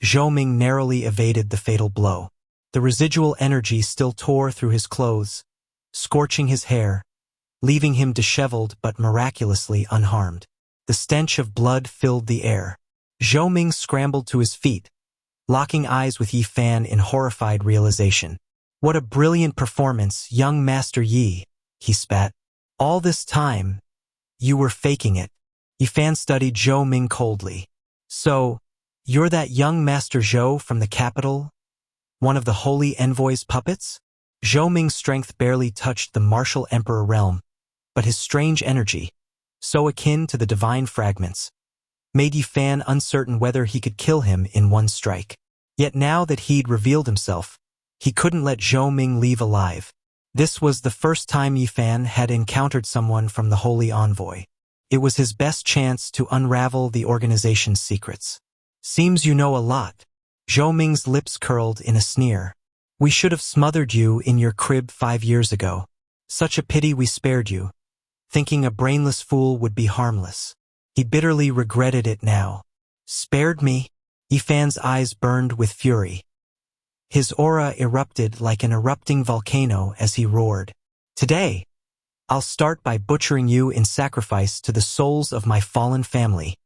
Zhou narrowly evaded the fatal blow. The residual energy still tore through his clothes, scorching his hair, leaving him disheveled but miraculously unharmed. The stench of blood filled the air. Zhou scrambled to his feet, locking eyes with Yifan in horrified realization. "What a brilliant performance, young Master Yi," he spat. "All this time, you were faking it." Yifan studied Zhou coldly. "So, you're that young Master Zhou from the capital? One of the Holy Envoy's puppets?" Zhou strength barely touched the martial emperor realm, but his strange energy, so akin to the divine fragments, made Yifan uncertain whether he could kill him in one strike. Yet now that he'd revealed himself, he couldn't let Zhou leave alive. This was the first time Yifan had encountered someone from the Holy Envoy. It was his best chance to unravel the organization's secrets. "Seems you know a lot." Zhou lips curled in a sneer. "We should have smothered you in your crib 5 years ago. Such a pity we spared you, thinking a brainless fool would be harmless." He bitterly regretted it now. "Spared me?" Yifan's eyes burned with fury. His aura erupted like an erupting volcano as he roared. "Today, I'll start by butchering you in sacrifice to the souls of my fallen family."